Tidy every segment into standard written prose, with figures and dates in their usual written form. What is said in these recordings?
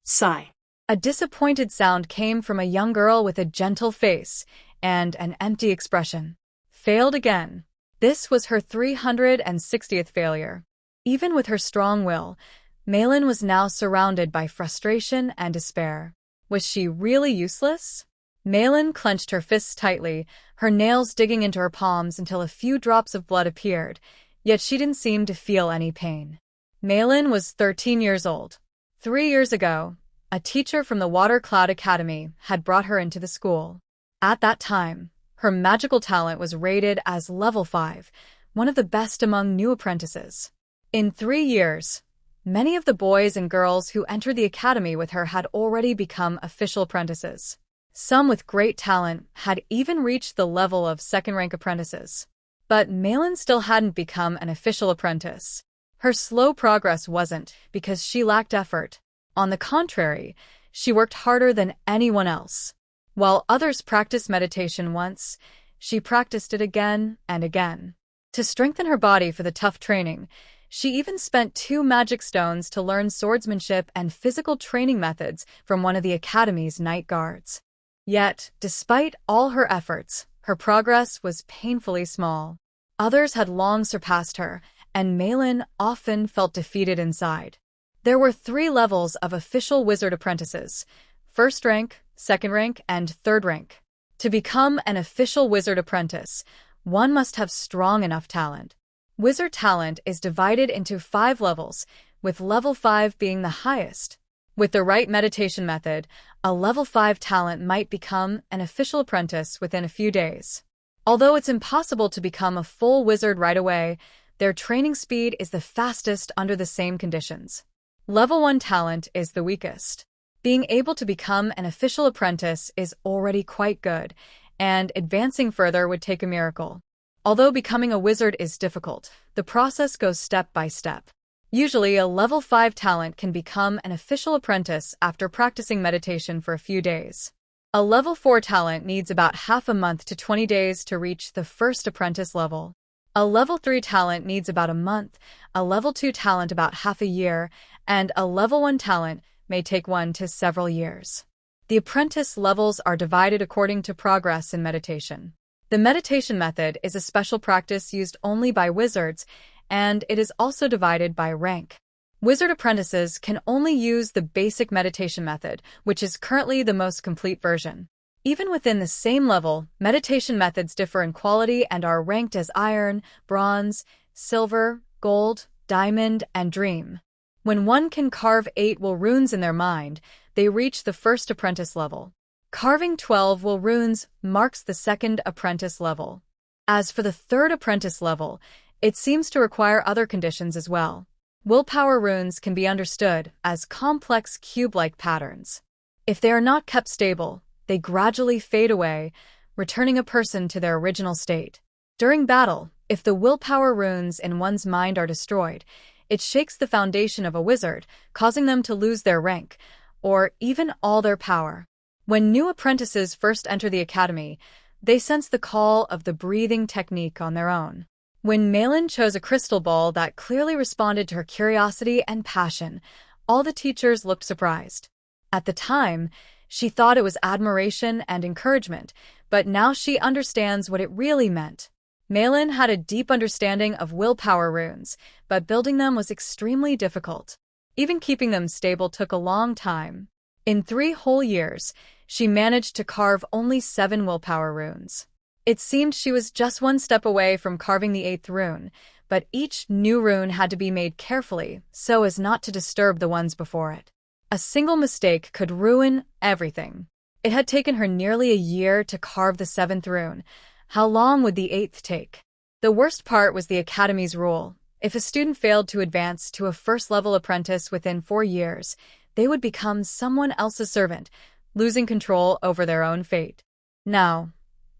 Sigh. A disappointed sound came from a young girl with a gentle face and an empty expression. Failed again. This was her 360th failure. Even with her strong will, Malin was now surrounded by frustration and despair. Was she really useless? Malin clenched her fists tightly, her nails digging into her palms until a few drops of blood appeared, yet she didn't seem to feel any pain. Malin was 13 years old. 3 years ago, a teacher from the Water Cloud Academy had brought her into the school. At that time, her magical talent was rated as level 5, one of the best among new apprentices. In 3 years, many of the boys and girls who entered the academy with her had already become official apprentices. Some with great talent had even reached the level of second-rank apprentices. But Malin still hadn't become an official apprentice. Her slow progress wasn't because she lacked effort. On the contrary, she worked harder than anyone else. While others practiced meditation once, she practiced it again and again. To strengthen her body for the tough training, she even spent 2 magic stones to learn swordsmanship and physical training methods from one of the academy's night guards. Yet, despite all her efforts, her progress was painfully small. Others had long surpassed her, and Malin often felt defeated inside. There were 3 levels of official wizard apprentices: first rank, second rank, and third rank. To become an official wizard apprentice, one must have strong enough talent. Wizard talent is divided into 5 levels, with level 5 being the highest. With the right meditation method, a level 5 talent might become an official apprentice within a few days. Although it's impossible to become a full wizard right away, their training speed is the fastest under the same conditions. Level 1 talent is the weakest. Being able to become an official apprentice is already quite good, and advancing further would take a miracle. Although becoming a wizard is difficult, the process goes step by step. Usually, a level 5 talent can become an official apprentice after practicing meditation for a few days. A level 4 talent needs about half a month to 20 days to reach the first apprentice level. A level 3 talent needs about a month, a level 2 talent about half a year, and a level 1 talent may take 1 to several years. The apprentice levels are divided according to progress in meditation. The meditation method is a special practice used only by wizards, and it is also divided by rank. Wizard apprentices can only use the basic meditation method, which is currently the most complete version. Even within the same level, meditation methods differ in quality and are ranked as iron, bronze, silver, gold, diamond, and dream. When one can carve 8 will runes in their mind, they reach the first apprentice level. Carving 12 will runes marks the second apprentice level. As for the third apprentice level, it seems to require other conditions as well. Willpower runes can be understood as complex cube-like patterns. If they are not kept stable, they gradually fade away, returning a person to their original state. During battle, if the willpower runes in one's mind are destroyed, it shakes the foundation of a wizard, causing them to lose their rank, or even all their power. When new apprentices first enter the academy, they sense the call of the breathing technique on their own. When Malin chose a crystal ball that clearly responded to her curiosity and passion, all the teachers looked surprised. At the time, she thought it was admiration and encouragement, but now she understands what it really meant. Malin had a deep understanding of willpower runes, but building them was extremely difficult. Even keeping them stable took a long time. In 3 whole years, she managed to carve only 7 willpower runes. It seemed she was just 1 step away from carving the 8th rune, but each new rune had to be made carefully so as not to disturb the ones before it. A single mistake could ruin everything. It had taken her nearly a year to carve the 7th rune. How long would the 8th take? The worst part was the academy's rule. If a student failed to advance to a first-level apprentice within 4 years, they would become someone else's servant, losing control over their own fate. Now,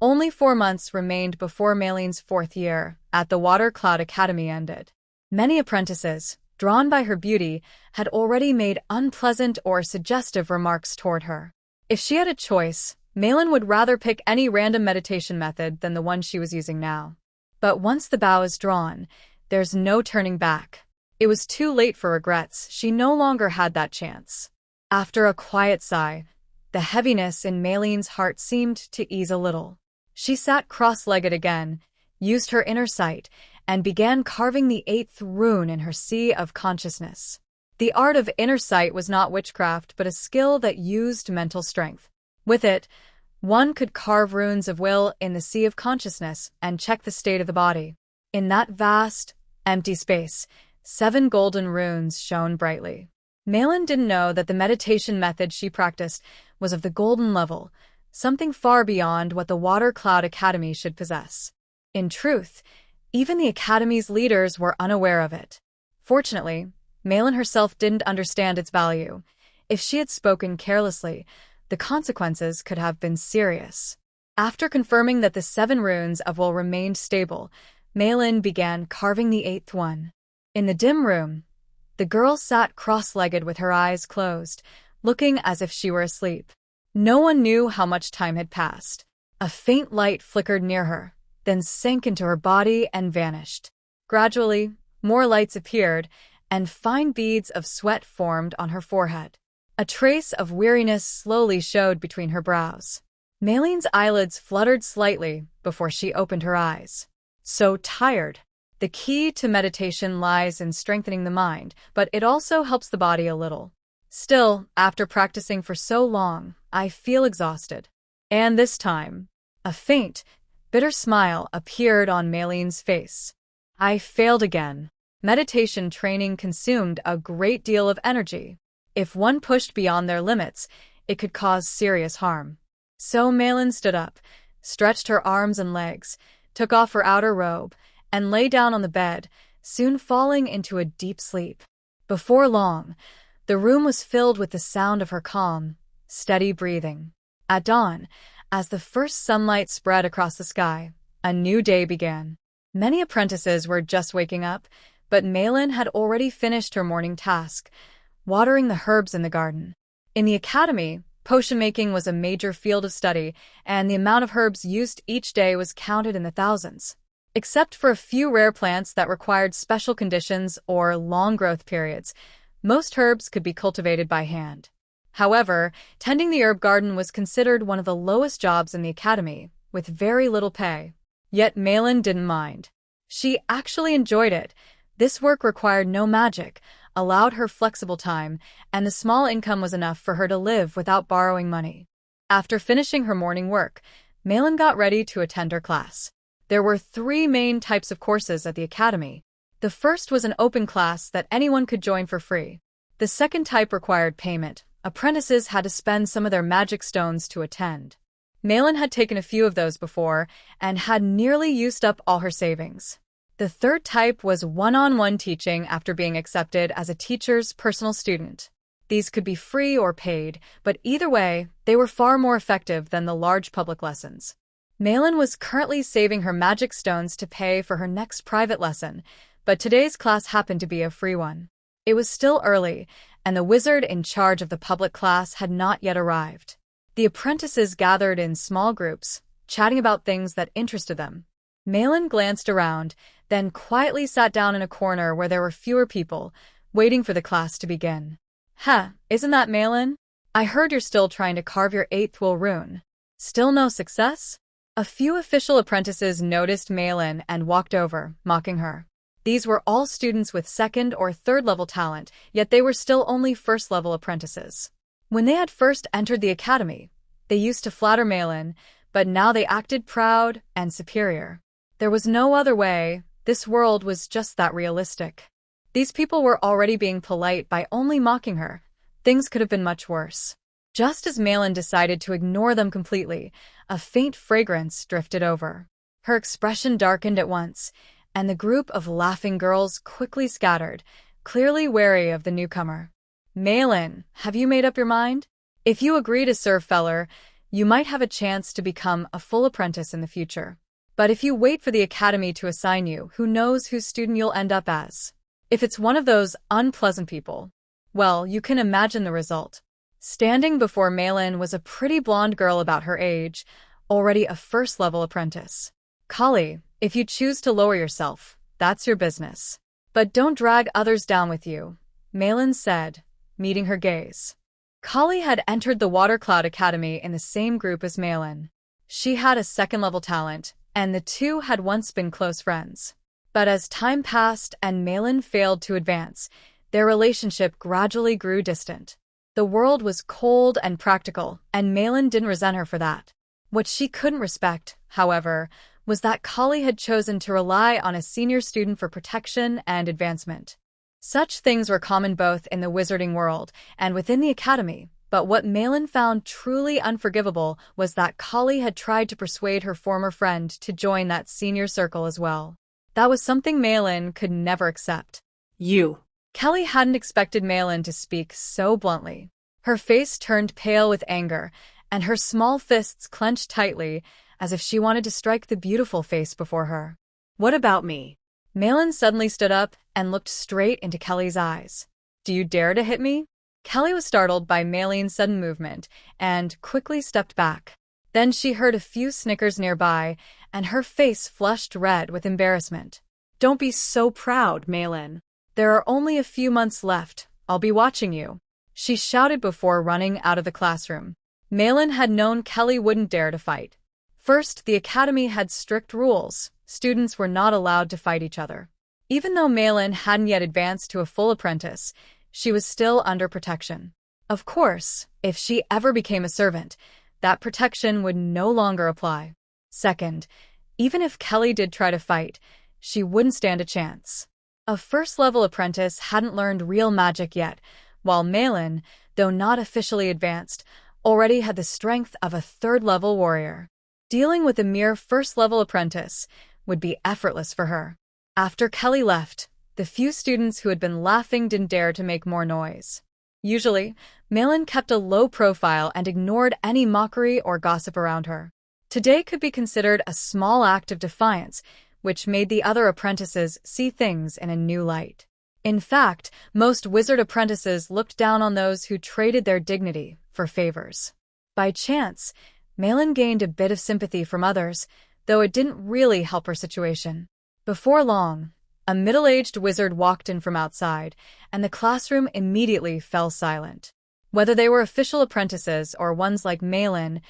only 4 months remained before Malin's 4th year at the Water Cloud Academy ended. Many apprentices, drawn by her beauty, had already made unpleasant or suggestive remarks toward her. If she had a choice, Malin would rather pick any random meditation method than the one she was using now. But once the bow is drawn, there's no turning back. It was too late for regrets. She no longer had that chance. After a quiet sigh, the heaviness in Mayleen's heart seemed to ease a little. She sat cross-legged again, used her inner sight, and began carving the 8th rune in her sea of consciousness. The art of inner sight was not witchcraft, but a skill that used mental strength. With it, one could carve runes of will in the sea of consciousness and check the state of the body. In that vast, empty space, 7 golden runes shone brightly. Malin didn't know that the meditation method she practiced was of the golden level, something far beyond what the Water Cloud Academy should possess. In truth, even the Academy's leaders were unaware of it. Fortunately, Malin herself didn't understand its value. If she had spoken carelessly, the consequences could have been serious. After confirming that the 7 runes of will remained stable, Malin began carving the 8th one. In the dim room, the girl sat cross-legged with her eyes closed, looking as if she were asleep. No one knew how much time had passed. A faint light flickered near her, then sank into her body and vanished. Gradually, more lights appeared, and fine beads of sweat formed on her forehead. A trace of weariness slowly showed between her brows. Mayleen's eyelids fluttered slightly before she opened her eyes. So tired. The key to meditation lies in strengthening the mind, but it also helps the body a little. Still, after practicing for so long, I feel exhausted. And this time, a faint, bitter smile appeared on Mayleen's face. I failed again. Meditation training consumed a great deal of energy. If one pushed beyond their limits, it could cause serious harm. So Maylin stood up, stretched her arms and legs, took off her outer robe, and lay down on the bed, soon falling into a deep sleep. Before long, the room was filled with the sound of her calm, steady breathing. At dawn, as the first sunlight spread across the sky, a new day began. Many apprentices were just waking up, but Maylin had already finished her morning task, watering the herbs in the garden. In the academy, potion making was a major field of study, and the amount of herbs used each day was counted in the thousands. Except for a few rare plants that required special conditions or long growth periods, most herbs could be cultivated by hand. However, tending the herb garden was considered one of the lowest jobs in the academy, with very little pay. Yet Maylin didn't mind. She actually enjoyed it. This work required no magic, allowed her flexible time, and the small income was enough for her to live without borrowing money. After finishing her morning work, Maylin got ready to attend her class. There were 3 main types of courses at the academy. The first was an open class that anyone could join for free. The second type required payment. Apprentices had to spend some of their magic stones to attend. Maylin had taken a few of those before and had nearly used up all her savings. The third type was one-on-one teaching after being accepted as a teacher's personal student. These could be free or paid, but either way, they were far more effective than the large public lessons. Maylin was currently saving her magic stones to pay for her next private lesson, but today's class happened to be a free one. It was still early, and the wizard in charge of the public class had not yet arrived. The apprentices gathered in small groups, chatting about things that interested them. Maylin glanced around, then quietly sat down in a corner where there were fewer people, waiting for the class to begin. Isn't that Maylin? I heard you're still trying to carve your 8th will rune. Still no success? A few official apprentices noticed Maylin and walked over, mocking her. These were all students with 2nd or 3rd level talent, yet they were still only 1st level apprentices. When they had first entered the academy, they used to flatter Maylin, but now they acted proud and superior. There was no other way. This world was just that realistic. These people were already being polite by only mocking her. Things could have been much worse. Just as Maylin decided to ignore them completely, a faint fragrance drifted over. Her expression darkened at once, and the group of laughing girls quickly scattered, clearly wary of the newcomer. Maylin, have you made up your mind? If you agree to serve Feller, you might have a chance to become a full apprentice in the future. But if you wait for the academy to assign you, who knows whose student you'll end up as? If it's one of those unpleasant people, well, you can imagine the result. Standing before Maylin was a pretty blonde girl about her age, already a 1st-level apprentice. Kali, if you choose to lower yourself, that's your business. But don't drag others down with you, Maylin said, meeting her gaze. Kali had entered the Water Cloud Academy in the same group as Malin. She had a second-level talent, and the two had once been close friends. But as time passed and Malin failed to advance, their relationship gradually grew distant. The world was cold and practical, and Malin didn't resent her for that. What she couldn't respect, however, was that Kali had chosen to rely on a senior student for protection and advancement. Such things were common both in the wizarding world and within the academy, but what Malin found truly unforgivable was that Kali had tried to persuade her former friend to join that senior circle as well. That was something Malin could never accept. You. Kelly hadn't expected Malin to speak so bluntly. Her face turned pale with anger, and her small fists clenched tightly, as if she wanted to strike the beautiful face before her. What about me? Malin suddenly stood up and looked straight into Kelly's eyes. Do you dare to hit me? Kelly was startled by Malin's sudden movement and quickly stepped back. Then she heard a few snickers nearby, and her face flushed red with embarrassment. Don't be so proud, Malin. There are only a few months left. I'll be watching you, she shouted before running out of the classroom. Malin had known Kelly wouldn't dare to fight. First, the academy had strict rules. Students were not allowed to fight each other. Even though Malin hadn't yet advanced to a full apprentice, she was still under protection. Of course, if she ever became a servant, that protection would no longer apply. Second, even if Kelly did try to fight, she wouldn't stand a chance. A first-level apprentice hadn't learned real magic yet, while Malin, though not officially advanced, already had the strength of a third-level warrior. Dealing with a mere first-level apprentice would be effortless for her. After Kelly left, the few students who had been laughing didn't dare to make more noise. Usually, Malin kept a low profile and ignored any mockery or gossip around her. Today could be considered a small act of defiance, which made the other apprentices see things in a new light. In fact, most wizard apprentices looked down on those who traded their dignity for favors. By chance, Malin gained a bit of sympathy from others, though it didn't really help her situation. Before long, a middle-aged wizard walked in from outside, and the classroom immediately fell silent. Whether they were official apprentices or ones like Malin,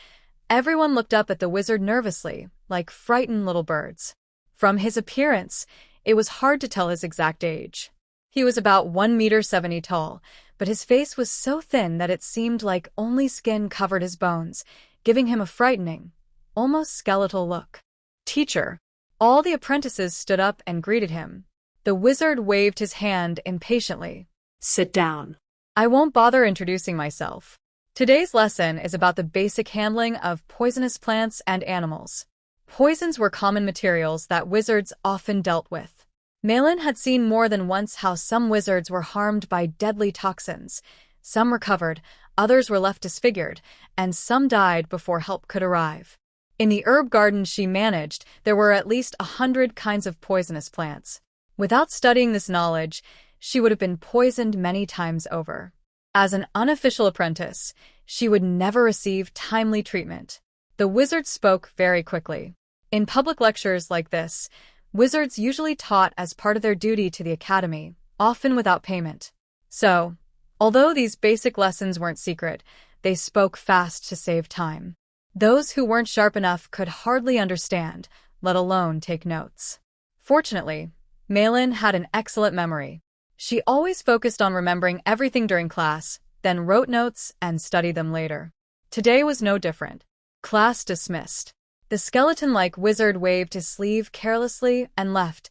everyone looked up at the wizard nervously, like frightened little birds. From his appearance, it was hard to tell his exact age. He was about 1.70 meters tall, but his face was so thin that it seemed like only skin covered his bones, giving him a frightening, almost skeletal look. Teacher. All the apprentices stood up and greeted him. The wizard waved his hand impatiently. Sit down. I won't bother introducing myself. Today's lesson is about the basic handling of poisonous plants and animals. Poisons were common materials that wizards often dealt with. Malin had seen more than once how some wizards were harmed by deadly toxins. Some recovered, others were left disfigured, and some died before help could arrive. In the herb garden she managed, there were at least 100 kinds of poisonous plants. Without studying this knowledge, she would have been poisoned many times over. As an unofficial apprentice, she would never receive timely treatment. The wizard spoke very quickly. In public lectures like this, wizards usually taught as part of their duty to the academy, often without payment. So, although these basic lessons weren't secret, they spoke fast to save time. Those who weren't sharp enough could hardly understand, let alone take notes. Fortunately, Malin had an excellent memory. She always focused on remembering everything during class, then wrote notes and studied them later. Today was no different. Class dismissed. The skeleton-like wizard waved his sleeve carelessly and left,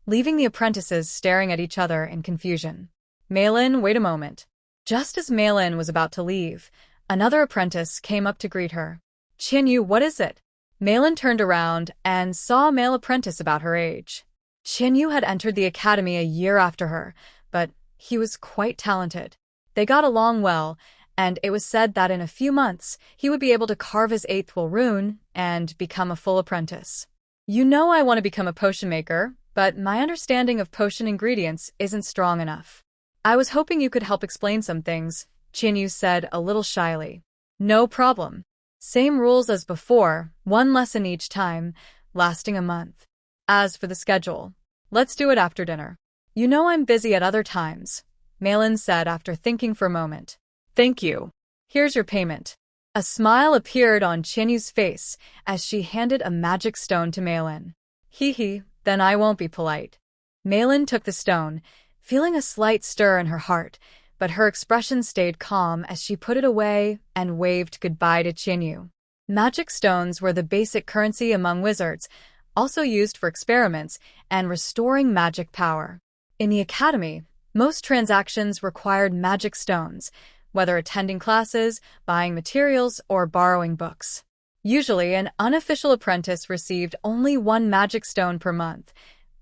leaving the apprentices staring at each other in confusion. Malin, wait a moment. Just as Malin was about to leave, another apprentice came up to greet her. Qianyu, what is it? Malin turned around and saw a male apprentice about her age. Qianyu had entered the academy a year after her, but he was quite talented. They got along well, and it was said that in a few months he would be able to carve his 8th will rune and become a full apprentice. You know I want to become a potion maker, but my understanding of potion ingredients isn't strong enough. I was hoping you could help explain some things, Qianyu said a little shyly. No problem. Same rules as before, 1 lesson each time, lasting a month. As for the schedule, let's do it after dinner. You know I'm busy at other times, Malin said after thinking for a moment. Thank you. Here's your payment. A smile appeared on Qianyu's face as she handed a magic stone to Malin. Hee hee, then I won't be polite. Malin took the stone, feeling a slight stir in her heart, but her expression stayed calm as she put it away and waved goodbye to Qianyu. Magic stones were the basic currency among wizards, also used for experiments and restoring magic power. In the academy, most transactions required magic stones, whether attending classes, buying materials, or borrowing books. Usually, an unofficial apprentice received only one magic stone per month,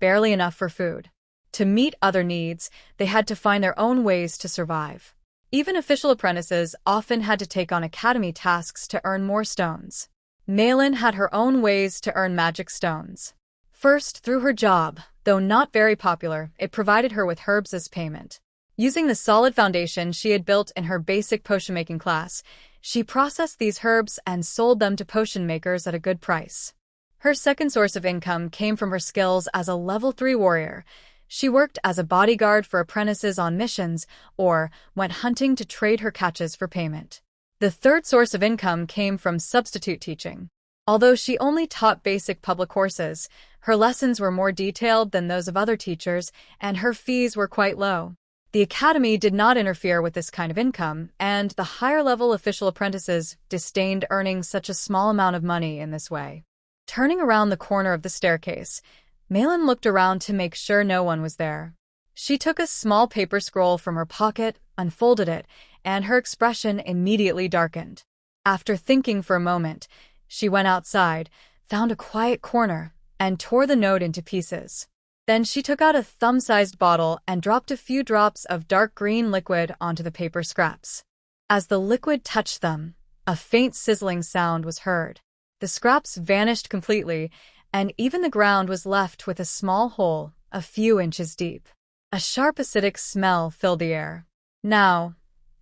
barely enough for food. To meet other needs, they had to find their own ways to survive. Even official apprentices often had to take on academy tasks to earn more stones. Malin had her own ways to earn magic stones. First, through her job, though not very popular, it provided her with herbs as payment. Using the solid foundation she had built in her basic potion-making class, she processed these herbs and sold them to potion makers at a good price. Her second source of income came from her skills as a level 3 warrior. She worked as a bodyguard for apprentices on missions or went hunting to trade her catches for payment. The third source of income came from substitute teaching. Although she only taught basic public courses, her lessons were more detailed than those of other teachers, and her fees were quite low. The academy did not interfere with this kind of income, and the higher-level official apprentices disdained earning such a small amount of money in this way. Turning around the corner of the staircase, Malin looked around to make sure no one was there. She took a small paper scroll from her pocket, unfolded it, and her expression immediately darkened. After thinking for a moment, she went outside, found a quiet corner, and tore the note into pieces. Then she took out a thumb-sized bottle and dropped a few drops of dark green liquid onto the paper scraps. As the liquid touched them, a faint sizzling sound was heard. The scraps vanished completely, and even the ground was left with a small hole a few inches deep. A sharp acidic smell filled the air. Now,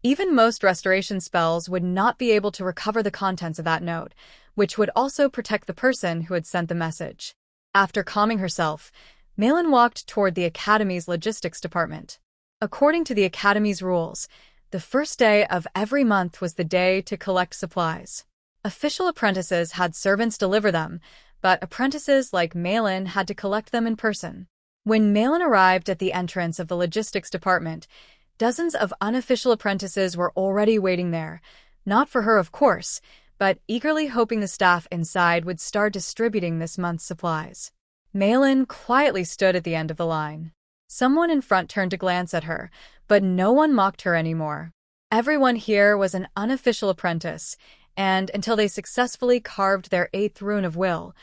even most restoration spells would not be able to recover the contents of that note, which would also protect the person who had sent the message. After calming herself, Malin walked toward the Academy's logistics department. According to the Academy's rules, the first day of every month was the day to collect supplies. Official apprentices had servants deliver them, but apprentices like Malin had to collect them in person. When Malin arrived at the entrance of the logistics department, dozens of unofficial apprentices were already waiting there, not for her, of course, but eagerly hoping the staff inside would start distributing this month's supplies. Malin quietly stood at the end of the line. Someone in front turned to glance at her, but no one mocked her anymore. Everyone here was an unofficial apprentice, and until they successfully carved their 8th rune of will,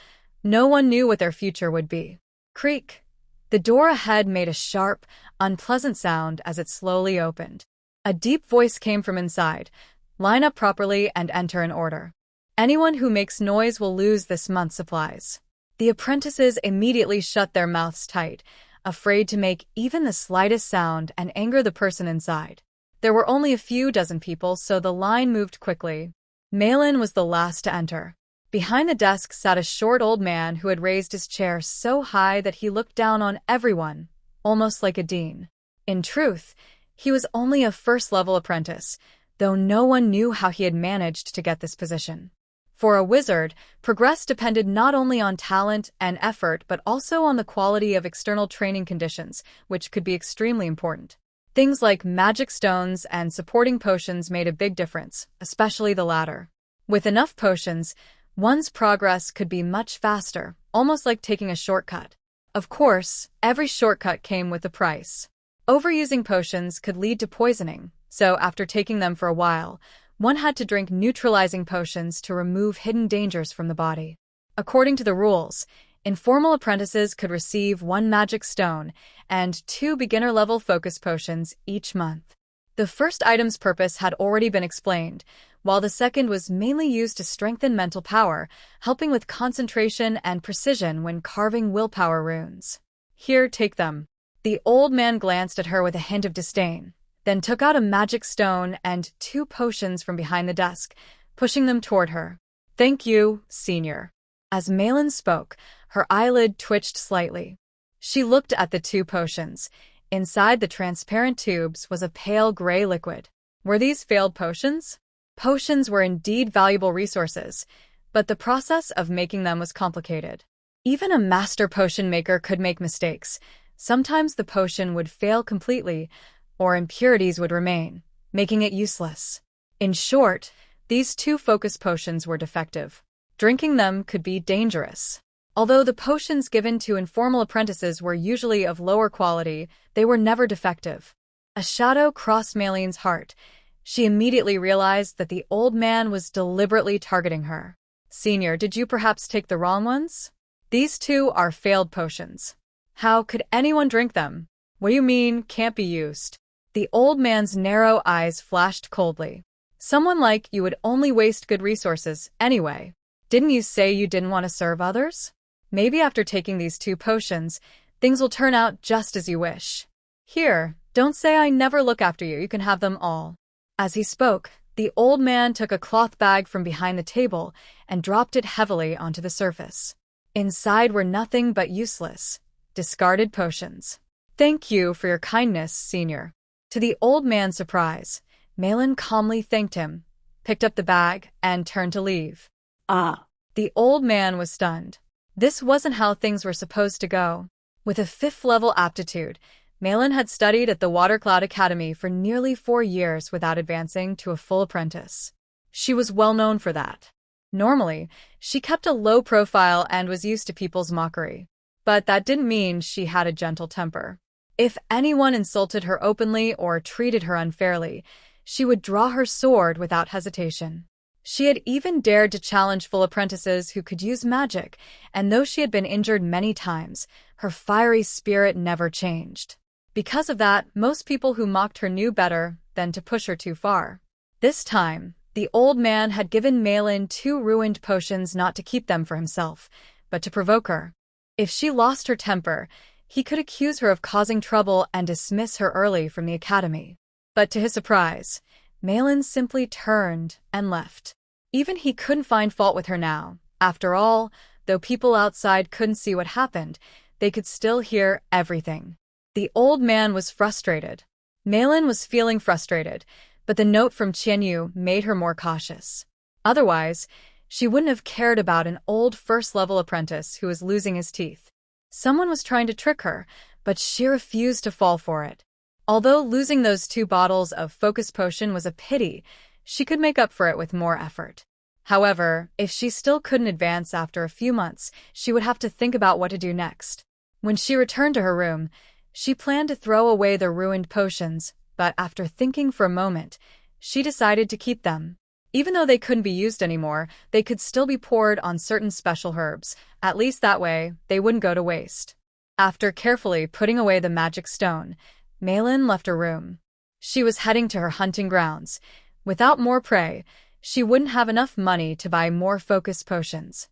no one knew what their future would be. Creak! The door ahead made a sharp, unpleasant sound as it slowly opened. A deep voice came from inside. Line up properly and enter in order. Anyone who makes noise will lose this month's supplies. The apprentices immediately shut their mouths tight, afraid to make even the slightest sound and anger the person inside. There were only a few dozen people, so the line moved quickly. Malin was the last to enter. Behind the desk sat a short old man who had raised his chair so high that he looked down on everyone, almost like a dean. In truth, he was only a first-level apprentice, though no one knew how he had managed to get this position. For a wizard, progress depended not only on talent and effort but also on the quality of external training conditions, which could be extremely important. Things like magic stones and supporting potions made a big difference, especially the latter. With enough potions, one's progress could be much faster, almost like taking a shortcut. Of course, every shortcut came with a price. Overusing potions could lead to poisoning, so after taking them for a while, one had to drink neutralizing potions to remove hidden dangers from the body. According to the rules, informal apprentices could receive 1 magic stone and 2 beginner-level focus potions each month. The first item's purpose had already been explained, while the second was mainly used to strengthen mental power, helping with concentration and precision when carving willpower runes. Here, take them. The old man glanced at her with a hint of disdain, then took out a magic stone and 2 potions from behind the desk, pushing them toward her. Thank you, senior. As Malin spoke, her eyelid twitched slightly. She looked at the 2 potions. Inside the transparent tubes was a pale gray liquid. Were these failed potions? Potions were indeed valuable resources, but the process of making them was complicated. Even a master potion maker could make mistakes. Sometimes the potion would fail completely, or impurities would remain, making it useless. In short, these two focus potions were defective. Drinking them could be dangerous. Although the potions given to informal apprentices were usually of lower quality, they were never defective. A shadow crossed Mayleen's heart. She immediately realized that the old man was deliberately targeting her. "Senior, did you perhaps take the wrong ones? These two are failed potions. How could anyone drink them? What do you mean, can't be used?" The old man's narrow eyes flashed coldly. "Someone like you would only waste good resources anyway. Didn't you say you didn't want to serve others? Maybe after taking these two potions, things will turn out just as you wish. Here, don't say I never look after you, you can have them all." As he spoke, the old man took a cloth bag from behind the table and dropped it heavily onto the surface. Inside were nothing but useless, discarded potions. "Thank you for your kindness, Senior." To the old man's surprise, Maylin calmly thanked him, picked up the bag, and turned to leave. Ah. The old man was stunned. This wasn't how things were supposed to go. With a 5th-level aptitude, Maylin had studied at the Watercloud Academy for nearly 4 years without advancing to a full apprentice. She was well known for that. Normally, she kept a low profile and was used to people's mockery. But that didn't mean she had a gentle temper. If anyone insulted her openly or treated her unfairly, she would draw her sword without hesitation. She had even dared to challenge full apprentices who could use magic, and though she had been injured many times, her fiery spirit never changed. Because of that, most people who mocked her knew better than to push her too far. This time, the old man had given Maylin 2 ruined potions not to keep them for himself, but to provoke her. If she lost her temper, he could accuse her of causing trouble and dismiss her early from the academy. But to his surprise, Maylin simply turned and left. Even he couldn't find fault with her now. After all, though people outside couldn't see what happened, they could still hear everything. The old man was frustrated. Maylin was feeling frustrated, but the note from Qianyu made her more cautious. Otherwise, she wouldn't have cared about an old first-level apprentice who was losing his teeth. Someone was trying to trick her, but she refused to fall for it. Although losing those 2 bottles of focus potion was a pity, she could make up for it with more effort. However, if she still couldn't advance after a few months, she would have to think about what to do next. When she returned to her room, she planned to throw away the ruined potions, but after thinking for a moment, she decided to keep them. Even though they couldn't be used anymore, they could still be poured on certain special herbs. At least that way, they wouldn't go to waste. After carefully putting away the magic stone, Maylin left her room. She was heading to her hunting grounds. Without more prey, she wouldn't have enough money to buy more focus potions.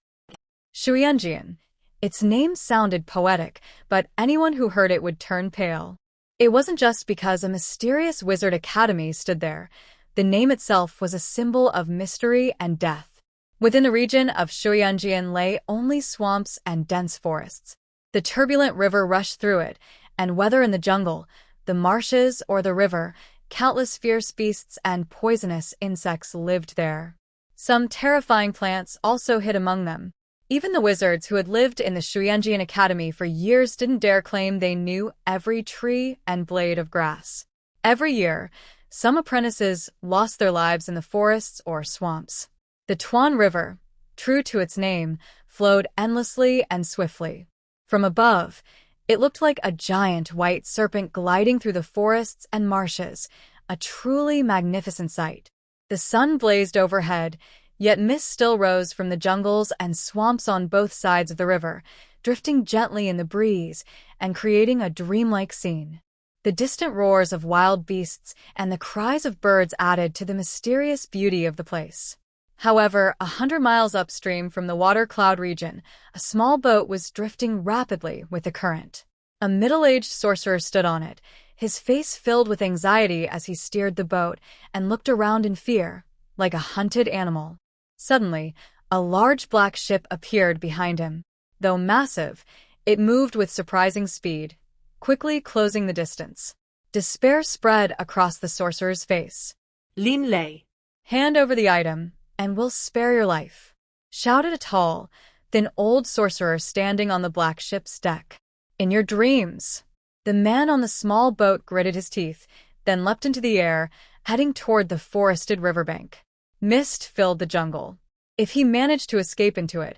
Shuyanjian. Its name sounded poetic, but anyone who heard it would turn pale. It wasn't just because a mysterious wizard academy stood there. The name itself was a symbol of mystery and death. Within the region of Shuyanjian lay only swamps and dense forests. The turbulent river rushed through it, and whether in the jungle, the marshes, or the river, countless fierce beasts and poisonous insects lived there. Some terrifying plants also hid among them. Even the wizards who had lived in the Shuyanjian Academy for years didn't dare claim they knew every tree and blade of grass. Every year, some apprentices lost their lives in the forests or swamps. The Tuan River, true to its name, flowed endlessly and swiftly. From above, it looked like a giant white serpent gliding through the forests and marshes, a truly magnificent sight. The sun blazed overhead, yet mist still rose from the jungles and swamps on both sides of the river, drifting gently in the breeze and creating a dreamlike scene. The distant roars of wild beasts and the cries of birds added to the mysterious beauty of the place. However, 100 miles upstream from the water cloud region, a small boat was drifting rapidly with the current. A middle-aged sorcerer stood on it, his face filled with anxiety as he steered the boat and looked around in fear, like a hunted animal. Suddenly, a large black ship appeared behind him. Though massive, it moved with surprising speed, quickly closing the distance. Despair spread across the sorcerer's face. Lin Lei. Hand over the item, and we'll spare your life," shouted a tall, thin old sorcerer standing on the black ship's deck. "In your dreams." The man on the small boat gritted his teeth, then leapt into the air, heading toward the forested riverbank. Mist filled the jungle. If he managed to escape into it,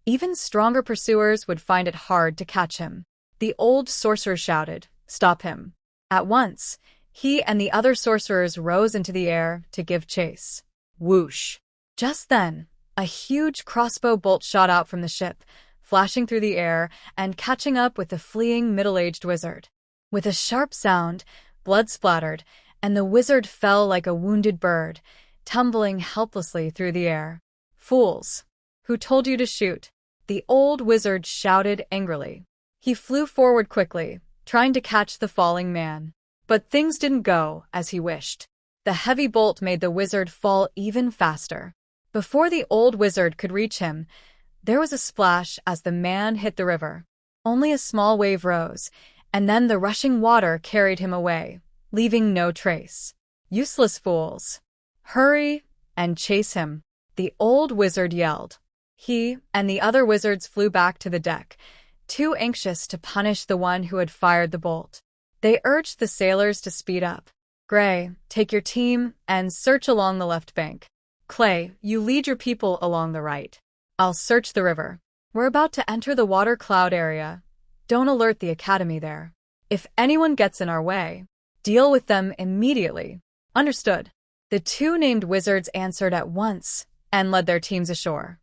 even stronger pursuers would find it hard to catch him. The old sorcerer shouted, "Stop him." At once, he and the other sorcerers rose into the air to give chase. Whoosh! Just then, a huge crossbow bolt shot out from the ship, flashing through the air and catching up with the fleeing middle-aged wizard. With a sharp sound, blood splattered, and the wizard fell like a wounded bird, tumbling helplessly through the air. "Fools! Who told you to shoot?" the old wizard shouted angrily. He flew forward quickly, trying to catch the falling man. But things didn't go as he wished. The heavy bolt made the wizard fall even faster. Before the old wizard could reach him, there was a splash as the man hit the river. Only a small wave rose, and then the rushing water carried him away, leaving no trace. "Useless fools! Hurry and chase him," the old wizard yelled. He and the other wizards flew back to the deck, too anxious to punish the one who had fired the bolt. They urged the sailors to speed up. "Gray, take your team and search along the left bank. Clay, you lead your people along the right. I'll search the river. We're about to enter the water cloud area. Don't alert the academy there. If anyone gets in our way, deal with them immediately." "Understood." The two named wizards answered at once and led their teams ashore.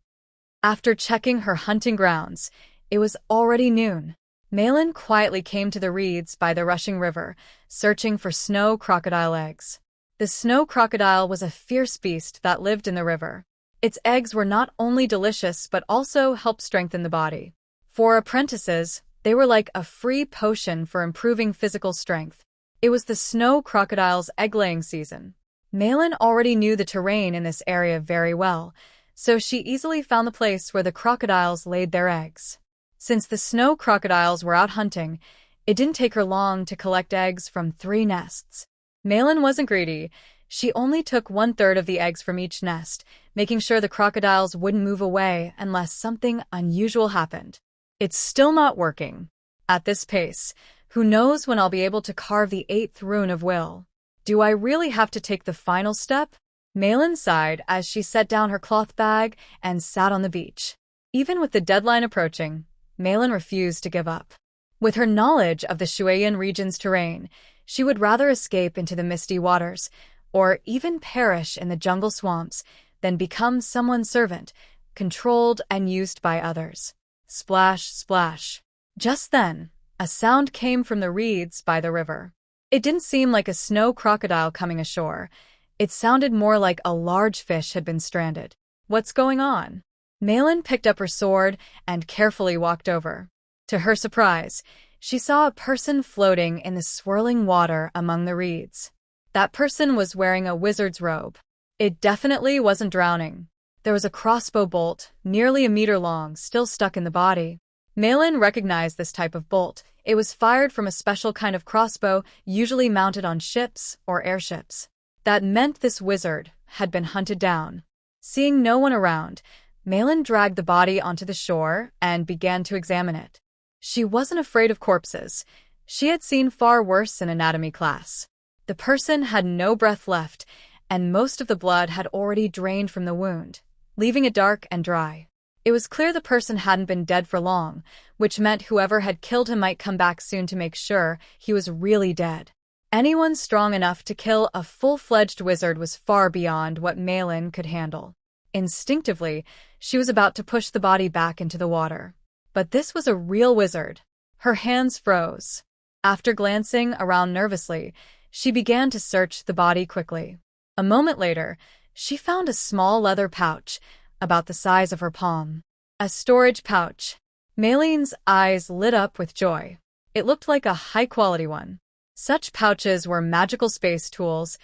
After checking her hunting grounds, it was already noon. Malin quietly came to the reeds by the rushing river, searching for snow crocodile eggs. The snow crocodile was a fierce beast that lived in the river. Its eggs were not only delicious but also helped strengthen the body. For apprentices, they were like a free potion for improving physical strength. It was the snow crocodile's egg-laying season. Malin already knew the terrain in this area very well, so she easily found the place where the crocodiles laid their eggs. Since the snow crocodiles were out hunting, it didn't take her long to collect eggs from 3 nests. Malin wasn't greedy. She only took 1/3 of the eggs from each nest, making sure the crocodiles wouldn't move away unless something unusual happened. It's still not working. At this pace, who knows when I'll be able to carve the 8th rune of will? Do I really have to take the final step? Malin sighed as she set down her cloth bag and sat on the beach. Even with the deadline approaching, Malin refused to give up. With her knowledge of the Shuayan region's terrain, she would rather escape into the misty waters, or even perish in the jungle swamps, than become someone's servant, controlled and used by others. Splash, splash. Just then, a sound came from the reeds by the river. It didn't seem like a snow crocodile coming ashore. It sounded more like a large fish had been stranded. "What's going on?" Malin picked up her sword and carefully walked over. To her surprise, she saw a person floating in the swirling water among the reeds. That person was wearing a wizard's robe. It definitely wasn't drowning. There was a crossbow bolt, nearly a meter long, still stuck in the body. Malin recognized this type of bolt. It was fired from a special kind of crossbow, usually mounted on ships or airships. That meant this wizard had been hunted down. Seeing no one around, Malin dragged the body onto the shore and began to examine it. She wasn't afraid of corpses. She had seen far worse in anatomy class. The person had no breath left, and most of the blood had already drained from the wound, leaving it dark and dry. It was clear the person hadn't been dead for long, which meant whoever had killed him might come back soon to make sure he was really dead. Anyone strong enough to kill a full-fledged wizard was far beyond what Malin could handle. Instinctively, she was about to push the body back into the water. But this was a real wizard. Her hands froze. After glancing around nervously, she began to search the body quickly. A moment later, she found a small leather pouch, about the size of her palm. A storage pouch. Malin's eyes lit up with joy. It looked like a high-quality one. Such pouches were magical space tools,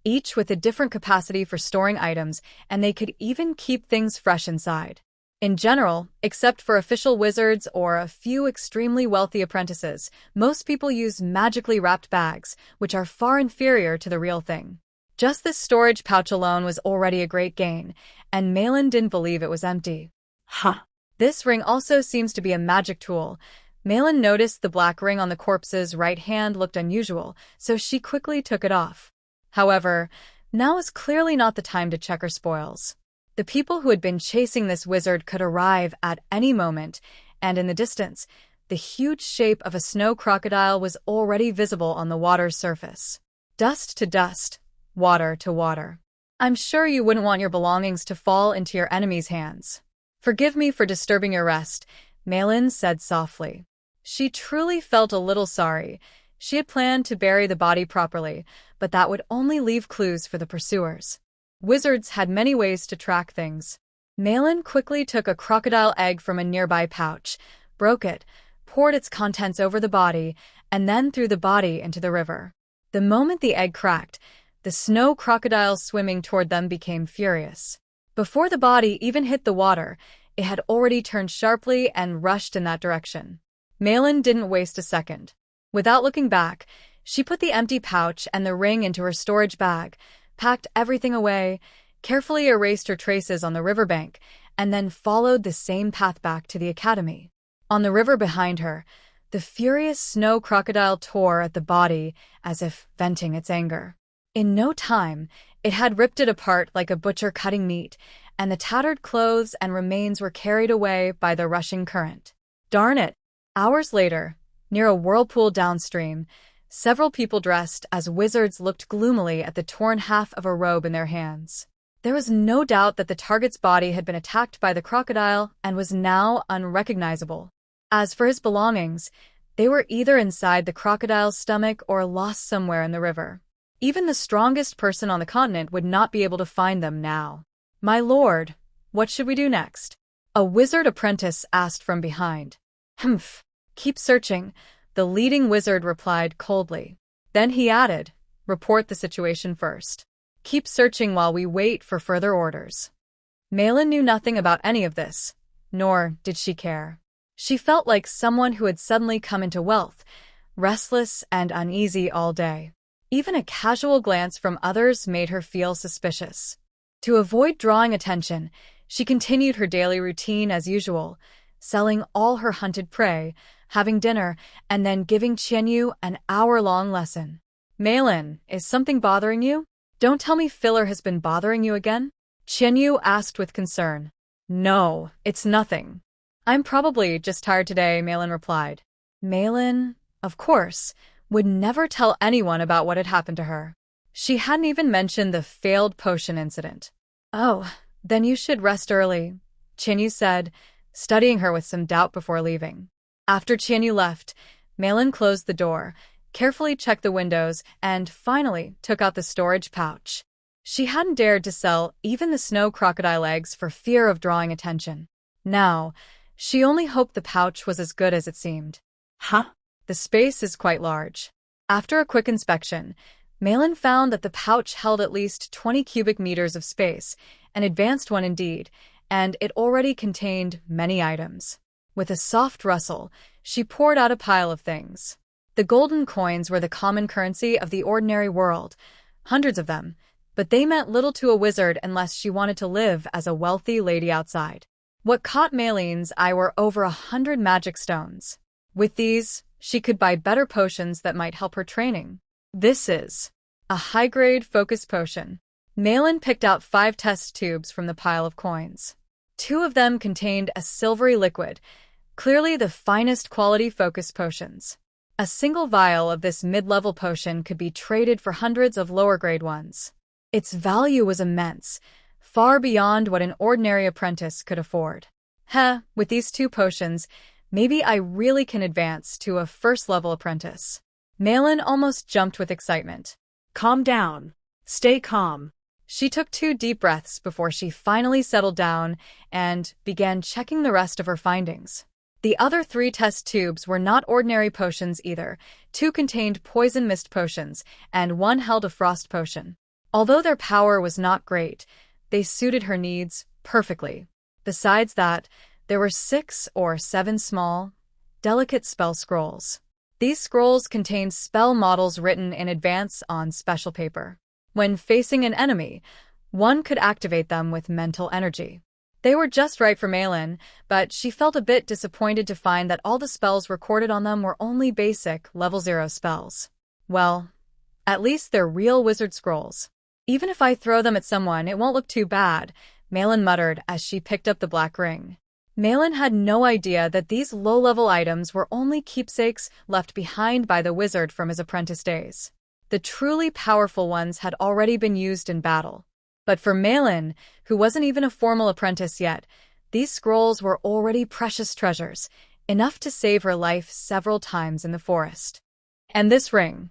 each with a different capacity for storing items, and they could even keep things fresh inside. In general, except for official wizards or a few extremely wealthy apprentices, most people use magically wrapped bags, which are far inferior to the real thing. Just this storage pouch alone was already a great gain, and Malin didn't believe it was empty. Huh. This ring also seems to be a magic tool. Malin noticed the black ring on the corpse's right hand looked unusual, so she quickly took it off. However, now is clearly not the time to check her spoils. The people who had been chasing this wizard could arrive at any moment, and in the distance, the huge shape of a snow crocodile was already visible on the water's surface. Dust to dust, water to water. I'm sure you wouldn't want your belongings to fall into your enemy's hands. Forgive me for disturbing your rest, Malin said softly. She truly felt a little sorry. She had planned to bury the body properly, but that would only leave clues for the pursuers. Wizards had many ways to track things. Malin quickly took a crocodile egg from a nearby pouch, broke it, poured its contents over the body, and then threw the body into the river. The moment the egg cracked, the snow crocodile swimming toward them became furious. Before the body even hit the water, it had already turned sharply and rushed in that direction. Malin didn't waste a second. Without looking back, she put the empty pouch and the ring into her storage bag, packed everything away, carefully erased her traces on the riverbank, and then followed the same path back to the academy. On the river behind her, the furious snow crocodile tore at the body as if venting its anger. In no time, it had ripped it apart like a butcher cutting meat, and the tattered clothes and remains were carried away by the rushing current. Darn it! Hours later, near a whirlpool downstream, several people dressed as wizards looked gloomily at the torn half of a robe in their hands. There was no doubt that the target's body had been attacked by the crocodile and was now unrecognizable. As for his belongings, they were either inside the crocodile's stomach or lost somewhere in the river. Even the strongest person on the continent would not be able to find them now. "My lord, what should we do next?" a wizard apprentice asked from behind. "Humph, keep searching," the leading wizard replied coldly. Then he added, "Report the situation first. Keep searching while we wait for further orders." Malin knew nothing about any of this, nor did she care. She felt like someone who had suddenly come into wealth, restless and uneasy all day. Even a casual glance from others made her feel suspicious. To avoid drawing attention, she continued her daily routine as usual, selling all her hunted prey, having dinner, and then giving Qianyu an hour-long lesson. "Malin, is something bothering you? Don't tell me filler has been bothering you again?" Qianyu asked with concern. "No, it's nothing. I'm probably just tired today," Malin replied. Malin, of course, would never tell anyone about what had happened to her. She hadn't even mentioned the failed potion incident. "Oh, then you should rest early," Qianyu said, studying her with some doubt before leaving. After Qianyu left, Malin closed the door, carefully checked the windows, and finally took out the storage pouch. She hadn't dared to sell even the snow crocodile eggs for fear of drawing attention. Now, she only hoped the pouch was as good as it seemed. Huh? The space is quite large. After a quick inspection, Malin found that the pouch held at least 20 cubic meters of space, an advanced one indeed, and it already contained many items. With a soft rustle, she poured out a pile of things. The golden coins were the common currency of the ordinary world, hundreds of them, but they meant little to a wizard unless she wanted to live as a wealthy lady outside. What caught Malin's eye were over 100 magic stones. With these, she could buy better potions that might help her training. This is a high-grade focus potion. Malin picked out 5 test tubes from the pile of coins. 2 of them contained a silvery liquid, clearly the finest quality focus potions. A single vial of this mid-level potion could be traded for hundreds of lower-grade ones. Its value was immense, far beyond what an ordinary apprentice could afford. With these 2 potions, maybe I really can advance to a first-level apprentice. Malin almost jumped with excitement. Calm down. Stay calm. She took 2 deep breaths before she finally settled down and began checking the rest of her findings. The other 3 test tubes were not ordinary potions either. 2 contained poison mist potions, and 1 held a frost potion. Although their power was not great, they suited her needs perfectly. Besides that, there were 6 or 7 small, delicate spell scrolls. These scrolls contained spell models written in advance on special paper. When facing an enemy, one could activate them with mental energy. They were just right for Malin, but she felt a bit disappointed to find that all the spells recorded on them were only basic, level 0 spells. Well, at least they're real wizard scrolls. Even if I throw them at someone, it won't look too bad, Malin muttered as she picked up the black ring. Malin had no idea that these low-level items were only keepsakes left behind by the wizard from his apprentice days. The truly powerful ones had already been used in battle. But for Malin, who wasn't even a formal apprentice yet, these scrolls were already precious treasures, enough to save her life several times in the forest. And this ring,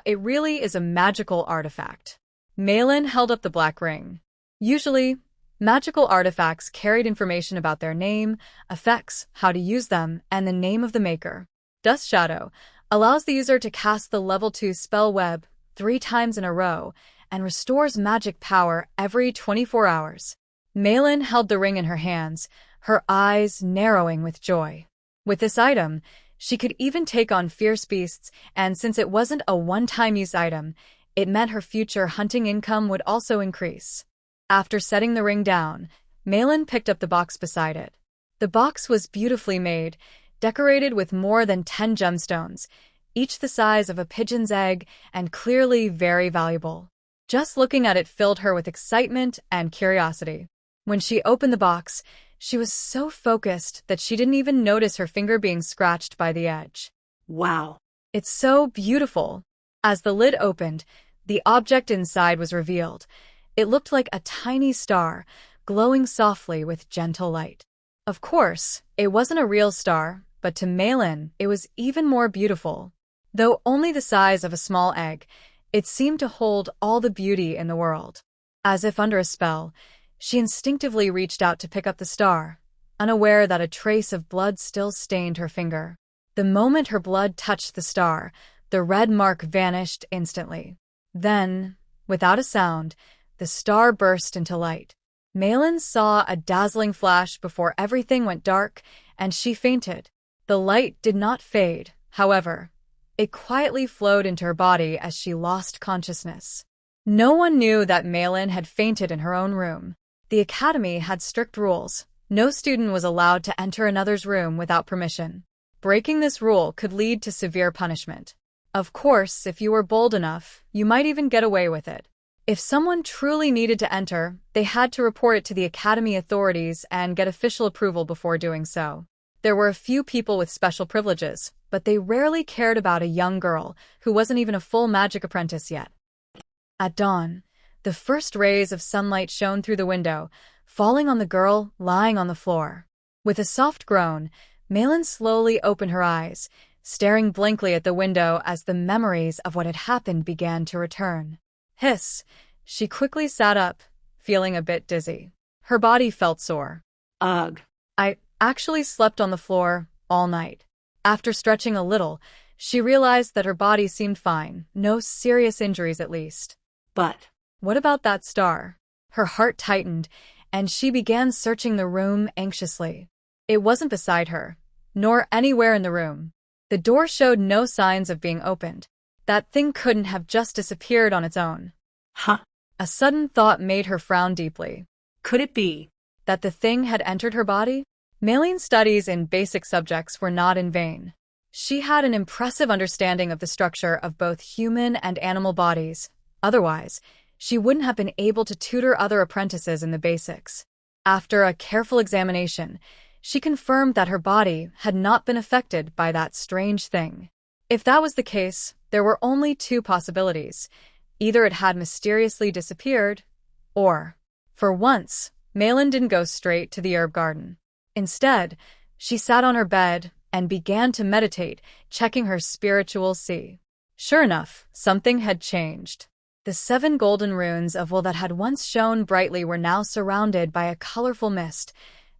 it really is a magical artifact. Malin held up the black ring. Usually, magical artifacts carried information about their name, effects, how to use them, and the name of the maker. Dust Shadow allows the user to cast the level 2 spell web 3 times in a row and restores magic power every 24 hours. Malin held the ring in her hands, her eyes narrowing with joy. With this item, she could even take on fierce beasts, and since it wasn't a one-time use item, it meant her future hunting income would also increase. After setting the ring down, Malin picked up the box beside it. The box was beautifully made, decorated with more than 10 gemstones, each the size of a pigeon's egg and clearly very valuable. Just looking at it filled her with excitement and curiosity. When she opened the box, she was so focused that she didn't even notice her finger being scratched by the edge. Wow. It's so beautiful. As the lid opened, the object inside was revealed. It looked like a tiny star, glowing softly with gentle light. Of course, it wasn't a real star, but to Malin, it was even more beautiful. Though only the size of a small egg, it seemed to hold all the beauty in the world. As if under a spell, she instinctively reached out to pick up the star, unaware that a trace of blood still stained her finger. The moment her blood touched the star, the red mark vanished instantly. Then, without a sound, the star burst into light. Malin saw a dazzling flash before everything went dark, and she fainted. The light did not fade, however. It quietly flowed into her body as she lost consciousness. No one knew that Malin had fainted in her own room. The academy had strict rules. No student was allowed to enter another's room without permission. Breaking this rule could lead to severe punishment. Of course, if you were bold enough, you might even get away with it. If someone truly needed to enter, they had to report it to the academy authorities and get official approval before doing so. There were a few people with special privileges, but they rarely cared about a young girl who wasn't even a full magic apprentice yet. At dawn, the first rays of sunlight shone through the window, falling on the girl lying on the floor. With a soft groan, Malin slowly opened her eyes, staring blankly at the window as the memories of what had happened began to return. Hiss! She quickly sat up, feeling a bit dizzy. Her body felt sore. Ugh. I actually slept on the floor all night. After stretching a little, she realized that her body seemed fine, no serious injuries at least. But what about that star? Her heart tightened, and she began searching the room anxiously. It wasn't beside her, nor anywhere in the room. The door showed no signs of being opened. That thing couldn't have just disappeared on its own. A sudden thought made her frown deeply. Could it be that the thing had entered her body? Malin's studies in basic subjects were not in vain. She had an impressive understanding of the structure of both human and animal bodies. Otherwise, she wouldn't have been able to tutor other apprentices in the basics. After a careful examination, she confirmed that her body had not been affected by that strange thing. If that was the case, there were only 2 possibilities. Either it had mysteriously disappeared, or, for once, Malin didn't go straight to the herb garden. Instead, she sat on her bed and began to meditate, checking her spiritual sea. Sure enough, something had changed. The 7 golden runes of wool that had once shone brightly were now surrounded by a colorful mist.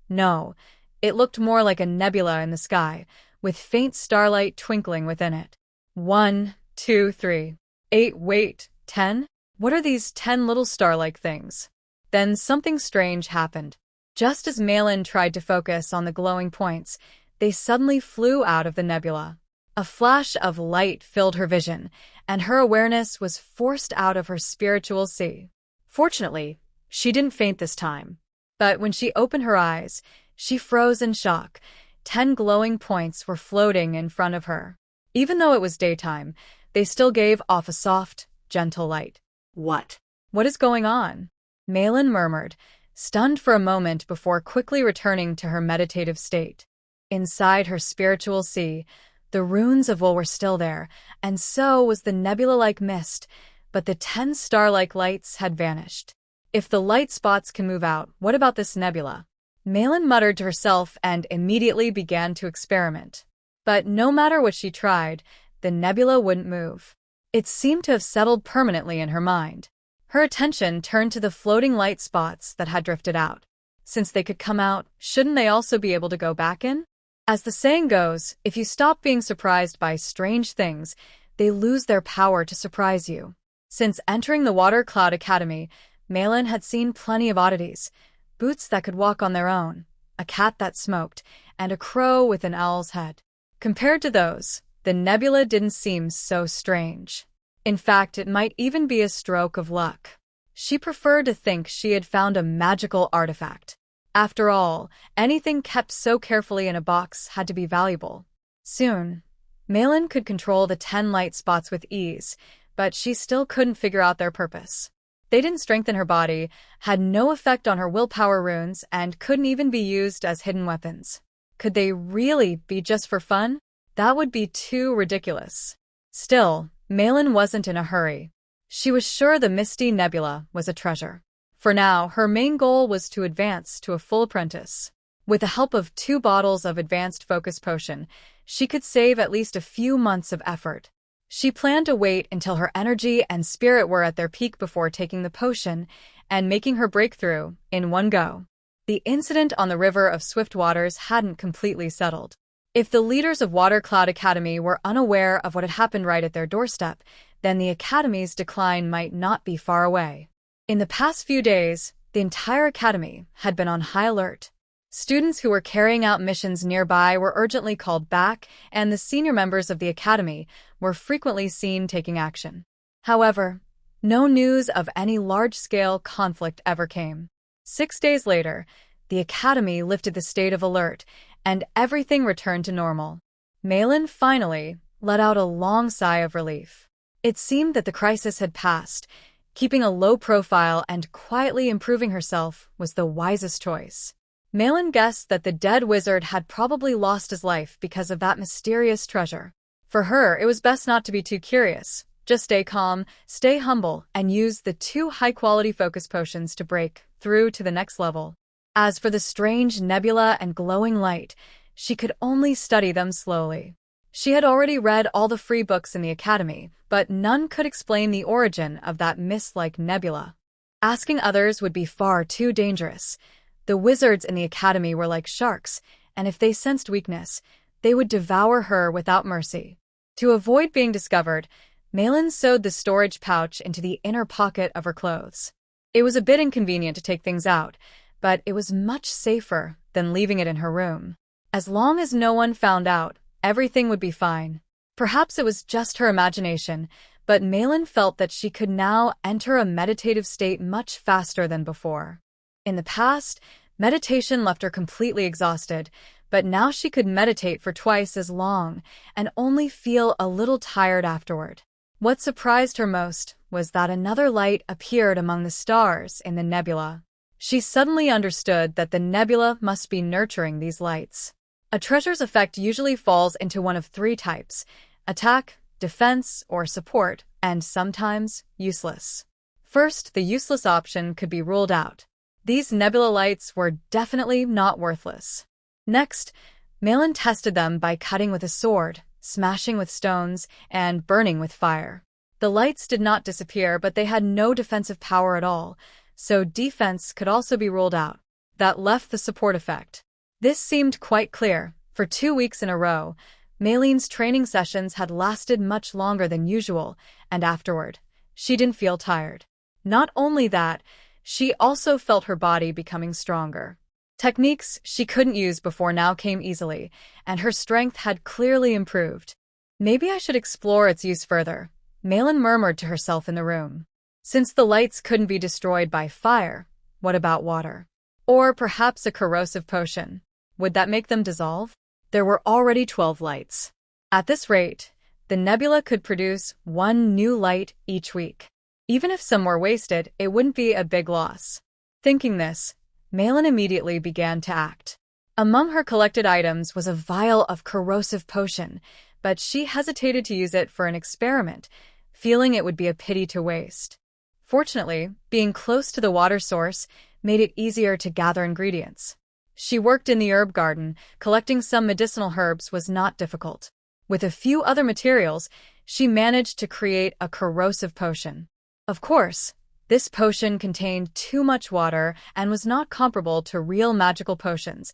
No, it looked more like a nebula in the sky, with faint starlight twinkling within it. 1, 2, 3. 8, wait, 10? What are these 10 little star-like things? Then something strange happened. Just as Malin tried to focus on the glowing points, they suddenly flew out of the nebula. A flash of light filled her vision, and her awareness was forced out of her spiritual sea. Fortunately, she didn't faint this time. But when she opened her eyes, she froze in shock. 10 glowing points were floating in front of her. Even though it was daytime, they still gave off a soft, gentle light. What? What is going on? Malin murmured, stunned for a moment before quickly returning to her meditative state. Inside her spiritual sea, the runes of woe were still there, and so was the nebula-like mist, but the 10 star-like lights had vanished. If the light spots can move out, what about this nebula? Malin muttered to herself and immediately began to experiment. But no matter what she tried, the nebula wouldn't move. It seemed to have settled permanently in her mind. Her attention turned to the floating light spots that had drifted out. Since they could come out, shouldn't they also be able to go back in? As the saying goes, if you stop being surprised by strange things, they lose their power to surprise you. Since entering the Water Cloud Academy, Malin had seen plenty of oddities. Boots that could walk on their own, a cat that smoked, and a crow with an owl's head. Compared to those, the nebula didn't seem so strange. In fact, it might even be a stroke of luck. She preferred to think she had found a magical artifact. After all, anything kept so carefully in a box had to be valuable. Soon, Malin could control the 10 light spots with ease, but she still couldn't figure out their purpose. They didn't strengthen her body, had no effect on her willpower runes, and couldn't even be used as hidden weapons. Could they really be just for fun? That would be too ridiculous. Still, Malin wasn't in a hurry. She was sure the Misty Nebula was a treasure. For now, her main goal was to advance to a full apprentice. With the help of 2 bottles of Advanced Focus Potion, she could save at least a few months of effort. She planned to wait until her energy and spirit were at their peak before taking the potion and making her breakthrough in one go. The incident on the River of Swift Waters hadn't completely settled. If the leaders of Water Cloud Academy were unaware of what had happened right at their doorstep, then the Academy's decline might not be far away. In the past few days, the entire Academy had been on high alert. Students who were carrying out missions nearby were urgently called back, and the senior members of the Academy were frequently seen taking action. However, no news of any large-scale conflict ever came. 6 days later, the Academy lifted the state of alert, and everything returned to normal. Malin finally let out a long sigh of relief. It seemed that the crisis had passed. Keeping a low profile and quietly improving herself was the wisest choice. Malin guessed that the dead wizard had probably lost his life because of that mysterious treasure. For her, it was best not to be too curious. Just stay calm, stay humble, and use the 2 high-quality focus potions to break through to the next level. As for the strange nebula and glowing light, she could only study them slowly. She had already read all the free books in the Academy, but none could explain the origin of that mist-like nebula. Asking others would be far too dangerous. The wizards in the Academy were like sharks, and if they sensed weakness, they would devour her without mercy. To avoid being discovered, Malin sewed the storage pouch into the inner pocket of her clothes. It was a bit inconvenient to take things out, but it was much safer than leaving it in her room. As long as no one found out, everything would be fine. Perhaps it was just her imagination, but Malin felt that she could now enter a meditative state much faster than before. In the past, meditation left her completely exhausted, but now she could meditate for twice as long and only feel a little tired afterward. What surprised her most was that another light appeared among the stars in the nebula. She suddenly understood that the nebula must be nurturing these lights. A treasure's effect usually falls into one of 3 types: attack, defense, or support, and sometimes useless. First, the useless option could be ruled out. These nebula lights were definitely not worthless. Next, Malin tested them by cutting with a sword, smashing with stones, and burning with fire. The lights did not disappear, but they had no defensive power at all, so defense could also be ruled out. That left the support effect. This seemed quite clear. For 2 weeks in a row, Malin's training sessions had lasted much longer than usual, and afterward, she didn't feel tired. Not only that, she also felt her body becoming stronger. Techniques she couldn't use before now came easily, and her strength had clearly improved. Maybe I should explore its use further, Malin murmured to herself in the room. Since the lights couldn't be destroyed by fire, what about water? Or perhaps a corrosive potion? Would that make them dissolve? There were already 12 lights. At this rate, the nebula could produce one new light each week. Even if some were wasted, it wouldn't be a big loss. Thinking this, Malin immediately began to act. Among her collected items was a vial of corrosive potion, but she hesitated to use it for an experiment, feeling it would be a pity to waste. Fortunately, being close to the water source made it easier to gather ingredients. She worked in the herb garden. Collecting some medicinal herbs was not difficult. With a few other materials, she managed to create a corrosive potion. Of course, this potion contained too much water and was not comparable to real magical potions.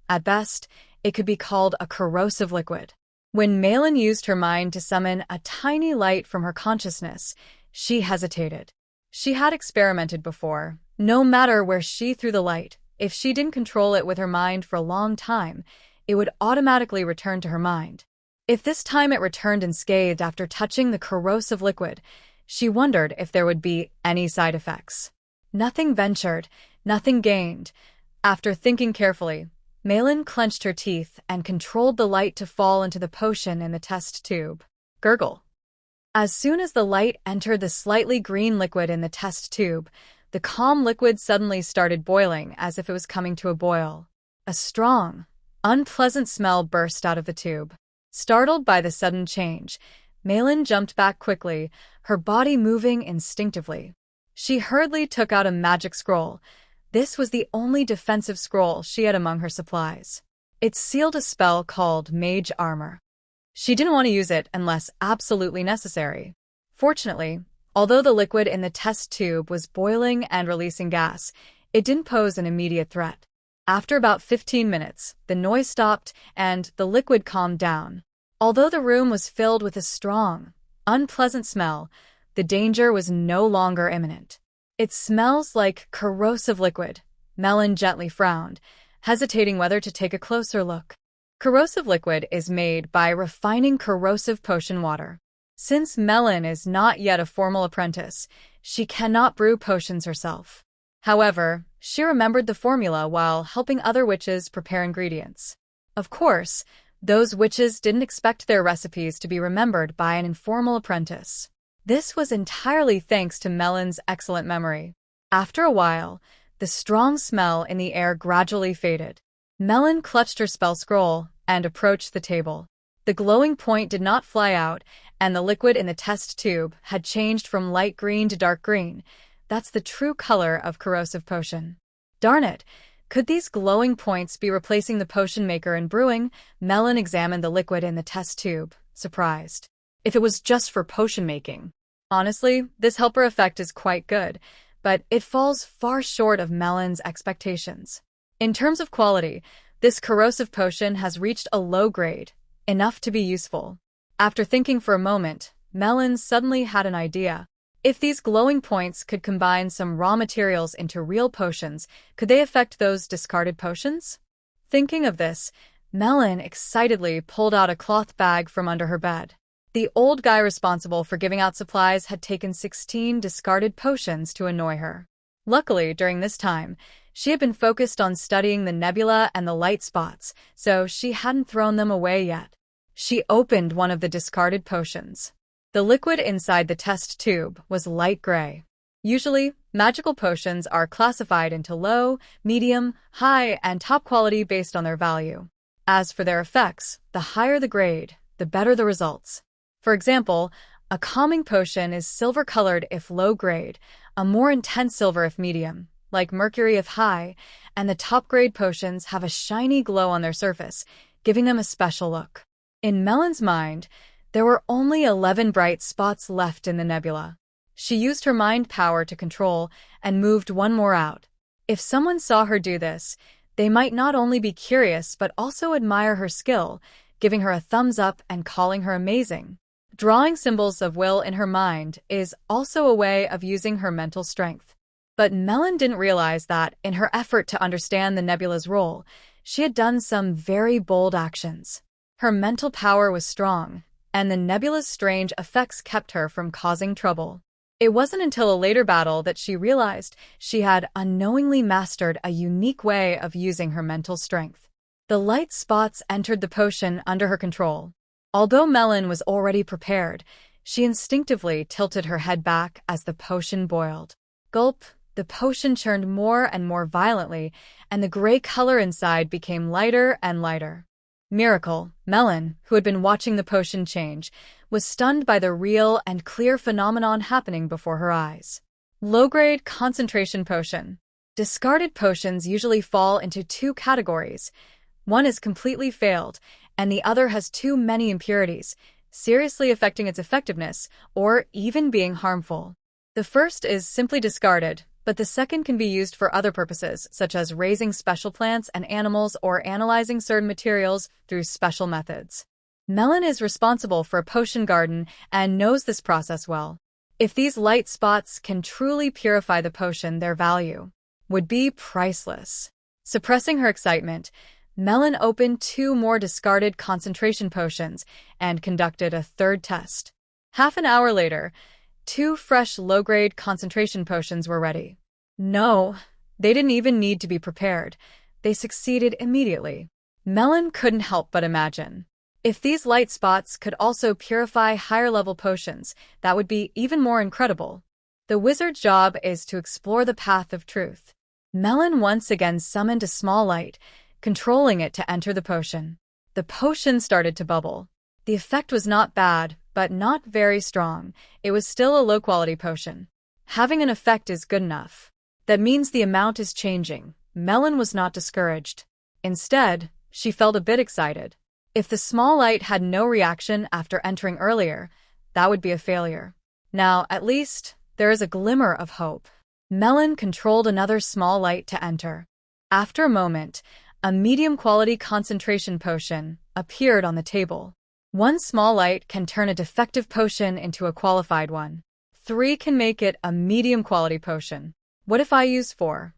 At best, it could be called a corrosive liquid. When Malin used her mind to summon a tiny light from her consciousness, she hesitated. She had experimented before. No matter where she threw the light, if she didn't control it with her mind for a long time, it would automatically return to her mind. If this time it returned unscathed after touching the corrosive liquid, she wondered if there would be any side effects. Nothing ventured, nothing gained. After thinking carefully, Malin clenched her teeth and controlled the light to fall into the potion in the test tube. Gurgle. As soon as the light entered the slightly green liquid in the test tube, the calm liquid suddenly started boiling as if it was coming to a boil. A strong, unpleasant smell burst out of the tube. Startled by the sudden change, Malin jumped back quickly, her body moving instinctively. She hurriedly took out a magic scroll. This was the only defensive scroll she had among her supplies. It sealed a spell called Mage Armor. She didn't want to use it unless absolutely necessary. Fortunately, although the liquid in the test tube was boiling and releasing gas, it didn't pose an immediate threat. After about 15 minutes, the noise stopped and the liquid calmed down. Although the room was filled with a strong, unpleasant smell, the danger was no longer imminent. "It smells like corrosive liquid," Malin gently frowned, hesitating whether to take a closer look. Corrosive liquid is made by refining corrosive potion water. Since Malin is not yet a formal apprentice, she cannot brew potions herself. However, she remembered the formula while helping other witches prepare ingredients. Of course, those witches didn't expect their recipes to be remembered by an informal apprentice. This was entirely thanks to Malin's excellent memory. After a while, the strong smell in the air gradually faded. Malin clutched her spell scroll and approached the table. The glowing point did not fly out, and the liquid in the test tube had changed from light green to dark green. That's the true color of corrosive potion. Darn it! Could these glowing points be replacing the potion maker in brewing? Malin examined the liquid in the test tube, surprised. If it was just for potion making. Honestly, this helper effect is quite good, but it falls far short of Malin's expectations. In terms of quality, this corrosive potion has reached a low grade, enough to be useful. After thinking for a moment, Malin suddenly had an idea. If these glowing points could combine some raw materials into real potions, could they affect those discarded potions? Thinking of this, Malin excitedly pulled out a cloth bag from under her bed. The old guy responsible for giving out supplies had taken 16 discarded potions to annoy her. Luckily, during this time, she had been focused on studying the nebula and the light spots, so she hadn't thrown them away yet. She opened one of the discarded potions. The liquid inside the test tube was light gray. Usually, magical potions are classified into low, medium, high, and top quality based on their value. As for their effects, the higher the grade, the better the results. For example, a calming potion is silver-colored if low grade, a more intense silver if medium, like mercury if high, and the top-grade potions have a shiny glow on their surface, giving them a special look. In Malin's mind, there were only 11 bright spots left in the nebula. She used her mind power to control and moved one more out. If someone saw her do this, they might not only be curious but also admire her skill, giving her a thumbs up and calling her amazing. Drawing symbols of will in her mind is also a way of using her mental strength. But Malin didn't realize that, in her effort to understand the nebula's role, she had done some very bold actions. Her mental power was strong, and the nebula's strange effects kept her from causing trouble. It wasn't until a later battle that she realized she had unknowingly mastered a unique way of using her mental strength. The light spots entered the potion under her control. Although Melon was already prepared, she instinctively tilted her head back as the potion boiled. Gulp! The potion churned more and more violently, and the gray color inside became lighter and lighter. Miracle! Melon, who had been watching the potion change, was stunned by the real and clear phenomenon happening before her eyes. Low-grade concentration potion. Discarded potions usually fall into two categories. One is completely failed, and the other has too many impurities, seriously affecting its effectiveness, or even being harmful. The first is simply discarded, but the second can be used for other purposes, such as raising special plants and animals or analyzing certain materials through special methods. Melon is responsible for a potion garden and knows this process well. If these light spots can truly purify the potion, their value would be priceless. Suppressing her excitement, Melon opened 2 more discarded concentration potions and conducted a third test. Half an hour later, 2 fresh low-grade concentration potions were ready. No, they didn't even need to be prepared. They succeeded immediately. Melon couldn't help but imagine. If these light spots could also purify higher-level potions, that would be even more incredible. The wizard's job is to explore the path of truth. Melon once again summoned a small light, controlling it to enter the potion. The potion started to bubble. The effect was not bad, but not very strong. It was still a low-quality potion. Having an effect is good enough. That means the amount is changing. Melon was not discouraged. Instead, she felt a bit excited. If the small light had no reaction after entering earlier, that would be a failure. Now, at least, there is a glimmer of hope. Melon controlled another small light to enter. After a moment, a medium-quality concentration potion appeared on the table. 1 small light can turn a defective potion into a qualified one. 3 can make it a medium-quality potion. What if I use 4?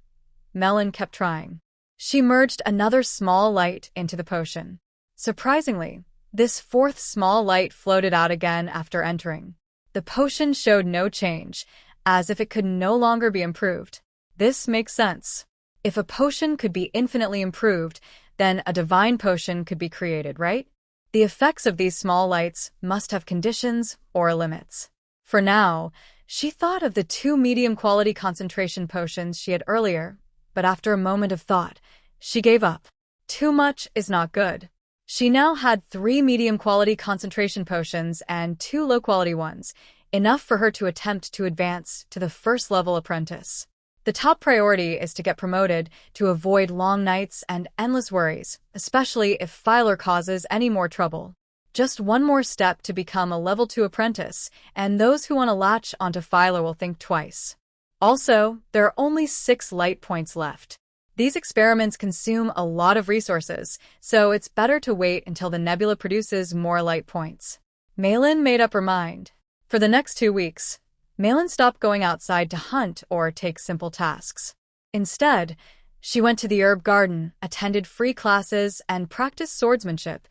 Melon kept trying. She merged another small light into the potion. Surprisingly, this 4th small light floated out again after entering. The potion showed no change, as if it could no longer be improved. This makes sense. If a potion could be infinitely improved, then a divine potion could be created, right? The effects of these small lights must have conditions or limits. For now, she thought of the 2 medium-quality concentration potions she had earlier, but after a moment of thought, she gave up. Too much is not good. She now had 3 medium-quality concentration potions and 2 low-quality ones, enough for her to attempt to advance to the first-level apprentice. The top priority is to get promoted to avoid long nights and endless worries, especially if Filer causes any more trouble. Just one more step to become a level 2 apprentice, and those who want to latch onto Filer will think twice. Also, there are only 6 light points left. These experiments consume a lot of resources, so it's better to wait until the nebula produces more light points. Malin made up her mind. For the next 2 weeks, Malin stopped going outside to hunt or take simple tasks. Instead, she went to the herb garden, attended free classes, and practiced swordsmanship,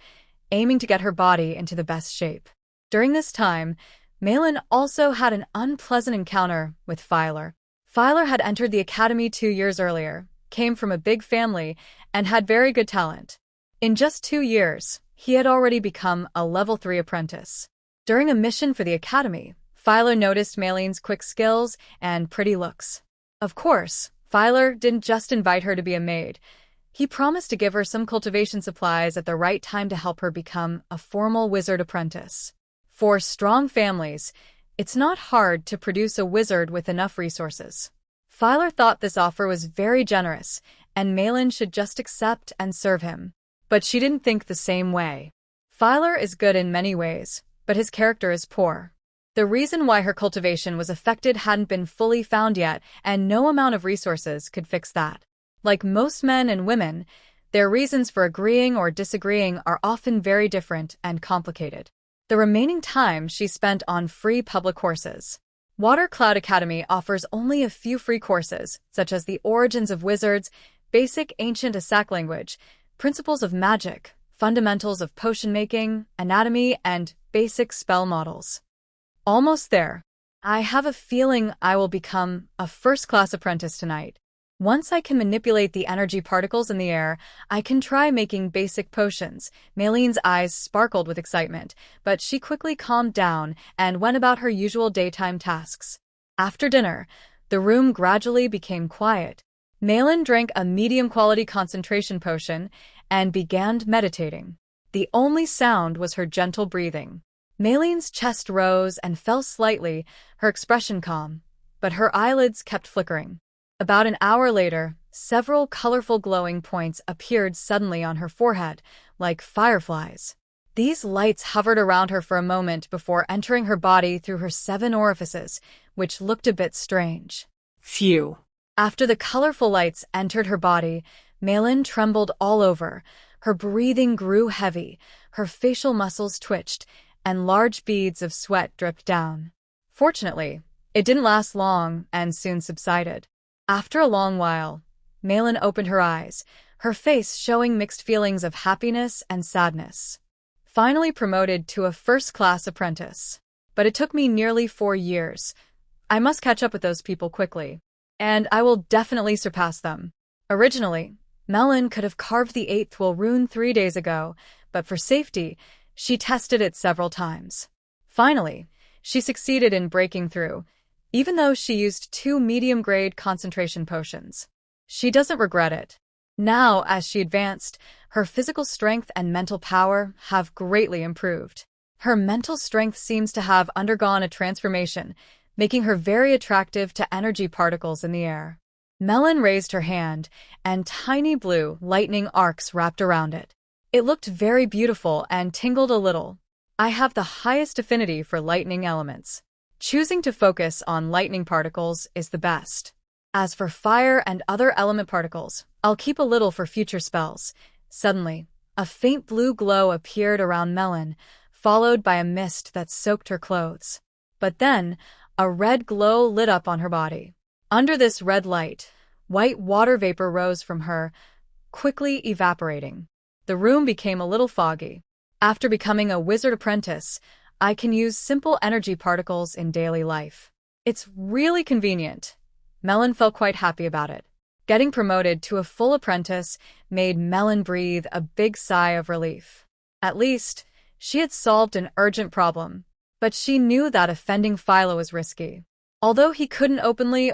aiming to get her body into the best shape. During this time, Malin also had an unpleasant encounter with Filer. Filer had entered the academy 2 years earlier, came from a big family, and had very good talent. In just 2 years, he had already become a level 3 apprentice. During a mission for the academy, Filer noticed Malin's quick skills and pretty looks. Of course, Filer didn't just invite her to be a maid. He promised to give her some cultivation supplies at the right time to help her become a formal wizard apprentice. For strong families, it's not hard to produce a wizard with enough resources. Filer thought this offer was very generous, and Malin should just accept and serve him. But she didn't think the same way. Filer is good in many ways, but his character is poor. The reason why her cultivation was affected hadn't been fully found yet, and no amount of resources could fix that. Like most men and women, their reasons for agreeing or disagreeing are often very different and complicated. The remaining time she spent on free public courses. Water Cloud Academy offers only a few free courses, such as the Origins of Wizards, Basic Ancient Asak Language, Principles of Magic, fundamentals of potion making, anatomy, and basic spell models. Almost there. I have a feeling I will become a first-class apprentice tonight. Once I can manipulate the energy particles in the air, I can try making basic potions. Maylene's eyes sparkled with excitement, but she quickly calmed down and went about her usual daytime tasks. After dinner, the room gradually became quiet. Maylene drank a medium-quality concentration potion and began meditating. The only sound was her gentle breathing. Maylene's chest rose and fell slightly, her expression calm, but her eyelids kept flickering. About an hour later, several colorful glowing points appeared suddenly on her forehead, like fireflies. These lights hovered around her for a moment before entering her body through her 7 orifices, which looked a bit strange. Phew. After the colorful lights entered her body, Maylene trembled all over. Her breathing grew heavy, her facial muscles twitched, and large beads of sweat dripped down. Fortunately, it didn't last long and soon subsided. After a long while, Maylene opened her eyes, her face showing mixed feelings of happiness and sadness. Finally promoted to a first-class apprentice. But it took me nearly 4 years. I must catch up with those people quickly, and I will definitely surpass them. Originally, Maylene could have carved the 8th will rune 3 days ago, but for safety, she tested it several times. Finally, she succeeded in breaking through, even though she used 2 medium-grade concentration potions. She doesn't regret it. Now, as she advanced, her physical strength and mental power have greatly improved. Her mental strength seems to have undergone a transformation, making her very attractive to energy particles in the air. Maylene raised her hand, and tiny blue lightning arcs wrapped around it. It looked very beautiful and tingled a little. I have the highest affinity for lightning elements. Choosing to focus on lightning particles is the best. As for fire and other element particles, I'll keep a little for future spells. Suddenly, a faint blue glow appeared around Maylene, followed by a mist that soaked her clothes. But then, a red glow lit up on her body. Under this red light, white water vapor rose from her, quickly evaporating. The room became a little foggy. After becoming a wizard apprentice, I can use simple energy particles in daily life. It's really convenient. Maylene felt quite happy about it. Getting promoted to a full apprentice made Maylene breathe a big sigh of relief. At least, she had solved an urgent problem. But she knew that offending Philo was risky. Although he couldn't openly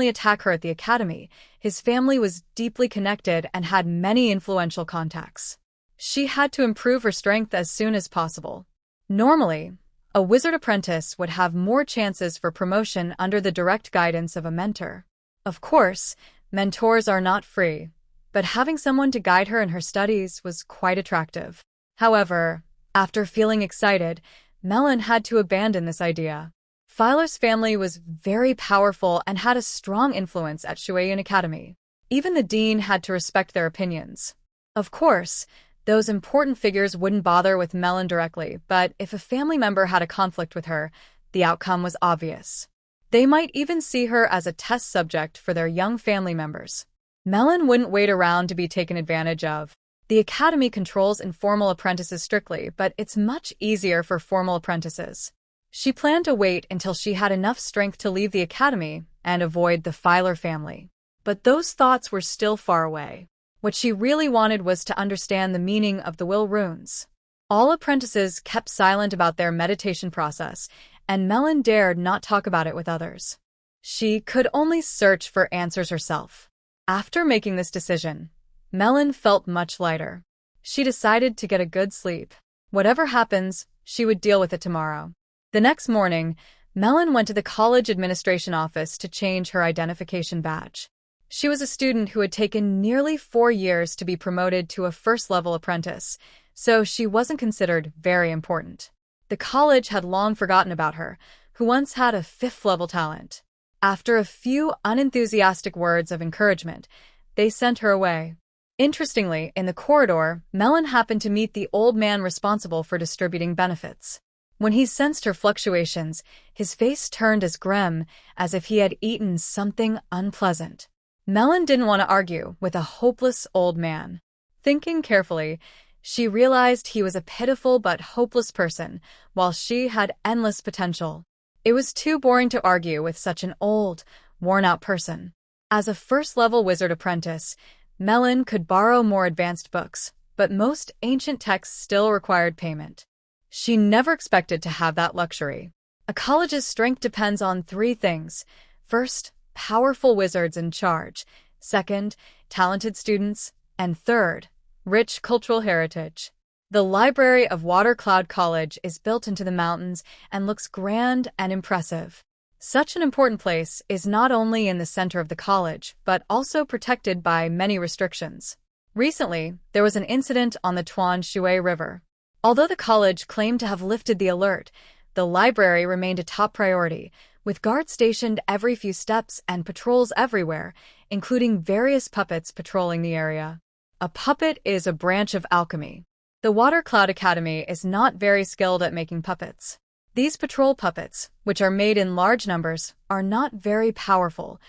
attack her at the academy, his family was deeply connected and had many influential contacts. She had to improve her strength as soon as possible. Normally, a wizard apprentice would have more chances for promotion under the direct guidance of a mentor. Of course, mentors are not free, but having someone to guide her in her studies was quite attractive. However, after feeling excited, Maylene had to abandon this idea. Philo's family was very powerful and had a strong influence at Shueyan Academy. Even the dean had to respect their opinions. Of course, those important figures wouldn't bother with Maylene directly, but if a family member had a conflict with her, the outcome was obvious. They might even see her as a test subject for their young family members. Maylene wouldn't wait around to be taken advantage of. The academy controls informal apprentices strictly, but it's much easier for formal apprentices. She planned to wait until she had enough strength to leave the academy and avoid the Filer family. But those thoughts were still far away. What she really wanted was to understand the meaning of the will runes. All apprentices kept silent about their meditation process, and Maylene dared not talk about it with others. She could only search for answers herself. After making this decision, Maylene felt much lighter. She decided to get a good sleep. Whatever happens, she would deal with it tomorrow. The next morning, Maylene went to the college administration office to change her identification badge. She was a student who had taken nearly 4 years to be promoted to a first-level apprentice, so she wasn't considered very important. The college had long forgotten about her, who once had a 5th-level talent. After a few unenthusiastic words of encouragement, they sent her away. Interestingly, in the corridor, Maylene happened to meet the old man responsible for distributing benefits. When he sensed her fluctuations, his face turned as grim as if he had eaten something unpleasant. Maylene didn't want to argue with a hopeless old man. Thinking carefully, She realized he was a pitiful but hopeless person, while she had endless potential. It was too boring to argue with such an old, worn-out person. As a first-level wizard apprentice, Melon could borrow more advanced books, but most ancient texts still required payment. She never expected to have that luxury. A college's strength depends on three things. First, powerful wizards in charge. Second, talented students. And third, rich cultural heritage. The library of Watercloud College is built into the mountains and looks grand and impressive. Such an important place is not only in the center of the college, but also protected by many restrictions. Recently, there was an incident on the Tuan Shui River. Although the college claimed to have lifted the alert, the library remained a top priority, with guards stationed every few steps and patrols everywhere, including various puppets patrolling the area. A puppet is a branch of alchemy. The Watercloud Academy is not very skilled at making puppets. These patrol puppets, which are made in large numbers, are not very powerful,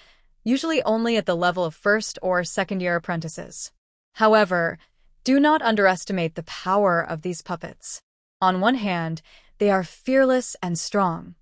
usually only at the level of first or second-year apprentices. However, do not underestimate the power of these puppets. On one hand, they are fearless and strong.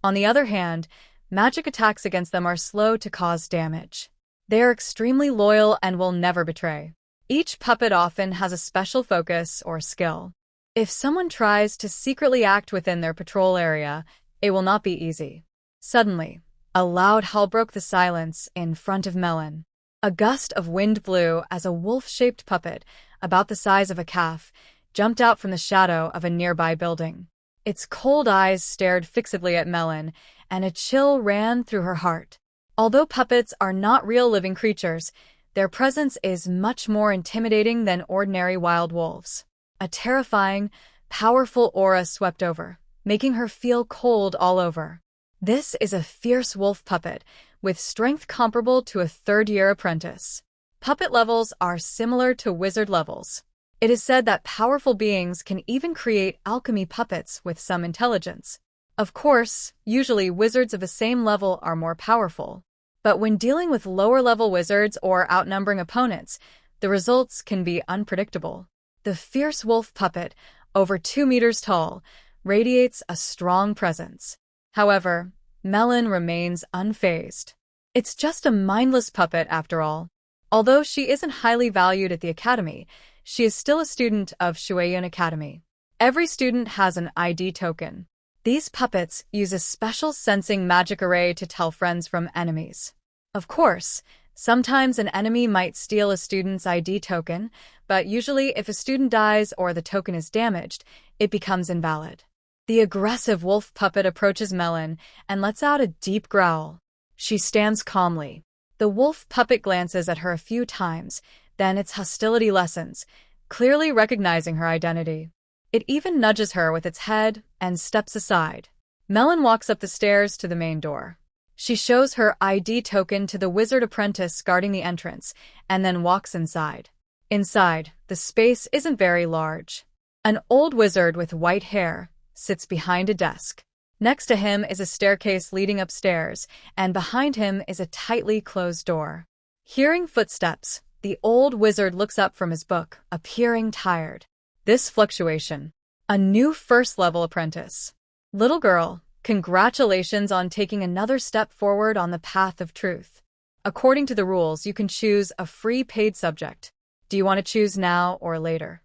On the other hand, magic attacks against them are slow to cause damage. They are extremely loyal and will never betray. Each puppet often has a special focus or skill. If someone tries to secretly act within their patrol area, it will not be easy. Suddenly, a loud howl broke the silence in front of Melon. A gust of wind blew as a wolf-shaped puppet, about the size of a calf, jumped out from the shadow of a nearby building. Its cold eyes stared fixedly at Melon, and a chill ran through her heart. Although puppets are not real living creatures, their presence is much more intimidating than ordinary wild wolves. A terrifying, powerful aura swept over, making her feel cold all over. This is a fierce wolf puppet, with strength comparable to a third-year apprentice. Puppet levels are similar to wizard levels. It is said that powerful beings can even create alchemy puppets with some intelligence. Of course, usually wizards of the same level are more powerful. But when dealing with lower-level wizards or outnumbering opponents, the results can be unpredictable. The fierce wolf puppet, over 2 meters tall, radiates a strong presence. However, Melon remains unfazed. It's just a mindless puppet after all. Although she isn't highly valued at the academy, she is still a student of Shueyun Academy. Every student has an ID token. These puppets use a special sensing magic array to tell friends from enemies. Of course, sometimes an enemy might steal a student's ID token, but usually if a student dies or the token is damaged, it becomes invalid. The aggressive wolf puppet approaches Melon and lets out a deep growl. She stands calmly. The wolf puppet glances at her a few times, then its hostility lessens, clearly recognizing her identity. It even nudges her with its head and steps aside. Melon walks up the stairs to the main door. She shows her ID token to the wizard apprentice guarding the entrance, and then walks inside. Inside, the space isn't very large. An old wizard with white hair sits behind a desk. Next to him is a staircase leading upstairs, and behind him is a tightly closed door. Hearing footsteps, the old wizard looks up from his book, appearing tired. This fluctuation. A new first-level apprentice. Little girl, congratulations on taking another step forward on the path of truth. According to the rules, you can choose a free paid subject. Do you want to choose now or later?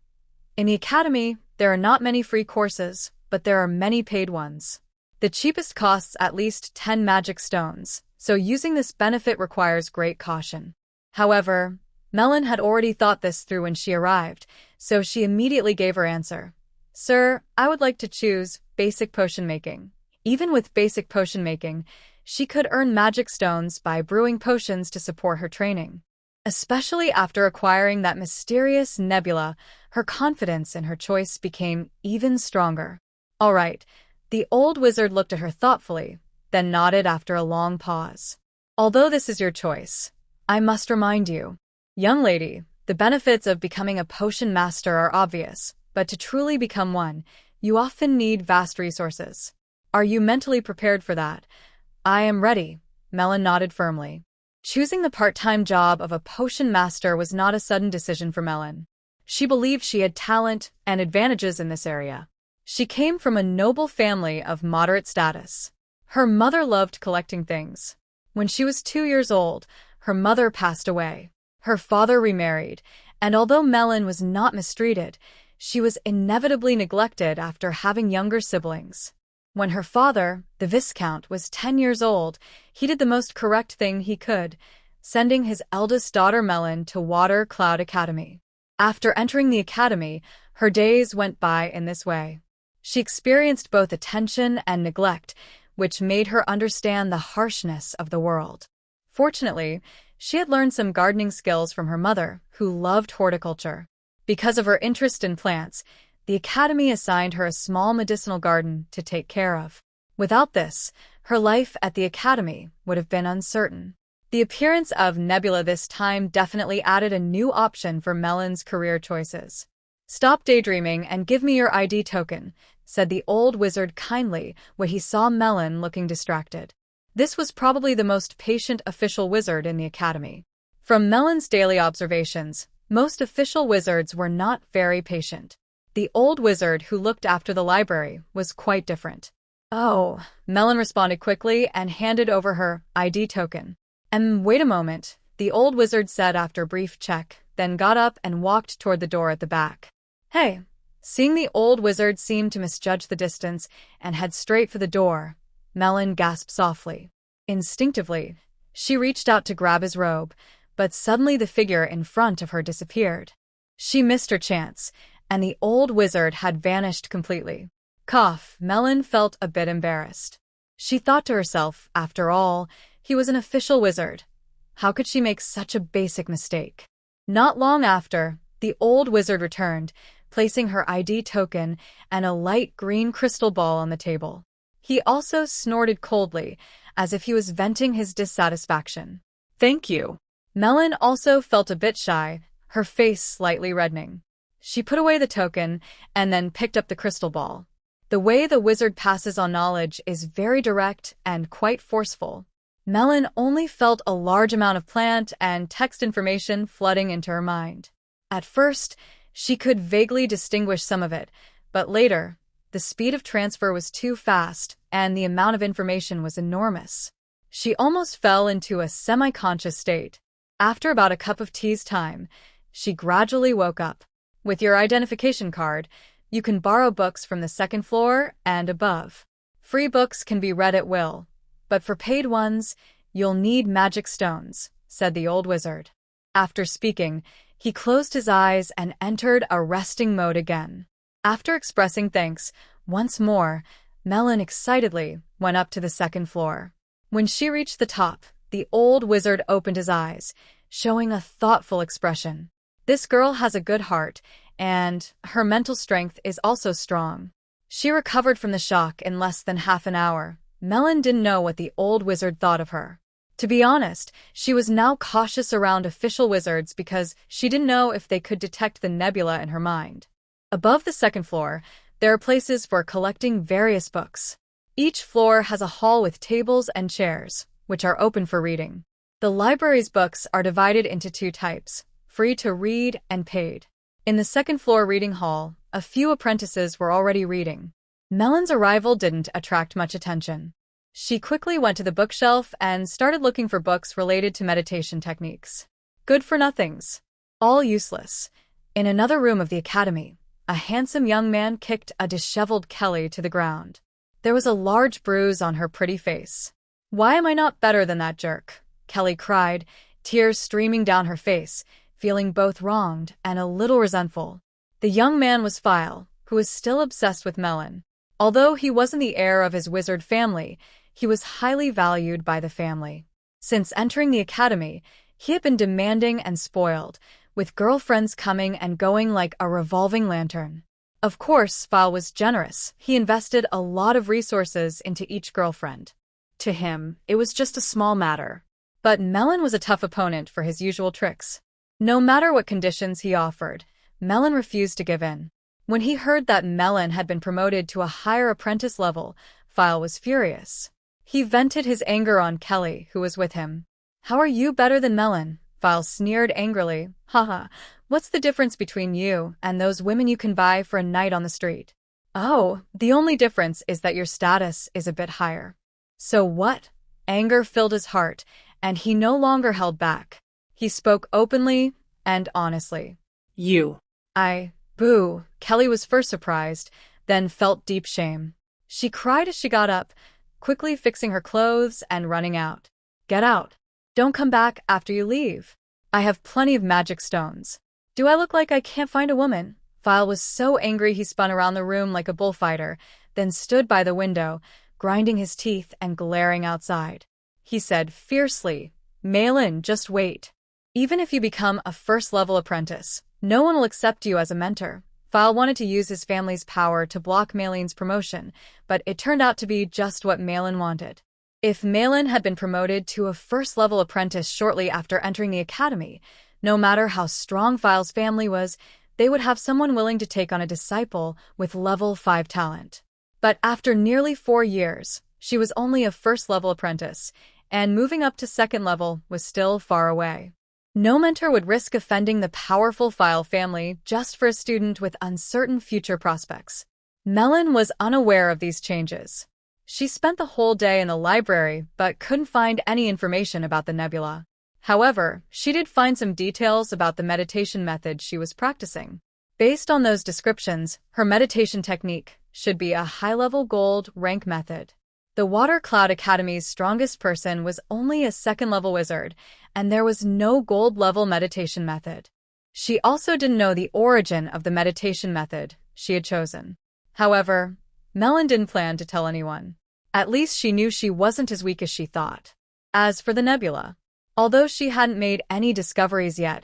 In the academy, there are not many free courses, but there are many paid ones. The cheapest costs at least 10 magic stones, so using this benefit requires great caution. However, Melon had already thought this through when she arrived, so she immediately gave her answer. Sir, I would like to choose basic potion making. Even with basic potion making, she could earn magic stones by brewing potions to support her training. Especially after acquiring that mysterious nebula, her confidence in her choice became even stronger. All right. The old wizard looked at her thoughtfully, then nodded after a long pause. Although this is your choice, I must remind you. Young lady, the benefits of becoming a potion master are obvious, but to truly become one, you often need vast resources. Are you mentally prepared for that? I am ready, Melon nodded firmly. Choosing the part-time job of a potion master was not a sudden decision for Melon. She believed she had talent and advantages in this area. She came from a noble family of moderate status. Her mother loved collecting things. When she was 2 years old, her mother passed away. Her father remarried, and although Melon was not mistreated, she was inevitably neglected after having younger siblings. When her father, the Viscount, was 10 years old, he did the most correct thing he could, sending his eldest daughter Melon to Water Cloud Academy. After entering the academy, her days went by in this way. She experienced both attention and neglect, which made her understand the harshness of the world. Fortunately, she had learned some gardening skills from her mother, who loved horticulture. Because of her interest in plants, the academy assigned her a small medicinal garden to take care of. Without this, her life at the academy would have been uncertain. The appearance of Nebula this time definitely added a new option for Melon's career choices. "Stop daydreaming and give me your ID token," said the old wizard kindly when he saw Melon looking distracted. This was probably the most patient official wizard in the academy. From Melon's daily observations, most official wizards were not very patient. The old wizard who looked after the library was quite different. "Oh," Melon responded quickly and handed over her ID token. Wait a moment," the old wizard said after a brief check, then got up and walked toward the door at the back. "Hey." Seeing the old wizard seem to misjudge the distance and head straight for the door, Melon gasped softly. Instinctively, she reached out to grab his robe, but suddenly the figure in front of her disappeared. She missed her chance, and the old wizard had vanished completely. Cough, Melon felt a bit embarrassed. She thought to herself, after all, he was an official wizard. How could she make such a basic mistake? Not long after, the old wizard returned, placing her ID token and a light green crystal ball on the table. He also snorted coldly, as if he was venting his dissatisfaction. "Thank you." Melon also felt a bit shy, her face slightly reddening. She put away the token and then picked up the crystal ball. The way the wizard passes on knowledge is very direct and quite forceful. Melon only felt a large amount of plant and text information flooding into her mind. At first, she could vaguely distinguish some of it, but later, the speed of transfer was too fast and the amount of information was enormous. She almost fell into a semi-conscious state. After about a cup of tea's time, she gradually woke up. With your identification card, you can borrow books from the second floor and above. Free books can be read at will, but for paid ones, you'll need magic stones, said the old wizard. After speaking, he closed his eyes and entered a resting mode again. After expressing thanks once more, Melon excitedly went up to the second floor. When she reached the top, the old wizard opened his eyes, showing a thoughtful expression. This girl has a good heart, and her mental strength is also strong. She recovered from the shock in less than half an hour. Melon didn't know what the old wizard thought of her. To be honest, she was now cautious around official wizards because she didn't know if they could detect the nebula in her mind. Above the second floor, there are places for collecting various books. Each floor has a hall with tables and chairs, which are open for reading. The library's books are divided into two types, free to read and paid. In the second floor reading hall, a few apprentices were already reading. Melon's arrival didn't attract much attention. She quickly went to the bookshelf and started looking for books related to meditation techniques. Good-for-nothings. All useless. In another room of the academy, a handsome young man kicked a disheveled Kelly to the ground. There was a large bruise on her pretty face. "Why am I not better than that jerk?" Kelly cried, tears streaming down her face, feeling both wronged and a little resentful. The young man was Phile, who was still obsessed with Melon. Although he wasn't the heir of his wizard family, he was highly valued by the family. Since entering the academy, he had been demanding and spoiled, with girlfriends coming and going like a revolving lantern. Of course, Phile was generous. He invested a lot of resources into each girlfriend. To him, it was just a small matter. But Melon was a tough opponent for his usual tricks. No matter what conditions he offered, Melon refused to give in. When he heard that Melon had been promoted to a higher apprentice level, Phile was furious. He vented his anger on Kelly, who was with him. "How are you better than Melon?" File sneered angrily. Haha, what's the difference between you and those women you can buy for a night on the street? Oh, the only difference is that your status is a bit higher. So what? Anger filled his heart, and he no longer held back. He spoke openly and honestly. You. Boo. Kelly was first surprised, then felt deep shame. She cried as she got up, quickly fixing her clothes and running out. Get out. Don't come back after you leave. I have plenty of magic stones. Do I look like I can't find a woman? File was so angry he spun around the room like a bullfighter, then stood by the window, grinding his teeth and glaring outside. He said fiercely, Malin, just wait. Even if you become a first-level apprentice, no one will accept you as a mentor. File wanted to use his family's power to block Malin's promotion, but it turned out to be just what Malin wanted. If Malin had been promoted to a first-level apprentice shortly after entering the academy, no matter how strong File's family was, they would have someone willing to take on a disciple with level 5 talent. But after nearly 4 years, she was only a first-level apprentice, and moving up to second level was still far away. No mentor would risk offending the powerful File family just for a student with uncertain future prospects. Melon was unaware of these changes. She spent the whole day in the library but couldn't find any information about the nebula. However, she did find some details about the meditation method she was practicing. Based on those descriptions, her meditation technique should be a high-level gold rank method. The Water Cloud Academy's strongest person was only a second-level wizard, and there was no gold-level meditation method. She also didn't know the origin of the meditation method she had chosen. However, Melon didn't plan to tell anyone. At least she knew she wasn't as weak as she thought. As for the nebula, although she hadn't made any discoveries yet,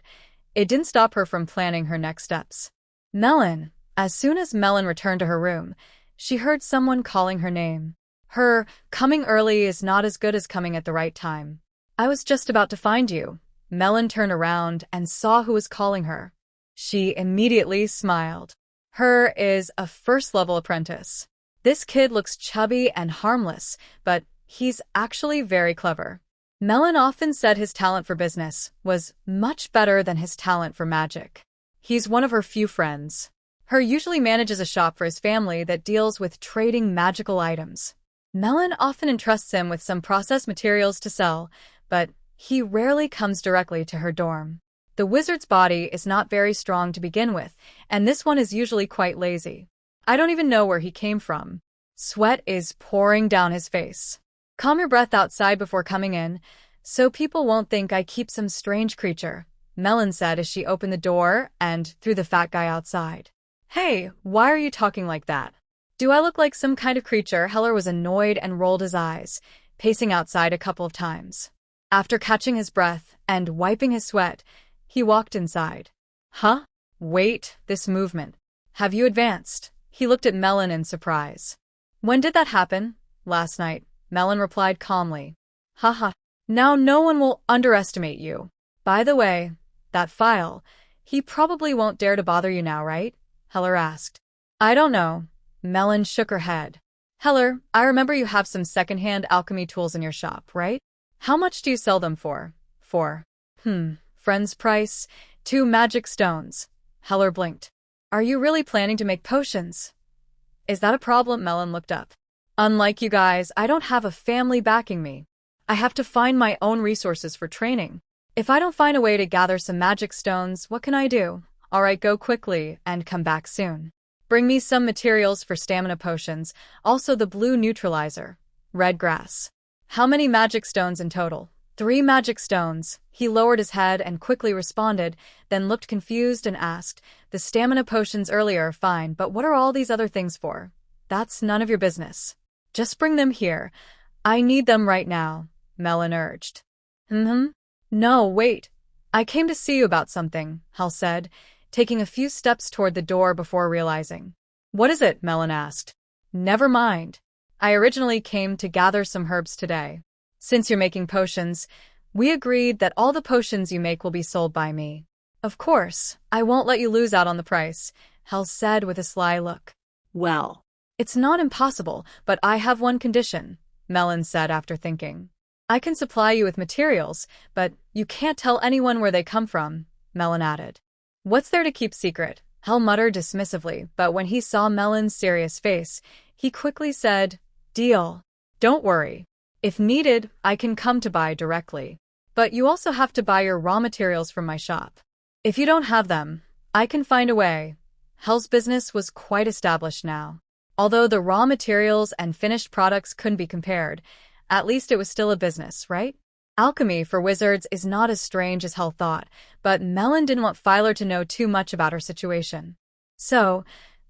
it didn't stop her from planning her next steps. Melon. As soon as Melon returned to her room, she heard someone calling her name. Her coming early is not as good as coming at the right time. I was just about to find you. Melon turned around and saw who was calling her. She immediately smiled. Her is a first-level apprentice. This kid looks chubby and harmless, but he's actually very clever. Melon often said his talent for business was much better than his talent for magic. He's one of her few friends. Her usually manages a shop for his family that deals with trading magical items. Melon often entrusts him with some processed materials to sell, but he rarely comes directly to her dorm. The wizard's body is not very strong to begin with, and this one is usually quite lazy. I don't even know where he came from. Sweat is pouring down his face. Calm your breath outside before coming in, so people won't think I keep some strange creature, Melon said as she opened the door and threw the fat guy outside. Hey, why are you talking like that? Do I look like some kind of creature? Heller was annoyed and rolled his eyes, pacing outside a couple of times. After catching his breath and wiping his sweat, he walked inside. Huh? Wait, this movement. Have you advanced? He looked at Melon in surprise. When did that happen? Last night, Melon replied calmly. Haha. Now no one will underestimate you. By the way, that file, he probably won't dare to bother you now, right? Heller asked. I don't know. Melon shook her head. Heller, I remember you have some second-hand alchemy tools in your shop, right? How much do you sell them for? Friend's price, 2 magic stones. Heller blinked. Are you really planning to make potions? Is that a problem? Melon looked up. Unlike you guys, I don't have a family backing me. I have to find my own resources for training. If I don't find a way to gather some magic stones, what can I do? All right, go quickly and come back soon. Bring me some materials for stamina potions, also the blue neutralizer. Red grass. How many magic stones in total? 3 magic stones. He lowered his head and quickly responded, then looked confused and asked, the stamina potions earlier, fine, but what are all these other things for? That's none of your business. Just bring them here. I need them right now, Melon urged. No, wait. I came to see you about something, Hal said, taking a few steps toward the door before realizing. What is it? Melon asked. Never mind. I originally came to gather some herbs today. Since you're making potions, we agreed that all the potions you make will be sold by me. Of course, I won't let you lose out on the price, Hal said with a sly look. Well, it's not impossible, but I have one condition, Melon said after thinking. I can supply you with materials, but you can't tell anyone where they come from, Melon added. What's there to keep secret? Hal muttered dismissively, but when he saw Melon's serious face, he quickly said, Deal. Don't worry. If needed, I can come to buy directly. But you also have to buy your raw materials from my shop. If you don't have them, I can find a way. Hal's business was quite established now. Although the raw materials and finished products couldn't be compared, at least it was still a business, right? Alchemy for wizards is not as strange as Hal thought, but Melon didn't want Filer to know too much about her situation. So,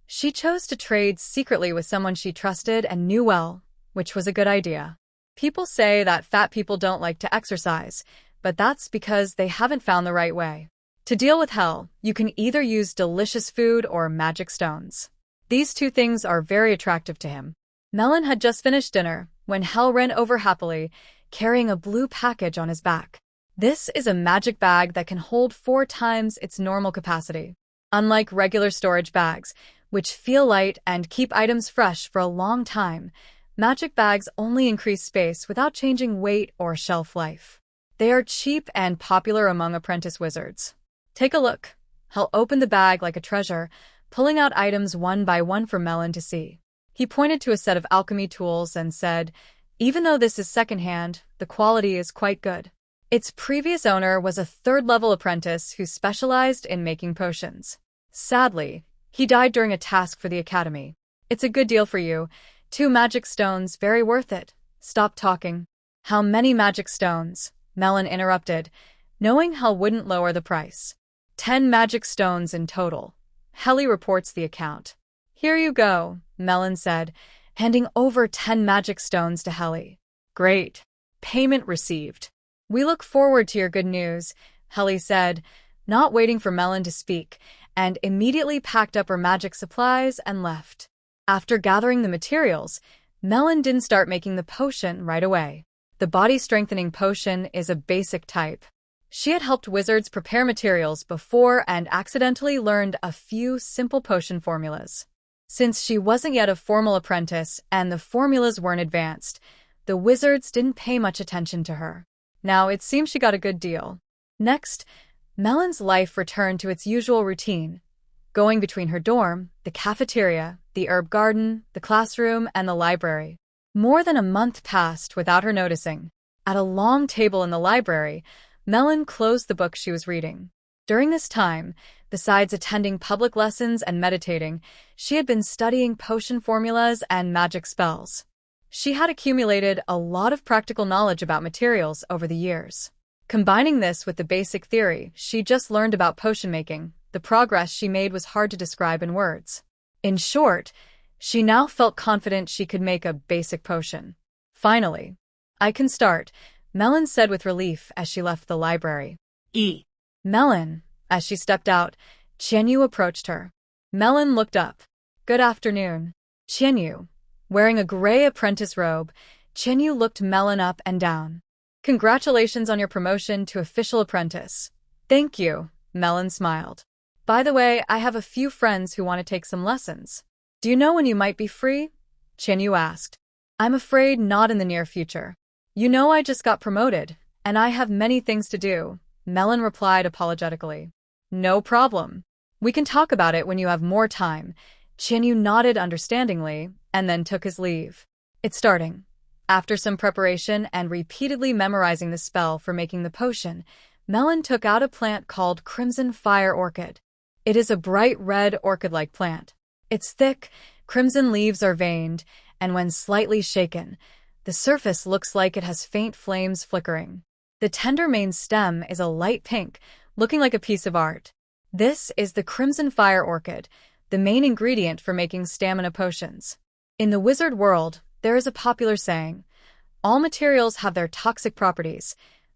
she chose to trade secretly with someone she trusted and knew well, which was a good idea. People say that fat people don't like to exercise, but that's because they haven't found the right way. To deal with Hal, you can either use delicious food or magic stones. These two things are very attractive to him. Melon had just finished dinner when Hal ran over happily, carrying a blue package on his back. This is a magic bag that can hold 4 times its normal capacity. Unlike regular storage bags, which feel light and keep items fresh for a long time, magic bags only increase space without changing weight or shelf life. They are cheap and popular among apprentice wizards. Take a look. Hal opened the bag like a treasure, pulling out items one by one for Melon to see. He pointed to a set of alchemy tools and said, Even though this is secondhand, the quality is quite good. Its previous owner was a 3rd-level apprentice who specialized in making potions. Sadly, he died during a task for the academy. It's a good deal for you. 2 magic stones, very worth it. Stop talking. How many magic stones? Melon interrupted, knowing Hal wouldn't lower the price. 10 magic stones in total. Helly reports the account. Here you go, Melon said, handing over 10 magic stones to Helly. Great. Payment received. We look forward to your good news, Helly said, not waiting for Melon to speak, and immediately packed up her magic supplies and left. After gathering the materials, Melon didn't start making the potion right away. The body-strengthening potion is a basic type. She had helped wizards prepare materials before and accidentally learned a few simple potion formulas. Since she wasn't yet a formal apprentice and the formulas weren't advanced, the wizards didn't pay much attention to her. Now it seems she got a good deal. Next, Melon's life returned to its usual routine, going between her dorm, the cafeteria, the herb garden, the classroom, and the library. More than a month passed without her noticing. At a long table in the library, Melon closed the book she was reading. During this time, besides attending public lessons and meditating, she had been studying potion formulas and magic spells. She had accumulated a lot of practical knowledge about materials over the years. Combining this with the basic theory she just learned about potion making, the progress she made was hard to describe in words. In short, she now felt confident she could make a basic potion. Finally, I can start, Melon said with relief as she left the library. Melon, as she stepped out, Qianyu approached her. Melon looked up. Good afternoon. Qianyu. Wearing a gray apprentice robe, Qianyu looked Melon up and down. Congratulations on your promotion to official apprentice. Thank you, Melon smiled. By the way, I have a few friends who want to take some lessons. Do you know when you might be free? Qianyu asked. I'm afraid not in the near future. You know I just got promoted, and I have many things to do, Melon replied apologetically. No problem. We can talk about it when you have more time. Qianyu nodded understandingly, and then took his leave. It's starting. After some preparation and repeatedly memorizing the spell for making the potion, Melon took out a plant called Crimson Fire Orchid. It is a bright red orchid-like plant. Its thick, crimson leaves are veined, and when slightly shaken, the surface looks like it has faint flames flickering. The tender main stem is a light pink, looking like a piece of art. This is the Crimson Fire Orchid, the main ingredient for making stamina potions. In the wizard world, there is a popular saying, all materials have their toxic properties.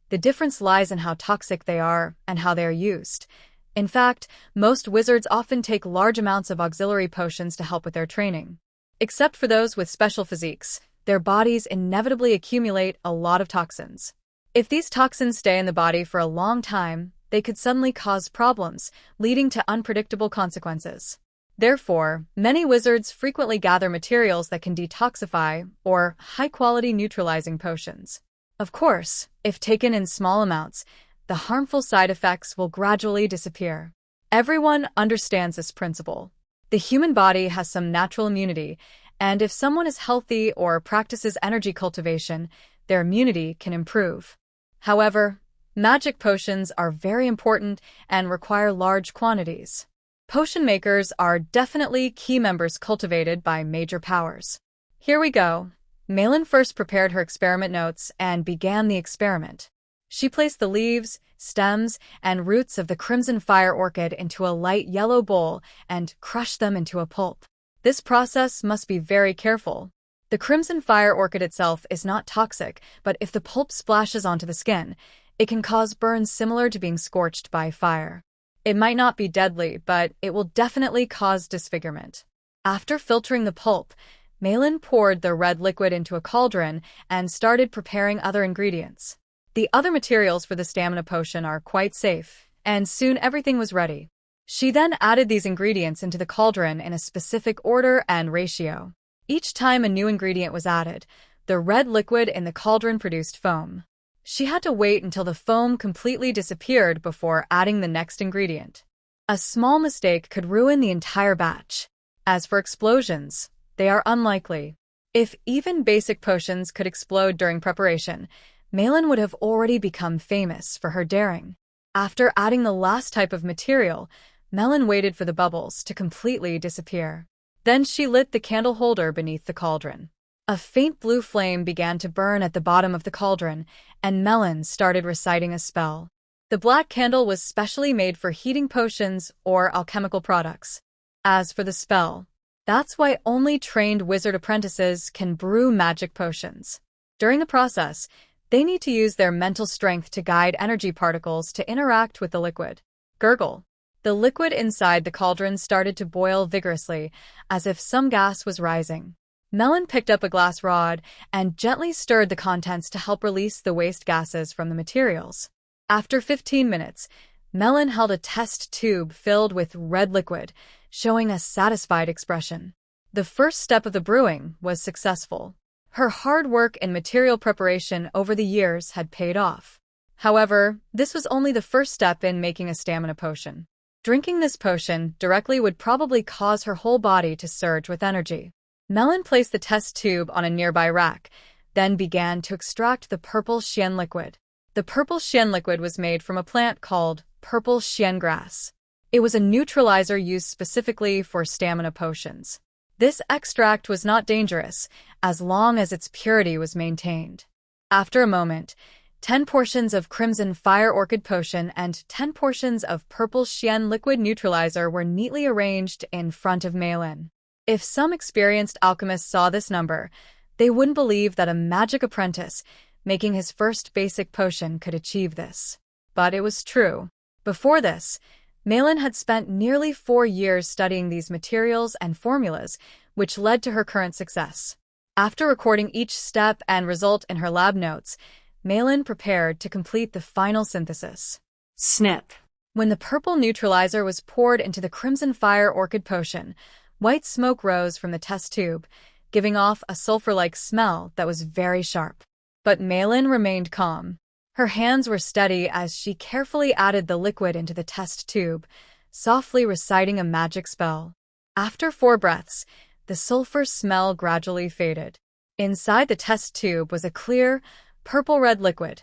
The difference lies in how toxic they are and how they are used. In fact, most wizards often take large amounts of auxiliary potions to help with their training. Except for those with special physiques, their bodies inevitably accumulate a lot of toxins. If these toxins stay in the body for a long time, they could suddenly cause problems, leading to unpredictable consequences. Therefore, many wizards frequently gather materials that can detoxify or high-quality neutralizing potions. Of course, if taken in small amounts, the harmful side effects will gradually disappear. Everyone understands this principle. The human body has some natural immunity, and if someone is healthy or practices energy cultivation, their immunity can improve. However, magic potions are very important and require large quantities. Potion makers are definitely key members cultivated by major powers. Here we go. Malin first prepared her experiment notes and began the experiment. She placed the leaves, stems, and roots of the crimson fire orchid into a light yellow bowl and crushed them into a pulp. This process must be very careful. The crimson fire orchid itself is not toxic, but if the pulp splashes onto the skin, it can cause burns similar to being scorched by fire. It might not be deadly, but it will definitely cause disfigurement. After filtering the pulp, Malin poured the red liquid into a cauldron and started preparing other ingredients. The other materials for the stamina potion are quite safe, and soon everything was ready. She then added these ingredients into the cauldron in a specific order and ratio. Each time a new ingredient was added, the red liquid in the cauldron produced foam. She had to wait until the foam completely disappeared before adding the next ingredient. A small mistake could ruin the entire batch. As for explosions, they are unlikely. If even basic potions could explode during preparation, Malin would have already become famous for her daring. After adding the last type of material, Malin waited for the bubbles to completely disappear. Then she lit the candle holder beneath the cauldron. A faint blue flame began to burn at the bottom of the cauldron, and Malin started reciting a spell. The black candle was specially made for heating potions or alchemical products. As for the spell, that's why only trained wizard apprentices can brew magic potions. During the process, they need to use their mental strength to guide energy particles to interact with the liquid. Gurgle. The liquid inside the cauldron started to boil vigorously, as if some gas was rising. Malin picked up a glass rod and gently stirred the contents to help release the waste gases from the materials. After 15 minutes, Malin held a test tube filled with red liquid, showing a satisfied expression. The first step of the brewing was successful. Her hard work and material preparation over the years had paid off. However, this was only the first step in making a stamina potion. Drinking this potion directly would probably cause her whole body to surge with energy. Malin placed the test tube on a nearby rack, then began to extract the purple xian liquid. The purple xian liquid was made from a plant called purple xian grass. It was a neutralizer used specifically for stamina potions. This extract was not dangerous, as long as its purity was maintained. After a moment, 10 portions of Crimson Fire Orchid Potion and 10 portions of Purple Xian Liquid Neutralizer were neatly arranged in front of Malin. If some experienced alchemists saw this number, they wouldn't believe that a magic apprentice making his first basic potion could achieve this. But it was true. Before this, Malin had spent nearly 4 years studying these materials and formulas, which led to her current success. After recording each step and result in her lab notes, Malin prepared to complete the final synthesis. Snip. When the purple neutralizer was poured into the Crimson Fire Orchid Potion, white smoke rose from the test tube, giving off a sulfur-like smell that was very sharp. But Malin remained calm. Her hands were steady as she carefully added the liquid into the test tube, softly reciting a magic spell. After 4 breaths, the sulfur smell gradually faded. Inside the test tube was a clear, purple-red liquid,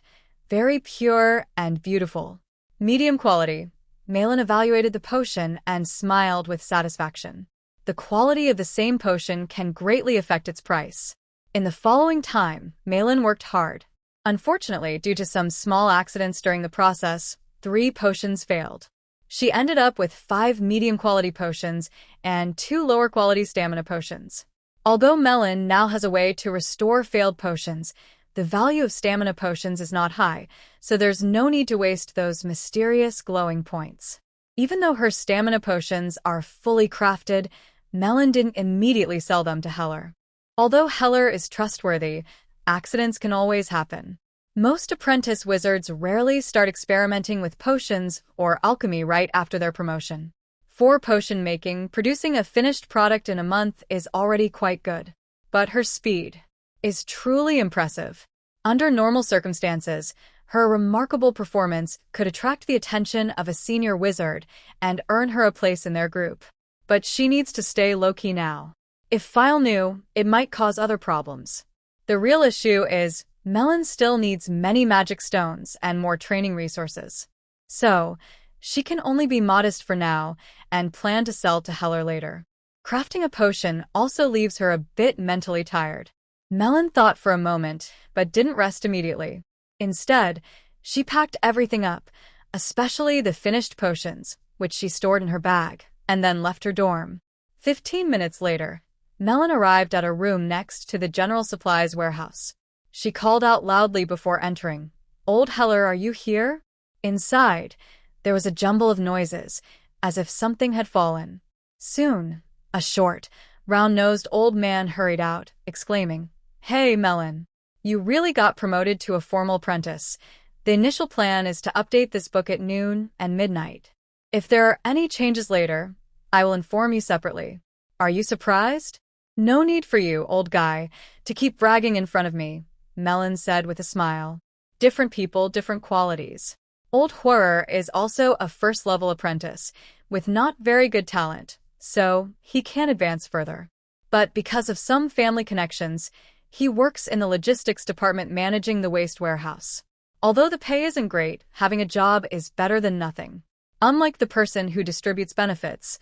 very pure and beautiful. Medium quality. Malin evaluated the potion and smiled with satisfaction. The quality of the same potion can greatly affect its price. In the following time, Malin worked hard. Unfortunately, due to some small accidents during the process, 3 potions failed. She ended up with 5 medium-quality potions and 2 lower-quality stamina potions. Although Malin now has a way to restore failed potions, the value of stamina potions is not high, so there's no need to waste those mysterious glowing points. Even though her stamina potions are fully crafted, Malin didn't immediately sell them to Heller. Although Heller is trustworthy, accidents can always happen. Most apprentice wizards rarely start experimenting with potions or alchemy right after their promotion. For potion making, producing a finished product in a month is already quite good. But her speed is truly impressive. Under normal circumstances, her remarkable performance could attract the attention of a senior wizard and earn her a place in their group. But she needs to stay low-key now. If File knew, it might cause other problems. The real issue is Melon still needs many magic stones and more training resources. So, she can only be modest for now and plan to sell to Heller later. Crafting a potion also leaves her a bit mentally tired. Melon thought for a moment, but didn't rest immediately. Instead, she packed everything up, especially the finished potions, which she stored in her bag, and then left her dorm. 15 minutes later, Melon arrived at a room next to the general supplies warehouse. She called out loudly before entering, "Old Heller, are you here?" Inside, there was a jumble of noises, as if something had fallen. Soon, a short, round-nosed old man hurried out, exclaiming, "Hey, Melon, you really got promoted to a formal apprentice. The initial plan is to update this book at noon and midnight. If there are any changes later, I will inform you separately. Are you surprised?" "No need for you, old guy, to keep bragging in front of me," Melon said with a smile. "Different people, different qualities. Old Horror is also a first-level apprentice, with not very good talent, so he can't advance further. But because of some family connections, he works in the logistics department managing the waste warehouse. Although the pay isn't great, having a job is better than nothing. Unlike the person who distributes benefits,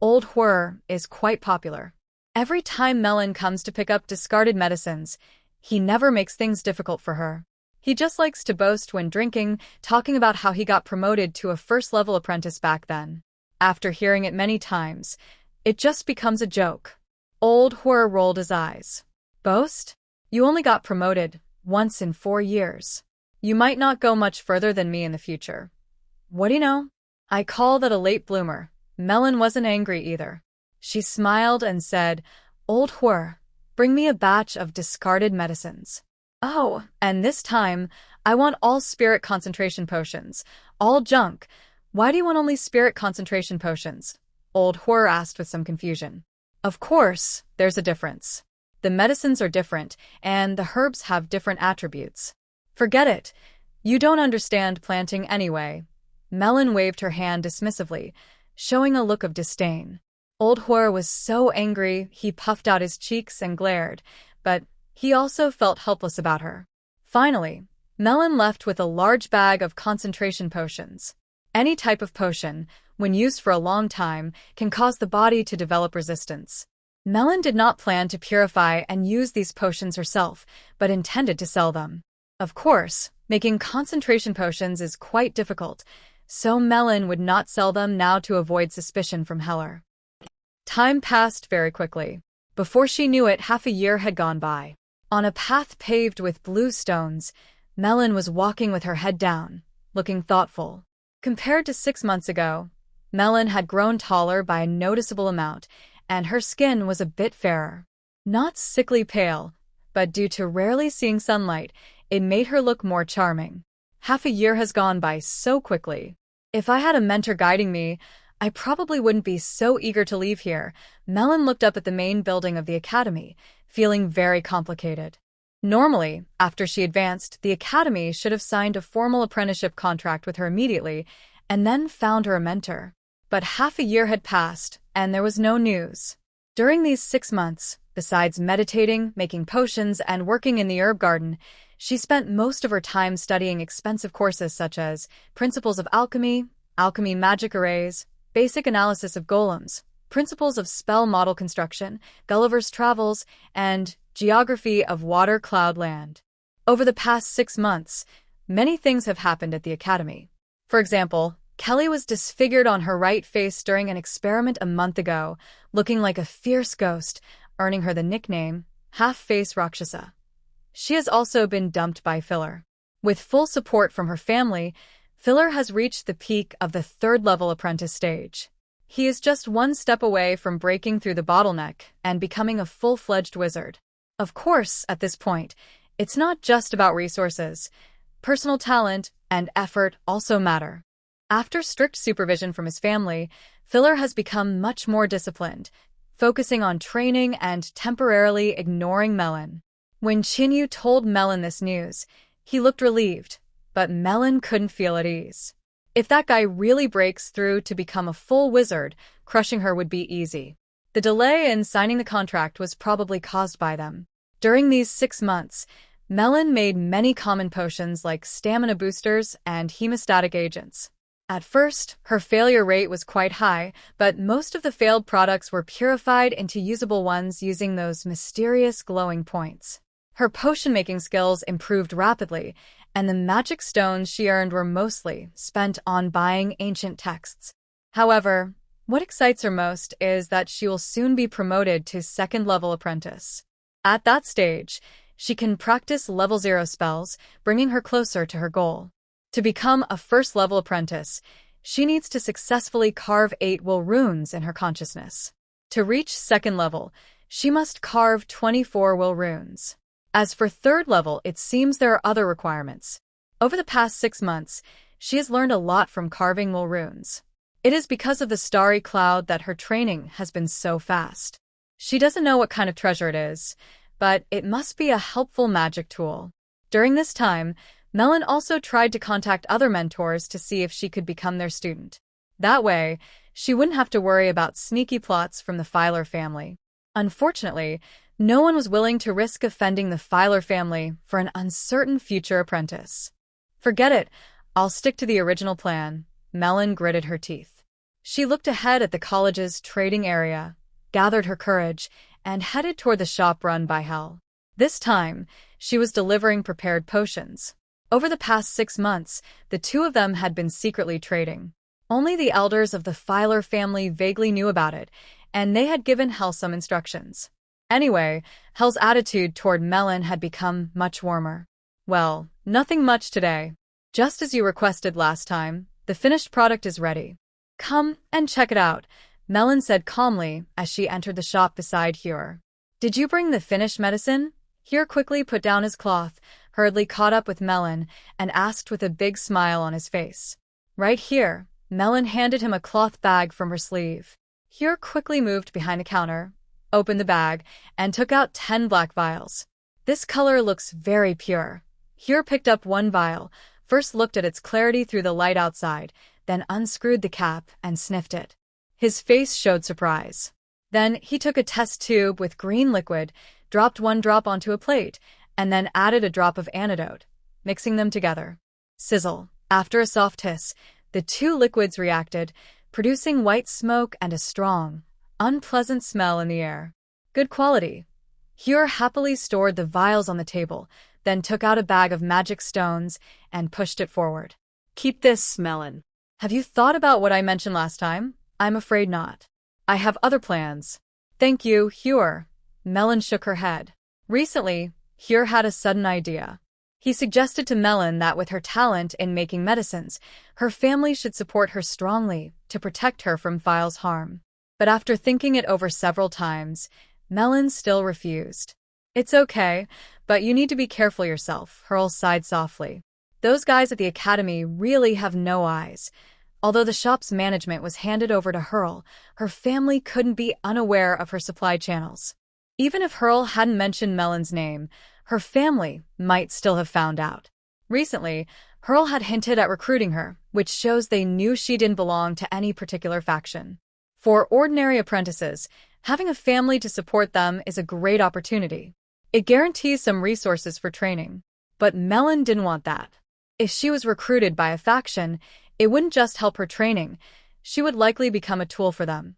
Old Horror is quite popular. Every time Melon comes to pick up discarded medicines, he never makes things difficult for her. He just likes to boast when drinking, talking about how he got promoted to a first-level apprentice back then. After hearing it many times, it just becomes a joke." Old Horror rolled his eyes. "Boast? You only got promoted once in 4 years. You might not go much further than me in the future. What do you know? I call that a late bloomer." Melon wasn't angry either. She smiled and said, "Old Horror, bring me a batch of discarded medicines. Oh, and this time, I want all spirit concentration potions. All junk. Why do you want only spirit concentration potions?" Old Horror asked with some confusion. "Of course, there's a difference. The medicines are different, and the herbs have different attributes. Forget it. You don't understand planting anyway." Melon waved her hand dismissively, showing a look of disdain. Old Horror was so angry he puffed out his cheeks and glared, but he also felt helpless about her. Finally, Melon left with a large bag of concentration potions. Any type of potion, when used for a long time, can cause the body to develop resistance. Melon did not plan to purify and use these potions herself, but intended to sell them. Of course, making concentration potions is quite difficult, so Melon would not sell them now to avoid suspicion from Heller. Time passed very quickly. Before she knew it, half a year had gone by. On a path paved with blue stones, Melon was walking with her head down, looking thoughtful. Compared to 6 months ago, Melon had grown taller by a noticeable amount, and her skin was a bit fairer. Not sickly pale, but due to rarely seeing sunlight, it made her look more charming. Half a year has gone by so quickly. If I had a mentor guiding me, I probably wouldn't be so eager to leave here. Melon looked up at the main building of the academy, feeling very complicated. Normally, after she advanced, the academy should have signed a formal apprenticeship contract with her immediately, and then found her a mentor. But half a year had passed, and there was no news. During these 6 months, besides meditating, making potions, and working in the herb garden, she spent most of her time studying expensive courses such as Principles of Alchemy, Alchemy Magic Arrays, Basic Analysis of Golems, Principles of Spell Model Construction, Gulliver's Travels, and Geography of Water, Cloud, Land. Over the past 6 months, many things have happened at the academy. For example, Kelly was disfigured on her right face during an experiment a month ago, looking like a fierce ghost, earning her the nickname Half-Face Rakshasa. She has also been dumped by Filler. With full support from her family, Filler has reached the peak of the 3rd-level apprentice stage. He is just 1 step away from breaking through the bottleneck and becoming a full-fledged wizard. Of course, at this point, it's not just about resources. Personal talent and effort also matter. After strict supervision from his family, Filler has become much more disciplined, focusing on training and temporarily ignoring Melon. When Chinyu told Melon this news, he looked relieved, but Melon couldn't feel at ease. If that guy really breaks through to become a full wizard, crushing her would be easy. The delay in signing the contract was probably caused by them. During these 6 months, Melon made many common potions like stamina boosters and hemostatic agents. At first, her failure rate was quite high, but most of the failed products were purified into usable ones using those mysterious glowing points. Her potion-making skills improved rapidly, and the magic stones she earned were mostly spent on buying ancient texts. However, what excites her most is that she will soon be promoted to second-level apprentice. At that stage, she can practice level 0 spells, bringing her closer to her goal. To become a first-level apprentice, she needs to successfully carve 8 will runes in her consciousness. To reach second level, she must carve 24 will runes. As for third level, it seems there are other requirements. Over the past 6 months, she has learned a lot from carving will runes. It is because of the starry cloud that her training has been so fast. She doesn't know what kind of treasure it is, but it must be a helpful magic tool. During this time, Melon also tried to contact other mentors to see if she could become their student. That way, she wouldn't have to worry about sneaky plots from the Filer family. Unfortunately, no one was willing to risk offending the Filer family for an uncertain future apprentice. Forget it, I'll stick to the original plan. Melon gritted her teeth. She looked ahead at the college's trading area, gathered her courage, and headed toward the shop run by Hel. This time, she was delivering prepared potions. Over the past 6 months, the two of them had been secretly trading. Only the elders of the Filer family vaguely knew about it, and they had given Hel some instructions. Anyway, Hel's attitude toward Melon had become much warmer. Well, nothing much today. Just as you requested last time, the finished product is ready. Come and check it out, Melon said calmly as she entered the shop beside Hure. Did you bring the finished medicine? Hure quickly put down his cloth, hurriedly caught up with Melon, and asked with a big smile on his face. Right here, Melon handed him a cloth bag from her sleeve. Hure quickly moved behind the counter, opened the bag, and took out 10 black vials. This color looks very pure. Hure picked up 1 vial, first looked at its clarity through the light outside, then unscrewed the cap and sniffed it. His face showed surprise. Then he took a test tube with green liquid, dropped 1 drop onto a plate, and then added a drop of antidote, mixing them together. Sizzle. After a soft hiss, the 2 liquids reacted, producing white smoke and a strong, unpleasant smell in the air. Good quality. Hure happily stored the vials on the table, then took out a bag of magic stones and pushed it forward. Keep this, Melon. Have you thought about what I mentioned last time? I'm afraid not. I have other plans. Thank you, Hure. Melon shook her head. Recently, Hure had a sudden idea. He suggested to Melon that with her talent in making medicines, her family should support her strongly to protect her from File's harm. But after thinking it over several times, Melon still refused. It's okay, but you need to be careful yourself, Hurl sighed softly. Those guys at the academy really have no eyes. Although the shop's management was handed over to Hurl, her family couldn't be unaware of her supply channels. Even if Hurl hadn't mentioned Melon's name, her family might still have found out. Recently, Hurl had hinted at recruiting her, which shows they knew she didn't belong to any particular faction. For ordinary apprentices, having a family to support them is a great opportunity. It guarantees some resources for training. But Melon didn't want that. If she was recruited by a faction, it wouldn't just help her training, she would likely become a tool for them,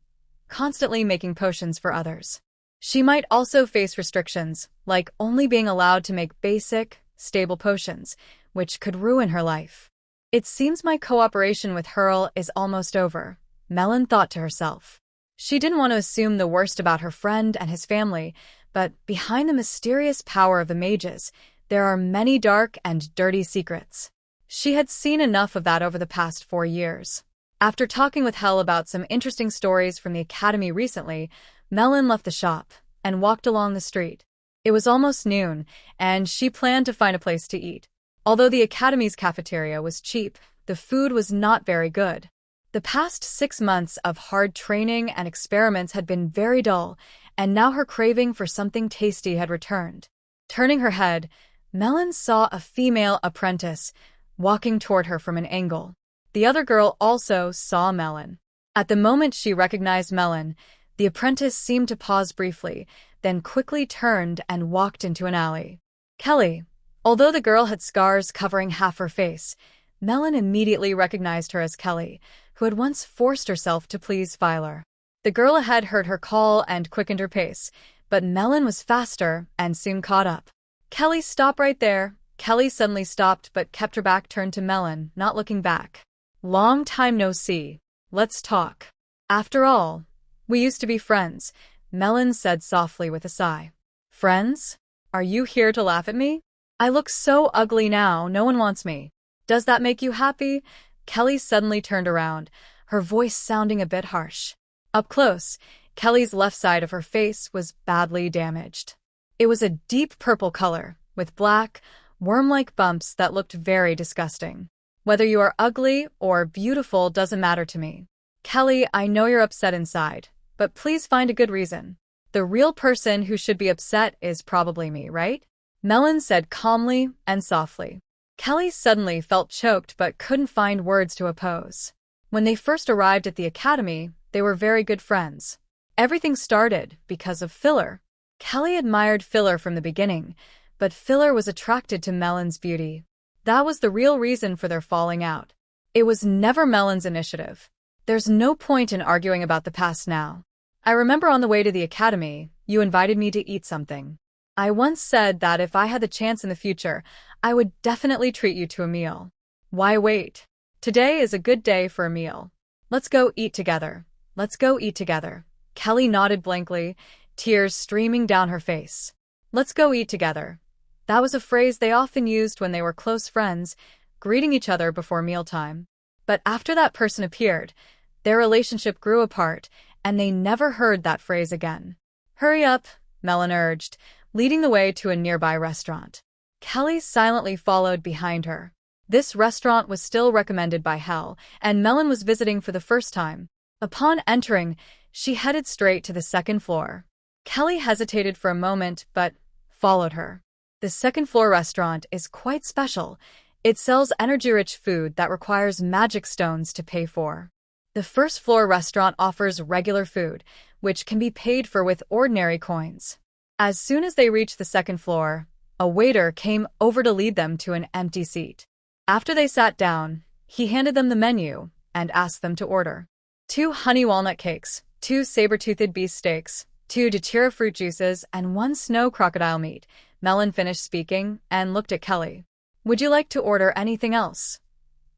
constantly making potions for others. She might also face restrictions, like only being allowed to make basic, stable potions, which could ruin her life. It seems my cooperation with Hurl is almost over, Melon thought to herself. She didn't want to assume the worst about her friend and his family, but behind the mysterious power of the mages, there are many dark and dirty secrets. She had seen enough of that over the past 4 years. After talking with Hel about some interesting stories from the academy recently, Melon left the shop and walked along the street. It was almost noon, and she planned to find a place to eat. Although the academy's cafeteria was cheap, the food was not very good. The past 6 months of hard training and experiments had been very dull, and now her craving for something tasty had returned. Turning her head, Melon saw a female apprentice walking toward her from an angle. The other girl also saw Melon. At the moment she recognized Melon, the apprentice seemed to pause briefly, then quickly turned and walked into an alley. Kelly. Although the girl had scars covering half her face, Melon immediately recognized her as Kelly, who had once forced herself to please Filer. The girl ahead heard her call and quickened her pace, but Melon was faster and soon caught up. Kelly, stop right there. Kelly suddenly stopped but kept her back turned to Melon, not looking back. Long time no see. Let's talk. After all, we used to be friends, Melon said softly with a sigh. Friends? Are you here to laugh at me? I look so ugly now, no one wants me. Does that make you happy? Kelly suddenly turned around, her voice sounding a bit harsh. Up close, Kelly's left side of her face was badly damaged. It was a deep purple color, with black, worm-like bumps that looked very disgusting. Whether you are ugly or beautiful doesn't matter to me. Kelly, I know you're upset inside, but please find a good reason. The real person who should be upset is probably me, right? Melon said calmly and softly. Kelly suddenly felt choked but couldn't find words to oppose. When they first arrived at the academy, they were very good friends. Everything started because of Filler. Kelly admired Filler from the beginning, but Filler was attracted to Melon's beauty. That was the real reason for their falling out. It was never Melon's initiative. There's no point in arguing about the past now. I remember on the way to the academy, you invited me to eat something. I once said that if I had the chance in the future, I would definitely treat you to a meal. Why wait? Today is a good day for a meal. Let's go eat together. Let's go eat together. Kelly nodded blankly, tears streaming down her face. Let's go eat together. That was a phrase they often used when they were close friends, greeting each other before mealtime. But after that person appeared, their relationship grew apart, and they never heard that phrase again. Hurry up, Melon urged, leading the way to a nearby restaurant. Kelly silently followed behind her. This restaurant was still recommended by Hel, and Melon was visiting for the first time. Upon entering, she headed straight to the second floor. Kelly hesitated for a moment, but followed her. The second-floor restaurant is quite special. It sells energy-rich food that requires magic stones to pay for. The first-floor restaurant offers regular food, which can be paid for with ordinary coins. As soon as they reached the second floor, a waiter came over to lead them to an empty seat. After they sat down, he handed them the menu and asked them to order 2 honey walnut cakes, 2 saber-toothed beef steaks, 2 datura fruit juices, and 1 snow crocodile meat. Melon finished speaking and looked at Kelly. Would you like to order anything else?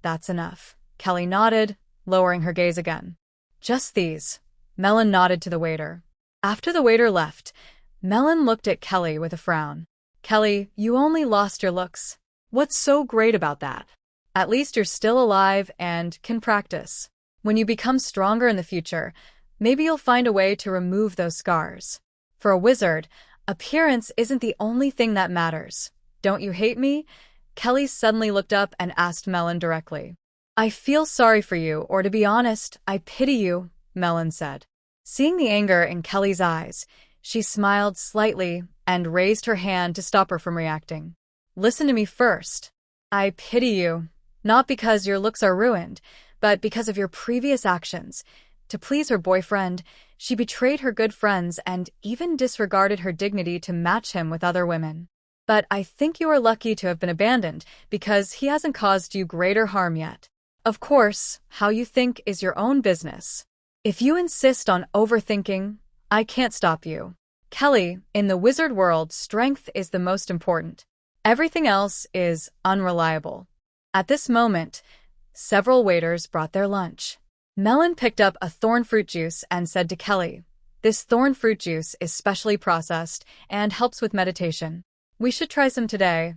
That's enough. Kelly nodded, lowering her gaze again. Just these. Melon nodded to the waiter. After the waiter left, Melon looked at Kelly with a frown. Kelly, you only lost your looks. What's so great about that? At least you're still alive and can practice. When you become stronger in the future, maybe you'll find a way to remove those scars. For a wizard, appearance isn't the only thing that matters. Don't you hate me? Kelly suddenly looked up and asked Melon directly. I feel sorry for you, or to be honest, I pity you, Melon said. Seeing the anger in Kelly's eyes, she smiled slightly and raised her hand to stop her from reacting. Listen to me first. I pity you, not because your looks are ruined, but because of your previous actions. To please her boyfriend, she betrayed her good friends and even disregarded her dignity to match him with other women. But I think you are lucky to have been abandoned because he hasn't caused you greater harm yet. Of course, how you think is your own business. If you insist on overthinking, I can't stop you. Kelly, in the wizard world, strength is the most important. Everything else is unreliable. At this moment, several waiters brought their lunch. Melon picked up a thorn fruit juice and said to Kelly, "This thorn fruit juice is specially processed and helps with meditation. We should try some today."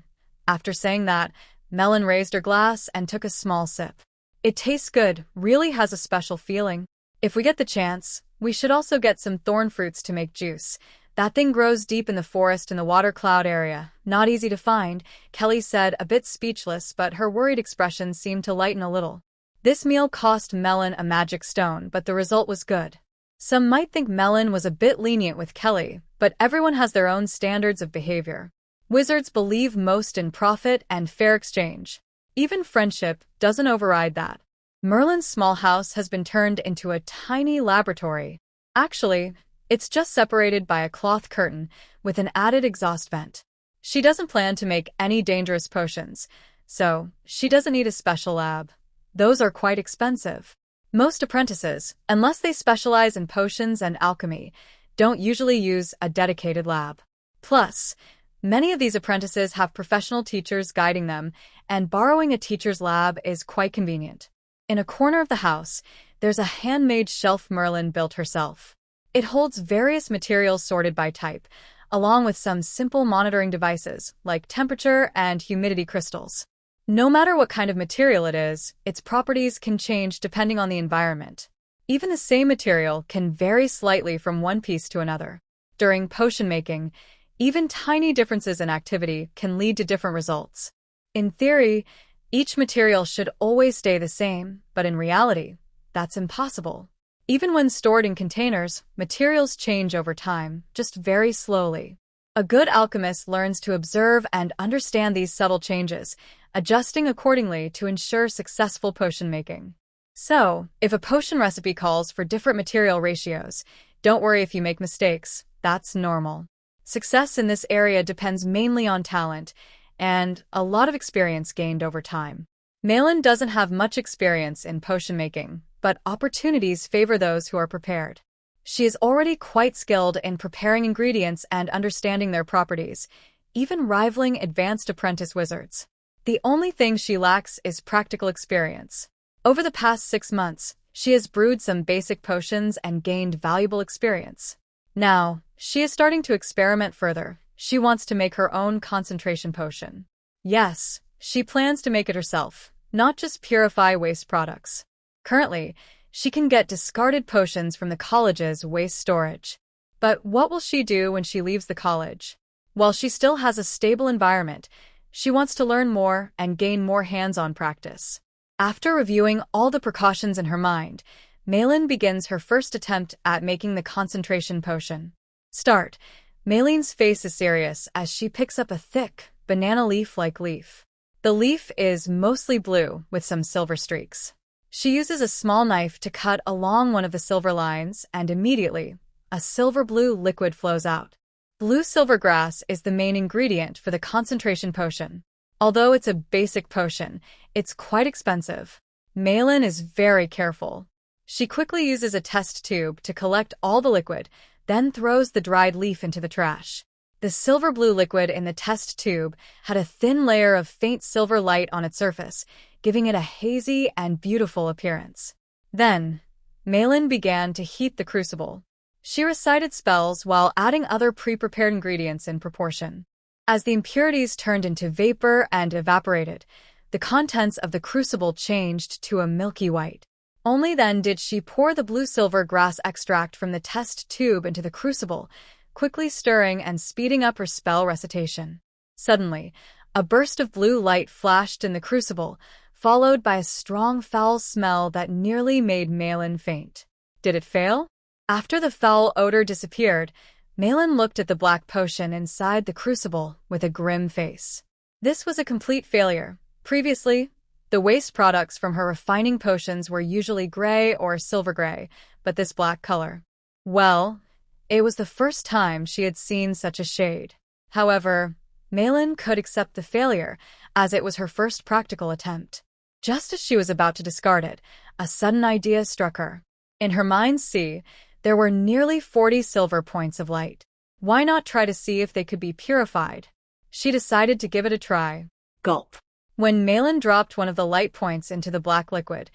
After saying that, Melon raised her glass and took a small sip. It tastes good, really has a special feeling. If we get the chance, we should also get some thorn fruits to make juice. That thing grows deep in the forest in the water cloud area. Not easy to find, Kelly said, a bit speechless, but her worried expression seemed to lighten a little. This meal cost Melon a magic stone, but the result was good. Some might think Melon was a bit lenient with Kelly, but everyone has their own standards of behavior. Wizards believe most in profit and fair exchange. Even friendship doesn't override that. Merlin's small house has been turned into a tiny laboratory. Actually, it's just separated by a cloth curtain with an added exhaust vent. She doesn't plan to make any dangerous potions, so she doesn't need a special lab. Those are quite expensive. Most apprentices, unless they specialize in potions and alchemy, don't usually use a dedicated lab. Plus, many of these apprentices have professional teachers guiding them, and borrowing a teacher's lab is quite convenient. In a corner of the house, there's a handmade shelf Merlin built herself. It holds various materials sorted by type, along with some simple monitoring devices like temperature and humidity crystals. No matter what kind of material it is, its properties can change depending on the environment. Even the same material can vary slightly from one piece to another. During potion making, even tiny differences in activity can lead to different results. In theory, each material should always stay the same, but in reality, that's impossible. Even when stored in containers, materials change over time, just very slowly. A good alchemist learns to observe and understand these subtle changes, adjusting accordingly to ensure successful potion making. So, if a potion recipe calls for different material ratios, don't worry if you make mistakes, that's normal. Success in this area depends mainly on talent and a lot of experience gained over time. Malin doesn't have much experience in potion making, but opportunities favor those who are prepared. She is already quite skilled in preparing ingredients and understanding their properties, even rivaling advanced apprentice wizards. The only thing she lacks is practical experience. Over the past 6 months, she has brewed some basic potions and gained valuable experience. Now, she is starting to experiment further. She wants to make her own concentration potion. Yes, she plans to make it herself, not just purify waste products. Currently, she can get discarded potions from the college's waste storage. But what will she do when she leaves the college? While she still has a stable environment, she wants to learn more and gain more hands-on practice. After reviewing all the precautions in her mind, Malin begins her first attempt at making the concentration potion. Start. Malin's face is serious as she picks up a thick, banana leaf-like leaf. The leaf is mostly blue with some silver streaks. She uses a small knife to cut along one of the silver lines, and immediately, a silver-blue liquid flows out. Blue silver grass is the main ingredient for the concentration potion. Although it's a basic potion, it's quite expensive. Malin is very careful. She quickly uses a test tube to collect all the liquid, then throws the dried leaf into the trash. The silver-blue liquid in the test tube had a thin layer of faint silver light on its surface, giving it a hazy and beautiful appearance. Then, Malin began to heat the crucible. She recited spells while adding other pre-prepared ingredients in proportion. As the impurities turned into vapor and evaporated, the contents of the crucible changed to a milky white. Only then did she pour the blue-silver grass extract from the test tube into the crucible, quickly stirring and speeding up her spell recitation. Suddenly, a burst of blue light flashed in the crucible, followed by a strong foul smell that nearly made Malin faint. Did it fail? After the foul odor disappeared, Malin looked at the black potion inside the crucible with a grim face. This was a complete failure. Previously, the waste products from her refining potions were usually gray or silver gray, but this black color. Well, it was the first time she had seen such a shade. However, Malin could accept the failure, as it was her first practical attempt. Just as she was about to discard it, a sudden idea struck her. In her mind's sea, there were nearly 40 silver points of light. Why not try to see if they could be purified? She decided to give it a try. Gulp. When Malin dropped one of the light points into the black liquid,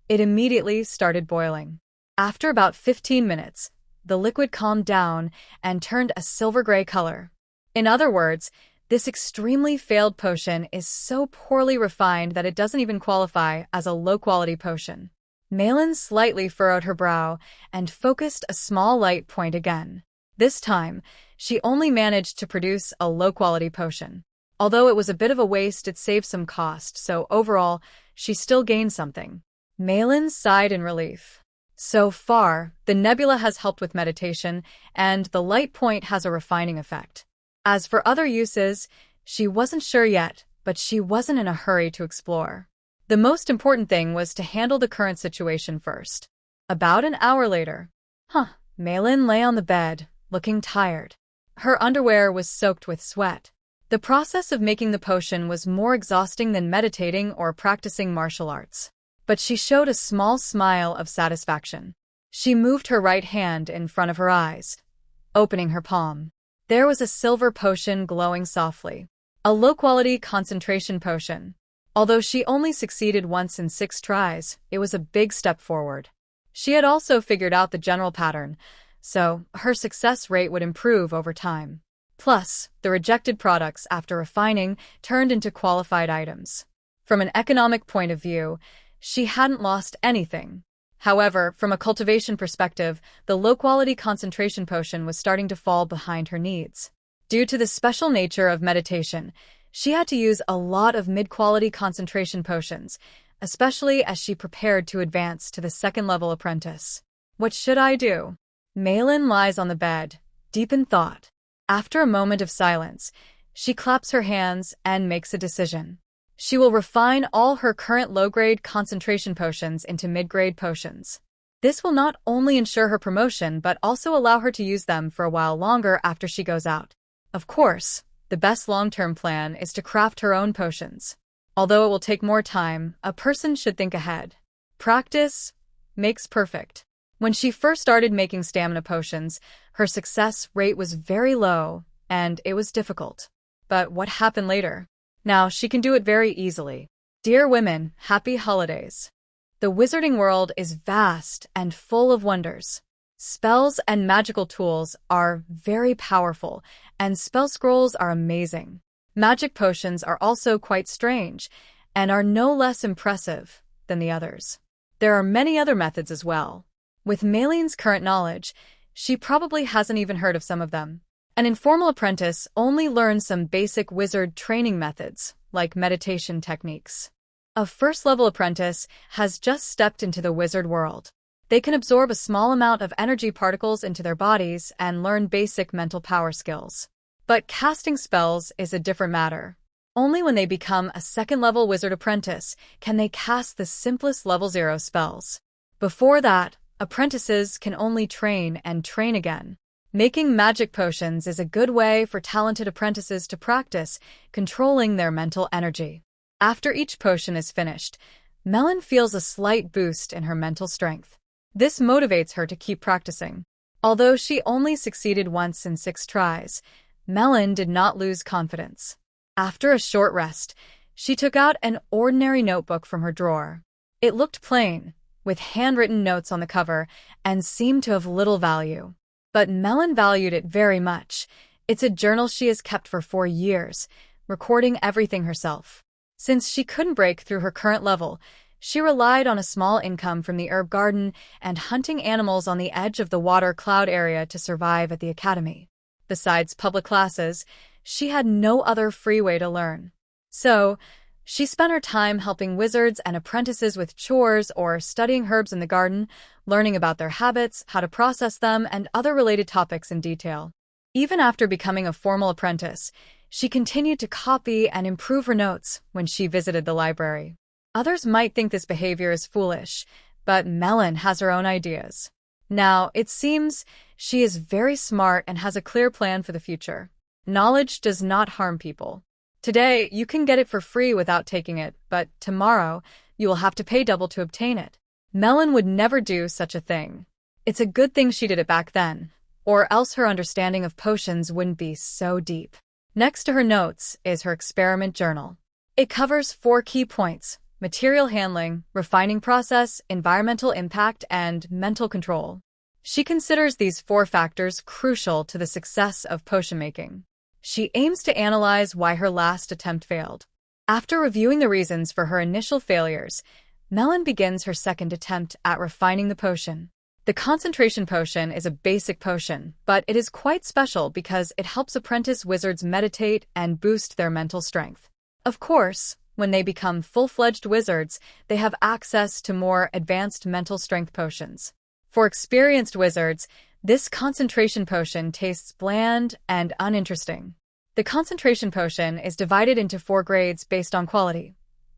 it immediately started boiling. After about 15 minutes, the liquid calmed down and turned a silver-gray color. In other words, this extremely failed potion is so poorly refined that it doesn't even qualify as a low-quality potion. Malin slightly furrowed her brow and focused a small light point again. This time, she only managed to produce a low-quality potion. Although it was a bit of a waste, it saved some cost, so overall, she still gained something. Malin sighed in relief. So far, the nebula has helped with meditation, and the light point has a refining effect. As for other uses, She wasn't sure yet, but she wasn't in a hurry to explore. The most important thing was to handle the current situation first. About an hour later. Malin lay on the bed, looking tired. Her underwear was soaked with sweat. The process of making the potion was more exhausting than meditating or practicing martial arts. But she showed a small smile of satisfaction. She moved her right hand in front of her eyes, opening her palm. There was a silver potion glowing softly. A low-quality concentration potion. Although she only succeeded once in 6 tries, it was a big step forward. She had also figured out the general pattern, so her success rate would improve over time. Plus, the rejected products after refining turned into qualified items. From an economic point of view, she hadn't lost anything. However, from a cultivation perspective, the low-quality concentration potion was starting to fall behind her needs. Due to the special nature of meditation, she had to use a lot of mid-quality concentration potions, especially as she prepared to advance to the second-level apprentice. What should I do? Malin lies on the bed, deep in thought. After a moment of silence, she claps her hands and makes a decision. She will refine all her current low-grade concentration potions into mid-grade potions. This will not only ensure her promotion but also allow her to use them for a while longer after she goes out. Of course, the best long-term plan is to craft her own potions. Although it will take more time, a person should think ahead. Practice makes perfect. When she first started making stamina potions, her success rate was very low, and it was difficult. But what happened later? Now she can do it very easily. Dear women, happy holidays. The wizarding world is vast and full of wonders. Spells and magical tools are very powerful, and spell scrolls are amazing. Magic potions are also quite strange, and are no less impressive than the others. There are many other methods as well. With Malin's current knowledge, she probably hasn't even heard of some of them. An informal apprentice only learns some basic wizard training methods, like meditation techniques. A first-level apprentice has just stepped into the wizard world. They can absorb a small amount of energy particles into their bodies and learn basic mental power skills. But casting spells is a different matter. Only when they become a second-level wizard apprentice can they cast the simplest level 0 spells. Before that, apprentices can only train and train again. Making magic potions is a good way for talented apprentices to practice controlling their mental energy. After each potion is finished, Melon feels a slight boost in her mental strength. This motivates her to keep practicing. Although she only succeeded once in 6 tries, Melon did not lose confidence. After a short rest, she took out an ordinary notebook from her drawer. It looked plain, with handwritten notes on the cover, and seemed to have little value. But Melon valued it very much. It's a journal she has kept for 4 years, recording everything herself. Since she couldn't break through her current level, she relied on a small income from the herb garden and hunting animals on the edge of the water cloud area to survive at the academy. Besides public classes, she had no other free way to learn. So, she spent her time helping wizards and apprentices with chores or studying herbs in the garden, learning about their habits, how to process them, and other related topics in detail. Even after becoming a formal apprentice, she continued to copy and improve her notes when she visited the library. Others might think this behavior is foolish, but Melon has her own ideas. Now, it seems she is very smart and has a clear plan for the future. Knowledge does not harm people. Today, you can get it for free without taking it, but tomorrow, you will have to pay double to obtain it. Melon would never do such a thing. It's a good thing she did it back then, or else her understanding of potions wouldn't be so deep. Next to her notes is her experiment journal. It covers 4 key points: material handling, refining process, environmental impact, and mental control. She considers these 4 factors crucial to the success of potion making. She aims to analyze why her last attempt failed. After reviewing the reasons for her initial failures, Melon begins her second attempt at refining the potion. The concentration potion is a basic potion, but it is quite special because it helps apprentice wizards meditate and boost their mental strength. Of course, when they become full-fledged wizards, they have access to more advanced mental strength potions. For experienced wizards, this concentration potion tastes bland and uninteresting. The concentration potion is divided into 4 grades based on quality: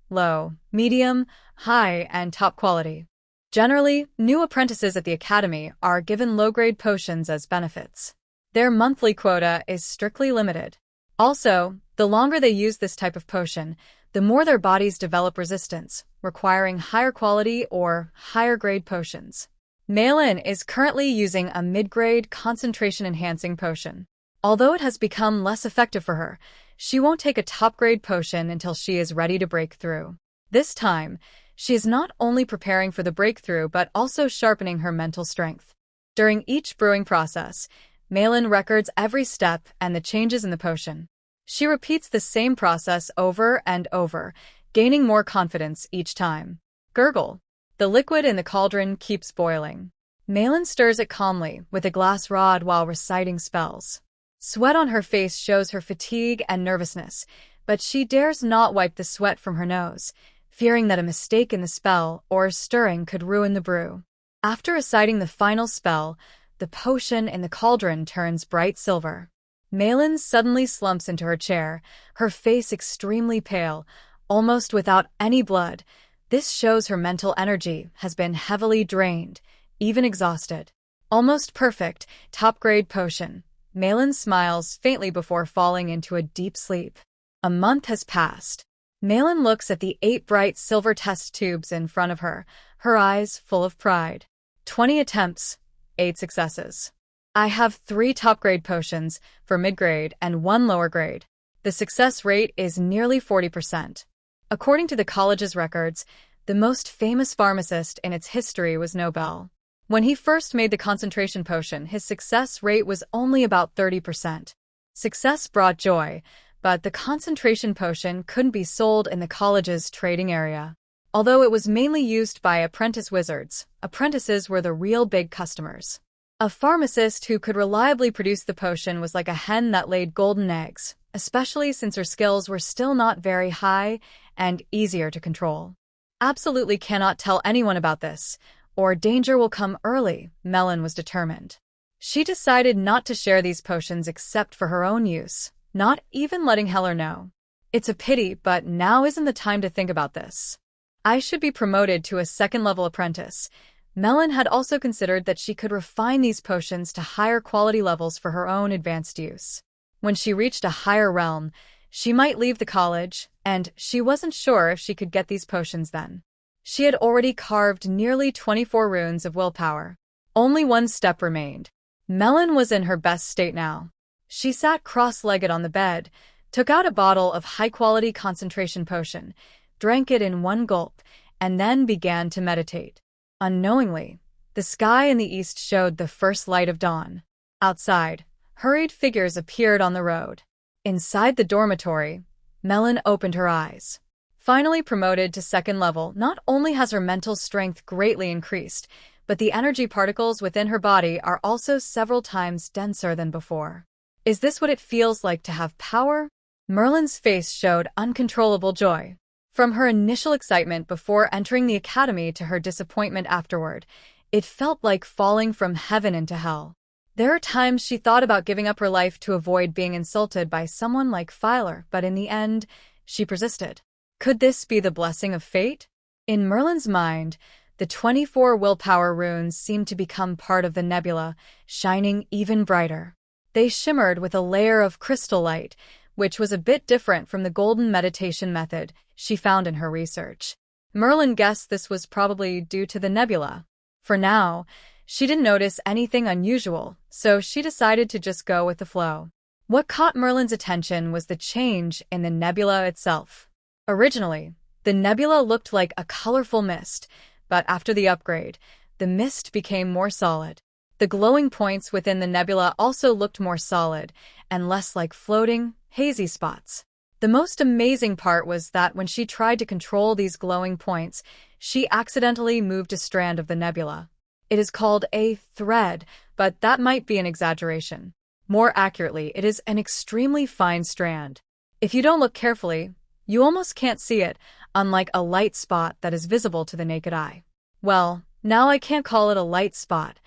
low, medium, high, and top quality. Generally, new apprentices at the academy are given low-grade potions as benefits. Their monthly quota is strictly limited. Also, the longer they use this type of potion, the more their bodies develop resistance, requiring higher quality or higher grade potions. Malin is currently using a mid-grade concentration-enhancing potion. Although it has become less effective for her, she won't take a top-grade potion until she is ready to break through. This time, she is not only preparing for the breakthrough but also sharpening her mental strength. During each brewing process, Malin records every step and the changes in the potion. She repeats the same process over and over, gaining more confidence each time. Gurgle. The liquid in the cauldron keeps boiling. Malin stirs it calmly with a glass rod while reciting spells. Sweat on her face shows her fatigue and nervousness, but she dares not wipe the sweat from her nose, fearing that a mistake in the spell or stirring could ruin the brew. After reciting the final spell, the potion in the cauldron turns bright silver. Malin suddenly slumps into her chair, her face extremely pale, almost without any blood. This shows her mental energy has been heavily drained, even exhausted. Almost perfect, top-grade potion. Malin smiles faintly before falling into a deep sleep. A month has passed. Malin looks at the 8 bright silver test tubes in front of her, her eyes full of pride. 20 attempts, 8 successes. I have 3 top-grade potions for mid-grade and 1 lower grade. The success rate is nearly 40%. According to the college's records, the most famous pharmacist in its history was Nobel. When he first made the concentration potion, his success rate was only about 30%. Success brought joy, but the concentration potion couldn't be sold in the college's trading area. Although it was mainly used by apprentice wizards, apprentices were the real big customers. A pharmacist who could reliably produce the potion was like a hen that laid golden eggs, especially since her skills were still not very high and easier to control. Absolutely cannot tell anyone about this, or danger will come early, Malin was determined. She decided not to share these potions except for her own use, not even letting Heller know. It's a pity, but now isn't the time to think about this. I should be promoted to a 2nd-level apprentice. Malin had also considered that she could refine these potions to higher quality levels for her own advanced use. When she reached a higher realm, she might leave the college, and she wasn't sure if she could get these potions then. She had already carved nearly 24 runes of willpower. Only 1 step remained. Malin was in her best state now. She sat cross-legged on the bed, took out a bottle of high-quality concentration potion, drank it in 1 gulp, and then began to meditate. Unknowingly, the sky in the east showed the first light of dawn. Outside, hurried figures appeared on the road. Inside the dormitory, Malin opened her eyes. Finally promoted to 2nd level, not only has her mental strength greatly increased, but the energy particles within her body are also several times denser than before. Is this what it feels like to have power? Merlin's face showed uncontrollable joy. From her initial excitement before entering the academy to her disappointment afterward, it felt like falling from heaven into hell. There are times she thought about giving up her life to avoid being insulted by someone like Filer, but in the end, she persisted. Could this be the blessing of fate? In Merlin's mind, the 24 willpower runes seemed to become part of the nebula, shining even brighter. They shimmered with a layer of crystal light, which was a bit different from the golden meditation method she found in her research. Merlin guessed this was probably due to the nebula. For now, she didn't notice anything unusual, so she decided to just go with the flow. What caught Merlin's attention was the change in the nebula itself. Originally, the nebula looked like a colorful mist, but after the upgrade, the mist became more solid. The glowing points within the nebula also looked more solid and less like floating, hazy spots. The most amazing part was that when she tried to control these glowing points, she accidentally moved a strand of the nebula. It is called a thread, but that might be an exaggeration. More accurately, it is an extremely fine strand. If you don't look carefully, you almost can't see it, unlike a light spot that is visible to the naked eye. Well, now I can't call it a light spot.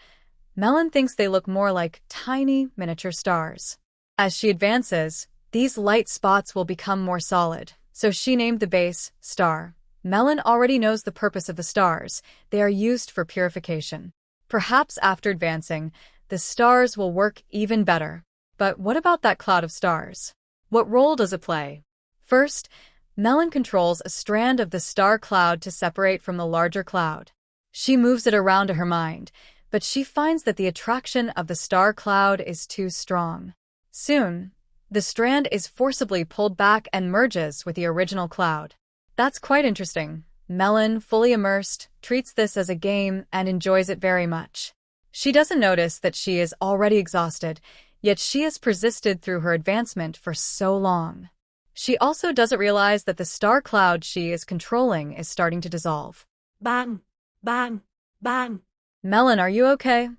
Malin thinks they look more like tiny, miniature stars. As she advances, These light spots will become more solid, so she named the base Star. Melon already knows the purpose of the stars. They are used for purification. Perhaps after advancing, the stars will work even better. But what about that cloud of stars? What role does it play? First, Melon controls a strand of the star cloud to separate from the larger cloud. She moves it around to her mind, but she finds that the attraction of the star cloud is too strong. Soon, the strand is forcibly pulled back and merges with the original cloud. That's quite interesting. Melon, fully immersed, treats this as a game and enjoys it very much. She doesn't notice that she is already exhausted, yet she has persisted through her advancement for so long. She also doesn't realize that the star cloud she is controlling is starting to dissolve. Bang, bang, bang. Melon, are you okay?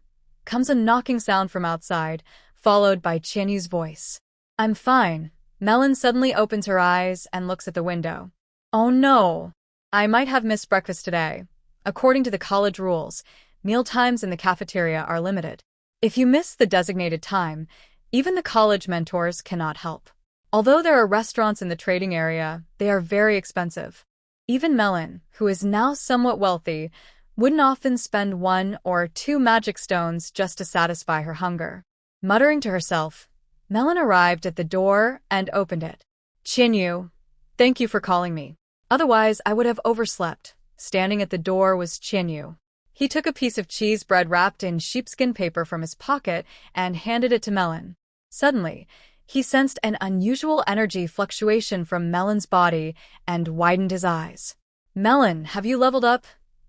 Comes a knocking sound from outside, followed by Qianyu's voice. I'm fine. Melon suddenly opens her eyes and looks at the window. Oh no! I might have missed breakfast today. According to the college rules, meal times in the cafeteria are limited. If you miss the designated time, even the college mentors cannot help. Although there are restaurants in the trading area, they are very expensive. Even Melon, who is now somewhat wealthy, wouldn't often spend 1 or 2 magic stones just to satisfy her hunger. Muttering to herself, Melon arrived at the door and opened it. Qianyu, thank you for calling me. Otherwise, I would have overslept. Standing at the door was Qianyu. He took a piece of cheese bread wrapped in sheepskin paper from his pocket and handed it to Melon. Suddenly, he sensed an unusual energy fluctuation from Melon's body and widened his eyes. Melon, have you leveled up?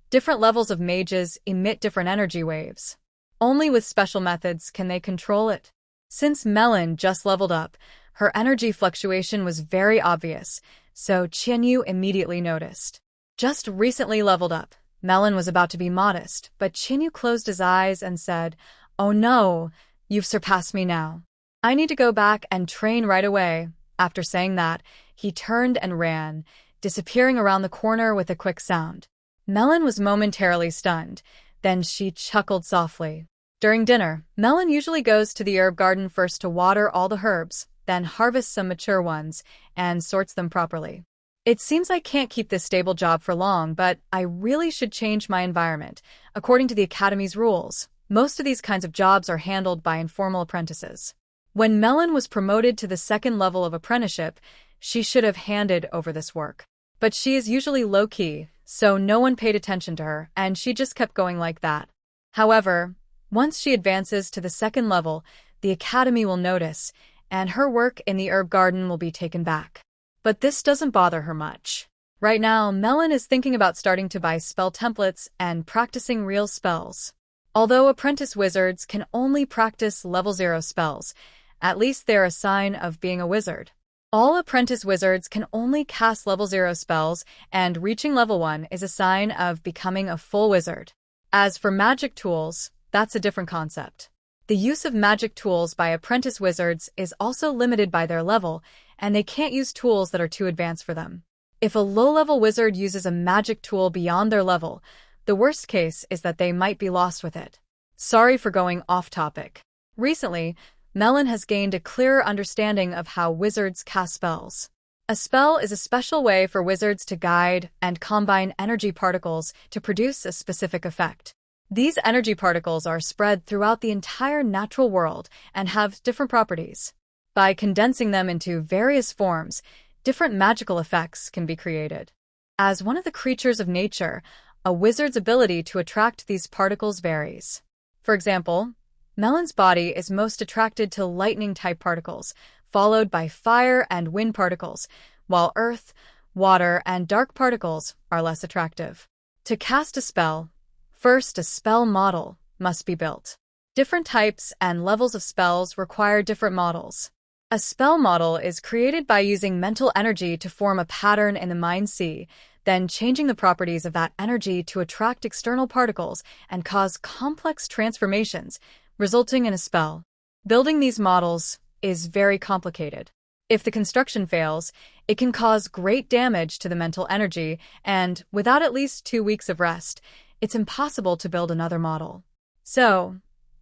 Different levels of mages emit different energy waves. Only with special methods can they control it. Since Melon just leveled up, her energy fluctuation was very obvious, so Qianyu immediately noticed. Just recently leveled up. Melon was about to be modest, but Qianyu closed his eyes and said, "Oh no, you've surpassed me now. I need to go back and train right away." After saying that, he turned and ran, disappearing around the corner with a quick sound. Melon was momentarily stunned, then she chuckled softly. During dinner, Melon usually goes to the herb garden first to water all the herbs, then harvests some mature ones, and sorts them properly. It seems I can't keep this stable job for long, but I really should change my environment. According to the Academy's rules, most of these kinds of jobs are handled by informal apprentices. When Melon was promoted to the 2nd level of apprenticeship, she should have handed over this work. But she is usually low-key, so no one paid attention to her, and she just kept going like that. However, once she advances to the 2nd level, the Academy will notice, and her work in the herb garden will be taken back. But this doesn't bother her much. Right now, Melon is thinking about starting to buy spell templates and practicing real spells. Although apprentice wizards can only practice level 0 spells, at least they're a sign of being a wizard. All apprentice wizards can only cast level 0 spells, and reaching level 1 is a sign of becoming a full wizard. As for magic tools, that's a different concept. The use of magic tools by apprentice wizards is also limited by their level, and they can't use tools that are too advanced for them. If a low-level wizard uses a magic tool beyond their level, the worst case is that they might be lost with it. Sorry for going off topic. Recently, Melon has gained a clearer understanding of how wizards cast spells. A spell is a special way for wizards to guide and combine energy particles to produce a specific effect. These energy particles are spread throughout the entire natural world and have different properties. By condensing them into various forms, different magical effects can be created. As one of the creatures of nature, a wizard's ability to attract these particles varies. For example, Melon's body is most attracted to lightning-type particles, followed by fire and wind particles, while earth, water, and dark particles are less attractive. To cast a spell, first a spell model must be built. Different types and levels of spells require different models. A spell model is created by using mental energy to form a pattern in the mind sea, then changing the properties of that energy to attract external particles and cause complex transformations, resulting in a spell. Building these models is very complicated. If the construction fails, it can cause great damage to the mental energy, and without at least 2 weeks of rest, it's impossible to build another model. So,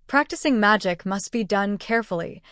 practicing magic must be done carefully.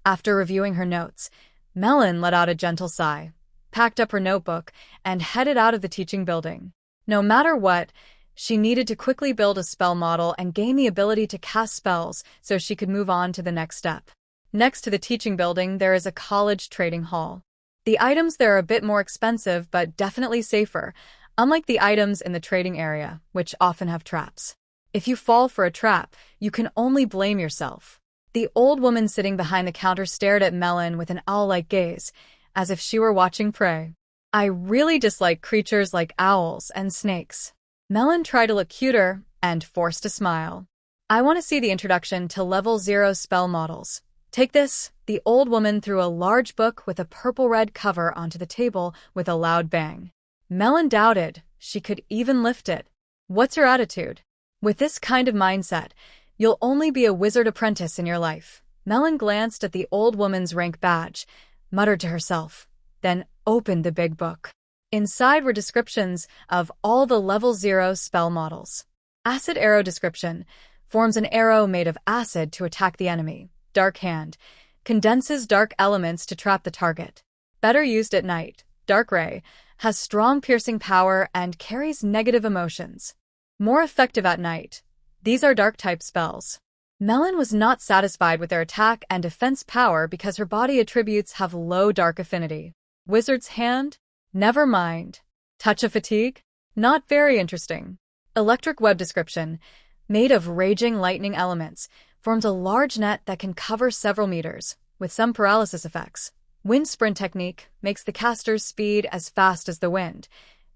After reviewing her notes, Melon let out a gentle sigh, packed up her notebook, and headed out of the teaching building. No matter what, she needed to quickly build a spell model and gain the ability to cast spells so she could move on to the next step. Next to the teaching building, there is a college trading hall. The items there are a bit more expensive but definitely safer, unlike the items in the trading area, which often have traps. If you fall for a trap, you can only blame yourself. The old woman sitting behind the counter stared at Melon with an owl-like gaze, as if she were watching prey. I really dislike creatures like owls and snakes. Melon tried to look cuter and forced a smile. I want to see the introduction to level 0 spell models. Take this. The old woman threw a large book with a purple-red cover onto the table with a loud bang. Melon doubted she could even lift it. What's your attitude? With this kind of mindset, you'll only be a wizard apprentice in your life. Melon glanced at the old woman's rank badge, muttered to herself, then opened the big book. Inside were descriptions of all the level 0 spell models. Acid arrow description: forms an arrow made of acid to attack the enemy. Dark hand: condenses dark elements to trap the target. Better used at night. Dark ray: has strong piercing power and carries negative emotions. More effective at night. These are dark-type spells. Melon was not satisfied with their attack and defense power because her body attributes have low dark affinity. Wizard's hand? Never mind. Touch of fatigue? Not very interesting. Electric web description: made of raging lightning elements, forms a large net that can cover several meters, with some paralysis effects. Wind sprint technique: makes the caster's speed as fast as the wind.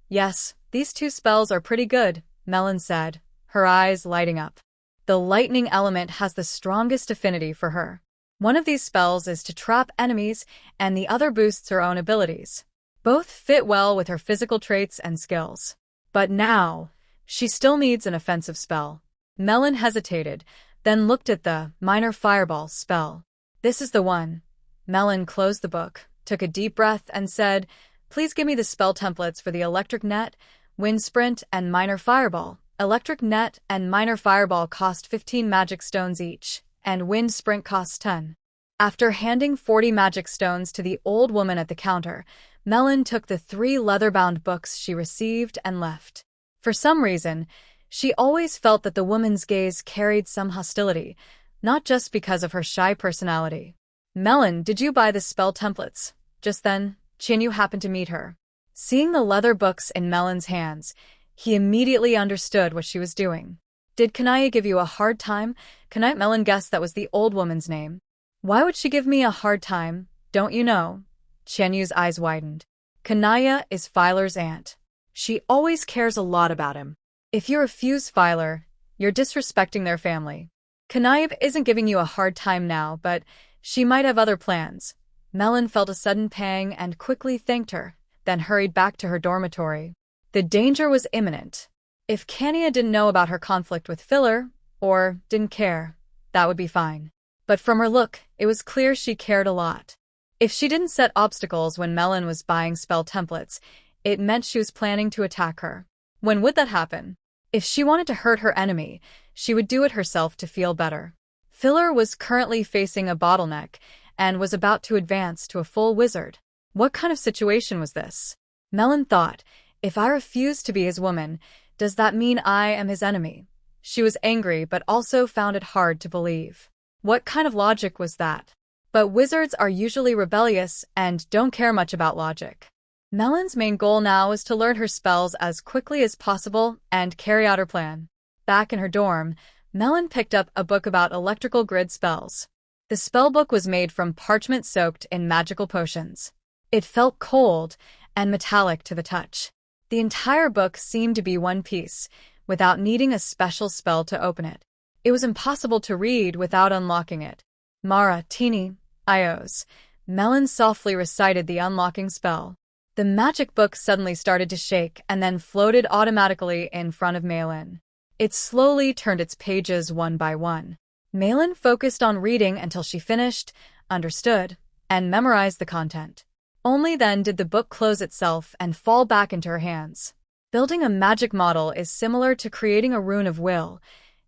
Yes, these two spells are pretty good, Melon said, her eyes lighting up. The lightning element has the strongest affinity for her. One of these spells is to trap enemies, and the other boosts her own abilities. Both fit well with her physical traits and skills. But now, she still needs an offensive spell. Melon hesitated, then looked at the minor fireball spell. This is the one. Melon closed the book, took a deep breath, and said, "Please give me the spell templates for the electric net, wind sprint, and minor fireball." Electric net and minor fireball cost 15 magic stones each, and wind sprint costs 10. After handing 40 magic stones to the old woman at the counter, Melon took the 3 leather-bound books she received and left. For some reason, she always felt that the woman's gaze carried some hostility, not just because of her shy personality. "Melon, did you buy the spell templates?" Just then, Chinyu happened to meet her. Seeing the leather books in Melon's hands, he immediately understood what she was doing. "Did Kanaya give you a hard time?" Melon guessed that was the old woman's name. "Why would she give me a hard time? Don't you know?" Chenyu's eyes widened. "Kanaya is Filer's aunt. She always cares a lot about him. If you refuse Filer, you're disrespecting their family. Kanaya isn't giving you a hard time now, but she might have other plans." Melon felt a sudden pang and quickly thanked her, then hurried back to her dormitory. The danger was imminent. If Kania didn't know about her conflict with Filler, or didn't care, that would be fine. But from her look, it was clear she cared a lot. If she didn't set obstacles when Melon was buying spell templates, it meant she was planning to attack her. When would that happen? If she wanted to hurt her enemy, she would do it herself to feel better. Filler was currently facing a bottleneck and was about to advance to a full wizard. What kind of situation was this? Melon thought, if I refuse to be his woman, does that mean I am his enemy? She was angry but also found it hard to believe. What kind of logic was that? But wizards are usually rebellious and don't care much about logic. Melon's main goal now was to learn her spells as quickly as possible and carry out her plan. Back in her dorm, Melon picked up a book about electrical grid spells. The spell book was made from parchment soaked in magical potions. It felt cold and metallic to the touch. The entire book seemed to be one piece, without needing a special spell to open it. It was impossible to read without unlocking it. Mara, Teeny, Ios. Melon softly recited the unlocking spell. The magic book suddenly started to shake and then floated automatically in front of Melon. It slowly turned its pages one by one. Melon focused on reading until she finished, understood, and memorized the content. Only then did the book close itself and fall back into her hands. Building a magic model is similar to creating a rune of will.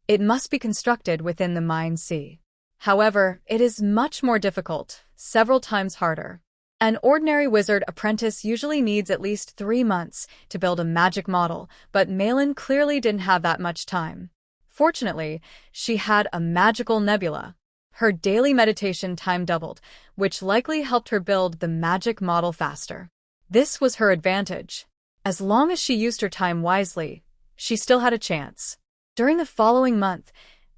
It must be constructed within the mind sea. However, it is much more difficult, several times harder. An ordinary wizard apprentice usually needs at least 3 months to build a magic model, but Malin clearly didn't have that much time. Fortunately, she had a magical nebula. Her daily meditation time doubled, which likely helped her build the magic model faster. This was her advantage. As long as she used her time wisely, she still had a chance. During the following month,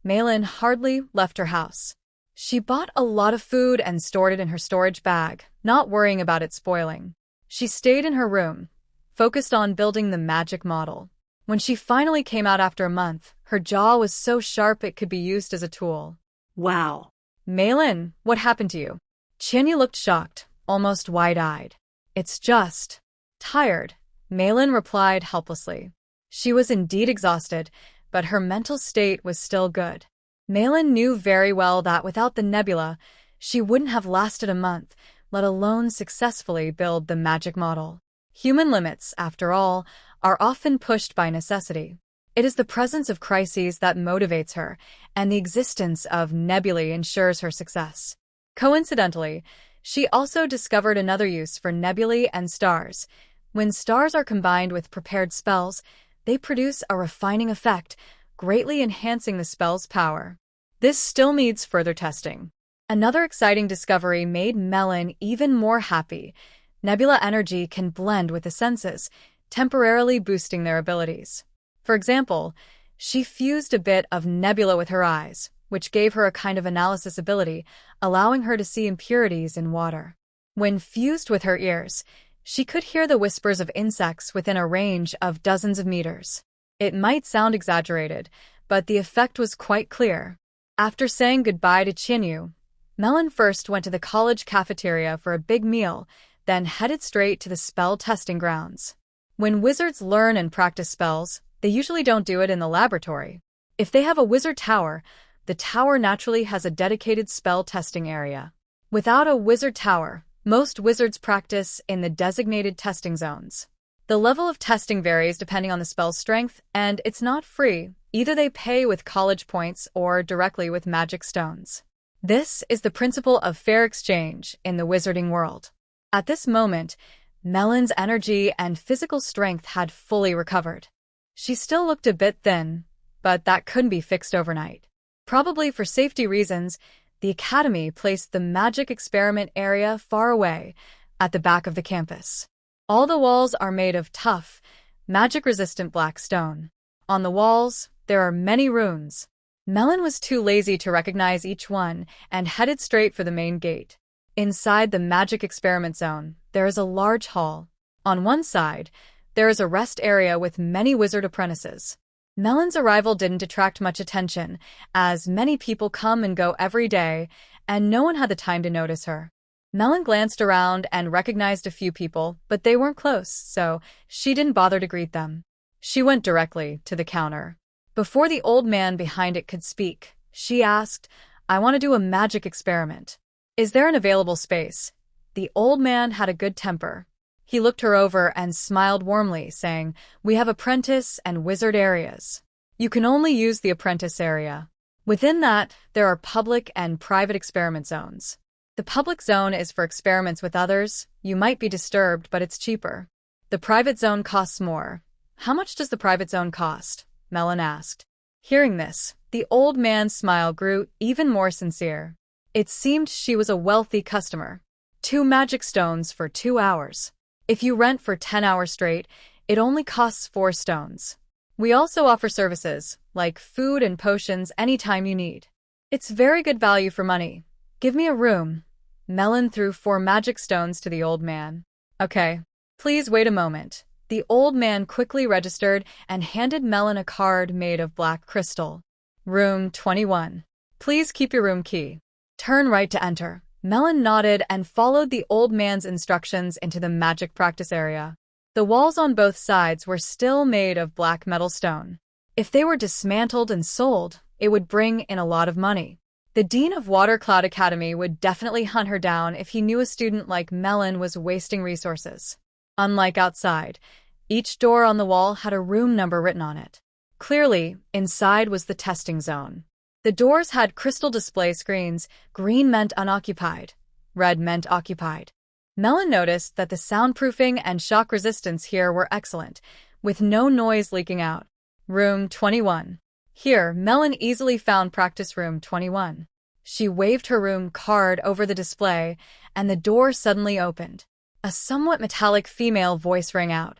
Malin hardly left her house. She bought a lot of food and stored it in her storage bag, not worrying about it spoiling. She stayed in her room, focused on building the magic model. When she finally came out after a month, her jaw was so sharp it could be used as a tool. Wow. Malin, what happened to you? Qianyu looked shocked, almost wide-eyed. It's just tired, Malin replied helplessly. She was indeed exhausted, but her mental state was still good. Malin knew very well that without the nebula, she wouldn't have lasted a month, let alone successfully build the magic model. Human limits, after all, are often pushed by necessity. It is the presence of crises that motivates her, and the existence of nebulae ensures her success. Coincidentally, she also discovered another use for nebulae and stars. When stars are combined with prepared spells, they produce a refining effect, greatly enhancing the spell's power. This still needs further testing. Another exciting discovery made Malin even more happy. Nebula energy can blend with the senses, temporarily boosting their abilities. For example, she fused a bit of nebula with her eyes, which gave her a kind of analysis ability, allowing her to see impurities in water. When fused with her ears, she could hear the whispers of insects within a range of dozens of meters. It might sound exaggerated, but the effect was quite clear. After saying goodbye to Qianyu, Malin first went to the college cafeteria for a big meal, then headed straight to the spell testing grounds. When wizards learn and practice spells, they usually don't do it in the laboratory. If they have a wizard tower, the tower naturally has a dedicated spell testing area. Without a wizard tower, most wizards practice in the designated testing zones. The level of testing varies depending on the spell's strength, and it's not free. Either they pay with college points or directly with magic stones. This is the principle of fair exchange in the wizarding world. At this moment, Malin's energy and physical strength had fully recovered. She still looked a bit thin, but that couldn't be fixed overnight. Probably for safety reasons, the academy placed the magic experiment area far away, at the back of the campus. All the walls are made of tough, magic-resistant black stone. On the walls, there are many runes. Malin was too lazy to recognize each one and headed straight for the main gate. Inside the magic experiment zone, there is a large hall. On one side, there is a rest area with many wizard apprentices. Malin's arrival didn't attract much attention, as many people come and go every day, and no one had the time to notice her. Malin glanced around and recognized a few people, but they weren't close, so she didn't bother to greet them. She went directly to the counter. Before the old man behind it could speak, she asked, "I want to do a magic experiment. Is there an available space?" The old man had a good temper. He looked her over and smiled warmly, saying, "We have apprentice and wizard areas. You can only use the apprentice area. Within that, there are public and private experiment zones. The public zone is for experiments with others. You might be disturbed, but it's cheaper. The private zone costs more." "How much does the private zone cost?" Malin asked. Hearing this, the old man's smile grew even more sincere. It seemed she was a wealthy customer. 2 magic stones for 2 hours. If you rent for 10 hours straight, it only costs 4 stones. We also offer services, like food and potions anytime you need. It's very good value for money. Give me a room. Malin threw 4 magic stones to the old man. Okay, please wait a moment. The old man quickly registered and handed Malin a card made of black crystal. Room 21. Please keep your room key. Turn right to enter. Malin nodded and followed the old man's instructions into the magic practice area. The walls on both sides were still made of black metal stone. If they were dismantled and sold, it would bring in a lot of money. The dean of Watercloud Academy would definitely hunt her down if he knew a student like Malin was wasting resources. Unlike outside, each door on the wall had a room number written on it. Clearly, inside was the testing zone. The doors had crystal display screens. Green meant unoccupied. Red meant occupied. Melon noticed that the soundproofing and shock resistance here were excellent, with no noise leaking out. Room 21. Here, Melon easily found practice room 21. She waved her room card over the display, and the door suddenly opened. A somewhat metallic female voice rang out.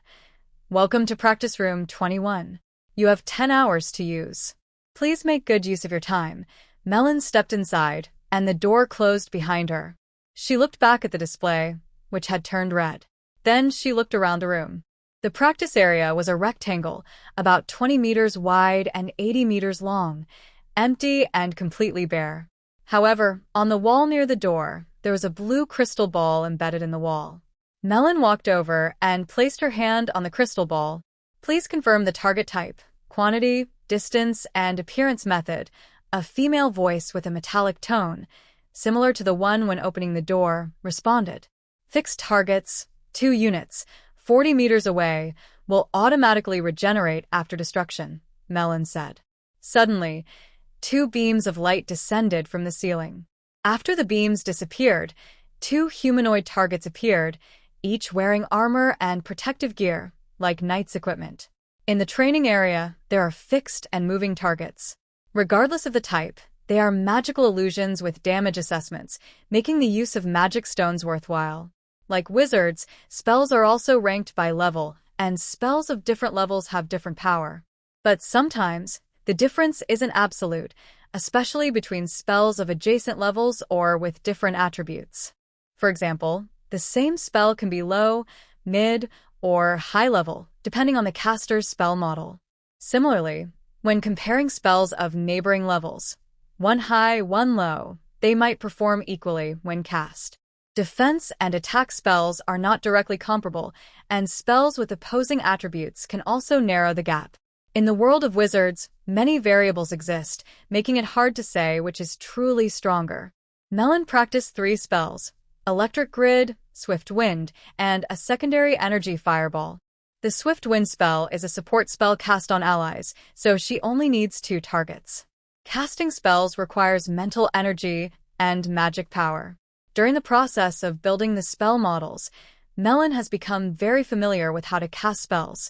"Welcome to practice room 21. You have 10 hours to use. Please make good use of your time." Melon stepped inside, and the door closed behind her. She looked back at the display, which had turned red. Then she looked around the room. The practice area was a rectangle, about 20 meters wide and 80 meters long, empty and completely bare. However, on the wall near the door, there was a blue crystal ball embedded in the wall. Melon walked over and placed her hand on the crystal ball. "Please confirm the target type, quantity, distance, and appearance method." A female voice with a metallic tone, similar to the one when opening the door, responded. "Fixed targets, 2 units, 40 meters away, will automatically regenerate after destruction," Melon said. Suddenly, 2 beams of light descended from the ceiling. After the beams disappeared, 2 humanoid targets appeared, each wearing armor and protective gear, like knight's equipment. In the training area, there are fixed and moving targets. Regardless of the type, they are magical illusions with damage assessments, making the use of magic stones worthwhile. Like wizards, spells are also ranked by level, and spells of different levels have different power. But sometimes, the difference isn't absolute, especially between spells of adjacent levels or with different attributes. For example, the same spell can be low, mid, or high level, depending on the caster's spell model. Similarly, when comparing spells of neighboring levels, one high, one low, they might perform equally when cast. Defense and attack spells are not directly comparable, and spells with opposing attributes can also narrow the gap. In the world of wizards, many variables exist, making it hard to say which is truly stronger. Melon practiced 3 spells: Electric Grid, Swift Wind, and a secondary energy fireball. The Swift Wind spell is a support spell cast on allies, so she only needs 2 targets. Casting spells requires mental energy and magic power. During the process of building the spell models, Melon has become very familiar with how to cast spells.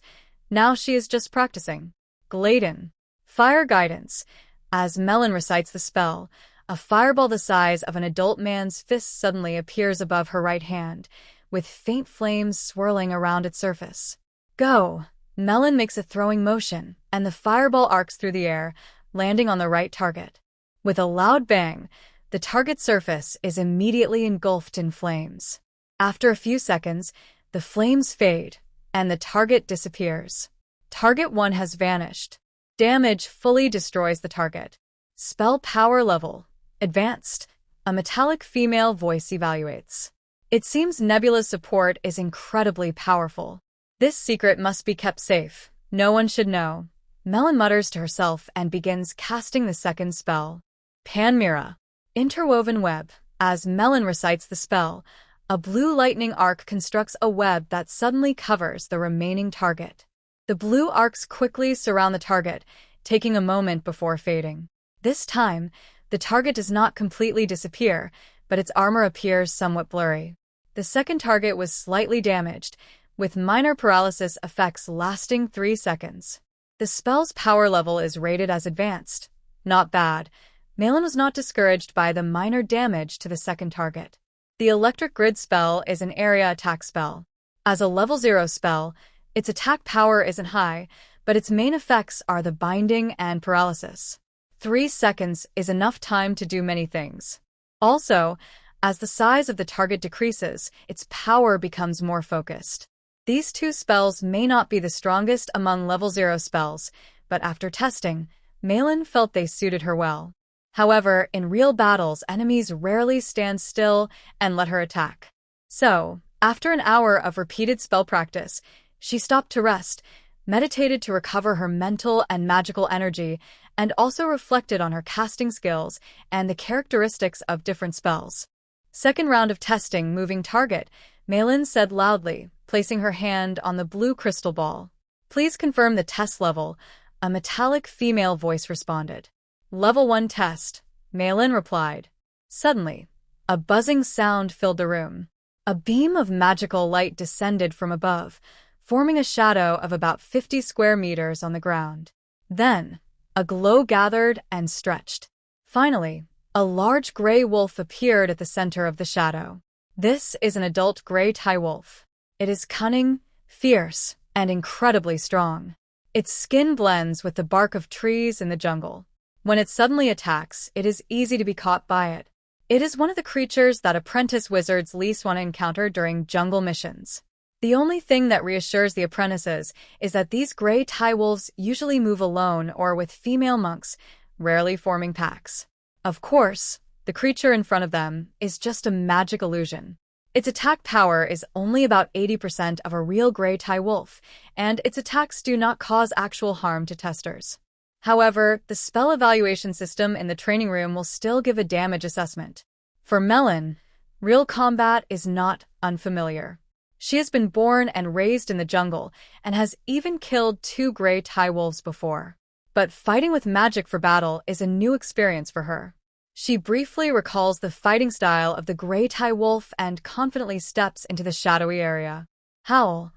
Now she is just practicing. Gladen. Fire Guidance. As Melon recites the spell, a fireball the size of an adult man's fist suddenly appears above her right hand, with faint flames swirling around its surface. Go! Melon makes a throwing motion, and the fireball arcs through the air, landing on the right target. With a loud bang, the target surface is immediately engulfed in flames. After a few seconds, the flames fade, and the target disappears. Target 1 has vanished. Damage fully destroys the target. Spell power level. Advanced. A metallic female voice evaluates. It seems Nebula's support is incredibly powerful. This secret must be kept safe. No one should know. Melon mutters to herself and begins casting the second spell. Panmira. Interwoven web. As Melon recites the spell, a blue lightning arc constructs a web that suddenly covers the remaining target. The blue arcs quickly surround the target, taking a moment before fading. This time, the target does not completely disappear, but its armor appears somewhat blurry. The second target was slightly damaged, with minor paralysis effects lasting 3 seconds. The spell's power level is rated as advanced. Not bad. Melon was not discouraged by the minor damage to the second target. The Electric Grid spell is an area attack spell. As a level 0 spell, its attack power isn't high, but its main effects are the binding and paralysis. 3 seconds is enough time to do many things. Also, as the size of the target decreases, its power becomes more focused. These 2 spells may not be the strongest among level 0 spells, but after testing, Melon felt they suited her well. However, in real battles, enemies rarely stand still and let her attack. So, after an hour of repeated spell practice, she stopped to rest, meditated to recover her mental and magical energy, and also reflected on her casting skills and the characteristics of different spells. Second round of testing moving target, Melon said loudly, placing her hand on the blue crystal ball. "Please confirm the test level," a metallic female voice responded. "Level 1 test," Melon replied. Suddenly, a buzzing sound filled the room. A beam of magical light descended from above, forming a shadow of about 50 square meters on the ground. Then, a glow gathered and stretched. Finally, a large gray wolf appeared at the center of the shadow. This is an adult gray Thai wolf. It is cunning, fierce, and incredibly strong. Its skin blends with the bark of trees in the jungle. When it suddenly attacks, it is easy to be caught by it. It is one of the creatures that apprentice wizards least want to encounter during jungle missions. The only thing that reassures the apprentices is that these gray Thai wolves usually move alone or with female monks, rarely forming packs. Of course, the creature in front of them is just a magic illusion. Its attack power is only about 80% of a real gray Thai wolf, and its attacks do not cause actual harm to testers. However, the spell evaluation system in the training room will still give a damage assessment. For Melon, real combat is not unfamiliar. She has been born and raised in the jungle and has even killed 2 gray Thai wolves before. But fighting with magic for battle is a new experience for her. She briefly recalls the fighting style of the gray Thai wolf and confidently steps into the shadowy area. Howl!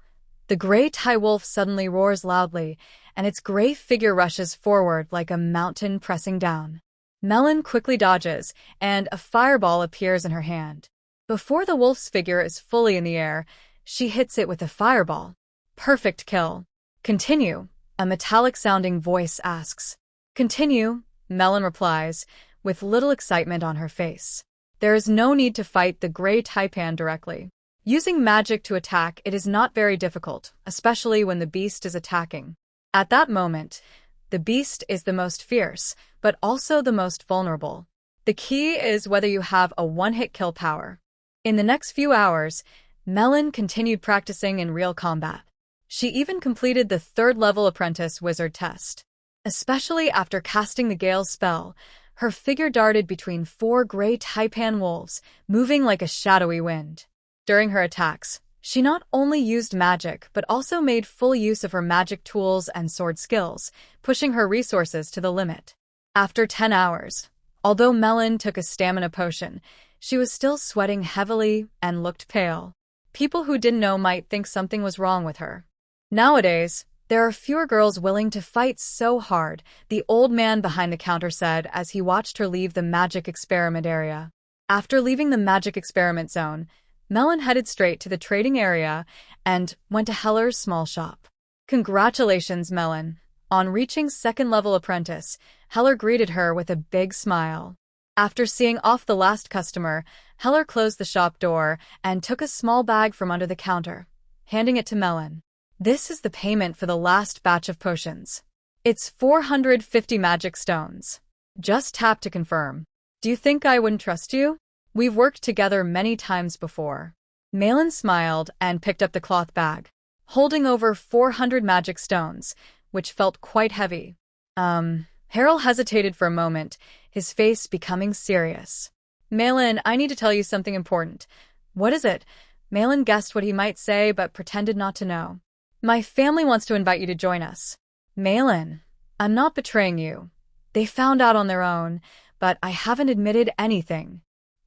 The gray Thai wolf suddenly roars loudly, and its gray figure rushes forward like a mountain pressing down. Melon quickly dodges, and a fireball appears in her hand. Before the wolf's figure is fully in the air, she hits it with a fireball. Perfect kill. Continue, a metallic-sounding voice asks. Continue, Melon replies, with little excitement on her face. There is no need to fight the gray taipan directly. Using magic to attack it is not very difficult, especially when the beast is attacking. At that moment, the beast is the most fierce, but also the most vulnerable. The key is whether you have a one-hit kill power. In the next few hours, Melon continued practicing in real combat. She even completed the 3rd-level apprentice wizard test. Especially after casting the Gale's spell, her figure darted between 4 gray taipan wolves, moving like a shadowy wind. During her attacks, she not only used magic but also made full use of her magic tools and sword skills, pushing her resources to the limit. After 10 hours, although Melon took a stamina potion, she was still sweating heavily and looked pale. People who didn't know might think something was wrong with her. Nowadays, there are fewer girls willing to fight so hard, the old man behind the counter said as he watched her leave the magic experiment area. After leaving the magic experiment zone, Melon headed straight to the trading area and went to Heller's small shop. Congratulations, Melon. On reaching 2nd-level apprentice, Heller greeted her with a big smile. After seeing off the last customer, Heller closed the shop door and took a small bag from under the counter, handing it to Melon. This is the payment for the last batch of potions. It's 450 magic stones. Just tap to confirm. Do you think I wouldn't trust you? We've worked together many times before. Melon smiled and picked up the cloth bag, holding over 400 magic stones, which felt quite heavy. Harold hesitated for a moment, his face becoming serious. Melon, I need to tell you something important. What is it? Melon guessed what he might say but pretended not to know. My family wants to invite you to join us. Melon, I'm not betraying you. They found out on their own, but I haven't admitted anything.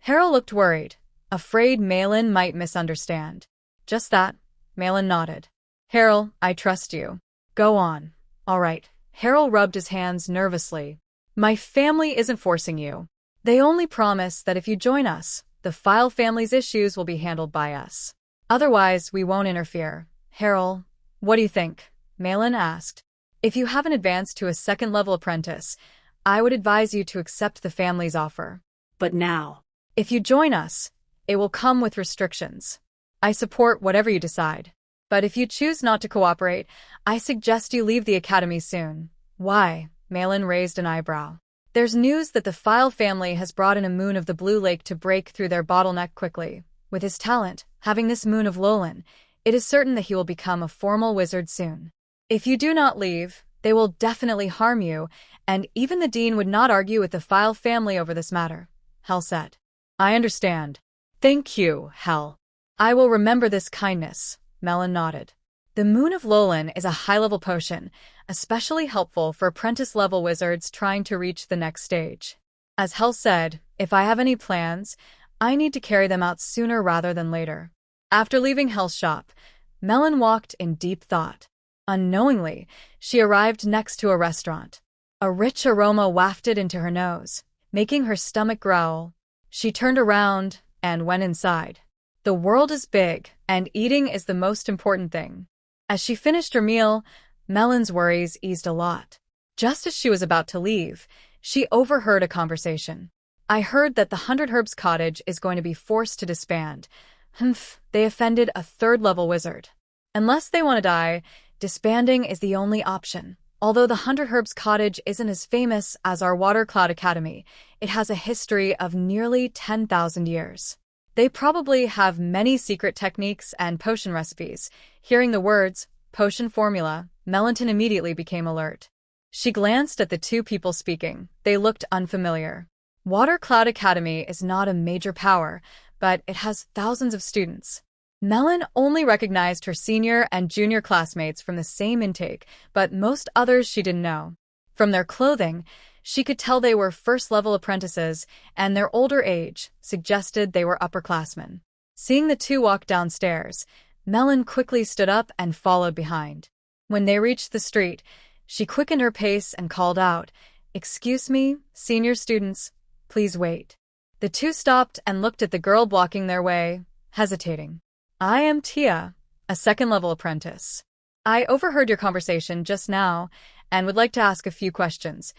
Harold looked worried, afraid Melon might misunderstand. Just that, Melon nodded. Harold, I trust you. Go on. All right. Harold rubbed his hands nervously. My family isn't forcing you. They only promise that if you join us, the File family's issues will be handled by us. Otherwise, we won't interfere. Harold, what do you think? Melon asked. If you haven't advanced to a 2nd-level apprentice, I would advise you to accept the family's offer. But now, if you join us, it will come with restrictions. I support whatever you decide. But if you choose not to cooperate, I suggest you leave the academy soon. Why? Melon raised an eyebrow. There's news that the File family has brought in a moon of the Blue Lake to break through their bottleneck quickly. With his talent, having this moon of Lolan, it is certain that he will become a formal wizard soon. If you do not leave, they will definitely harm you, and even the dean would not argue with the File family over this matter. Hell said. I understand. Thank you, Hell. I will remember this kindness. Melon nodded. The Moon of Lolan is a high-level potion, especially helpful for apprentice-level wizards trying to reach the next stage. As Hell said, if I have any plans, I need to carry them out sooner rather than later. After leaving Hell's shop, Melon walked in deep thought. Unknowingly, she arrived next to a restaurant. A rich aroma wafted into her nose, making her stomach growl. She turned around and went inside. The world is big, and eating is the most important thing. As she finished her meal, Melon's worries eased a lot. Just as she was about to leave, she overheard a conversation. I heard that the 100 Herbs Cottage is going to be forced to disband. Humph, they offended a third-level wizard. Unless they want to die, disbanding is the only option. Although the 100 Herbs Cottage isn't as famous as our Water Cloud Academy, it has a history of nearly 10,000 years. They probably have many secret techniques and potion recipes. Hearing the words, potion formula, Melon immediately became alert. She glanced at the two people speaking. They looked unfamiliar. Water Cloud Academy is not a major power, but it has thousands of students. Melon only recognized her senior and junior classmates from the same intake, but most others she didn't know. From their clothing, she could tell they were first-level apprentices, and their older age suggested they were upperclassmen. Seeing the two walk downstairs, Melon quickly stood up and followed behind. When they reached the street, she quickened her pace and called out, "Excuse me, senior students, please wait." The two stopped and looked at the girl blocking their way, hesitating. "I am Tia, a second-level apprentice. I overheard your conversation just now and would like to ask a few questions."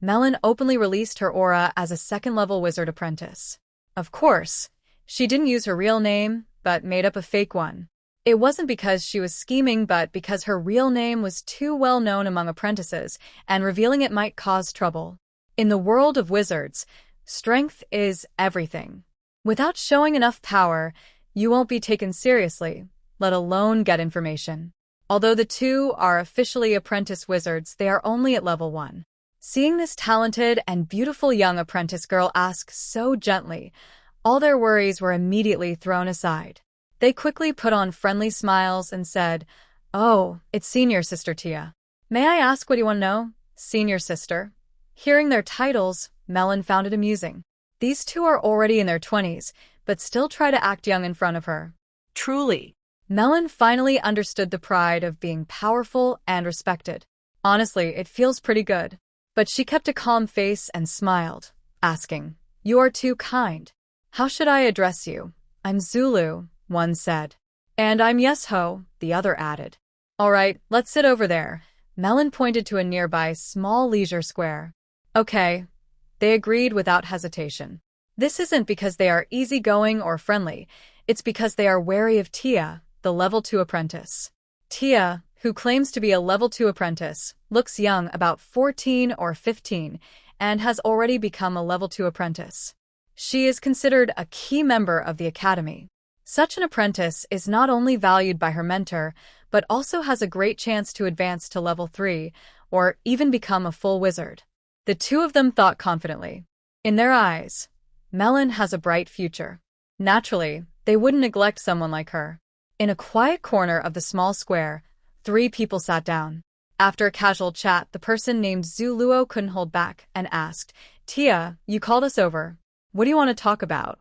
Melon openly released her aura as a second-level wizard apprentice. Of course, she didn't use her real name, but made up a fake one. It wasn't because she was scheming, but because her real name was too well known among apprentices, and revealing it might cause trouble. In the world of wizards, strength is everything. Without showing enough power, you won't be taken seriously, let alone get information. Although the two are officially apprentice wizards, they are only at level 1. Seeing this talented and beautiful young apprentice girl ask so gently, all their worries were immediately thrown aside. They quickly put on friendly smiles and said, "Oh, it's Senior Sister Tia. May I ask what you want to know, Senior Sister?" Hearing their titles, Melon found it amusing. These two are already in their 20s, but still try to act young in front of her. Truly. Melon finally understood the pride of being powerful and respected. Honestly, it feels pretty good. But she kept a calm face and smiled, asking, "You are too kind. How should I address you?" "I'm Zulu," one said. "And I'm Yesho," the other added. "All right, let's sit over there." Melon pointed to a nearby small leisure square. "Okay." They agreed without hesitation. This isn't because they are easygoing or friendly. It's because they are wary of Tia, the level 2 apprentice. Tia, who claims to be a level 2 apprentice, looks young, about 14 or 15, and has already become a level 2 apprentice. She is considered a key member of the academy. Such an apprentice is not only valued by her mentor, but also has a great chance to advance to level 3, or even become a full wizard. The two of them thought confidently. In their eyes, Melon has a bright future. Naturally, they wouldn't neglect someone like her. In a quiet corner of the small square, 3 people sat down. After a casual chat, the person named Zuluo couldn't hold back and asked, "Tia, you called us over. What do you want to talk about?"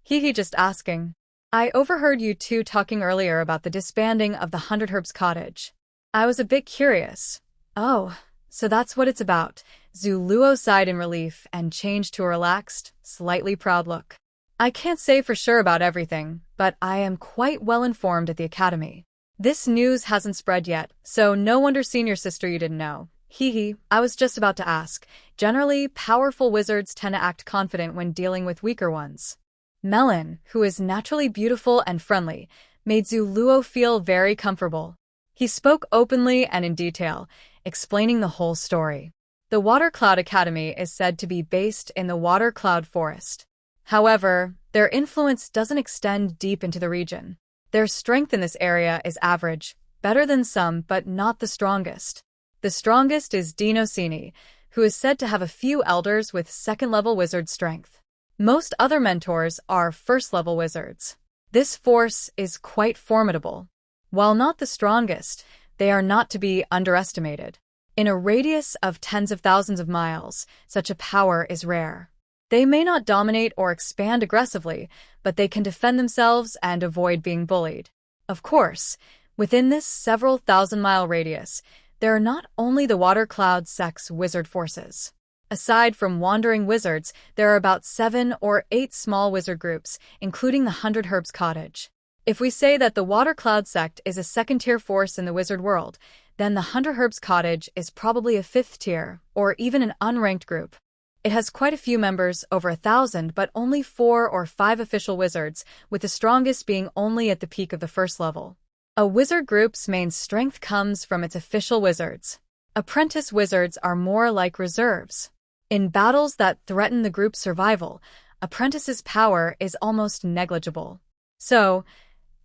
"Hehe, just asking. I overheard you two talking earlier about the disbanding of the 100 Herbs Cottage. I was a bit curious." "Oh, so that's what it's about." Zuluo sighed in relief and changed to a relaxed, slightly proud look. "I can't say for sure about everything, but I am quite well informed at the academy. This news hasn't spread yet, so no wonder Senior Sister you didn't know." "Hehe, I was just about to ask. Generally, powerful wizards tend to act confident when dealing with weaker ones." Melon, who is naturally beautiful and friendly, made Zuluo feel very comfortable. He spoke openly and in detail, explaining the whole story. The Water Cloud Academy is said to be based in the Water Cloud Forest. However, their influence doesn't extend deep into the region. Their strength in this area is average, better than some, but not the strongest. The strongest is Dinosini, who is said to have a few elders with second-level wizard strength. Most other mentors are first-level wizards. This force is quite formidable. While not the strongest, they are not to be underestimated. In a radius of tens of thousands of miles, such a power is rare. They may not dominate or expand aggressively, but they can defend themselves and avoid being bullied. Of course, within this several thousand-mile radius, there are not only the Water Cloud Sect's wizard forces. Aside from wandering wizards, there are about 7 or 8 small wizard groups, including the 100 Herbs Cottage. If we say that the Water Cloud Sect is a second-tier force in the wizard world, then the 100 Herbs Cottage is probably a 5th tier, or even an unranked group. It has quite a few members, over 1,000, but only 4 or 5 official wizards, with the strongest being only at the peak of the first level. A wizard group's main strength comes from its official wizards. Apprentice wizards are more like reserves. In battles that threaten the group's survival, apprentices' power is almost negligible. So,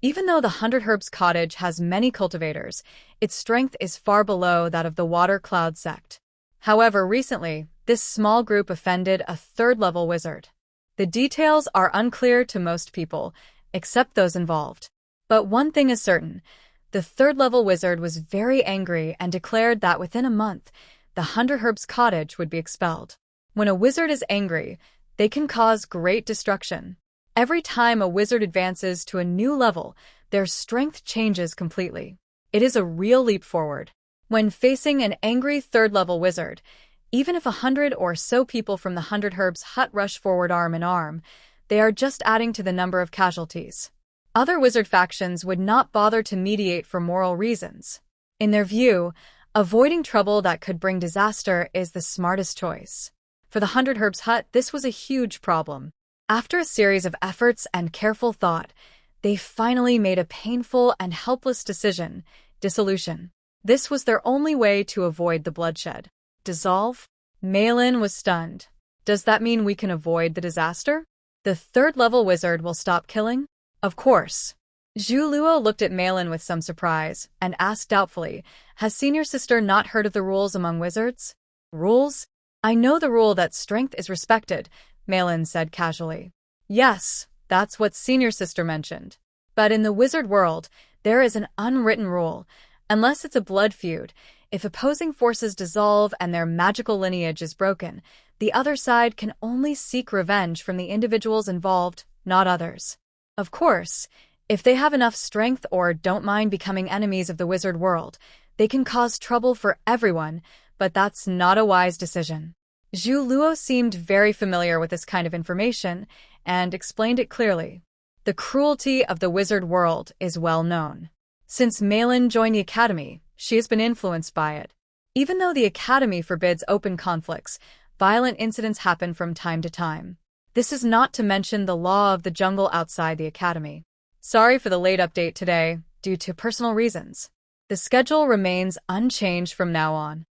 even though the 100 Herbs Cottage has many cultivators, its strength is far below that of the Water Cloud Sect. However, recently, this small group offended a 3rd-level wizard. The details are unclear to most people, except those involved. But one thing is certain, the 3rd-level wizard was very angry and declared that within a month, the 100 Herbs Cottage would be expelled. When a wizard is angry, they can cause great destruction. Every time a wizard advances to a new level, their strength changes completely. It is a real leap forward. When facing an angry 3rd-level wizard, even if 100 or so people from the 100 Herbs hut rush forward arm in arm, they are just adding to the number of casualties. Other wizard factions would not bother to mediate for moral reasons. In their view, avoiding trouble that could bring disaster is the smartest choice. For the 100 Herbs hut, this was a huge problem. After a series of efforts and careful thought, they finally made a painful and helpless decision: dissolution. This was their only way to avoid the bloodshed. Dissolve? Malin was stunned. Does that mean we can avoid the disaster? The 3rd-level wizard will stop killing? Of course. Zhu Luo looked at Malin with some surprise and asked doubtfully, has Senior Sister not heard of the rules among wizards? Rules? I know the rule that strength is respected, Malin said casually. Yes, that's what Senior Sister mentioned. But in the wizard world, there is an unwritten rule. Unless it's a blood feud, if opposing forces dissolve and their magical lineage is broken, the other side can only seek revenge from the individuals involved, not others. Of course, if they have enough strength or don't mind becoming enemies of the wizard world, they can cause trouble for everyone, but that's not a wise decision. Zhu Luo seemed very familiar with this kind of information and explained it clearly. The cruelty of the wizard world is well known. Since Malin joined the academy, she has been influenced by it. Even though the academy forbids open conflicts, violent incidents happen from time to time. This is not to mention the law of the jungle outside the academy. Sorry for the late update today, due to personal reasons. The schedule remains unchanged from now on.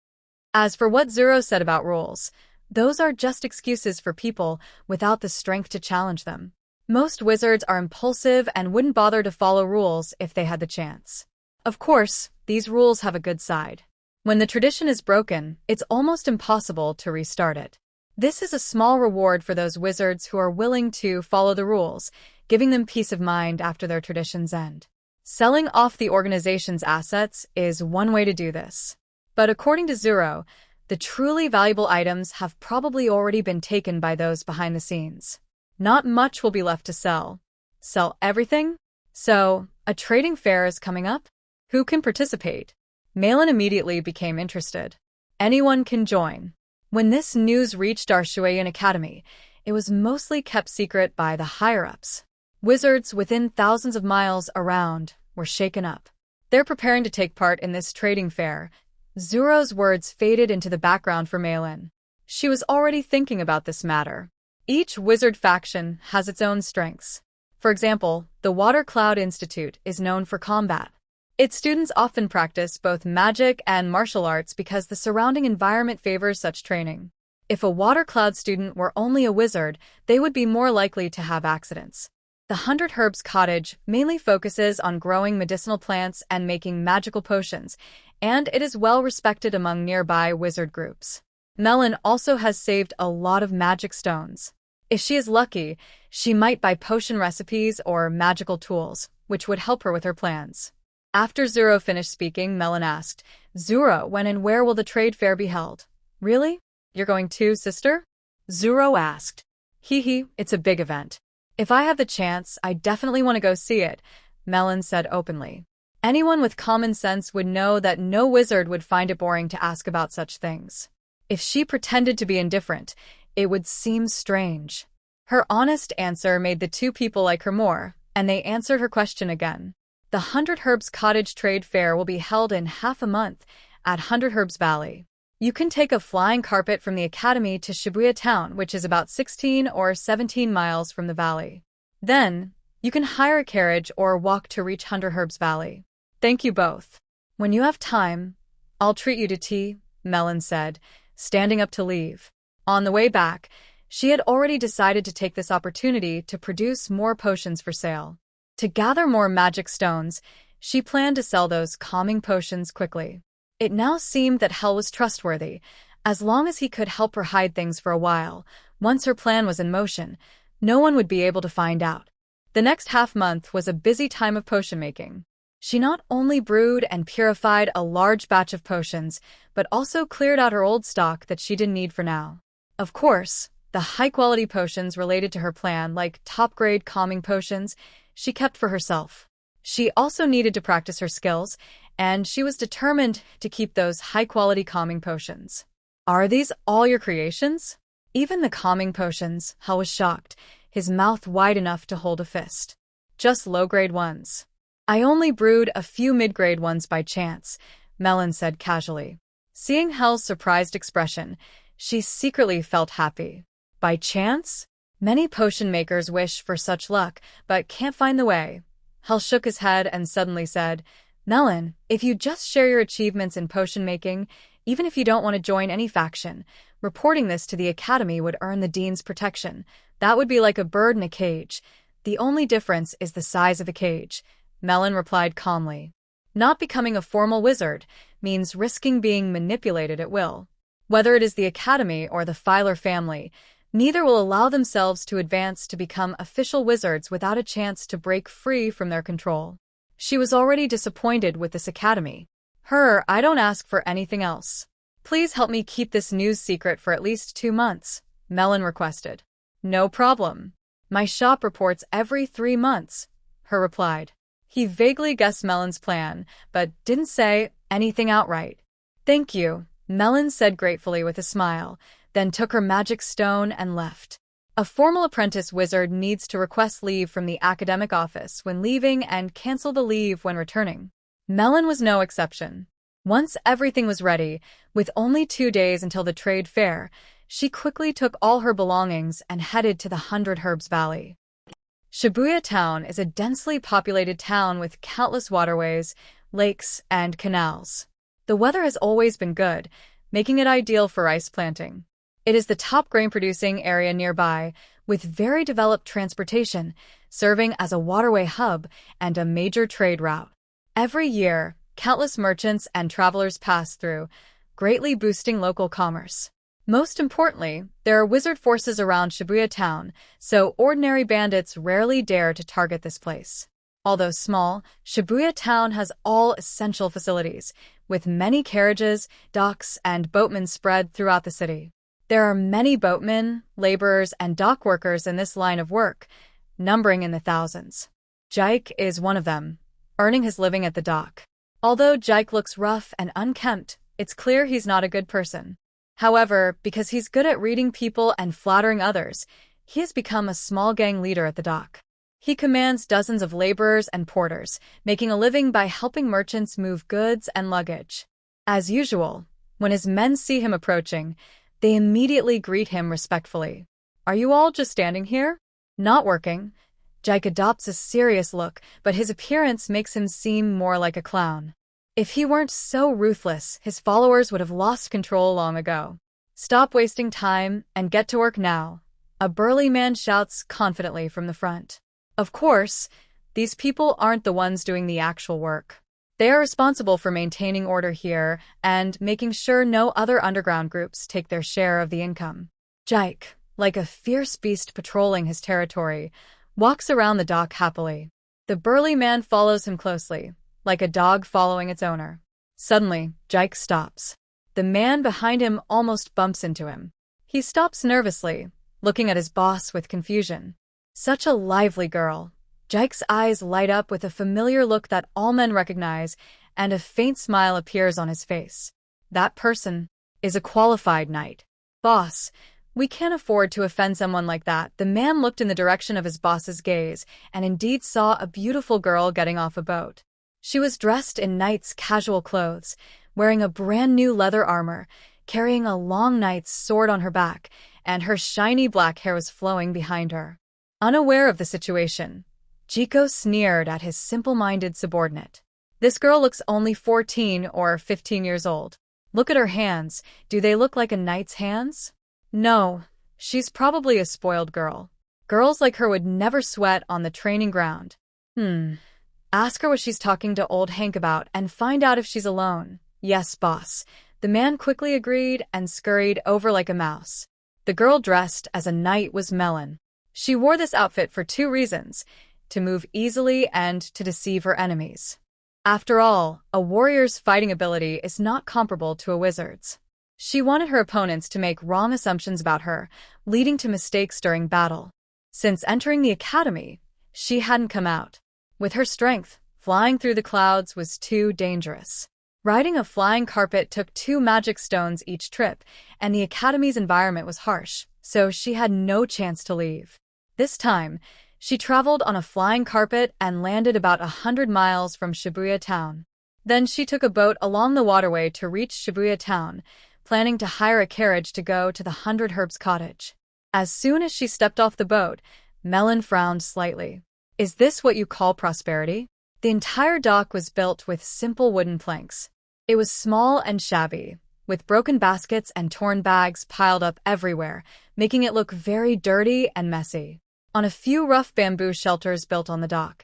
As for what Zero said about rules, those are just excuses for people without the strength to challenge them. Most wizards are impulsive and wouldn't bother to follow rules if they had the chance. Of course, these rules have a good side. When the tradition is broken, it's almost impossible to restart it. This is a small reward for those wizards who are willing to follow the rules, giving them peace of mind after their traditions end. Selling off the organization's assets is one way to do this. But according to Zero, the truly valuable items have probably already been taken by those behind the scenes. Not much will be left to sell. Sell everything? So, a trading fair is coming up? Who can participate? Malin immediately became interested. Anyone can join. When this news reached our Shueyan Academy, it was mostly kept secret by the higher-ups. Wizards within thousands of miles around were shaken up. They're preparing to take part in this trading fair. Zuro's words faded into the background for Malin. She was already thinking about this matter. Each wizard faction has its own strengths. For example, the Water Cloud Institute is known for combat. Its students often practice both magic and martial arts because the surrounding environment favors such training. If a Water Cloud student were only a wizard, they would be more likely to have accidents. The 100 Herbs Cottage mainly focuses on growing medicinal plants and making magical potions, and it is well respected among nearby wizard groups. Melon also has saved a lot of magic stones. If she is lucky, she might buy potion recipes or magical tools, which would help her with her plans. After Zuro finished speaking, Melon asked, Zuro, when and where will the trade fair be held? Really? You're going too, sister? Zuro asked. Hee hee, it's a big event. If I have the chance, I definitely want to go see it, Melon said openly. Anyone with common sense would know that no wizard would find it boring to ask about such things. If she pretended to be indifferent, it would seem strange. Her honest answer made the two people like her more, and they answered her question again. The 100 Herbs Cottage Trade Fair will be held in half a month at 100 Herbs Valley. You can take a flying carpet from the academy to Shibuya town, which is about 16 or 17 miles from the valley. Then, you can hire a carriage or walk to reach 100 Herbs Valley. Thank you both. When you have time, I'll treat you to tea, Melon said, standing up to leave. On the way back, she had already decided to take this opportunity to produce more potions for sale. To gather more magic stones, she planned to sell those calming potions quickly. It now seemed that Hel was trustworthy. As long as he could help her hide things for a while, once her plan was in motion, no one would be able to find out. The next half-month was a busy time of potion making. She not only brewed and purified a large batch of potions, but also cleared out her old stock that she didn't need for now. Of course, the high-quality potions related to her plan, like top-grade calming potions, she kept for herself. She also needed to practice her skills, and she was determined to keep those high-quality calming potions. Are these all your creations? Even the calming potions, Hel was shocked, his mouth wide enough to hold a fist. Just low-grade ones. I only brewed a few mid-grade ones by chance, Melon said casually. Seeing Hel's surprised expression, she secretly felt happy. By chance? Many potion makers wish for such luck, but can't find the way. Hel shook his head and suddenly said, Melon, if you just share your achievements in potion making, even if you don't want to join any faction, reporting this to the academy would earn the dean's protection. That would be like a bird in a cage. The only difference is the size of the cage, Melon replied calmly. Not becoming a formal wizard means risking being manipulated at will. Whether it is the academy or the Filer family, neither will allow themselves to advance to become official wizards without a chance to break free from their control. She was already disappointed with this academy. I don't ask for anything else. Please help me keep this news secret for at least 2 months, Melon requested. No problem. My shop reports every 3 months, her replied. He vaguely guessed Melon's plan, but didn't say anything outright. Thank you, Melon said gratefully with a smile, then took her magic stone and left. A formal apprentice wizard needs to request leave from the academic office when leaving and cancel the leave when returning. Melon was no exception. Once everything was ready, with only 2 days until the trade fair, she quickly took all her belongings and headed to the 100 Herbs Valley. Shibuya town is a densely populated town with countless waterways, lakes, and canals. The weather has always been good, making it ideal for rice planting. It is the top grain-producing area nearby, with very developed transportation, serving as a waterway hub and a major trade route. Every year, countless merchants and travelers pass through, greatly boosting local commerce. Most importantly, there are wizard forces around Shibuya town, so ordinary bandits rarely dare to target this place. Although small, Shibuya town has all essential facilities, with many carriages, docks, and boatmen spread throughout the city. There are many boatmen, laborers, and dock workers in this line of work, numbering in the thousands. Jike is one of them, earning his living at the dock. Although Jike looks rough and unkempt, it's clear he's not a good person. However, because he's good at reading people and flattering others, he has become a small gang leader at the dock. He commands dozens of laborers and porters, making a living by helping merchants move goods and luggage. As usual, when his men see him approaching, they immediately greet him respectfully. Are you all just standing here? Not working? Jike adopts a serious look, but his appearance makes him seem more like a clown. If he weren't so ruthless, his followers would have lost control long ago. Stop wasting time and get to work now, a burly man shouts confidently from the front. Of course, these people aren't the ones doing the actual work. They are responsible for maintaining order here and making sure no other underground groups take their share of the income. Jike, like a fierce beast patrolling his territory, walks around the dock happily. The burly man follows him closely, like a dog following its owner. Suddenly, Jike stops. The man behind him almost bumps into him. He stops nervously, looking at his boss with confusion. Such a lively girl. Jike's eyes light up with a familiar look that all men recognize, and a faint smile appears on his face. That person is a qualified knight. Boss, we can't afford to offend someone like that. The man looked in the direction of his boss's gaze and indeed saw a beautiful girl getting off a boat. She was dressed in knight's casual clothes, wearing a brand new leather armor, carrying a long knight's sword on her back, and her shiny black hair was flowing behind her. Unaware of the situation, Jiko sneered at his simple-minded subordinate. This girl looks only 14 or 15 years old. Look at her hands. Do they look like a knight's hands? No, she's probably a spoiled girl. Girls like her would never sweat on the training ground. Ask her what she's talking to old Hank about and find out if she's alone. Yes, boss. The man quickly agreed and scurried over like a mouse. The girl dressed as a knight was Melon. She wore this outfit for 2 reasons: to move easily and to deceive her enemies. After all, a warrior's fighting ability is not comparable to a wizard's. She wanted her opponents to make wrong assumptions about her, leading to mistakes during battle. Since entering the academy, she hadn't come out. With her strength, flying through the clouds was too dangerous. Riding a flying carpet took 2 magic stones each trip, and the academy's environment was harsh, so she had no chance to leave. This time, she traveled on a flying carpet and landed about 100 miles from Shibuya town. Then she took a boat along the waterway to reach Shibuya town, planning to hire a carriage to go to the 100 Herbs cottage. As soon as she stepped off the boat, Melon frowned slightly. Is this what you call prosperity? The entire dock was built with simple wooden planks. It was small and shabby, with broken baskets and torn bags piled up everywhere, making it look very dirty and messy. On a few rough bamboo shelters built on the dock,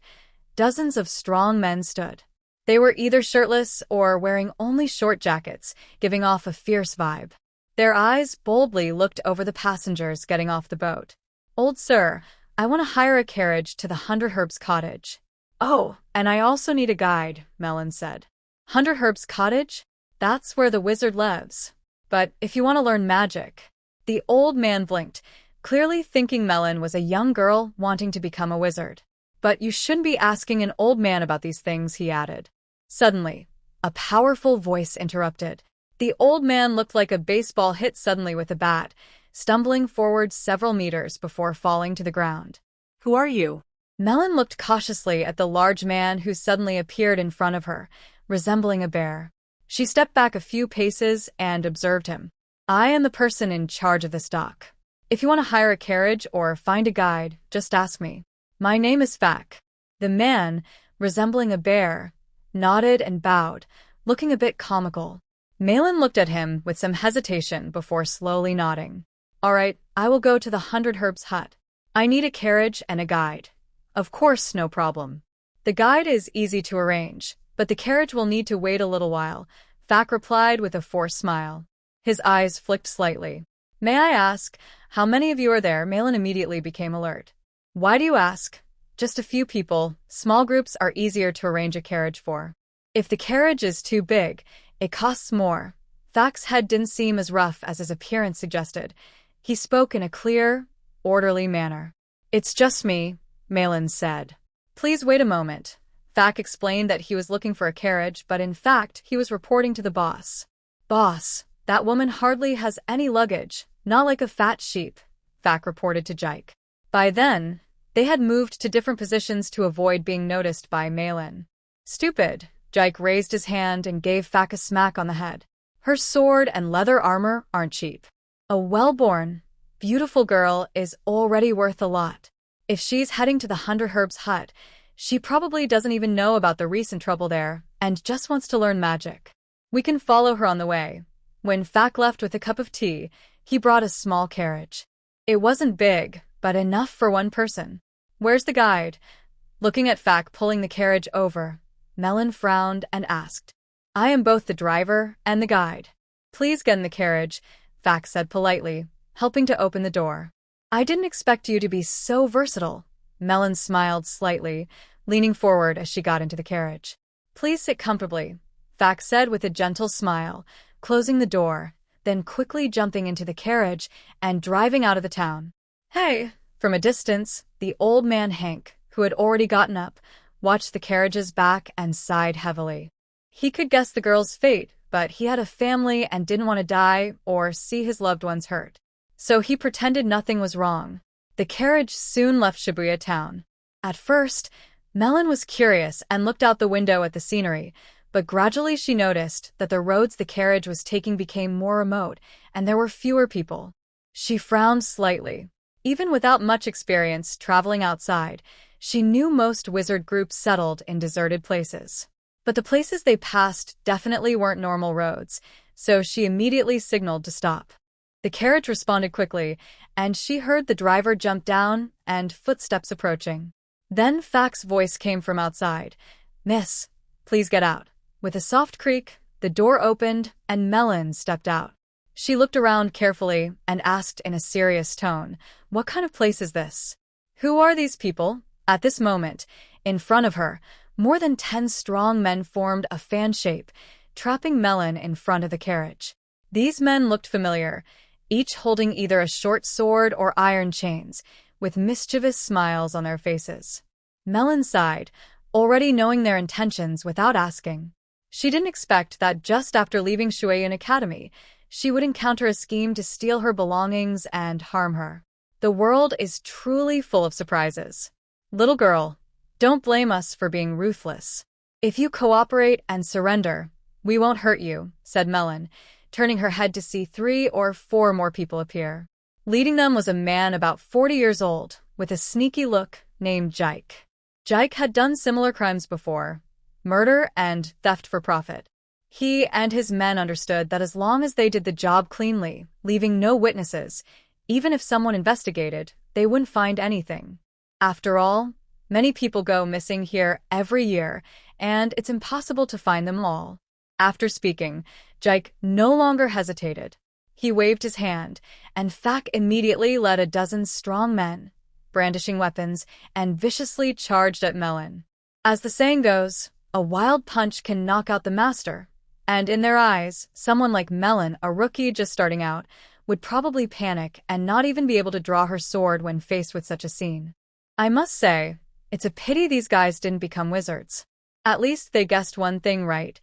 dozens of strong men stood. They were either shirtless or wearing only short jackets, giving off a fierce vibe. Their eyes boldly looked over the passengers getting off the boat. Old sir, I want to hire a carriage to the 100 Herbs cottage. Oh, and I also need a guide, Melon said. 100 Herbs cottage? That's where the wizard lives. But if you want to learn magic. The old man blinked, clearly thinking Melon was a young girl wanting to become a wizard. But you shouldn't be asking an old man about these things, he added. Suddenly, a powerful voice interrupted. The old man looked like a baseball hit suddenly with a bat, stumbling forward several meters before falling to the ground. Who are you? Melon looked cautiously at the large man who suddenly appeared in front of her, resembling a bear. She stepped back a few paces and observed him. I am the person in charge of this dock. If you want to hire a carriage or find a guide, just ask me. My name is Fak. The man, resembling a bear, nodded and bowed, looking a bit comical. Melon looked at him with some hesitation before slowly nodding. All right, I will go to the 100 Herbs hut. I need a carriage and a guide. Of course, no problem. The guide is easy to arrange, but the carriage will need to wait a little while, Fak replied with a forced smile. His eyes flicked slightly. May I ask, how many of you are there? Melon immediately became alert. Why do you ask? Just a few people. Small groups are easier to arrange a carriage for. If the carriage is too big, it costs more. Fak's head didn't seem as rough as his appearance suggested. He spoke in a clear, orderly manner. It's just me, Melon said. Please wait a moment. Fak explained that he was looking for a carriage, but in fact, he was reporting to the boss. Boss, that woman hardly has any luggage, not like a fat sheep, Fak reported to Jike. By then, they had moved to different positions to avoid being noticed by Melon. Stupid, Jike raised his hand and gave Fak a smack on the head. Her sword and leather armor aren't cheap. A well-born, beautiful girl is already worth a lot. If she's heading to the 100 Herbs hut, she probably doesn't even know about the recent trouble there and just wants to learn magic. We can follow her on the way. When Fak left with a cup of tea, he brought a small carriage. It wasn't big, but enough for one person. Where's the guide? Looking at Fak pulling the carriage over, Melon frowned and asked. I am both the driver and the guide. Please get in the carriage, Fak said politely, helping to open the door. I didn't expect you to be so versatile. Melon smiled slightly, leaning forward as she got into the carriage. Please sit comfortably, Fak said with a gentle smile, closing the door, then quickly jumping into the carriage and driving out of the town. Hey! From a distance, the old man Hank, who had already gotten up, watched the carriages back and sighed heavily. He could guess the girl's fate, but he had a family and didn't want to die or see his loved ones hurt. So he pretended nothing was wrong. The carriage soon left Shibuya town. At first, Melon was curious and looked out the window at the scenery, but gradually she noticed that the roads the carriage was taking became more remote and there were fewer people. She frowned slightly. Even without much experience traveling outside, she knew most wizard groups settled in deserted places. But the places they passed definitely weren't normal roads, so she immediately signaled to stop. The carriage responded quickly, and she heard the driver jump down and footsteps approaching. Then Fak's voice came from outside. "Miss, please get out." With a soft creak, the door opened and Melon stepped out. She looked around carefully and asked in a serious tone, "What kind of place is this? Who are these people?" At this moment, in front of her, more than 10 strong men formed a fan shape, trapping Melon in front of the carriage. These men looked familiar, each holding either a short sword or iron chains, with mischievous smiles on their faces. Melon sighed, already knowing their intentions without asking. She didn't expect that just after leaving Shueyan Academy, she would encounter a scheme to steal her belongings and harm her. The world is truly full of surprises. Little girl, don't blame us for being ruthless. If you cooperate and surrender, we won't hurt you, said Melon, turning her head to see 3 or 4 more people appear. Leading them was a man about 40 years old, with a sneaky look, named Jike. Jike had done similar crimes before, murder and theft for profit. He and his men understood that as long as they did the job cleanly, leaving no witnesses, even if someone investigated, they wouldn't find anything. After all, many people go missing here every year, and it's impossible to find them all. After speaking, Jike no longer hesitated. He waved his hand, and Fak immediately led a dozen strong men, brandishing weapons, and viciously charged at Melon. As the saying goes, a wild punch can knock out the master, and in their eyes, someone like Melon, a rookie just starting out, would probably panic and not even be able to draw her sword when faced with such a scene. I must say, it's a pity these guys didn't become wizards. At least they guessed one thing right.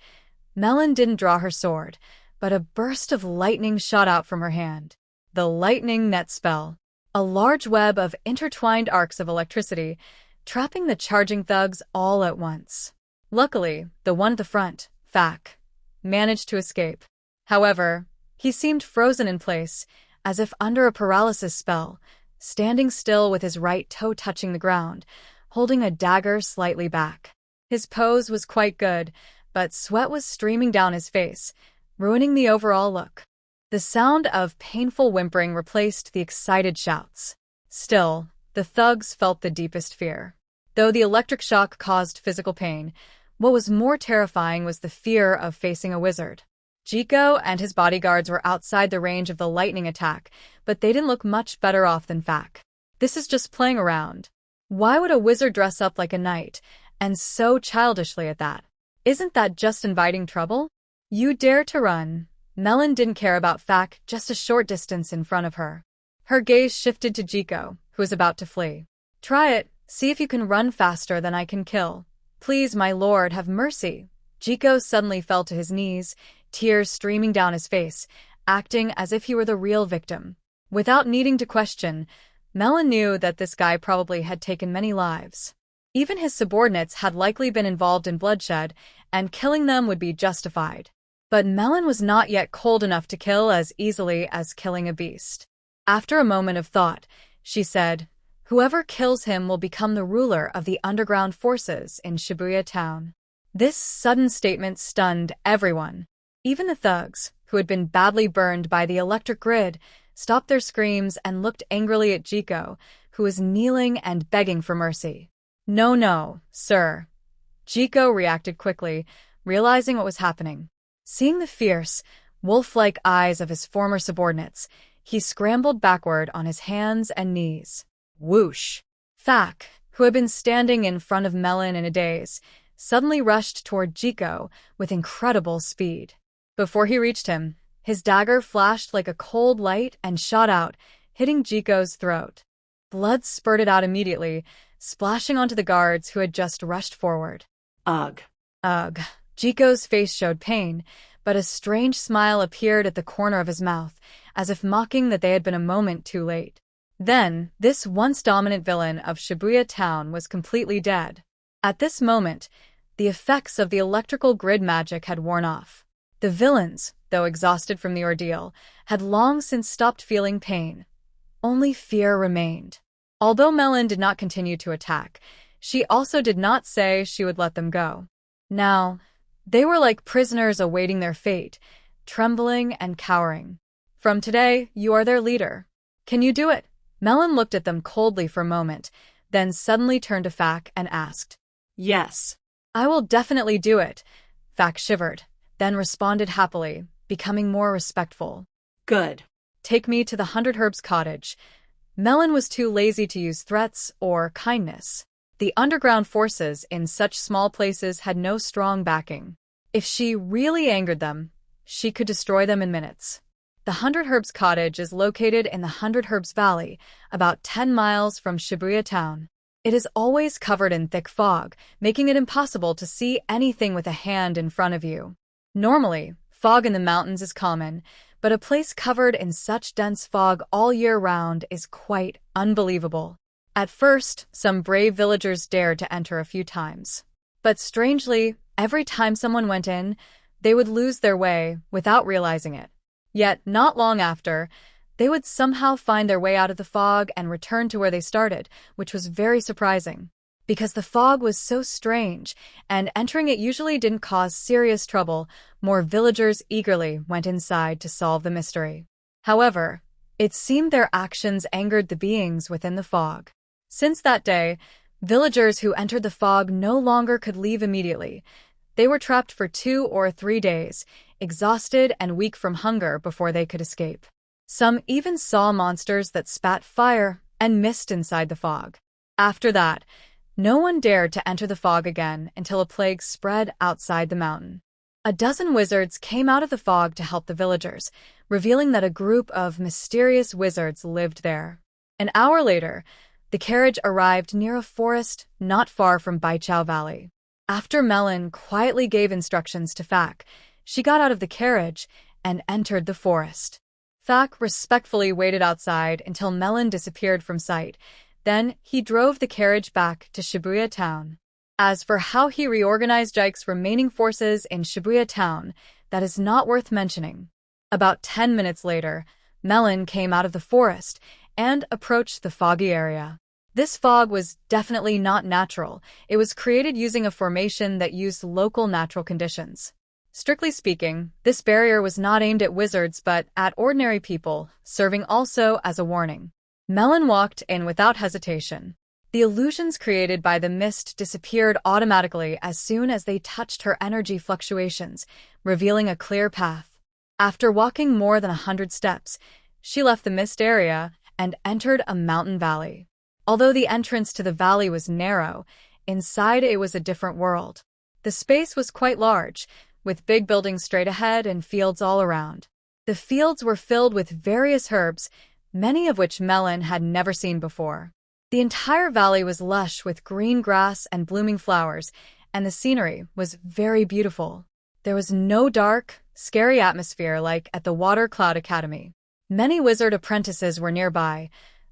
Melon didn't draw her sword, but a burst of lightning shot out from her hand. The lightning net spell. A large web of intertwined arcs of electricity, trapping the charging thugs all at once. Luckily, the one at the front, Fak, managed to escape. However, he seemed frozen in place, as if under a paralysis spell, standing still with his right toe touching the ground, holding a dagger slightly back. His pose was quite good, but sweat was streaming down his face, ruining the overall look. The sound of painful whimpering replaced the excited shouts. Still, the thugs felt the deepest fear. Though the electric shock caused physical pain, what was more terrifying was the fear of facing a wizard. Jiko and his bodyguards were outside the range of the lightning attack, but they didn't look much better off than Fak. This is just playing around. Why would a wizard dress up like a knight, and so childishly at that? Isn't that just inviting trouble? You dare to run. Melon didn't care about Fak just a short distance in front of her. Her gaze shifted to Jiko, who was about to flee. Try it, see if you can run faster than I can kill. Please, my lord, have mercy. Jiko suddenly fell to his knees, tears streaming down his face, acting as if he were the real victim. Without needing to question, Melon knew that this guy probably had taken many lives. Even his subordinates had likely been involved in bloodshed, and killing them would be justified. But Melon was not yet cold enough to kill as easily as killing a beast. After a moment of thought, she said, "Whoever kills him will become the ruler of the underground forces in Shibuya town." This sudden statement stunned everyone. Even the thugs, who had been badly burned by the electric grid, stopped their screams and looked angrily at Jiko, who was kneeling and begging for mercy. "No, no, sir." Jiko reacted quickly, realizing what was happening. Seeing the fierce, wolf-like eyes of his former subordinates, he scrambled backward on his hands and knees. Whoosh! Fak, who had been standing in front of Melon in a daze, suddenly rushed toward Jiko with incredible speed. Before he reached him, his dagger flashed like a cold light and shot out, hitting Jiko's throat. Blood spurted out immediately, splashing onto the guards who had just rushed forward. Ugh. Ugh. Jiko's face showed pain, but a strange smile appeared at the corner of his mouth, as if mocking that they had been a moment too late. Then, this once dominant villain of Shibuya town was completely dead. At this moment, the effects of the electrical grid magic had worn off. The villains, though exhausted from the ordeal, had long since stopped feeling pain. Only fear remained. Although Melon did not continue to attack, she also did not say she would let them go. Now, they were like prisoners awaiting their fate, trembling and cowering. From today, you are their leader. Can you do it? Melon looked at them coldly for a moment, then suddenly turned to Fak and asked. Yes. I will definitely do it. Fak shivered, then responded happily, becoming more respectful. Good. Take me to the 100 Herbs cottage. Melon was too lazy to use threats or kindness. The underground forces in such small places had no strong backing. If she really angered them, she could destroy them in minutes. The 100 Herbs cottage is located in the 100 Herbs Valley, about 10 miles from Shibuya town. It is always covered in thick fog, making it impossible to see anything with a hand in front of you. Normally, fog in the mountains is common, but a place covered in such dense fog all year round is quite unbelievable. At first, some brave villagers dared to enter a few times. But strangely, every time someone went in, they would lose their way without realizing it. Yet, not long after, they would somehow find their way out of the fog and return to where they started, which was very surprising. Because the fog was so strange, and entering it usually didn't cause serious trouble, more villagers eagerly went inside to solve the mystery. However, it seemed their actions angered the beings within the fog. Since that day, villagers who entered the fog no longer could leave immediately. They were trapped for 2 or 3 days, exhausted and weak from hunger before they could escape. Some even saw monsters that spat fire and mist inside the fog. After that, no one dared to enter the fog again until a plague spread outside the mountain. A dozen wizards came out of the fog to help the villagers, revealing that a group of mysterious wizards lived there. An hour later, the carriage arrived near a forest not far from Baichao Valley. After Melon quietly gave instructions to Fak, she got out of the carriage and entered the forest. Fak respectfully waited outside until Melon disappeared from sight. Then he drove the carriage back to Shibuya town. As for how he reorganized Jike's remaining forces in Shibuya town, that is not worth mentioning. About 10 minutes later, Melon came out of the forest and approached the foggy area. This fog was definitely not natural. It was created using a formation that used local natural conditions. Strictly speaking, this barrier was not aimed at wizards but at ordinary people, serving also as a warning. Melon walked in without hesitation. The illusions created by the mist disappeared automatically as soon as they touched her energy fluctuations, revealing a clear path. After walking more than 100 steps, she left the mist area and entered a mountain valley. Although the entrance to the valley was narrow, inside it was a different world. The space was quite large, with big buildings straight ahead and fields all around. The fields were filled with various herbs, many of which Melon had never seen before. The entire valley was lush with green grass and blooming flowers, and the scenery was very beautiful. There was no dark, scary atmosphere like at the Water Cloud Academy. Many wizard apprentices were nearby,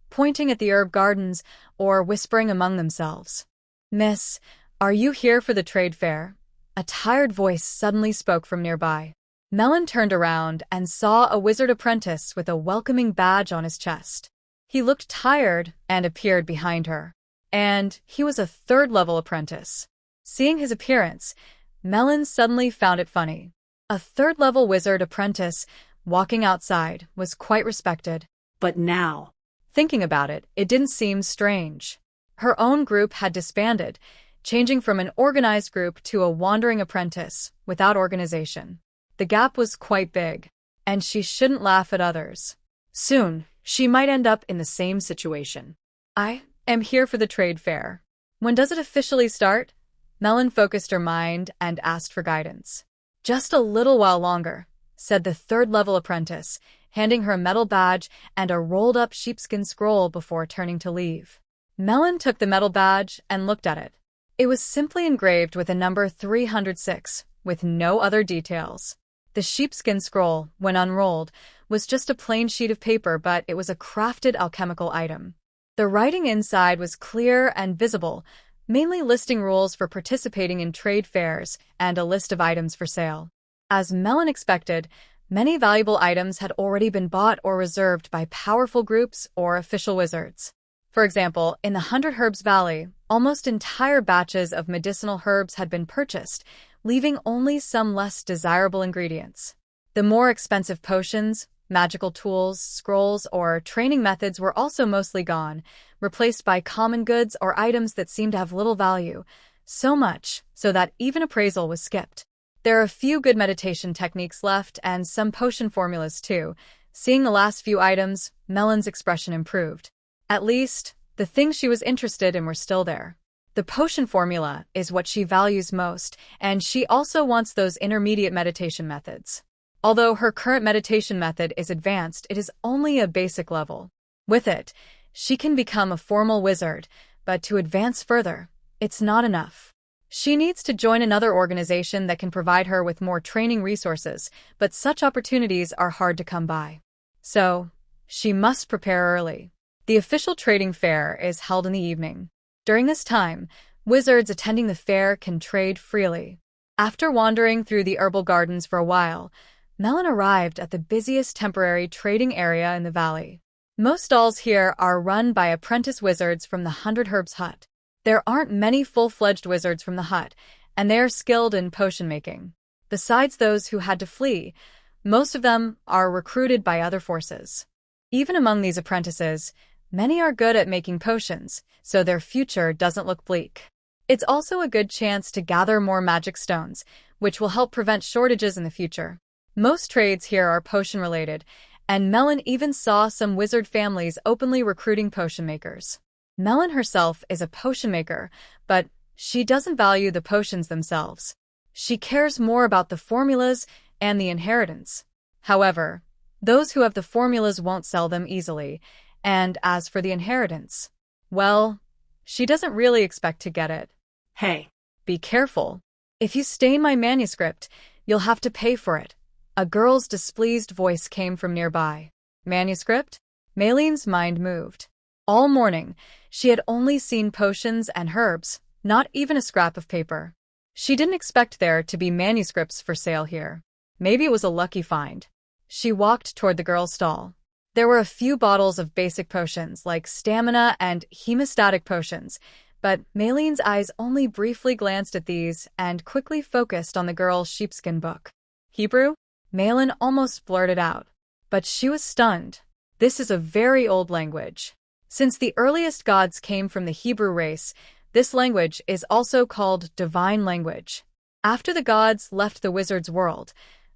pointing at the herb gardens or whispering among themselves. "Miss, are you here for the trade fair?" A tired voice suddenly spoke from nearby. Melon turned around and saw a wizard apprentice with a welcoming badge on his chest. He looked tired and appeared behind her. And he was a 3rd-level apprentice. Seeing his appearance, Melon suddenly found it funny. A 3rd-level wizard apprentice walking outside was quite respected. But now, thinking about it, it didn't seem strange. Her own group had disbanded, changing from an organized group to a wandering apprentice without organization. The gap was quite big, and she shouldn't laugh at others. Soon, she might end up in the same situation. "I am here for the trade fair. When does it officially start?" Melon focused her mind and asked for guidance. "Just a little while longer," said the third-level apprentice, handing her a metal badge and a rolled-up sheepskin scroll before turning to leave. Melon took the metal badge and looked at it. It was simply engraved with a number 306, with no other details. The sheepskin scroll, when unrolled, was just a plain sheet of paper, but it was a crafted alchemical item. The writing inside was clear and visible, mainly listing rules for participating in trade fairs and a list of items for sale. As Melon expected, many valuable items had already been bought or reserved by powerful groups or official wizards. For example, in the 100 Herbs Valley, almost entire batches of medicinal herbs had been purchased, leaving only some less desirable ingredients. The more expensive potions, magical tools, scrolls, or training methods were also mostly gone, replaced by common goods or items that seemed to have little value, so much so that even appraisal was skipped. There are a few good meditation techniques left and some potion formulas too. Seeing the last few items, Melon's expression improved. At least, the things she was interested in were still there. The potion formula is what she values most, and she also wants those intermediate meditation methods. Although her current meditation method is advanced, it is only a basic level. With it, she can become a formal wizard, but to advance further, it's not enough. She needs to join another organization that can provide her with more training resources, but such opportunities are hard to come by. So, she must prepare early. The official trading fair is held in the evening. During this time, wizards attending the fair can trade freely. After wandering through the herbal gardens for a while, Melon arrived at the busiest temporary trading area in the valley. Most stalls here are run by apprentice wizards from the 100 Herbs Hut. There aren't many full-fledged wizards from the hut, and they are skilled in potion making. Besides those who had to flee, most of them are recruited by other forces. Even among these apprentices, many are good at making potions, so their future doesn't look bleak. It's also a good chance to gather more magic stones, which will help prevent shortages in the future. Most trades here are potion-related, and Melon even saw some wizard families openly recruiting potion makers. Melon herself is a potion maker, but she doesn't value the potions themselves. She cares more about the formulas and the inheritance. However, those who have the formulas won't sell them easily, and as for the inheritance, well, she doesn't really expect to get it. Hey. Be careful. If you stain my manuscript, you'll have to pay for it. A girl's displeased voice came from nearby. Manuscript? Mayleen's mind moved. All morning, she had only seen potions and herbs, not even a scrap of paper. She didn't expect there to be manuscripts for sale here. Maybe it was a lucky find. She walked toward the girl's stall. There were a few bottles of basic potions, like stamina and hemostatic potions, but Mayleen's eyes only briefly glanced at these and quickly focused on the girl's sheepskin book. Hebrew? Maylin almost blurted out. But she was stunned. This is a very old language. Since the earliest gods came from the Hebrew race, this language is also called divine language. After the gods left the wizards' world,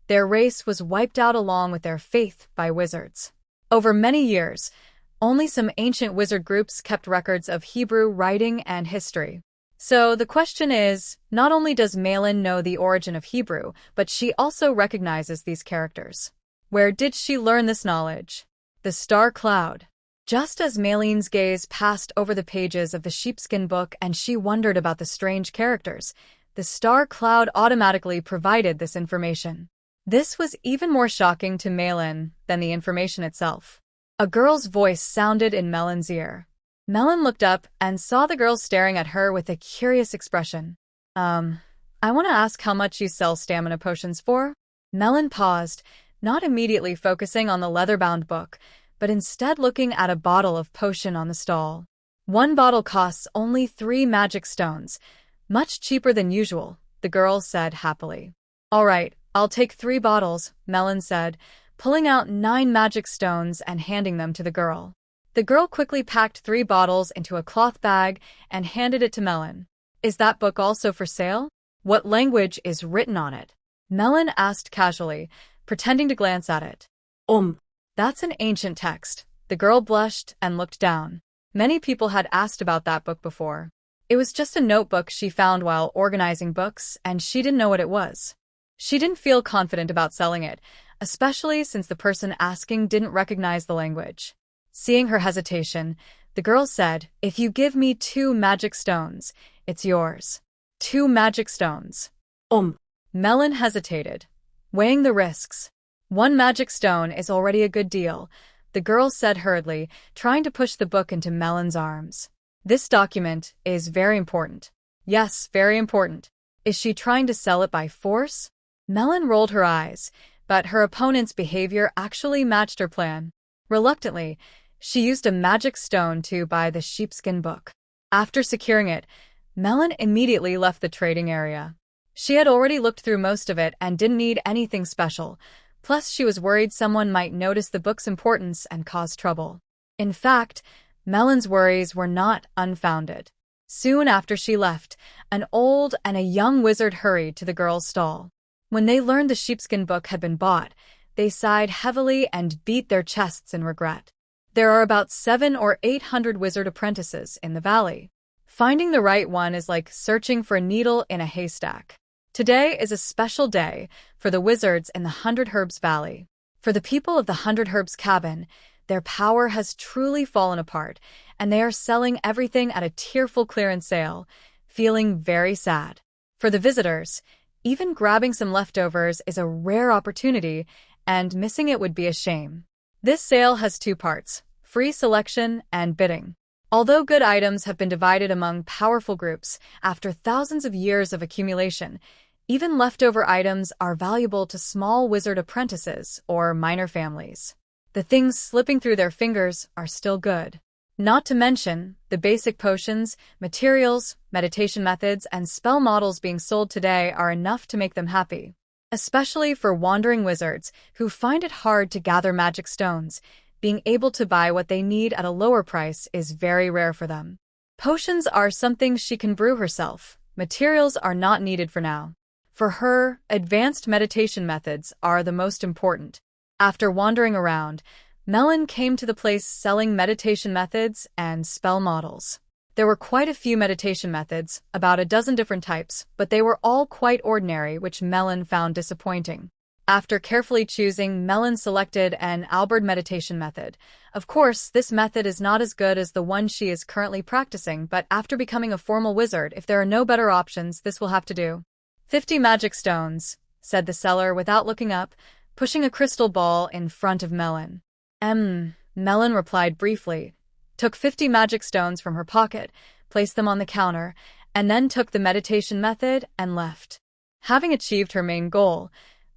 their race was wiped out along with their faith by wizards. Over many years, only some ancient wizard groups kept records of Hebrew writing and history. So the question is, not only does Maylin know the origin of Hebrew, but she also recognizes these characters. Where did she learn this knowledge? The star cloud. Just as Maylin's gaze passed over the pages of the sheepskin book and she wondered about the strange characters, the star cloud automatically provided this information. This was even more shocking to Maylin than the information itself. A girl's voice sounded in Melon's ear. Melon looked up and saw the girl staring at her with a curious expression. I want to ask how much you sell stamina potions for? Melon paused, not immediately focusing on the leather-bound book, but instead looking at a bottle of potion on the stall. One bottle costs only 3 magic stones, much cheaper than usual, the girl said happily. All right, I'll take 3 bottles, Melon said, pulling out 9 magic stones and handing them to the girl. The girl quickly packed 3 bottles into a cloth bag and handed it to Melon. Is that book also for sale? What language is written on it? Melon asked casually, pretending to glance at it. That's an ancient text. The girl blushed and looked down. Many people had asked about that book before. It was just a notebook she found while organizing books, and she didn't know what it was. She didn't feel confident about selling it, especially since the person asking didn't recognize the language. Seeing her hesitation, the girl said, "If you give me 2 magic stones, it's yours." 2 magic stones. Melon hesitated, weighing the risks. 1 magic stone is already a good deal, the girl said hurriedly, trying to push the book into Melon's arms. This document is very important. Yes, very important. Is she trying to sell it by force? Melon rolled her eyes, but her opponent's behavior actually matched her plan. Reluctantly, she used a magic stone to buy the sheepskin book. After securing it, Melon immediately left the trading area. She had already looked through most of it and didn't need anything special. Plus, she was worried someone might notice the book's importance and cause trouble. In fact, Melon's worries were not unfounded. Soon after she left, an old and a young wizard hurried to the girl's stall. When they learned the sheepskin book had been bought, they sighed heavily and beat their chests in regret. There are about 700 or 800 wizard apprentices in the valley. Finding the right one is like searching for a needle in a haystack. Today is a special day for the wizards in the 100 Herbs Valley. For the people of the 100 Herbs Cabin, their power has truly fallen apart, and they are selling everything at a tearful clearance sale, feeling very sad. For the visitors, even grabbing some leftovers is a rare opportunity, and missing it would be a shame. This sale has 2 parts, free selection and bidding. Although good items have been divided among powerful groups after thousands of years of accumulation, even leftover items are valuable to small wizard apprentices or minor families. The things slipping through their fingers are still good. Not to mention, the basic potions, materials, meditation methods, and spell models being sold today are enough to make them happy. Especially for wandering wizards who find it hard to gather magic stones, being able to buy what they need at a lower price is very rare for them. Potions are something she can brew herself. Materials are not needed for now. For her, advanced meditation methods are the most important. After wandering around, Melon came to the place selling meditation methods and spell models. There were quite a few meditation methods, about a dozen different types, but they were all quite ordinary, which Melon found disappointing. After carefully choosing, Melon selected an Albert meditation method. Of course, this method is not as good as the one she is currently practicing, but after becoming a formal wizard, if there are no better options, this will have to do. 50 magic stones, said the seller without looking up, pushing a crystal ball in front of Melon. Melon replied briefly, took 50 magic stones from her pocket, placed them on the counter, and then took the meditation method and left. Having achieved her main goal,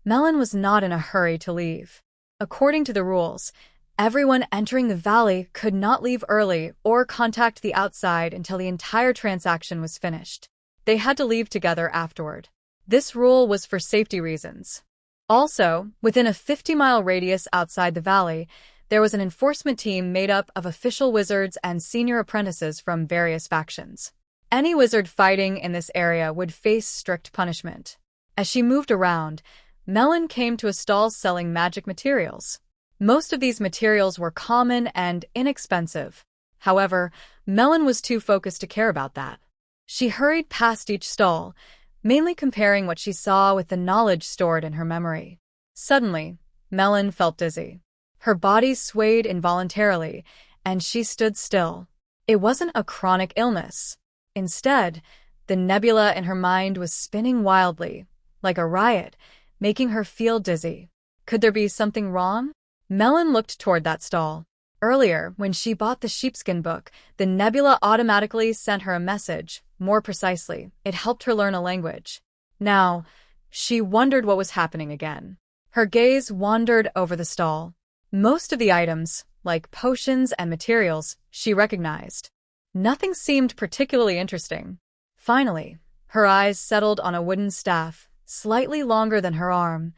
Melon was not in a hurry to leave. According to the rules, everyone entering the valley could not leave early or contact the outside until the entire transaction was finished. They had to leave together afterward. This rule was for safety reasons. Also, within a 50-mile radius outside the valley, there was an enforcement team made up of official wizards and senior apprentices from various factions. Any wizard fighting in this area would face strict punishment. As she moved around, Melon came to a stall selling magic materials. Most of these materials were common and inexpensive. However, Melon was too focused to care about that. She hurried past each stall, mainly comparing what she saw with the knowledge stored in her memory. Suddenly, Melon felt dizzy. Her body swayed involuntarily, and she stood still. It wasn't a chronic illness. Instead, the nebula in her mind was spinning wildly, like a riot, making her feel dizzy. Could there be something wrong? Melon looked toward that stall. Earlier, when she bought the sheepskin book, the nebula automatically sent her a message. More precisely, it helped her learn a language. Now, she wondered what was happening again. Her gaze wandered over the stall. Most of the items, like potions and materials, she recognized. Nothing seemed particularly interesting. Finally, her eyes settled on a wooden staff, slightly longer than her arm,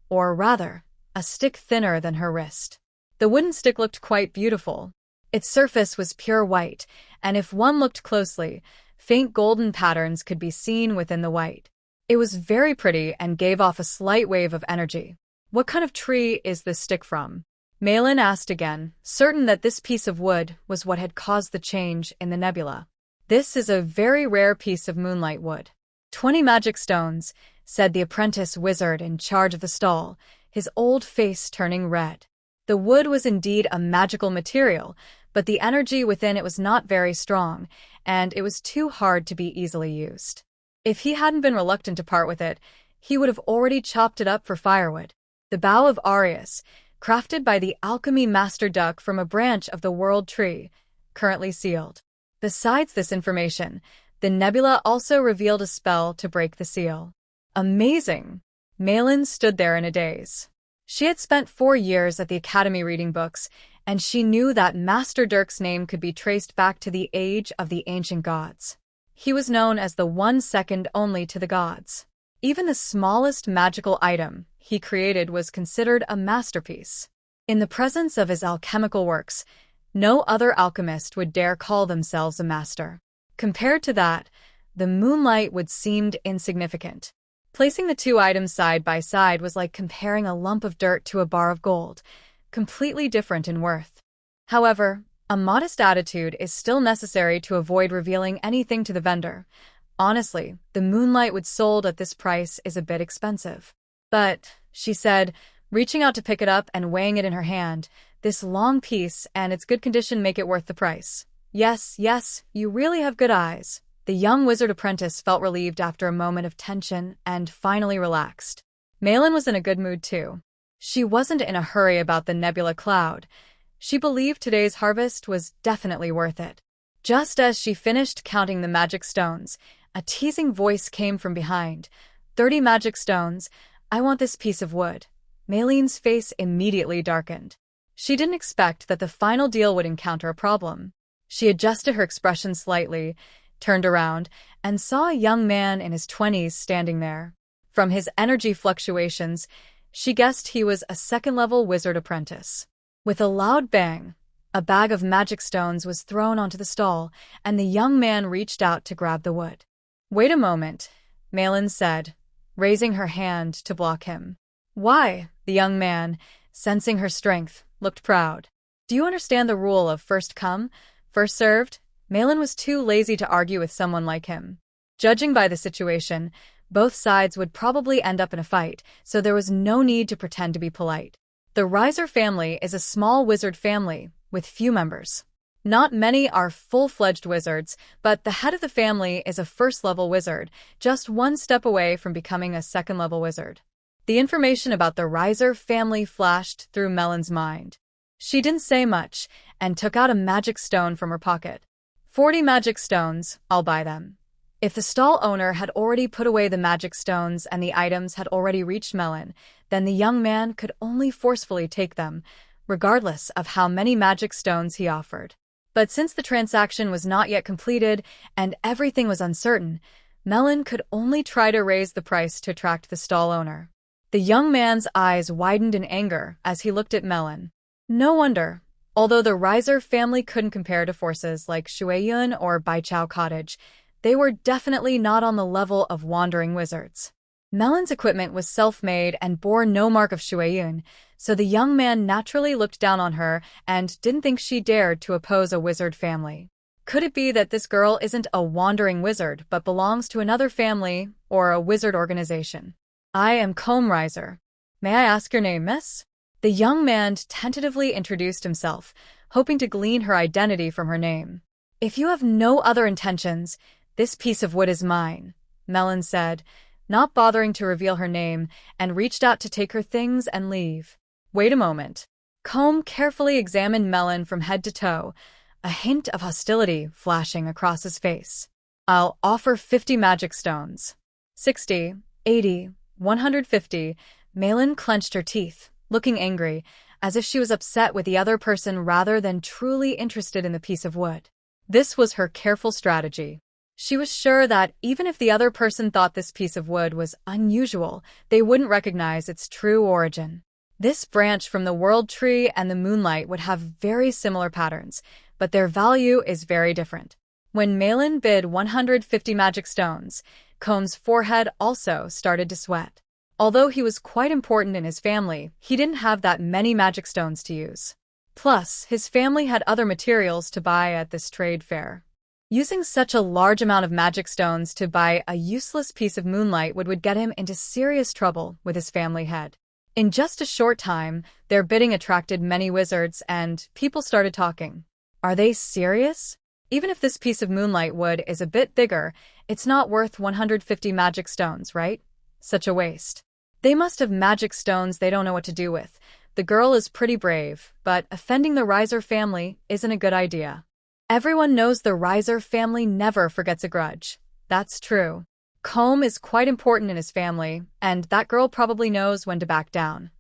or rather, a stick thinner than her wrist. The wooden stick looked quite beautiful. Its surface was pure white, and if one looked closely, faint golden patterns could be seen within the white. It was very pretty and gave off a slight wave of energy. What kind of tree is this stick from? Melon asked again, certain that this piece of wood was what had caused the change in the nebula. This is a very rare piece of moonlight wood. 20 magic stones, said the apprentice wizard in charge of the stall, his old face turning red. The wood was indeed a magical material, but the energy within it was not very strong, and it was too hard to be easily used. If he hadn't been reluctant to part with it, he would have already chopped it up for firewood. The bow of Arius, crafted by the alchemy master duck from a branch of the world tree, currently sealed. Besides this information, the nebula also revealed a spell to break the seal. Amazing! Malin stood there in a daze. She had spent 4 years at the academy reading books, and she knew that Master Dirk's name could be traced back to the age of the ancient gods. He was known as the one second only to the gods. Even the smallest magical item he created was considered a masterpiece. In the presence of his alchemical works, no other alchemist would dare call themselves a master. Compared to that, the moonlight would seem insignificant. Placing the two items side by side was like comparing a lump of dirt to a bar of gold, completely different in worth. However, a modest attitude is still necessary to avoid revealing anything to the vendor. Honestly, the moonlight wood sold at this price is a bit expensive. But, she said, reaching out to pick it up and weighing it in her hand, this long piece and its good condition make it worth the price. Yes, yes, you really have good eyes. The young wizard apprentice felt relieved after a moment of tension and finally relaxed. Malin was in a good mood too. She wasn't in a hurry about the nebula cloud. She believed today's harvest was definitely worth it. Just as she finished counting the magic stones, a teasing voice came from behind. 30 magic stones. I want this piece of wood. Malin's face immediately darkened. She didn't expect that the final deal would encounter a problem. She adjusted her expression slightly, turned around, and saw a young man in his 20s standing there. From his energy fluctuations, she guessed he was a second-level wizard apprentice. With a loud bang, a bag of magic stones was thrown onto the stall, and the young man reached out to grab the wood. Wait a moment, Malin said, raising her hand to block him. Why? The young man, sensing her strength, looked proud. Do you understand the rule of first come, first served? Malin was too lazy to argue with someone like him. Judging by the situation, both sides would probably end up in a fight, so there was no need to pretend to be polite. The Riser family is a small wizard family, with few members. Not many are full-fledged wizards, but the head of the family is a first-level wizard, just one step away from becoming a second-level wizard. The information about the Riser family flashed through Malin's mind. She didn't say much, and took out a magic stone from her pocket. 40 magic stones, I'll buy them. If the stall owner had already put away the magic stones and the items had already reached Malin, then the young man could only forcefully take them, regardless of how many magic stones he offered. But since the transaction was not yet completed and everything was uncertain, Malin could only try to raise the price to attract the stall owner. The young man's eyes widened in anger as he looked at Malin. No wonder. Although the Riser family couldn't compare to forces like Shueyun or Baichao Cottage, they were definitely not on the level of wandering wizards. Malin's equipment was self-made and bore no mark of Shueyun, so the young man naturally looked down on her and didn't think she dared to oppose a wizard family. Could it be that this girl isn't a wandering wizard but belongs to another family or a wizard organization? I am Comb Riser. May I ask your name, miss? The young man tentatively introduced himself, hoping to glean her identity from her name. If you have no other intentions, this piece of wood is mine, Malin said, not bothering to reveal her name, and reached out to take her things and leave. Wait a moment. Comb carefully examined Malin from head to toe, a hint of hostility flashing across his face. I'll offer 50 magic stones. 60, 80, 150, Malin clenched her teeth, looking angry, as if she was upset with the other person rather than truly interested in the piece of wood. This was her careful strategy. She was sure that even if the other person thought this piece of wood was unusual, they wouldn't recognize its true origin. This branch from the world tree and the moonlight would have very similar patterns, but their value is very different. When Malin bid 150 magic stones, Comb's forehead also started to sweat. Although he was quite important in his family, he didn't have that many magic stones to use. Plus, his family had other materials to buy at this trade fair. Using such a large amount of magic stones to buy a useless piece of moonlight would get him into serious trouble with his family head. In just a short time, their bidding attracted many wizards and people started talking. Are they serious? Even if this piece of moonlight wood is a bit bigger, it's not worth 150 magic stones, right? Such a waste. They must have magic stones they don't know what to do with. The girl is pretty brave, but offending the Riser family isn't a good idea. Everyone knows the Riser family never forgets a grudge. That's true. Comb is quite important in his family, and that girl probably knows when to back down.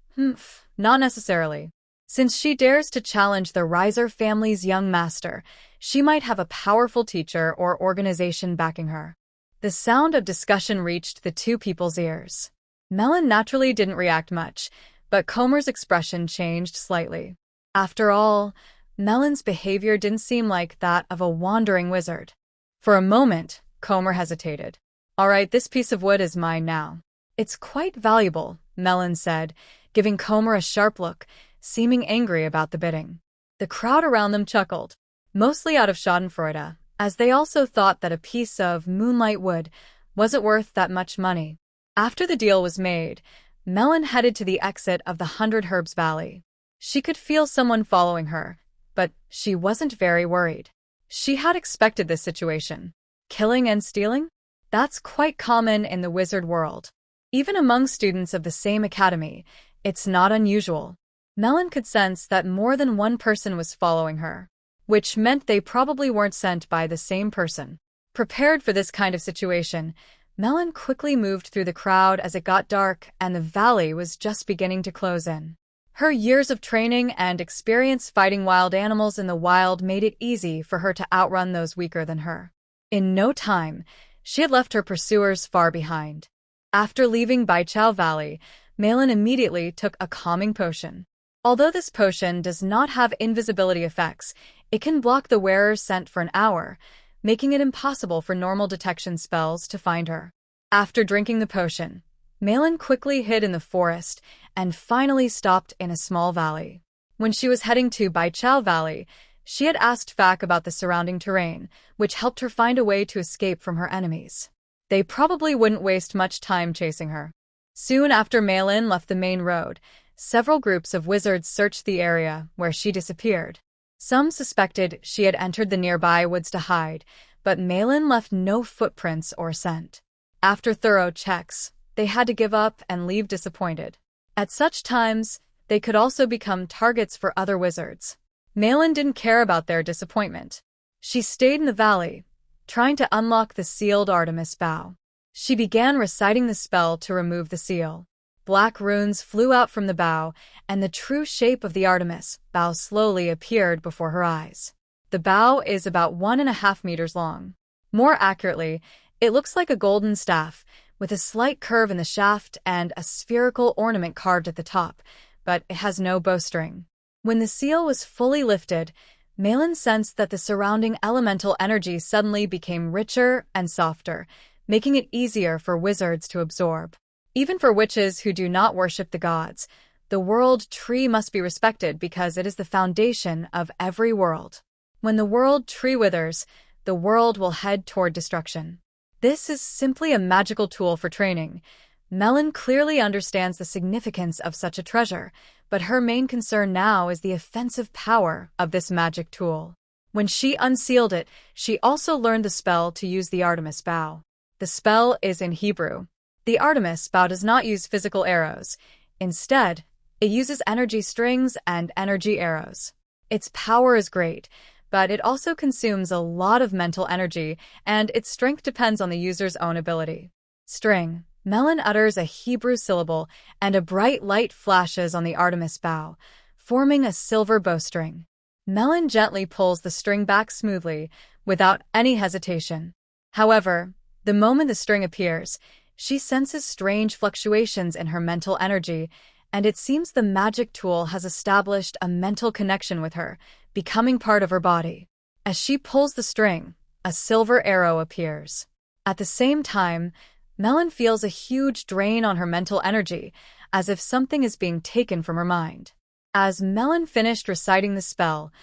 Not necessarily. Since she dares to challenge the Riser family's young master, she might have a powerful teacher or organization backing her. The sound of discussion reached the two people's ears. Melon naturally didn't react much, but Comer's expression changed slightly. After all, Melon's behavior didn't seem like that of a wandering wizard. For a moment, Comer hesitated. All right, this piece of wood is mine now. It's quite valuable, Melon said, giving Comer a sharp look, seeming angry about the bidding. The crowd around them chuckled, mostly out of schadenfreude, as they also thought that a piece of moonlight wood wasn't worth that much money. After the deal was made, Melon headed to the exit of the 100 Herbs Valley. She could feel someone following her, but she wasn't very worried. She had expected this situation. Killing and stealing? That's quite common in the wizard world. Even among students of the same academy, it's not unusual. Melon could sense that more than one person was following her, which meant they probably weren't sent by the same person. Prepared for this kind of situation, Melon quickly moved through the crowd as it got dark and the valley was just beginning to close in. Her years of training and experience fighting wild animals in the wild made it easy for her to outrun those weaker than her. In no time, she had left her pursuers far behind. After leaving Baichao Valley, Melon immediately took a calming potion. Although this potion does not have invisibility effects, it can block the wearer's scent for an hour, making it impossible for normal detection spells to find her. After drinking the potion, Melon quickly hid in the forest and finally stopped in a small valley. When she was heading to Baichao Valley, she had asked Fak about the surrounding terrain, which helped her find a way to escape from her enemies. They probably wouldn't waste much time chasing her. Soon after Melon left the main road, several groups of wizards searched the area where she disappeared. Some suspected she had entered the nearby woods to hide, but Melon left no footprints or scent. After thorough checks, they had to give up and leave disappointed. At such times, they could also become targets for other wizards. Melon didn't care about their disappointment. She stayed in the valley, trying to unlock the sealed Artemis bow. She began reciting the spell to remove the seal. Black runes flew out from the bow, and the true shape of the Artemis bow slowly appeared before her eyes. The bow is about 1.5 meters long. More accurately, it looks like a golden staff, with a slight curve in the shaft and a spherical ornament carved at the top, but it has no bowstring. When the seal was fully lifted, Melon sensed that the surrounding elemental energy suddenly became richer and softer, making it easier for wizards to absorb. Even for witches who do not worship the gods, the world tree must be respected because it is the foundation of every world. When the world tree withers, the world will head toward destruction. This is simply a magical tool for training. Melon clearly understands the significance of such a treasure, but her main concern now is the offensive power of this magic tool. When she unsealed it, she also learned the spell to use the Artemis bow. The spell is in Hebrew. The Artemis bow does not use physical arrows. Instead, it uses energy strings and energy arrows. Its power is great, but it also consumes a lot of mental energy, and its strength depends on the user's own ability. String. Melon utters a Hebrew syllable, and a bright light flashes on the Artemis bow, forming a silver bowstring. Melon gently pulls the string back smoothly, without any hesitation. However, the moment the string appears, she senses strange fluctuations in her mental energy, and it seems the magic tool has established a mental connection with her, becoming part of her body. As she pulls the string, a silver arrow appears. At the same time, Melon feels a huge drain on her mental energy, as if something is being taken from her mind. As Melon finished reciting the spell,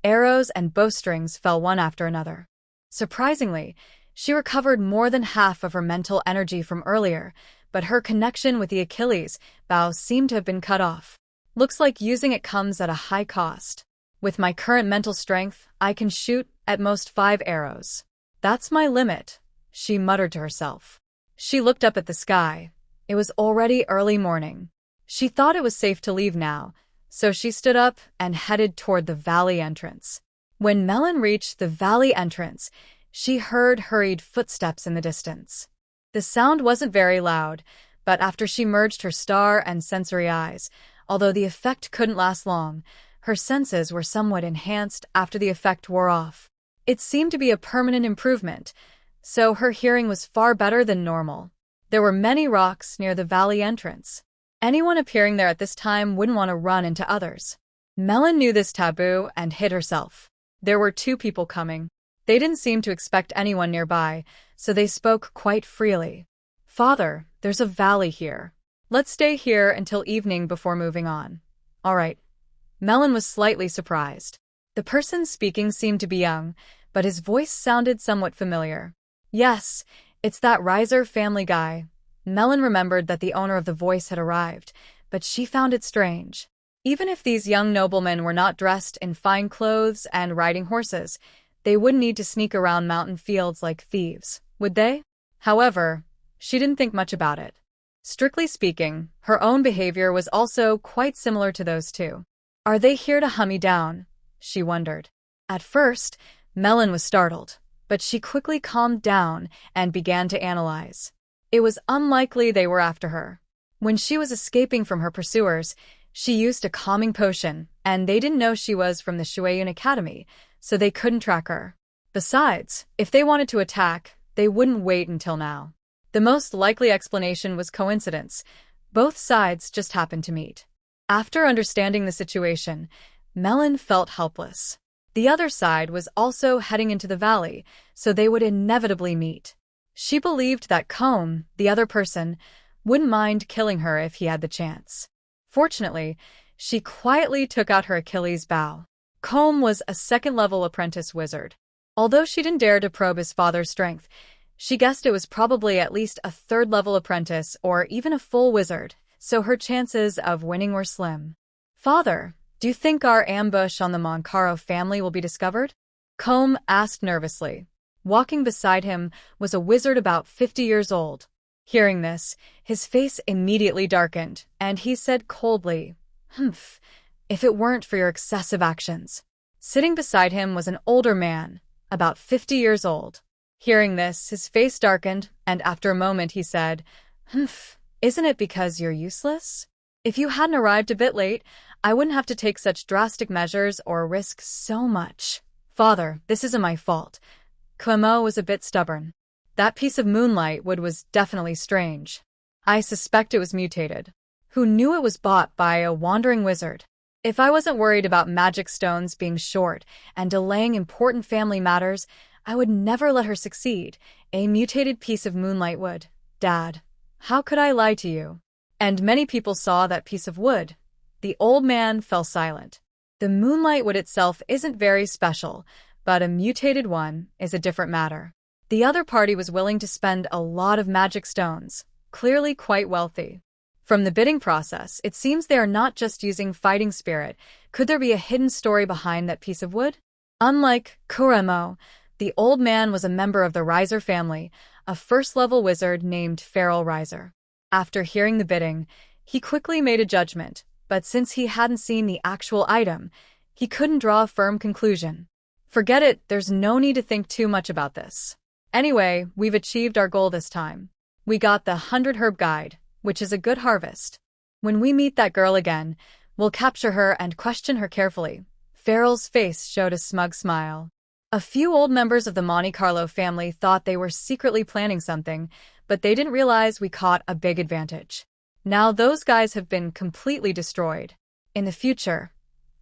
arrows and bowstrings fell one after another. Surprisingly, She recovered more than half of her mental energy from earlier, but her connection with the Achilles bow seemed to have been cut off. Looks like using it comes at a high cost. With my current mental strength, I can shoot at most 5 arrows. That's my limit, she muttered to herself. She looked up at the sky. It was already early morning. She thought it was safe to leave now, so she stood up and headed toward the valley entrance. When Melon reached the valley entrance, she heard hurried footsteps in the distance. The sound wasn't very loud, but after she merged her star and sensory eyes, although the effect couldn't last long, her senses were somewhat enhanced after the effect wore off. It seemed to be a permanent improvement, so her hearing was far better than normal. There were many rocks near the valley entrance. Anyone appearing there at this time wouldn't want to run into others. Melon knew this taboo and hid herself. There were 2 people coming. They didn't seem to expect anyone nearby, so they spoke quite freely. "Father, there's a valley here. Let's stay here until evening before moving on." "All right." Melon was slightly surprised. The person speaking seemed to be young, but his voice sounded somewhat familiar. "Yes, it's that Riser family guy." Melon remembered that the owner of the voice had arrived, but she found it strange. Even if these young noblemen were not dressed in fine clothes and riding horses, they wouldn't need to sneak around mountain fields like thieves, would they? However, she didn't think much about it. Strictly speaking, her own behavior was also quite similar to those 2. Are they here to hunt me down? She wondered. At first, Melon was startled, but she quickly calmed down and began to analyze. It was unlikely they were after her. When she was escaping from her pursuers, she used a calming potion, and they didn't know she was from the Shueyun Academy, so they couldn't track her. Besides, if they wanted to attack, they wouldn't wait until now. The most likely explanation was coincidence. Both sides just happened to meet. After understanding the situation, Melon felt helpless. The other side was also heading into the valley, so they would inevitably meet. She believed that Combe, the other person, wouldn't mind killing her if he had the chance. Fortunately, she quietly took out her Achilles bow. Combe was a 2nd-level apprentice wizard. Although she didn't dare to probe his father's strength, she guessed it was probably at least a 3rd-level apprentice or even a full wizard, so her chances of winning were slim. "Father, do you think our ambush on the Moncaro family will be discovered?" Combe asked nervously. Walking beside him was a wizard about 50 years old. Hearing this, his face immediately darkened, and he said coldly, "Humph, if it weren't for your excessive actions." Sitting beside him was an older man, about 50 years old. Hearing this, his face darkened, and after a moment he said, "Humph, isn't it because you're useless? If you hadn't arrived a bit late, I wouldn't have to take such drastic measures or risk so much." "Father, this isn't my fault." Clément was a bit stubborn. "That piece of moonlight wood was definitely strange. I suspect it was mutated. Who knew it was bought by a wandering wizard? If I wasn't worried about magic stones being short and delaying important family matters, I would never let her succeed. A mutated piece of moonlight wood. Dad, how could I lie to you?" "And many people saw that piece of wood." The old man fell silent. "The moonlight wood itself isn't very special, but a mutated one is a different matter." The other party was willing to spend a lot of magic stones, clearly quite wealthy. From the bidding process, it seems they are not just using fighting spirit. Could there be a hidden story behind that piece of wood? Unlike Kuremo, the old man was a member of the Riser family, a 1st-level wizard named Feral Riser. After hearing the bidding, he quickly made a judgment, but since he hadn't seen the actual item, he couldn't draw a firm conclusion. "Forget it, there's no need to think too much about this. Anyway, we've achieved our goal this time. We got the 100 herb guide, which is a good harvest. When we meet that girl again, we'll capture her and question her carefully." Feral's face showed a smug smile. A few old members of the Monte Carlo family thought they were secretly planning something, but they didn't realize we caught a big advantage. Now those guys have been completely destroyed. In the future,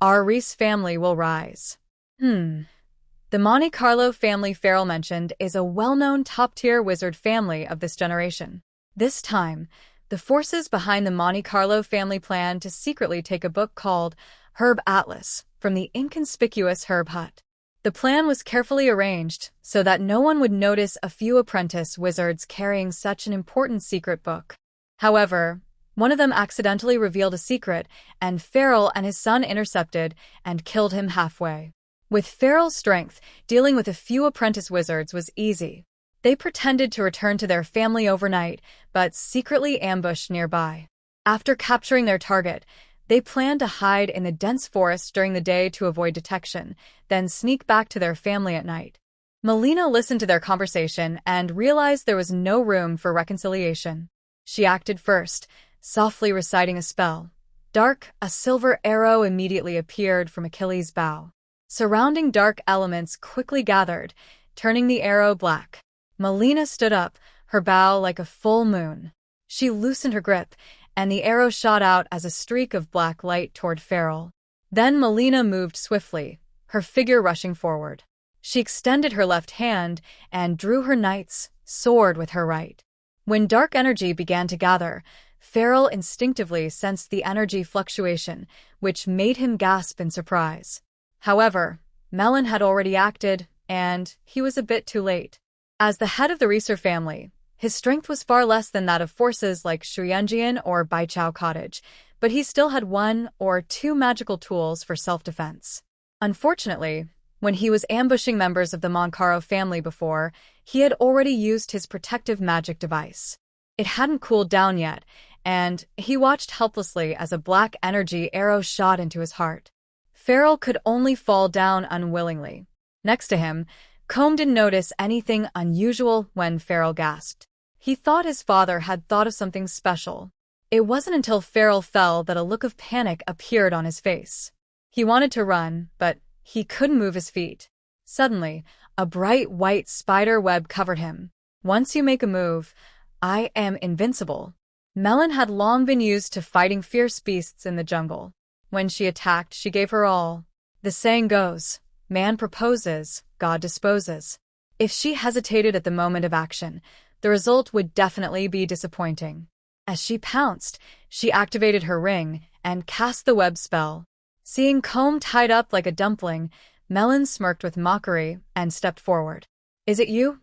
our Reese family will rise. The Monte Carlo family Feral mentioned is a well-known top-tier wizard family of this generation. This time, the forces behind the Monte Carlo family plan to secretly take a book called Herb Atlas from the inconspicuous Herb Hut. The plan was carefully arranged so that no one would notice a few apprentice wizards carrying such an important secret book. However, one of them accidentally revealed a secret, and Farrell and his son intercepted and killed him halfway. With Farrell's strength, dealing with a few apprentice wizards was easy. They pretended to return to their family overnight, but secretly ambushed nearby. After capturing their target, they planned to hide in the dense forest during the day to avoid detection, then sneak back to their family at night. Melina listened to their conversation and realized there was no room for reconciliation. She acted first, softly reciting a spell. Dark, a silver arrow immediately appeared from Achilles' bow. Surrounding dark elements quickly gathered, turning the arrow black. Melina stood up, her bow like a full moon. She loosened her grip, and the arrow shot out as a streak of black light toward Farrell. Then Melina moved swiftly, her figure rushing forward. She extended her left hand and drew her knight's sword with her right. When dark energy began to gather, Farrell instinctively sensed the energy fluctuation, which made him gasp in surprise. However, Melon had already acted, and he was a bit too late. As the head of the Reeser family, his strength was far less than that of forces like Shuyanjian or Baichao Cottage, but he still had 1 or 2 magical tools for self-defense. Unfortunately, when he was ambushing members of the Moncaro family before, he had already used his protective magic device. It hadn't cooled down yet, and he watched helplessly as a black energy arrow shot into his heart. Farrell could only fall down unwillingly. Next to him, Combe didn't notice anything unusual when Farrell gasped. He thought his father had thought of something special. It wasn't until Farrell fell that a look of panic appeared on his face. He wanted to run, but he couldn't move his feet. Suddenly, a bright white spider web covered him. Once you make a move, I am invincible. Melon had long been used to fighting fierce beasts in the jungle. When she attacked, she gave her all. The saying goes, man proposes, God disposes. If she hesitated at the moment of action, the result would definitely be disappointing. As she pounced, she activated her ring and cast the web spell. Seeing Combe tied up like a dumpling, Melon smirked with mockery and stepped forward. Is it you?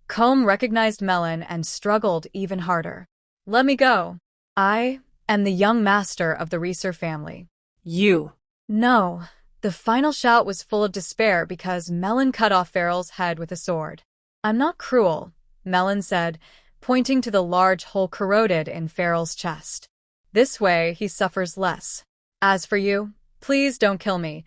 Combe recognized Melon and struggled even harder. Let me go. I am the young master of the Reeser family. You. No. The final shout was full of despair because Melon cut off Farrell's head with a sword. I'm not cruel, Melon said, pointing to the large hole corroded in Farrell's chest. This way, he suffers less. As for you, please don't kill me.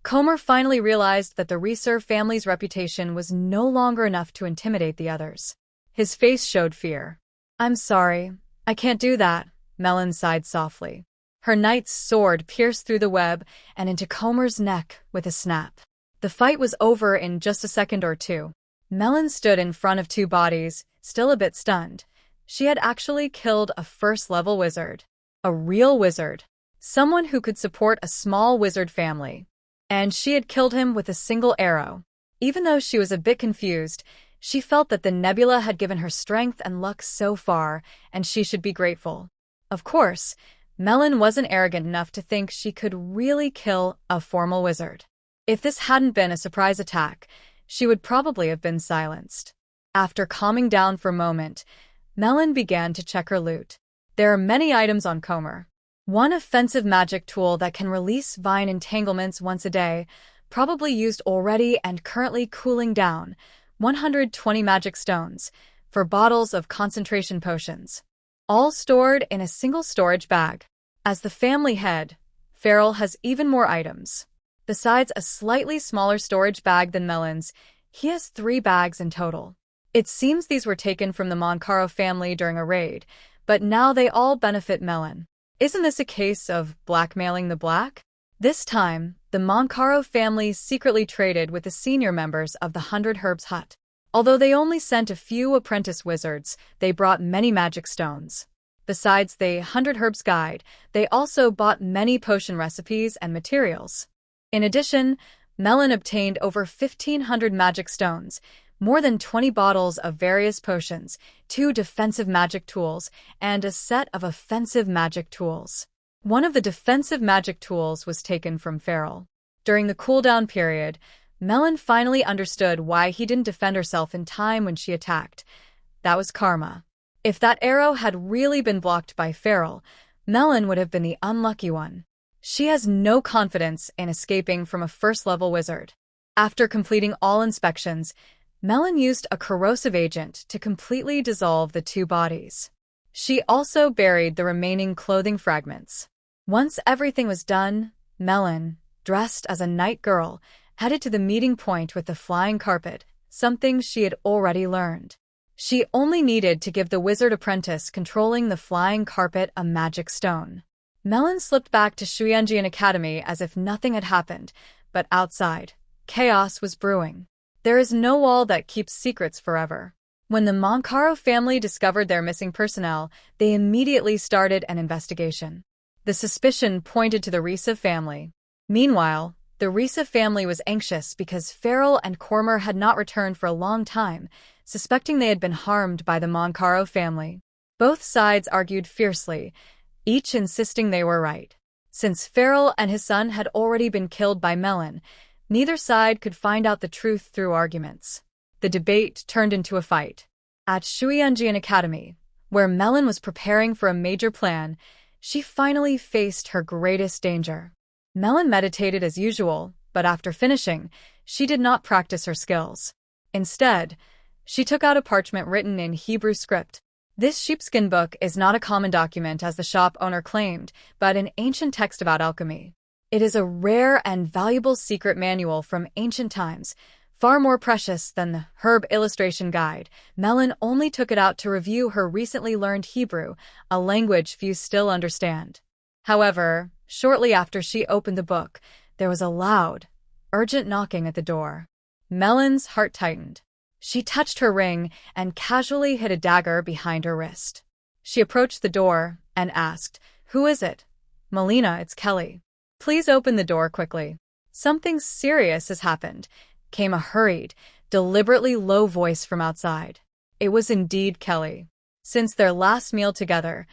Comer finally realized that the Reeser family's reputation was no longer enough to intimidate the others. His face showed fear. I'm sorry. I can't do that, Melon sighed softly. Her knight's sword pierced through the web and into Comer's neck with a snap. The fight was over in just a second or two. Melon stood in front of 2 bodies, still a bit stunned. She had actually killed a first-level wizard. A real wizard. Someone who could support a small wizard family. And she had killed him with a single arrow. Even though she was a bit confused, she felt that the nebula had given her strength and luck so far, and she should be grateful. Of course, Melon wasn't arrogant enough to think she could really kill a formal wizard. If this hadn't been a surprise attack, she would probably have been silenced. After calming down for a moment, Melon began to check her loot. There are many items on Comer. 1 offensive magic tool that can release vine entanglements once a day, probably used already and currently cooling down. 120 magic stones, for bottles of concentration potions. All stored in a single storage bag. As the family head, Farrell has even more items. Besides a slightly smaller storage bag than Melon's, he has 3 bags in total. It seems these were taken from the Moncaro family during a raid, but now they all benefit Melon. Isn't this a case of blackmailing the black? This time, the Moncaro family secretly traded with the senior members of the 100 Herbs Hut. Although they only sent a few apprentice wizards, they brought many magic stones. Besides the 100 Herbs Guide, they also bought many potion recipes and materials. In addition, Melon obtained over 1,500 magic stones, more than 20 bottles of various potions, 2 defensive magic tools, and a set of offensive magic tools. One of the defensive magic tools was taken from Farrell. During the cooldown period, Melon finally understood why he didn't defend herself in time when she attacked. That was karma. If that arrow had really been blocked by Feral, Melon would have been the unlucky one. She has no confidence in escaping from a first-level wizard. After completing all inspections, Melon used a corrosive agent to completely dissolve the two bodies. She also buried the remaining clothing fragments. Once everything was done, Melon, dressed as a night girl, headed to the meeting point with the flying carpet, something she had already learned. She only needed to give the wizard apprentice controlling the flying carpet a magic stone. Melon slipped back to Shuyanjian Academy as if nothing had happened, but outside, chaos was brewing. There is no wall that keeps secrets forever. When the Moncaro family discovered their missing personnel, they immediately started an investigation. The suspicion pointed to the Risa family. Meanwhile, the Risa family was anxious because Feral and Cormer had not returned for a long time, suspecting they had been harmed by the Moncaro family. Both sides argued fiercely, each insisting they were right. Since Feral and his son had already been killed by Melon, neither side could find out the truth through arguments. The debate turned into a fight. At Shuyanjian Academy, where Melon was preparing for a major plan, she finally faced her greatest danger. Melon meditated as usual, but after finishing, she did not practice her skills. Instead, she took out a parchment written in Hebrew script. This sheepskin book is not a common document as the shop owner claimed, but an ancient text about alchemy. It is a rare and valuable secret manual from ancient times, far more precious than the herb illustration guide. Melon only took it out to review her recently learned Hebrew, a language few still understand. However, shortly after she opened the book, there was a loud, urgent knocking at the door. Melon's heart tightened. She touched her ring and casually hid a dagger behind her wrist. She approached the door and asked, "Who is it?" "Melina, it's Kelly. Please open the door quickly. Something serious has happened," came a hurried, deliberately low voice from outside. It was indeed Kelly. Since their last meal together,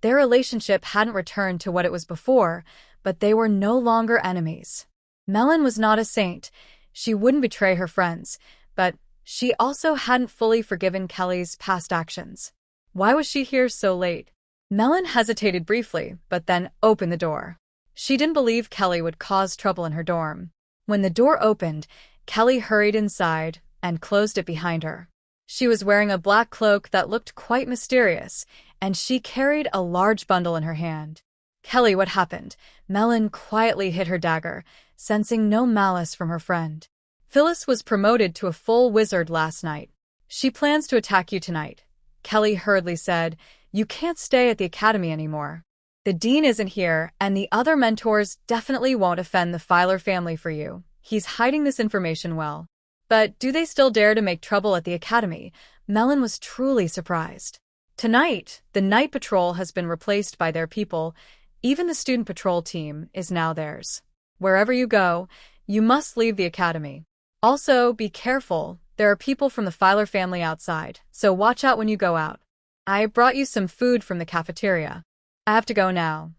their relationship hadn't returned to what it was before, but they were no longer enemies. Melon was not a saint. She wouldn't betray her friends, but she also hadn't fully forgiven Kelly's past actions. Why was she here so late? Melon hesitated briefly, but then opened the door. She didn't believe Kelly would cause trouble in her dorm. When the door opened, Kelly hurried inside and closed it behind her. She was wearing a black cloak that looked quite mysterious, and she carried a large bundle in her hand. "Kelly, what happened?" Melon quietly hid her dagger, sensing no malice from her friend. "Phyllis was promoted to a full wizard last night. She plans to attack you tonight," Kelly hurriedly said. "You can't stay at the academy anymore. The dean isn't here, and the other mentors definitely won't offend the Filer family for you. He's hiding this information well." But do they still dare to make trouble at the academy? Melon was truly surprised. Tonight, the night patrol has been replaced by their people. Even the student patrol team is now theirs. Wherever you go, you must leave the academy. Also, be careful. There are people from the Filer family outside, so watch out when you go out. I brought you some food from the cafeteria. I have to go now.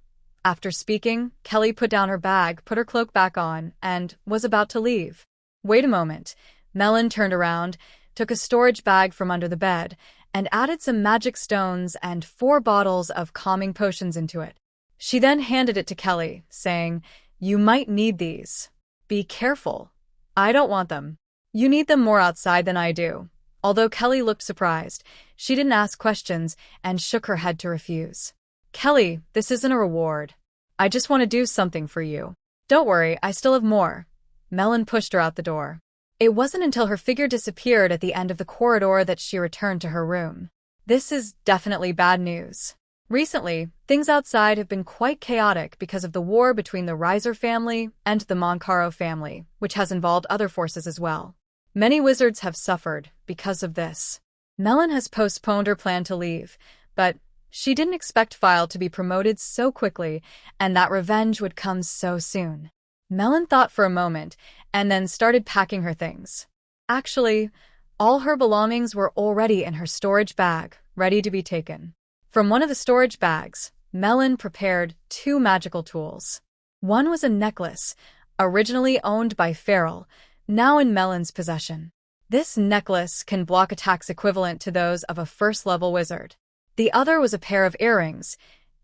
After speaking, Kelly put down her bag, put her cloak back on, and was about to leave. Wait a moment. Melon turned around, took a storage bag from under the bed, and added some magic stones and 4 bottles of calming potions into it. She then handed it to Kelly, saying, "You might need these. Be careful. I don't want them. You need them more outside than I do." Although Kelly looked surprised, she didn't ask questions and shook her head to refuse. "Kelly, this isn't a reward. I just want to do something for you. Don't worry, I still have more." Melon pushed her out the door. It wasn't until her figure disappeared at the end of the corridor that she returned to her room. This is definitely bad news. Recently, things outside have been quite chaotic because of the war between the Riser family and the Moncaro family, which has involved other forces as well. Many wizards have suffered because of this. Melon has postponed her plan to leave, but she didn't expect File to be promoted so quickly and that revenge would come so soon. Melon thought for a moment and then started packing her things. Actually, all her belongings were already in her storage bag, ready to be taken. From one of the storage bags, Melon prepared 2 magical tools. One was a necklace, originally owned by Feral, now in Melon's possession. This necklace can block attacks equivalent to those of a first-level wizard. The other was a pair of earrings,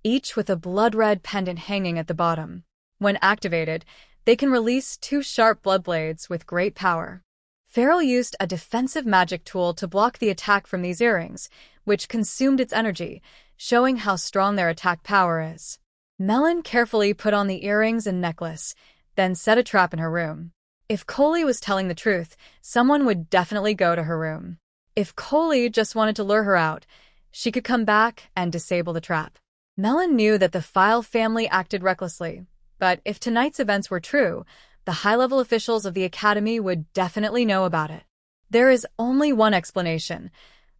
each with a blood-red pendant hanging at the bottom. When activated, they can release 2 sharp blood blades with great power. Farrell used a defensive magic tool to block the attack from these earrings, which consumed its energy, showing how strong their attack power is. Melon carefully put on the earrings and necklace, then set a trap in her room. If Coley was telling the truth, someone would definitely go to her room. If Coley just wanted to lure her out, she could come back and disable the trap. Melon knew that the File family acted recklessly, but if tonight's events were true, the high-level officials of the Academy would definitely know about it. There is only one explanation.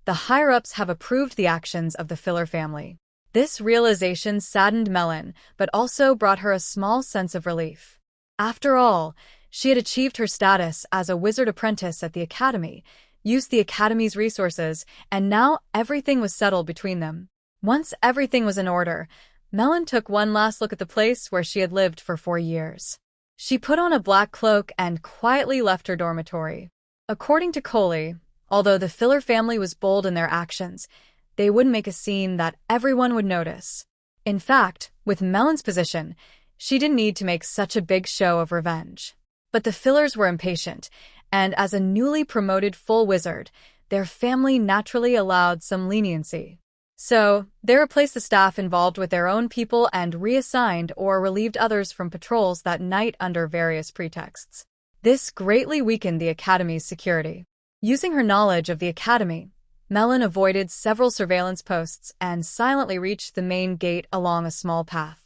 The higher-ups have approved the actions of the Filler family. This realization saddened Melon, but also brought her a small sense of relief. After all, she had achieved her status as a wizard apprentice at the Academy, used the Academy's resources, and now everything was settled between them. Once everything was in order, Melon took one last look at the place where she had lived for 4 years. She put on a black cloak and quietly left her dormitory. According to Coley, although the Filler family was bold in their actions, they would make a scene that everyone would notice. In fact, with Melon's position, she didn't need to make such a big show of revenge. But the Fillers were impatient, and as a newly promoted full wizard, their family naturally allowed some leniency. So, they replaced the staff involved with their own people and reassigned or relieved others from patrols that night under various pretexts. This greatly weakened the Academy's security. Using her knowledge of the Academy, Melon avoided several surveillance posts and silently reached the main gate along a small path.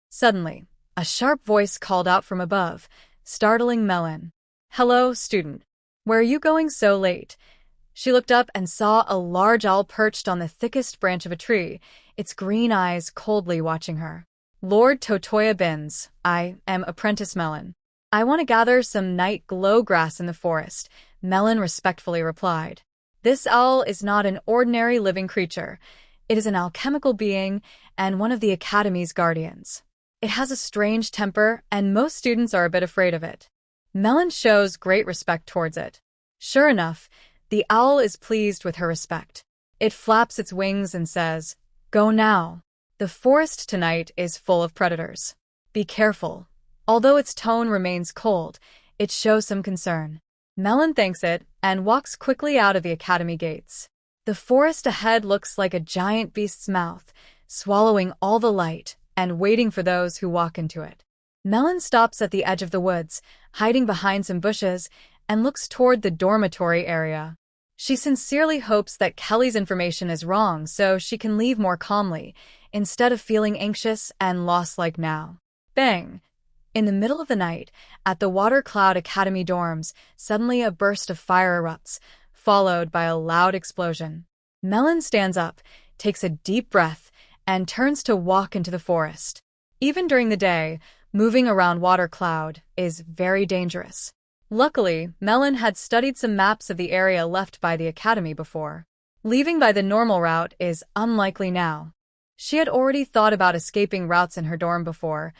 Suddenly, a sharp voice called out from above, startling Melon. "Hello, student. Where are you going so late?" She looked up and saw a large owl perched on the thickest branch of a tree, its green eyes coldly watching her. "Lord Totoya Bins, I am Apprentice Melon. I want to gather some night glow grass in the forest," Melon respectfully replied. This owl is not an ordinary living creature. It is an alchemical being and one of the Academy's guardians. It has a strange temper, and most students are a bit afraid of it. Melon shows great respect towards it. Sure enough, the owl is pleased with her respect. It flaps its wings and says, "Go now. The forest tonight is full of predators. Be careful." Although its tone remains cold, it shows some concern. Melon thanks it and walks quickly out of the Academy gates. The forest ahead looks like a giant beast's mouth, swallowing all the light and waiting for those who walk into it. Melon stops at the edge of the woods, hiding behind some bushes, and looks toward the dormitory area. She sincerely hopes that Kelly's information is wrong so she can leave more calmly, instead of feeling anxious and lost like now. Bang! In the middle of the night, at the Water Cloud Academy dorms, suddenly a burst of fire erupts, followed by a loud explosion. Melon stands up, takes a deep breath, and turns to walk into the forest. Even during the day, moving around Water Cloud is very dangerous. Luckily, Melon had studied some maps of the area left by the Academy before. Leaving by the normal route is unlikely now. She had already thought about escaping routes in her dorm before,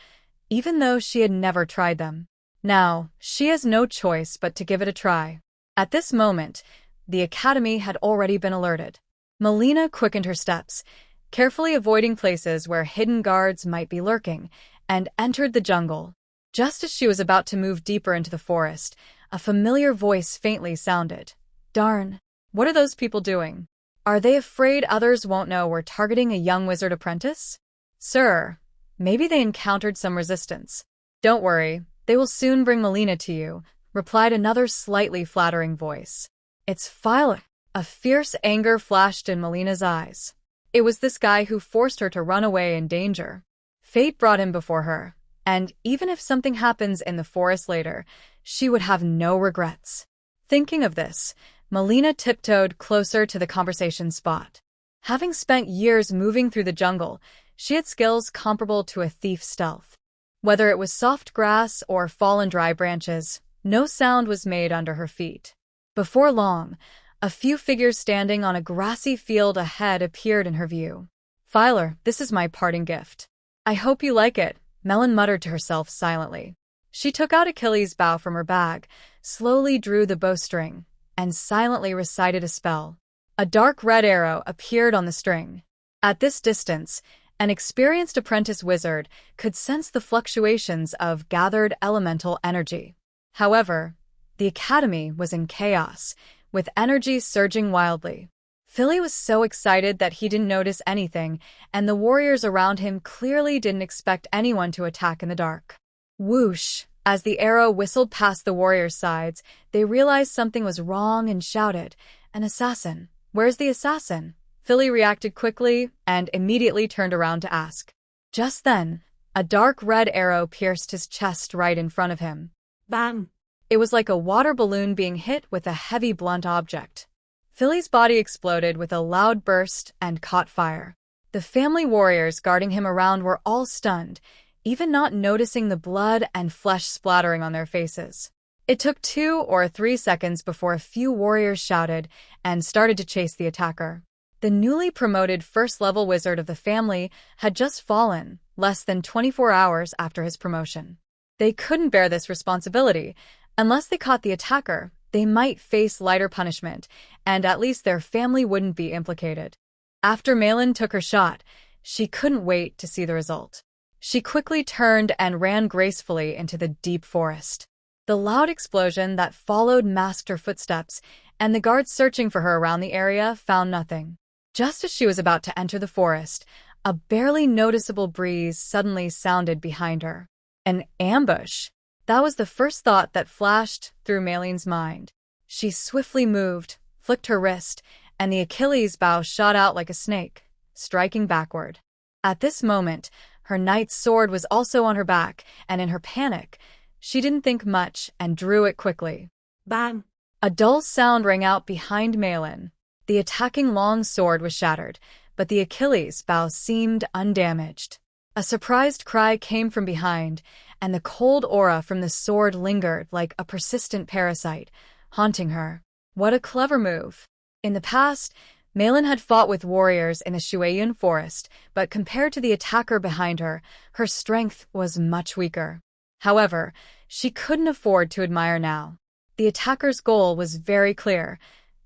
even though she had never tried them. Now, she has no choice but to give it a try. At this moment, the Academy had already been alerted. Melina quickened her steps, carefully avoiding places where hidden guards might be lurking, and entered the jungle. Just as she was about to move deeper into the forest, a familiar voice faintly sounded. "Darn, what are those people doing? Are they afraid others won't know we're targeting a young wizard apprentice?" "Sir, maybe they encountered some resistance. Don't worry, they will soon bring Melina to you," replied another slightly flattering voice. "It's Philo." A fierce anger flashed in Melina's eyes. It was this guy who forced her to run away in danger. Fate brought him before her, and even if something happens in the forest later, she would have no regrets. Thinking of this, Melina tiptoed closer to the conversation spot. Having spent years moving through the jungle, she had skills comparable to a thief's stealth. Whether it was soft grass or fallen dry branches, no sound was made under her feet. Before long, a few figures standing on a grassy field ahead appeared in her view. "Filer, this is my parting gift. I hope you like it," Melon muttered to herself silently. She took out Achilles' bow from her bag, slowly drew the bowstring, and silently recited a spell. A dark red arrow appeared on the string. At this distance, an experienced apprentice wizard could sense the fluctuations of gathered elemental energy. However, the academy was in chaos, with energy surging wildly. Philly was so excited that he didn't notice anything, and the warriors around him clearly didn't expect anyone to attack in the dark. Whoosh! As the arrow whistled past the warriors' sides, they realized something was wrong and shouted, "An assassin! Where's the assassin?" Philly reacted quickly and immediately turned around to ask. Just then, a dark red arrow pierced his chest right in front of him. Bang! It was like a water balloon being hit with a heavy blunt object. Philly's body exploded with a loud burst and caught fire. The family warriors guarding him around were all stunned, even not noticing the blood and flesh splattering on their faces. It took 2 or 3 seconds before a few warriors shouted and started to chase the attacker. The newly promoted first-level wizard of the family had just fallen, less than 24 hours after his promotion. They couldn't bear this responsibility. Unless they caught the attacker, they might face lighter punishment, and at least their family wouldn't be implicated. After Malin took her shot, she couldn't wait to see the result. She quickly turned and ran gracefully into the deep forest. The loud explosion that followed masked her footsteps, and the guards searching for her around the area found nothing. Just as she was about to enter the forest, a barely noticeable breeze suddenly sounded behind her. An ambush! That was the first thought that flashed through Malin's mind. She swiftly moved, flicked her wrist, and the Achilles bow shot out like a snake, striking backward. At this moment, her knight's sword was also on her back, and in her panic, she didn't think much and drew it quickly. Bang! A dull sound rang out behind Malin. The attacking long sword was shattered, but the Achilles bow seemed undamaged. A surprised cry came from behind, and the cold aura from the sword lingered like a persistent parasite, haunting her. What a clever move! In the past, Malin had fought with warriors in the Shueyun forest, but compared to the attacker behind her, her strength was much weaker. However, she couldn't afford to admire now. The attacker's goal was very clear.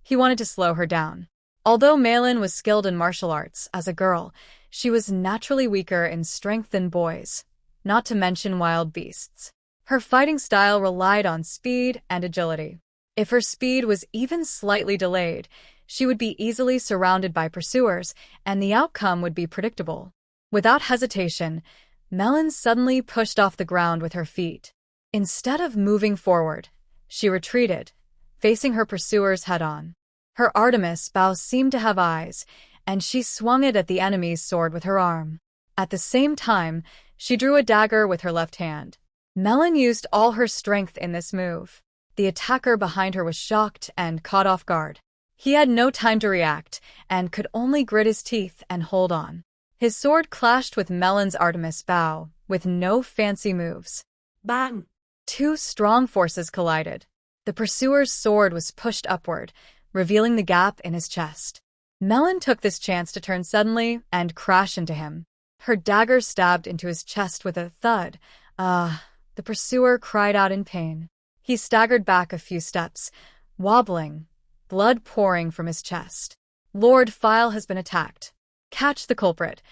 He wanted to slow her down. Although Malin was skilled in martial arts as a girl, she was naturally weaker in strength than boys, not to mention wild beasts. Her fighting style relied on speed and agility. If her speed was even slightly delayed, she would be easily surrounded by pursuers, and the outcome would be predictable. Without hesitation, Malin suddenly pushed off the ground with her feet. Instead of moving forward, she retreated, facing her pursuers head-on. Her Artemis bow seemed to have eyes, and she swung it at the enemy's sword with her arm. At the same time, she drew a dagger with her left hand. Malin used all her strength in this move. The attacker behind her was shocked and caught off guard. He had no time to react, and could only grit his teeth and hold on. His sword clashed with Malin's Artemis bow, with no fancy moves. Bang! 2 strong forces collided. The pursuer's sword was pushed upward, revealing the gap in his chest. Malin took this chance to turn suddenly and crash into him. Her dagger stabbed into his chest with a thud. The pursuer cried out in pain. He staggered back a few steps, wobbling, blood pouring from his chest. "Lord File has been attacked. Catch the culprit,"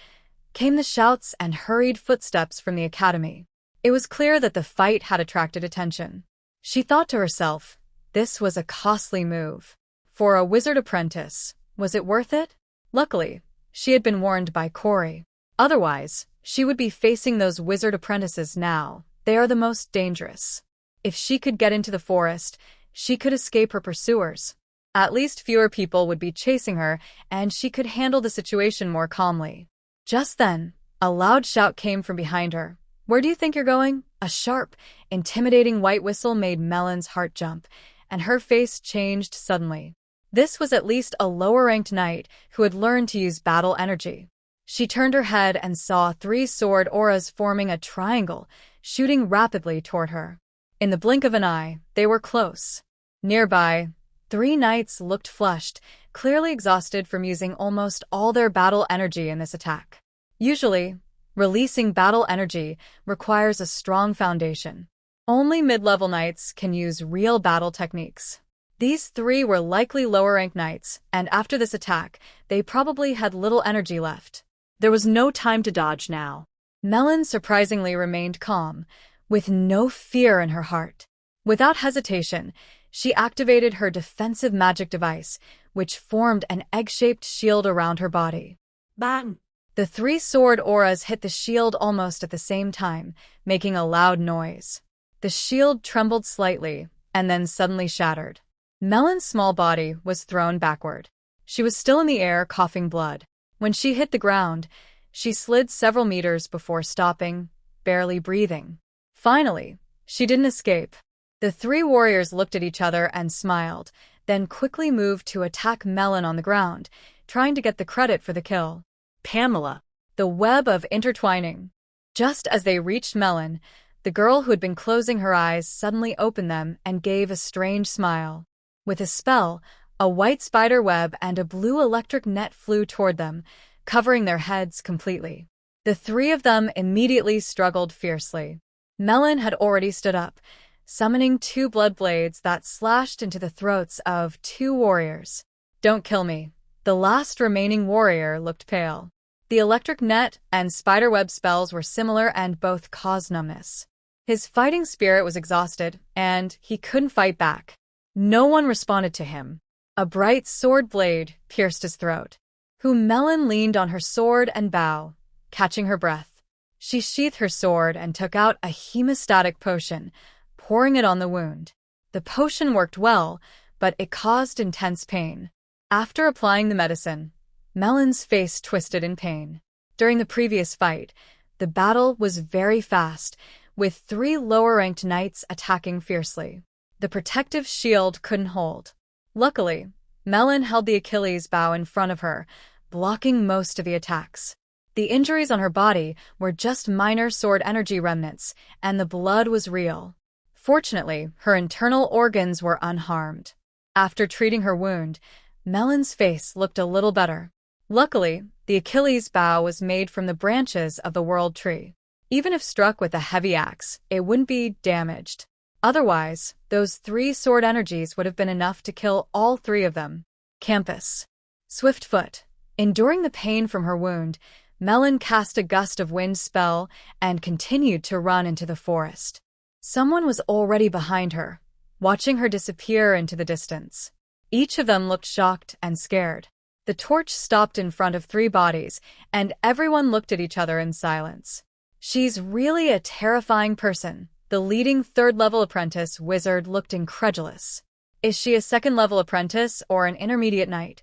came the shouts and hurried footsteps from the academy. It was clear that the fight had attracted attention. She thought to herself, this was a costly move. For a wizard apprentice, was it worth it? Luckily, she had been warned by Corey. Otherwise, she would be facing those wizard apprentices now. They are the most dangerous. If she could get into the forest, she could escape her pursuers. At least fewer people would be chasing her, and she could handle the situation more calmly. Just then, a loud shout came from behind her. "Where do you think you're going?" A sharp, intimidating white whistle made Malin's heart jump, and her face changed suddenly. This was at least a lower-ranked knight who had learned to use battle energy. She turned her head and saw 3 sword auras forming a triangle, shooting rapidly toward her. In the blink of an eye, they were close. Nearby, 3 knights looked flushed, clearly exhausted from using almost all their battle energy in this attack. Usually, releasing battle energy requires a strong foundation. Only mid-level knights can use real battle techniques. These three were likely lower-ranked knights, and after this attack, they probably had little energy left. There was no time to dodge now. Melon surprisingly remained calm, with no fear in her heart. Without hesitation, she activated her defensive magic device, which formed an egg-shaped shield around her body. Bang! The three sword auras hit the shield almost at the same time, making a loud noise. The shield trembled slightly, and then suddenly shattered. Melon's small body was thrown backward. She was still in the air, coughing blood. When she hit the ground, she slid several meters before stopping, barely breathing. Finally, she didn't escape. The three warriors looked at each other and smiled, then quickly moved to attack Melon on the ground, trying to get the credit for the kill. Pamela. The web of intertwining. Just as they reached Melon, the girl who had been closing her eyes suddenly opened them and gave a strange smile. With a spell, a white spider web and a blue electric net flew toward them, covering their heads completely. The three of them immediately struggled fiercely. Melon had already stood up, summoning two blood blades that slashed into the throats of two warriors. "Don't kill me." The last remaining warrior looked pale. The electric net and spiderweb spells were similar and both caused numbness. His fighting spirit was exhausted, and he couldn't fight back. No one responded to him. A bright sword blade pierced his throat. Melon leaned on her sword and bow, catching her breath. She sheathed her sword and took out a hemostatic potion, pouring it on the wound. The potion worked well, but it caused intense pain. After applying the medicine, Melon's face twisted in pain. During the previous fight, the battle was very fast, with three lower-ranked knights attacking fiercely. The protective shield couldn't hold. Luckily, Melon held the Achilles bow in front of her, blocking most of the attacks. The injuries on her body were just minor sword energy remnants, and the blood was real. Fortunately, her internal organs were unharmed. After treating her wound, Melon's face looked a little better. Luckily, the Achilles bow was made from the branches of the World Tree. Even if struck with a heavy axe, it wouldn't be damaged. Otherwise, those three sword energies would have been enough to kill all three of them. Campus. Swiftfoot. Enduring the pain from her wound, Melon cast a gust of wind spell and continued to run into the forest. Someone was already behind her, watching her disappear into the distance. Each of them looked shocked and scared. The torch stopped in front of three bodies, and everyone looked at each other in silence. "She's really a terrifying person." The leading third-level apprentice wizard looked incredulous. "Is she a second-level apprentice or an intermediate knight?"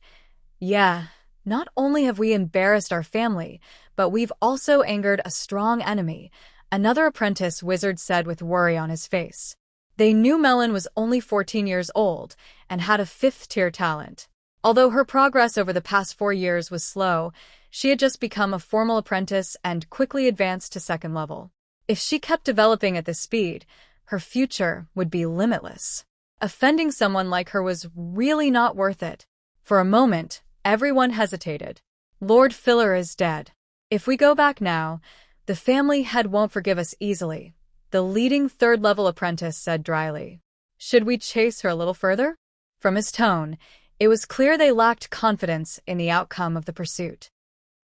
"Yeah, not only have we embarrassed our family, but we've also angered a strong enemy," another apprentice wizard said with worry on his face. They knew Melon was only 14 years old and had a 5th-tier talent. Although her progress over the past 4 years was slow, she had just become a formal apprentice and quickly advanced to second level. If she kept developing at this speed, her future would be limitless. Offending someone like her was really not worth it. For a moment, everyone hesitated. "Lord Filler is dead. If we go back now, the family head won't forgive us easily," the leading third-level apprentice said dryly. "Should we chase her a little further?" From his tone, it was clear they lacked confidence in the outcome of the pursuit.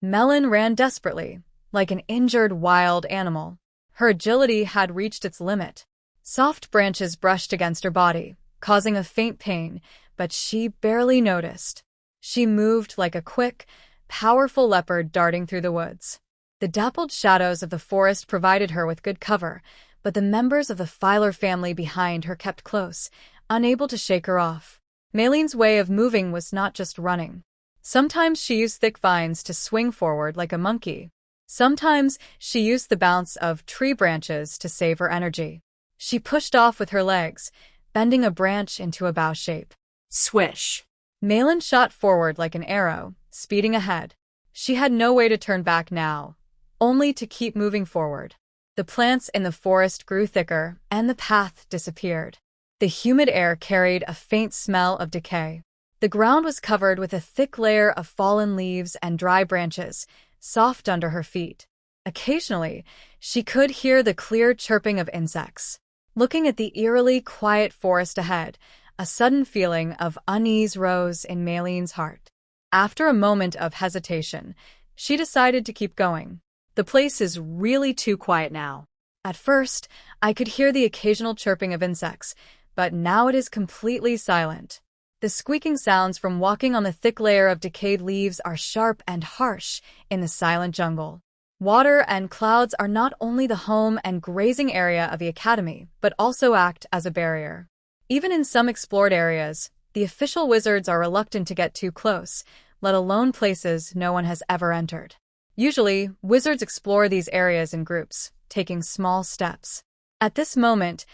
Melon ran desperately, like an injured wild animal. Her agility had reached its limit. Soft branches brushed against her body, causing a faint pain, but she barely noticed. She moved like a quick, powerful leopard darting through the woods. The dappled shadows of the forest provided her with good cover, but the members of the Filer family behind her kept close, unable to shake her off. Mayleen's way of moving was not just running. Sometimes she used thick vines to swing forward like a monkey. Sometimes she used the bounce of tree branches to save her energy. She pushed off with her legs, bending a branch into a bow shape. Swish. Malin shot forward like an arrow, speeding ahead. She had no way to turn back now, only to keep moving forward. The plants in the forest grew thicker, and the path disappeared. The humid air carried a faint smell of decay. The ground was covered with a thick layer of fallen leaves and dry branches, soft under her feet. Occasionally, she could hear the clear chirping of insects. Looking at the eerily quiet forest ahead, a sudden feeling of unease rose in Maylene's heart. After a moment of hesitation, she decided to keep going. The place is really too quiet now. At first, I could hear the occasional chirping of insects, but now it is completely silent. The squeaking sounds from walking on the thick layer of decayed leaves are sharp and harsh in the silent jungle. Water and clouds are not only the home and grazing area of the academy, but also act as a barrier. Even in some explored areas, the official wizards are reluctant to get too close, let alone places no one has ever entered. Usually, wizards explore these areas in groups, taking small steps. At this moment,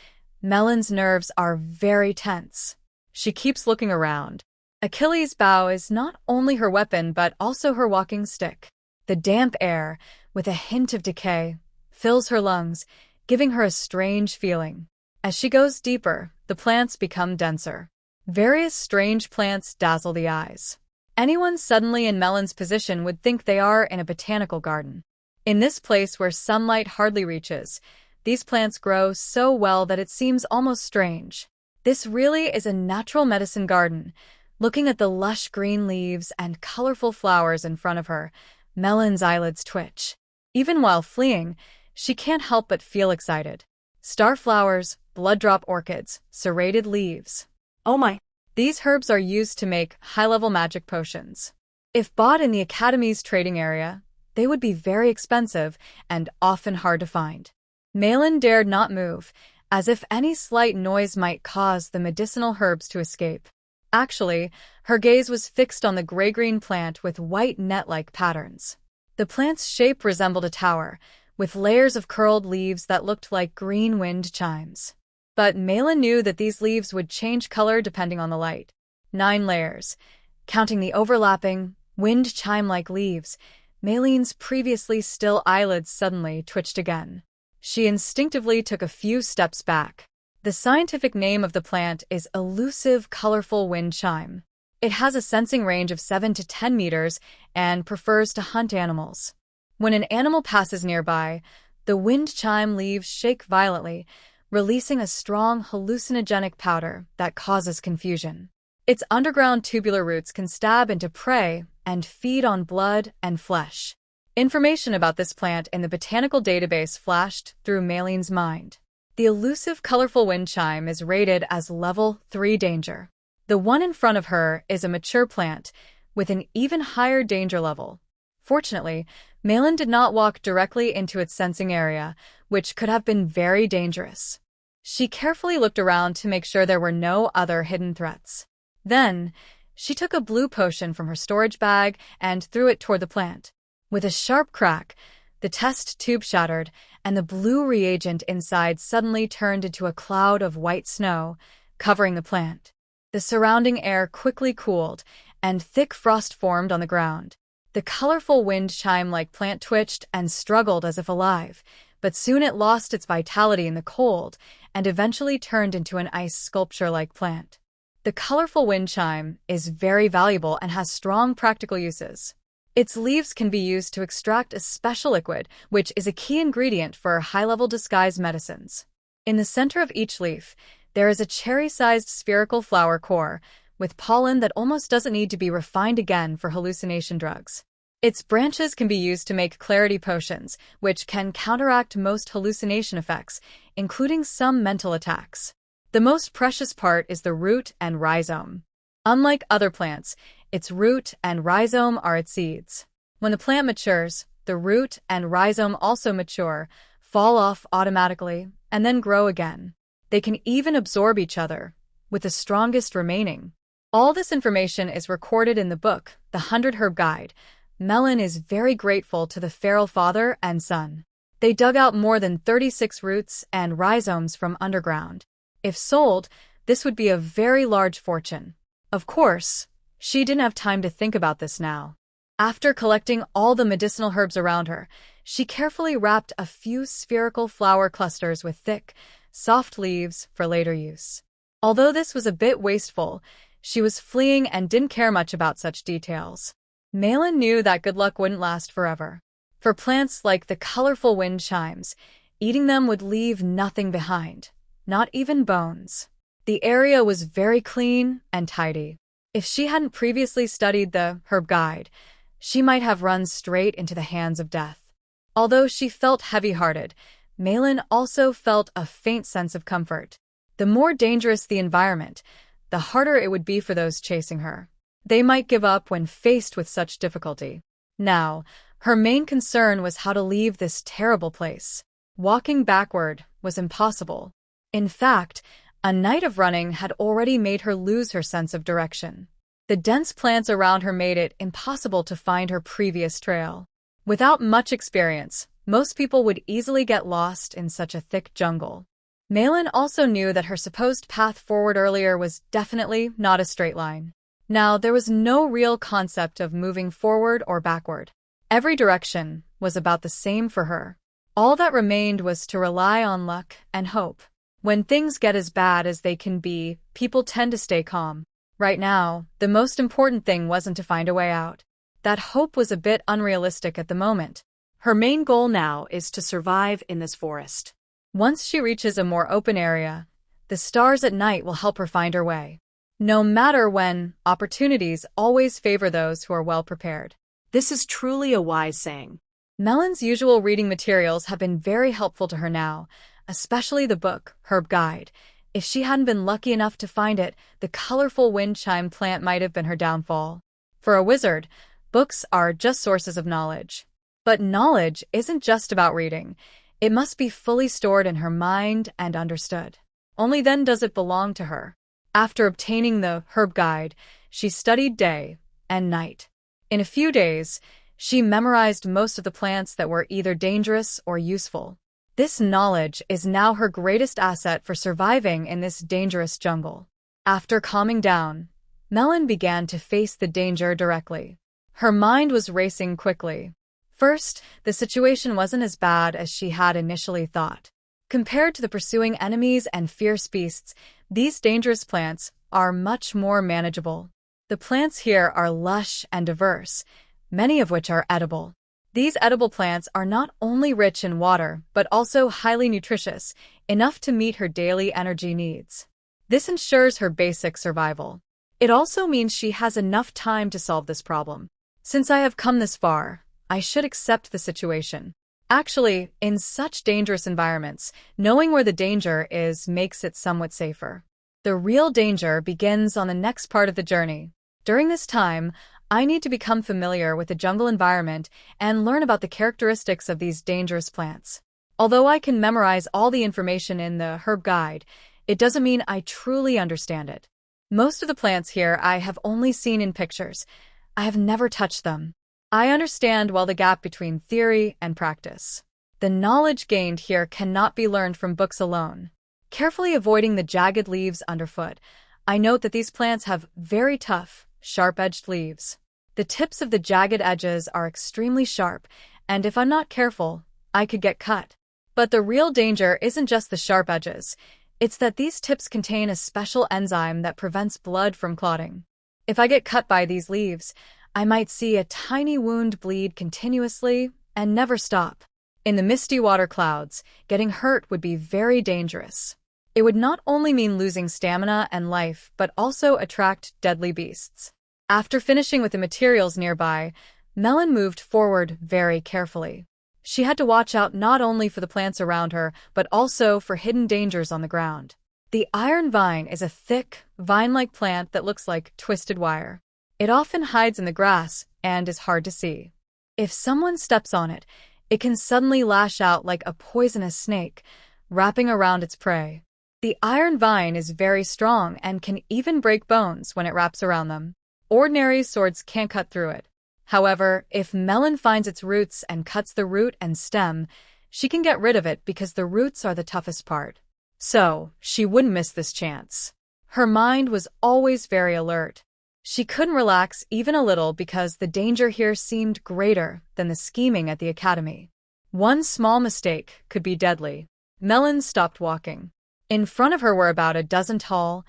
Melon's nerves are very tense. She keeps looking around. Achilles' bow is not only her weapon but also her walking stick. The damp air, with a hint of decay, fills her lungs, giving her a strange feeling. As she goes deeper, the plants become denser. Various strange plants dazzle the eyes. Anyone suddenly in Melon's position would think they are in a botanical garden. In this place where sunlight hardly reaches, these plants grow so well that it seems almost strange. This really is a natural medicine garden. Looking at the lush green leaves and colorful flowers in front of her, Melon's eyelids twitch. Even while fleeing, she can't help but feel excited. Starflowers, blood-drop orchids, serrated leaves. Oh my. These herbs are used to make high-level magic potions. If bought in the Academy's trading area, they would be very expensive and often hard to find. Malin dared not move, as if any slight noise might cause the medicinal herbs to escape. Actually, her gaze was fixed on the gray-green plant with white net-like patterns. The plant's shape resembled a tower, with layers of curled leaves that looked like green wind chimes. But Malin knew that these leaves would change color depending on the light. 9 layers. Counting the overlapping, wind chime-like leaves, Malin's previously still eyelids suddenly twitched again. She instinctively took a few steps back. The scientific name of the plant is elusive colorful wind chime. It has a sensing range of 7 to 10 meters and prefers to hunt animals. When an animal passes nearby, the wind chime leaves shake violently, releasing a strong hallucinogenic powder that causes confusion. Its underground tubular roots can stab into prey and feed on blood and flesh. Information about this plant in the botanical database flashed through Malin's mind. The elusive colorful wind chime is rated as level 3 danger. The one in front of her is a mature plant with an even higher danger level. Fortunately, Malin did not walk directly into its sensing area, which could have been very dangerous. She carefully looked around to make sure there were no other hidden threats. Then, she took a blue potion from her storage bag and threw it toward the plant. With a sharp crack, the test tube shattered, and the blue reagent inside suddenly turned into a cloud of white snow, covering the plant. The surrounding air quickly cooled, and thick frost formed on the ground. The colorful wind chime-like plant twitched and struggled as if alive, but soon it lost its vitality in the cold and eventually turned into an ice sculpture-like plant. The colorful wind chime is very valuable and has strong practical uses. Its leaves can be used to extract a special liquid, which is a key ingredient for high-level disguise medicines. In the center of each leaf, there is a cherry-sized spherical flower core, with pollen that almost doesn't need to be refined again for hallucination drugs. Its branches can be used to make clarity potions, which can counteract most hallucination effects, including some mental attacks. The most precious part is the root and rhizome. Unlike other plants, its root and rhizome are its seeds. When the plant matures, the root and rhizome also mature, fall off automatically, and then grow again. They can even absorb each other, with the strongest remaining. All this information is recorded in the book, The 100 Herb Guide. Melon is very grateful to the feral father and son. They dug out more than 36 roots and rhizomes from underground. If sold, this would be a very large fortune. Of course, she didn't have time to think about this now. After collecting all the medicinal herbs around her, she carefully wrapped a few spherical flower clusters with thick, soft leaves for later use. Although this was a bit wasteful, she was fleeing and didn't care much about such details. Malin knew that good luck wouldn't last forever. For plants like the colorful wind chimes, eating them would leave nothing behind. not even bones. The area was very clean and tidy. If she hadn't previously studied the herb guide, she might have run straight into the hands of death. Although she felt heavy-hearted, Malin also felt a faint sense of comfort. The more dangerous the environment, the harder it would be for those chasing her. They might give up when faced with such difficulty. Now, her main concern was how to leave this terrible place. Walking backward was impossible. In fact, a night of running had already made her lose her sense of direction. The dense plants around her made it impossible to find her previous trail. Without much experience, most people would easily get lost in such a thick jungle. Malin also knew that her supposed path forward earlier was definitely not a straight line. Now, there was no real concept of moving forward or backward. Every direction was about the same for her. All that remained was to rely on luck and hope. When things get as bad as they can be, people tend to stay calm. Right now, the most important thing wasn't to find a way out. That hope was a bit unrealistic at the moment. Her main goal now is to survive in this forest. Once she reaches a more open area, the stars at night will help her find her way. No matter when, opportunities always favor those who are well prepared. This is truly a wise saying. Melon's usual reading materials have been very helpful to her now, especially the book, Herb Guide. If she hadn't been lucky enough to find it, the colorful wind chime plant might have been her downfall. For a wizard, books are just sources of knowledge. But knowledge isn't just about reading. It must be fully stored in her mind and understood. Only then does it belong to her. After obtaining the Herb Guide, she studied day and night. In a few days, she memorized most of the plants that were either dangerous or useful. This knowledge is now her greatest asset for surviving in this dangerous jungle. After calming down, Melon began to face the danger directly. Her mind was racing quickly. First, the situation wasn't as bad as she had initially thought. Compared to the pursuing enemies and fierce beasts, these dangerous plants are much more manageable. The plants here are lush and diverse, many of which are edible. These edible plants are not only rich in water, but also highly nutritious, enough to meet her daily energy needs. This ensures her basic survival. It also means she has enough time to solve this problem. Since I have come this far, I should accept the situation. Actually, in such dangerous environments, knowing where the danger is makes it somewhat safer. The real danger begins on the next part of the journey. During this time, I need to become familiar with the jungle environment and learn about the characteristics of these dangerous plants. Although I can memorize all the information in the Herb Guide, it doesn't mean I truly understand it. Most of the plants here I have only seen in pictures. I have never touched them. I understand well the gap between theory and practice. The knowledge gained here cannot be learned from books alone. Carefully avoiding the jagged leaves underfoot, I note that these plants have very tough, sharp-edged leaves. The tips of the jagged edges are extremely sharp, and if I'm not careful, I could get cut. But the real danger isn't just the sharp edges. It's that these tips contain a special enzyme that prevents blood from clotting. If I get cut by these leaves, I might see a tiny wound bleed continuously and never stop. In the misty water clouds, getting hurt would be very dangerous. It would not only mean losing stamina and life, but also attract deadly beasts. After finishing with the materials nearby, Melon moved forward very carefully. She had to watch out not only for the plants around her, but also for hidden dangers on the ground. The iron vine is a thick, vine-like plant that looks like twisted wire. It often hides in the grass and is hard to see. If someone steps on it, it can suddenly lash out like a poisonous snake, wrapping around its prey. The iron vine is very strong and can even break bones when it wraps around them. Ordinary swords can't cut through it. However, if Melon finds its roots and cuts the root and stem, she can get rid of it because the roots are the toughest part. So, she wouldn't miss this chance. Her mind was always very alert. She couldn't relax even a little because the danger here seemed greater than the scheming at the academy. One small mistake could be deadly. Melon stopped walking. In front of her were about a dozen tall,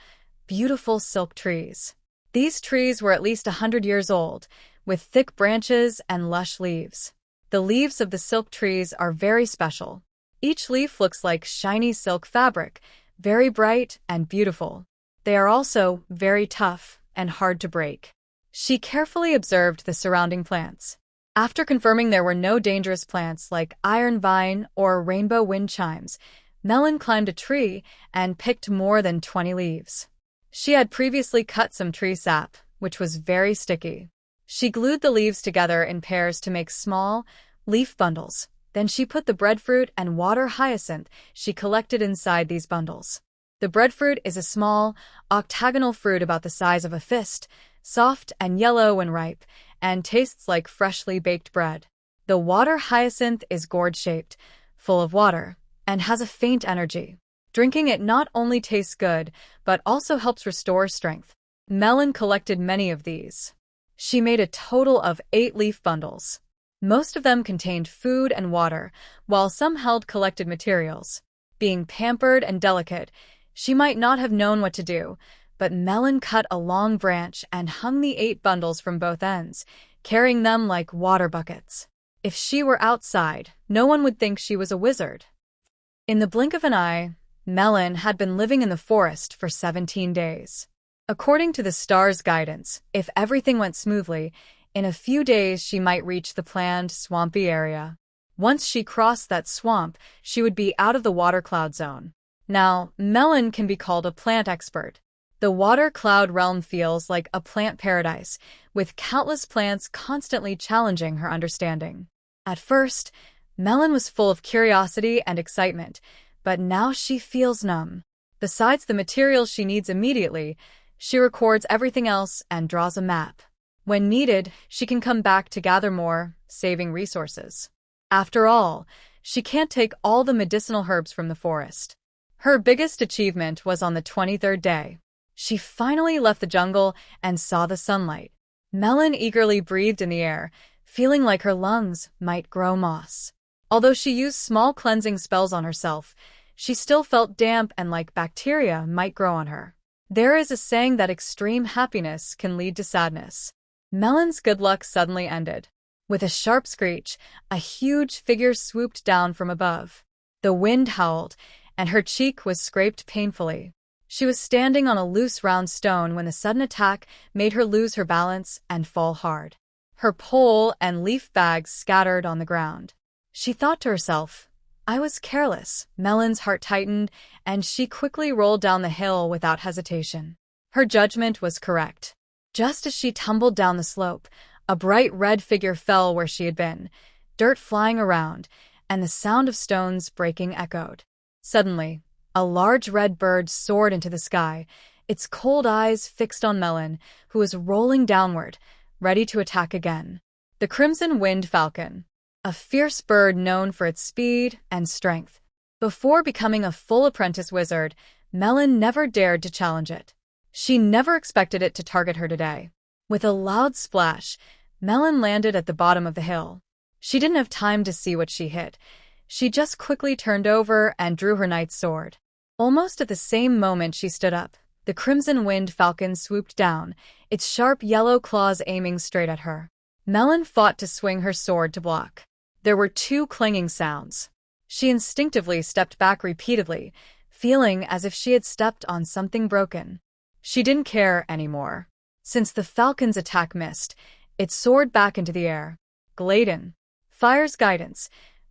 beautiful silk trees. These trees were at least 100 years old, with thick branches and lush leaves. The leaves of the silk trees are very special. Each leaf looks like shiny silk fabric, very bright and beautiful. They are also very tough and hard to break. She carefully observed the surrounding plants. After confirming there were no dangerous plants like iron vine or rainbow wind chimes, Melon climbed a tree and picked more than 20 leaves. She had previously cut some tree sap, which was very sticky. She glued the leaves together in pairs to make small, leaf bundles. Then she put the breadfruit and water hyacinth she collected inside these bundles. The breadfruit is a small, octagonal fruit about the size of a fist, soft and yellow when ripe, and tastes like freshly baked bread. The water hyacinth is gourd-shaped, full of water, and has a faint energy. Drinking it not only tastes good, but also helps restore strength. Melon collected many of these. She made a total of 8 leaf bundles. Most of them contained food and water, while some held collected materials. Being pampered and delicate, she might not have known what to do, but Melon cut a long branch and hung the 8 bundles from both ends, carrying them like water buckets. If she were outside, no one would think she was a wizard. In the blink of an eye, Melon had been living in the forest for 17 days. According to the star's guidance, if everything went smoothly, in a few days she might reach the planned swampy area. Once she crossed that swamp, she would be out of the water cloud zone. Now, Melon can be called a plant expert. The water cloud realm feels like a plant paradise, with countless plants constantly challenging her understanding. At first, Melon was full of curiosity and excitement, but now she feels numb. Besides the materials she needs immediately, she records everything else and draws a map. When needed, she can come back to gather more, saving resources. After all, she can't take all the medicinal herbs from the forest. Her biggest achievement was on the 23rd day. She finally left the jungle and saw the sunlight. Melon eagerly breathed in the air, feeling like her lungs might grow moss. Although she used small cleansing spells on herself, she still felt damp and like bacteria might grow on her. There is a saying that extreme happiness can lead to sadness. Melon's good luck suddenly ended. With a sharp screech, a huge figure swooped down from above. The wind howled, and her cheek was scraped painfully. She was standing on a loose round stone when the sudden attack made her lose her balance and fall hard. Her pole and leaf bags scattered on the ground. She thought to herself, "I was careless." Melon's heart tightened, and she quickly rolled down the hill without hesitation. Her judgment was correct. Just as she tumbled down the slope, a bright red figure fell where she had been, dirt flying around, and the sound of stones breaking echoed. Suddenly, a large red bird soared into the sky, its cold eyes fixed on Melon, who was rolling downward, ready to attack again. The crimson winged falcon, a fierce bird known for its speed and strength. Before becoming a full apprentice wizard, Melon never dared to challenge it. She never expected it to target her today. With a loud splash, Melon landed at the bottom of the hill. She didn't have time to see what she hit. She just quickly turned over and drew her knight's sword. Almost at the same moment she stood up, the crimson-winged falcon swooped down, its sharp yellow claws aiming straight at her. Melon fought to swing her sword to block. There were 2 clanging sounds. She instinctively stepped back repeatedly, feeling as if she had stepped on something broken. She didn't care anymore. Since the falcon's attack missed, it soared back into the air. Gladen. Fire's guidance.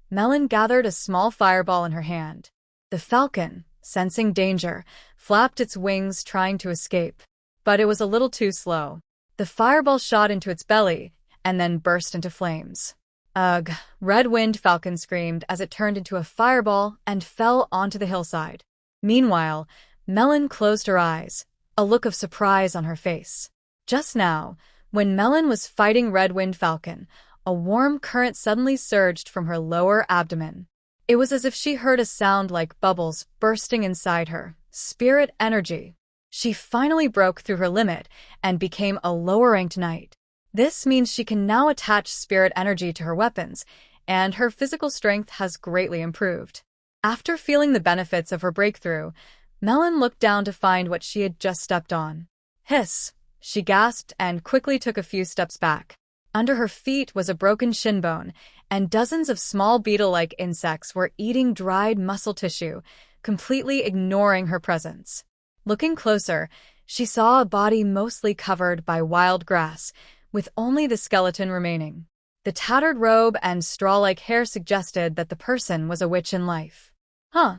Melon gathered a small fireball in her hand. The falcon, sensing danger, flapped its wings trying to escape. But it was a little too slow. The fireball shot into its belly and then burst into flames. Ugh! Red-winged falcon screamed as it turned into a fireball and fell onto the hillside. Meanwhile, Melon closed her eyes, a look of surprise on her face. Just now, when Melon was fighting Red-winged falcon, a warm current suddenly surged from her lower abdomen. It was as if she heard a sound like bubbles bursting inside her. Spirit energy. She finally broke through her limit and became a lower-ranked knight. This means she can now attach spirit energy to her weapons, and her physical strength has greatly improved. After feeling the benefits of her breakthrough, Melon looked down to find what she had just stepped on. Hiss! She gasped and quickly took a few steps back. Under her feet was a broken shin bone, and dozens of small beetle-like insects were eating dried muscle tissue, completely ignoring her presence. Looking closer, she saw a body mostly covered by wild grass, with only the skeleton remaining. The tattered robe and straw-like hair suggested that the person was a witch in life.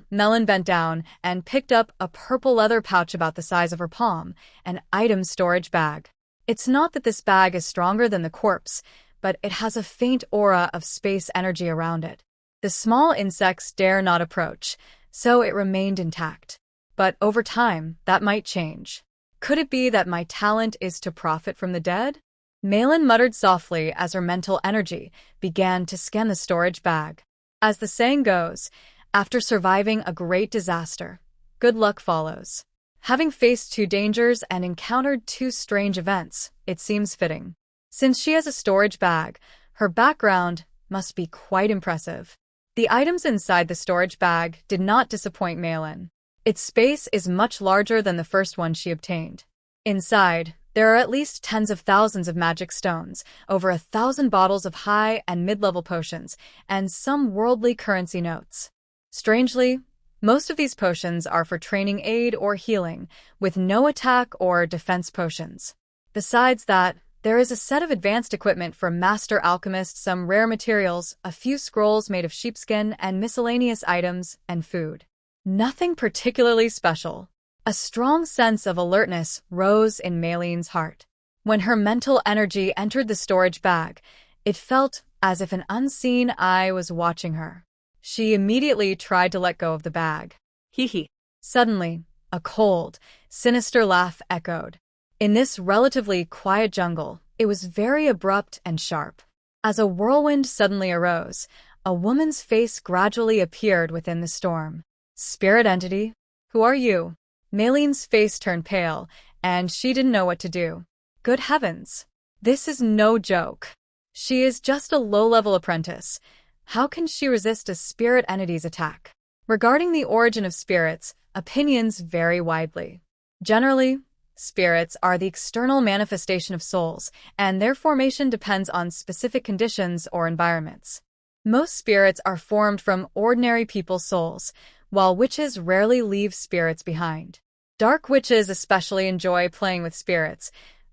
Melon bent down and picked up a purple leather pouch about the size of her palm, an item storage bag. It's not that this bag is stronger than the corpse, but it has a faint aura of space energy around it. The small insects dare not approach, so it remained intact. But over time, that might change. Could it be that my talent is to profit from the dead? Malin muttered softly as her mental energy began to scan the storage bag. As the saying goes, after surviving a great disaster, good luck follows. Having faced two dangers and encountered two strange events, it seems fitting. Since she has a storage bag, her background must be quite impressive. The items inside the storage bag did not disappoint Malin. Its space is much larger than the first one she obtained. Inside, there are at least tens of thousands of magic stones, over 1,000 bottles of high and mid-level potions, and some worldly currency notes. Strangely, most of these potions are for training aid or healing, with no attack or defense potions. Besides that, there is a set of advanced equipment for master alchemists, some rare materials, a few scrolls made of sheepskin, and miscellaneous items and food. Nothing particularly special. A strong sense of alertness rose in Malin's heart. When her mental energy entered the storage bag, it felt as if an unseen eye was watching her. She immediately tried to let go of the bag. Hee. Suddenly, a cold, sinister laugh echoed. In this relatively quiet jungle, it was very abrupt and sharp. As a whirlwind suddenly arose, a woman's face gradually appeared within the storm. Spirit entity? Who are you? Malin's face turned pale, and she didn't know what to do. Good heavens! This is no joke. She is just a low-level apprentice. How can she resist a spirit entity's attack? Regarding the origin of spirits, opinions vary widely. Generally, spirits are the external manifestation of souls, and their formation depends on specific conditions or environments. Most spirits are formed from ordinary people's souls, while witches rarely leave spirits behind. Dark witches especially enjoy playing with spirits.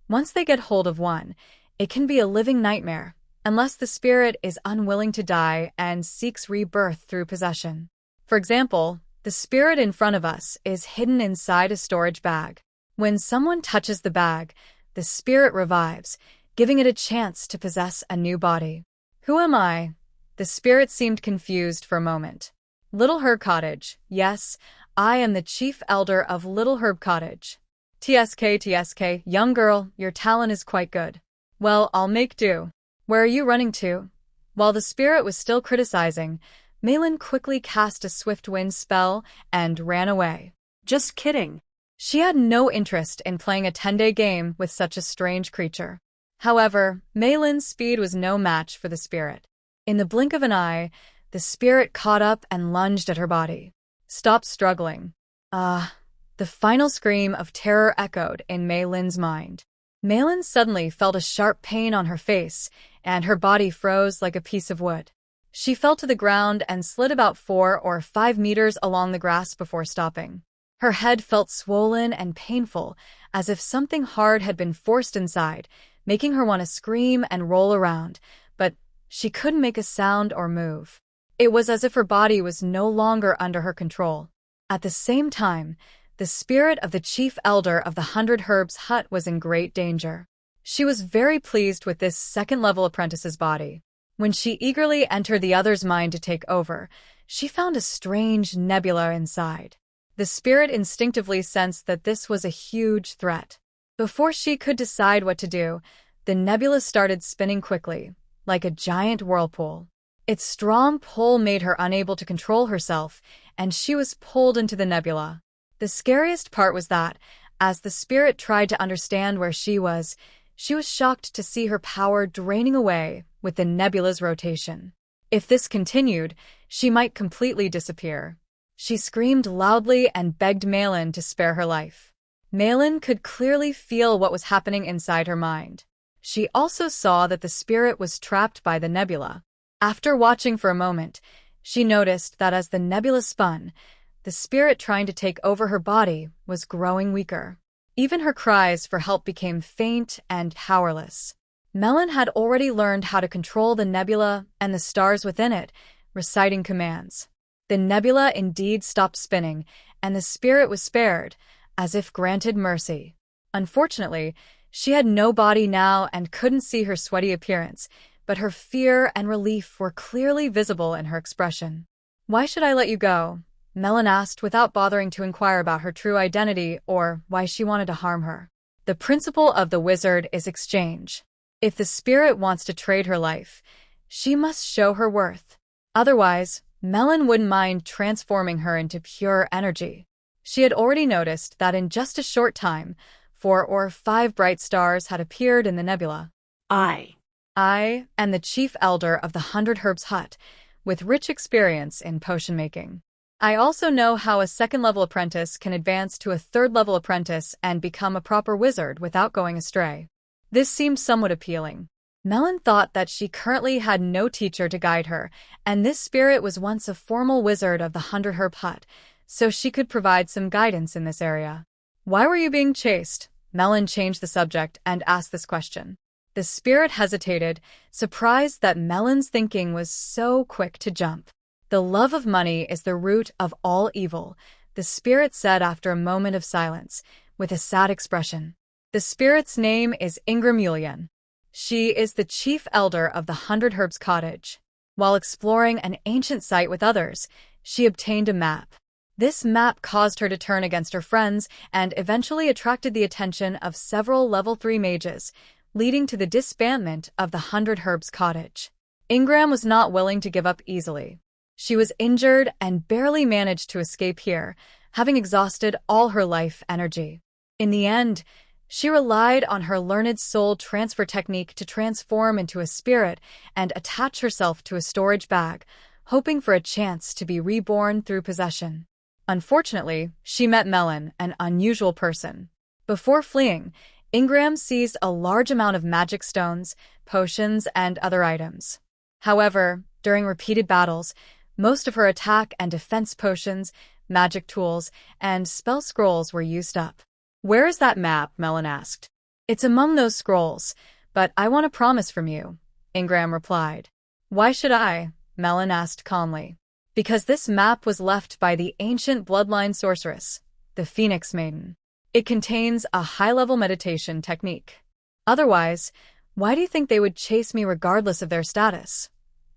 Once they get hold of one, it can be a living nightmare, unless the spirit is unwilling to die and seeks rebirth through possession. For example, the spirit in front of us is hidden inside a storage bag. When someone touches the bag, the spirit revives, giving it a chance to possess a new body. Who am I? The spirit seemed confused for a moment. Little Herb Cottage. Yes, I am the chief elder of Little Herb Cottage. TSK, young girl, your talent is quite good. Well, I'll make do. Where are you running to? While the spirit was still criticizing, Malin quickly cast a swift wind spell and ran away. Just kidding. She had no interest in playing a 10-day game with such a strange creature. However, Malin's speed was no match for the spirit. In the blink of an eye, the spirit caught up and lunged at her body. Stop struggling. The final scream of terror echoed in Malin's mind. Malin suddenly felt a sharp pain on her face, and her body froze like a piece of wood. She fell to the ground and slid about 4 or 5 meters along the grass before stopping. Her head felt swollen and painful, as if something hard had been forced inside, making her want to scream and roll around, but she couldn't make a sound or move. It was as if her body was no longer under her control. At the same time, the spirit of the chief elder of the 100 Herbs hut was in great danger. She was very pleased with this second-level apprentice's body. When she eagerly entered the other's mind to take over, she found a strange nebula inside. The spirit instinctively sensed that this was a huge threat. Before she could decide what to do, the nebula started spinning quickly, like a giant whirlpool. Its strong pull made her unable to control herself, and she was pulled into the nebula. The scariest part was that, as the spirit tried to understand where she was shocked to see her power draining away with the nebula's rotation. If this continued, she might completely disappear. She screamed loudly and begged Malin to spare her life. Malin could clearly feel what was happening inside her mind. She also saw that the spirit was trapped by the nebula. After watching for a moment, she noticed that as the nebula spun, the the spirit trying to take over her body was growing weaker. Even her cries for help became faint and powerless. Melon had already learned how to control the nebula and the stars within it, reciting commands. The nebula indeed stopped spinning, and the spirit was spared, as if granted mercy. Unfortunately, she had no body now and couldn't see her sweaty appearance, but her fear and relief were clearly visible in her expression. "Why should I let you go?" Melon asked without bothering to inquire about her true identity or why she wanted to harm her. The principle of the wizard is exchange. If the spirit wants to trade her life, she must show her worth. Otherwise, Melon wouldn't mind transforming her into pure energy. She had already noticed that in just a short time, 4 or 5 bright stars had appeared in the nebula. I And the chief elder of the 100 Herbs Hut, with rich experience in potion making. I also know how a second-level apprentice can advance to a third-level apprentice and become a proper wizard without going astray. This seemed somewhat appealing. Melon thought that she currently had no teacher to guide her, and this spirit was once a formal wizard of the 100 Herb Hut, so she could provide some guidance in this area. "Why were you being chased?" Melon changed the subject and asked this question. The spirit hesitated, surprised that Melon's thinking was so quick to jump. "The love of money is the root of all evil," the spirit said after a moment of silence, with a sad expression. The spirit's name is Ingram. She is the chief elder of the 100 Herbs Cottage. While exploring an ancient site with others, she obtained a map. This map caused her to turn against her friends and eventually attracted the attention of several level 3 mages, leading to the disbandment of the 100 Herbs Cottage. Ingram was not willing to give up easily. She was injured and barely managed to escape here, having exhausted all her life energy. In the end, she relied on her learned soul transfer technique to transform into a spirit and attach herself to a storage bag, hoping for a chance to be reborn through possession. Unfortunately, she met Melon, an unusual person. Before fleeing, Ingram seized a large amount of magic stones, potions, and other items. However, during repeated battles, most of her attack and defense potions, magic tools, and spell scrolls were used up. "Where is that map?" Melon asked. "It's among those scrolls, but I want a promise from you," Ingram replied. "Why should I?" Melon asked calmly. "Because this map was left by the ancient bloodline sorceress, the Phoenix Maiden. It contains a high-level meditation technique. Otherwise, why do you think they would chase me regardless of their status?"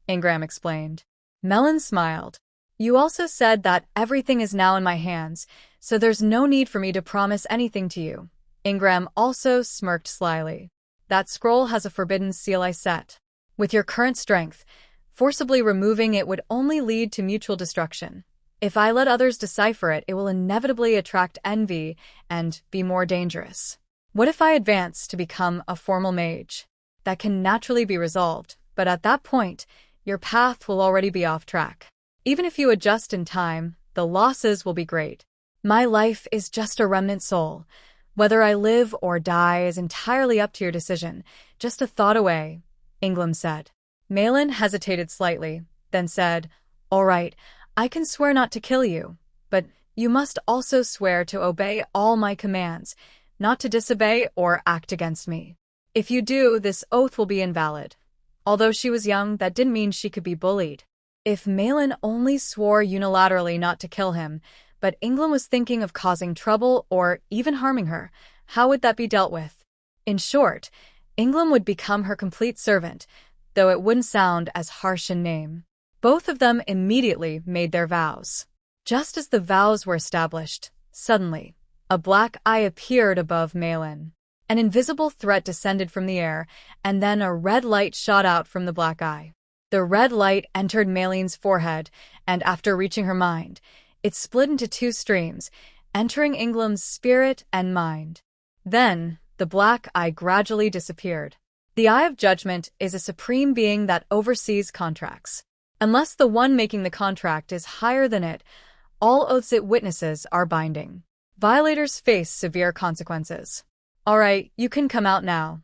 Ingram explained. Melon smiled. "You also said that everything is now in my hands, so there's no need for me to promise anything to you." Ingram also smirked slyly. "That scroll has a forbidden seal I set. With your current strength, forcibly removing it would only lead to mutual destruction. If I let others decipher it, it will inevitably attract envy and be more dangerous. What if I advance to become a formal mage? That can naturally be resolved, but at that point, your path will already be off track. Even if you adjust in time, the losses will be great. My life is just a remnant soul. Whether I live or die is entirely up to your decision, just a thought away," Ingram said. Melon hesitated slightly, then said, "All right, I can swear not to kill you, but you must also swear to obey all my commands, not to disobey or act against me. If you do, this oath will be invalid." Although she was young, that didn't mean she could be bullied. If Melon only swore unilaterally not to kill him, but Ingram was thinking of causing trouble or even harming her, how would that be dealt with? In short, Ingram would become her complete servant, though it wouldn't sound as harsh in name. Both of them immediately made their vows. Just as the vows were established, suddenly, a black eye appeared above Melon. An invisible threat descended from the air, and then a red light shot out from the black eye. The red light entered Melon's forehead, and after reaching her mind, it split into 2 streams, entering Ingram's spirit and mind. Then, the black eye gradually disappeared. The Eye of Judgment is a supreme being that oversees contracts. Unless the one making the contract is higher than it, all oaths it witnesses are binding. Violators face severe consequences. "All right, you can come out now."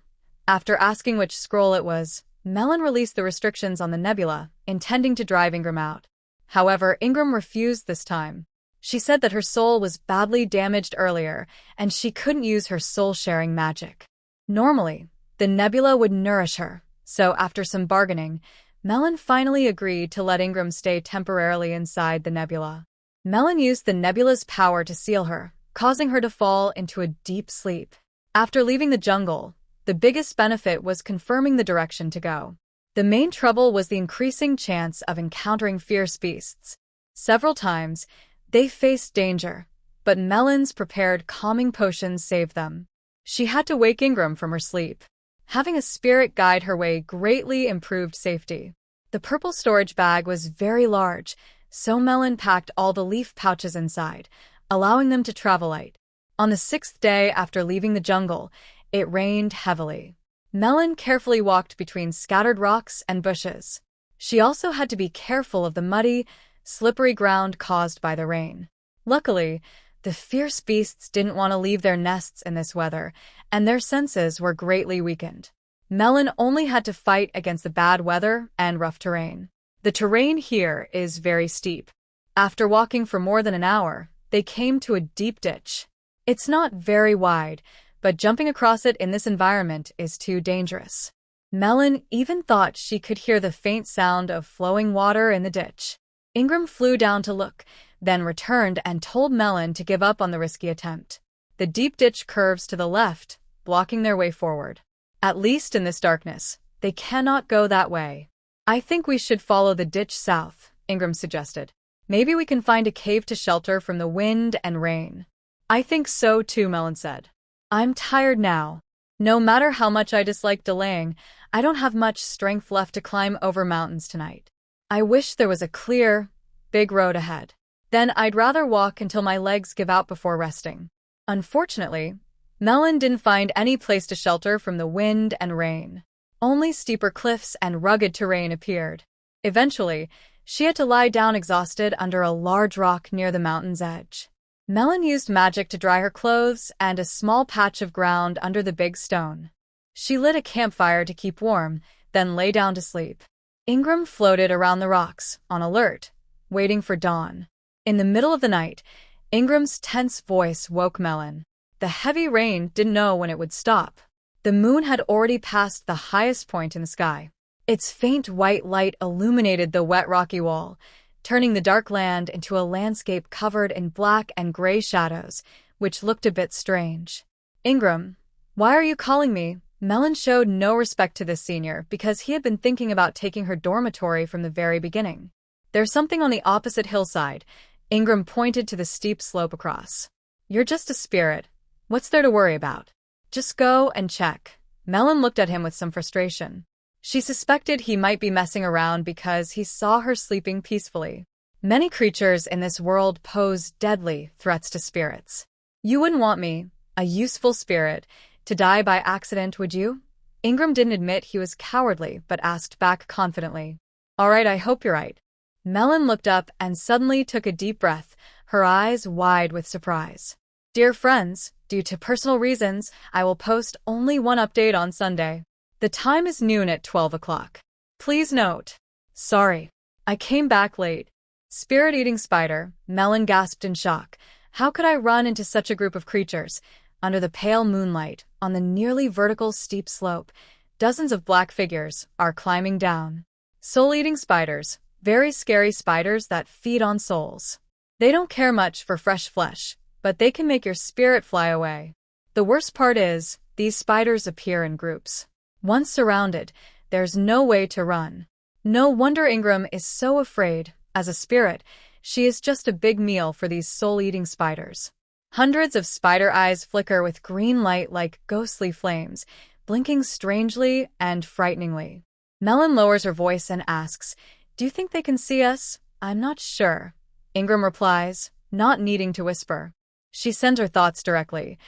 After asking which scroll it was, Melon released the restrictions on the nebula, intending to drive Ingram out. However, Ingram refused this time. She said that her soul was badly damaged earlier, and she couldn't use her soul-sharing magic. Normally, the nebula would nourish her, so after some bargaining, Melon finally agreed to let Ingram stay temporarily inside the nebula. Melon used the nebula's power to seal her, causing her to fall into a deep sleep. After leaving the jungle, the biggest benefit was confirming the direction to go. The main trouble was the increasing chance of encountering fierce beasts. Several times, they faced danger, but Melon's prepared calming potions saved them. She had to wake Ingram from her sleep. Having a spirit guide her way greatly improved safety. The purple storage bag was very large, so Melon packed all the leaf pouches inside, allowing them to travel light. On the 6th day after leaving the jungle, it rained heavily. Melon carefully walked between scattered rocks and bushes. She also had to be careful of the muddy, slippery ground caused by the rain. Luckily, the fierce beasts didn't want to leave their nests in this weather, and their senses were greatly weakened. Melon only had to fight against the bad weather and rough terrain. The terrain here is very steep. After walking for more than an hour, they came to a deep ditch. It's not very wide, but jumping across it in this environment is too dangerous. Melon even thought she could hear the faint sound of flowing water in the ditch. Ingram flew down to look, then returned and told Melon to give up on the risky attempt. The deep ditch curves to the left, blocking their way forward. At least in this darkness, they cannot go that way. I think we should follow the ditch south, Ingram suggested. Maybe we can find a cave to shelter from the wind and rain. I think so too, Melon said. I'm tired now. No matter how much I dislike delaying, I don't have much strength left to climb over mountains tonight. I wish there was a clear, big road ahead. Then I'd rather walk until my legs give out before resting. Unfortunately, Melon didn't find any place to shelter from the wind and rain. Only steeper cliffs and rugged terrain appeared. Eventually, she had to lie down exhausted under a large rock near the mountain's edge. Melon used magic to dry her clothes and a small patch of ground under the big stone. She lit a campfire to keep warm, then lay down to sleep. Ingram floated around the rocks, on alert, waiting for dawn. In the middle of the night, Ingram's tense voice woke Melon. The heavy rain didn't know when it would stop. The moon had already passed the highest point in the sky. Its faint white light illuminated the wet rocky wall, turning the dark land into a landscape covered in black and gray shadows, which looked a bit strange. Ingram, why are you calling me? Melon showed no respect to this senior because he had been thinking about taking her dormitory from the very beginning. There's something on the opposite hillside. Ingram pointed to the steep slope across. You're just a spirit. What's there to worry about? Just go and check. Melon looked at him with some frustration. She suspected he might be messing around because he saw her sleeping peacefully. Many creatures in this world pose deadly threats to spirits. You wouldn't want me, a useful spirit, to die by accident, would you? Ingram didn't admit he was cowardly, but asked back confidently. All right, I hope you're right. Melon looked up and suddenly took a deep breath, her eyes wide with surprise. Dear friends, due to personal reasons, I will post only one update on Sunday. The time is noon at 12 o'clock. Please note. Sorry. I came back late. Spirit-eating spider, Melon gasped in shock. How could I run into such a group of creatures? Under the pale moonlight, on the nearly vertical steep slope, dozens of black figures are climbing down. Soul-eating spiders, very scary spiders that feed on souls. They don't care much for fresh flesh, but they can make your spirit fly away. The worst part is, these spiders appear in groups. Once surrounded, there's no way to run. No wonder Ingram is so afraid. As a spirit, she is just a big meal for these soul-eating spiders. Hundreds of spider eyes flicker with green light like ghostly flames, blinking strangely and frighteningly. Melon lowers her voice and asks, Do you think they can see us? I'm not sure. Ingram replies, not needing to whisper. She sent her thoughts directly.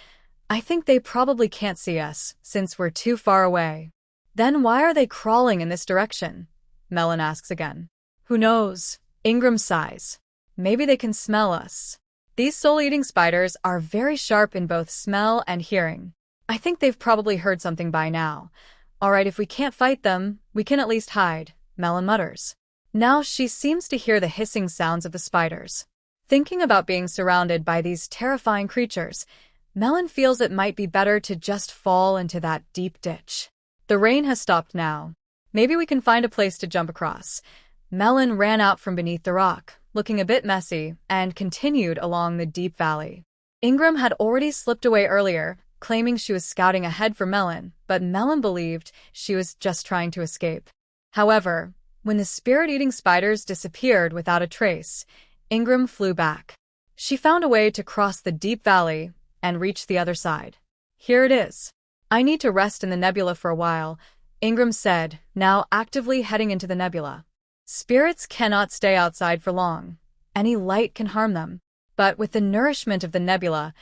I think they probably can't see us, since we're too far away. Then why are they crawling in this direction? Melon asks again. Who knows? Ingram sighs. Maybe they can smell us. These soul-eating spiders are very sharp in both smell and hearing. I think they've probably heard something by now. All right, if we can't fight them, we can at least hide, Melon mutters. Now she seems to hear the hissing sounds of the spiders. Thinking about being surrounded by these terrifying creatures, Melon feels it might be better to just fall into that deep ditch. The rain has stopped now. Maybe we can find a place to jump across. Melon ran out from beneath the rock, looking a bit messy, and continued along the deep valley. Ingram had already slipped away earlier, claiming she was scouting ahead for Melon, but Melon believed she was just trying to escape. However, when the spirit-eating spiders disappeared without a trace, Ingram flew back. She found a way to cross the deep valley and reach the other side. Here it is. I need to rest in the nebula for a while, Ingram said, now actively heading into the nebula. Spirits cannot stay outside for long. Any light can harm them. But with the nourishment of the nebula,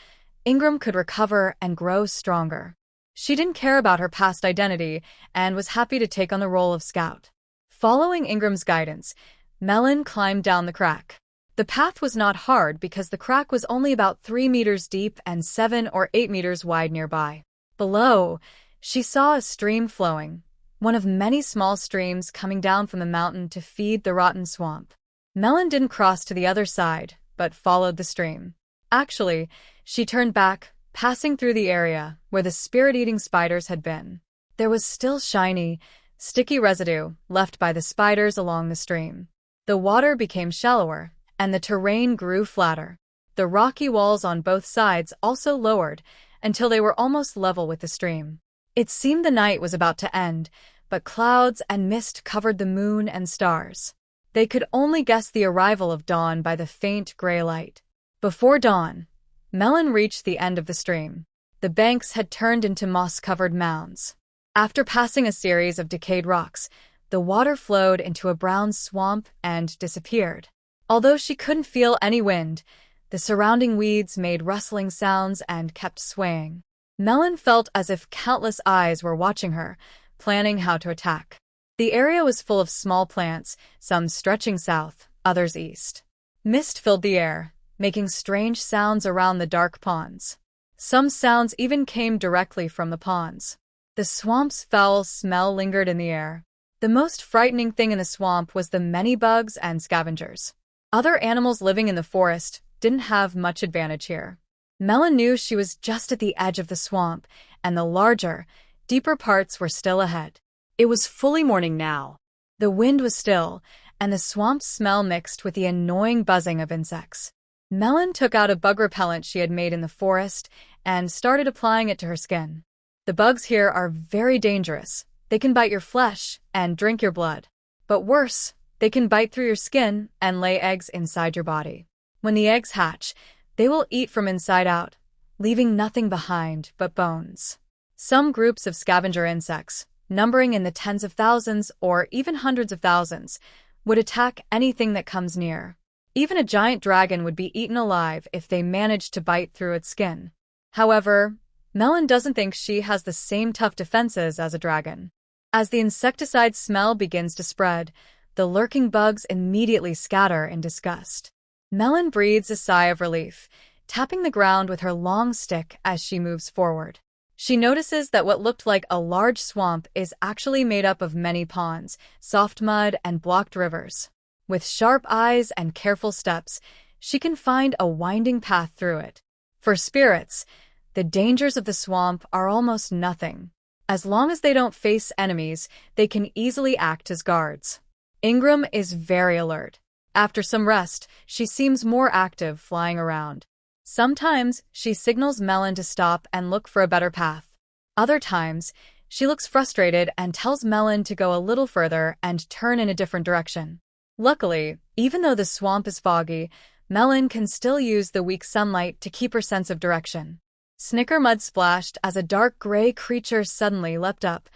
Ingram could recover and grow stronger. She didn't care about her past identity and was happy to take on the role of scout. Following Ingram's guidance, Melon climbed down the crack. The path was not hard because the crack was only about 3 meters deep and 7 or 8 meters wide nearby. Below, she saw a stream flowing, one of many small streams coming down from the mountain to feed the rotten swamp. Melon didn't cross to the other side, but followed the stream. Actually, she turned back, passing through the area where the spirit-eating spiders had been. There was still shiny, sticky residue left by the spiders along the stream. The water became shallower, and the terrain grew flatter. The rocky walls on both sides also lowered until they were almost level with the stream. It seemed the night was about to end, but clouds and mist covered the moon and stars. They could only guess the arrival of dawn by the faint gray light. Before dawn, Melon reached the end of the stream. The banks had turned into moss-covered mounds. After passing a series of decayed rocks, the water flowed into a brown swamp and disappeared. Although she couldn't feel any wind, the surrounding weeds made rustling sounds and kept swaying. Melon felt as if countless eyes were watching her, planning how to attack. The area was full of small plants, some stretching south, others east. Mist filled the air, making strange sounds around the dark ponds. Some sounds even came directly from the ponds. The swamp's foul smell lingered in the air. The most frightening thing in the swamp was the many bugs and scavengers. Other animals living in the forest didn't have much advantage here. Melon knew she was just at the edge of the swamp, and the larger, deeper parts were still ahead. It was fully morning now. The wind was still, and the swamp smell mixed with the annoying buzzing of insects. Melon took out a bug repellent she had made in the forest and started applying it to her skin. The bugs here are very dangerous. They can bite your flesh and drink your blood. But worse, they can bite through your skin and lay eggs inside your body. When the eggs hatch, they will eat from inside out, leaving nothing behind but bones. Some groups of scavenger insects, numbering in the tens of thousands or even hundreds of thousands, would attack anything that comes near. Even a giant dragon would be eaten alive if they managed to bite through its skin. However, Melon doesn't think she has the same tough defenses as a dragon. As the insecticide smell begins to spread, the lurking bugs immediately scatter in disgust. Melon breathes a sigh of relief, tapping the ground with her long stick as she moves forward. She notices that what looked like a large swamp is actually made up of many ponds, soft mud, and blocked rivers. With sharp eyes and careful steps, she can find a winding path through it. For spirits, the dangers of the swamp are almost nothing. As long as they don't face enemies, they can easily act as guards. Ingram is very alert. After some rest, she seems more active flying around. Sometimes, she signals Melon to stop and look for a better path. Other times, she looks frustrated and tells Melon to go a little further and turn in a different direction. Luckily, even though the swamp is foggy, Melon can still use the weak sunlight to keep her sense of direction. Snicker mud splashed as a dark gray creature suddenly leapt up,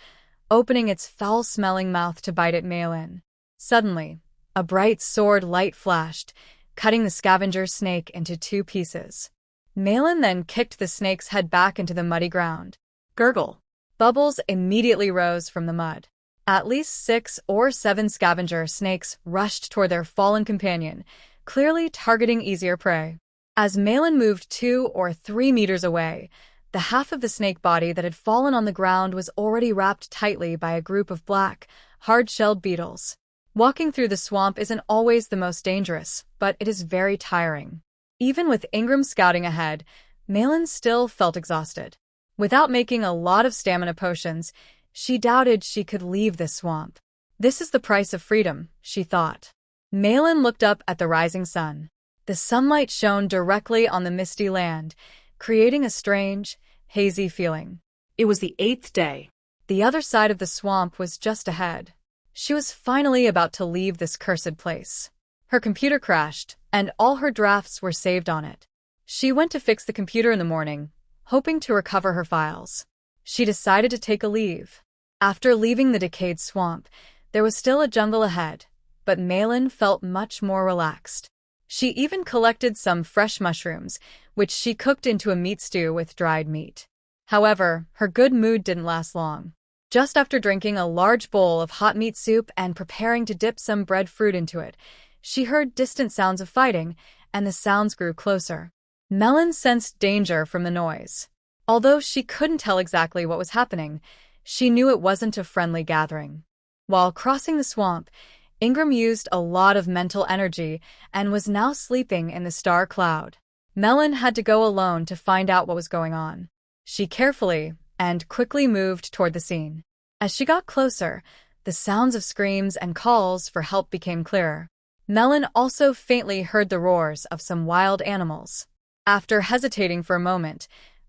opening its foul-smelling mouth to bite at Melon. Suddenly, a bright sword light flashed, cutting the scavenger snake into 2 pieces. Melon then kicked the snake's head back into the muddy ground. Gurgle! Bubbles immediately rose from the mud. At least 6 or 7 scavenger snakes rushed toward their fallen companion, clearly targeting easier prey. As Melon moved 2 or 3 meters away, the half of the snake body that had fallen on the ground was already wrapped tightly by a group of black, hard-shelled beetles. Walking through the swamp isn't always the most dangerous, but it is very tiring. Even with Ingram scouting ahead, Malin still felt exhausted. Without making a lot of stamina potions, she doubted she could leave this swamp. This is the price of freedom, she thought. Malin looked up at the rising sun. The sunlight shone directly on the misty land, creating a strange, hazy feeling. It was the 8th day. The other side of the swamp was just ahead. She was finally about to leave this cursed place. Her computer crashed, and all her drafts were saved on it. She went to fix the computer in the morning, hoping to recover her files. She decided to take a leave. After leaving the decayed swamp, there was still a jungle ahead, but Malin felt much more relaxed. She even collected some fresh mushrooms, which she cooked into a meat stew with dried meat. However, her good mood didn't last long. Just after drinking a large bowl of hot meat soup and preparing to dip some breadfruit into it, she heard distant sounds of fighting, and the sounds grew closer. Malin sensed danger from the noise. Although she couldn't tell exactly what was happening, she knew it wasn't a friendly gathering. While crossing the swamp, Ingram used a lot of mental energy and was now sleeping in the star cloud. Malin had to go alone to find out what was going on. She carefully and quickly moved toward the scene. As she got closer, the sounds of screams and calls for help became clearer. Malin also faintly heard the roars of some wild animals. After hesitating for a moment,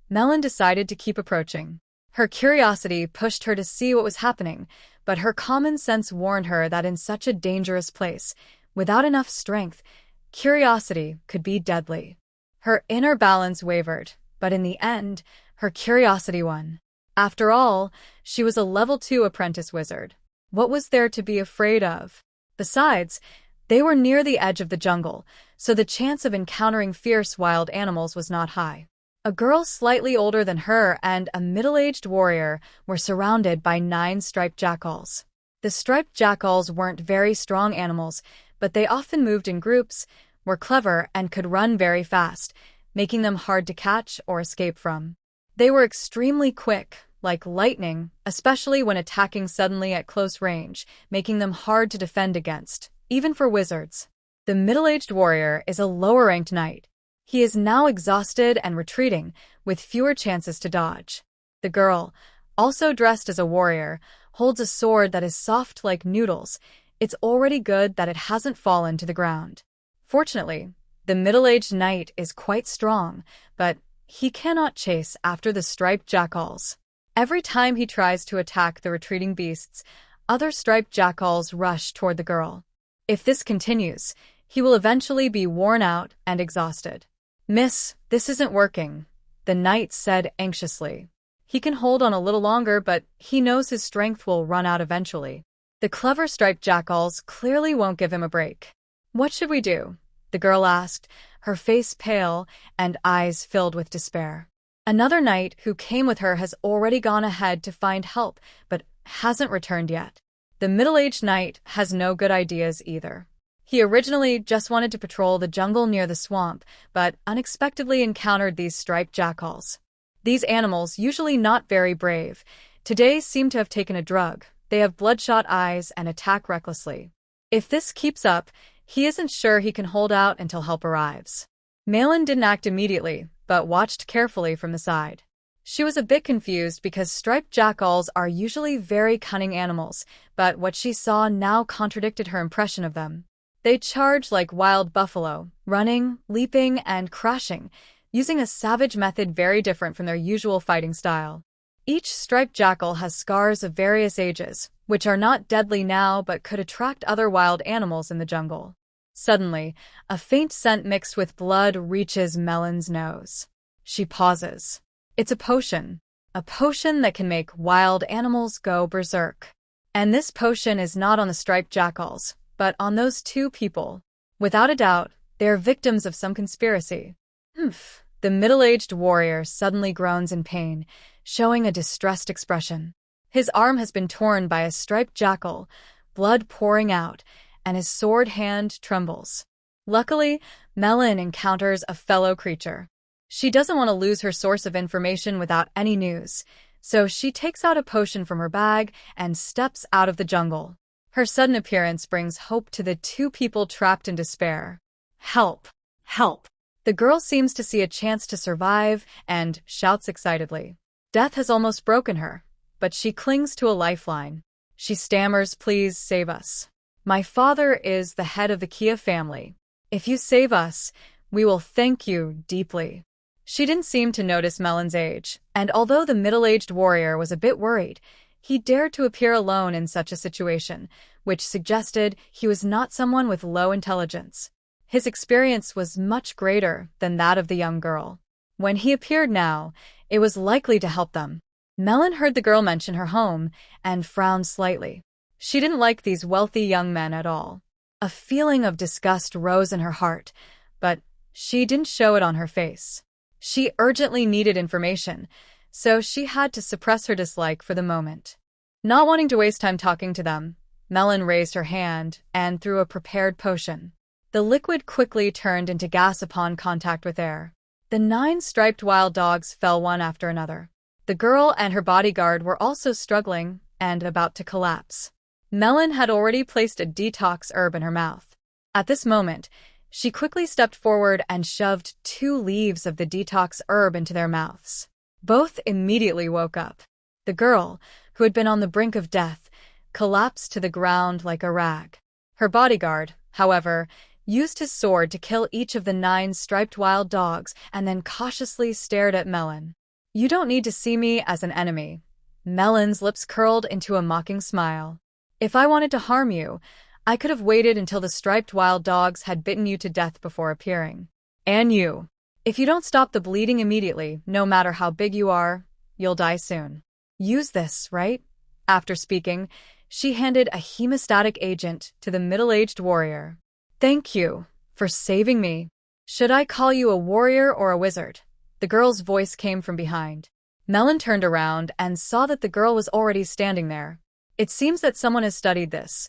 Malin decided to keep approaching. Her curiosity pushed her to see what was happening, but her common sense warned her that in such a dangerous place, without enough strength, curiosity could be deadly. Her inner balance wavered, but in the end, her curiosity won. After all, she was a level 2 apprentice wizard. What was there to be afraid of? Besides, they were near the edge of the jungle, so the chance of encountering fierce wild animals was not high. A girl slightly older than her and a middle-aged warrior were surrounded by 9 striped jackals. The striped jackals weren't very strong animals, but they often moved in groups, were clever, and could run very fast, making them hard to catch or escape from. They were extremely quick, like lightning, especially when attacking suddenly at close range, making them hard to defend against, even for wizards. The middle-aged warrior is a lower-ranked knight. He is now exhausted and retreating, with fewer chances to dodge. The girl, also dressed as a warrior, holds a sword that is soft like noodles. It's already good that it hasn't fallen to the ground. Fortunately, the middle-aged knight is quite strong, but he cannot chase after the striped jackals. Every time he tries to attack the retreating beasts, other striped jackals rush toward the girl. If this continues, he will eventually be worn out and exhausted. "Miss, this isn't working," the knight said anxiously. He can hold on a little longer, but he knows his strength will run out eventually. The clever striped jackals clearly won't give him a break. "What should we do?" the girl asked, her face pale and eyes filled with despair. Another knight who came with her has already gone ahead to find help, but hasn't returned yet. The middle-aged knight has no good ideas either. He originally just wanted to patrol the jungle near the swamp, but unexpectedly encountered these striped jackals. These animals, usually not very brave, today seem to have taken a drug. They have bloodshot eyes and attack recklessly. If this keeps up, he isn't sure he can hold out until help arrives. Malin didn't act immediately, but watched carefully from the side. She was a bit confused because striped jackals are usually very cunning animals, but what she saw now contradicted her impression of them. They charge like wild buffalo, running, leaping, and crashing, using a savage method very different from their usual fighting style. Each striped jackal has scars of various ages, which are not deadly now but could attract other wild animals in the jungle. Suddenly, a faint scent mixed with blood reaches Malin's nose. She pauses. It's a potion that can make wild animals go berserk. And this potion is not on the striped jackals, but on those 2 people. Without a doubt, they are victims of some conspiracy. "Humph." The middle-aged warrior suddenly groans in pain, showing a distressed expression. His arm has been torn by a striped jackal, blood pouring out, and his sword hand trembles. Luckily, Malin encounters a fellow creature. She doesn't want to lose her source of information without any news, so she takes out a potion from her bag and steps out of the jungle. Her sudden appearance brings hope to the two people trapped in despair. Help! Help! The girl seems to see a chance to survive and shouts excitedly. Death has almost broken her, but she clings to a lifeline. She stammers, "Please save us. My father is the head of the Kia family. If you save us, we will thank you deeply." She didn't seem to notice Melon's age, and although the middle-aged warrior was a bit worried, he dared to appear alone in such a situation, which suggested he was not someone with low intelligence. His experience was much greater than that of the young girl. When he appeared now, it was likely to help them. Melon heard the girl mention her home and frowned slightly. She didn't like these wealthy young men at all. A feeling of disgust rose in her heart, but she didn't show it on her face. She urgently needed information, so she had to suppress her dislike for the moment. Not wanting to waste time talking to them, Melon raised her hand and threw a prepared potion. The liquid quickly turned into gas upon contact with air. The 9 striped wild dogs fell one after another. The girl and her bodyguard were also struggling and about to collapse. Melon had already placed a detox herb in her mouth. At this moment, she quickly stepped forward and shoved 2 leaves of the detox herb into their mouths. Both immediately woke up. The girl, who had been on the brink of death, collapsed to the ground like a rag. Her bodyguard, however, used his sword to kill each of the 9 striped wild dogs and then cautiously stared at Melon. "You don't need to see me as an enemy." Melon's lips curled into a mocking smile. "If I wanted to harm you, I could have waited until the striped wild dogs had bitten you to death before appearing. And you. If you don't stop the bleeding immediately, no matter how big you are, you'll die soon. Use this, right?" After speaking, she handed a hemostatic agent to the middle-aged warrior. "Thank you for saving me. Should I call you a warrior or a wizard?" The girl's voice came from behind. Melon turned around and saw that the girl was already standing there. It seems that someone has studied this.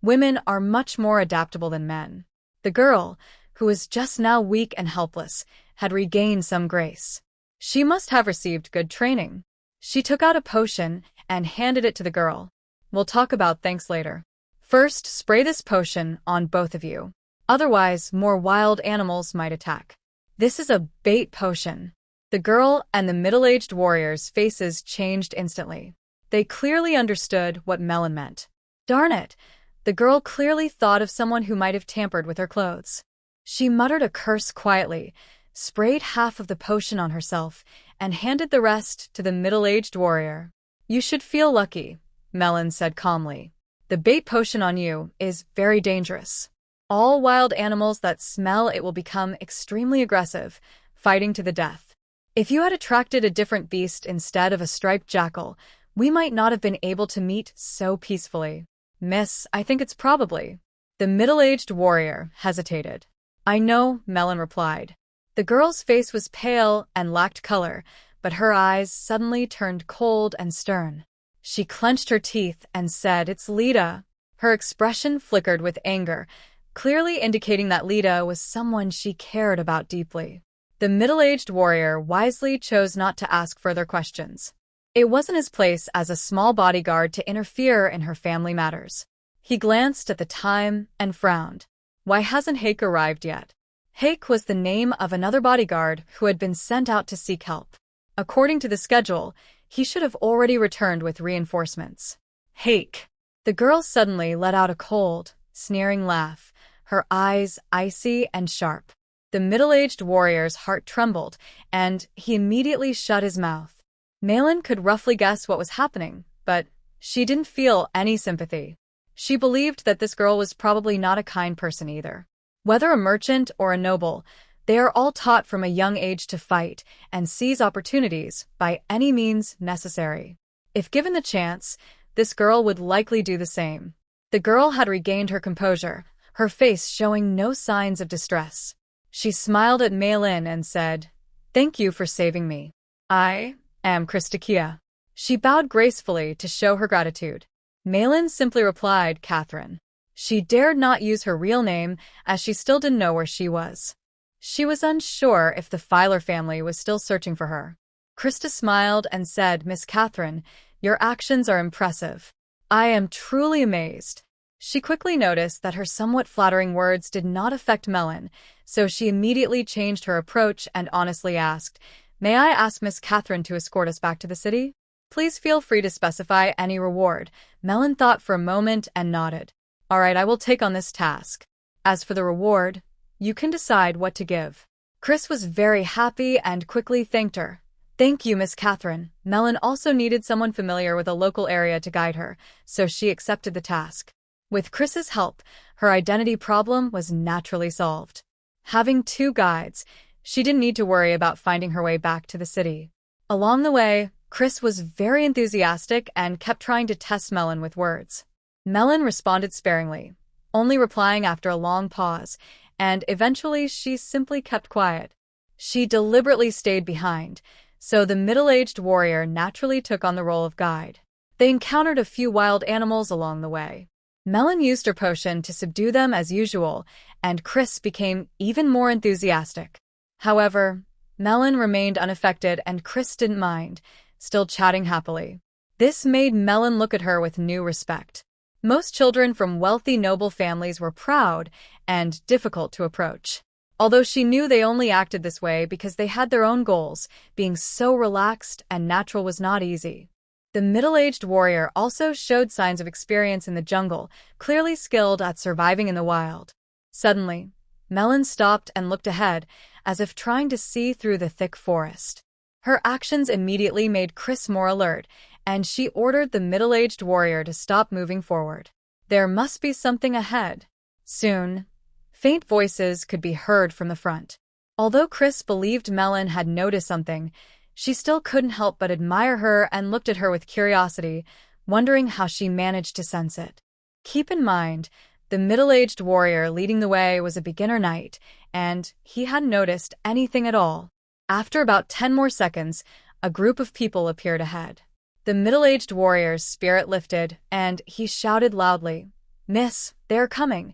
Women are much more adaptable than men. The girl, who was just now weak and helpless, had regained some grace. She must have received good training. She took out a potion and handed it to the girl. "We'll talk about thanks later. First, spray this potion on both of you. Otherwise, more wild animals might attack." "This is a bait potion." The girl and the middle-aged warrior's faces changed instantly. They clearly understood what Melon meant. Darn it! The girl clearly thought of someone who might have tampered with her clothes. She muttered a curse quietly, sprayed half of the potion on herself, and handed the rest to the middle-aged warrior. "You should feel lucky," Melon said calmly. "The bait potion on you is very dangerous. All wild animals that smell it will become extremely aggressive, fighting to the death. If you had attracted a different beast instead of a striped jackal, we might not have been able to meet so peacefully." "Miss, I think it's probably." The middle-aged warrior hesitated. "I know," Melon replied. The girl's face was pale and lacked color, but her eyes suddenly turned cold and stern. She clenched her teeth and said, "It's Lita." Her expression flickered with anger, clearly indicating that Lita was someone she cared about deeply. The middle-aged warrior wisely chose not to ask further questions. It wasn't his place as a small bodyguard to interfere in her family matters. He glanced at the time and frowned. Why hasn't Hake arrived yet? Hake was the name of another bodyguard who had been sent out to seek help. According to the schedule, he should have already returned with reinforcements. "Hake!" The girl suddenly let out a cold, sneering laugh, her eyes icy and sharp. The middle-aged warrior's heart trembled, and he immediately shut his mouth. Malin could roughly guess what was happening, but she didn't feel any sympathy. She believed that this girl was probably not a kind person either. Whether a merchant or a noble, they are all taught from a young age to fight and seize opportunities by any means necessary. If given the chance, this girl would likely do the same. The girl had regained her composure, her face showing no signs of distress. She smiled at Malin and said, "Thank you for saving me. I am Kristakia." She bowed gracefully to show her gratitude. Malin simply replied, "Catherine." She dared not use her real name, as she still didn't know where she was. She was unsure if the Filer family was still searching for her. Krista smiled and said, "Miss Catherine, your actions are impressive. I am truly amazed." She quickly noticed that her somewhat flattering words did not affect Melon, so she immediately changed her approach and honestly asked, "May I ask Miss Catherine to escort us back to the city? Please feel free to specify any reward." Melon thought for a moment and nodded. "All right, I will take on this task. As for the reward, you can decide what to give." Chris was very happy and quickly thanked her. "Thank you, Miss Catherine." Melon also needed someone familiar with a local area to guide her, so she accepted the task. With Chris's help, her identity problem was naturally solved. Having two guides, she didn't need to worry about finding her way back to the city. Along the way, Chris was very enthusiastic and kept trying to test Melon with words. Melon responded sparingly, only replying after a long pause, and eventually she simply kept quiet. She deliberately stayed behind, so the middle-aged warrior naturally took on the role of guide. They encountered a few wild animals along the way. Melon used her potion to subdue them as usual, and Chris became even more enthusiastic. However, Melon remained unaffected and Chris didn't mind, still chatting happily. This made Melon look at her with new respect. Most children from wealthy noble families were proud and difficult to approach. Although she knew they only acted this way because they had their own goals, being so relaxed and natural was not easy. The middle-aged warrior also showed signs of experience in the jungle, clearly skilled at surviving in the wild. Suddenly, Melon stopped and looked ahead, as if trying to see through the thick forest. Her actions immediately made Chris more alert, and she ordered the middle-aged warrior to stop moving forward. There must be something ahead. Soon, faint voices could be heard from the front. Although Chris believed Melon had noticed something, she still couldn't help but admire her and looked at her with curiosity, wondering how she managed to sense it. Keep in mind, the middle-aged warrior leading the way was a beginner knight, and he hadn't noticed anything at all. After about 10 more seconds, a group of people appeared ahead. The middle-aged warrior's spirit lifted, and he shouted loudly, "Miss, they're coming."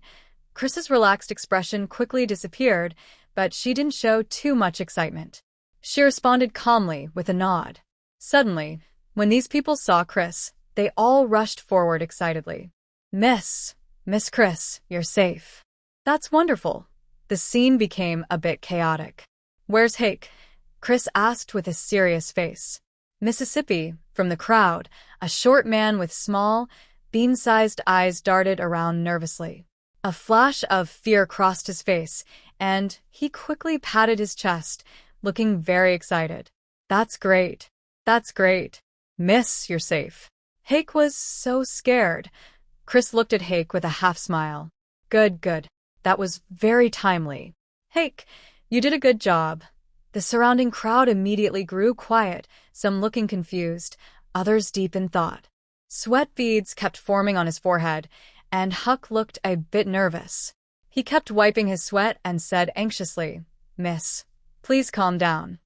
Chris's relaxed expression quickly disappeared, but she didn't show too much excitement. She responded calmly with a nod. Suddenly, when these people saw Chris, they all rushed forward excitedly. Miss Chris, you're safe." "That's wonderful." The scene became a bit chaotic. "Where's Hake?" Chris asked with a serious face. Mississippi, from the crowd, a short man with small, bean-sized eyes darted around nervously. A flash of fear crossed his face, and he quickly patted his chest, looking very excited. That's great. Miss, you're safe." Hake was so scared. Chris looked at Hake with a half-smile. Good. That was very timely." "Hake, you did a good job." The surrounding crowd immediately grew quiet, some looking confused, others deep in thought. Sweat beads kept forming on his forehead, and Huck looked a bit nervous. He kept wiping his sweat and said anxiously, "Miss, please calm down."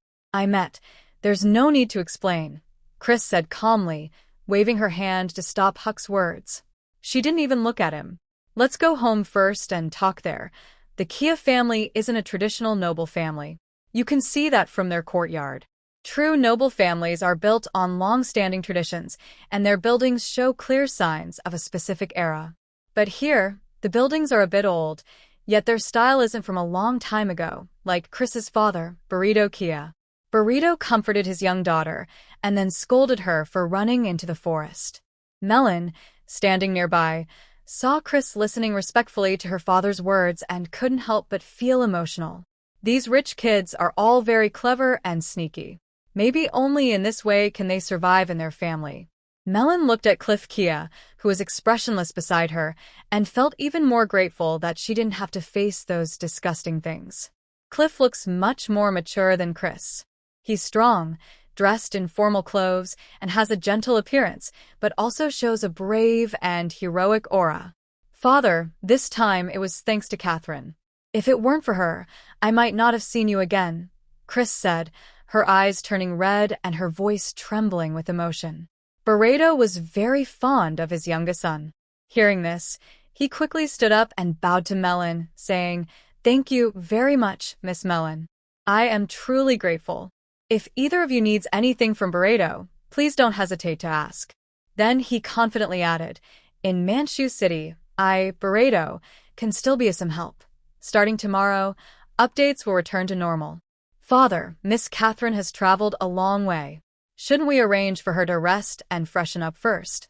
There's no need to explain," Chris said calmly, waving her hand to stop Huck's words. She didn't even look at him. "Let's go home first and talk there. The Kia family isn't a traditional noble family. You can see that from their courtyard. True noble families are built on long-standing traditions, and their buildings show clear signs of a specific era. But here, the buildings are a bit old, yet their style isn't from a long time ago, like Chris's father, Burrito Kia." Burrito comforted his young daughter, and then scolded her for running into the forest. Melon, standing nearby, saw Chris listening respectfully to her father's words and couldn't help but feel emotional. These rich kids are all very clever and sneaky. Maybe only in this way can they survive in their family. Melon looked at Cliff Kia, who was expressionless beside her, and felt even more grateful that she didn't have to face those disgusting things. Cliff looks much more mature than Chris. He's strong, dressed in formal clothes, and has a gentle appearance, but also shows a brave and heroic aura. "Father, this time it was thanks to Catherine. If it weren't for her, I might not have seen you again," Chris said, her eyes turning red and her voice trembling with emotion. Burrito was very fond of his youngest son. Hearing this, he quickly stood up and bowed to Melon, saying, "Thank you very much, Miss Melon. I am truly grateful. If either of you needs anything from Burrito, please don't hesitate to ask." Then he confidently added, "In Manchu City, Burrito, can still be of some help. Starting tomorrow, updates will return to normal. Father, Miss Catherine has traveled a long way. Shouldn't we arrange for her to rest and freshen up first?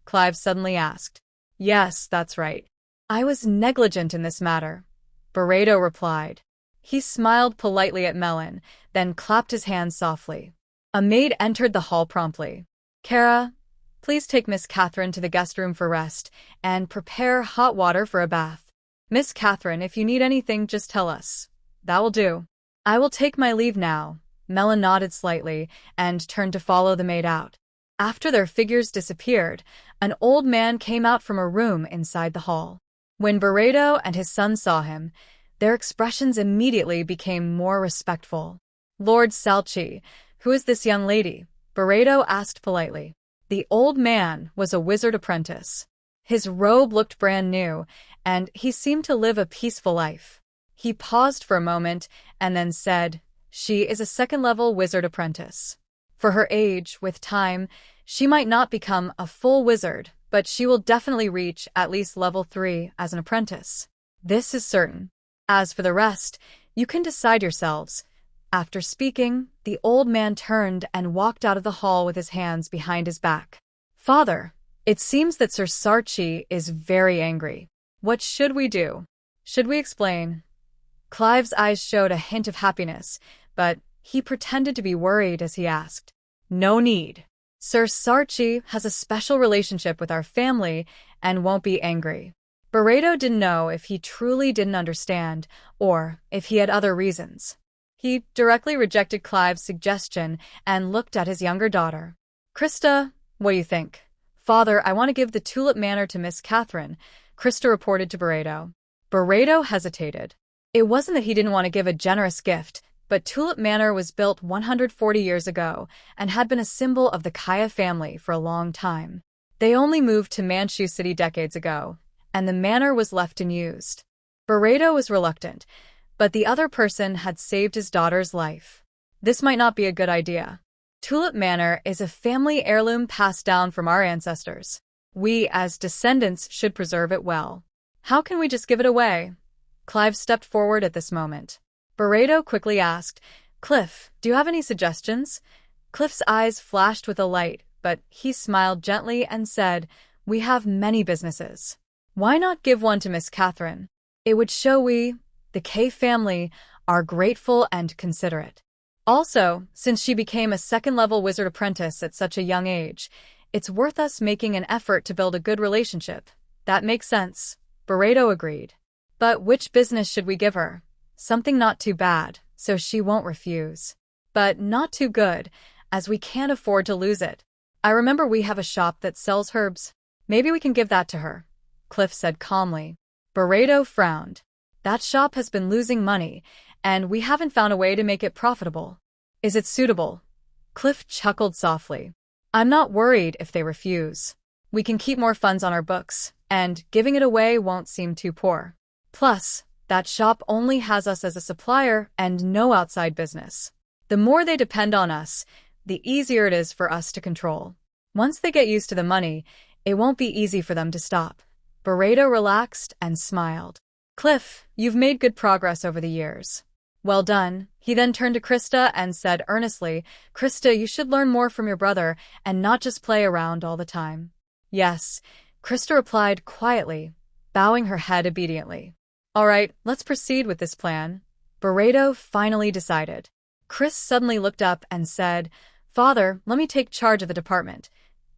Clive suddenly asked. Yes, that's right. I was negligent in this matter, Burrito replied. He smiled politely at Melon, then clapped his hands softly. A maid entered the hall promptly. Kara, please take Miss Catherine to the guest room for rest, and prepare hot water for a bath. Miss Catherine, if you need anything, just tell us. That will do. I will take my leave now. Melon nodded slightly and turned to follow the maid out. After their figures disappeared, an old man came out from a room inside the hall. When Burrito and his son saw him, their expressions immediately became more respectful. Lord Salchi, who is this young lady? Burrito asked politely. The old man was a wizard apprentice. His robe looked brand new, and he seemed to live a peaceful life. He paused for a moment and then said, She is a second-level wizard apprentice. For her age, with time, she might not become a full wizard, but she will definitely reach at least level 3 as an apprentice. This is certain. As for the rest, you can decide yourselves. After speaking, the old man turned and walked out of the hall with his hands behind his back. Father, it seems that Sir Sarchi is very angry. What should we do? Should we explain? Clive's eyes showed a hint of happiness, but he pretended to be worried as he asked. No need. Sir Sarchi has a special relationship with our family and won't be angry. Burrito didn't know if he truly didn't understand or if he had other reasons. He directly rejected Clive's suggestion and looked at his younger daughter. Krista, what do you think? Father, I want to give the Tulip Manor to Miss Catherine, Krista reported to Burrito. Burrito hesitated. It wasn't that he didn't want to give a generous gift, but Tulip Manor was built 140 years ago and had been a symbol of the Kaya family for a long time. They only moved to Manchu City decades ago, and the manor was left unused. Burrito was reluctant, but the other person had saved his daughter's life. This might not be a good idea. Tulip Manor is a family heirloom passed down from our ancestors. We, as descendants, should preserve it well. How can we just give it away? Clive stepped forward at this moment. Burrito quickly asked, Cliff, do you have any suggestions? Cliff's eyes flashed with a light, but he smiled gently and said, We have many businesses. Why not give one to Miss Catherine? It would show we, the K family, are grateful and considerate. Also, since she became a second-level wizard apprentice at such a young age, it's worth us making an effort to build a good relationship. That makes sense. Burrito agreed. But which business should we give her? Something not too bad, so she won't refuse. But not too good, as we can't afford to lose it. I remember we have a shop that sells herbs. Maybe we can give that to her, Cliff said calmly. Burrito frowned. That shop has been losing money, and we haven't found a way to make it profitable. Is it suitable? Cliff chuckled softly. I'm not worried if they refuse. We can keep more funds on our books, and giving it away won't seem too poor. Plus, that shop only has us as a supplier and no outside business. The more they depend on us, the easier it is for us to control. Once they get used to the money, it won't be easy for them to stop. Burrito relaxed and smiled. Cliff, you've made good progress over the years. Well done. He then turned to Krista and said earnestly, Krista, you should learn more from your brother and not just play around all the time. Yes, Krista replied quietly, bowing her head obediently. All right, let's proceed with this plan. Burrito finally decided. Chris suddenly looked up and said, Father, let me take charge of the department.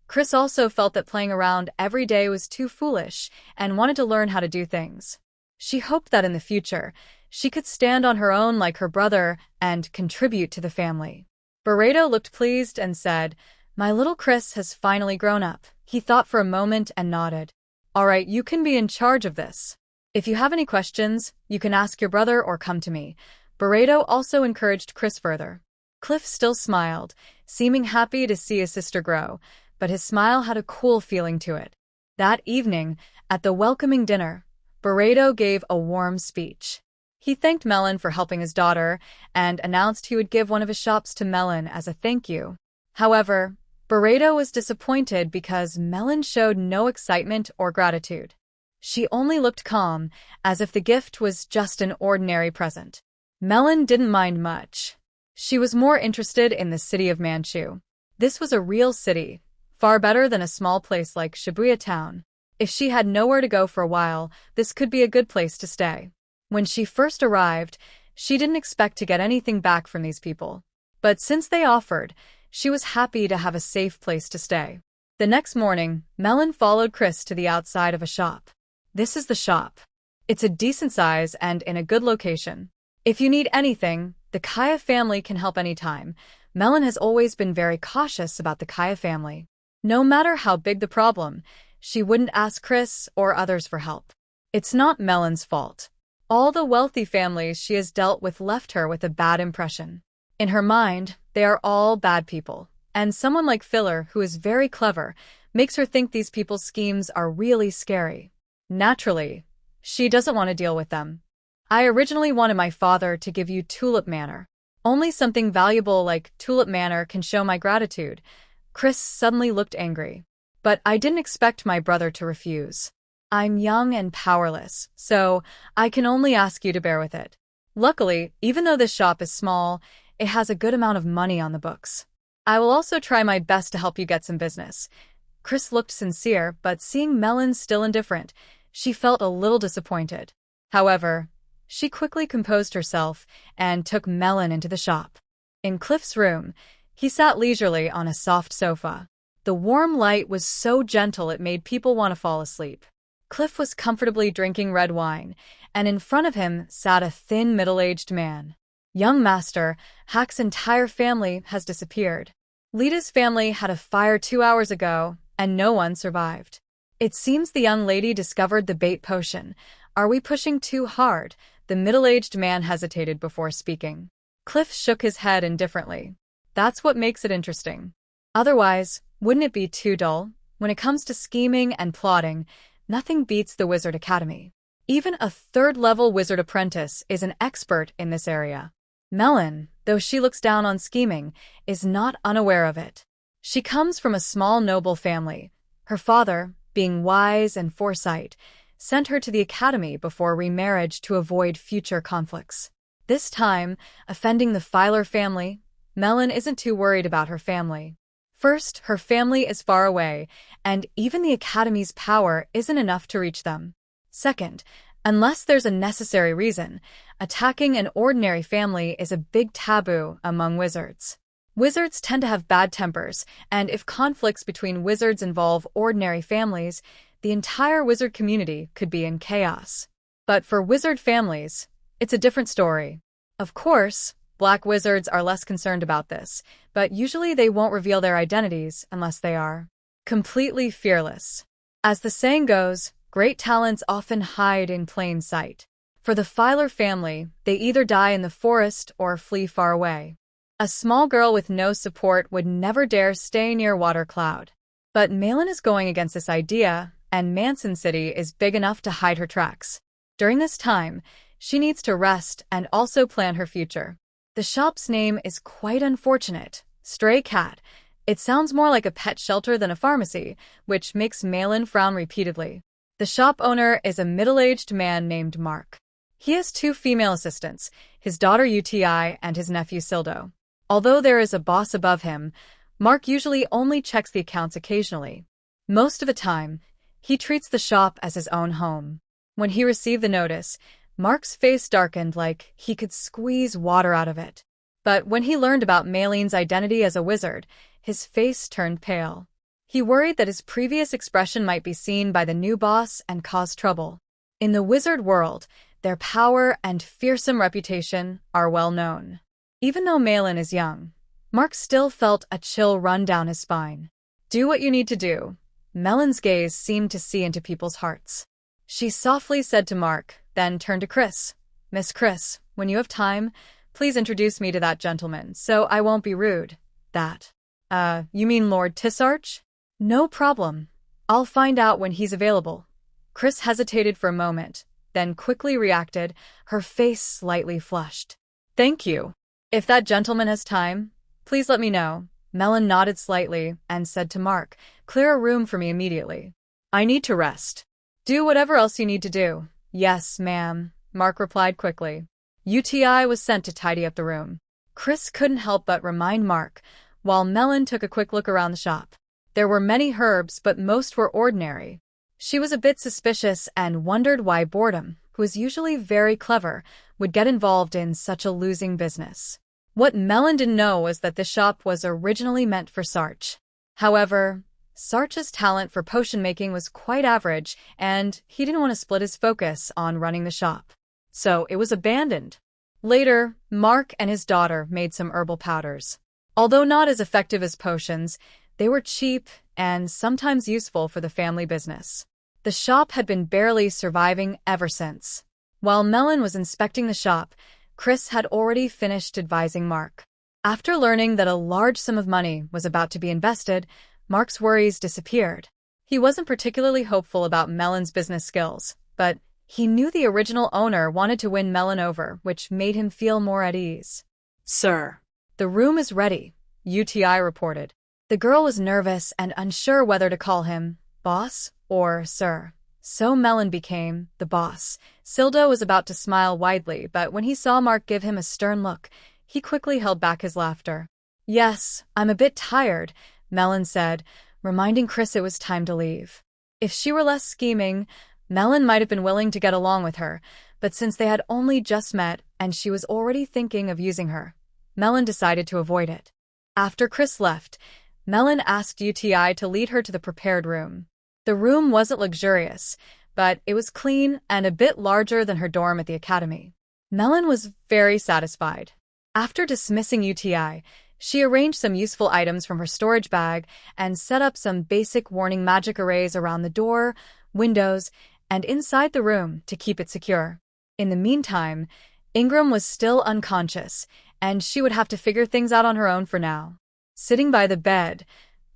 Chris also felt that playing around every day was too foolish and wanted to learn how to do things. She hoped that in the future, she could stand on her own like her brother and contribute to the family. Burrito looked pleased and said, My little Chris has finally grown up. He thought for a moment and nodded. All right, you can be in charge of this. If you have any questions, you can ask your brother or come to me. Burrito also encouraged Chris further. Cliff still smiled, seeming happy to see his sister grow, but his smile had a cool feeling to it. That evening, at the welcoming dinner, Burrito gave a warm speech. He thanked Melon for helping his daughter and announced he would give one of his shops to Melon as a thank you. However, Burrito was disappointed because Melon showed no excitement or gratitude. She only looked calm, as if the gift was just an ordinary present. Melon didn't mind much. She was more interested in the city of Manchu. This was a real city, far better than a small place like Shibuya town. If she had nowhere to go for a while, this could be a good place to stay. When she first arrived, she didn't expect to get anything back from these people. But since they offered, she was happy to have a safe place to stay. The next morning, Melon followed Chris to the outside of a shop. This is the shop. It's a decent size and in a good location. If you need anything, the Kaya family can help anytime. Melon has always been very cautious about the Kaya family. No matter how big the problem, she wouldn't ask Chris or others for help. It's not Melon's fault. All the wealthy families she has dealt with left her with a bad impression. In her mind, they are all bad people, and someone like Filler, who is very clever, makes her think these people's schemes are really scary. Naturally, she doesn't want to deal with them. I originally wanted my father to give you Tulip Manor. Only something valuable like Tulip Manor can show my gratitude. Chris suddenly looked angry. But I didn't expect my brother to refuse. I'm young and powerless, so I can only ask you to bear with it. Luckily, even though this shop is small, it has a good amount of money on the books. I will also try my best to help you get some business. Chris looked sincere, but seeing Melon still indifferent, she felt a little disappointed. However, she quickly composed herself and took Melon into the shop. In Cliff's room, he sat leisurely on a soft sofa. The warm light was so gentle it made people want to fall asleep. Cliff was comfortably drinking red wine, and in front of him sat a thin, middle-aged man. Young master, Hack's entire family has disappeared. Lita's family had a fire 2 hours ago, and no one survived. It seems the young lady discovered the bait potion. Are we pushing too hard? The middle-aged man hesitated before speaking. Cliff shook his head indifferently. That's what makes it interesting. Otherwise, wouldn't it be too dull? When it comes to scheming and plotting, nothing beats the Wizard Academy. Even a third-level wizard apprentice is an expert in this area. Melon, though she looks down on scheming, is not unaware of it. She comes from a small noble family. Her father, being wise and foresight, sent her to the academy before remarriage to avoid future conflicts. This time, offending the Filer family, Melon isn't too worried about her family. First, her family is far away, and even the academy's power isn't enough to reach them. Second, unless there's a necessary reason, attacking an ordinary family is a big taboo among wizards. Wizards tend to have bad tempers, and if conflicts between wizards involve ordinary families, the entire wizard community could be in chaos. But for wizard families, it's a different story. Of course, black wizards are less concerned about this, but usually they won't reveal their identities unless they are completely fearless. As the saying goes, great talents often hide in plain sight. For the Filer family, they either die in the forest or flee far away. A small girl with no support would never dare stay near Water Cloud. But Malin is going against this idea, and Manson City is big enough to hide her tracks. During this time, she needs to rest and also plan her future. The shop's name is quite unfortunate, Stray Cat. It sounds more like a pet shelter than a pharmacy, which makes Malin frown repeatedly. The shop owner is a middle-aged man named Mark. He has 2 female assistants, his daughter UTI and his nephew Sildo. Although there is a boss above him, Mark usually only checks the accounts occasionally. Most of the time, he treats the shop as his own home. When he received the notice, Mark's face darkened like he could squeeze water out of it. But when he learned about Mayleen's identity as a wizard, his face turned pale. He worried that his previous expression might be seen by the new boss and cause trouble. In the wizard world, their power and fearsome reputation are well known. Even though Malin is young, Mark still felt a chill run down his spine. Do what you need to do. Melon's gaze seemed to see into people's hearts. She softly said to Mark, then turned to Chris. Miss Chris, when you have time, please introduce me to that gentleman, so I won't be rude. That. You mean Lord Tissarch? No problem. I'll find out when he's available. Chris hesitated for a moment, then quickly reacted, her face slightly flushed. Thank you. If that gentleman has time, please let me know. Melon nodded slightly and said to Mark, clear a room for me immediately. I need to rest. Do whatever else you need to do. Yes, ma'am, Mark replied quickly. UTI was sent to tidy up the room. Chris couldn't help but remind Mark, while Melon took a quick look around the shop. There were many herbs, but most were ordinary. She was a bit suspicious and wondered why Boredom, who is usually very clever, would get involved in such a losing business. What Melon didn't know was that the shop was originally meant for Sarch. However, Sarch's talent for potion making was quite average, and he didn't want to split his focus on running the shop. So it was abandoned. Later, Mark and his daughter made some herbal powders. Although not as effective as potions, they were cheap and sometimes useful for the family business. The shop had been barely surviving ever since. While Melon was inspecting the shop, Chris had already finished advising Mark. After learning that a large sum of money was about to be invested, Mark's worries disappeared. He wasn't particularly hopeful about Melon's business skills, but he knew the original owner wanted to win Melon over, which made him feel more at ease. Sir. The room is ready, UTI reported. The girl was nervous and unsure whether to call him boss or sir. So Melon became the boss. Sildo was about to smile widely, but when he saw Mark give him a stern look, he quickly held back his laughter. Yes, I'm a bit tired, Melon said, reminding Chris it was time to leave. If she were less scheming, Melon might have been willing to get along with her, but since they had only just met and she was already thinking of using her, Melon decided to avoid it. After Chris left, Melon asked UTI to lead her to the prepared room. The room wasn't luxurious, but it was clean and a bit larger than her dorm at the academy. Melon was very satisfied. After dismissing UTI, she arranged some useful items from her storage bag and set up some basic warning magic arrays around the door, windows, and inside the room to keep it secure. In the meantime, Ingram was still unconscious, and she would have to figure things out on her own for now. Sitting by the bed,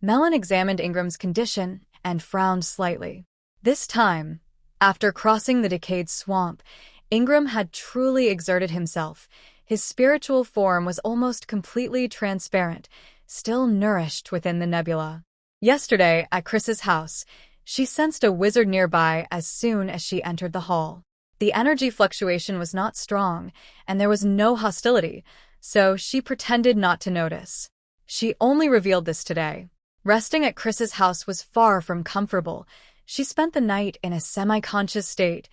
Melon examined Ingram's condition and frowned slightly. This time, after crossing the decayed swamp, Ingram had truly exerted himself. His spiritual form was almost completely transparent, still nourished within the nebula. Yesterday, at Chris's house, she sensed a wizard nearby as soon as she entered the hall. The energy fluctuation was not strong, and there was no hostility, so she pretended not to notice. She only revealed this today. Resting at Chris's house was far from comfortable. She spent the night in a semi-conscious state,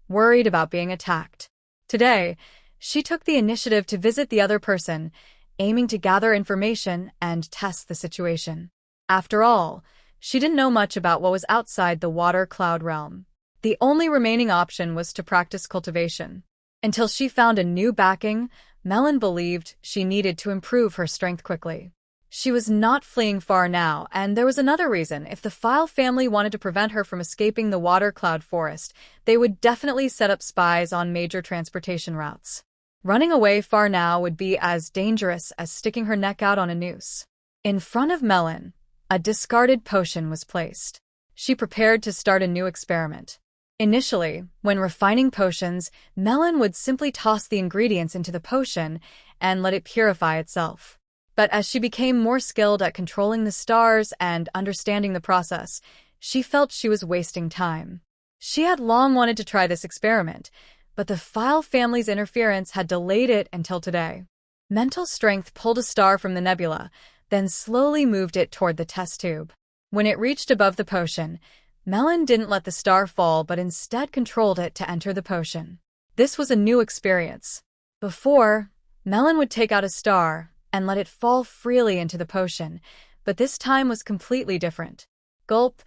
worried about being attacked. Today, she took the initiative to visit the other person, aiming to gather information and test the situation. After all, she didn't know much about what was outside the water cloud realm. The only remaining option was to practice cultivation. Until she found a new backing, Melon believed she needed to improve her strength quickly. She was not fleeing far now, and there was another reason. If the File family wanted to prevent her from escaping the water cloud forest, they would definitely set up spies on major transportation routes. Running away far now would be as dangerous as sticking her neck out on a noose. In front of Melon, a discarded potion was placed. She prepared to start a new experiment. Initially, when refining potions, Melon would simply toss the ingredients into the potion and let it purify itself. But as she became more skilled at controlling the stars and understanding the process, she felt she was wasting time. She had long wanted to try this experiment, but the File family's interference had delayed it until today. Mental strength pulled a star from the nebula, then slowly moved it toward the test tube. When it reached above the potion, Melon didn't let the star fall but instead controlled it to enter the potion. This was a new experience. Before, Melon would take out a star and let it fall freely into the potion, but this time was completely different. Gulp.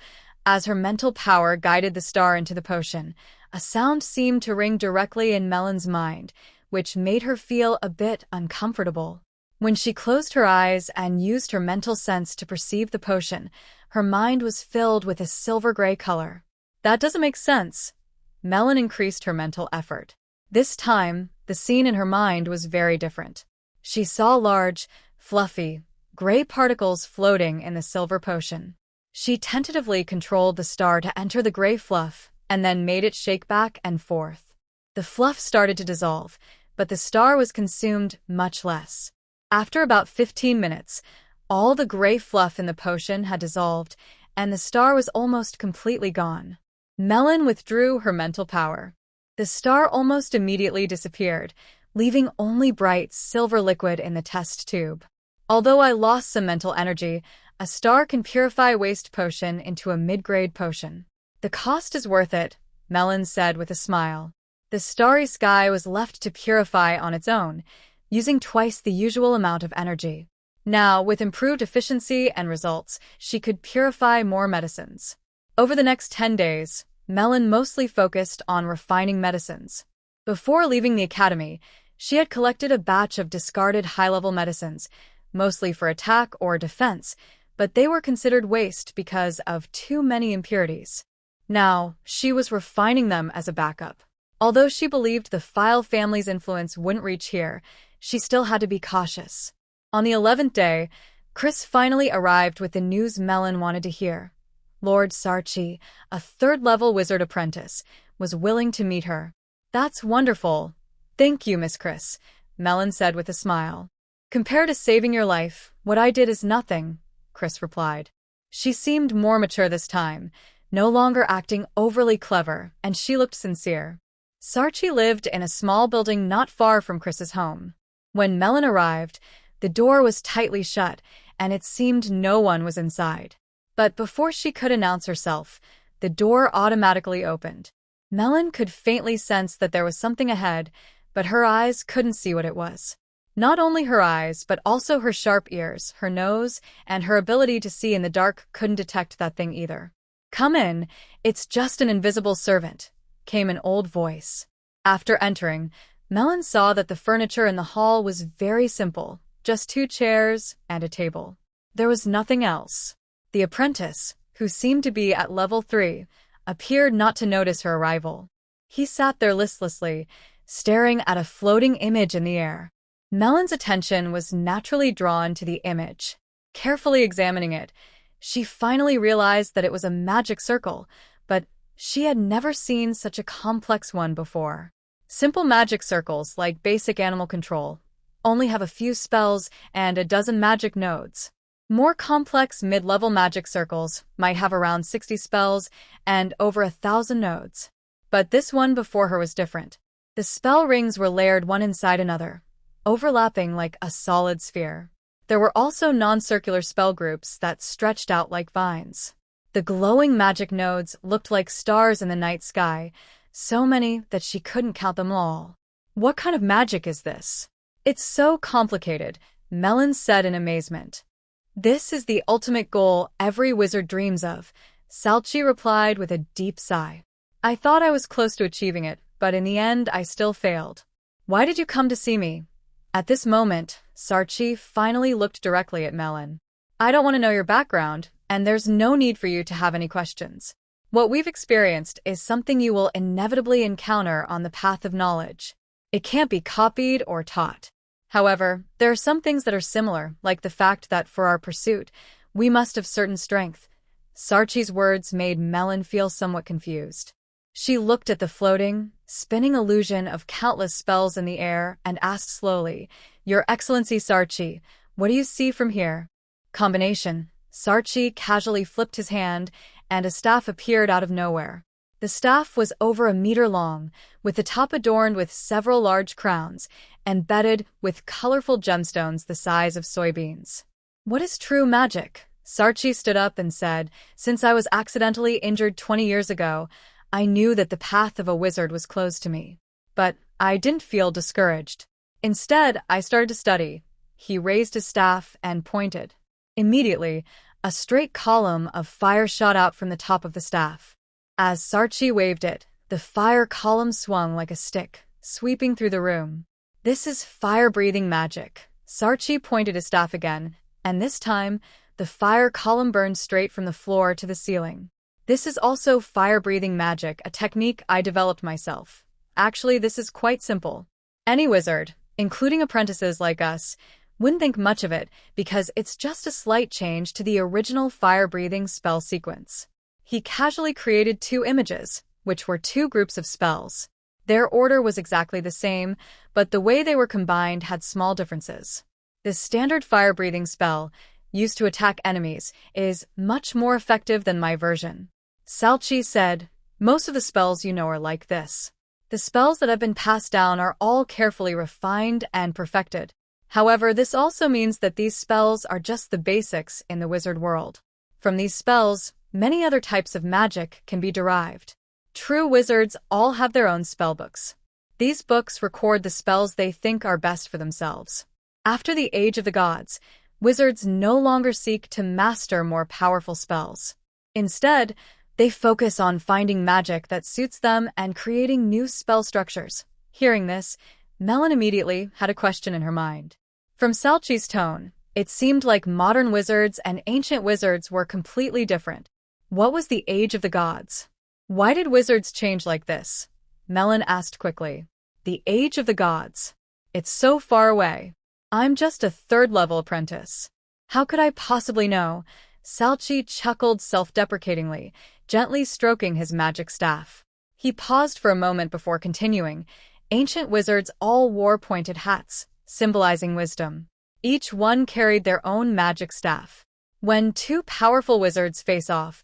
As her mental power guided the star into the potion, a sound seemed to ring directly in Melon's mind, which made her feel a bit uncomfortable. When she closed her eyes and used her mental sense to perceive the potion, her mind was filled with a silver-gray color. That doesn't make sense. Melon increased her mental effort. This time, the scene in her mind was very different. She saw large, fluffy, gray particles floating in the silver potion. She tentatively controlled the star to enter the gray fluff and then made it shake back and forth. The fluff started to dissolve, but the star was consumed much less. After about 15 minutes, all the gray fluff in the potion had dissolved, and the star was almost completely gone. Melon withdrew her mental power. The star almost immediately disappeared, leaving only bright silver liquid in the test tube. Although I lost some mental energy, a star can purify waste potion into a mid-grade potion. The cost is worth it, Melon said with a smile. The starry sky was left to purify on its own, using twice the usual amount of energy. Now, with improved efficiency and results, she could purify more medicines. Over the next 10 days, Melon mostly focused on refining medicines. Before leaving the academy, she had collected a batch of discarded high-level medicines, mostly for attack or defense, but they were considered waste because of too many impurities. Now, she was refining them as a backup. Although she believed the File family's influence wouldn't reach here, she still had to be cautious. On the 11th day, Chris finally arrived with the news Melon wanted to hear. Lord Sarchi, a third-level wizard apprentice, was willing to meet her. That's wonderful. Thank you, Miss Chris, Melon said with a smile. Compared to saving your life, what I did is nothing, Chris replied. She seemed more mature this time, no longer acting overly clever, and she looked sincere. Sarchi lived in a small building not far from Chris's home. When Melon arrived, the door was tightly shut, and it seemed no one was inside. But before she could announce herself, the door automatically opened. Melon could faintly sense that there was something ahead, but her eyes couldn't see what it was. Not only her eyes, but also her sharp ears, her nose, and her ability to see in the dark couldn't detect that thing either. "Come in, it's just an invisible servant," came an old voice. After entering, Melon saw that the furniture in the hall was very simple, just 2 chairs and a table. There was nothing else. The apprentice, who seemed to be at level 3, appeared not to notice her arrival. He sat there listlessly, staring at a floating image in the air. Melon's attention was naturally drawn to the image. Carefully examining it, she finally realized that it was a magic circle, but she had never seen such a complex one before. Simple magic circles, like basic animal control, only have a few spells and a dozen magic nodes. More complex mid-level magic circles might have around 60 spells and over 1,000 nodes. But this one before her was different. The spell rings were layered one inside another, overlapping like a solid sphere. There were also non-circular spell groups that stretched out like vines. The glowing magic nodes looked like stars in the night sky, so many that she couldn't count them all. "What kind of magic is this? It's so complicated," Melon said in amazement. "This is the ultimate goal every wizard dreams of," Salchi replied with a deep sigh. "I thought I was close to achieving it, but in the end I still failed." "Why did you come to see me?" At this moment, Sarchi finally looked directly at Melon. "I don't want to know your background, and there's no need for you to have any questions. What we've experienced is something you will inevitably encounter on the path of knowledge. It can't be copied or taught. However, there are some things that are similar, like the fact that for our pursuit, we must have certain strength." Sarchi's words made Melon feel somewhat confused. She looked at the floating, spinning illusion of countless spells in the air and asked slowly, "Your Excellency Sarchi, what do you see from here?" "Combination." Sarchi casually flipped his hand, and a staff appeared out of nowhere. The staff was over a meter long, with the top adorned with several large crowns, and bedded with colorful gemstones the size of soybeans. "What is true magic?" Sarchi stood up and said, "Since I was accidentally injured 20 years ago, I knew that the path of a wizard was closed to me. But I didn't feel discouraged. Instead, I started to study." He raised his staff and pointed. Immediately, a straight column of fire shot out from the top of the staff. As Sarchi waved it, the fire column swung like a stick, sweeping through the room. "This is fire-breathing magic." Sarchi pointed his staff again, and this time, the fire column burned straight from the floor to the ceiling. "This is also fire-breathing magic, a technique I developed myself. Actually, this is quite simple. Any wizard, including apprentices like us, wouldn't think much of it because it's just a slight change to the original fire-breathing spell sequence." He casually created 2 images, which were 2 groups of spells. Their order was exactly the same, but the way they were combined had small differences. The standard fire-breathing spell, used to attack enemies, is much more effective than my version. Salchi said, Most of the spells you know are like this. The spells that have been passed down are all carefully refined and perfected. However, this also means that these spells are just the basics in the wizard world. From these spells, many other types of magic can be derived. True wizards all have their own spellbooks. These books record the spells they think are best for themselves. After the Age of the Gods, wizards no longer seek to master more powerful spells. Instead, they focus on finding magic that suits them and creating new spell structures. Hearing this, Melon immediately had a question in her mind. From Salchi's tone, it seemed like modern wizards and ancient wizards were completely different. What was the Age of the Gods? Why did wizards change like this? Melon asked quickly. The Age of the Gods. It's so far away. I'm just a third-level apprentice. How could I possibly know? Salchi chuckled self-deprecatingly, gently stroking his magic staff. He paused for a moment before continuing. Ancient wizards all wore pointed hats, symbolizing wisdom. Each one carried their own magic staff. When two powerful wizards face off,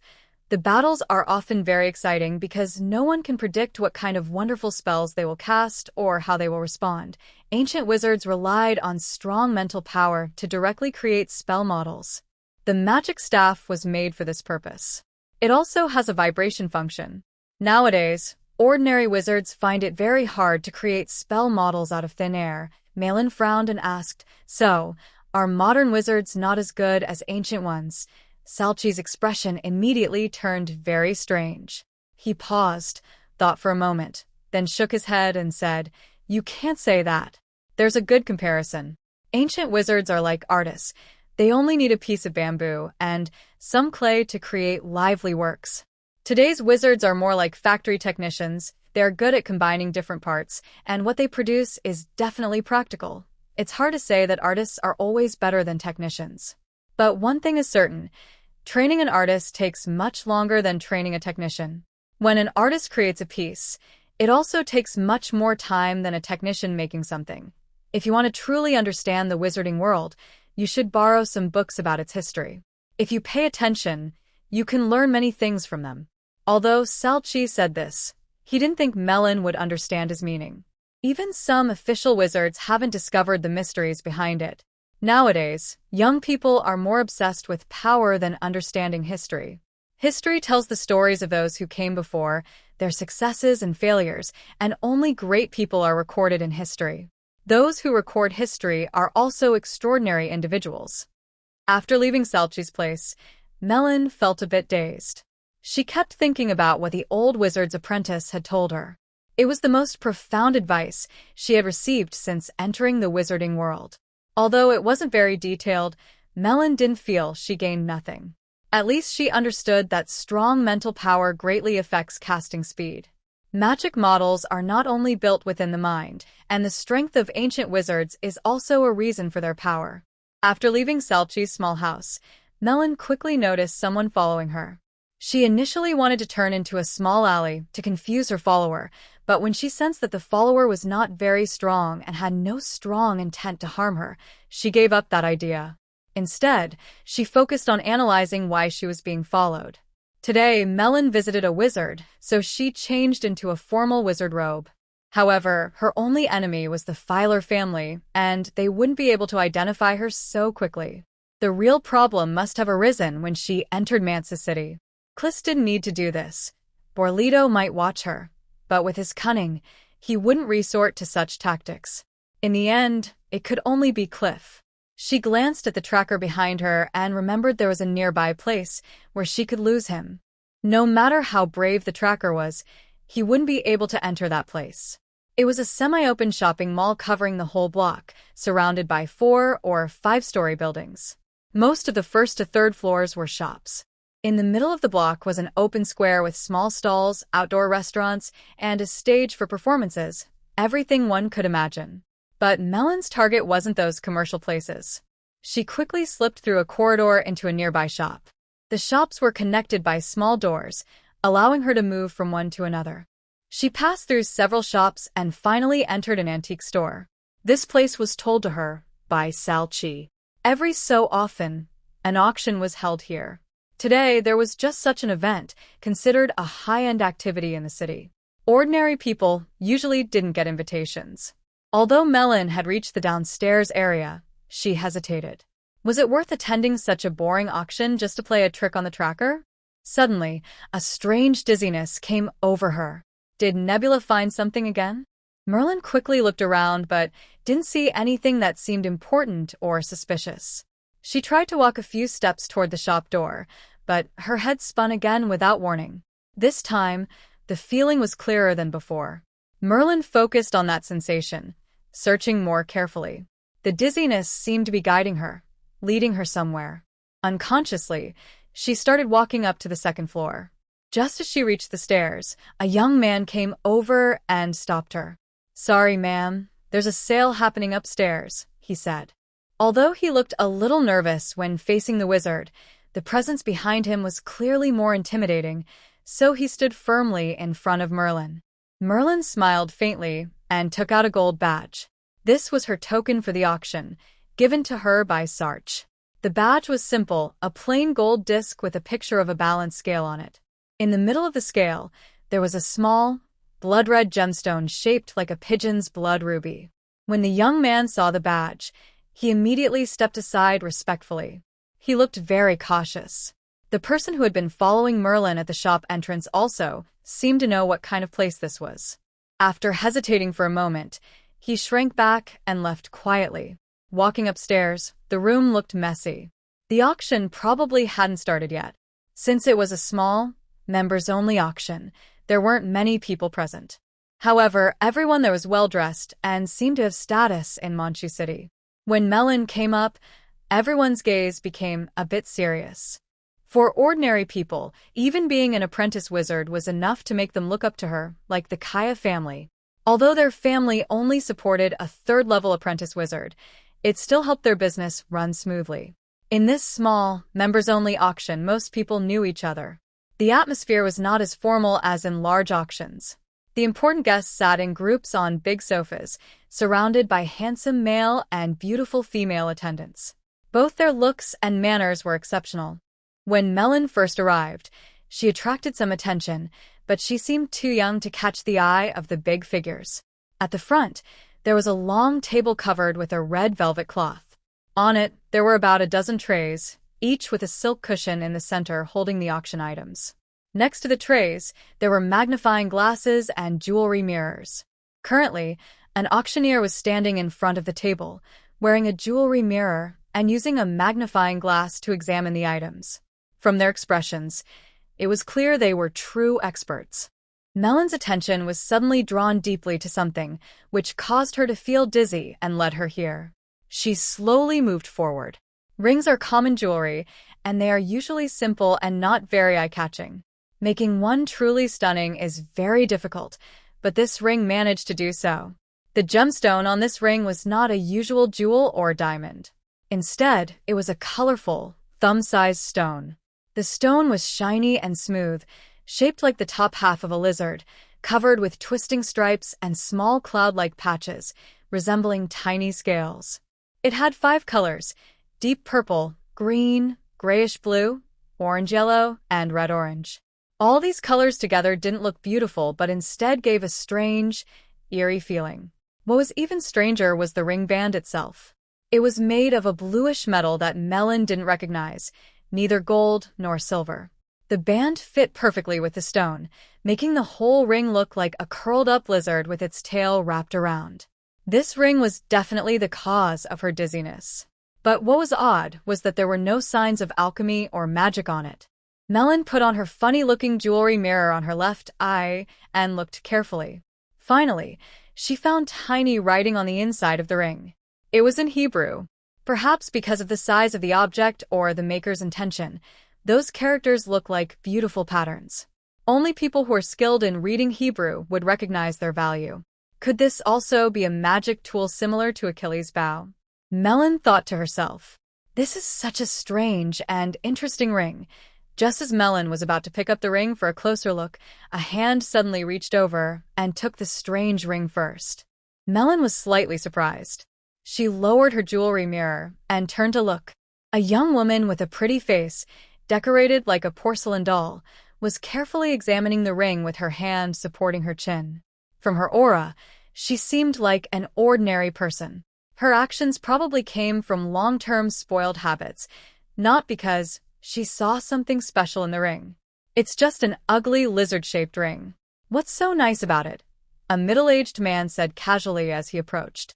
the battles are often very exciting because no one can predict what kind of wonderful spells they will cast or how they will respond. Ancient wizards relied on strong mental power to directly create spell models. The magic staff was made for this purpose. It also has a vibration function. Nowadays, ordinary wizards find it very hard to create spell models out of thin air. Malin frowned and asked, So, are modern wizards not as good as ancient ones? Salchi's expression immediately turned very strange. He paused, thought for a moment, then shook his head and said, You can't say that. There's a good comparison. Ancient wizards are like artists. They only need a piece of bamboo and some clay to create lively works. Today's wizards are more like factory technicians. They're good at combining different parts, and what they produce is definitely practical. It's hard to say that artists are always better than technicians. But one thing is certain. Training an artist takes much longer than training a technician. When an artist creates a piece, it also takes much more time than a technician making something. If you want to truly understand the wizarding world, you should borrow some books about its history. If you pay attention, you can learn many things from them. Although Salchi said this, he didn't think Melon would understand his meaning. Even some official wizards haven't discovered the mysteries behind it. Nowadays, young people are more obsessed with power than understanding history. History tells the stories of those who came before, their successes and failures, and only great people are recorded in history. Those who record history are also extraordinary individuals. After leaving Salchi's place, Melon felt a bit dazed. She kept thinking about what the old wizard's apprentice had told her. It was the most profound advice she had received since entering the wizarding world. Although it wasn't very detailed, Melon didn't feel she gained nothing. At least she understood that strong mental power greatly affects casting speed. Magic models are not only built within the mind, and the strength of ancient wizards is also a reason for their power. After leaving Salchi's small house, Melon quickly noticed someone following her. She initially wanted to turn into a small alley to confuse her follower, but when she sensed that the follower was not very strong and had no strong intent to harm her, she gave up that idea. Instead, she focused on analyzing why she was being followed. Today, Melon visited a wizard, so she changed into a formal wizard robe. However, her only enemy was the Filer family, and they wouldn't be able to identify her so quickly. The real problem must have arisen when she entered Mansa City. Kliss didn't need to do this. Borlito might watch her, but with his cunning, he wouldn't resort to such tactics. In the end, it could only be Cliff. She glanced at the tracker behind her and remembered there was a nearby place where she could lose him. No matter how brave the tracker was, he wouldn't be able to enter that place. It was a semi-open shopping mall covering the whole block, surrounded by 4- or 5-story buildings. Most of the first to third floors were shops. In the middle of the block was an open square with small stalls, outdoor restaurants, and a stage for performances. Everything one could imagine. But Melon's target wasn't those commercial places. She quickly slipped through a corridor into a nearby shop. The shops were connected by small doors, allowing her to move from one to another. She passed through several shops and finally entered an antique store. This place was told to her by Salchi. Every so often, an auction was held here. Today, there was just such an event, considered a high-end activity in the city. Ordinary people usually didn't get invitations. Although Melon had reached the downstairs area, she hesitated. Was it worth attending such a boring auction just to play a trick on the tracker? Suddenly, a strange dizziness came over her. Did Nebula find something again? Merlin quickly looked around but didn't see anything that seemed important or suspicious. She tried to walk a few steps toward the shop door, but her head spun again without warning. This time, the feeling was clearer than before. Merlin focused on that sensation, searching more carefully. The dizziness seemed to be guiding her, leading her somewhere. Unconsciously, she started walking up to the second floor. Just as she reached the stairs, a young man came over and stopped her. "Sorry, ma'am, there's a sale happening upstairs," he said. Although he looked a little nervous when facing the wizard, the presence behind him was clearly more intimidating, so he stood firmly in front of Merlin. Merlin smiled faintly and took out a gold badge. This was her token for the auction, given to her by Sarch. The badge was simple, a plain gold disc with a picture of a balance scale on it. In the middle of the scale, there was a small, blood-red gemstone shaped like a pigeon's blood ruby. When the young man saw the badge, he immediately stepped aside respectfully. He looked very cautious. The person who had been following Merlin at the shop entrance also seemed to know what kind of place this was. After hesitating for a moment, he shrank back and left quietly. Walking upstairs, the room looked messy. The auction probably hadn't started yet. Since it was a small, members-only auction, there weren't many people present. However, everyone there was well-dressed and seemed to have status in Manchu City. When Melon came up, everyone's gaze became a bit serious. For ordinary people, even being an apprentice wizard was enough to make them look up to her, like the Kaya family. Although their family only supported a third-level apprentice wizard, it still helped their business run smoothly. In this small, members-only auction, most people knew each other. The atmosphere was not as formal as in large auctions. The important guests sat in groups on big sofas, surrounded by handsome male and beautiful female attendants. Both their looks and manners were exceptional. When Melon first arrived, she attracted some attention, but she seemed too young to catch the eye of the big figures. At the front, there was a long table covered with a red velvet cloth. On it, there were about a dozen trays, each with a silk cushion in the center holding the auction items. Next to the trays, there were magnifying glasses and jewelry mirrors. Currently, an auctioneer was standing in front of the table, wearing a jewelry mirror and using a magnifying glass to examine the items. From their expressions, it was clear they were true experts. Melon's attention was suddenly drawn deeply to something, which caused her to feel dizzy and led her here. She slowly moved forward. Rings are common jewelry, and they are usually simple and not very eye-catching. Making one truly stunning is very difficult, but this ring managed to do so. The gemstone on this ring was not a usual jewel or diamond. Instead, it was a colorful, thumb-sized stone. The stone was shiny and smooth, shaped like the top half of a lizard, covered with twisting stripes and small cloud-like patches, resembling tiny scales. It had 5 colors: deep purple, green, grayish-blue, orange-yellow, and red-orange. All these colors together didn't look beautiful but instead gave a strange, eerie feeling. What was even stranger was the ring band itself. It was made of a bluish metal that Melon didn't recognize, neither gold nor silver. The band fit perfectly with the stone, making the whole ring look like a curled-up lizard with its tail wrapped around. This ring was definitely the cause of her dizziness. But what was odd was that there were no signs of alchemy or magic on it. Melon put on her funny-looking jewelry mirror on her left eye and looked carefully. Finally, she found tiny writing on the inside of the ring. It was in Hebrew. Perhaps because of the size of the object or the maker's intention, those characters look like beautiful patterns. Only people who are skilled in reading Hebrew would recognize their value. Could this also be a magic tool similar to Achilles' bow? Melon thought to herself, "This is such a strange and interesting ring." Just as Melon was about to pick up the ring for a closer look, a hand suddenly reached over and took the strange ring first. Melon was slightly surprised. She lowered her jewelry mirror and turned to look. A young woman with a pretty face, decorated like a porcelain doll, was carefully examining the ring with her hand supporting her chin. From her aura, she seemed like an ordinary person. Her actions probably came from long-term spoiled habits, not because she saw something special in the ring. It's just an ugly lizard-shaped ring. What's so nice about it? A middle-aged man said casually as he approached.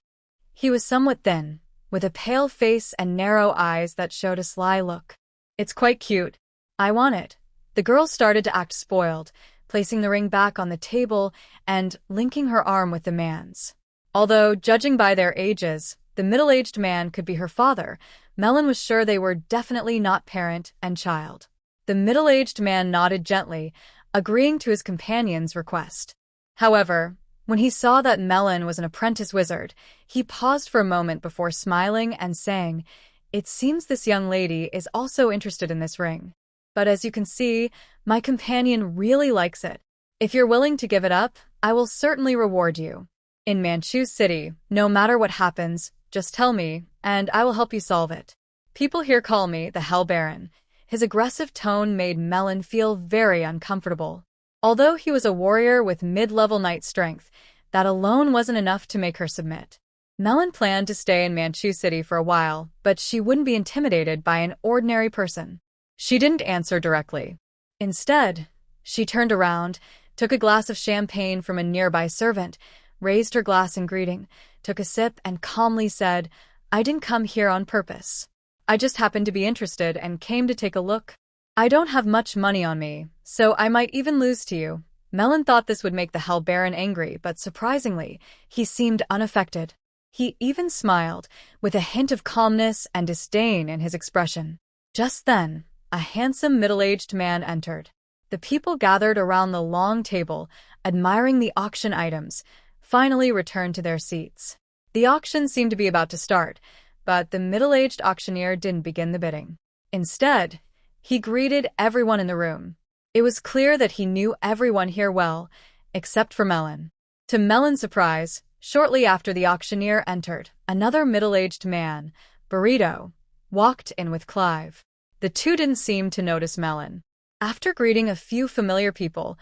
He was somewhat thin, with a pale face and narrow eyes that showed a sly look. It's quite cute. I want it. The girl started to act spoiled, placing the ring back on the table and linking her arm with the man's. Although, judging by their ages, the middle-aged man could be her father, Melon was sure they were definitely not parent and child. The middle-aged man nodded gently, agreeing to his companion's request. However, when he saw that Melon was an apprentice wizard, he paused for a moment before smiling and saying, "It seems this young lady is also interested in this ring. But as you can see, my companion really likes it. If you're willing to give it up, I will certainly reward you. In Manchu City, no matter what happens, just tell me, and I will help you solve it. People here call me the Hell Baron." His aggressive tone made Melon feel very uncomfortable. Although he was a warrior with mid-level knight strength, that alone wasn't enough to make her submit. Melon planned to stay in Manchu City for a while, but she wouldn't be intimidated by an ordinary person. She didn't answer directly. Instead, she turned around, took a glass of champagne from a nearby servant, raised her glass in greeting, took a sip, and calmly said, "I didn't come here on purpose. I just happened to be interested and came to take a look. I don't have much money on me, so I might even lose to you." Melon thought this would make the Hell Baron angry, but surprisingly, he seemed unaffected. He even smiled, with a hint of calmness and disdain in his expression. Just then, a handsome middle-aged man entered. The people gathered around the long table, admiring the auction items, finally returned to their seats. The auction seemed to be about to start, but the middle-aged auctioneer didn't begin the bidding. Instead, he greeted everyone in the room. It was clear that he knew everyone here well, except for Melon. To Melon's surprise, shortly after the auctioneer entered, another middle-aged man, Burrito, walked in with Clive. The two didn't seem to notice Melon. After greeting a few familiar people,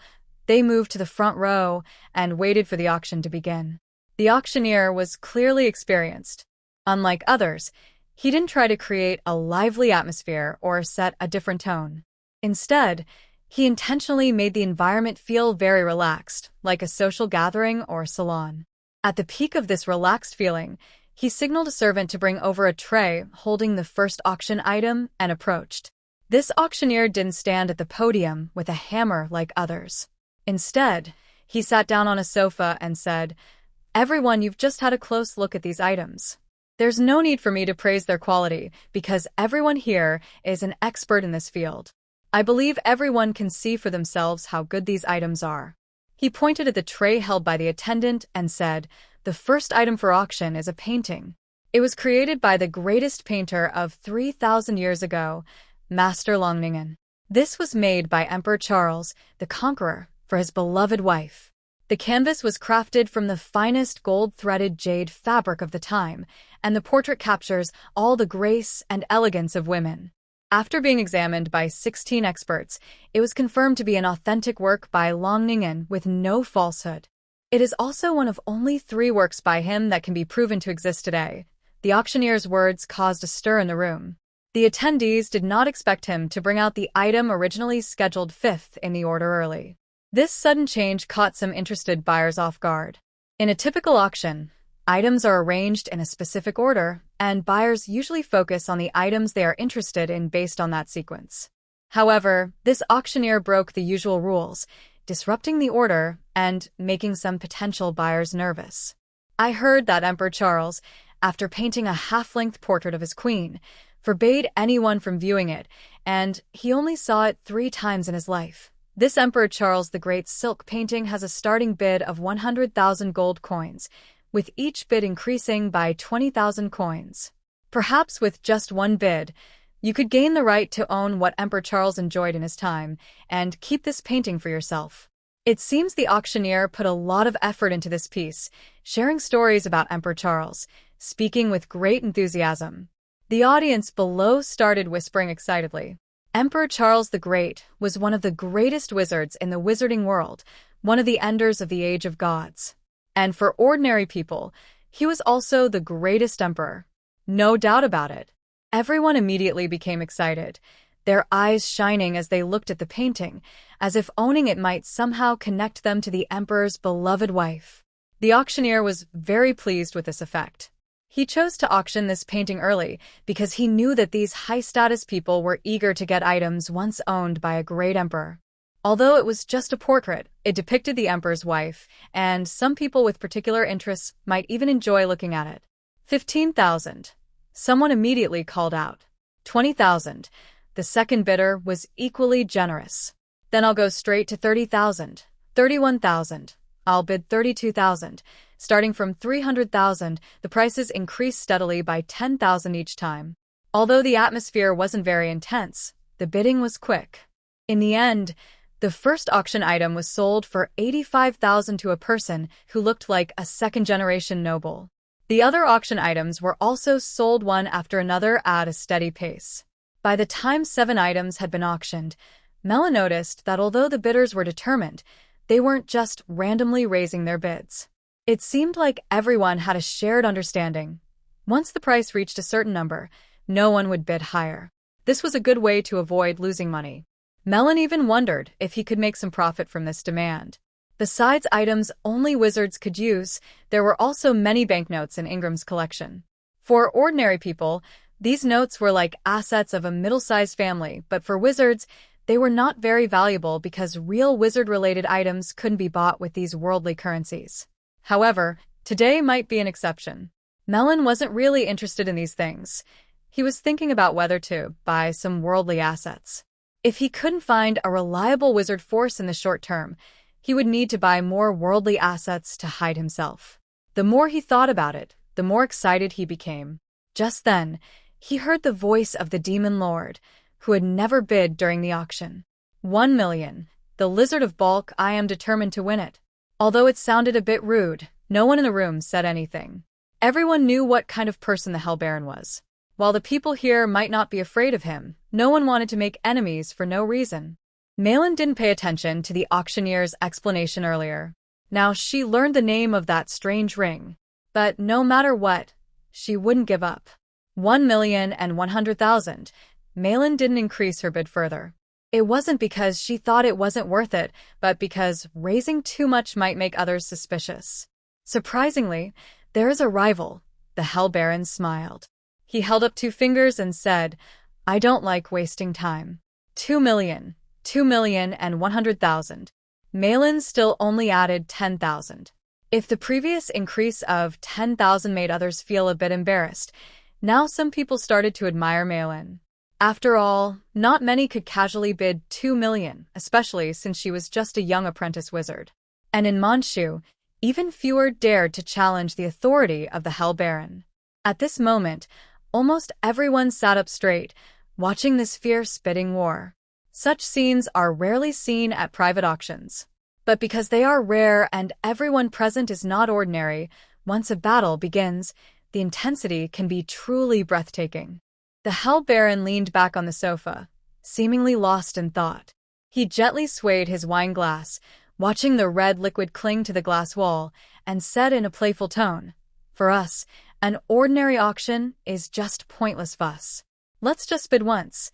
they moved to the front row and waited for the auction to begin. The auctioneer was clearly experienced. Unlike others, he didn't try to create a lively atmosphere or set a different tone. Instead, he intentionally made the environment feel very relaxed, like a social gathering or salon. At the peak of this relaxed feeling, he signaled a servant to bring over a tray holding the first auction item and approached. This auctioneer didn't stand at the podium with a hammer like others. Instead, he sat down on a sofa and said, "Everyone, you've just had a close look at these items. There's no need for me to praise their quality because everyone here is an expert in this field. I believe everyone can see for themselves how good these items are." He pointed at the tray held by the attendant and said, "The first item for auction is a painting. It was created by the greatest painter of 3,000 years ago, Master Longningen. This was made by Emperor Charles, the Conqueror, for his beloved wife. The canvas was crafted from the finest gold-threaded jade fabric of the time, and the portrait captures all the grace and elegance of women." After being examined by 16 experts, it was confirmed to be an authentic work by Longningen with no falsehood. It is also one of only 3 works by him that can be proven to exist today. The auctioneer's words caused a stir in the room. The attendees did not expect him to bring out the item originally scheduled 5th in the order early. This sudden change caught some interested buyers off guard. In a typical auction, items are arranged in a specific order, and buyers usually focus on the items they are interested in based on that sequence. However, this auctioneer broke the usual rules, disrupting the order and making some potential buyers nervous. "I heard that Emperor Charles, after painting a half-length portrait of his queen, forbade anyone from viewing it, and he only saw it 3 times in his life. This Emperor Charles the Great's silk painting has a starting bid of 100,000 gold coins, with each bid increasing by 20,000 coins. Perhaps with just one bid, you could gain the right to own what Emperor Charles enjoyed in his time, and keep this painting for yourself." It seems the auctioneer put a lot of effort into this piece, sharing stories about Emperor Charles, speaking with great enthusiasm. The audience below started whispering excitedly. Emperor Charles the Great was one of the greatest wizards in the wizarding world, one of the enders of the Age of Gods. And for ordinary people, he was also the greatest emperor. No doubt about it. Everyone immediately became excited, their eyes shining as they looked at the painting, as if owning it might somehow connect them to the emperor's beloved wife. The auctioneer was very pleased with this effect. He chose to auction this painting early because he knew that these high-status people were eager to get items once owned by a great emperor. Although it was just a portrait, it depicted the emperor's wife, and some people with particular interests might even enjoy looking at it. 15,000. Someone immediately called out. 20,000. The second bidder was equally generous. Then I'll go straight to 30,000. 31,000. I'll bid 32,000. Starting from 300,000, the prices increased steadily by 10,000 each time. Although the atmosphere wasn't very intense, the bidding was quick. In the end, the first auction item was sold for 85,000 to a person who looked like a second-generation noble. The other auction items were also sold one after another at a steady pace. By the time 7 items had been auctioned, Mela noticed that although the bidders were determined, they weren't just randomly raising their bids. It seemed like everyone had a shared understanding. Once the price reached a certain number, no one would bid higher. This was a good way to avoid losing money. Melon even wondered if he could make some profit from this demand. Besides items only wizards could use, there were also many banknotes in Ingram's collection. For ordinary people, these notes were like assets of a middle-sized family, but for wizards, they were not very valuable because real wizard-related items couldn't be bought with these worldly currencies. However, today might be an exception. Melon wasn't really interested in these things. He was thinking about whether to buy some worldly assets. If he couldn't find a reliable wizard force in the short term, he would need to buy more worldly assets to hide himself. The more he thought about it, the more excited he became. Just then, he heard the voice of the demon lord, who had never bid during the auction. 1 million. The lizard of bulk, I am determined to win it. Although it sounded a bit rude, no one in the room said anything. Everyone knew what kind of person the Hell Baron was. While the people here might not be afraid of him, no one wanted to make enemies for no reason. Malin didn't pay attention to the auctioneer's explanation earlier. Now she learned the name of that strange ring. But no matter what, she wouldn't give up. 1,100,000. Malin didn't increase her bid further. It wasn't because she thought it wasn't worth it, but because raising too much might make others suspicious. Surprisingly, there is a rival. The Hell Baron smiled. He held up 2 fingers and said, I don't like wasting time. 2 million. 2,100,000. Malin still only added 10,000. If the previous increase of 10,000 made others feel a bit embarrassed, now some people started to admire Malin. After all, not many could casually bid 2 million, especially since she was just a young apprentice wizard. And in Manchu, even fewer dared to challenge the authority of the Hell Baron. At this moment, almost everyone sat up straight, watching this fierce bidding war. Such scenes are rarely seen at private auctions. But because they are rare and everyone present is not ordinary, once a battle begins, the intensity can be truly breathtaking. The Hell Baron leaned back on the sofa, seemingly lost in thought. He gently swayed his wine glass, watching the red liquid cling to the glass wall, and said in a playful tone, For us, an ordinary auction is just pointless fuss. Let's just bid once.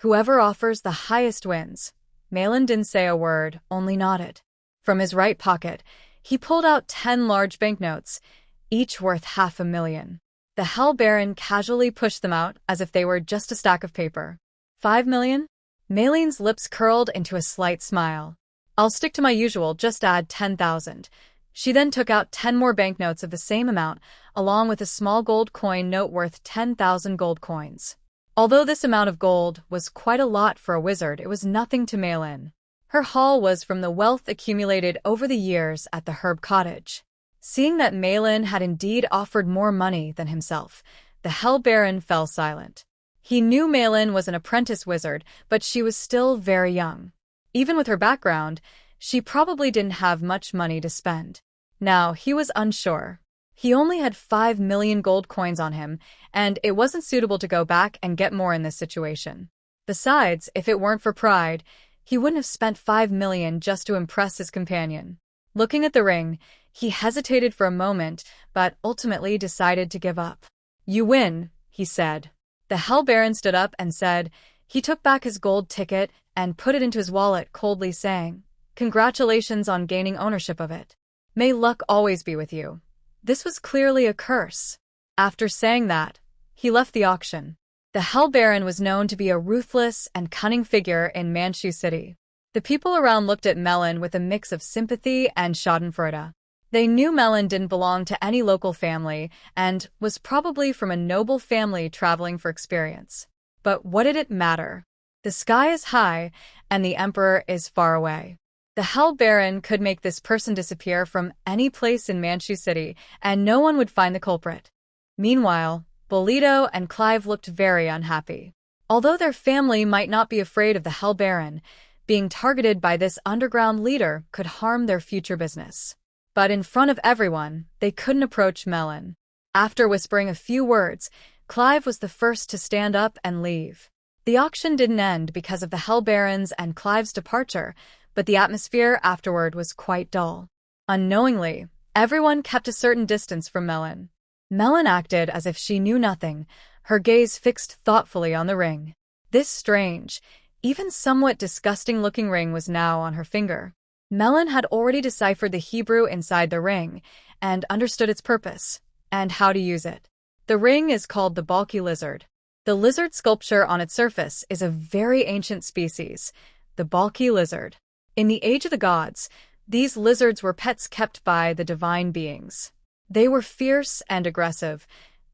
Whoever offers the highest wins. Malin didn't say a word, only nodded. From his right pocket, he pulled out 10 large banknotes, each worth 500,000. The Hell Baron casually pushed them out as if they were just a stack of paper. 5 million? Malin's lips curled into a slight smile. I'll stick to my usual, just add 10,000. She then took out 10 more banknotes of the same amount, along with a small gold coin note worth 10,000 gold coins. Although this amount of gold was quite a lot for a wizard, it was nothing to Malin. Her haul was from the wealth accumulated over the years at the Herb Cottage. Seeing that Malin had indeed offered more money than himself, the Hell Baron fell silent. He knew Malin was an apprentice wizard, but she was still very young. Even with her background, she probably didn't have much money to spend. Now, he was unsure. He only had 5 million gold coins on him, and it wasn't suitable to go back and get more in this situation. Besides, if it weren't for pride, he wouldn't have spent 5 million just to impress his companion. Looking at the ring, he hesitated for a moment, but ultimately decided to give up. "You win," he said. The Hell Baron stood up and said he took back his gold ticket and put it into his wallet, coldly saying, "Congratulations on gaining ownership of it. May luck always be with you." This was clearly a curse. After saying that, he left the auction. The Hell Baron was known to be a ruthless and cunning figure in Manchu City. The people around looked at Melon with a mix of sympathy and schadenfreude. They knew Melon didn't belong to any local family and was probably from a noble family traveling for experience. But what did it matter? The sky is high, and the Emperor is far away. The Hell Baron could make this person disappear from any place in Manchu City, and no one would find the culprit. Meanwhile, Bolito and Clive looked very unhappy. Although their family might not be afraid of the Hell Baron, being targeted by this underground leader could harm their future business. But in front of everyone, they couldn't approach Melon. After whispering a few words, Clive was the first to stand up and leave. The auction didn't end because of the Hell Baron's and Clive's departure, but the atmosphere afterward was quite dull. Unknowingly, everyone kept a certain distance from Melon. Melon acted as if she knew nothing, her gaze fixed thoughtfully on the ring. This strange, even somewhat disgusting-looking ring was now on her finger. Melon had already deciphered the Hebrew inside the ring and understood its purpose and how to use it. The ring is called the bulky lizard. The lizard sculpture on its surface is a very ancient species, the bulky lizard. In the Age of the Gods, these lizards were pets kept by the divine beings. They were fierce and aggressive,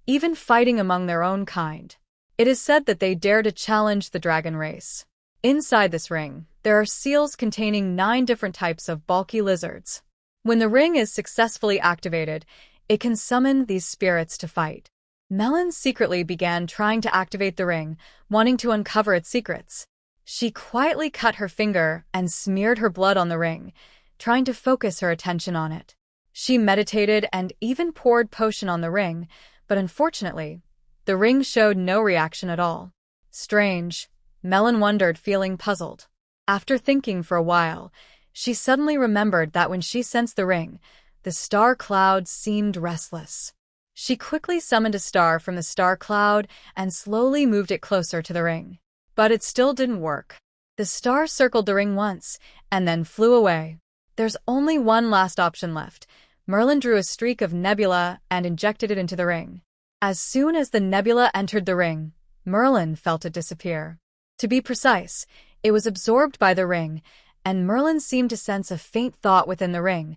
even fighting among their own kind. It is said that they dare to challenge the dragon race. Inside this ring, there are seals containing 9 different types of bulky lizards. When the ring is successfully activated, it can summon these spirits to fight. Melon secretly began trying to activate the ring, wanting to uncover its secrets. She quietly cut her finger and smeared her blood on the ring, trying to focus her attention on it. She meditated and even poured potion on the ring, but unfortunately, the ring showed no reaction at all. Strange, Melon wondered, feeling puzzled. After thinking for a while, she suddenly remembered that when she sensed the ring, the star cloud seemed restless. She quickly summoned a star from the star cloud and slowly moved it closer to the ring. But it still didn't work. The star circled the ring once and then flew away. There's only one last option left. Merlin drew a streak of nebula and injected it into the ring. As soon as the nebula entered the ring, Merlin felt it disappear. To be precise, it was absorbed by the ring, and Merlin seemed to sense a faint thought within the ring,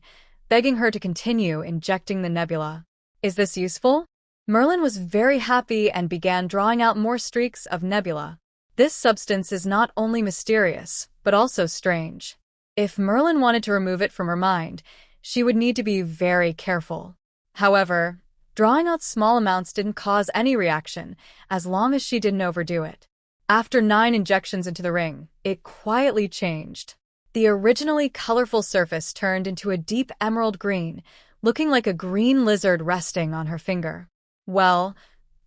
begging her to continue injecting the nebula. Is this useful? Merlin was very happy and began drawing out more streaks of nebula. This substance is not only mysterious, but also strange. If Merlin wanted to remove it from her mind, she would need to be very careful. However, drawing out small amounts didn't cause any reaction, as long as she didn't overdo it. After 9 injections into the ring, it quietly changed. The originally colorful surface turned into a deep emerald green, looking like a green lizard resting on her finger. Well,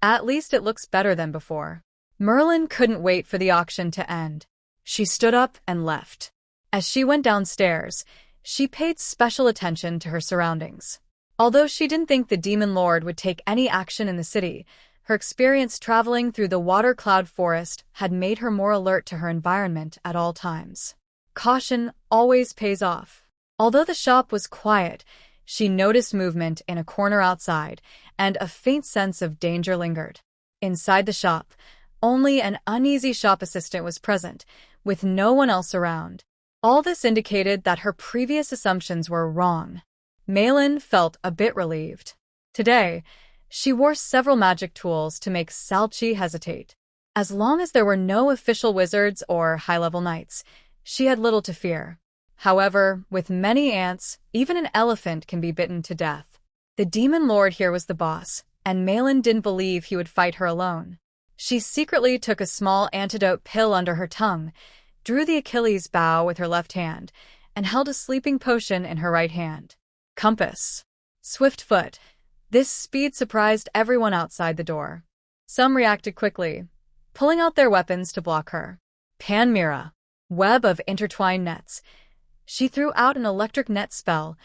at least it looks better than before. Merlin couldn't wait for the auction to end. She stood up and left. As she went downstairs, she paid special attention to her surroundings. Although she didn't think the Demon Lord would take any action in the city, her experience traveling through the water cloud forest had made her more alert to her environment at all times. Caution always pays off. Although the shop was quiet, she noticed movement in a corner outside, and a faint sense of danger lingered. Inside the shop, only an uneasy shop assistant was present, with no one else around. All this indicated that her previous assumptions were wrong. Malin felt a bit relieved. Today, she wore several magic tools to make Salchi hesitate. As long as there were no official wizards or high-level knights, she had little to fear. However, with many ants, even an elephant can be bitten to death. The Demon Lord here was the boss, and Malin didn't believe he would fight her alone. She secretly took a small antidote pill under her tongue, drew the Achilles bow with her left hand, and held a sleeping potion in her right hand. Compass. Swift foot. This speed surprised everyone outside the door. Some reacted quickly, pulling out their weapons to block her. Panmira, web of intertwined nets. She threw out an electric net spell,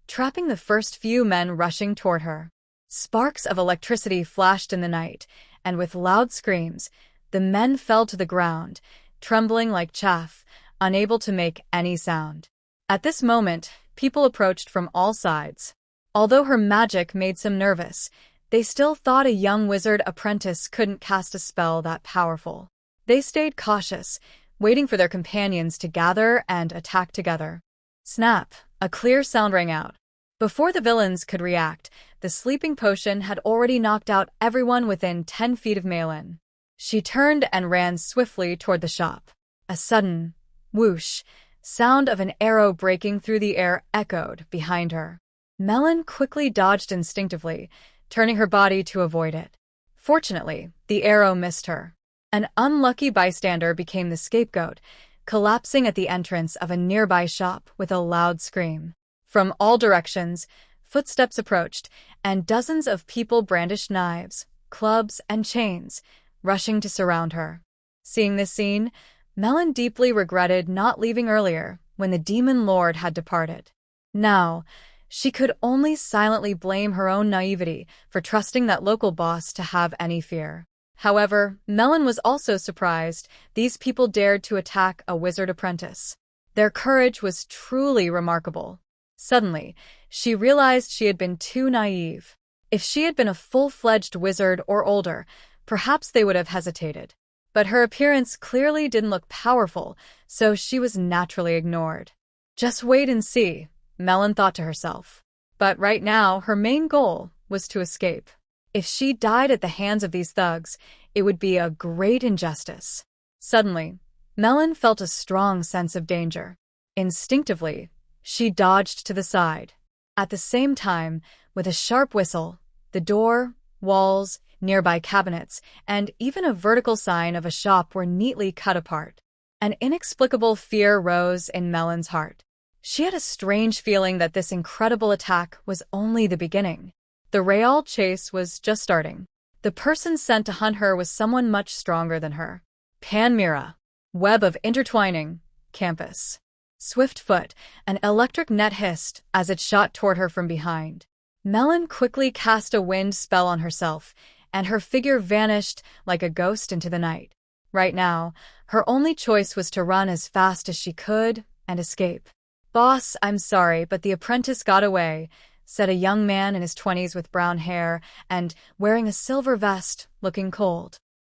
trapping the first few men rushing toward her. Sparks of electricity flashed in the night, and with loud screams, the men fell to the ground, trembling like chaff, unable to make any sound. At this moment, people approached from all sides. Although her magic made some nervous, they still thought a young wizard apprentice couldn't cast a spell that powerful. They stayed cautious, waiting for their companions to gather and attack together. Snap! A clear sound rang out. Before the villains could react, the sleeping potion had already knocked out everyone within 10 feet of Malin. She turned and ran swiftly toward the shop. A sudden whoosh sound of an arrow breaking through the air echoed behind her. Melon quickly dodged instinctively, turning her body to avoid it. Fortunately, the arrow missed her. An unlucky bystander became the scapegoat, collapsing at the entrance of a nearby shop with a loud scream. From all directions, footsteps approached, and dozens of people brandished knives, clubs, and chains, rushing to surround her. Seeing this scene, Melon deeply regretted not leaving earlier when the demon lord had departed. Now, she could only silently blame her own naivety for trusting that local boss to have any fear. However, Melon was also surprised these people dared to attack a wizard apprentice. Their courage was truly remarkable. Suddenly, she realized she had been too naive. If she had been a full-fledged wizard or older, perhaps they would have hesitated. But her appearance clearly didn't look powerful, so she was naturally ignored. Just wait and see, Melon thought to herself. But right now, her main goal was to escape. If she died at the hands of these thugs, it would be a great injustice. Suddenly, Melon felt a strong sense of danger. Instinctively, she dodged to the side. At the same time, with a sharp whistle, the door, walls, nearby cabinets, and even a vertical sign of a shop were neatly cut apart. An inexplicable fear rose in Melon's heart. She had a strange feeling that this incredible attack was only the beginning. The real chase was just starting. The person sent to hunt her was someone much stronger than her. Panmira, web of intertwining, campus. Swift foot, an electric net hissed as it shot toward her from behind. Melon quickly cast a wind spell on herself, and her figure vanished like a ghost into the night. Right now, her only choice was to run as fast as she could and escape. "Boss, I'm sorry, but the apprentice got away," said a young man in his 20s with brown hair and wearing a silver vest, looking cold.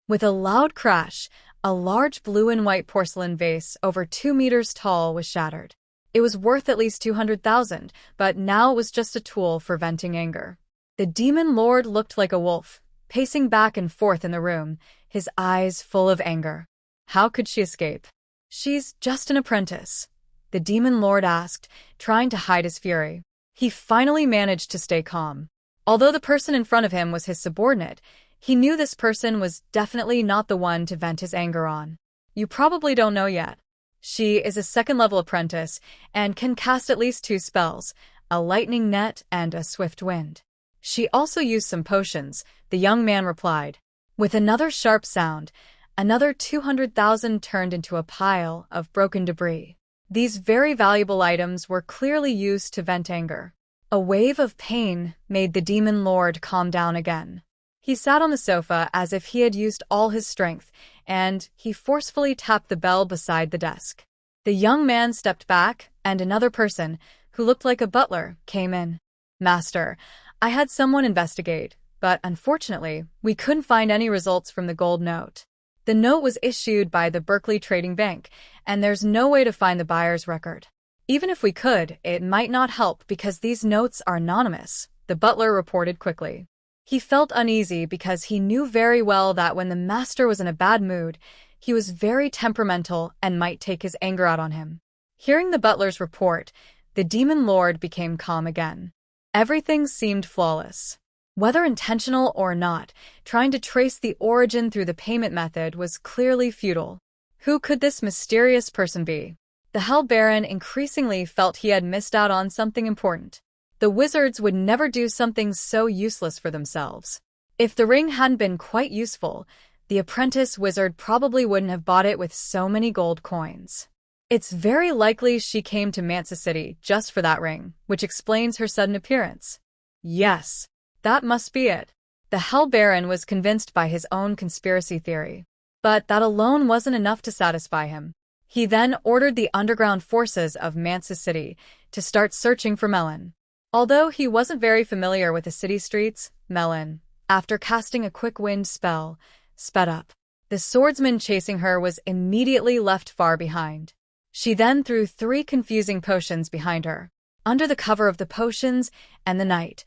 With a loud crash, a large blue and white porcelain vase over 2 meters tall was shattered. It was worth at least 200,000, but now it was just a tool for venting anger. The demon lord looked like a wolf, pacing back and forth in the room, his eyes full of anger. How could she escape? "She's just an apprentice," the demon lord asked, trying to hide his fury. He finally managed to stay calm. Although the person in front of him was his subordinate, he knew this person was definitely not the one to vent his anger on. "You probably don't know yet. She is a second-level apprentice and can cast at least 2 spells, a lightning net and a swift wind. She also used some potions," the young man replied. With another sharp sound, another 200,000 turned into a pile of broken debris. These very valuable items were clearly used to vent anger. A wave of pain made the demon lord calm down again. He sat on the sofa as if he had used all his strength, and he forcefully tapped the bell beside the desk. The young man stepped back, and another person, who looked like a butler, came in. "Master, I had someone investigate, but unfortunately, we couldn't find any results from the gold note. The note was issued by the Berkeley Trading Bank, and there's no way to find the buyer's record. Even if we could, it might not help because these notes are anonymous," the butler reported quickly. He felt uneasy because he knew very well that when the master was in a bad mood, he was very temperamental and might take his anger out on him. Hearing the butler's report, the demon lord became calm again. Everything seemed flawless. Whether intentional or not, trying to trace the origin through the payment method was clearly futile. Who could this mysterious person be? The Hell Baron increasingly felt he had missed out on something important. The wizards would never do something so useless for themselves. If the ring hadn't been quite useful, the apprentice wizard probably wouldn't have bought it with so many gold coins. It's very likely she came to Manhwa City just for that ring, which explains her sudden appearance. Yes, that must be it. The Hell Baron was convinced by his own conspiracy theory. But that alone wasn't enough to satisfy him. He then ordered the underground forces of Manhwa City to start searching for Melon. Although he wasn't very familiar with the city streets, Melon, after casting a quick wind spell, sped up. The swordsman chasing her was immediately left far behind. She then threw 3 confusing potions behind her. Under the cover of the potions and the night,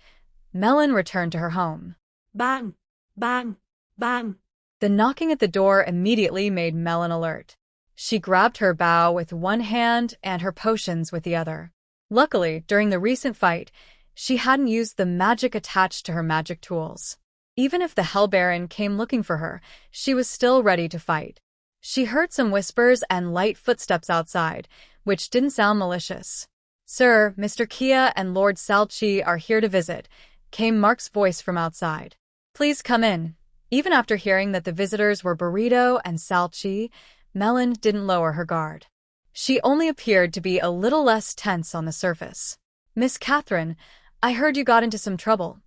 Melon returned to her home. Bang! Bang! Bang! The knocking at the door immediately made Melon alert. She grabbed her bow with one hand and her potions with the other. Luckily, during the recent fight, she hadn't used the magic attached to her magic tools. Even if the Hell Baron came looking for her, she was still ready to fight. She heard some whispers and light footsteps outside, which didn't sound malicious. "Sir, Mr. Kia and Lord Salchi are here to visit," came Mark's voice from outside. "Please come in." Even after hearing that the visitors were Burrito and Salchi, Melon didn't lower her guard. She only appeared to be a little less tense on the surface. "Miss Catherine, I heard you got into some trouble."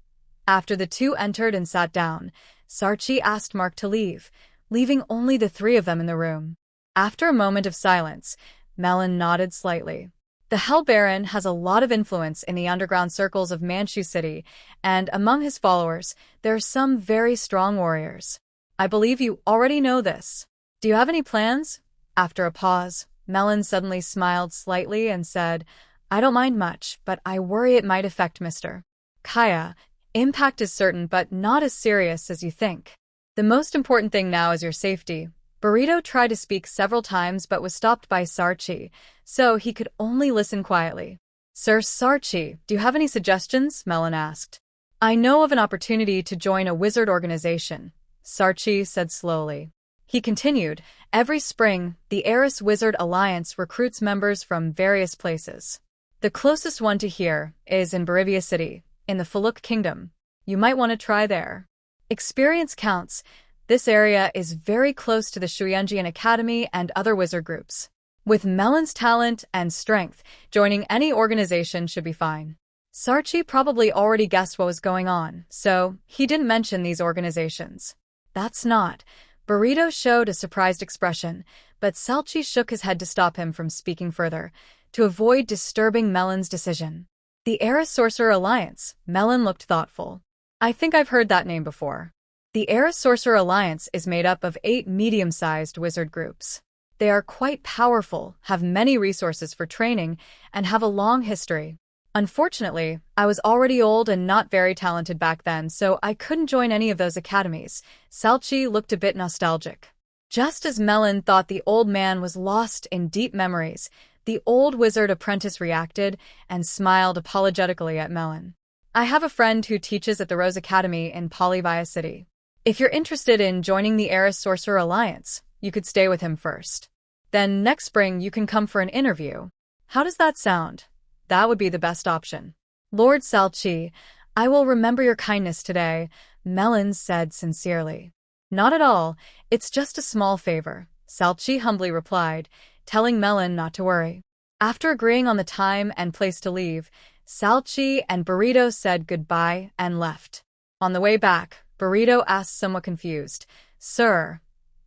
After the two entered and sat down, Salchi asked Mark to leave, leaving only the 3 of them in the room. After a moment of silence, Melon nodded slightly. The Hell Baron has a lot of influence in the underground circles of Manhwa City, and among his followers, there are some very strong warriors. I believe you already know this. Do you have any plans? After a pause, Melon suddenly smiled slightly and said, "I don't mind much, but I worry it might affect Mr. Kaya. Impact is certain, but not as serious as you think. The most important thing now is your safety." Burrito tried to speak several times but was stopped by Salchi, so he could only listen quietly. "Sir Salchi, do you have any suggestions?" Melon asked. "I know of an opportunity to join a wizard organization," Salchi said slowly. He continued, "Every spring, the Eris Wizard Alliance recruits members from various places. The closest one to here is in Barivia City, in the Faluk Kingdom. You might want to try there. Experience counts. This area is very close to the Shuyanjian Academy and other wizard groups. With Melon's talent and strength, joining any organization should be fine." Salchi probably already guessed what was going on, so he didn't mention these organizations. "That's not." Burrito showed a surprised expression, but Salchi shook his head to stop him from speaking further, to avoid disturbing Melon's decision. "The Eris Sorcerer Alliance." Melon looked thoughtful. "I think I've heard that name before. The Eris Sorcerer Alliance is made up of 8 medium-sized wizard groups. They are quite powerful, have many resources for training, and have a long history. Unfortunately, I was already old and not very talented back then, so I couldn't join any of those academies." Salchi looked a bit nostalgic. Just as Melon thought the old man was lost in deep memories, the old wizard apprentice reacted and smiled apologetically at Melon. "I have a friend who teaches at the Rose Academy in Polyvia City. If you're interested in joining the Eris Sorcerer Alliance, you could stay with him first. Then next spring you can come for an interview. How does that sound?" "That would be the best option." "Lord Salchi, I will remember your kindness today," Melon said sincerely. "Not at all, it's just a small favor," Salchi humbly replied, telling Melon not to worry. After agreeing on the time and place to leave, Salchi and Burrito said goodbye and left. On the way back, Burrito asked somewhat confused, "Sir,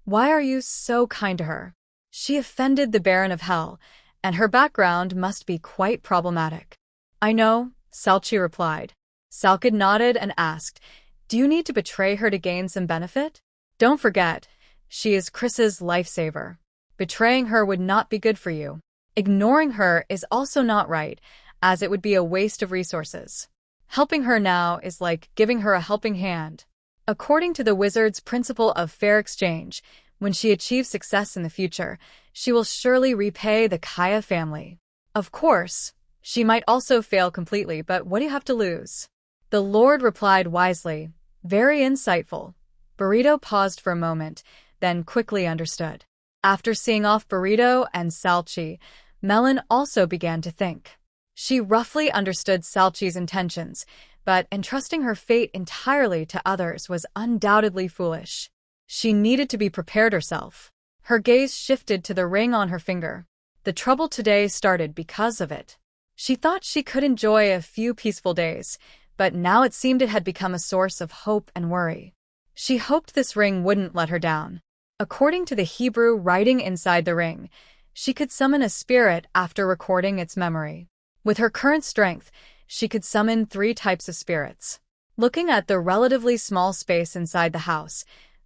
why are you so kind to her? She offended the Baron of Hell, and her background must be quite problematic." "I know," Salchi replied. Salkid nodded and asked, "Do you need to betray her to gain some benefit? Don't forget, she is Chris's lifesaver. Betraying her would not be good for you. Ignoring her is also not right, as it would be a waste of resources. Helping her now is like giving her a helping hand. According to the wizard's principle of fair exchange, when she achieves success in the future, she will surely repay the Kaya family. Of course, she might also fail completely, but what do you have to lose?" The Lord replied wisely, "Very insightful." Burrito paused for a moment, then quickly understood. After seeing off Burrito and Salchi, Melon also began to think. She roughly understood Salchi's intentions, but entrusting her fate entirely to others was undoubtedly foolish. She needed to be prepared herself. Her gaze shifted to the ring on her finger. The trouble today started because of it. She thought she could enjoy a few peaceful days, but now it seemed it had become a source of hope and worry. She hoped this ring wouldn't let her down. According to the Hebrew writing inside the ring, she could summon a spirit after recording its memory. With her current strength, she could summon 3 types of spirits. Looking at the relatively small space inside the house,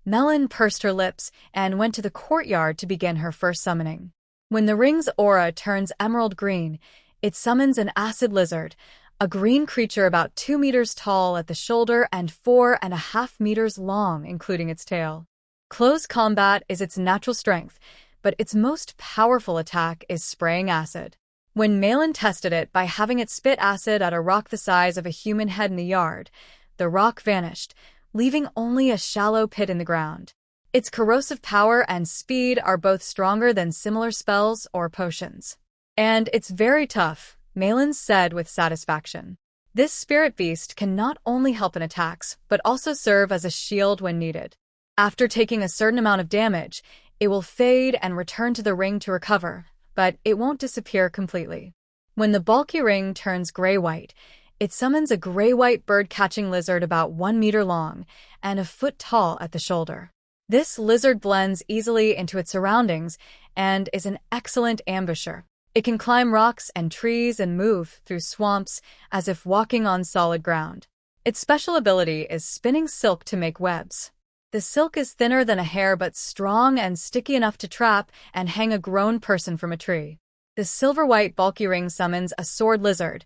Melon pursed her lips and went to the courtyard to begin her first summoning. When the ring's aura turns emerald green, it summons an acid lizard, a green creature about 2 meters tall at the shoulder and 4.5 meters long, including its tail. Close combat is its natural strength, but its most powerful attack is spraying acid. When Malin tested it by having it spit acid at a rock the size of a human head in the yard, the rock vanished, leaving only a shallow pit in the ground. Its corrosive power and speed are both stronger than similar spells or potions. And it's very tough, Malin said with satisfaction. This spirit beast can not only help in attacks, but also serve as a shield when needed. After taking a certain amount of damage, it will fade and return to the ring to recover, but it won't disappear completely. When the bulky ring turns gray-white, it summons a gray-white bird-catching lizard about 1 meter long and a foot tall at the shoulder. This lizard blends easily into its surroundings and is an excellent ambusher. It can climb rocks and trees and move through swamps as if walking on solid ground. Its special ability is spinning silk to make webs. The silk is thinner than a hair but strong and sticky enough to trap and hang a grown person from a tree. The silver-white bulky ring summons a sword lizard,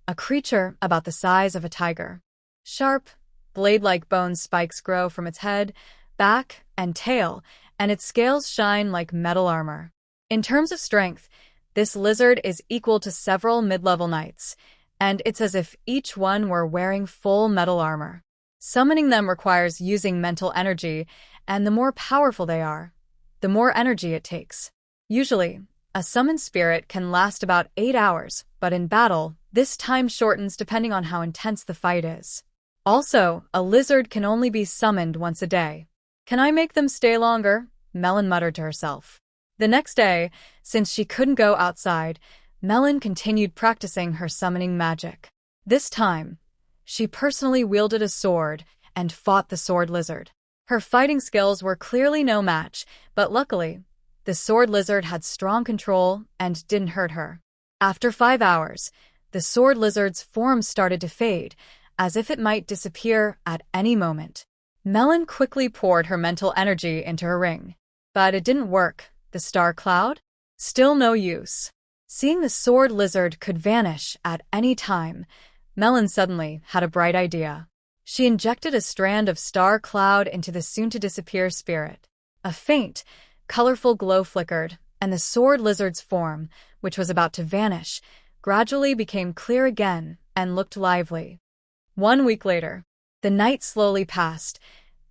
a creature about the size of a tiger. Sharp, blade-like bone spikes grow from its head, back, and tail, and its scales shine like metal armor. In terms of strength, this lizard is equal to several mid-level knights, and it's as if each one were wearing full metal armor. Summoning them requires using mental energy, and the more powerful they are, the more energy it takes. Usually, a summoned spirit can last about 8 hours, but in battle, this time shortens depending on how intense the fight is. Also, a lizard can only be summoned once a day. Can I make them stay longer? Melon muttered to herself. The next day, since she couldn't go outside, Melon continued practicing her summoning magic. This time, she personally wielded a sword and fought the sword lizard. Her fighting skills were clearly no match, but luckily, the sword lizard had strong control and didn't hurt her. After 5 hours, the sword lizard's form started to fade, as if it might disappear at any moment. Melon quickly poured her mental energy into her ring. But it didn't work. The star cloud? Still no use. Seeing the sword lizard could vanish at any time, Melon suddenly had a bright idea. She injected a strand of star cloud into the soon-to-disappear spirit. A faint, colorful glow flickered, and the sword lizard's form, which was about to vanish, gradually became clear again and looked lively. 1 week later, the night slowly passed.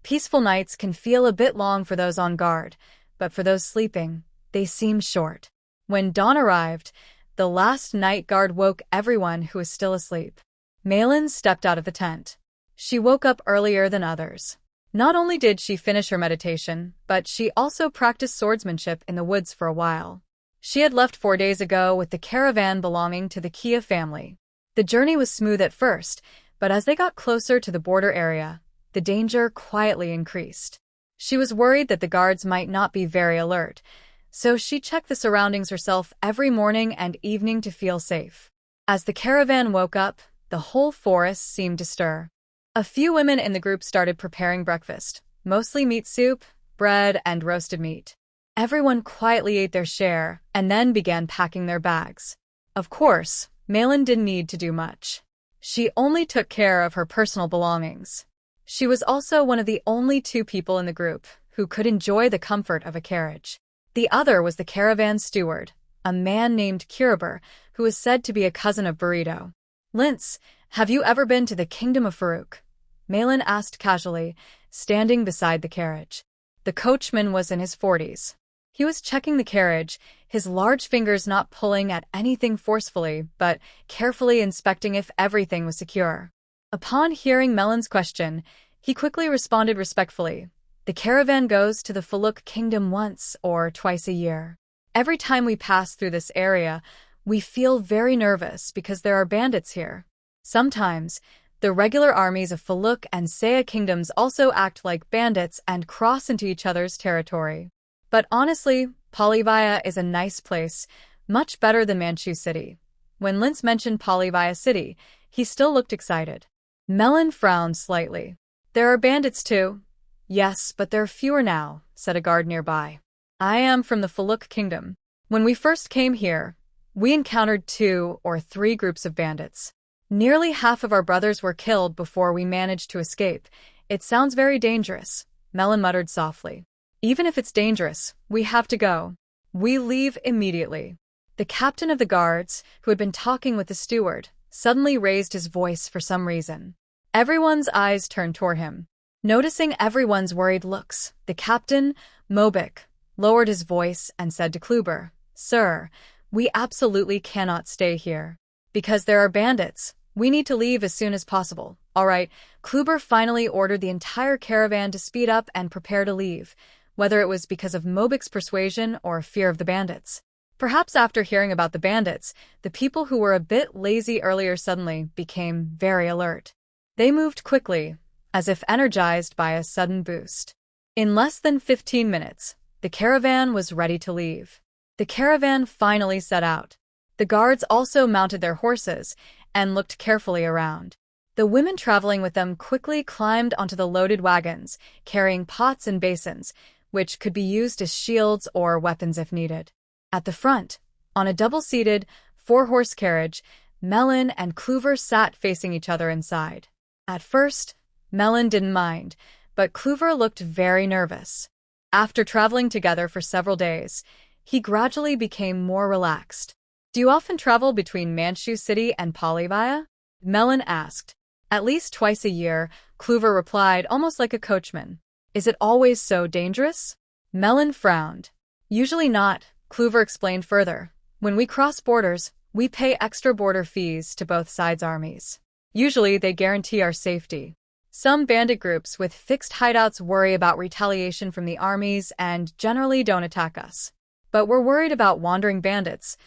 Peaceful nights can feel a bit long for those on guard, but for those sleeping, they seem short. When dawn arrived, the last night guard woke everyone who was still asleep. Malin stepped out of the tent. She woke up earlier than others. Not only did she finish her meditation, but she also practiced swordsmanship in the woods for a while. She had left 4 days ago with the caravan belonging to the Kia family. The journey was smooth at first, but as they got closer to the border area, the danger quietly increased. She was worried that the guards might not be very alert, so she checked the surroundings herself every morning and evening to feel safe. As the caravan woke up, the whole forest seemed to stir. A few women in the group started preparing breakfast, mostly meat soup, bread, and roasted meat. Everyone quietly ate their share and then began packing their bags. Of course, Malin didn't need to do much. She only took care of her personal belongings. She was also one of the only 2 people in the group who could enjoy the comfort of a carriage. The other was the caravan steward, a man named Kiribur, who is said to be a cousin of Burrito. Lince, have you ever been to the kingdom of Farouk? Malin asked casually, standing beside the carriage. The coachman was in his 40s. He was checking the carriage, his large fingers not pulling at anything forcefully, but carefully inspecting if everything was secure. Upon hearing Melon's question, he quickly responded respectfully, The caravan goes to the Faluk Kingdom once or twice a year. Every time we pass through this area, we feel very nervous because there are bandits here. Sometimes, the regular armies of Faluk and Saya kingdoms also act like bandits and cross into each other's territory. But honestly, Polyvia is a nice place, much better than Manchu City. When Linz mentioned Polyvia City, he still looked excited. Melon frowned slightly. There are bandits too. Yes, but there are fewer now, said a guard nearby. I am from the Faluk Kingdom. When we first came here, we encountered 2 or 3 groups of bandits. Nearly half of our brothers were killed before we managed to escape. It sounds very dangerous, Melon muttered softly. Even if it's dangerous, we have to go. We leave immediately. The captain of the guards, who had been talking with the steward, suddenly raised his voice for some reason. Everyone's eyes turned toward him. Noticing everyone's worried looks, the captain, Mobik, lowered his voice and said to Kluber, Sir, we absolutely cannot stay here. Because there are bandits, we need to leave as soon as possible. All right, Kluber finally ordered the entire caravan to speed up and prepare to leave, whether it was because of Mobik's persuasion or fear of the bandits. Perhaps after hearing about the bandits, the people who were a bit lazy earlier suddenly became very alert. They moved quickly, as if energized by a sudden boost. In less than 15 minutes, the caravan was ready to leave. The caravan finally set out. The guards also mounted their horses and looked carefully around. The women traveling with them quickly climbed onto the loaded wagons, carrying pots and basins, which could be used as shields or weapons if needed. At the front, on a double-seated, 4-horse carriage, Melon and Kluver sat facing each other inside. At first, Melon didn't mind, but Kluver looked very nervous. After traveling together for several days, he gradually became more relaxed. Do you often travel between Manchu City and Polyvia? Melon asked. At least twice a year, Kluver replied, almost like a coachman. Is it always so dangerous? Melon frowned. Usually not, Kluver explained further. When we cross borders, we pay extra border fees to both sides' armies. Usually they guarantee our safety. Some bandit groups with fixed hideouts worry about retaliation from the armies and generally don't attack us. But we're worried about wandering bandits.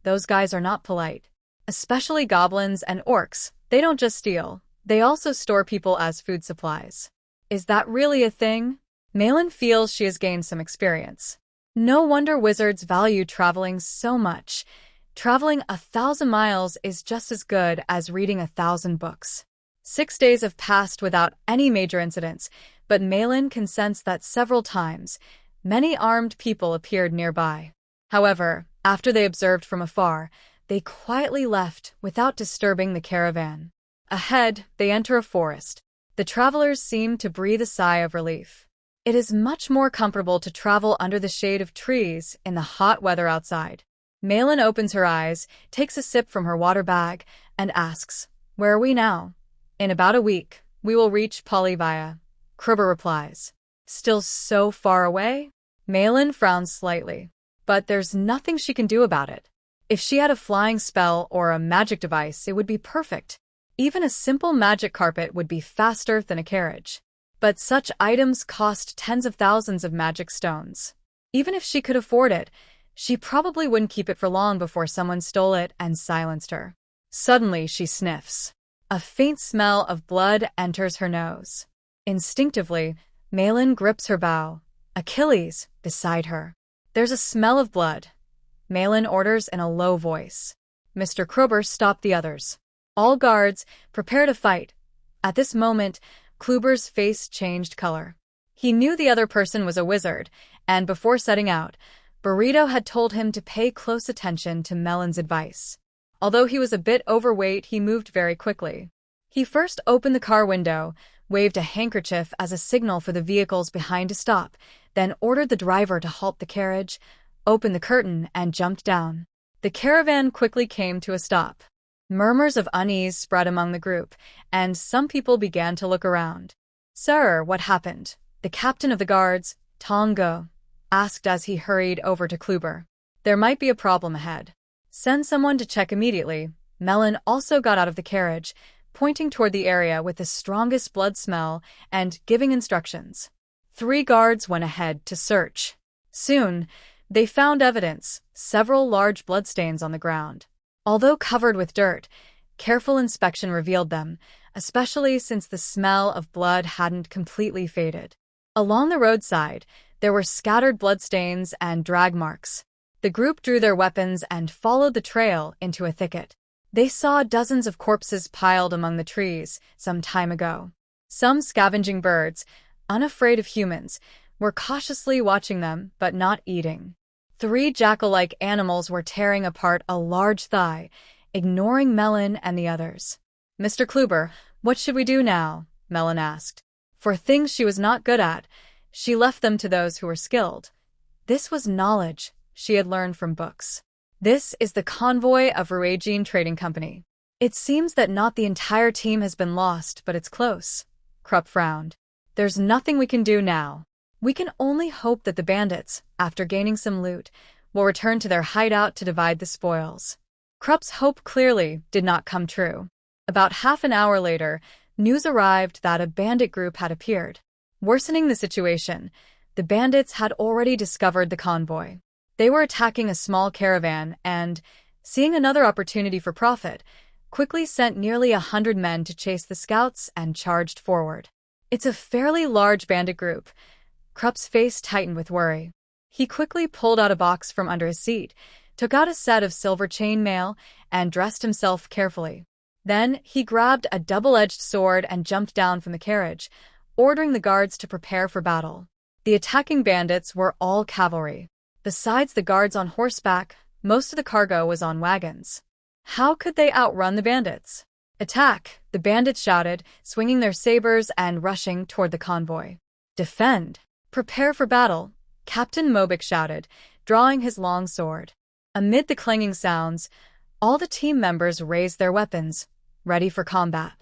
Those guys are not polite. Especially goblins and orcs. They don't just steal. They also store people as food supplies. Is that really a thing? Malin feels she has gained some experience. No wonder wizards value traveling so much. Traveling 1,000 miles is just as good as reading 1,000 books. 6 days have passed without any major incidents, but Malin can sense that several times, many armed people appeared nearby. However, after they observed from afar, they quietly left without disturbing the caravan. Ahead, they enter a forest. The travelers seem to breathe a sigh of relief. It is much more comfortable to travel under the shade of trees in the hot weather outside. Malin opens her eyes, takes a sip from her water bag, and asks, Where are we now? In about a week, we will reach Polyvia, Kruber replies. Still so far away? Malin frowns slightly. But there's nothing she can do about it. If she had a flying spell or a magic device, it would be perfect. Even a simple magic carpet would be faster than a carriage. But such items cost tens of thousands of magic stones. Even if she could afford it, she probably wouldn't keep it for long before someone stole it and silenced her. Suddenly, she sniffs. A faint smell of blood enters her nose. Instinctively, Malin grips her bow. Achilles, beside her. There's a smell of blood. Malin orders in a low voice. Mr. Kruber stopped the others. All guards, prepare to fight. At this moment, Kluber's face changed color. He knew the other person was a wizard, and before setting out, Burrito had told him to pay close attention to Melon's advice. Although he was a bit overweight, he moved very quickly. He first opened the car window, waved a handkerchief as a signal for the vehicles behind to stop, then ordered the driver to halt the carriage, opened the curtain, and jumped down. The caravan quickly came to a stop. Murmurs of unease spread among the group, and some people began to look around. Sir, what happened? The captain of the guards, Tongo, asked as he hurried over to Kluber. There might be a problem ahead. Send someone to check immediately. Melon also got out of the carriage, pointing toward the area with the strongest blood smell and giving instructions. 3 guards went ahead to search. Soon, they found evidence, several large bloodstains on the ground. Although covered with dirt, careful inspection revealed them, especially since the smell of blood hadn't completely faded. Along the roadside, there were scattered bloodstains and drag marks. The group drew their weapons and followed the trail into a thicket. They saw dozens of corpses piled among the trees some time ago. Some scavenging birds, unafraid of humans, were cautiously watching them but not eating. 3 jackal-like animals were tearing apart a large thigh, ignoring Melon and the others. "Mr. Kluber, what should we do now?" Melon asked. For things she was not good at, she left them to those who were skilled. This was knowledge she had learned from books. "This is the convoy of Ruijin Trading Company. It seems that not the entire team has been lost, but it's close." Krupp frowned. "There's nothing we can do now. We can only hope that the bandits, after gaining some loot, will return to their hideout to divide the spoils." Krupp's hope clearly did not come true. About half an hour later, news arrived that a bandit group had appeared. Worsening the situation, the bandits had already discovered the convoy. They were attacking a small caravan and, seeing another opportunity for profit, quickly sent nearly 100 men to chase the scouts and charged forward. "It's a fairly large bandit group." Krupp's face tightened with worry. He quickly pulled out a box from under his seat, took out a set of silver chain mail, and dressed himself carefully. Then he grabbed a double-edged sword and jumped down from the carriage, ordering the guards to prepare for battle. The attacking bandits were all cavalry. Besides the guards on horseback, most of the cargo was on wagons. How could they outrun the bandits? "Attack!" the bandits shouted, swinging their sabers and rushing toward the convoy. "Defend! Prepare for battle!" Captain Mobik shouted, drawing his long sword. Amid the clanging sounds, all the team members raised their weapons, ready for combat.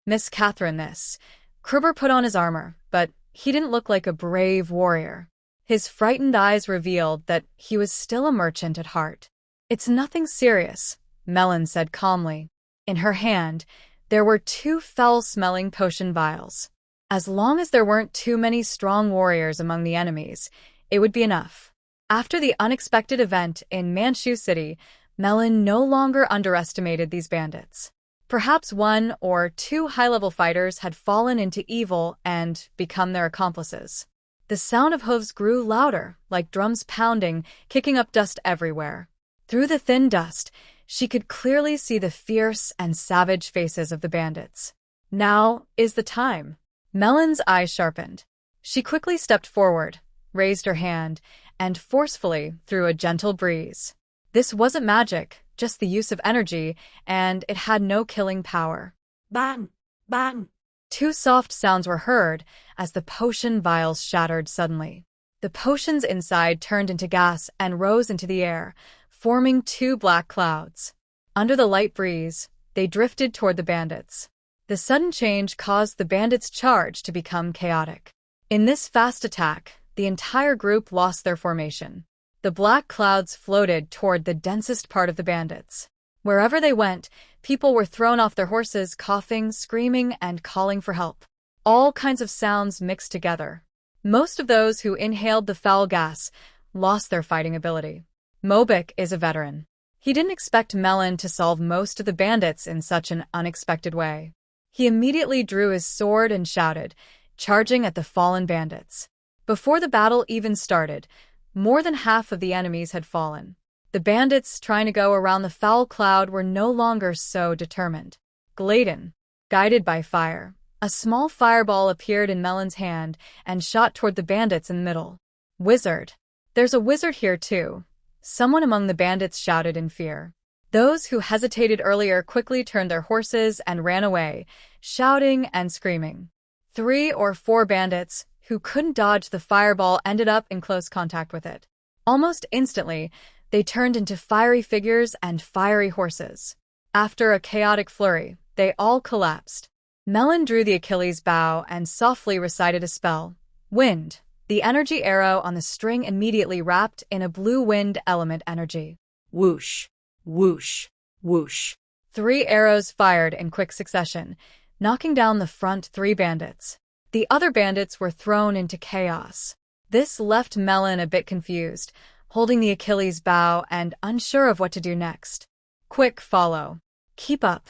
"Miss Catherine, this." Kruber put on his armor, but he didn't look like a brave warrior. His frightened eyes revealed that he was still a merchant at heart. "It's nothing serious," Melon said calmly. In her hand, there were 2 foul-smelling potion vials. As long as there weren't too many strong warriors among the enemies, it would be enough. After the unexpected event in Manchu City, Melon no longer underestimated these bandits. Perhaps 1 or 2 high-level fighters had fallen into evil and become their accomplices. The sound of hooves grew louder, like drums pounding, kicking up dust everywhere. Through the thin dust, she could clearly see the fierce and savage faces of the bandits. "Now is the time." Melon's eyes sharpened. She quickly stepped forward, raised her hand, and forcefully threw a gentle breeze. This wasn't magic, just the use of energy, and it had no killing power. Bang! Bang! 2 soft sounds were heard as the potion vials shattered suddenly. The potions inside turned into gas and rose into the air, forming 2 black clouds. Under the light breeze, they drifted toward the bandits. The sudden change caused the bandits' charge to become chaotic. In this fast attack, the entire group lost their formation. The black clouds floated toward the densest part of the bandits. Wherever they went, people were thrown off their horses, coughing, screaming, and calling for help. All kinds of sounds mixed together. Most of those who inhaled the foul gas lost their fighting ability. Mobik is a veteran. He didn't expect Melon to solve most of the bandits in such an unexpected way. He immediately drew his sword and shouted, charging at the fallen bandits. Before the battle even started, more than half of the enemies had fallen. The bandits trying to go around the foul cloud were no longer so determined. Gladen, guided by fire, a small fireball appeared in Melon's hand and shot toward the bandits in the middle. "Wizard! There's a wizard here too," someone among the bandits shouted in fear. Those who hesitated earlier quickly turned their horses and ran away, shouting and screaming. 3 or 4 bandits, who couldn't dodge the fireball, ended up in close contact with it. Almost instantly, they turned into fiery figures and fiery horses. After a chaotic flurry, they all collapsed. Melon drew the Achilles bow and softly recited a spell. Wind. The energy arrow on the string immediately wrapped in a blue wind element energy. Whoosh. Whoosh, whoosh. 3 arrows fired in quick succession, knocking down the front 3 bandits. The other bandits were thrown into chaos. This left Melon a bit confused, holding the Achilles bow and unsure of what to do next. Quick, follow. Keep up.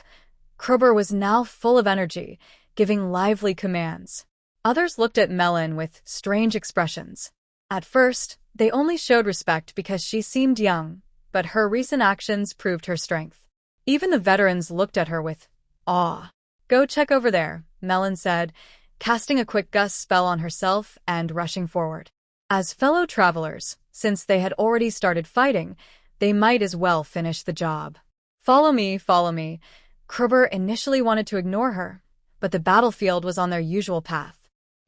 Kruber was now full of energy, giving lively commands. Others looked at Melon with strange expressions. At first, they only showed respect because she seemed young, but her recent actions proved her strength. Even the veterans looked at her with awe. Go check over there, Melon said, casting a quick gust spell on herself and rushing forward. As fellow travelers, since they had already started fighting, they might as well finish the job. Follow me, follow me. Kruber initially wanted to ignore her, but the battlefield was on their usual path.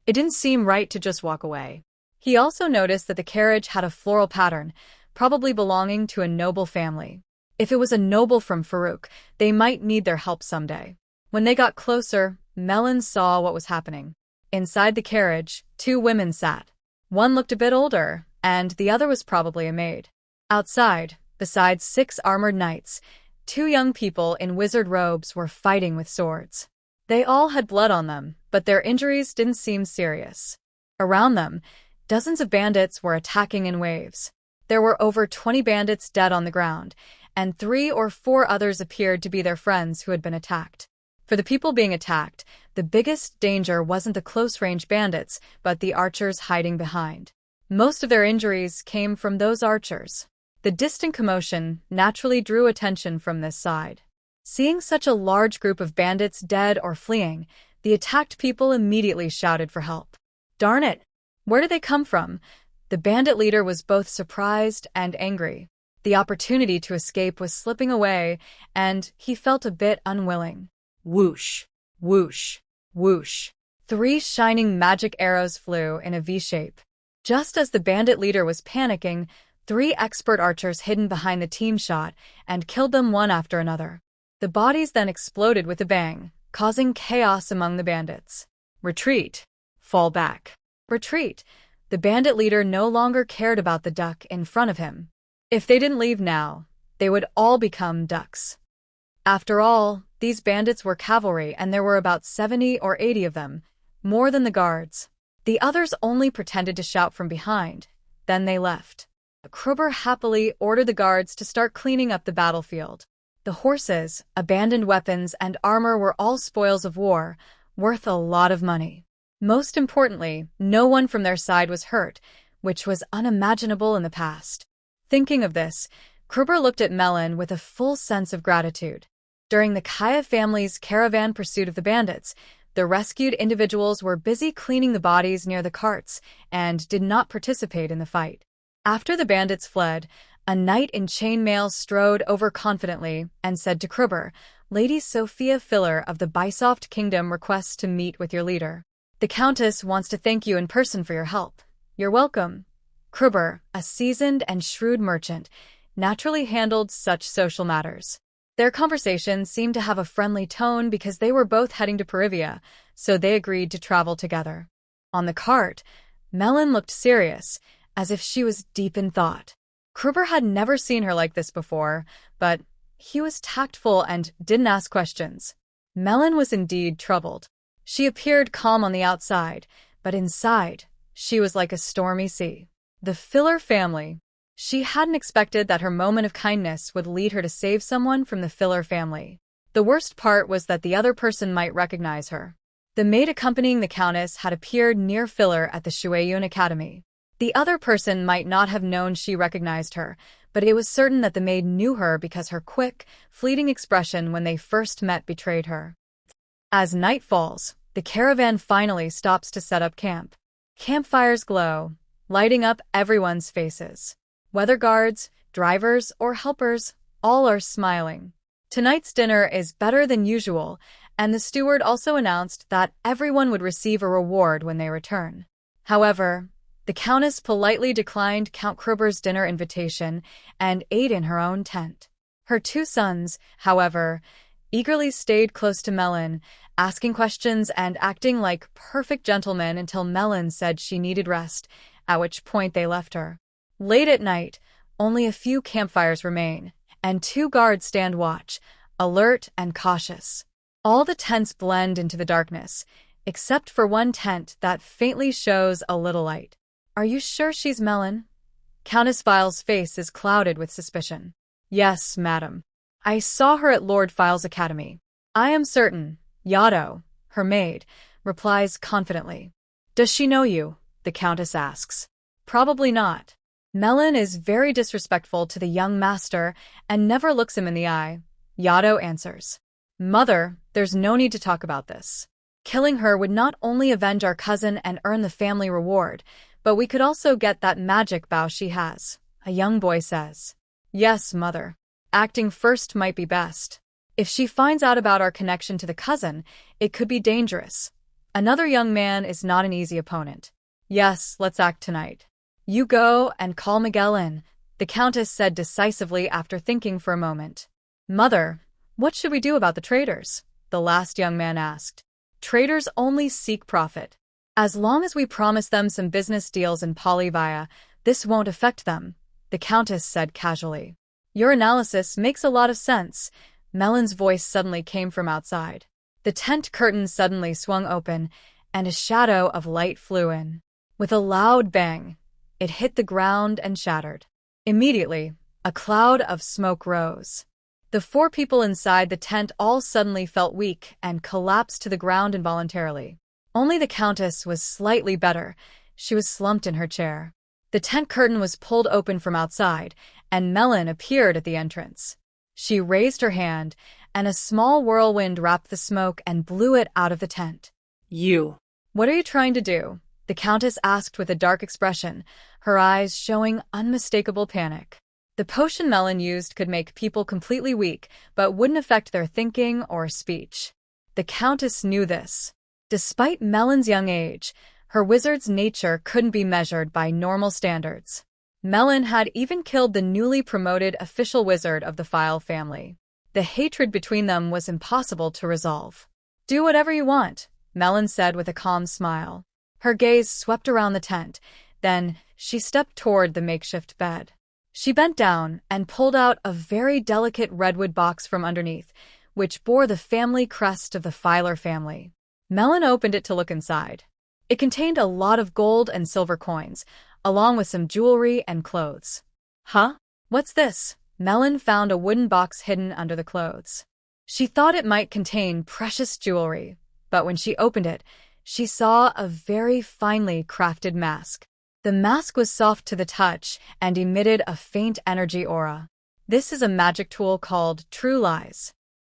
It didn't seem right to just walk away. He also noticed that the carriage had a floral pattern, probably belonging to a noble family. If it was a noble from Farouk, they might need their help someday. When they got closer, Melon saw what was happening. Inside the carriage, 2 women sat. One looked a bit older, and the other was probably a maid. Outside, besides 6 armored knights, 2 young people in wizard robes were fighting with swords. They all had blood on them, but their injuries didn't seem serious. Around them, dozens of bandits were attacking in waves. There were over 20 bandits dead on the ground, and 3 or 4 others appeared to be their friends who had been attacked. For the people being attacked, the biggest danger wasn't the close-range bandits, but the archers hiding behind. Most of their injuries came from those archers. The distant commotion naturally drew attention from this side. Seeing such a large group of bandits dead or fleeing, the attacked people immediately shouted for help. Darn it! Where did they come from? The bandit leader was both surprised and angry. The opportunity to escape was slipping away, and he felt a bit unwilling. Whoosh, whoosh, whoosh. 3 shining magic arrows flew in a V-shape. Just as the bandit leader was panicking, 3 expert archers hidden behind the team shot and killed them one after another. The bodies then exploded with a bang, causing chaos among the bandits. Retreat. Fall back. Retreat. The bandit leader no longer cared about the duck in front of him. If they didn't leave now, they would all become ducks. After all, these bandits were cavalry and there were about 70 or 80 of them, more than the guards. The others only pretended to shout from behind. Then they left. Kruber happily ordered the guards to start cleaning up the battlefield. The horses, abandoned weapons, and armor were all spoils of war, worth a lot of money. Most importantly, no one from their side was hurt, which was unimaginable in the past. Thinking of this, Kruber looked at Melon with a full sense of gratitude. During the Kaya family's caravan pursuit of the bandits, the rescued individuals were busy cleaning the bodies near the carts and did not participate in the fight. After the bandits fled, a knight in chainmail strode over confidently and said to Kruber, "Lady Sophia Filler of the Bysoft Kingdom requests to meet with your leader. The Countess wants to thank you in person for your help." "You're welcome." Kruber, a seasoned and shrewd merchant, naturally handled such social matters. Their conversation seemed to have a friendly tone because they were both heading to Perivia, so they agreed to travel together. On the cart, Melon looked serious, as if she was deep in thought. Kruber had never seen her like this before, but he was tactful and didn't ask questions. Melon was indeed troubled. She appeared calm on the outside, but inside, she was like a stormy sea. The Filler family. She hadn't expected that her moment of kindness would lead her to save someone from the Filler family. The worst part was that the other person might recognize her. The maid accompanying the Countess had appeared near Filler at the Shueyun Academy. The other person might not have known she recognized her, but it was certain that the maid knew her because her quick, fleeting expression when they first met betrayed her. As night falls, the caravan finally stops to set up camp. Campfires glow, lighting up everyone's faces. Whether guards, drivers, or helpers, all are smiling. Tonight's dinner is better than usual, and the steward also announced that everyone would receive a reward when they return. However, the Countess politely declined Count Kruber's dinner invitation and ate in her own tent. Her 2 sons, however, eagerly stayed close to Melon, asking questions and acting like perfect gentlemen until Melon said she needed rest, at which point they left her. Late at night, only a few campfires remain, and 2 guards stand watch, alert and cautious. All the tents blend into the darkness, except for one tent that faintly shows a little light. Are you sure she's Melon? Countess File's face is clouded with suspicion. Yes, madam. I saw her at Lord File's academy. I am certain. Yado, her maid, replies confidently. Does she know you? The countess asks. Probably not. Melon is very disrespectful to the young master and never looks him in the eye. Yado answers. Mother, there's no need to talk about this. Killing her would not only avenge our cousin and earn the family reward, but we could also get that magic bow she has, a young boy says. Yes, mother. Acting first might be best. If she finds out about our connection to the cousin, it could be dangerous. Another young man is not an easy opponent. Yes, let's act tonight. You go and call Miguel in, the countess said decisively after thinking for a moment. Mother, what should we do about the traitors? The last young man asked. Traitors only seek profit. As long as we promise them some business deals in Polyvia, this won't affect them, the countess said casually. Your analysis makes a lot of sense. Melon's voice suddenly came from outside. The tent curtain suddenly swung open, and a shadow of light flew in. With a loud bang, it hit the ground and shattered. Immediately, a cloud of smoke rose. The 4 people inside the tent all suddenly felt weak and collapsed to the ground involuntarily. Only the countess was slightly better. She was slumped in her chair. The tent curtain was pulled open from outside, and Melon appeared at the entrance. She raised her hand, and a small whirlwind wrapped the smoke and blew it out of the tent. You. What are you trying to do? The countess asked with a dark expression, her eyes showing unmistakable panic. The potion Melon used could make people completely weak, but wouldn't affect their thinking or speech. The countess knew this. Despite Melon's young age, her wizard's nature couldn't be measured by normal standards. Melon had even killed the newly promoted official wizard of the File family. The hatred between them was impossible to resolve. Do whatever you want, Melon said with a calm smile. Her gaze swept around the tent, then she stepped toward the makeshift bed. She bent down and pulled out a very delicate redwood box from underneath, which bore the family crest of the Filer family. Melon opened it to look inside. It contained a lot of gold and silver coins, along with some jewelry and clothes. Huh? What's this? Melon found a wooden box hidden under the clothes. She thought it might contain precious jewelry, but when she opened it, she saw a very finely crafted mask. The mask was soft to the touch and emitted a faint energy aura. This is a magic tool called True Lies.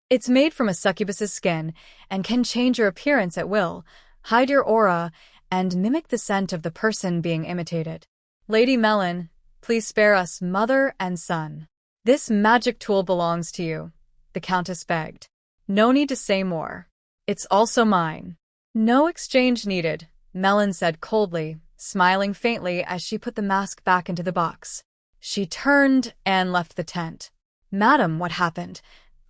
It's made from a succubus's skin and can change your appearance at will, hide your aura, and mimic the scent of the person being imitated. Lady Melon, please spare us mother and son. This magic tool belongs to you, the countess begged. No need to say more. It's also mine. No exchange needed, Melon said coldly, smiling faintly as she put the mask back into the box. She turned and left the tent. Madam, what happened?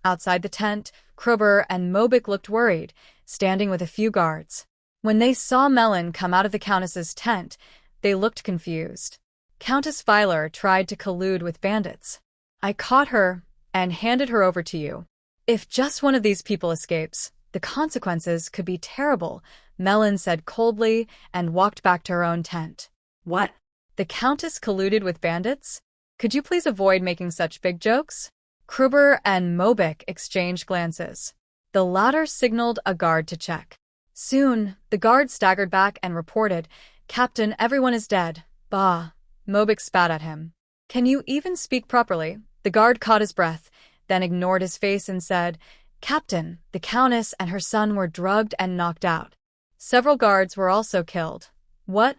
Outside the tent, Krubber and Mobik looked worried, standing with a few guards. When they saw Melon come out of the countess's tent, they looked confused. Countess Filer tried to collude with bandits. I caught her and handed her over to you. If just one of these people escapes, the consequences could be terrible, Melon said coldly and walked back to her own tent. What? The countess colluded with bandits? Could you please avoid making such big jokes? Krubber and Mobik exchanged glances. The latter signaled a guard to check. Soon, the guard staggered back and reported, Captain, everyone is dead. Bah. Mobik spat at him. Can you even speak properly? The guard caught his breath, then ignored his face and said, Captain, the countess and her son were drugged and knocked out. Several guards were also killed. What?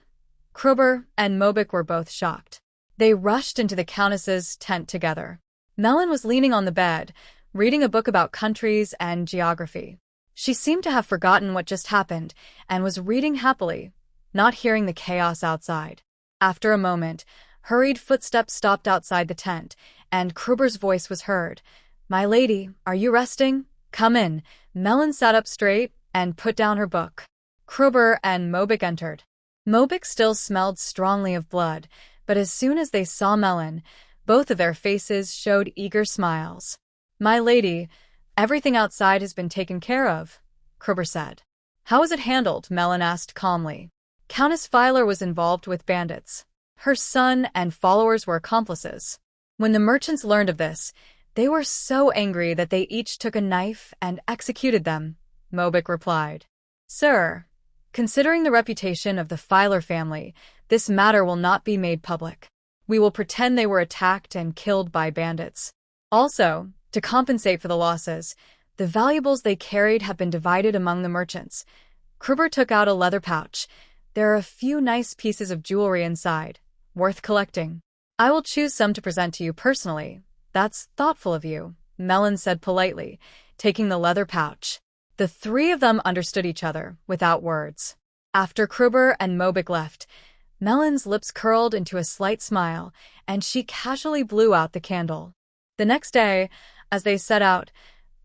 Krubber and Mobik were both shocked. They rushed into the countess's tent together. Melon was leaning on the bed, reading a book about countries and geography. She seemed to have forgotten what just happened and was reading happily, not hearing the chaos outside. After a moment, hurried footsteps stopped outside the tent, and Krubber's voice was heard. My lady, are you resting? Come in. Melon sat up straight and put down her book. Krubber and Mobik entered. Mobik still smelled strongly of blood, but as soon as they saw Melon, both of their faces showed eager smiles. My lady, everything outside has been taken care of, Krubber said. How was it handled? Melon asked calmly. Countess Filer was involved with bandits. Her son and followers were accomplices. When the merchants learned of this, they were so angry that they each took a knife and executed them, Mobik replied. Sir, considering the reputation of the Filer family, this matter will not be made public. We will pretend they were attacked and killed by bandits. Also, to compensate for the losses, the valuables they carried have been divided among the merchants. Kruber took out a leather pouch. There are a few nice pieces of jewelry inside, worth collecting. I will choose some to present to you personally. That's thoughtful of you, Melon said politely, taking the leather pouch. The three of them understood each other, without words. After Kruber and Mobik left, Melon's lips curled into a slight smile, and she casually blew out the candle. The next day, as they set out,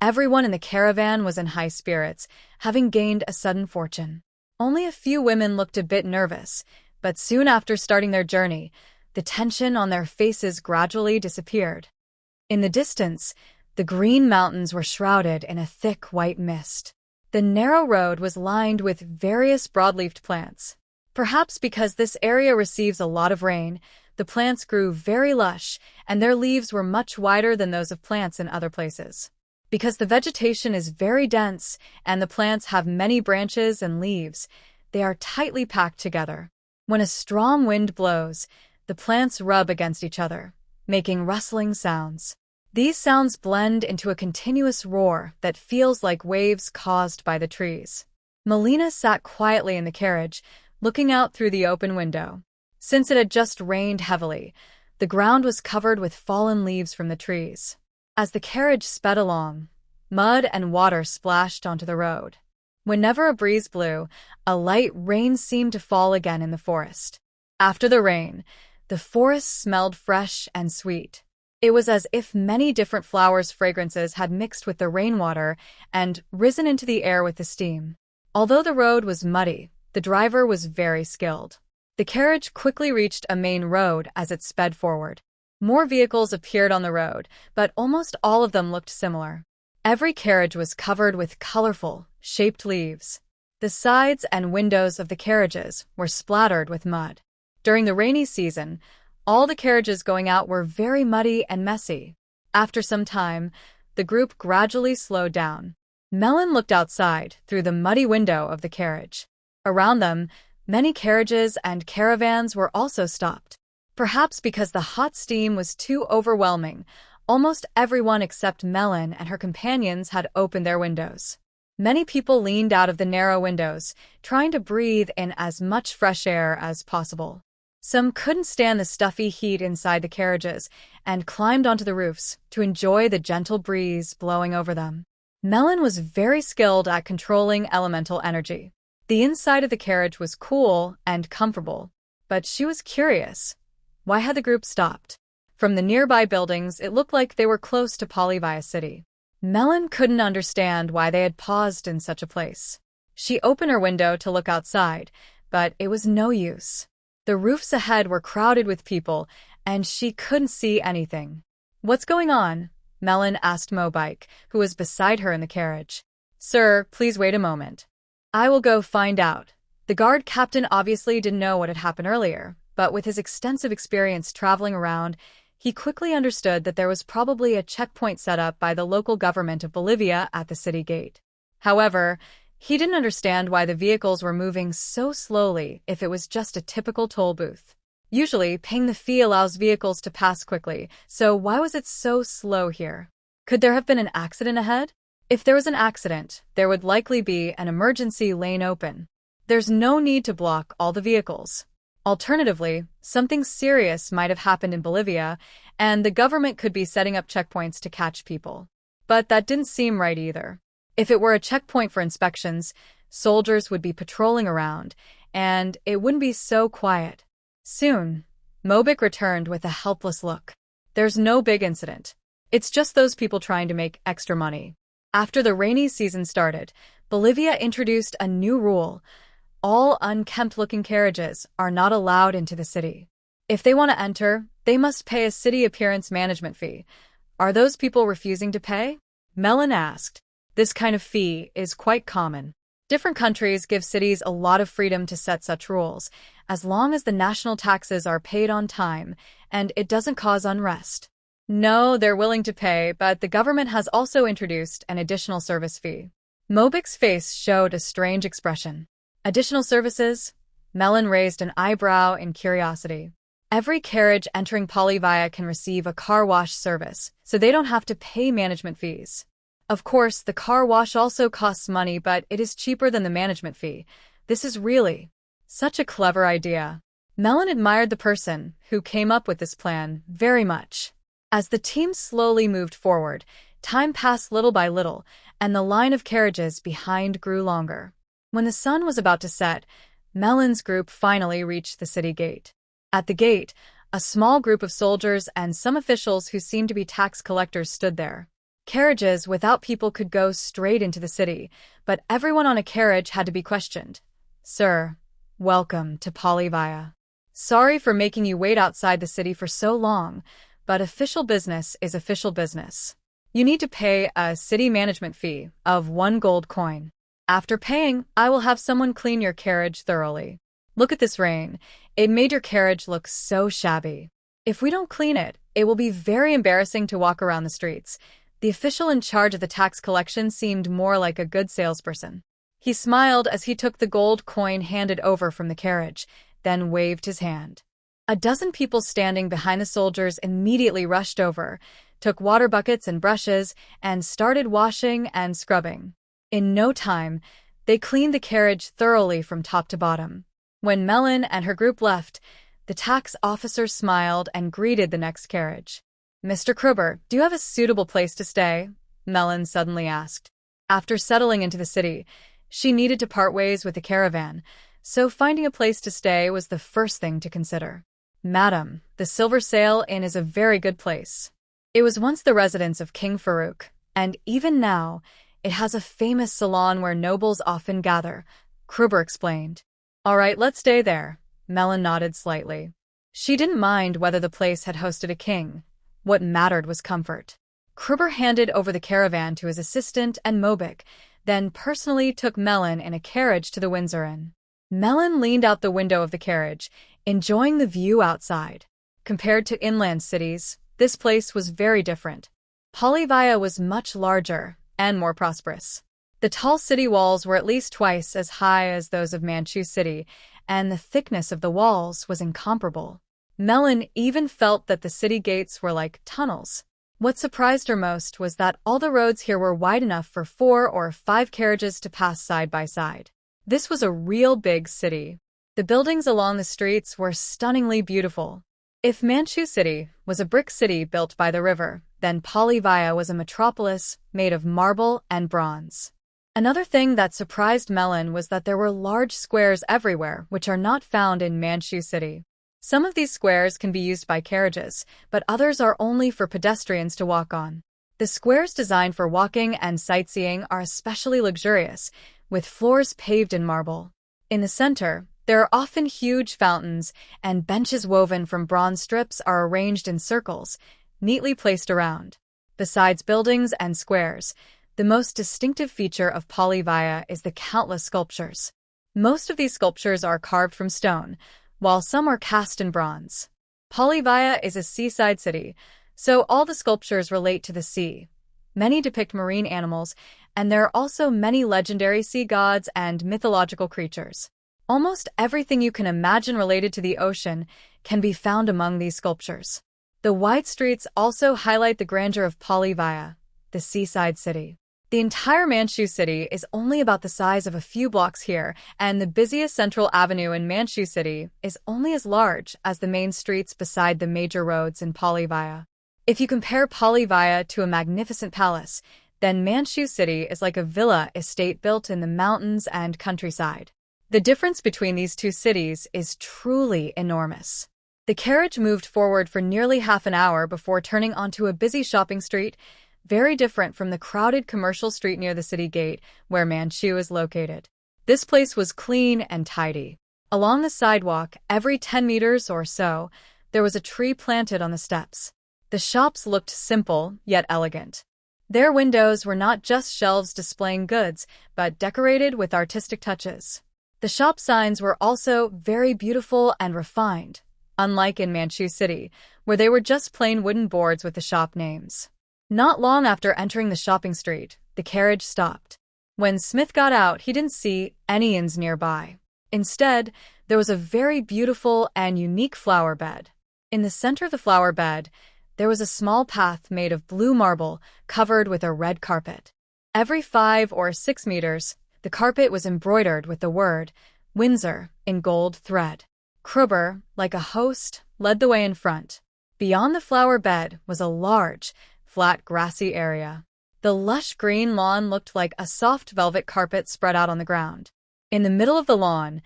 everyone in the caravan was in high spirits, having gained a sudden fortune. Only a few women looked a bit nervous, but soon after starting their journey, the tension on their faces gradually disappeared. In the distance, the green mountains were shrouded in a thick white mist. The narrow road was lined with various broad-leafed plants. Perhaps because this area receives a lot of rain, the plants grew very lush, and their leaves were much wider than those of plants in other places. Because the vegetation is very dense and the plants have many branches and leaves, they are tightly packed together. When a strong wind blows, the plants rub against each other, making rustling sounds. These sounds blend into a continuous roar that feels like waves caused by the trees. Melina sat quietly in the carriage, looking out through the open window. Since it had just rained heavily, the ground was covered with fallen leaves from the trees. As the carriage sped along, mud and water splashed onto the road. Whenever a breeze blew, a light rain seemed to fall again in the forest. After the rain, the forest smelled fresh and sweet. It was as if many different flowers' fragrances had mixed with the rainwater and risen into the air with the steam. Although the road was muddy, the driver was very skilled. The carriage quickly reached a main road as it sped forward. More vehicles appeared on the road, but almost all of them looked similar. Every carriage was covered with colorful, shaped leaves. The sides and windows of the carriages were splattered with mud. During the rainy season, all the carriages going out were very muddy and messy. After some time, the group gradually slowed down. Melon looked outside through the muddy window of the carriage. Around them, many carriages and caravans were also stopped. Perhaps because the hot steam was too overwhelming, almost everyone except Melon and her companions had opened their windows. Many people leaned out of the narrow windows, trying to breathe in as much fresh air as possible. Some couldn't stand the stuffy heat inside the carriages and climbed onto the roofs to enjoy the gentle breeze blowing over them. Melon was very skilled at controlling elemental energy. The inside of the carriage was cool and comfortable, but she was curious. Why had the group stopped? From the nearby buildings, it looked like they were close to Polyvia City. Melon couldn't understand why they had paused in such a place. She opened her window to look outside, but it was no use. The roofs ahead were crowded with people, and she couldn't see anything. What's going on? Melon asked Mobike, who was beside her in the carriage. Sir, please wait a moment. I will go find out. The guard captain obviously didn't know what had happened earlier, but with his extensive experience traveling around, he quickly understood that there was probably a checkpoint set up by the local government of Bolivia at the city gate. However, he didn't understand why the vehicles were moving so slowly if it was just a typical toll booth. Usually, paying the fee allows vehicles to pass quickly, so why was it so slow here? Could there have been an accident ahead? If there was an accident, there would likely be an emergency lane open. There's no need to block all the vehicles. Alternatively, something serious might have happened in Bolivia, and the government could be setting up checkpoints to catch people. But that didn't seem right either. If it were a checkpoint for inspections, soldiers would be patrolling around, and it wouldn't be so quiet. Soon, Mobik returned with a helpless look. There's no big incident. It's just those people trying to make extra money. After the rainy season started, Bolivia introduced a new rule. All unkempt-looking carriages are not allowed into the city. If they want to enter, they must pay a city appearance management fee. Are those people refusing to pay? Melon asked. This kind of fee is quite common. Different countries give cities a lot of freedom to set such rules, as long as the national taxes are paid on time and it doesn't cause unrest. No, they're willing to pay, but the government has also introduced an additional service fee. Mobik's face showed a strange expression. Additional services? Melon raised an eyebrow in curiosity. Every carriage entering Polyvia can receive a car wash service, so they don't have to pay management fees. Of course, the car wash also costs money, but it is cheaper than the management fee. This is really such a clever idea. Melon admired the person who came up with this plan very much. As the team slowly moved forward, time passed little by little, and the line of carriages behind grew longer. When the sun was about to set, Melon's group finally reached the city gate. At the gate, a small group of soldiers and some officials who seemed to be tax collectors stood there. Carriages without people could go straight into the city, but everyone on a carriage had to be questioned. Sir, welcome to Polyvia. Sorry for making you wait outside the city for so long, but official business is official business. You need to pay a city management fee of 1 gold coin. After paying, I will have someone clean your carriage thoroughly. Look at this rain. It made your carriage look so shabby. If we don't clean it, it will be very embarrassing to walk around the streets. The official in charge of the tax collection seemed more like a good salesperson. He smiled as he took the gold coin handed over from the carriage, then waved his hand. A dozen people standing behind the soldiers immediately rushed over, took water buckets and brushes, and started washing and scrubbing. In no time, they cleaned the carriage thoroughly from top to bottom. When Melon and her group left, the tax officer smiled and greeted the next carriage. Mr. Kruber, do you have a suitable place to stay? Melon suddenly asked. After settling into the city, she needed to part ways with the caravan, so finding a place to stay was the first thing to consider. Madam, the Silver Sail Inn is a very good place. It was once the residence of King Farouk, and even now, it has a famous salon where nobles often gather, Kruber explained. All right, let's stay there. Melon nodded slightly. She didn't mind whether the place had hosted a king. What mattered was comfort. Kruber handed over the caravan to his assistant and Mobik, then personally took Melon in a carriage to the Windsor Inn. Melon leaned out the window of the carriage, enjoying the view outside. Compared to inland cities, this place was very different. Polyvia was much larger and more prosperous. The tall city walls were at least twice as high as those of Manchu City, and the thickness of the walls was incomparable. Melon even felt that the city gates were like tunnels. What surprised her most was that all the roads here were wide enough for 4 or 5 carriages to pass side by side. This was a real big city. The buildings along the streets were stunningly beautiful. If Manchu City was a brick city built by the river, then Polyvia was a metropolis made of marble and bronze. Another thing that surprised Melon was that there were large squares everywhere, which are not found in Manchu City. Some of these squares can be used by carriages, but others are only for pedestrians to walk on. The squares designed for walking and sightseeing are especially luxurious, with floors paved in marble. In the center, there are often huge fountains, and benches woven from bronze strips are arranged in circles, neatly placed around. Besides buildings and squares, the most distinctive feature of Polyvia is the countless sculptures. Most of these sculptures are carved from stone, while some are cast in bronze. Polyvia is a seaside city, so all the sculptures relate to the sea. Many depict marine animals, and there are also many legendary sea gods and mythological creatures. Almost everything you can imagine related to the ocean can be found among these sculptures. The wide streets also highlight the grandeur of Polyvia, the seaside city. The entire Manchu City is only about the size of a few blocks here, and the busiest central avenue in Manchu City is only as large as the main streets beside the major roads in Polyvia. If you compare Polyvia to a magnificent palace, then Manchu City is like a villa estate built in the mountains and countryside. The difference between these two cities is truly enormous. The carriage moved forward for nearly half an hour before turning onto a busy shopping street, very different from the crowded commercial street near the city gate where Manchu is located. This place was clean and tidy. Along the sidewalk, every 10 meters or so, there was a tree planted on the steps. The shops looked simple, yet elegant. Their windows were not just shelves displaying goods, but decorated with artistic touches. The shop signs were also very beautiful and refined, unlike in Manchu City, where they were just plain wooden boards with the shop names. Not long after entering the shopping street, the carriage stopped. When Smith got out, he didn't see any inns nearby. Instead, there was a very beautiful and unique flower bed. In the center of the flower bed, there was a small path made of blue marble covered with a red carpet. Every 5 or 6 meters, the carpet was embroidered with the word Windsor in gold thread. Kruber, like a host, led the way in front. Beyond the flower bed was a large, flat grassy area. The lush green lawn looked like a soft velvet carpet spread out on the ground. In the middle of the lawn,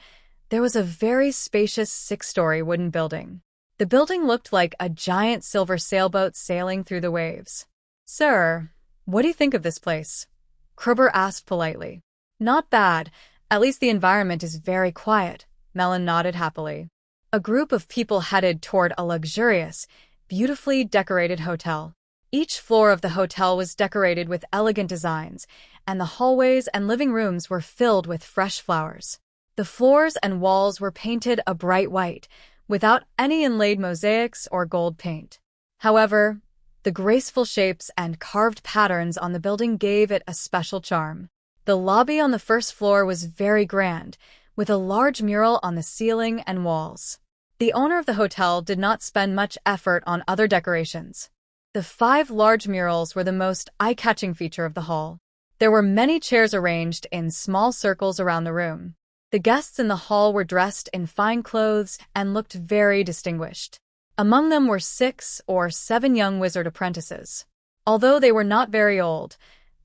there was a very spacious 6-story wooden building. The building looked like a giant silver sailboat sailing through the waves. "Sir, what do you think of this place?" Kruber asked politely. "Not bad. At least the environment is very quiet," Melon nodded happily. A group of people headed toward a luxurious, beautifully decorated hotel. Each floor of the hotel was decorated with elegant designs, and the hallways and living rooms were filled with fresh flowers. The floors and walls were painted a bright white, without any inlaid mosaics or gold paint. However, the graceful shapes and carved patterns on the building gave it a special charm. The lobby on the first floor was very grand, with a large mural on the ceiling and walls. The owner of the hotel did not spend much effort on other decorations. The 5 large murals were the most eye-catching feature of the hall. There were many chairs arranged in small circles around the room. The guests in the hall were dressed in fine clothes and looked very distinguished. Among them were 6 or 7 young wizard apprentices. Although they were not very old,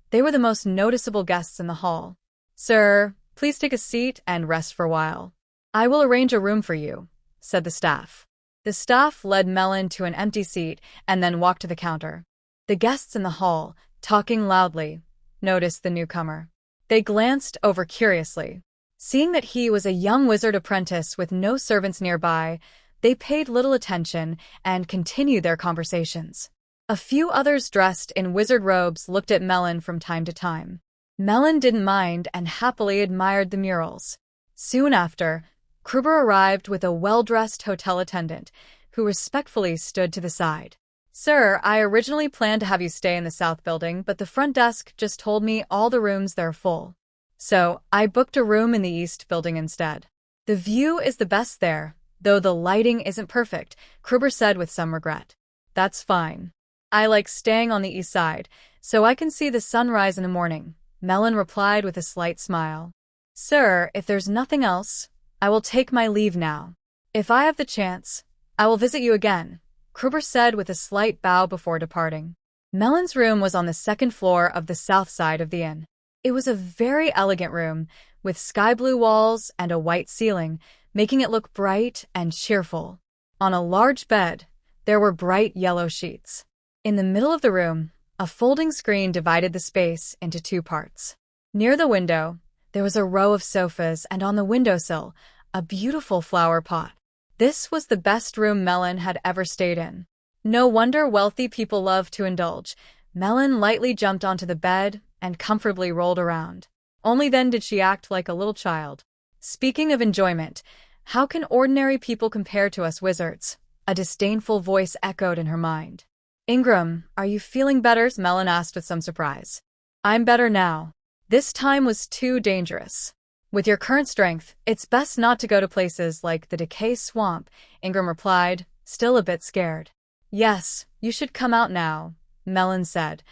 they were the most noticeable guests in the hall. "Sir, please take a seat and rest for a while. I will arrange a room for you," said the staff. The staff led Melon to an empty seat and then walked to the counter. The guests in the hall, talking loudly, noticed the newcomer. They glanced over curiously. Seeing that he was a young wizard apprentice with no servants nearby, they paid little attention and continued their conversations. A few others dressed in wizard robes looked at Melon from time to time. Melon didn't mind and happily admired the murals. Soon after, Kruber arrived with a well-dressed hotel attendant, who respectfully stood to the side. "Sir, I originally planned to have you stay in the south building, but the front desk just told me all the rooms there are full. So I booked a room in the east building instead. The view is the best there, though the lighting isn't perfect," Kruber said with some regret. "That's fine. I like staying on the east side, so I can see the sunrise in the morning," Melon replied with a slight smile. "Sir, if there's nothing else, I will take my leave now. If I have the chance, I will visit you again," Kruber said with a slight bow before departing. Melon's room was on the second floor of the south side of the inn. It was a very elegant room, with sky-blue walls and a white ceiling, making it look bright and cheerful. On a large bed, there were bright yellow sheets. In the middle of the room, a folding screen divided the space into 2 parts. Near the window, there was a row of sofas, and on the windowsill, a beautiful flower pot. This was the best room Melon had ever stayed in. No wonder wealthy people love to indulge. Melon lightly jumped onto the bed and comfortably rolled around. Only then did she act like a little child. "Speaking of enjoyment, how can ordinary people compare to us wizards?" A disdainful voice echoed in her mind. "Ingram, are you feeling better?" Melon asked with some surprise. "I'm better now. This time was too dangerous. With your current strength, it's best not to go to places like the Decay Swamp," Ingram replied, still a bit scared. "Yes, you should come out now," Melon said,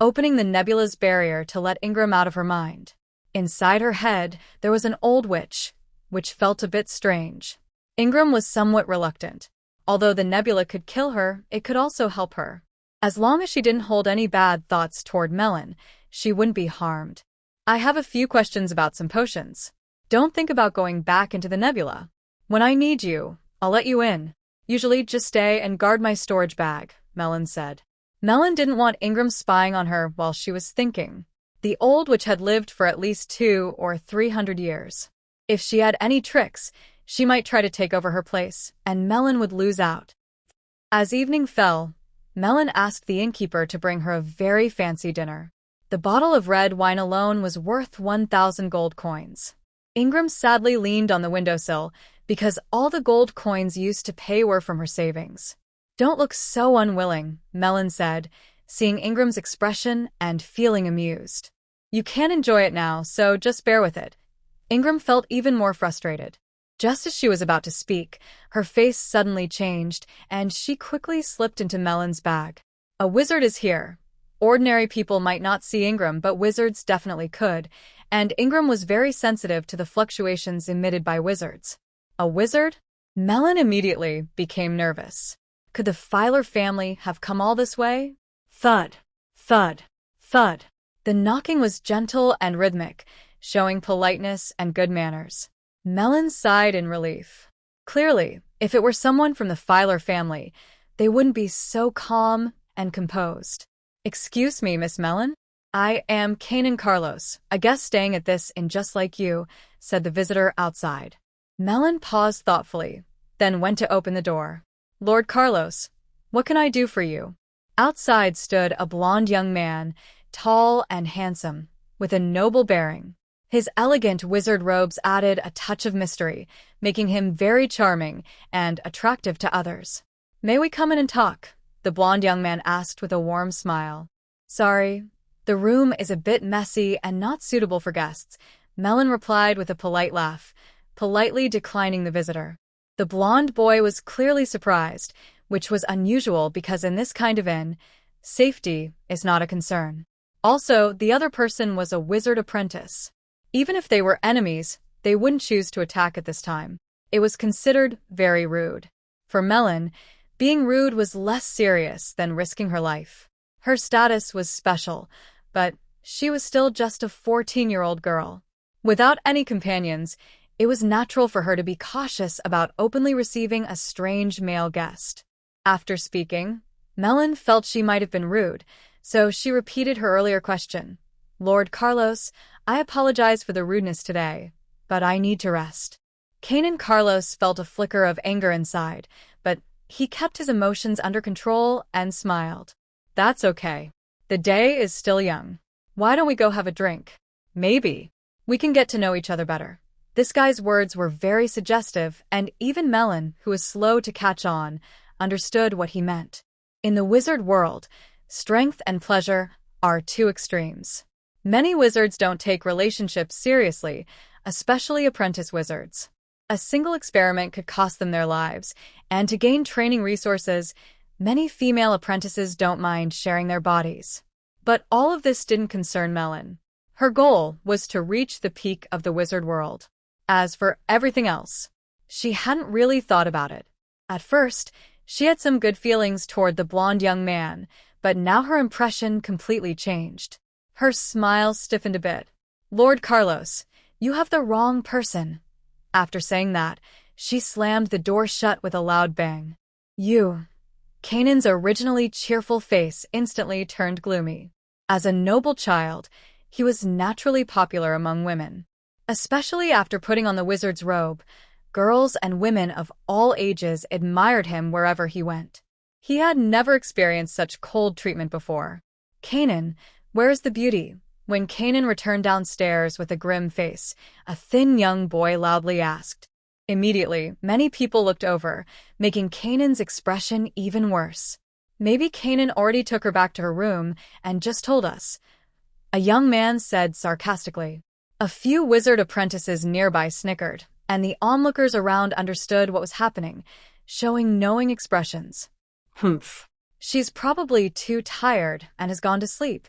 opening the nebula's barrier to let Ingram out of her mind. Inside her head, there was an old witch, which felt a bit strange. Ingram was somewhat reluctant. Although the nebula could kill her, it could also help her. As long as she didn't hold any bad thoughts toward Melon, she wouldn't be harmed. "I have a few questions about some potions. Don't think about going back into the nebula. When I need you, I'll let you in. Usually just stay and guard my storage bag," Melon said. Melon didn't want Ingram spying on her while she was thinking. The old witch had lived for at least 200 or 300 years. If she had any tricks, she might try to take over her place, and Melon would lose out. As evening fell, Melon asked the innkeeper to bring her a very fancy dinner. The bottle of red wine alone was worth 1,000 gold coins. Ingram sadly leaned on the windowsill because all the gold coins used to pay were from her savings. "Don't look so unwilling," Melon said, seeing Ingram's expression and feeling amused. "You can't enjoy it now, so just bear with it." Ingram felt even more frustrated. Just as she was about to speak, her face suddenly changed, and she quickly slipped into Melon's bag. "A wizard is here." Ordinary people might not see Ingram, but wizards definitely could, and Ingram was very sensitive to the fluctuations emitted by wizards. A wizard? Melon immediately became nervous. Could the Filer family have come all this way? Thud, thud, thud. The knocking was gentle and rhythmic, showing politeness and good manners. Melon sighed in relief. Clearly, if it were someone from the Filer family, they wouldn't be so calm and composed. "Excuse me, Miss Melon? I am Kanan Carlos, a guest staying at this inn just like you," said the visitor outside. Melon paused thoughtfully, then went to open the door. "Lord Carlos, what can I do for you?" Outside stood a blond young man, tall and handsome, with a noble bearing. His elegant wizard robes added a touch of mystery, making him very charming and attractive to others. "May we come in and talk?" the blond young man asked with a warm smile. "Sorry, the room is a bit messy and not suitable for guests," Melon replied with a polite laugh, politely declining the visitor. The blond boy was clearly surprised, which was unusual because in this kind of inn, safety is not a concern. Also, the other person was a wizard apprentice. Even if they were enemies, they wouldn't choose to attack at this time. It was considered very rude. For Melon, being rude was less serious than risking her life. Her status was special, but she was still just a 14-year-old girl. Without any companions, it was natural for her to be cautious about openly receiving a strange male guest. After speaking, Melon felt she might have been rude, so she repeated her earlier question. "Lord Carlos, I apologize for the rudeness today, but I need to rest." Kanan Carlos felt a flicker of anger inside, but he kept his emotions under control and smiled. "That's okay. The day is still young. Why don't we go have a drink? Maybe we can get to know each other better." This guy's words were very suggestive, and even Melon, who was slow to catch on, understood what he meant. In the wizard world, strength and pleasure are two extremes. Many wizards don't take relationships seriously, especially apprentice wizards. A single experiment could cost them their lives, and to gain training resources, many female apprentices don't mind sharing their bodies. But all of this didn't concern Melon. Her goal was to reach the peak of the wizard world. As for everything else, she hadn't really thought about it. At first, she had some good feelings toward the blond young man, but now her impression completely changed. Her smile stiffened a bit. "Lord Carlos, you have the wrong person." After saying that, she slammed the door shut with a loud bang. "You." Kanan's originally cheerful face instantly turned gloomy. As a noble child, he was naturally popular among women. Especially after putting on the wizard's robe, girls and women of all ages admired him wherever he went. He had never experienced such cold treatment before. "Kanan, where is the beauty?" When Kanan returned downstairs with a grim face, a thin young boy loudly asked. Immediately, many people looked over, making Kanan's expression even worse. "Maybe Kanan already took her back to her room and just told us," a young man said sarcastically. A few wizard apprentices nearby snickered, and the onlookers around understood what was happening, showing knowing expressions. "Humph. She's probably too tired and has gone to sleep,"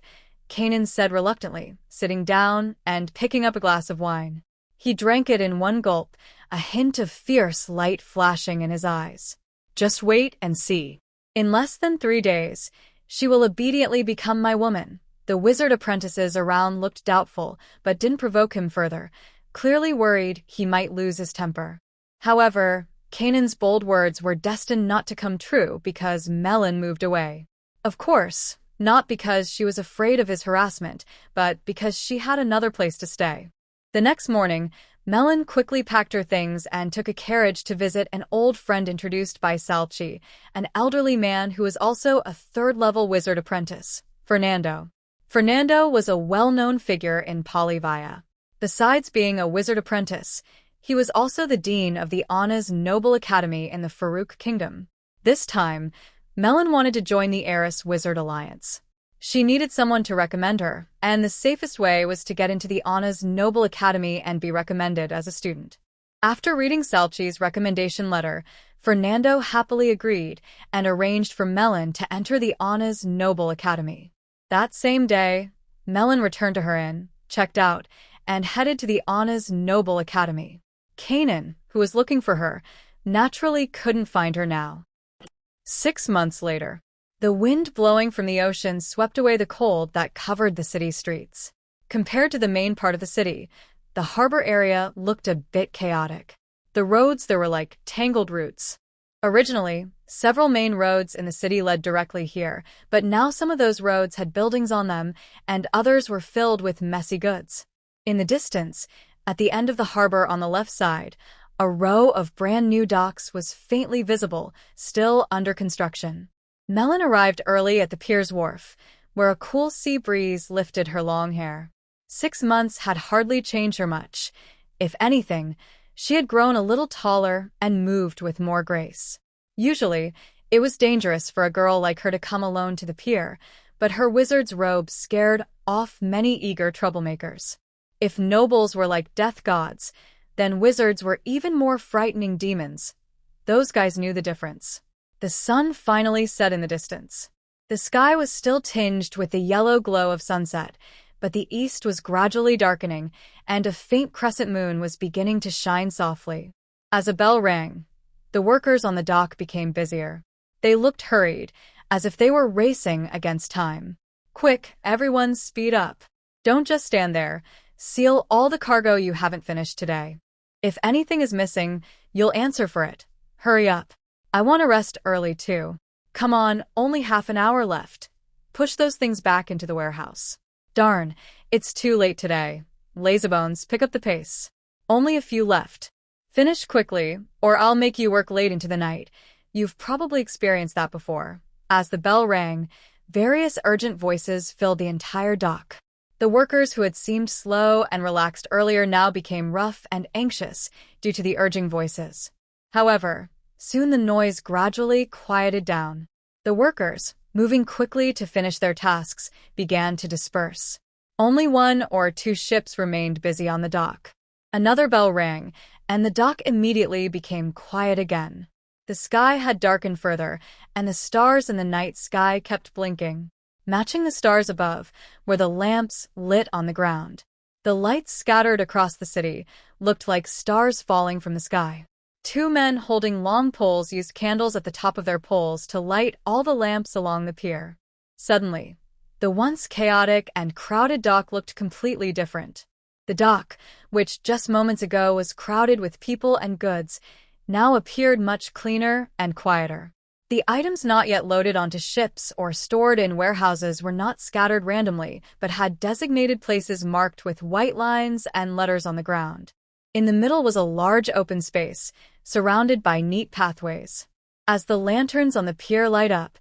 Kanan said reluctantly, sitting down and picking up a glass of wine. He drank it in one gulp, a hint of fierce light flashing in his eyes. "Just wait and see. In less than 3 days, she will obediently become my woman." The wizard apprentices around looked doubtful, but didn't provoke him further, clearly worried he might lose his temper. However, Kanan's bold words were destined not to come true because Melon moved away. Of course, not because she was afraid of his harassment, but because she had another place to stay. The next morning, Melon quickly packed her things and took a carriage to visit an old friend introduced by Salchi, an elderly man who was also a third-level wizard apprentice, Fernando. Fernando was a well-known figure in Polyvia. Besides being a wizard apprentice, he was also the dean of the Anna's Noble Academy in the Farouk Kingdom. This time, Melon wanted to join the Heiress Wizard Alliance. She needed someone to recommend her, and the safest way was to get into the Anna's Noble Academy and be recommended as a student. After reading Salchi's recommendation letter, Fernando happily agreed and arranged for Melon to enter the Anna's Noble Academy. That same day, Melon returned to her inn, checked out, and headed to the Anna's Noble Academy. Kanan, who was looking for her, naturally couldn't find her now. 6 months later, the wind blowing from the ocean swept away the cold that covered the city streets. Compared to the main part of the city, the harbor area looked a bit chaotic. The roads there were like tangled roots. Originally, several main roads in the city led directly here, but now some of those roads had buildings on them and others were filled with messy goods. In the distance, at the end of the harbor on the left side, a row of brand new docks was faintly visible, still under construction. Melon arrived early at the pier's wharf, where a cool sea breeze lifted her long hair. 6 months had hardly changed her much. If anything, she had grown a little taller and moved with more grace. Usually, it was dangerous for a girl like her to come alone to the pier, but her wizard's robe scared off many eager troublemakers. If nobles were like death gods, then wizards were even more frightening demons. Those guys knew the difference. The sun finally set in the distance. The sky was still tinged with the yellow glow of sunset, but the east was gradually darkening, and a faint crescent moon was beginning to shine softly. As a bell rang, the workers on the dock became busier. They looked hurried, as if they were racing against time. Quick, everyone, speed up. Don't just stand there. Seal all the cargo you haven't finished today. If anything is missing, you'll answer for it. Hurry up. I want to rest early, too. Come on, only half an hour left. Push those things back into the warehouse. Darn, it's too late today. Lazybones, pick up the pace. Only a few left. Finish quickly, or I'll make you work late into the night. You've probably experienced that before. As the bell rang, various urgent voices filled the entire dock. The workers who had seemed slow and relaxed earlier now became rough and anxious due to the urging voices. However, soon the noise gradually quieted down. The workers, moving quickly to finish their tasks, began to disperse. Only 1 or 2 ships remained busy on the dock. Another bell rang, and the dock immediately became quiet again. The sky had darkened further, and the stars in the night sky kept blinking. Matching the stars above were the lamps lit on the ground. The lights scattered across the city looked like stars falling from the sky. 2 men holding long poles used candles at the top of their poles to light all the lamps along the pier. Suddenly, the once chaotic and crowded dock looked completely different. The dock, which just moments ago was crowded with people and goods, now appeared much cleaner and quieter. The items not yet loaded onto ships or stored in warehouses were not scattered randomly, but had designated places marked with white lines and letters on the ground. In the middle was a large open space, surrounded by neat pathways. As the lanterns on the pier light up,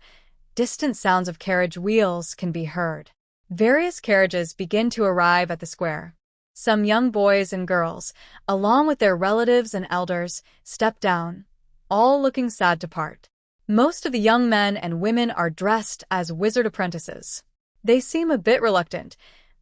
distant sounds of carriage wheels can be heard. Various carriages begin to arrive at the square. Some young boys and girls, along with their relatives and elders, step down, all looking sad to part. Most of the young men and women are dressed as wizard apprentices. They seem a bit reluctant,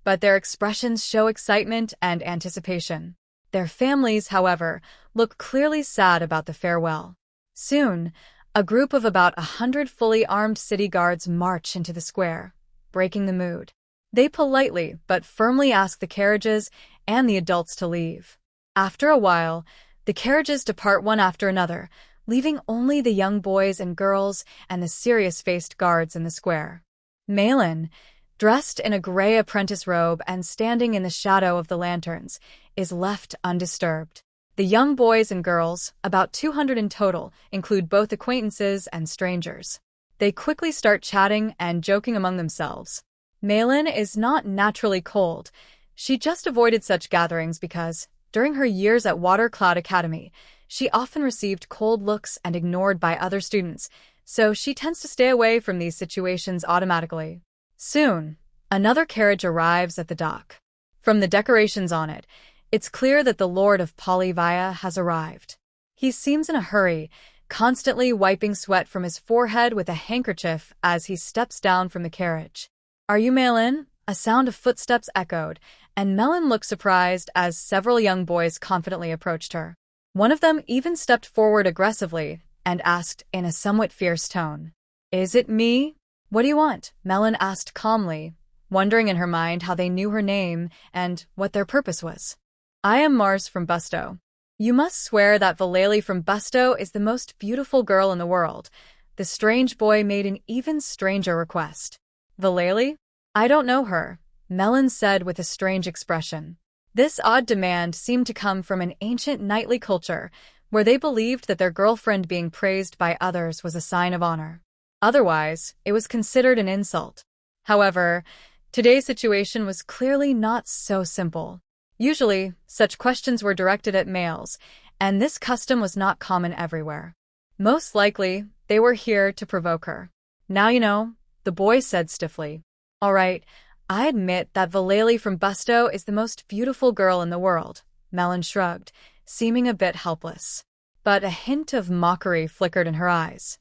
but their expressions show excitement and anticipation. Their families, however, look clearly sad about the farewell. Soon, a group of about 100 fully armed city guards march into the square, breaking the mood. They politely but firmly ask the carriages and the adults to leave. After a while, the carriages depart one after another, leaving only the young boys and girls and the serious-faced guards in the square. Malin, dressed in a gray apprentice robe and standing in the shadow of the lanterns, is left undisturbed. The young boys and girls, about 200 in total, include both acquaintances and strangers. They quickly start chatting and joking among themselves. Malin is not naturally cold. She just avoided such gatherings because, During her years at Water Cloud Academy, she often received cold looks and ignored by other students, so she tends to stay away from these situations automatically. Soon, another carriage arrives at the dock. From the decorations on it, it's clear that the Lord of Polyvia has arrived. He seems in a hurry, constantly wiping sweat from his forehead with a handkerchief as he steps down from the carriage. "Are you Malin?" A sound of footsteps echoed, and Melon looked surprised as several young boys confidently approached her. One of them even stepped forward aggressively and asked in a somewhat fierce tone, "Is it me?" "What do you want?" Melon asked calmly, wondering in her mind how they knew her name and what their purpose was. "I am Mars from Busto." "You must swear that Valeli from Busto is the most beautiful girl in the world." The strange boy made an even stranger request. "Valeli? I don't know her," Melon said with a strange expression. This odd demand seemed to come from an ancient knightly culture where they believed that their girlfriend being praised by others was a sign of honor. Otherwise, it was considered an insult. However, today's situation was clearly not so simple. Usually, such questions were directed at males, and this custom was not common everywhere. Most likely, they were here to provoke her. "Now you know," the boy said stiffly. "All right, I admit that Valeli from Busto is the most beautiful girl in the world," Melon shrugged, seeming a bit helpless. But a hint of mockery flickered in her eyes.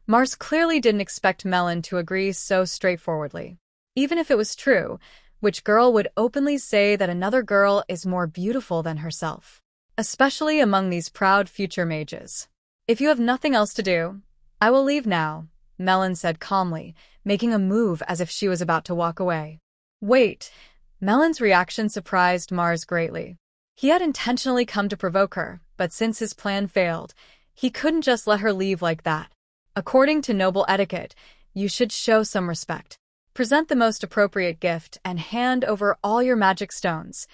Mars clearly didn't expect Melon to agree so straightforwardly. Even if it was true, which girl would openly say that another girl is more beautiful than herself? Especially among these proud future mages. "If you have nothing else to do, I will leave now," Melon said calmly, making a move as if she was about to walk away. "Wait." Melon's reaction surprised Mars greatly. He had intentionally come to provoke her, but since his plan failed, he couldn't just let her leave like that. According to noble etiquette, you should show some respect. Present the most appropriate gift and hand over all your magic stones.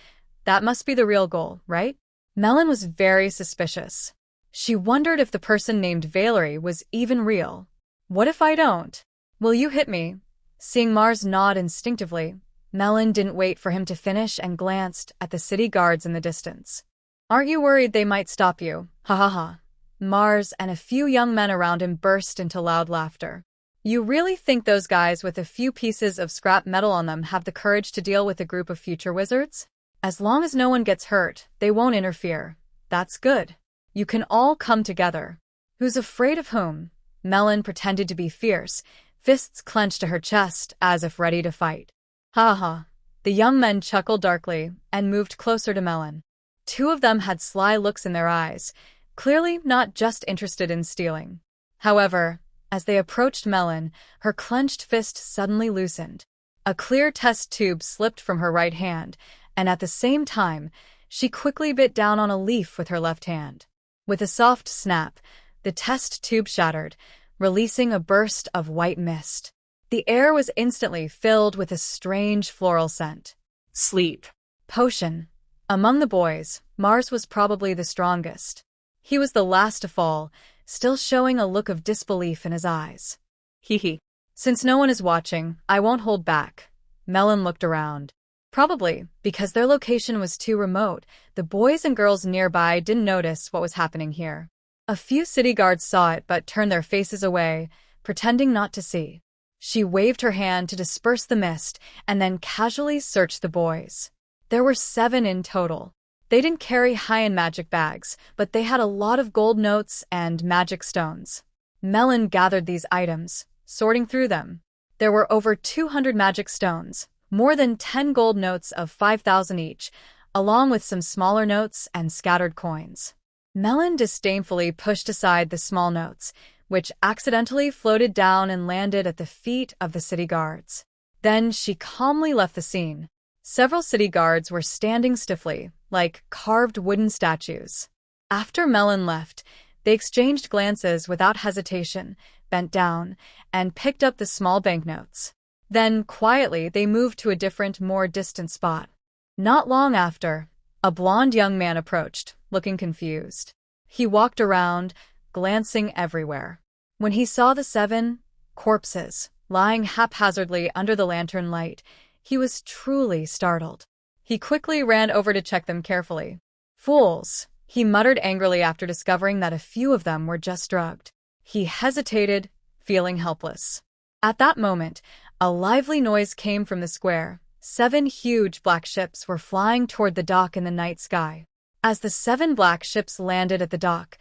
That must be the real goal, right? Melon was very suspicious. She wondered if the person named Valerie was even real. "What if I don't? Will you hit me?" Seeing Mars nod instinctively, Melon didn't wait for him to finish and glanced at the city guards in the distance. "Aren't you worried they might stop you?" "Ha ha ha." Mars and a few young men around him burst into loud laughter. "You really think those guys with a few pieces of scrap metal on them have the courage to deal with a group of future wizards? As long as no one gets hurt, they won't interfere. That's good. You can all come together." "Who's afraid of whom?" Melon pretended to be fierce, fists clenched to her chest as if ready to fight. "Ha ha." The young men chuckled darkly and moved closer to Melon. Two of them had sly looks in their eyes, clearly not just interested in stealing. However, as they approached Melon, her clenched fist suddenly loosened. A clear test tube slipped from her right hand, and at the same time, she quickly bit down on a leaf with her left hand. With a soft snap, the test tube shattered, releasing a burst of white mist. The air was instantly filled with a strange floral scent. Sleep. Potion. Among the boys, Mars was probably the strongest. He was the last to fall, still showing a look of disbelief in his eyes. Hee. "Since no one is watching, I won't hold back." Melon looked around. Probably because their location was too remote, the boys and girls nearby didn't notice what was happening here. A few city guards saw it but turned their faces away, pretending not to see. She waved her hand to disperse the mist and then casually searched the boys. There were 7 in total. They didn't carry high-end magic bags, but they had a lot of gold notes and magic stones. Melon gathered these items, sorting through them. There were over 200 magic stones, more than 10 gold notes of 5,000 each, along with some smaller notes and scattered coins. Melon disdainfully pushed aside the small notes, which accidentally floated down and landed at the feet of the city guards. Then she calmly left the scene. Several city guards were standing stiffly, like carved wooden statues. After Melon left, they exchanged glances without hesitation, bent down, and picked up the small banknotes. Then, quietly, they moved to a different, more distant spot. Not long after, a blond young man approached, looking confused. He walked around, glancing everywhere. When he saw the 7 corpses lying haphazardly under the lantern light, he was truly startled. He quickly ran over to check them carefully. Fools, he muttered angrily after discovering that a few of them were just drugged. He hesitated, feeling helpless. At that moment, a lively noise came from the square. 7 huge black ships were flying toward the dock in the night sky. As the 7 black ships landed at the dock,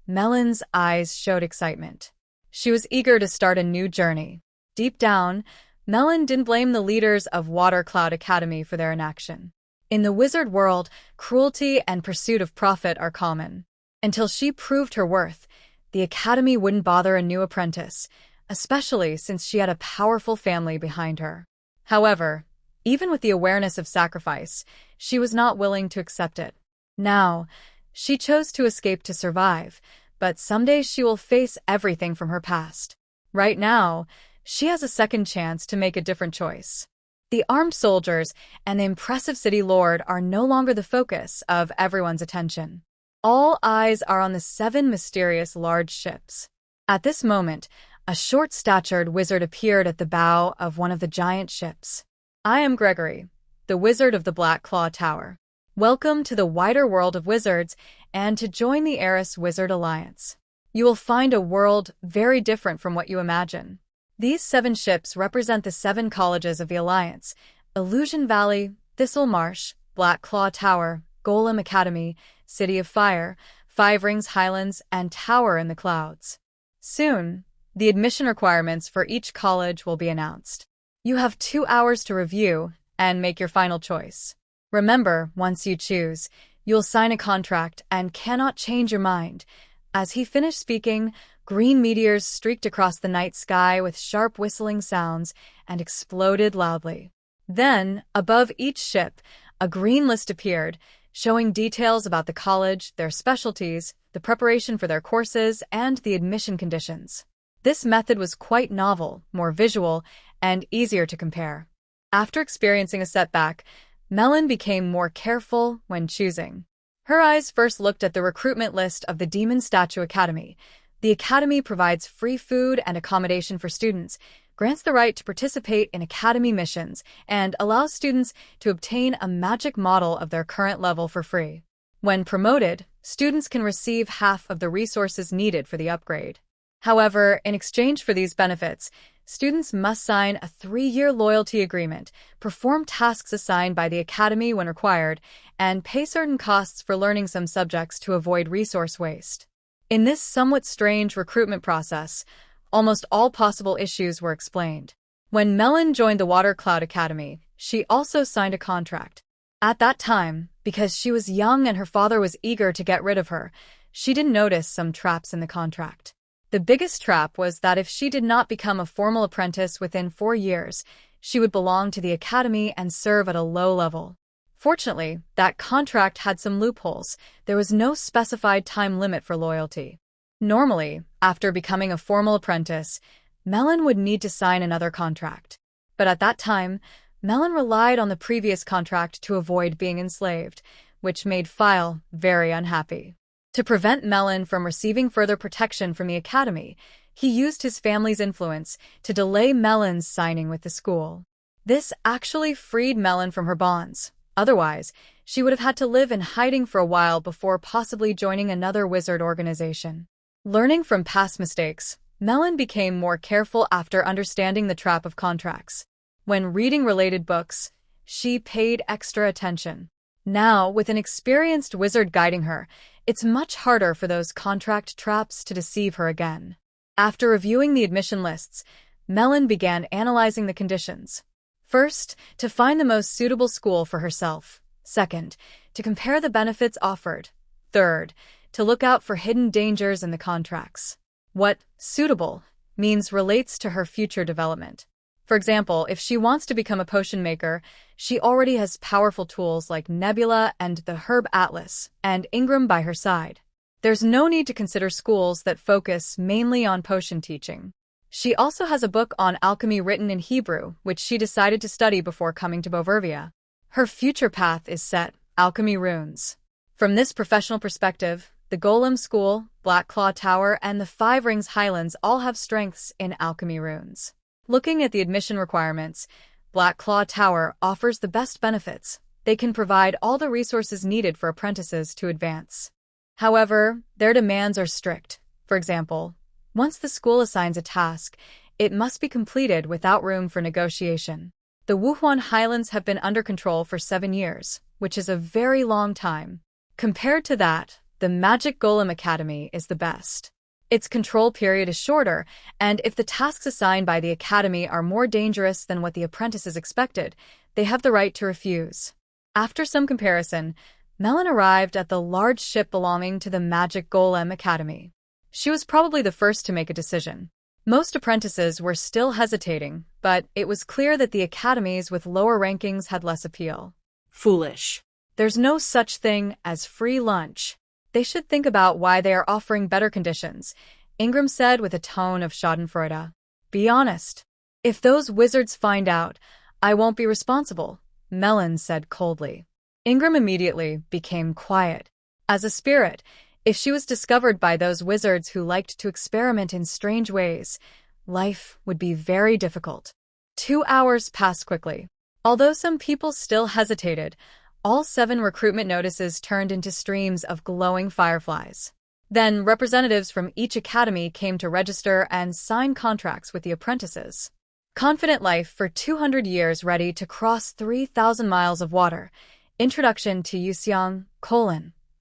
Melon's eyes showed excitement. She was eager to start a new journey. Deep down, Melon didn't blame the leaders of Water Cloud Academy for their inaction. In the wizard world, cruelty and pursuit of profit are common. Until she proved her worth, the academy wouldn't bother a new apprentice, especially since she had a powerful family behind her. However, even with the awareness of sacrifice, she was not willing to accept it. Now, she chose to escape to survive, but someday she will face everything from her past. Right now, she has a second chance to make a different choice. The armed soldiers and the impressive city lord are no longer the focus of everyone's attention. All eyes are on the 7 mysterious large ships. At this moment, a short-statured wizard appeared at the bow of one of the giant ships. I am Gregory, the wizard of the Black Claw Tower. Welcome to the wider world of wizards and to join the Eris Wizard Alliance. You will find a world very different from what you imagine. These 7 ships represent the 7 colleges of the Alliance: Illusion Valley, Thistle Marsh, Black Claw Tower, Golem Academy, City of Fire, 5 Rings Highlands, and Tower in the Clouds. Soon, the admission requirements for each college will be announced. You have 2 hours to review and make your final choice. Remember, once you choose, you'll sign a contract and cannot change your mind. As he finished speaking, green meteors streaked across the night sky with sharp whistling sounds and exploded loudly. Then, above each ship, a green list appeared, showing details about the college, their specialties, the preparation for their courses, and the admission conditions. This method was quite novel, more visual, and easier to compare. After experiencing a setback, Melon became more careful when choosing. Her eyes first looked at the recruitment list of the Demon Statue Academy. The academy provides free food and accommodation for students, grants the right to participate in academy missions, and allows students to obtain a magic model of their current level for free. When promoted, students can receive half of the resources needed for the upgrade. However, in exchange for these benefits, students must sign a 3-year loyalty agreement, perform tasks assigned by the academy when required, and pay certain costs for learning some subjects to avoid resource waste. In this somewhat strange recruitment process, almost all possible issues were explained. When Melon joined the Water Cloud Academy, she also signed a contract. At that time, because she was young and her father was eager to get rid of her, she didn't notice some traps in the contract. The biggest trap was that if she did not become a formal apprentice within 4 years, she would belong to the academy and serve at a low level. Fortunately, that contract had some loopholes. There was no specified time limit for loyalty. Normally, after becoming a formal apprentice, Melon would need to sign another contract. But at that time, Melon relied on the previous contract to avoid being enslaved, which made File very unhappy. To prevent Melon from receiving further protection from the academy, he used his family's influence to delay Melon's signing with the school. This actually freed Melon from her bonds. Otherwise, she would have had to live in hiding for a while before possibly joining another wizard organization. Learning from past mistakes, Melon became more careful after understanding the trap of contracts. When reading related books, she paid extra attention. Now, with an experienced wizard guiding her, it's much harder for those contract traps to deceive her again. After reviewing the admission lists, Melon began analyzing the conditions. First, to find the most suitable school for herself. Second, to compare the benefits offered. Third, to look out for hidden dangers in the contracts. What suitable means relates to her future development. For example, if she wants to become a potion maker, she already has powerful tools like Nebula and the Herb Atlas, and Ingram by her side. There's no need to consider schools that focus mainly on potion teaching. She also has a book on alchemy written in Hebrew, which she decided to study before coming to Bovervia. Her future path is set, alchemy runes. From this professional perspective, the Golem School, Black Claw Tower, and the 5 Rings Highlands all have strengths in alchemy runes. Looking at the admission requirements, Black Claw Tower offers the best benefits, They can provide all the resources needed for apprentices to advance. However, their demands are strict. For example, once the school assigns a task, it must be completed without room for negotiation. The Wuhuan Highlands have been under control for 7 years, which is a very long time. Compared to that, the Magic Golem Academy is the best. Its control period is shorter, and if the tasks assigned by the academy are more dangerous than what the apprentices expected, they have the right to refuse. After some comparison, Melon arrived at the large ship belonging to the Magic Golem Academy. She was probably the first to make a decision. Most apprentices were still hesitating, but it was clear that the academies with lower rankings had less appeal. Foolish. There's no such thing as free lunch. They should think about why they are offering better conditions, Ingram said with a tone of schadenfreude. Be honest. If those wizards find out, I won't be responsible, Melon said coldly. Ingram immediately became quiet. As a spirit, if she was discovered by those wizards who liked to experiment in strange ways, life would be very difficult. 2 hours passed quickly. Although some people still hesitated, all 7 recruitment notices turned into streams of glowing fireflies. Then representatives from each academy came to register and sign contracts with the apprentices. Confident life for 200 years ready to cross 3,000 miles of water. Introduction to Yuxiang,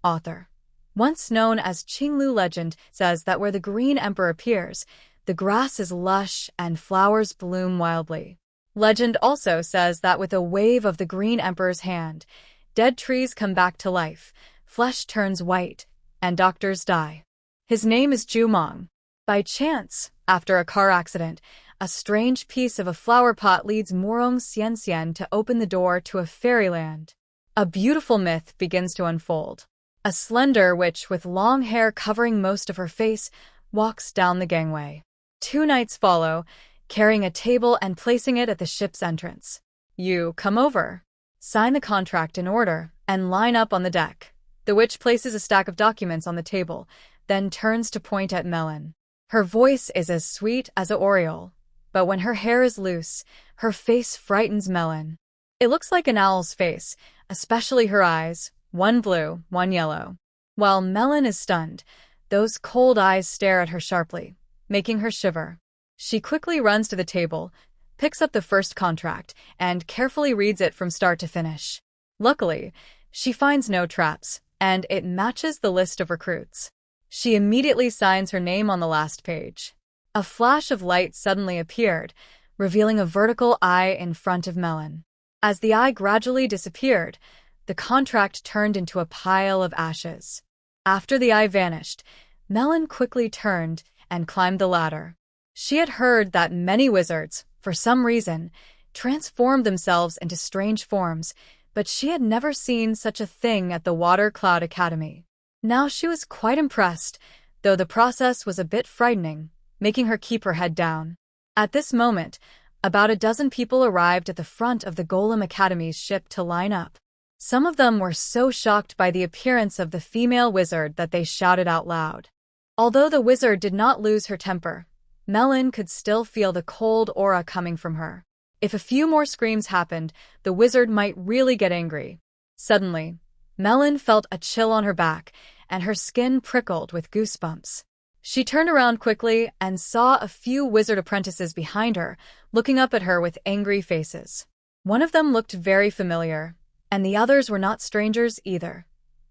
author. Once known as Qinglu legend says that where the Green Emperor appears, the grass is lush and flowers bloom wildly. Legend also says that with a wave of the Green Emperor's hand, dead trees come back to life, flesh turns white, and doctors die. His name is Jumong. By chance, after a car accident, a strange piece of a flower pot leads Morong Xianxian to open the door to a fairyland. A beautiful myth begins to unfold. A slender witch with long hair covering most of her face walks down the gangway. 2 knights follow, carrying a table and placing it at the ship's entrance. You come over. Sign the contract in order, and line up on the deck. The witch places a stack of documents on the table, then turns to point at Melon. Her voice is as sweet as an oriole, but when her hair is loose, her face frightens Melon. It looks like an owl's face, especially her eyes, one blue, one yellow. While Melon is stunned, those cold eyes stare at her sharply, making her shiver. She quickly runs to the table, picks up the first contract, and carefully reads it from start to finish. Luckily, she finds no traps, and it matches the list of recruits. She immediately signs her name on the last page. A flash of light suddenly appeared, revealing a vertical eye in front of Melon. As the eye gradually disappeared, the contract turned into a pile of ashes. After the eye vanished, Melon quickly turned and climbed the ladder. She had heard that many wizards, for some reason, transformed themselves into strange forms, but she had never seen such a thing at the Water Cloud Academy. Now she was quite impressed, though the process was a bit frightening, making her keep her head down. At this moment, about a dozen people arrived at the front of the Golem Academy's ship to line up. Some of them were so shocked by the appearance of the female wizard that they shouted out loud. Although the wizard did not lose her temper, Melon could still feel the cold aura coming from her. If a few more screams happened, the wizard might really get angry. Suddenly, Melon felt a chill on her back, and her skin prickled with goosebumps. She turned around quickly and saw a few wizard apprentices behind her, looking up at her with angry faces. One of them looked very familiar, and the others were not strangers either.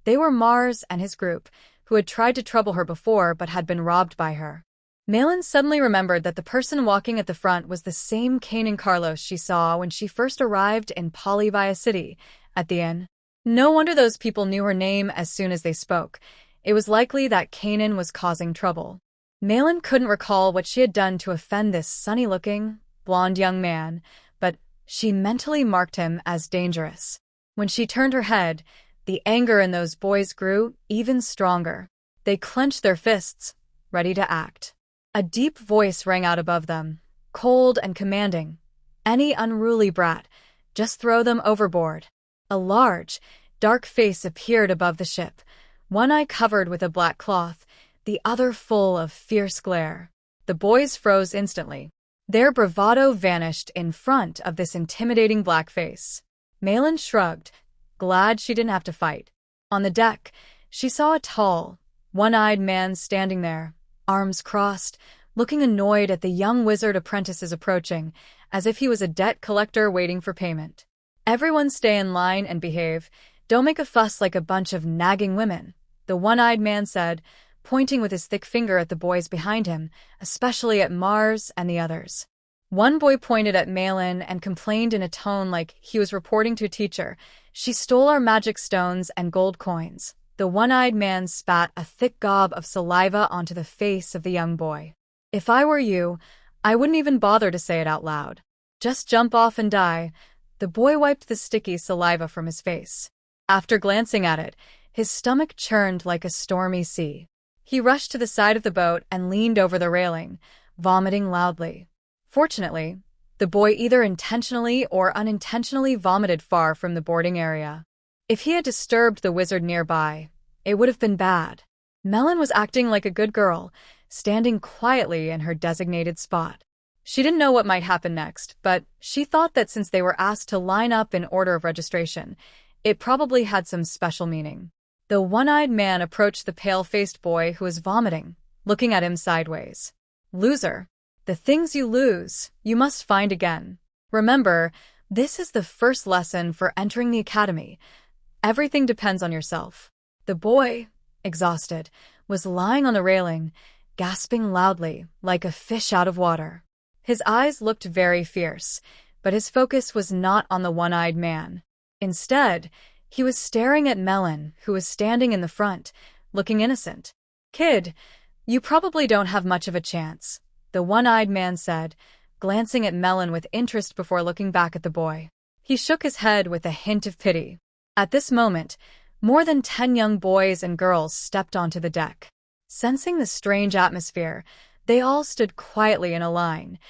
They were Mars and his group, who had tried to trouble her before but had been robbed by her. Malin suddenly remembered that the person walking at the front was the same Kanan Carlos she saw when she first arrived in Polyvia City, at the inn. No wonder those people knew her name as soon as they spoke. It was likely that Kanan was causing trouble. Malin couldn't recall what she had done to offend this sunny-looking, blonde young man, but she mentally marked him as dangerous. When she turned her head, the anger in those boys grew even stronger. They clenched their fists, ready to act. A deep voice rang out above them, cold and commanding. Any unruly brat, just throw them overboard. A large, dark face appeared above the ship, one eye covered with a black cloth, the other full of fierce glare. The boys froze instantly. Their bravado vanished in front of this intimidating black face. Malin shrugged, glad she didn't have to fight. On the deck, she saw a tall, one-eyed man standing there, arms crossed, looking annoyed at the young wizard apprentices approaching, as if he was a debt collector waiting for payment. "Everyone stay in line and behave. Don't make a fuss like a bunch of nagging women," the one-eyed man said, pointing with his thick finger at the boys behind him, especially at Mars and the others. One boy pointed at Malin and complained in a tone like he was reporting to a teacher, "She stole our magic stones and gold coins." The one-eyed man spat a thick gob of saliva onto the face of the young boy. "If I were you, I wouldn't even bother to say it out loud. Just jump off and die." The boy wiped the sticky saliva from his face. After glancing at it, his stomach churned like a stormy sea. He rushed to the side of the boat and leaned over the railing, vomiting loudly. Fortunately, the boy either intentionally or unintentionally vomited far from the boarding area. If he had disturbed the wizard nearby, it would have been bad. Melon was acting like a good girl, standing quietly in her designated spot. She didn't know what might happen next, but she thought that since they were asked to line up in order of registration, it probably had some special meaning. The one-eyed man approached the pale-faced boy who was vomiting, looking at him sideways. "Loser. The things you lose, you must find again. Remember, this is the first lesson for entering the academy. Everything depends on yourself." The boy, exhausted, was lying on the railing, gasping loudly, like a fish out of water. His eyes looked very fierce, but his focus was not on the one-eyed man. Instead, he was staring at Melon, who was standing in the front, looking innocent. "Kid, you probably don't have much of a chance," the one-eyed man said, glancing at Melon with interest before looking back at the boy. He shook his head with a hint of pity. At this moment, more than 10 young boys and girls stepped onto the deck. Sensing the strange atmosphere, they all stood quietly in a line,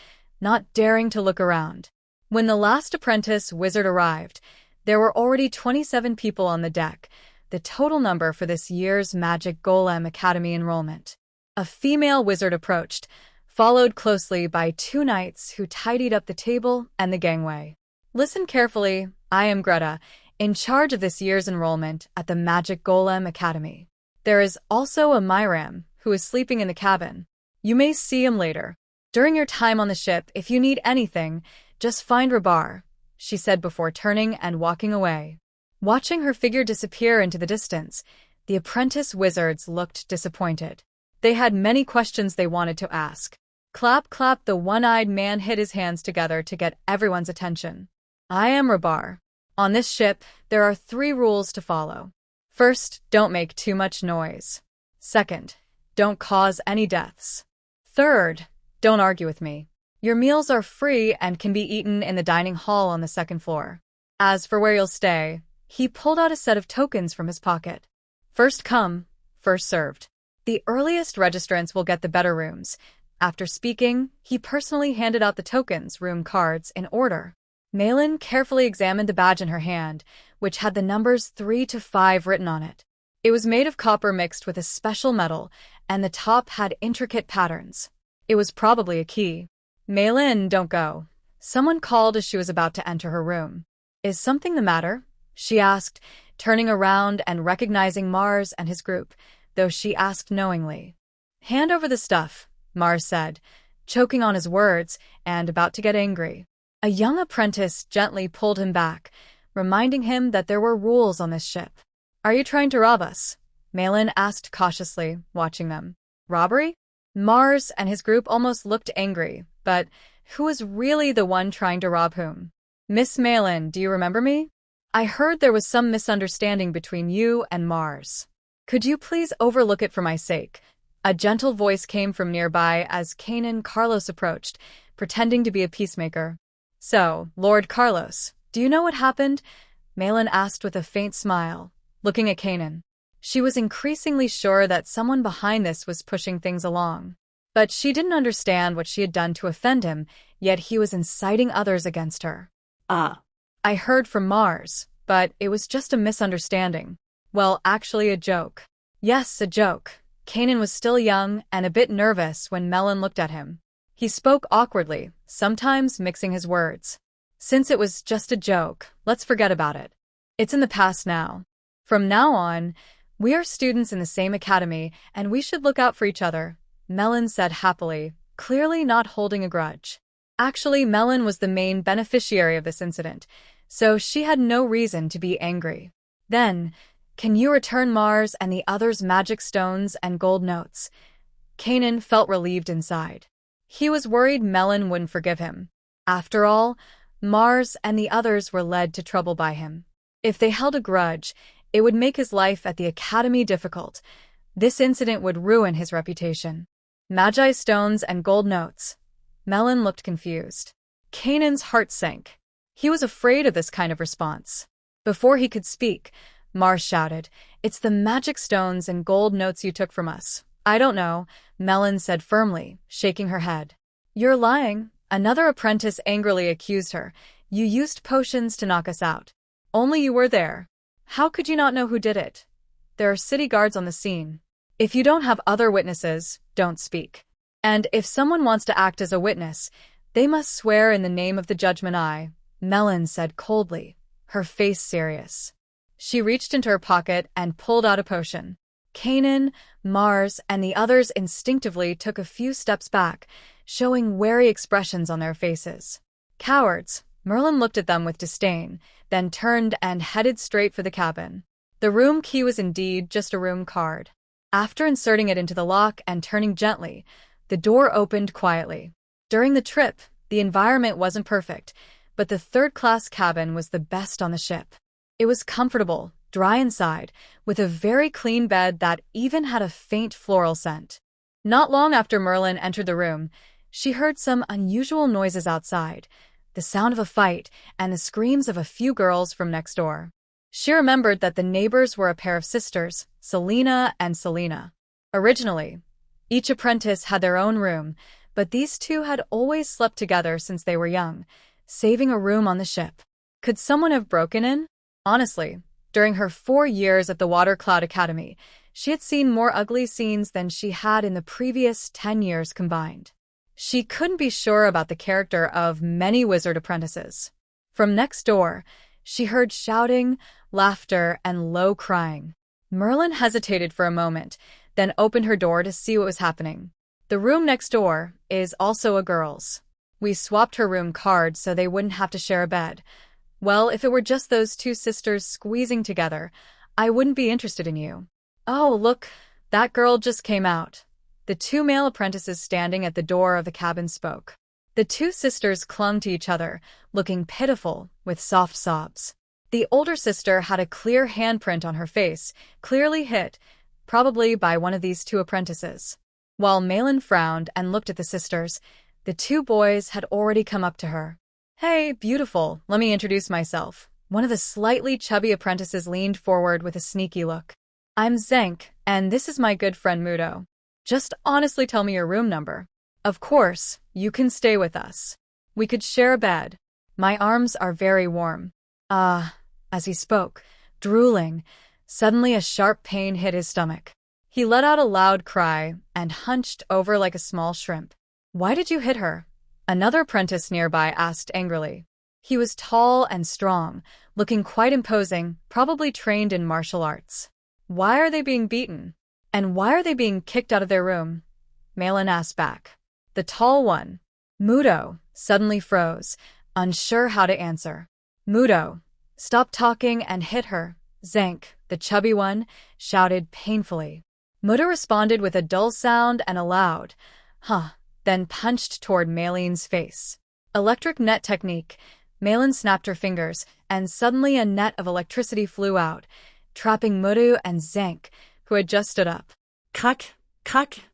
not daring to look around. When the last apprentice wizard arrived, there were already 27 people on the deck, the total number for this year's Magic Golem Academy enrollment. A female wizard approached, followed closely by 2 knights who tidied up the table and the gangway. "Listen carefully, I am Greta, in charge of this year's enrollment at the Magic Golem Academy. There is also a Myram, who is sleeping in the cabin. You may see him later. During your time on the ship, if you need anything, just find Rabar," she said before turning and walking away. Watching her figure disappear into the distance, the apprentice wizards looked disappointed. They had many questions they wanted to ask. Clap, clap, the one-eyed man hit his hands together to get everyone's attention. "I am Rabar. On this ship, there are 3 rules to follow. First, don't make too much noise. Second, don't cause any deaths. Third, don't argue with me. Your meals are free and can be eaten in the dining hall on the 2nd floor. As for where you'll stay," he pulled out a set of tokens from his pocket. "First come, first served. The earliest registrants will get the better rooms." After speaking, he personally handed out the tokens, room cards, in order. Malin carefully examined the badge in her hand, which had the numbers 3 to 5 written on it. It was made of copper mixed with a special metal, and the top had intricate patterns. It was probably a key. "Malin, don't go." Someone called as she was about to enter her room. "Is something the matter?" she asked, turning around and recognizing Mars and his group, though she asked knowingly. "Hand over the stuff," Mars said, choking on his words and about to get angry. A young apprentice gently pulled him back, reminding him that there were rules on this ship. "Are you trying to rob us?" Malin asked cautiously, watching them. "Robbery?" Mars and his group almost looked angry, but who was really the one trying to rob whom? "Miss Malin, do you remember me? I heard there was some misunderstanding between you and Mars. Could you please overlook it for my sake?" A gentle voice came from nearby as Kanan Carlos approached, pretending to be a peacemaker. "So, Lord Carlos, do you know what happened?" Malin asked with a faint smile, looking at Kanan. She was increasingly sure that someone behind this was pushing things along. But she didn't understand what she had done to offend him, yet he was inciting others against her. "I heard from Mars, but it was just a misunderstanding. Well, actually a joke." "Yes, a joke." Kanan was still young and a bit nervous when Melon looked at him. He spoke awkwardly, sometimes mixing his words. "Since it was just a joke, let's forget about it." It's in the past now. From now on, we are students in the same academy, and we should look out for each other, Melon said happily, clearly not holding a grudge. Actually, Melon was the main beneficiary of this incident, so she had no reason to be angry. Then, can you return Mars and the others' magic stones and gold notes? Kanan felt relieved inside. He was worried Melon wouldn't forgive him. After all, Mars and the others were led to trouble by him. If they held a grudge, it would make his life at the academy difficult. This incident would ruin his reputation. Magi stones and gold notes. Melon looked confused. Kanan's heart sank. He was afraid of this kind of response. Before he could speak, Mars shouted, "It's the magic stones and gold notes you took from us." "I don't know," Melon said firmly, shaking her head. "You're lying," another apprentice angrily accused her. "You used potions to knock us out. Only you were there. How could you not know who did it? There are city guards on the scene. If you don't have other witnesses, don't speak. And if someone wants to act as a witness, they must swear in the name of the Judgment Eye," Melon said coldly, her face serious. She reached into her pocket and pulled out a potion. Kanan, Mars, and the others instinctively took a few steps back, showing wary expressions on their faces. "Cowards," Merlin looked at them with disdain, then turned and headed straight for the cabin. The room key was indeed just a room card. After inserting it into the lock and turning gently, the door opened quietly. During the trip, the environment wasn't perfect, but the third-class cabin was the best on the ship. It was comfortable, dry inside, with a very clean bed that even had a faint floral scent. Not long after Merlin entered the room, she heard some unusual noises outside, the sound of a fight and the screams of a few girls from next door. She remembered that the neighbors were a pair of sisters, Selena and Selena. Originally, each apprentice had their own room, but these two had always slept together since they were young, saving a room on the ship. Could someone have broken in? Honestly, during her 4 years at the Water Cloud Academy, she had seen more ugly scenes than she had in the previous 10 years combined. She couldn't be sure about the character of many wizard apprentices. From next door, she heard shouting, laughter, and low crying. Merlin hesitated for a moment, then opened her door to see what was happening. The room next door is also a girl's. We swapped her room card so they wouldn't have to share a bed. Well, if it were just those two sisters squeezing together, I wouldn't be interested in you. Oh, look, that girl just came out. The two male apprentices standing at the door of the cabin spoke. The two sisters clung to each other, looking pitiful, with soft sobs. The older sister had a clear handprint on her face, clearly hit, probably by one of these two apprentices. While Malin frowned and looked at the sisters, the two boys had already come up to her. "Hey, beautiful, let me introduce myself." One of the slightly chubby apprentices leaned forward with a sneaky look. "I'm Zank, and this is my good friend Mudo. Just honestly tell me your room number. Of course, you can stay with us. We could share a bed. My arms are very warm." As he spoke, drooling, suddenly a sharp pain hit his stomach. He let out a loud cry and hunched over like a small shrimp. "Why did you hit her?" Another apprentice nearby asked angrily. He was tall and strong, looking quite imposing, probably trained in martial arts. "Why are they being beaten? And why are they being kicked out of their room?" Malin asked back. The tall one, Mudo, suddenly froze, unsure how to answer. "Mudo, stop talking and hit her," Zank, the chubby one, shouted painfully. Mudo responded with a dull sound and a loud, "Huh," then punched toward Malin's face. Electric net technique. Malin snapped her fingers, and suddenly a net of electricity flew out, trapping Mudo and Zank, who had just stood up. Kak,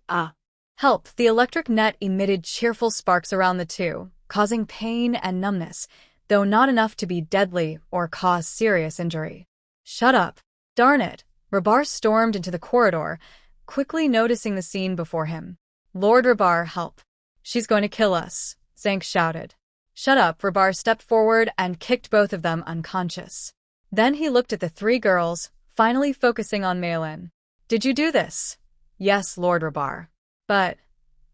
ah. Help! The electric net emitted cheerful sparks around the two, causing pain and numbness, though not enough to be deadly or cause serious injury. "Shut up! Darn it!" Rabar stormed into the corridor, quickly noticing the scene before him. "Lord Rabar, help! She's going to kill us," Zank shouted. "Shut up!" Rabar stepped forward and kicked both of them unconscious. Then he looked at the three girls, finally focusing on Malin. "Did you do this?" "Yes, Lord Rabar." "But—"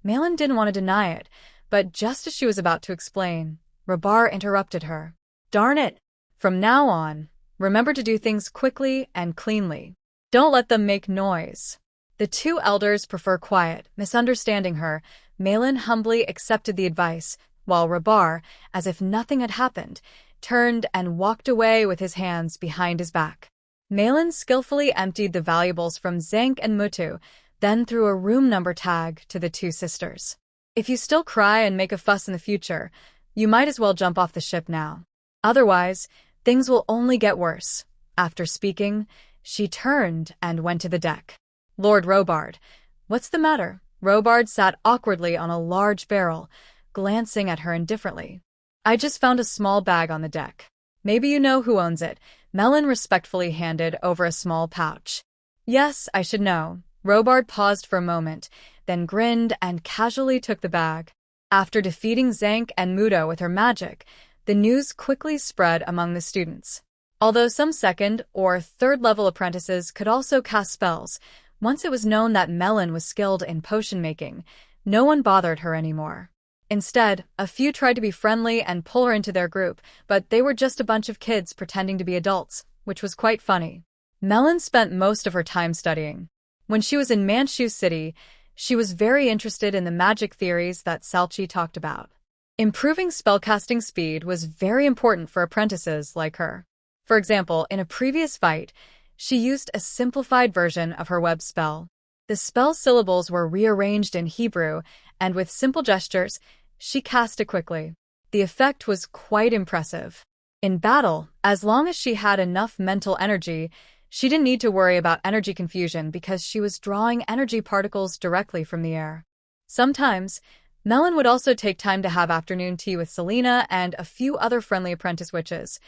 Malin didn't want to deny it, but just as she was about to explain, Rabar interrupted her. "Darn it! From now on, Remember to do things quickly and cleanly. Don't let them make noise. The two elders prefer quiet. Misunderstanding her, Malin humbly accepted the advice, while Rabar, as if nothing had happened, turned and walked away with his hands behind his back. Malin skillfully emptied the valuables from Zank and Mutu, then threw a room number tag to the two sisters. If you still cry and make a fuss in the future, you might as well jump off the ship now. Otherwise, things will only get worse. After speaking, she turned and went to the deck. Lord Robard, what's the matter? Robard sat awkwardly on a large barrel, glancing at her indifferently. I just found a small bag on the deck. Maybe you know who owns it. Melon respectfully handed over a small pouch. Yes, I should know. Robard paused for a moment, then grinned and casually took the bag. After defeating Zank and Mudo with her magic, the news quickly spread among the students. Although some second or third level apprentices could also cast spells, once it was known that Melon was skilled in potion making, no one bothered her anymore. Instead, a few tried to be friendly and pull her into their group, but they were just a bunch of kids pretending to be adults, which was quite funny. Melon spent most of her time studying. When she was in Manchu City, she was very interested in the magic theories that Salchi talked about. Improving spellcasting speed was very important for apprentices like her. For example, in a previous fight, she used a simplified version of her web spell. The spell syllables were rearranged in Hebrew, and with simple gestures, she cast it quickly. The effect was quite impressive. In battle, as long as she had enough mental energy, she didn't need to worry about energy confusion because she was drawing energy particles directly from the air. Sometimes, Melon would also take time to have afternoon tea with Selena and a few other friendly apprentice witches,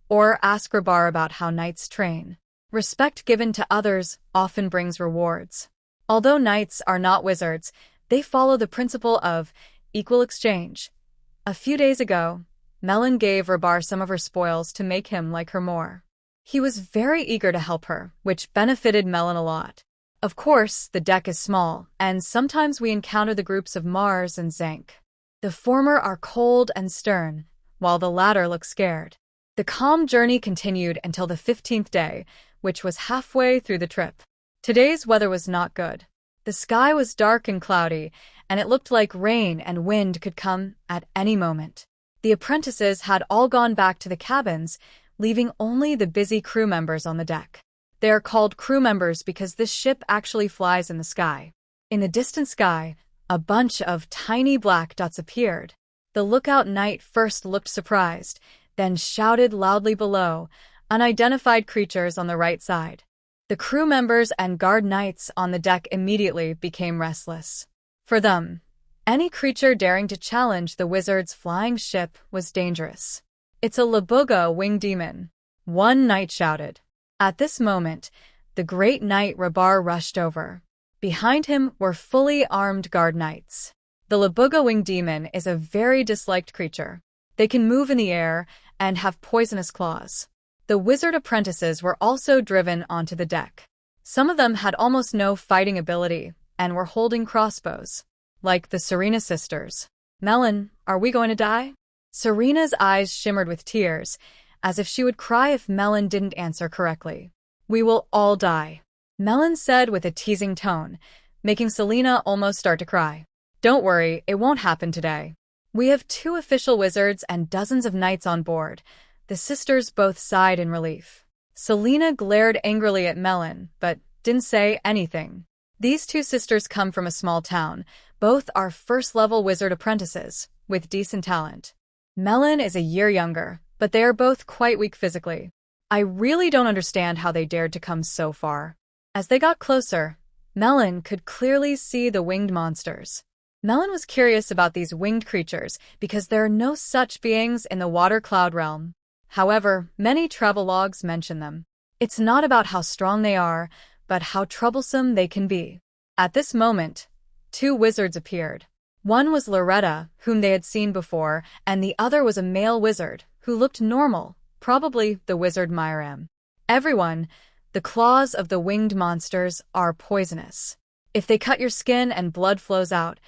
or ask Rabar about how knights train. Respect given to others often brings rewards. Although knights are not wizards, they follow the principle of equal exchange. A few days ago, Melon gave Rabar some of her spoils to make him like her more. He was very eager to help her, which benefited Melon a lot. Of course, the deck is small, and sometimes we encounter the groups of Mars and Zank. The former are cold and stern, while the latter look scared. The calm journey continued until the 15th day, which was halfway through the trip. Today's weather was not good. The sky was dark and cloudy, and it looked like rain and wind could come at any moment. The apprentices had all gone back to the cabins, leaving only the busy crew members on the deck. They are called crew members because this ship actually flies in the sky. In the distant sky, a bunch of tiny black dots appeared. The lookout knight first looked surprised, then shouted loudly below, unidentified creatures on the right side. The crew members and guard knights on the deck immediately became restless. For them, any creature daring to challenge the wizard's flying ship was dangerous. It's a Labuga winged demon, one knight shouted. At this moment, the great knight Rabar rushed over. Behind him were fully armed guard knights. The Labuga winged demon is a very disliked creature. They can move in the air and have poisonous claws. The wizard apprentices were also driven onto the deck. Some of them had almost no fighting ability and were holding crossbows, like the Serena sisters. Melon, are we going to die? Serena's eyes shimmered with tears, as if she would cry if Melon didn't answer correctly. We will all die, Melon said with a teasing tone, making Selena almost start to cry. Don't worry, it won't happen today. We have 2 official wizards and dozens of knights on board. The sisters both sighed in relief. Selena glared angrily at Melon, but didn't say anything. These 2 sisters come from a small town. Both are first-level wizard apprentices, with decent talent. Melon is a year younger, but they are both quite weak physically. I really don't understand how they dared to come so far. As they got closer, Melon could clearly see the winged monsters. Melon was curious about these winged creatures because there are no such beings in the water cloud realm. However, many travelogues mention them. It's not about how strong they are, but how troublesome they can be. At this moment, 2 wizards appeared. One was Loretta, whom they had seen before, and the other was a male wizard, who looked normal, probably the wizard Myram. Everyone, the claws of the winged monsters are poisonous. If they cut your skin and blood flows out,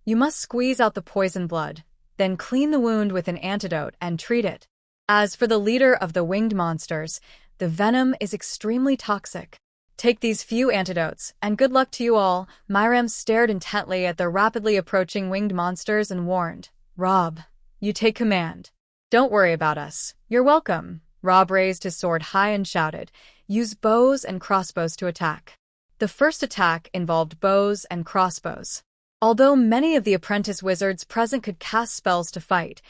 you must squeeze out the poison blood, then clean the wound with an antidote and treat it. As for the leader of the winged monsters, the venom is extremely toxic. Take these few antidotes, and good luck to you all. Myram stared intently at the rapidly approaching winged monsters and warned, Rob, you take command. Don't worry about us. You're welcome. Rob raised his sword high and shouted, use bows and crossbows to attack. The first attack involved bows and crossbows. Although many of the apprentice wizards present could cast spells to fight,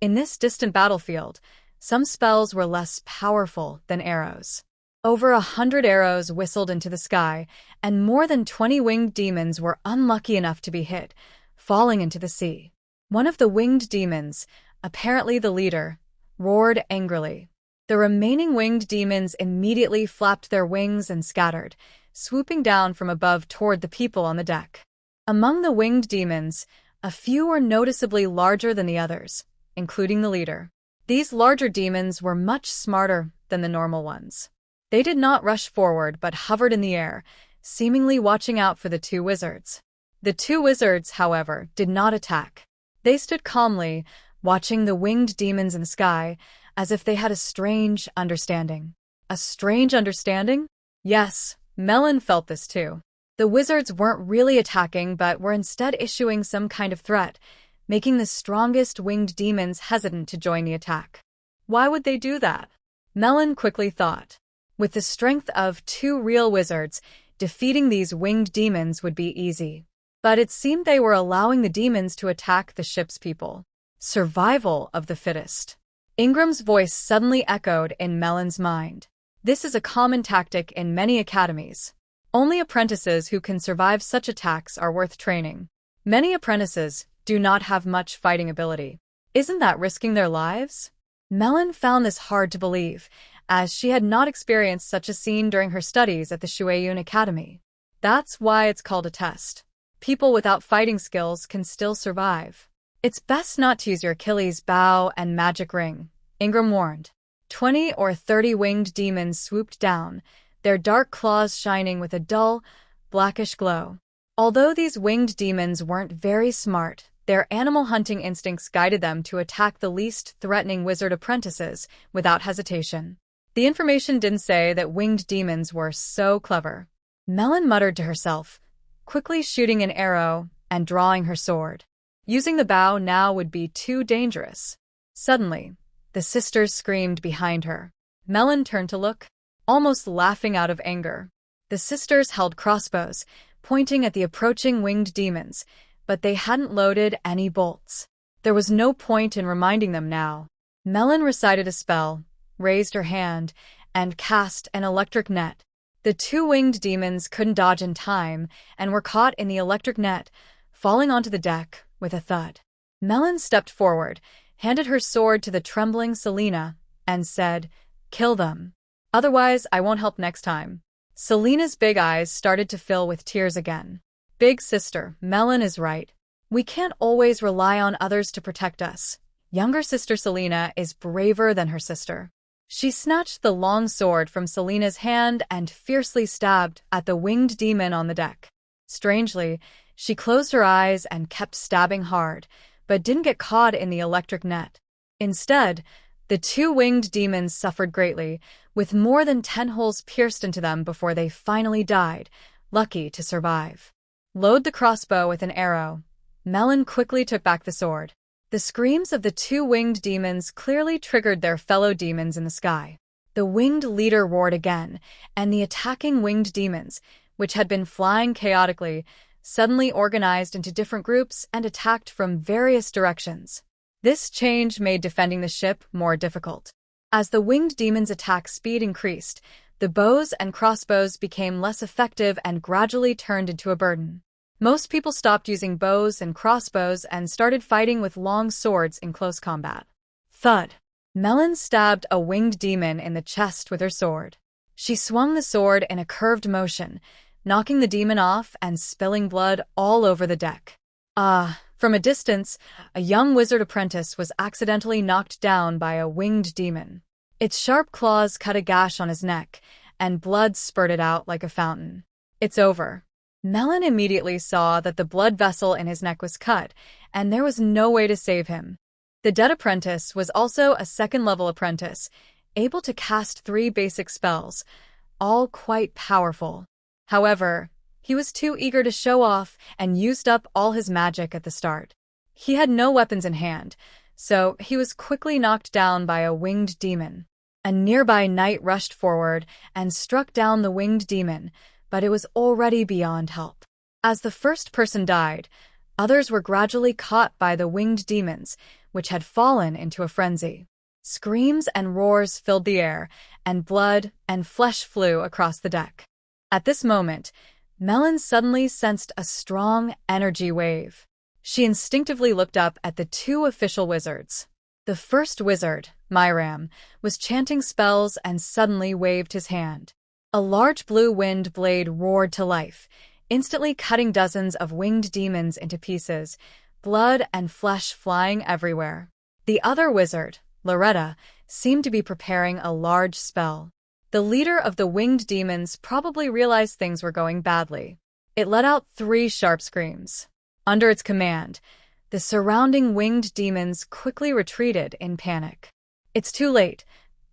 in this distant battlefield, some spells were less powerful than arrows. Over 100 arrows whistled into the sky, and more than 20 winged demons were unlucky enough to be hit, falling into the sea. One of the winged demons, apparently the leader, roared angrily. The remaining winged demons immediately flapped their wings and scattered, swooping down from above toward the people on the deck. Among the winged demons, a few were noticeably larger than the others, including the leader. These larger demons were much smarter than the normal ones. They did not rush forward but hovered in the air, seemingly watching out for the two wizards. The two wizards, however, did not attack. They stood calmly, watching the winged demons in the sky, as if they had a strange understanding. A strange understanding? Yes, Melon felt this too. The wizards weren't really attacking but were instead issuing some kind of threat, making the strongest winged demons hesitant to join the attack. Why would they do that? Melon quickly thought. With the strength of two real wizards, defeating these winged demons would be easy. But it seemed they were allowing the demons to attack the ship's people. Survival of the fittest. Ingram's voice suddenly echoed in Melon's mind. This is a common tactic in many academies. Only apprentices who can survive such attacks are worth training. Many apprentices do not have much fighting ability. Isn't that risking their lives? Melon found this hard to believe, as she had not experienced such a scene during her studies at the Shueyun Academy. That's why it's called a test. People without fighting skills can still survive. It's best not to use your Achilles bow and magic ring, Ingram warned. 20 or 30 winged demons swooped down, their dark claws shining with a dull, blackish glow. Although these winged demons weren't very smart, their animal hunting instincts guided them to attack the least threatening wizard apprentices without hesitation. The information didn't say that winged demons were so clever. Melon muttered to herself, quickly shooting an arrow and drawing her sword. Using the bow now would be too dangerous. Suddenly, the sisters screamed behind her. Melon turned to look, almost laughing out of anger. The sisters held crossbows, pointing at the approaching winged demons, but they hadn't loaded any bolts. There was no point in reminding them now. Melon recited a spell, raised her hand, and cast an electric net. The two winged demons couldn't dodge in time and were caught in the electric net, falling onto the deck with a thud. Melon stepped forward, handed her sword to the trembling Selena, and said, "Kill them. Otherwise, I won't help next time." Selena's big eyes started to fill with tears again. Big sister, Melon is right. We can't always rely on others to protect us. Younger sister Selena is braver than her sister. She snatched the long sword from Selena's hand and fiercely stabbed at the winged demon on the deck. Strangely, she closed her eyes and kept stabbing hard, but didn't get caught in the electric net. Instead, the two winged demons suffered greatly, with more than 10 holes pierced into them before they finally died, lucky to survive. Load the crossbow with an arrow. Melon quickly took back the sword. The screams of the two winged demons clearly triggered their fellow demons in the sky. The winged leader roared again, and the attacking winged demons, which had been flying chaotically, suddenly organized into different groups and attacked from various directions. This change made defending the ship more difficult. As the winged demons' attack speed increased, the bows and crossbows became less effective and gradually turned into a burden. Most people stopped using bows and crossbows and started fighting with long swords in close combat. Thud. Melon stabbed a winged demon in the chest with her sword. She swung the sword in a curved motion, knocking the demon off and spilling blood all over the deck. From a distance, a young wizard apprentice was accidentally knocked down by a winged demon. Its sharp claws cut a gash on his neck, and blood spurted out like a fountain. It's over. Melon immediately saw that the blood vessel in his neck was cut, and there was no way to save him. The dead apprentice was also a second-level apprentice, able to cast 3 basic spells, all quite powerful. However, he was too eager to show off and used up all his magic at the start. He had no weapons in hand, so he was quickly knocked down by a winged demon. A nearby knight rushed forward and struck down the winged demon, but it was already beyond help. As the first person died, others were gradually caught by the winged demons, which had fallen into a frenzy. Screams and roars filled the air, and blood and flesh flew across the deck. At this moment, Melon suddenly sensed a strong energy wave. She instinctively looked up at the 2 official wizards. The first wizard, Myram, was chanting spells and suddenly waved his hand. A large blue wind blade roared to life, instantly cutting dozens of winged demons into pieces, blood and flesh flying everywhere. The other wizard, Loretta, seemed to be preparing a large spell. The leader of the winged demons probably realized things were going badly. It let out 3 sharp screams. Under its command, the surrounding winged demons quickly retreated in panic. It's too late.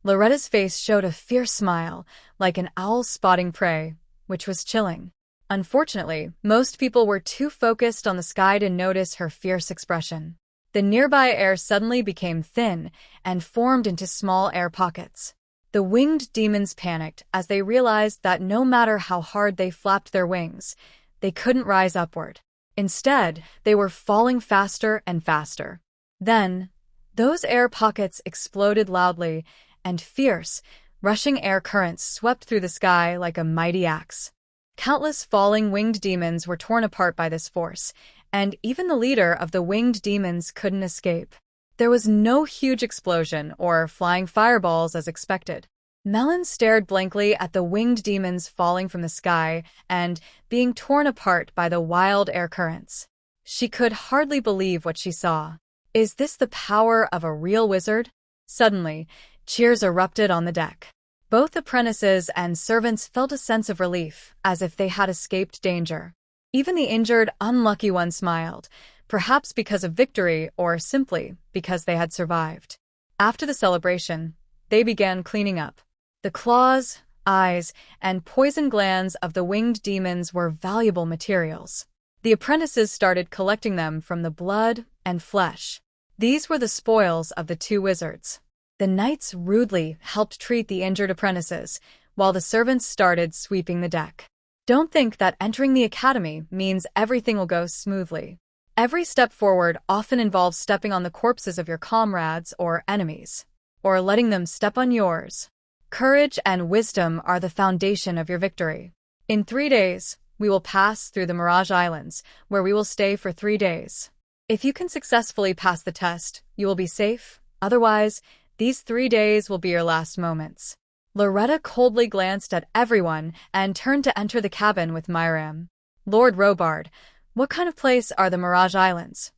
Loretta's face showed a fierce smile, like an owl spotting prey, which was chilling. Unfortunately, most people were too focused on the sky to notice her fierce expression. The nearby air suddenly became thin and formed into small air pockets. The winged demons panicked as they realized that no matter how hard they flapped their wings, they couldn't rise upward. Instead, they were falling faster and faster. Then, those air pockets exploded loudly, and fierce, rushing air currents swept through the sky like a mighty axe. Countless falling winged demons were torn apart by this force, and even the leader of the winged demons couldn't escape. There was no huge explosion or flying fireballs as expected. Melon stared blankly at the winged demons falling from the sky and being torn apart by the wild air currents. She could hardly believe what she saw. Is this the power of a real wizard? Suddenly, cheers erupted on the deck. Both apprentices and servants felt a sense of relief, as if they had escaped danger. Even the injured, unlucky one smiled, perhaps because of victory or simply because they had survived. After the celebration, they began cleaning up. The claws, eyes, and poison glands of the winged demons were valuable materials. The apprentices started collecting them from the blood and flesh. These were the spoils of the 2 wizards. The knights rudely helped treat the injured apprentices, while the servants started sweeping the deck. Don't think that entering the academy means everything will go smoothly. Every step forward often involves stepping on the corpses of your comrades or enemies, or letting them step on yours. Courage and wisdom are the foundation of your victory. In 3 days, we will pass through the Mirage Islands, where we will stay for 3 days. If you can successfully pass the test, you will be safe. Otherwise, these 3 days will be your last moments. Loretta coldly glanced at everyone and turned to enter the cabin with Myram. Lord Robard, what kind of place are the Mirage Islands?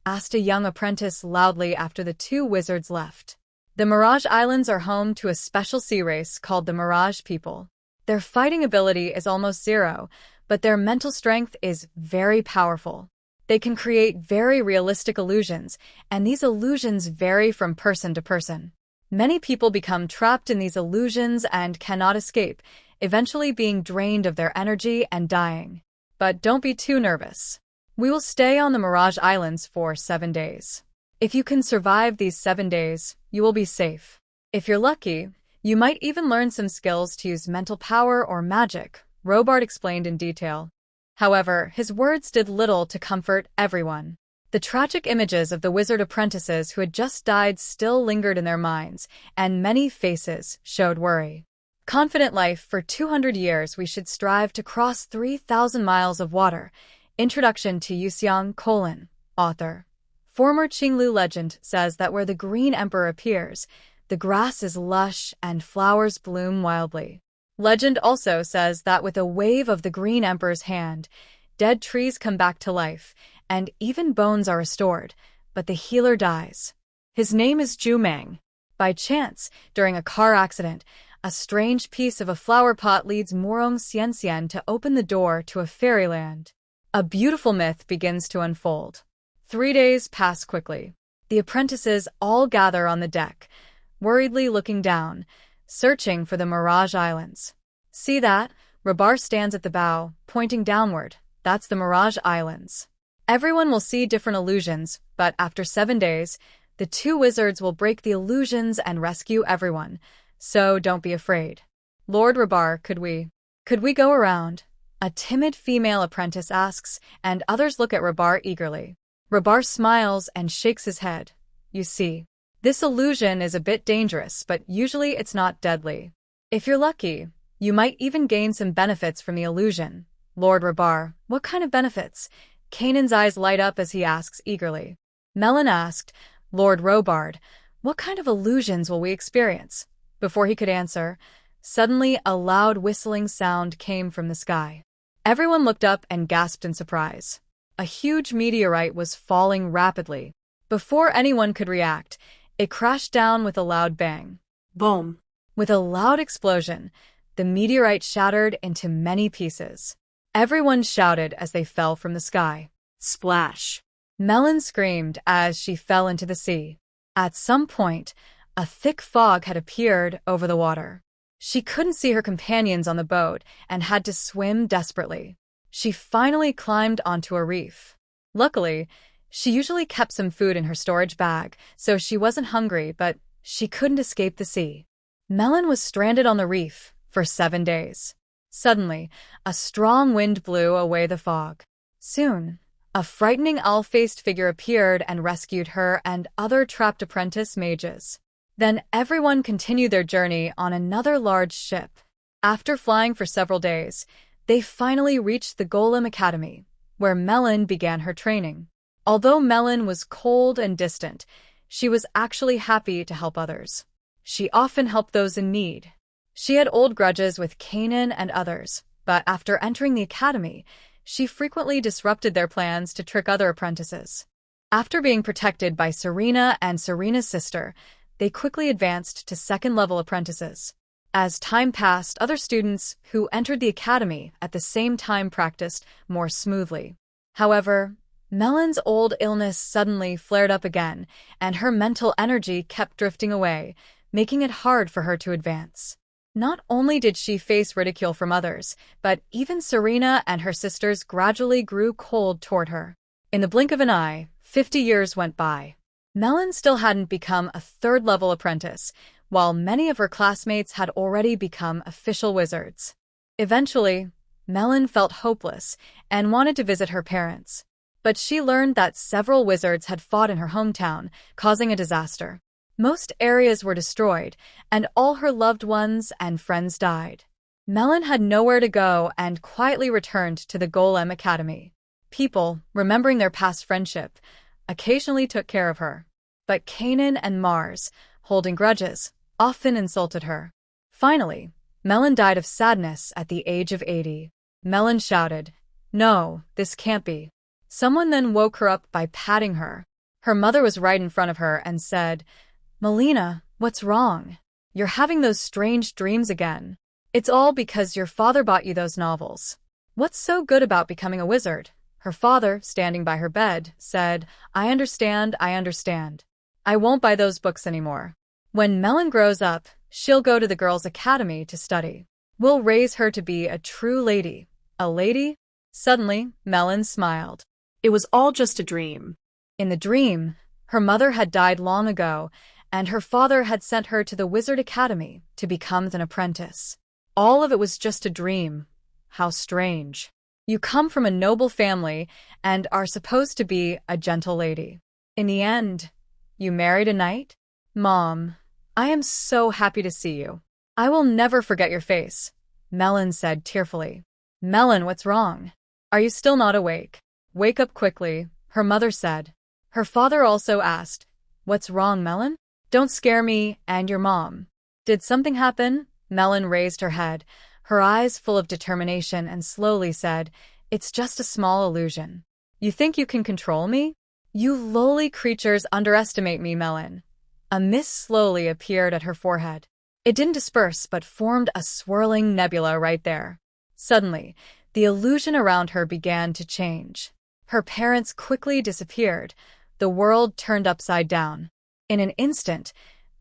Asked a young apprentice loudly after the 2 wizards left. The Mirage Islands are home to a special sea race called the Mirage People. Their fighting ability is almost 0, but their mental strength is very powerful. They can create very realistic illusions, and these illusions vary from person to person. Many people become trapped in these illusions and cannot escape, eventually being drained of their energy and dying. But don't be too nervous. We will stay on the Mirage Islands for 7 days. If you can survive these 7 days, you will be safe. If you're lucky, you might even learn some skills to use mental power or magic, Robard explained in detail. However, his words did little to comfort everyone. The tragic images of the wizard apprentices who had just died still lingered in their minds, and many faces showed worry. Confident life for 200 years we should strive to cross 3,000 miles of water. Introduction to Yuxiang : author. Former Qinglu legend says that where the Green Emperor appears, the grass is lush and flowers bloom wildly. Legend also says that with a wave of the Green Emperor's hand, dead trees come back to life, and even bones are restored, but the healer dies. His name is Jumang. By chance, during a car accident, a strange piece of a flower pot leads Morong Xianxian to open the door to a fairyland. A beautiful myth begins to unfold. 3 days pass quickly. The apprentices all gather on the deck, worriedly looking down, searching for the Mirage Islands. See that? Rabar stands at the bow, pointing downward. That's the Mirage Islands. Everyone will see different illusions, but after 7 days, the two wizards will break the illusions and rescue everyone. So don't be afraid. Lord Rabar, could we go around? A timid female apprentice asks, and others look at Rabar eagerly. Rabar smiles and shakes his head. You see, this illusion is a bit dangerous, but usually it's not deadly. If you're lucky, you might even gain some benefits from the illusion. Lord Rabar, what kind of benefits? Kanan's eyes light up as he asks eagerly. Melon asked, Lord Robard, what kind of illusions will we experience? Before he could answer, suddenly a loud whistling sound came from the sky. Everyone looked up and gasped in surprise. A huge meteorite was falling rapidly. Before anyone could react, it crashed down with a loud bang. Boom. With a loud explosion, the meteorite shattered into many pieces. Everyone shouted as they fell from the sky. Splash. Melon screamed as she fell into the sea. At some point, a thick fog had appeared over the water. She couldn't see her companions on the boat and had to swim desperately. She finally climbed onto a reef. Luckily, she usually kept some food in her storage bag, so she wasn't hungry, but she couldn't escape the sea. Melon was stranded on the reef for 7 days. Suddenly, a strong wind blew away the fog. Soon, a frightening owl-faced figure appeared and rescued her and other trapped apprentice mages. Then everyone continued their journey on another large ship. After flying for several days, they finally reached the Golem Academy, where Melon began her training. Although Melon was cold and distant, she was actually happy to help others. She often helped those in need. She had old grudges with Kanan and others, but after entering the academy, she frequently disrupted their plans to trick other apprentices. After being protected by Serena and Serena's sister, they quickly advanced to second-level apprentices. As time passed, other students who entered the academy at the same time practiced more smoothly. However, Melon's old illness suddenly flared up again, and her mental energy kept drifting away, making it hard for her to advance. Not only did she face ridicule from others, but even Serena and her sisters gradually grew cold toward her. In the blink of an eye, 50 years went by. Melon still hadn't become a third-level apprentice, while many of her classmates had already become official wizards. Eventually, Melon felt hopeless and wanted to visit her parents. But she learned that several wizards had fought in her hometown, causing a disaster. Most areas were destroyed, and all her loved ones and friends died. Melon had nowhere to go and quietly returned to the Golem Academy. People, remembering their past friendship, occasionally took care of her. But Kanan and Mars, holding grudges, often insulted her. Finally, Melon died of sadness at the age of 80. Melon shouted, "No, this can't be." Someone then woke her up by patting her. Her mother was right in front of her and said, "Melina, what's wrong? You're having those strange dreams again. It's all because your father bought you those novels. What's so good about becoming a wizard?" Her father, standing by her bed, said, I understand. I won't buy those books anymore. When Melon grows up, she'll go to the girls' academy to study. We'll raise her to be a true lady." A lady? Suddenly, Melon smiled. It was all just a dream. In the dream, her mother had died long ago, and her father had sent her to the Wizard Academy to become an apprentice. All of it was just a dream. How strange. You come from a noble family and are supposed to be a gentle lady. In the end, you married a knight? Mom, I am so happy to see you. I will never forget your face, Melon said tearfully. Melon, what's wrong? Are you still not awake? Wake up quickly, her mother said. Her father also asked, What's wrong, Melon? Don't scare me and your mom. Did something happen? Melon raised her head, her eyes full of determination, and slowly said, It's just a small illusion. You think you can control me? You lowly creatures underestimate me, Melon. A mist slowly appeared at her forehead. It didn't disperse, but formed a swirling nebula right there. Suddenly, the illusion around her began to change. Her parents quickly disappeared, the world turned upside down. In an instant,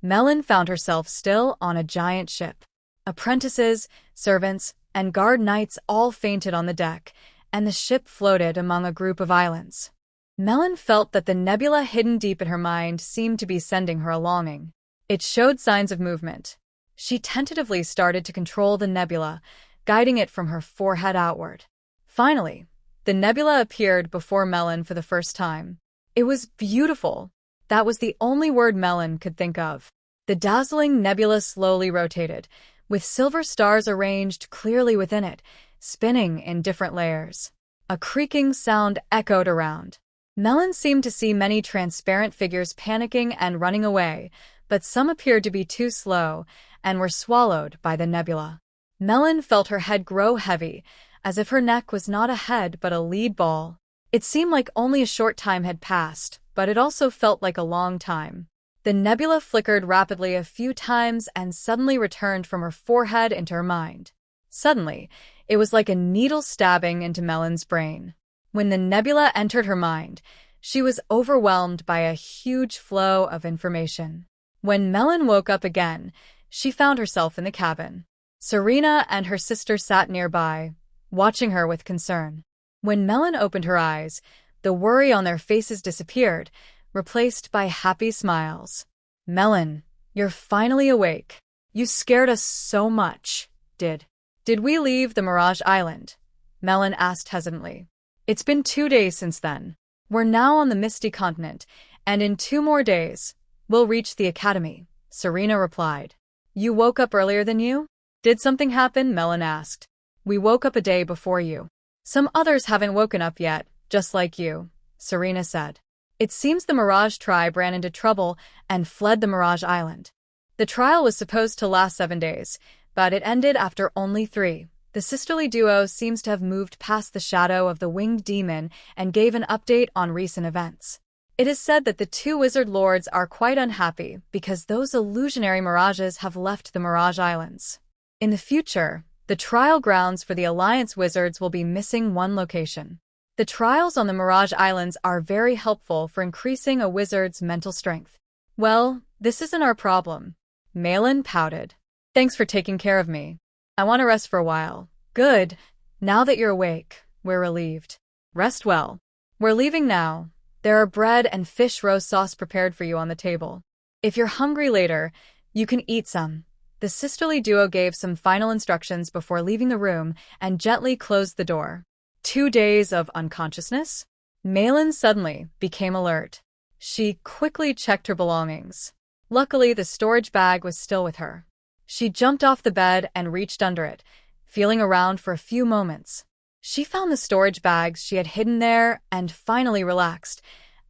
Melon found herself still on a giant ship. Apprentices, servants, and guard knights all fainted on the deck, and the ship floated among a group of islands. Melon felt that the nebula hidden deep in her mind seemed to be sending her a longing. It showed signs of movement. She tentatively started to control the nebula, guiding it from her forehead outward. Finally, the nebula appeared before Melon for the first time. It was beautiful. That was the only word Melon could think of. The dazzling nebula slowly rotated, with silver stars arranged clearly within it, spinning in different layers. A creaking sound echoed around. Melon seemed to see many transparent figures panicking and running away, but some appeared to be too slow and were swallowed by the nebula. Melon felt her head grow heavy, as if her neck was not a head but a lead ball. It seemed like only a short time had passed, but it also felt like a long time. The nebula flickered rapidly a few times and suddenly returned from her forehead into her mind. Suddenly, it was like a needle stabbing into Melon's brain. When the nebula entered her mind, she was overwhelmed by a huge flow of information. When Melon woke up again, she found herself in the cabin. Serena and her sister sat nearby, watching her with concern. When Melon opened her eyes, the worry on their faces disappeared, replaced by happy smiles. "Melon, you're finally awake. You scared us so much. Did we leave the Mirage Island?" Melon asked hesitantly. "It's been 2 days since then. We're now on the Misty Continent, and in 2 more days, we'll reach the Academy," Serena replied. "You woke up earlier than you? Did something happen?" Melon asked. "We woke up a day before you. Some others haven't woken up yet, just like you," Serena said. "It seems the Mirage tribe ran into trouble and fled the Mirage Island. The trial was supposed to last 7 days, but it ended after only 3. The sisterly duo seems to have moved past the shadow of the winged demon and gave an update on recent events. It is said that the 2 wizard lords are quite unhappy because those illusionary mirages have left the Mirage Islands. In the future, the trial grounds for the Alliance wizards will be missing one location. The trials on the Mirage Islands are very helpful for increasing a wizard's mental strength." "Well, this isn't our problem." Melon pouted. "Thanks for taking care of me. I want to rest for a while." "Good. Now that you're awake, we're relieved. Rest well. We're leaving now. There are bread and fish roast sauce prepared for you on the table. If you're hungry later, you can eat some." The sisterly duo gave some final instructions before leaving the room and gently closed the door. 2 days of unconsciousness? Melon suddenly became alert. She quickly checked her belongings. Luckily, the storage bag was still with her. She jumped off the bed and reached under it, feeling around for a few moments. She found the storage bags she had hidden there and finally relaxed.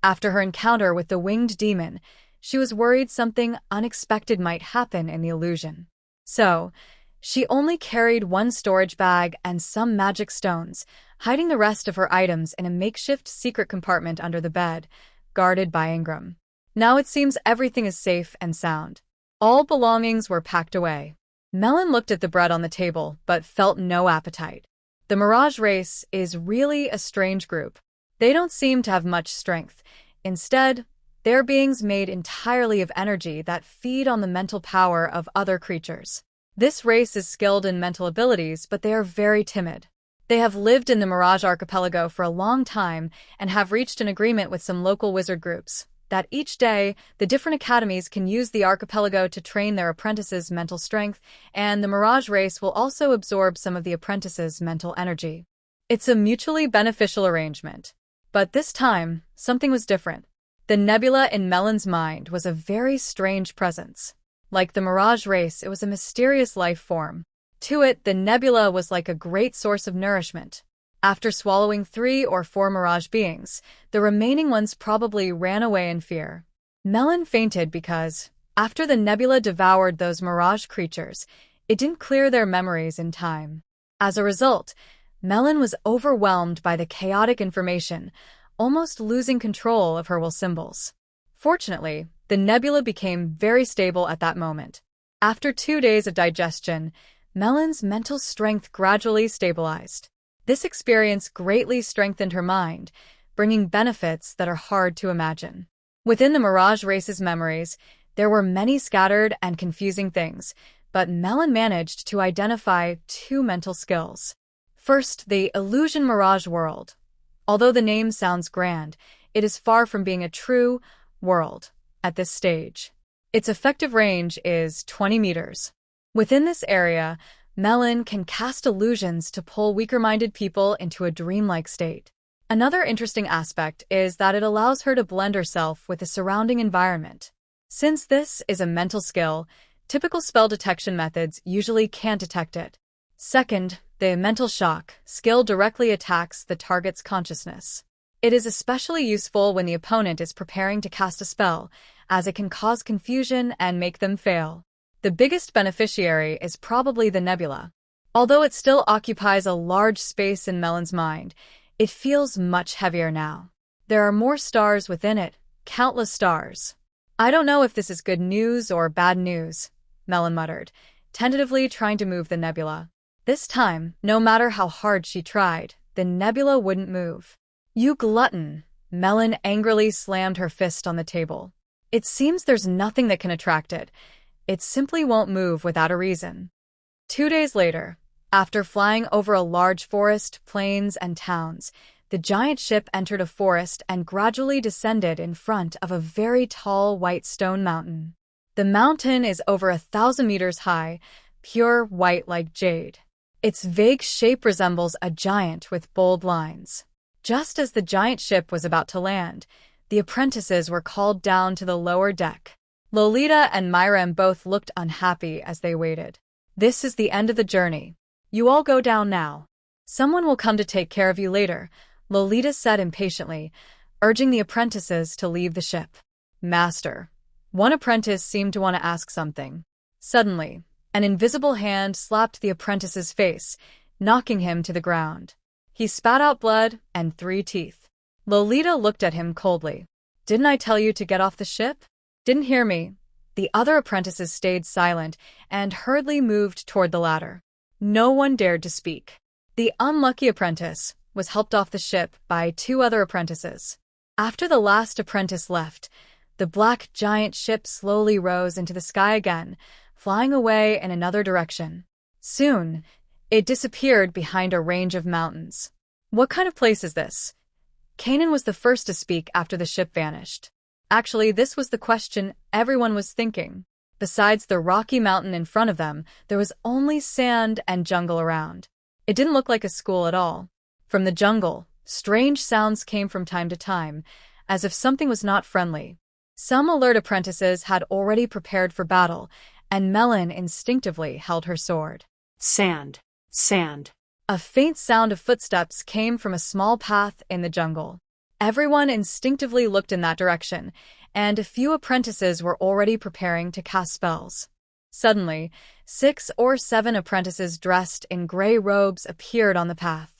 After her encounter with the winged demon, she was worried something unexpected might happen in the illusion. So, she only carried 1 storage bag and some magic stones, hiding the rest of her items in a makeshift secret compartment under the bed, guarded by Ingram. Now it seems everything is safe and sound. All belongings were packed away. Melon looked at the bread on the table, but felt no appetite. The Mirage race is really a strange group. They don't seem to have much strength. Instead, they're beings made entirely of energy that feed on the mental power of other creatures. This race is skilled in mental abilities, but they are very timid. They have lived in the Mirage Archipelago for a long time and have reached an agreement with some local wizard groups that each day, the different academies can use the archipelago to train their apprentices' mental strength, and the Mirage race will also absorb some of the apprentices' mental energy. It's a mutually beneficial arrangement. But this time, something was different. The nebula in Melon's mind was a very strange presence. Like the Mirage race, it was a mysterious life form. To it, the nebula was like a great source of nourishment. After swallowing 3 or 4 Mirage beings, the remaining ones probably ran away in fear. Melon fainted because, after the nebula devoured those Mirage creatures, it didn't clear their memories in time. As a result, Melon was overwhelmed by the chaotic information, almost losing control of her will symbols. Fortunately, the nebula became very stable at that moment. After 2 days of digestion, Melon's mental strength gradually stabilized. This experience greatly strengthened her mind, bringing benefits that are hard to imagine. Within the Mirage Race's memories, there were many scattered and confusing things, but Melon managed to identify two mental skills. First, the Illusion Mirage World. Although the name sounds grand, it is far from being a true world at this stage. Its effective range is 20 meters. Within this area, Melon can cast illusions to pull weaker-minded people into a dreamlike state. Another interesting aspect is that it allows her to blend herself with the surrounding environment. Since this is a mental skill, typical spell detection methods usually can't detect it. Second, the mental shock skill directly attacks the target's consciousness. It is especially useful when the opponent is preparing to cast a spell, as it can cause confusion and make them fail. The biggest beneficiary is probably the nebula. Although it still occupies a large space in Melon's mind, it feels much heavier now. There are more stars within it, countless stars. I don't know if this is good news or bad news, Melon muttered, tentatively trying to move the nebula. This time, no matter how hard she tried, the nebula wouldn't move. You glutton! Melon angrily slammed her fist on the table. It seems there's nothing that can attract it. It simply won't move without a reason. 2 days later, after flying over a large forest, plains, and towns, the giant ship entered a forest and gradually descended in front of a very tall white stone mountain. The mountain is over 1,000 meters high, pure white like jade. Its vague shape resembles a giant with bold lines. Just as the giant ship was about to land, the apprentices were called down to the lower deck. Lolita and Myram both looked unhappy as they waited. This is the end of the journey. You all go down now. Someone will come to take care of you later, Lolita said impatiently, urging the apprentices to leave the ship. Master. One apprentice seemed to want to ask something. Suddenly, an invisible hand slapped the apprentice's face, knocking him to the ground. He spat out blood and 3 teeth. Lolita looked at him coldly. Didn't I tell you to get off the ship? Didn't hear me. The other apprentices stayed silent and hurriedly moved toward the ladder. No one dared to speak. The unlucky apprentice was helped off the ship by 2 other apprentices. After the last apprentice left, the black giant ship slowly rose into the sky again, flying away in another direction. Soon, it disappeared behind a range of mountains. What kind of place is this? Kanan was the first to speak after the ship vanished. Actually, this was the question everyone was thinking. Besides the rocky mountain in front of them, there was only sand and jungle around. It didn't look like a school at all. From the jungle, strange sounds came from time to time, as if something was not friendly. Some alert apprentices had already prepared for battle, and Melon instinctively held her sword. Sand. Sand. A faint sound of footsteps came from a small path in the jungle. Everyone instinctively looked in that direction, and a few apprentices were already preparing to cast spells. Suddenly, 6 or 7 apprentices dressed in gray robes appeared on the path.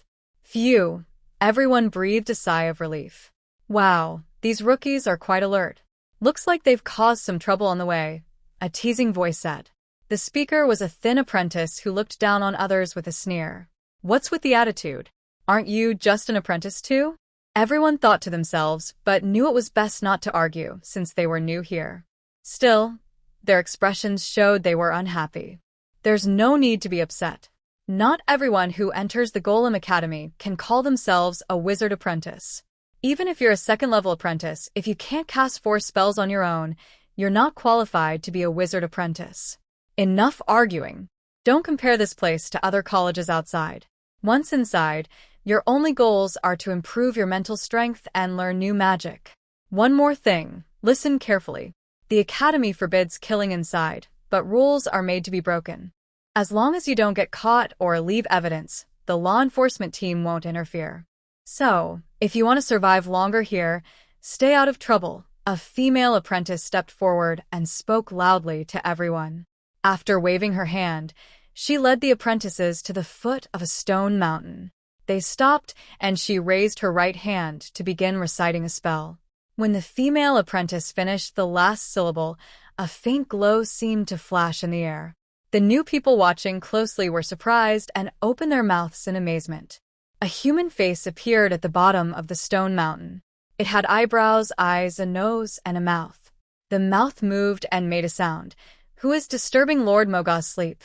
Phew! Everyone breathed a sigh of relief. Wow, these rookies are quite alert. Looks like they've caused some trouble on the way, a teasing voice said. The speaker was a thin apprentice who looked down on others with a sneer. What's with the attitude? Aren't you just an apprentice too? Everyone thought to themselves, but knew it was best not to argue, since they were new here. Still, their expressions showed they were unhappy. There's no need to be upset. Not everyone who enters the Golem Academy can call themselves a wizard apprentice. Even if you're a second-level apprentice, if you can't cast 4 spells on your own, you're not qualified to be a wizard apprentice. Enough arguing. Don't compare this place to other colleges outside. Once inside, your only goals are to improve your mental strength and learn new magic. One more thing, listen carefully. The Academy forbids killing inside, but rules are made to be broken. As long as you don't get caught or leave evidence, the law enforcement team won't interfere. So, if you want to survive longer here, stay out of trouble. A female apprentice stepped forward and spoke loudly to everyone. After waving her hand, she led the apprentices to the foot of a stone mountain. They stopped, and she raised her right hand to begin reciting a spell. When the female apprentice finished the last syllable, a faint glow seemed to flash in the air. The new people watching closely were surprised and opened their mouths in amazement. A human face appeared at the bottom of the stone mountain. It had eyebrows, eyes, a nose, and a mouth. The mouth moved and made a sound. "Who is disturbing Lord Moga's sleep?"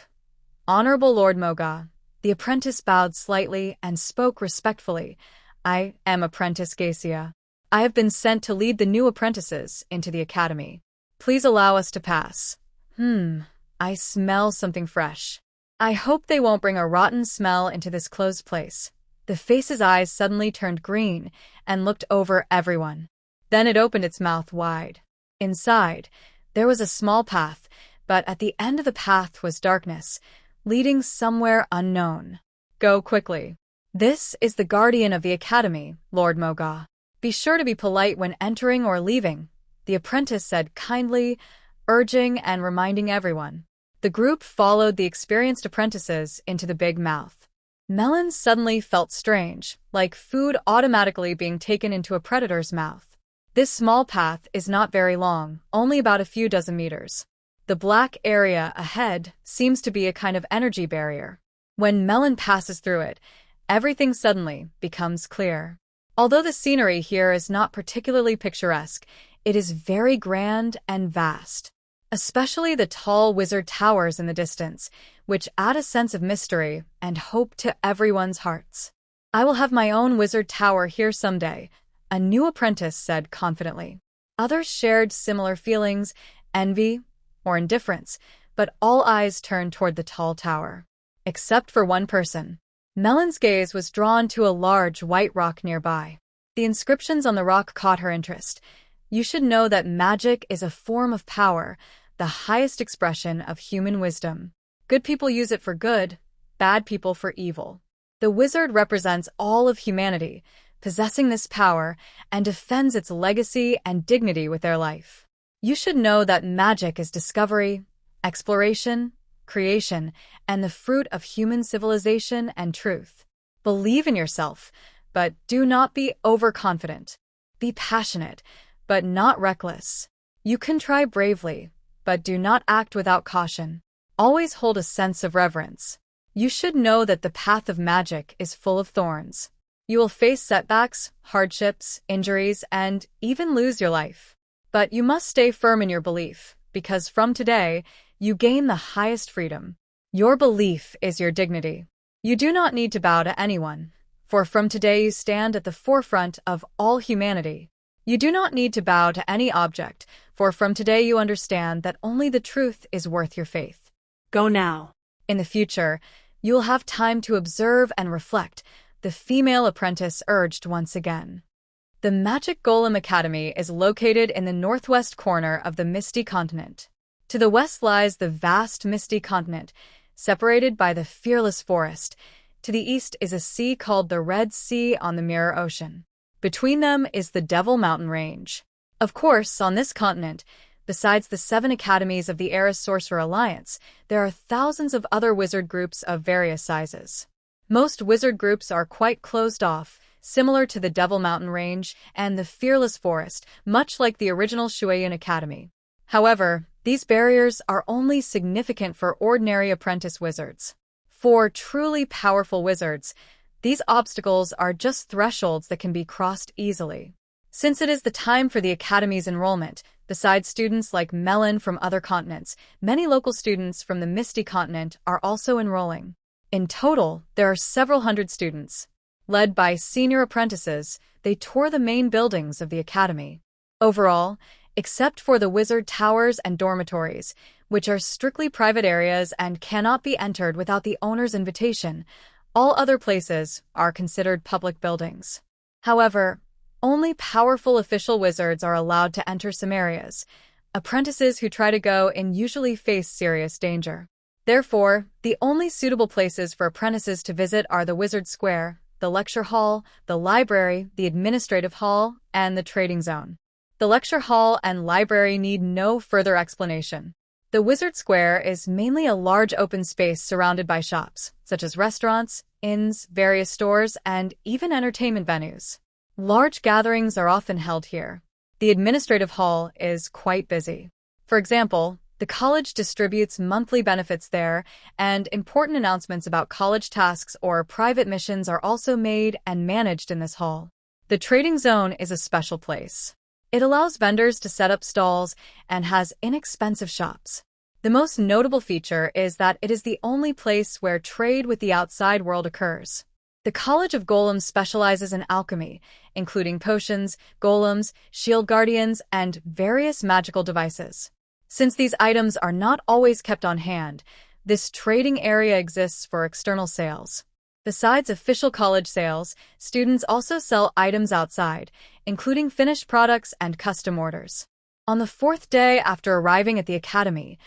"Honorable Lord Moga." The apprentice bowed slightly and spoke respectfully. "I am Apprentice Gacia. I have been sent to lead the new apprentices into the academy. Please allow us to pass." I smell something fresh. I hope they won't bring a rotten smell into this closed place." The face's eyes suddenly turned green and looked over everyone. Then it opened its mouth wide. Inside, there was a small path, but at the end of the path was darkness, leading somewhere unknown. "Go quickly. This is the guardian of the academy, Lord Moga. Be sure to be polite when entering or leaving," the apprentice said kindly, urging and reminding everyone. The group followed the experienced apprentices into the big mouth. Melon suddenly felt strange, like food automatically being taken into a predator's mouth. This small path is not very long, only about a few dozen meters. The black area ahead seems to be a kind of energy barrier. When Melon passes through it, everything suddenly becomes clear. Although the scenery here is not particularly picturesque, it is very grand and vast. Especially the tall wizard towers in the distance, which add a sense of mystery and hope to everyone's hearts. "I will have my own wizard tower here someday," a new apprentice said confidently. Others shared similar feelings, envy or indifference, but all eyes turned toward the tall tower. Except for one person. Melon's gaze was drawn to a large white rock nearby. The inscriptions on the rock caught her interest. "You should know that magic is a form of power, the highest expression of human wisdom. Good people use it for good, bad people for evil. The wizard represents all of humanity, possessing this power, and defends its legacy and dignity with their life. You should know that magic is discovery, exploration, creation, and the fruit of human civilization and truth. Believe in yourself, but do not be overconfident. Be passionate, but not reckless. You can try bravely, but do not act without caution. Always hold a sense of reverence. You should know that the path of magic is full of thorns. You will face setbacks, hardships, injuries, and even lose your life. But you must stay firm in your belief, because from today, you gain the highest freedom. Your belief is your dignity. You do not need to bow to anyone, for from today you stand at the forefront of all humanity. You do not need to bow to any object, for from today you understand that only the truth is worth your faith. Go now. In the future, you will have time to observe and reflect, the female apprentice urged once again. The Magic Golem Academy is located in the northwest corner of the Misty Continent. To the west lies the vast Misty Continent, separated by the fearless forest. To the east is a sea called the Red Sea on the Mirror Ocean. Between them is the Devil Mountain Range. Of course, on this continent, besides the 7 academies of the Eris Sorcerer Alliance, there are thousands of other wizard groups of various sizes. Most wizard groups are quite closed off, similar to the Devil Mountain Range and the Fearless Forest, much like the original Shueyan Academy. However, these barriers are only significant for ordinary apprentice wizards. For truly powerful wizards, these obstacles are just thresholds that can be crossed easily. Since it is the time for the Academy's enrollment, besides students like Melon from other continents, many local students from the Misty Continent are also enrolling. In total, there are several hundred students. Led by senior apprentices, they tour the main buildings of the Academy. Overall, except for the wizard towers and dormitories, which are strictly private areas and cannot be entered without the owner's invitation, all other places are considered public buildings. However, only powerful official wizards are allowed to enter some areas. Apprentices who try to go in usually face serious danger. Therefore, the only suitable places for apprentices to visit are the Wizard Square, the Lecture Hall, the Library, the Administrative Hall, and the Trading Zone. The Lecture Hall and Library need no further explanation. The Wizard Square is mainly a large open space surrounded by shops, such as restaurants, inns, various stores, and even entertainment venues. Large gatherings are often held here. The Administrative Hall is quite busy. For example, The college distributes monthly benefits there, and important announcements about college tasks or private missions are also made and managed in this hall. The trading zone is a special place. It allows vendors to set up stalls and has inexpensive shops. The most notable feature is that it is the only place where trade with the outside world occurs. The College of Golems specializes in alchemy, including potions, golems, shield guardians, and various magical devices. Since these items are not always kept on hand, this trading area exists for external sales. Besides official college sales, students also sell items outside, including finished products and custom orders. On the fourth day after arriving at the academy,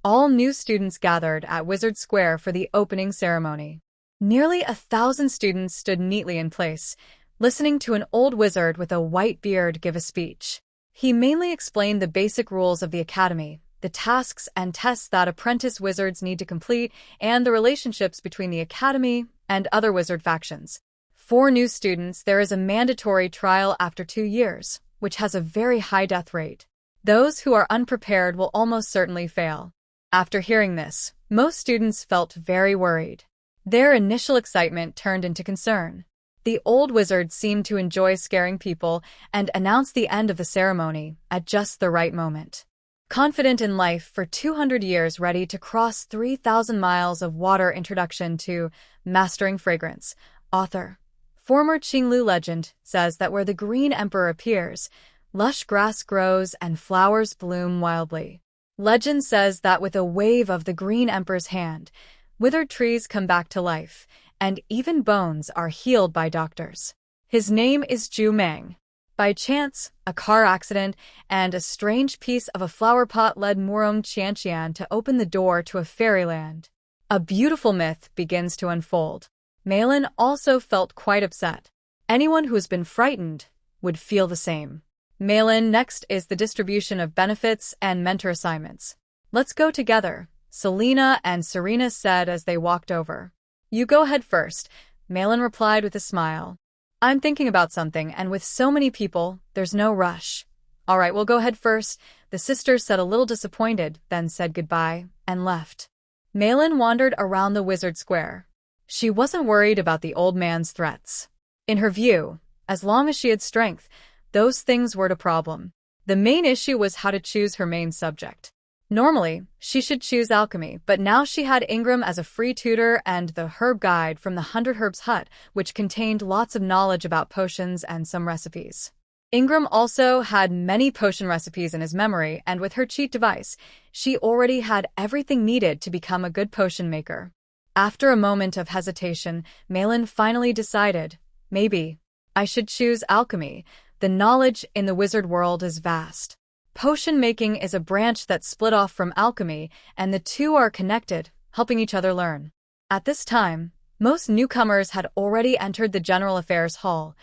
all new students gathered at Wizard Square for the opening ceremony. Nearly 1,000 students stood neatly in place, listening to an old wizard with a white beard give a speech. He mainly explained the basic rules of the academy, the tasks and tests that apprentice wizards need to complete, and the relationships between the academy and other wizard factions. For new students, there is a mandatory trial after 2 years, which has a very high death rate. Those who are unprepared will almost certainly fail. After hearing this, most students felt very worried. Their initial excitement turned into concern. The old wizard seemed to enjoy scaring people and announced the end of the ceremony at just the right moment. Confident in life for 200 years, ready to cross 3,000 miles of water. Introduction to Mastering Fragrance. Author. Former Qinglu legend says that where the Green Emperor appears, lush grass grows and flowers bloom wildly. Legend says that with a wave of the Green Emperor's hand, withered trees come back to life, and even bones are healed by doctors. His name is Zhu Mang. By chance, a car accident and a strange piece of a flower pot led Murong Qianqian to open the door to a fairyland. A beautiful myth begins to unfold. Malin also felt quite upset. Anyone who has been frightened would feel the same. Malin, next is the distribution of benefits and mentor assignments. Let's go together, Selena and Serena said as they walked over. You go ahead first, Malin replied with a smile. I'm thinking about something, and with so many people, there's no rush. All right, we'll go ahead first, the sisters said, a little disappointed, then said goodbye and left. Malin wandered around the Wizard Square. She wasn't worried about the old man's threats. In her view, as long as she had strength, those things weren't a problem. The main issue was how to choose her main subject. Normally, she should choose alchemy, but now she had Ingram as a free tutor and the herb guide from the 100 Herbs Hut, which contained lots of knowledge about potions and some recipes. Ingram also had many potion recipes in his memory, and with her cheat device, she already had everything needed to become a good potion maker. After a moment of hesitation, Malin finally decided, maybe I should choose alchemy. The knowledge in the wizard world is vast. Potion making is a branch that split off from alchemy, and the two are connected, helping each other learn. At this time, most newcomers had already entered the General Affairs Hall,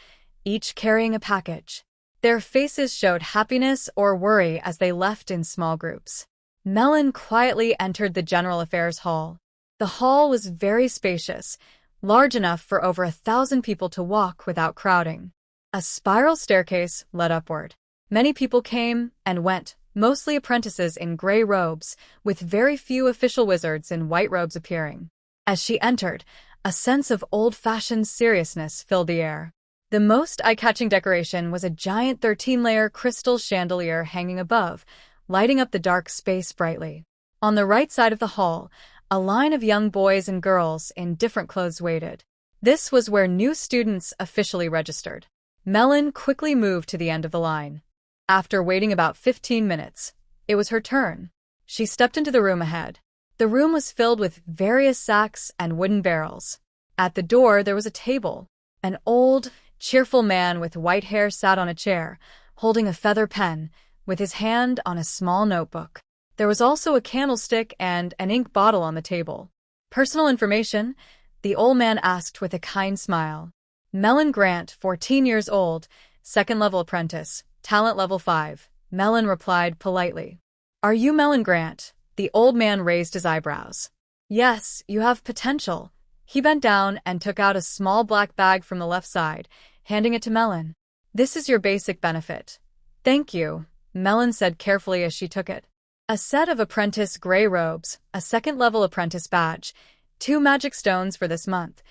each carrying a package. Their faces showed happiness or worry as they left in small groups. Melon quietly entered the General Affairs Hall. The hall was very spacious, large enough for over 1,000 people to walk without crowding. A spiral staircase led upward. Many people came and went, mostly apprentices in gray robes, with very few official wizards in white robes appearing. As she entered, a sense of old-fashioned seriousness filled the air. The most eye-catching decoration was a giant 13-layer crystal chandelier hanging above, lighting up the dark space brightly. On the right side of the hall, a line of young boys and girls in different clothes waited. This was where new students officially registered. Melon quickly moved to the end of the line. After waiting about 15 minutes, it was her turn. She stepped into the room ahead. The room was filled with various sacks and wooden barrels. At the door, there was a table. An old, cheerful man with white hair sat on a chair, holding a feather pen, with his hand on a small notebook. There was also a candlestick and an ink bottle on the table. Personal information? The old man asked with a kind smile. Melon Grant, 14 years old, second-level apprentice, talent level 5. Melon replied politely. Are you Melon Grant? The old man raised his eyebrows. Yes, you have potential. He bent down and took out a small black bag from the left side, handing it to Melon. This is your basic benefit. Thank you, Melon said carefully as she took it. A set of apprentice gray robes, a second-level apprentice badge, 2 magic stones for this month,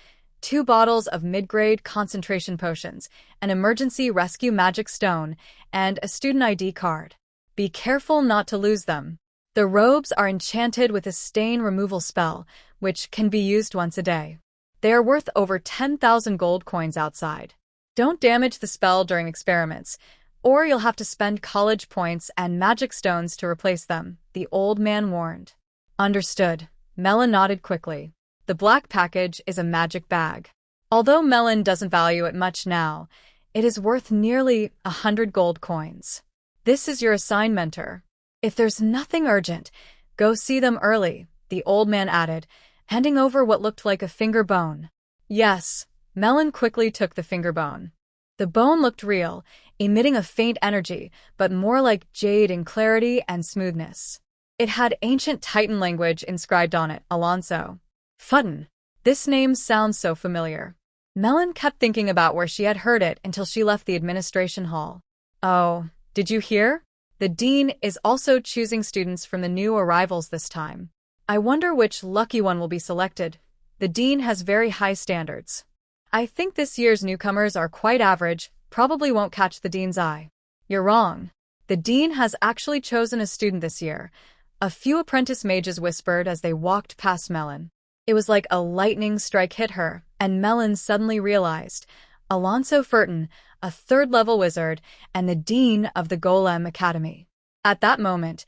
2 bottles of mid-grade concentration potions, an emergency rescue magic stone, and a student ID card. Be careful not to lose them. The robes are enchanted with a stain removal spell, which can be used once a day. They are worth over 10,000 gold coins outside. Don't damage the spell during experiments, or you'll have to spend college points and magic stones to replace them, the old man warned. Understood. Melon nodded quickly. The black package is a magic bag. Although Melon doesn't value it much now, it is worth nearly 100 gold coins. This is your assigned mentor. If there's nothing urgent, go see them early, the old man added, handing over what looked like a finger bone. Yes, Melon quickly took the finger bone. The bone looked real, emitting a faint energy, but more like jade in clarity and smoothness. It had ancient Titan language inscribed on it, Alonso. Futton. This name sounds so familiar. Melon kept thinking about where she had heard it until she left the administration hall. Oh, did you hear? The dean is also choosing students from the new arrivals this time. I wonder which lucky one will be selected. The dean has very high standards. I think this year's newcomers are quite average, probably won't catch the dean's eye. You're wrong. The dean has actually chosen a student this year. A few apprentice mages whispered as they walked past Melon. It was like a lightning strike hit her, and Melon suddenly realized Alonso Furton, a third-level wizard, and the dean of the Golem Academy. At that moment,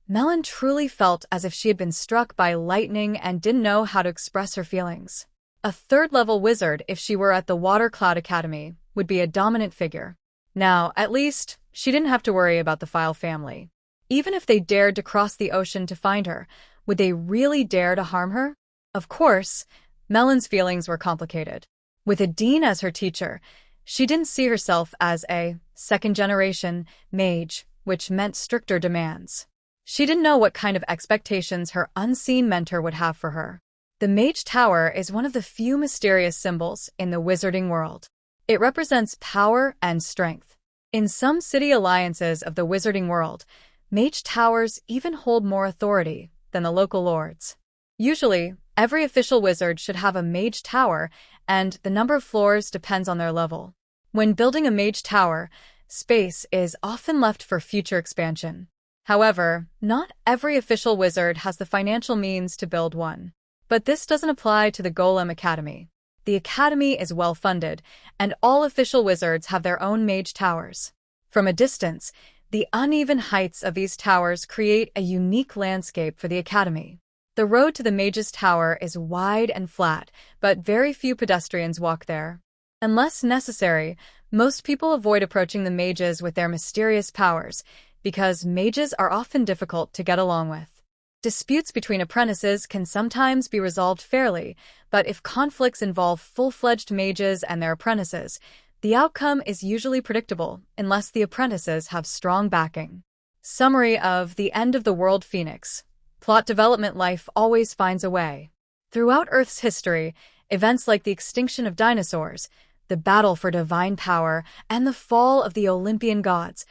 Melon truly felt as if she had been struck by lightning and didn't know how to express her feelings. A third-level wizard, if she were at the Water Cloud Academy, would be a dominant figure. Now, at least, she didn't have to worry about the File family. Even if they dared to cross the ocean to find her, would they really dare to harm her? Of course, Melon's feelings were complicated. With a dean as her teacher, she didn't see herself as a second-generation mage, which meant stricter demands. She didn't know what kind of expectations her unseen mentor would have for her. The Mage Tower is one of the few mysterious symbols in the wizarding world. It represents power and strength. In some city alliances of the wizarding world, Mage Towers even hold more authority than the local lords. Usually, every official wizard should have a Mage Tower, and the number of floors depends on their level. When building a Mage Tower, space is often left for future expansion. However, not every official wizard has the financial means to build one. But this doesn't apply to the Golem Academy. The academy is well-funded, and all official wizards have their own mage towers. From a distance, the uneven heights of these towers create a unique landscape for the academy. The road to the mage's tower is wide and flat, but very few pedestrians walk there. Unless necessary, most people avoid approaching the mages with their mysterious powers, because mages are often difficult to get along with. Disputes between apprentices can sometimes be resolved fairly, but if conflicts involve full-fledged mages and their apprentices, the outcome is usually predictable unless the apprentices have strong backing. Summary of The End of the World Phoenix. Plot development: life always finds a way. Throughout Earth's history, events like the extinction of dinosaurs, the battle for divine power, and the fall of the Olympian gods,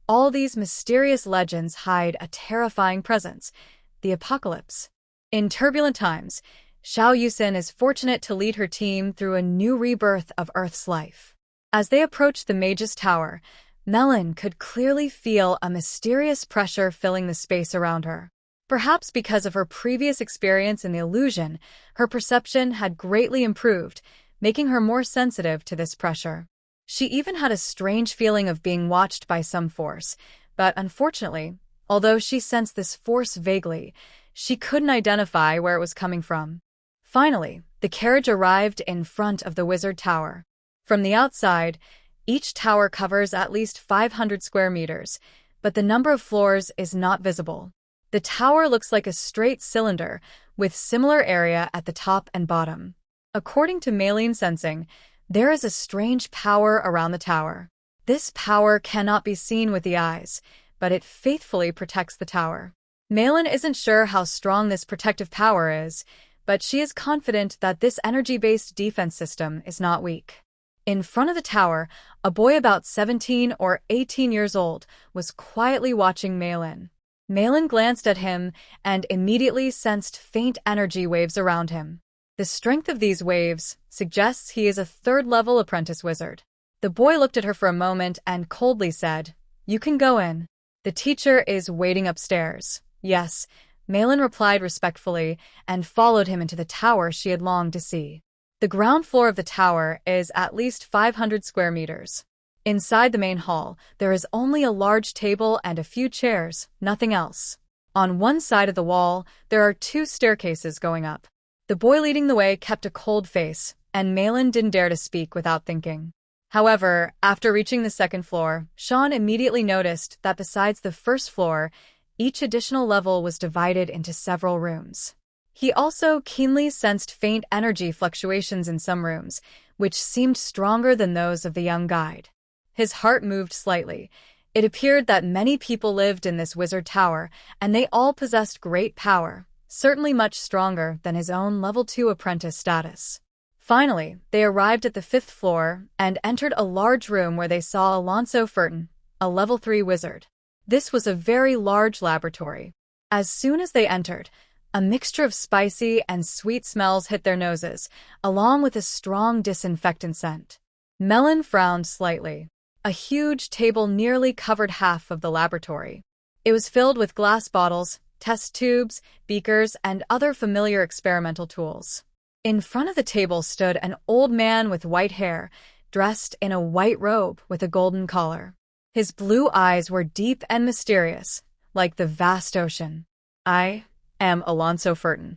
all these mysterious legends hide a terrifying presence: the apocalypse. In turbulent times, Xiao Yusin is fortunate to lead her team through a new rebirth of Earth's life. As they approach the Mage's Tower, Melon could clearly feel a mysterious pressure filling the space around her. Perhaps because of her previous experience in the illusion, her perception had greatly improved, making her more sensitive to this pressure. She even had a strange feeling of being watched by some force, but unfortunately, although she sensed this force vaguely, she couldn't identify where it was coming from. Finally, the carriage arrived in front of the Wizard Tower. From the outside, each tower covers at least 500 square meters, but the number of floors is not visible. The tower looks like a straight cylinder, with similar area at the top and bottom. According to Maylene sensing, there is a strange power around the tower. This power cannot be seen with the eyes, but it faithfully protects the tower. Maylene isn't sure how strong this protective power is, but she is confident that this energy-based defense system is not weak. In front of the tower, a boy about 17 or 18 years old was quietly watching Maylene. Malin glanced at him and immediately sensed faint energy waves around him. The strength of these waves suggests he is a third-level apprentice wizard. The boy looked at her for a moment and coldly said, "You can go in. The teacher is waiting upstairs." "Yes," Malin replied respectfully and followed him into the tower she had longed to see. The ground floor of the tower is at least 500 square meters. Inside the main hall, there is only a large table and a few chairs, nothing else. On one side of the wall, there are 2 staircases going up. The boy leading the way kept a cold face, and Malin didn't dare to speak without thinking. However, after reaching the second floor, Sean immediately noticed that besides the first floor, each additional level was divided into several rooms. He also keenly sensed faint energy fluctuations in some rooms, which seemed stronger than those of the young guide. His heart moved slightly. It appeared that many people lived in this wizard tower, and they all possessed great power, certainly much stronger than his own level 2 apprentice status. Finally, they arrived at the 5th floor and entered a large room where they saw Alonso Furton, a level 3 wizard. This was a very large laboratory. As soon as they entered, a mixture of spicy and sweet smells hit their noses, along with a strong disinfectant scent. Melon frowned slightly. A huge table nearly covered half of the laboratory. It was filled with glass bottles, test tubes, beakers, and other familiar experimental tools. In front of the table stood an old man with white hair, dressed in a white robe with a golden collar. His blue eyes were deep and mysterious, like the vast ocean. "I am Alonso Furton.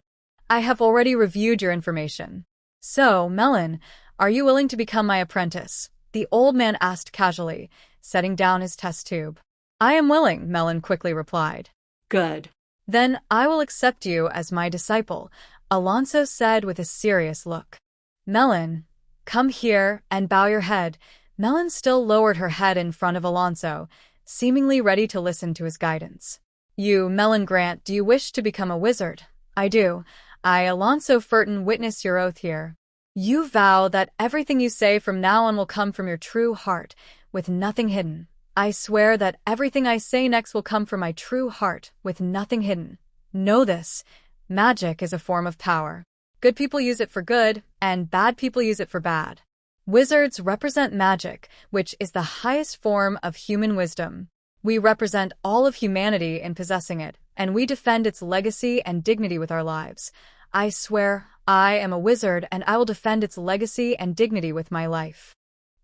I have already reviewed your information. So, Melon, are you willing to become my apprentice?" the old man asked casually, setting down his test tube. "I am willing," Melon quickly replied. Good. "Then I will accept you as my disciple," Alonso said with a serious look. "Melon, come here and bow your head." Melon still lowered her head in front of Alonso, seemingly ready to listen to his guidance. "You, Melon Grant, do you wish to become a wizard?" "I do. I, Alonso Furton, witness your oath here. You vow that everything you say from now on will come from your true heart, with nothing hidden." "I swear that everything I say next will come from my true heart, with nothing hidden. Know this. Magic is a form of power. Good people use it for good, and bad people use it for bad. Wizards represent magic, which is the highest form of human wisdom. We represent all of humanity in possessing it, and we defend its legacy and dignity with our lives. I swear I am a wizard, and I will defend its legacy and dignity with my life.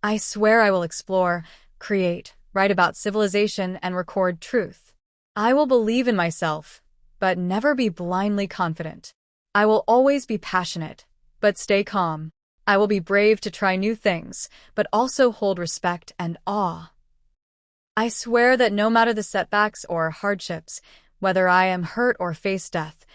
I swear I will explore, create, write about civilization, and record truth. I will believe in myself, but never be blindly confident. I will always be passionate, but stay calm. I will be brave to try new things, but also hold respect and awe. I swear that no matter the setbacks or hardships, whether I am hurt or face death,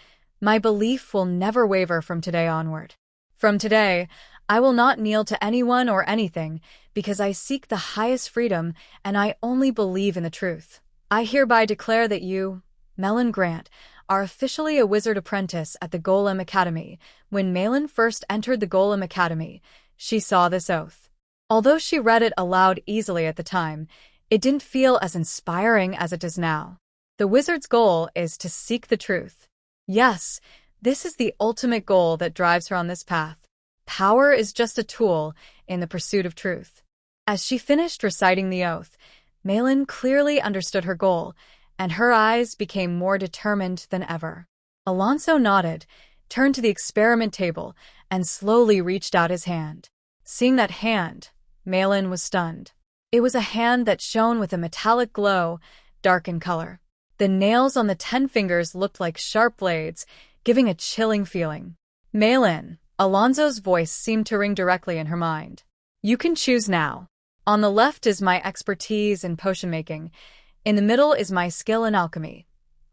my belief will never waver from today onward. From today, I will not kneel to anyone or anything, because I seek the highest freedom and I only believe in the truth. I hereby declare that you, Melon Grant, are officially a wizard apprentice at the Golem Academy. When Malin first entered the Golem Academy, she saw this oath. Although she read it aloud easily at the time, it didn't feel as inspiring as it does now. The wizard's goal is to seek the truth. Yes, this is the ultimate goal that drives her on this path. Power is just a tool in the pursuit of truth. As she finished reciting the oath, Malin clearly understood her goal, and her eyes became more determined than ever. Alonso nodded, turned to the experiment table, and slowly reached out his hand. Seeing that hand, Malin was stunned. It was a hand that shone with a metallic glow, dark in color. The nails on the 10 fingers looked like sharp blades, giving a chilling feeling. "Malin," Alonso's voice seemed to ring directly in her mind. "You can choose now. On the left is my expertise in potion making. In the middle is my skill in alchemy.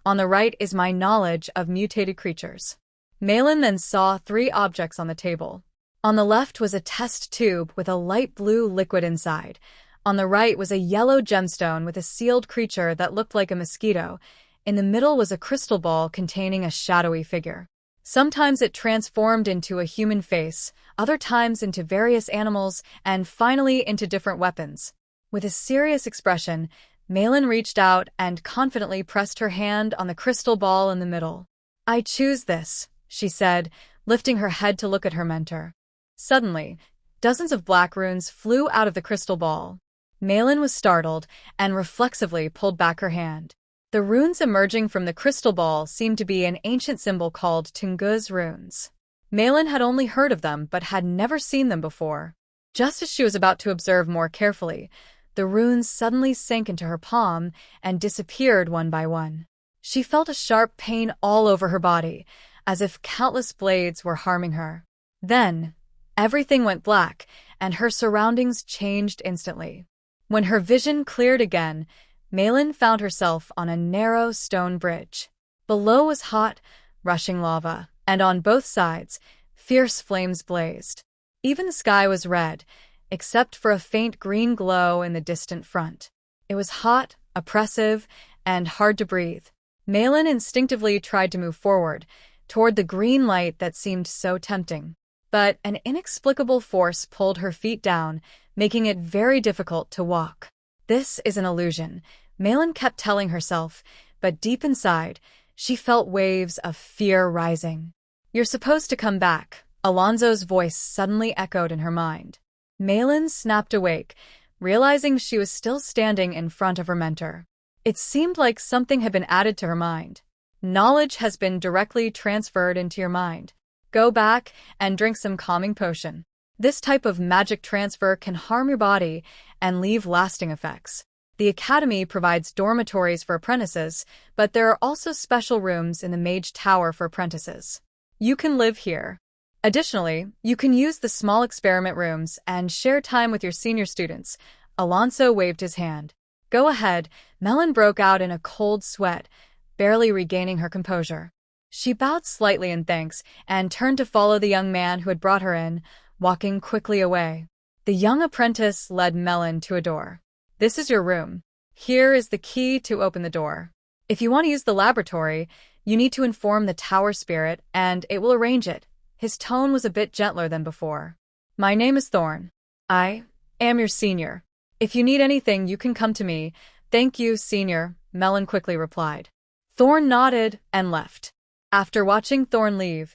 On the right is my knowledge of mutated creatures." Malin then saw 3 objects on the table. On the left was a test tube with a light blue liquid inside. On the right was a yellow gemstone with a sealed creature that looked like a mosquito. In the middle was a crystal ball containing a shadowy figure. Sometimes it transformed into a human face, other times into various animals, and finally into different weapons. With a serious expression, Malin reached out and confidently pressed her hand on the crystal ball in the middle. "I choose this," she said, lifting her head to look at her mentor. Suddenly, dozens of black runes flew out of the crystal ball. Malin was startled and reflexively pulled back her hand. The runes emerging from the crystal ball seemed to be an ancient symbol called Tungu's runes. Malin had only heard of them but had never seen them before. Just as she was about to observe more carefully, the runes suddenly sank into her palm and disappeared one by one. She felt a sharp pain all over her body, as if countless blades were harming her. Then, everything went black, and her surroundings changed instantly. When her vision cleared again, Malin found herself on a narrow stone bridge. Below was hot, rushing lava, and on both sides, fierce flames blazed. Even the sky was red, except for a faint green glow in the distant front. It was hot, oppressive, and hard to breathe. Malin instinctively tried to move forward, toward the green light that seemed so tempting. But an inexplicable force pulled her feet down, making it very difficult to walk. "This is an illusion," Malin kept telling herself, but deep inside, she felt waves of fear rising. "You're supposed to come back," Alonso's voice suddenly echoed in her mind. Malin snapped awake, realizing she was still standing in front of her mentor. It seemed like something had been added to her mind. "Knowledge has been directly transferred into your mind. Go back and drink some calming potion. This type of magic transfer can harm your body and leave lasting effects. The Academy provides dormitories for apprentices, but there are also special rooms in the Mage Tower for apprentices. You can live here. Additionally, you can use the small experiment rooms and share time with your senior students." Alonso waved his hand. "Go ahead." Malin broke out in a cold sweat, barely regaining her composure. She bowed slightly in thanks and turned to follow the young man who had brought her in, walking quickly away. The young apprentice led Malin to a door. "This is your room. Here is the key to open the door. If you want to use the laboratory, you need to inform the tower spirit and it will arrange it." His tone was a bit gentler than before. "My name is Thorn. I am your senior. If you need anything, you can come to me." "Thank you, senior," Malin quickly replied. Thorn nodded and left. After watching Thorn leave,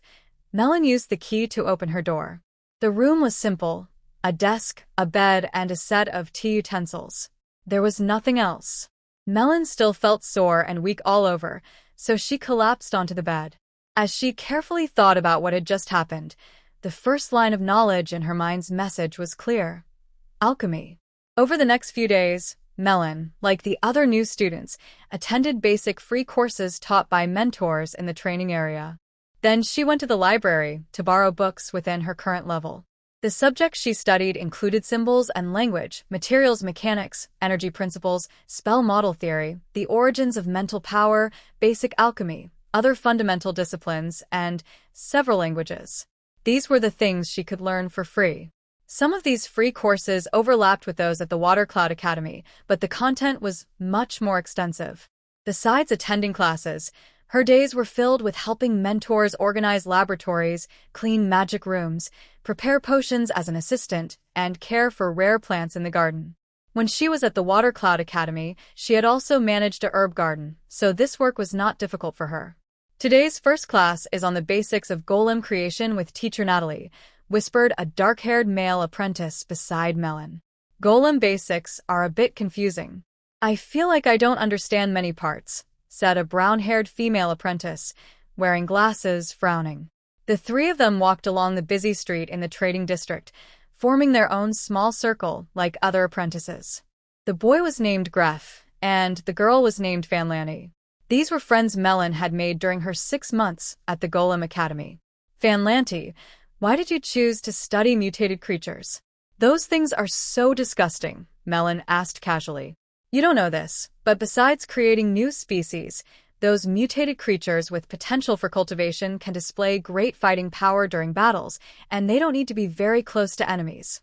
Malin used the key to open her door. The room was simple: a desk, a bed, and a set of tea utensils. There was nothing else. Malin still felt sore and weak all over, so she collapsed onto the bed. As she carefully thought about what had just happened, the first line of knowledge in her mind's message was clear: alchemy. Over the next few days, Malin, like the other new students, attended basic free courses taught by mentors in the training area. Then she went to the library to borrow books within her current level. The subjects she studied included symbols and language, materials mechanics, energy principles, spell model theory, the origins of mental power, basic alchemy, other fundamental disciplines, and several languages. These were the things she could learn for free. Some of these free courses overlapped with those at the Water Cloud Academy, but the content was much more extensive. Besides attending classes, her days were filled with helping mentors organize laboratories, clean magic rooms, prepare potions as an assistant, and care for rare plants in the garden. When she was at the Water Cloud Academy, she had also managed a herb garden, so this work was not difficult for her. "Today's first class is on the basics of golem creation with teacher Natalie," whispered a dark-haired male apprentice beside Malin. "Golem basics are a bit confusing. I feel like I don't understand many parts," said a brown-haired female apprentice, wearing glasses, frowning. The three of them walked along the busy street in the trading district, forming their own small circle like other apprentices. The boy was named Gref, and the girl was named Fanlani. These were friends Malin had made during her 6 months at the Golem Academy. "Fanlanti, why did you choose to study mutated creatures?" "Those things are so disgusting," Malin asked casually. "You don't know this, but besides creating new species, those mutated creatures with potential for cultivation can display great fighting power during battles, and they don't need to be very close to enemies,"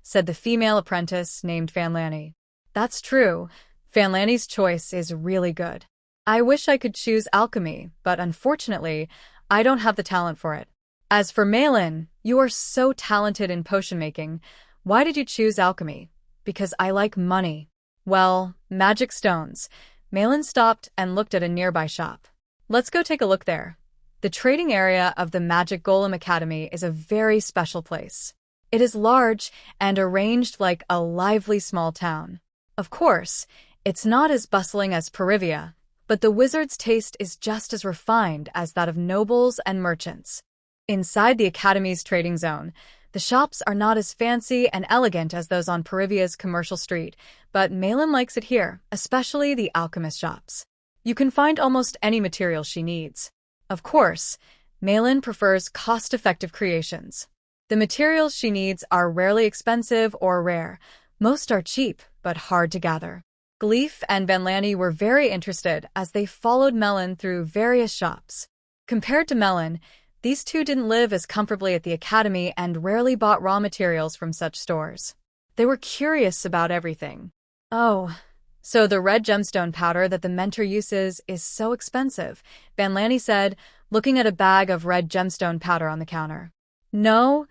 said the female apprentice named Fanlani. "That's true. Fanlani's choice is really good. I wish I could choose alchemy, but unfortunately, I don't have the talent for it." "As for Malin, you are so talented in potion making. Why did you choose alchemy?" "Because I like money." Well, magic stones. Malin stopped and looked at a nearby shop. Let's go take a look there. The trading area of the Magic Golem Academy is a very special place. It is large and arranged like a lively small town. Of course, it's not as bustling as Perivia, but the wizard's taste is just as refined as that of nobles and merchants. Inside the Academy's trading zone, the shops are not as fancy and elegant as those on Perivia's commercial street, but Malin likes it here, especially the alchemist shops. You can find almost any material she needs. Of course, Malin prefers cost-effective creations. The materials she needs are rarely expensive or rare. Most are cheap, but hard to gather. Gleef and Van Lanny were very interested as they followed Melon through various shops. Compared to Melon, these two didn't live as comfortably at the academy and rarely bought raw materials from such stores. They were curious about everything. Oh, so the red gemstone powder that the mentor uses is so expensive, Van Lanny said, looking at a bag of red gemstone powder on the counter. No,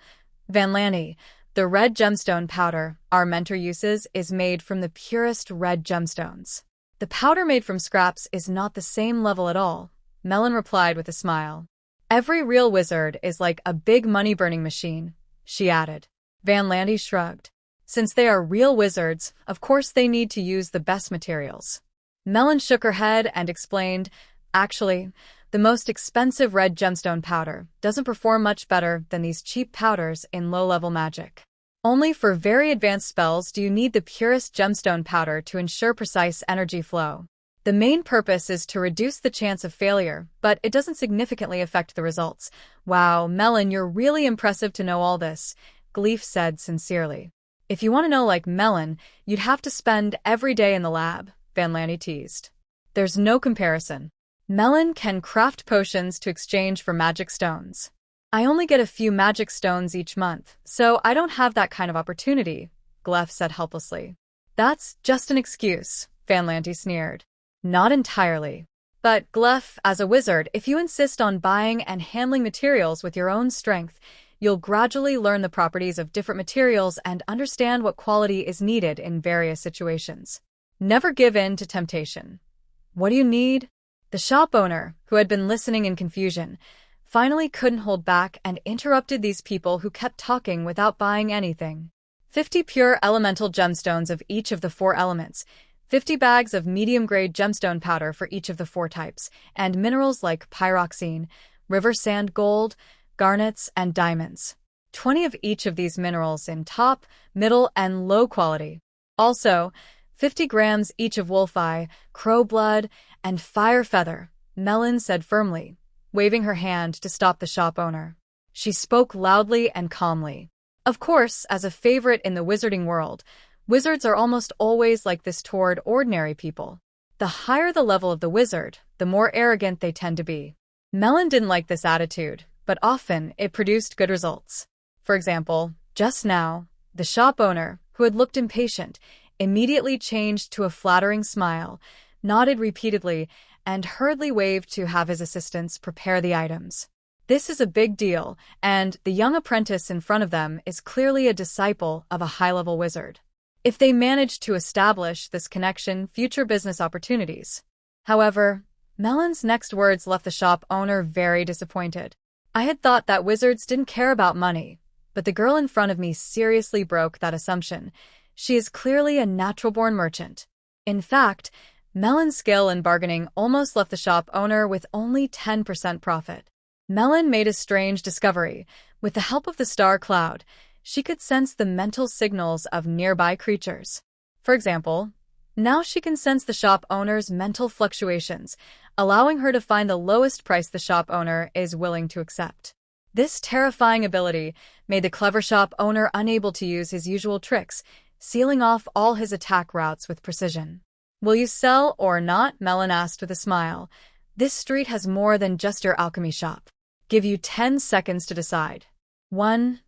Van Lanny, the red gemstone powder our mentor uses is made from the purest red gemstones. The powder made from scraps is not the same level at all, Melon replied with a smile. Every real wizard is like a big money-burning machine, she added. Van Lanny shrugged. Since they are real wizards, of course they need to use the best materials. Melon shook her head and explained, actually, the most expensive red gemstone powder doesn't perform much better than these cheap powders in low-level magic. Only for very advanced spells do you need the purest gemstone powder to ensure precise energy flow. The main purpose is to reduce the chance of failure, but it doesn't significantly affect the results. Wow, Melon, you're really impressive to know all this, Gleef said sincerely. If you want to know like Melon, you'd have to spend every day in the lab, Van Lanny teased. There's no comparison. Melon can craft potions to exchange for magic stones. I only get a few magic stones each month, so I don't have that kind of opportunity, Gleef said helplessly. That's just an excuse, Van Lanty sneered. Not entirely. But, Gleef, as a wizard, if you insist on buying and handling materials with your own strength, you'll gradually learn the properties of different materials and understand what quality is needed in various situations. Never give in to temptation. What do you need? The shop owner, who had been listening in confusion, finally couldn't hold back and interrupted these people who kept talking without buying anything. 50 pure elemental gemstones of each of the 4 elements, 50 bags of medium-grade gemstone powder for each of the 4 types, and minerals like pyroxene, river sand gold, garnets, and diamonds. 20 of each of these minerals in top, middle, and low quality. Also, 50 grams each of wolf eye, crow blood, and fire feather, Melon said firmly, waving her hand to stop the shop owner. She spoke loudly and calmly. Of course, as a favorite in the wizarding world, wizards are almost always like this toward ordinary people. The higher the level of the wizard, the more arrogant they tend to be. Melon didn't like this attitude, but often it produced good results. For example, just now, the shop owner, who had looked impatient, immediately changed to a flattering smile, nodded repeatedly, and hurriedly waved to have his assistants prepare the items. This is a big deal, and the young apprentice in front of them is clearly a disciple of a high-level wizard. If they manage to establish this connection, future business opportunities. However, Melon's next words left the shop owner very disappointed. I had thought that wizards didn't care about money, but the girl in front of me seriously broke that assumption. She is clearly a natural-born merchant. In fact, Melon's skill in bargaining almost left the shop owner with only 10% profit. Melon made a strange discovery. With the help of the star cloud, she could sense the mental signals of nearby creatures. For example, now she can sense the shop owner's mental fluctuations, allowing her to find the lowest price the shop owner is willing to accept. This terrifying ability made the clever shop owner unable to use his usual tricks, sealing off all his attack routes with precision. Will you sell or not? Melon asked with a smile. This street has more than just your alchemy shop. Give you 10 seconds to decide. 1,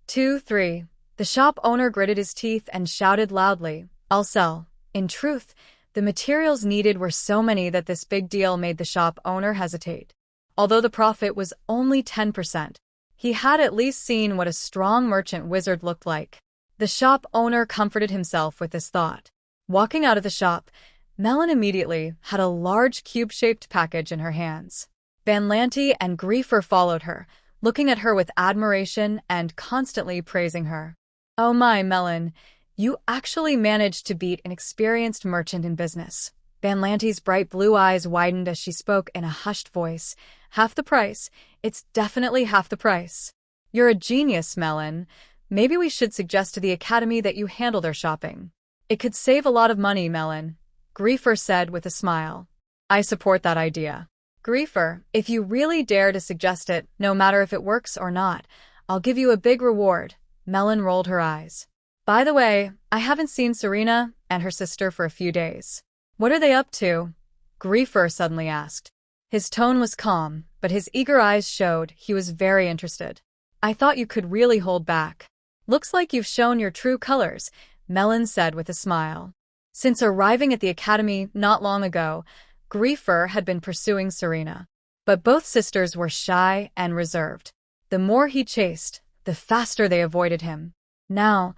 2, 3. The shop owner gritted his teeth and shouted loudly, I'll sell. In truth, the materials needed were so many that this big deal made the shop owner hesitate. Although the profit was only 10%, he had at least seen what a strong merchant wizard looked like. The shop owner comforted himself with this thought. Walking out of the shop, Melon immediately had a large cube-shaped package in her hands. Vanlanti and Griefer followed her, looking at her with admiration and constantly praising her. "Oh my, Melon, you actually managed to beat an experienced merchant in business." Vanlanti's bright blue eyes widened as she spoke in a hushed voice. "Half the price. It's definitely half the price." "You're a genius, Melon. Maybe we should suggest to the Academy that you handle their shopping. It could save a lot of money, Melon," Griefer said with a smile. "I support that idea. Griefer, if you really dare to suggest it, no matter if it works or not, I'll give you a big reward." Melon rolled her eyes. "By the way, I haven't seen Serena and her sister for a few days. What are they up to?" Griefer suddenly asked. His tone was calm, but his eager eyes showed he was very interested. "I thought you could really hold back." "Looks like you've shown your true colors," Melon said with a smile. Since arriving at the Academy not long ago, Griefer had been pursuing Serena. But both sisters were shy and reserved. The more he chased, the faster they avoided him. Now,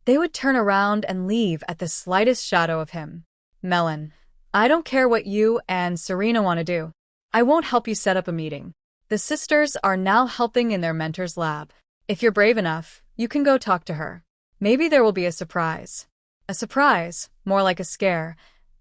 they would turn around and leave at the slightest shadow of him. "Melon, I don't care what you and Serena want to do. I won't help you set up a meeting." The sisters are now helping in their mentor's lab. "If you're brave enough, you can go talk to her. Maybe there will be a surprise." A surprise, more like a scare.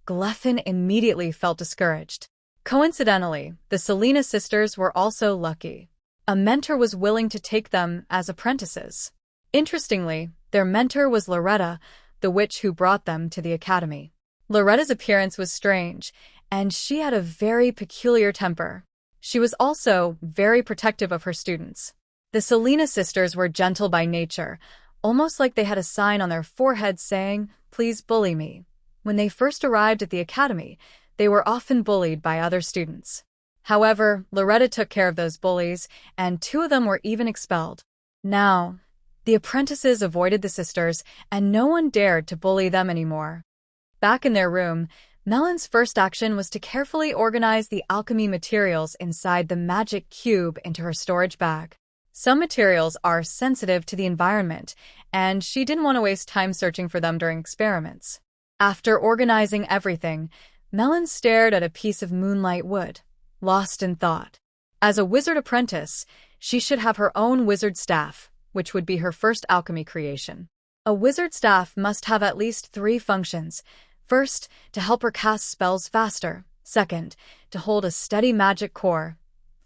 Gleffen immediately felt discouraged. Coincidentally, the Selena sisters were also lucky. A mentor was willing to take them as apprentices. Interestingly, their mentor was Loretta, the witch who brought them to the Academy. Loretta's appearance was strange, and she had a very peculiar temper. She was also very protective of her students. The Selena sisters were gentle by nature, almost like they had a sign on their foreheads saying, "Please bully me." When they first arrived at the Academy, they were often bullied by other students. However, Loretta took care of those bullies, and 2 of them were even expelled. Now, the apprentices avoided the sisters, and no one dared to bully them anymore. Back in their room, Melon's first action was to carefully organize the alchemy materials inside the magic cube into her storage bag. Some materials are sensitive to the environment, and she didn't want to waste time searching for them during experiments. After organizing everything, Melon stared at a piece of moonlight wood, lost in thought. As a wizard apprentice, she should have her own wizard staff, which would be her first alchemy creation. A wizard staff must have at least 3 functions. First, to help her cast spells faster. Second, to hold a steady magic core.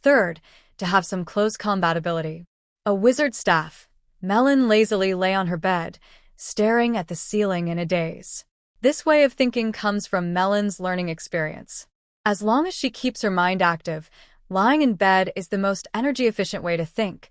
Third, to have some close combat ability. A wizard staff. Melon lazily lay on her bed, staring at the ceiling in a daze. This way of thinking comes from Melon's learning experience. As long as she keeps her mind active, lying in bed is the most energy-efficient way to think.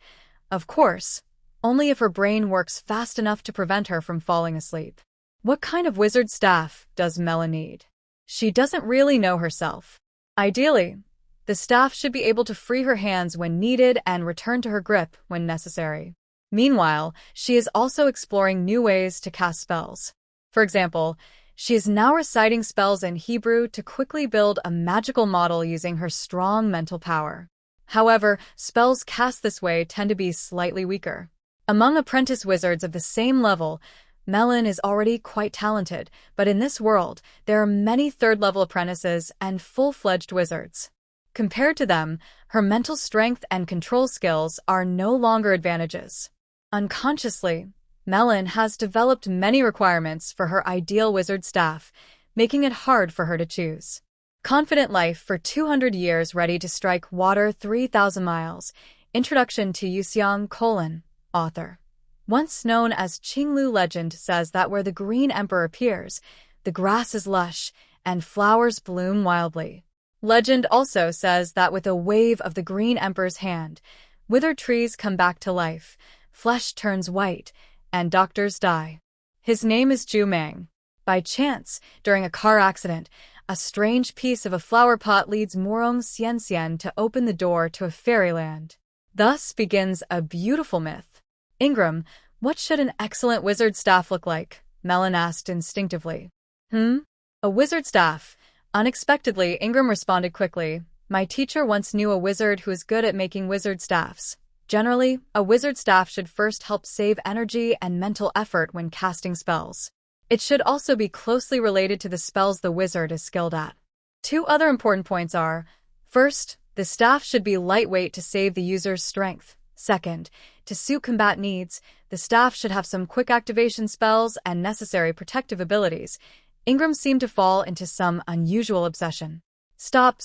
Of course, only if her brain works fast enough to prevent her from falling asleep. What kind of wizard staff does Melon need? She doesn't really know herself. Ideally, the staff should be able to free her hands when needed and return to her grip when necessary. Meanwhile, she is also exploring new ways to cast spells. For example, she is now reciting spells in Hebrew to quickly build a magical model using her strong mental power. However, spells cast this way tend to be slightly weaker. Among apprentice wizards of the same level, Melon is already quite talented, but in this world, there are many third-level apprentices and full-fledged wizards. Compared to them, her mental strength and control skills are no longer advantages. Unconsciously, Melon has developed many requirements for her ideal wizard staff, making it hard for her to choose. Confident life for 200 years ready to strike water 3,000 miles. Introduction to Yuxiang : author. Once known as Qinglu legend says that where the Green Emperor appears, the grass is lush and flowers bloom wildly. Legend also says that with a wave of the Green Emperor's hand, withered trees come back to life, flesh turns white, and doctors die. His name is Zhu Mang. By chance, during a car accident, a strange piece of a flower pot leads Morong Xianxian to open the door to a fairyland. Thus begins a beautiful myth. Ingram, what should an excellent wizard staff look like? Melon asked instinctively. A wizard staff. Unexpectedly, Ingram responded quickly. My teacher once knew a wizard who is good at making wizard staffs. Generally, a wizard staff should first help save energy and mental effort when casting spells. It should also be closely related to the spells the wizard is skilled at. Two other important points are, first, the staff should be lightweight to save the user's strength. Second, to suit combat needs, the staff should have some quick activation spells and necessary protective abilities. Ingram seemed to fall into some unusual obsession. Stop.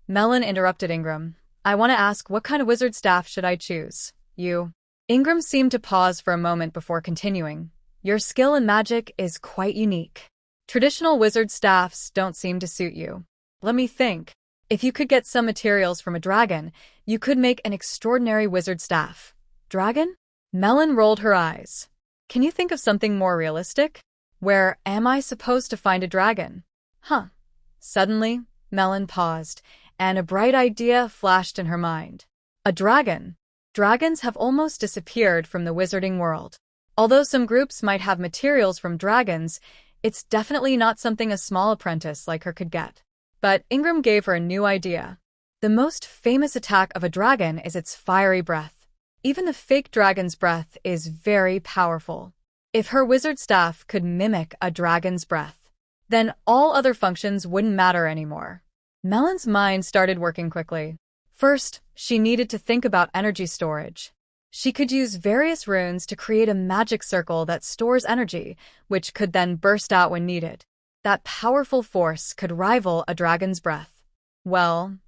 Melon interrupted Ingram. I want to ask, what kind of wizard staff should I choose? You. Ingram seemed to pause for a moment before continuing. Your skill in magic is quite unique. Traditional wizard staffs don't seem to suit you. Let me think. If you could get some materials from a dragon, you could make an extraordinary wizard staff. Dragon? Melon rolled her eyes. Can you think of something more realistic? Where am I supposed to find a dragon? Suddenly, Melon paused, and a bright idea flashed in her mind. A dragon. Dragons have almost disappeared from the wizarding world. Although some groups might have materials from dragons, it's definitely not something a small apprentice like her could get. But Ingram gave her a new idea. The most famous attack of a dragon is its fiery breath. Even the fake dragon's breath is very powerful. If her wizard staff could mimic a dragon's breath, then all other functions wouldn't matter anymore. Melon's mind started working quickly. First, she needed to think about energy storage. She could use various runes to create a magic circle that stores energy, which could then burst out when needed. That powerful force could rival a dragon's breath. Well,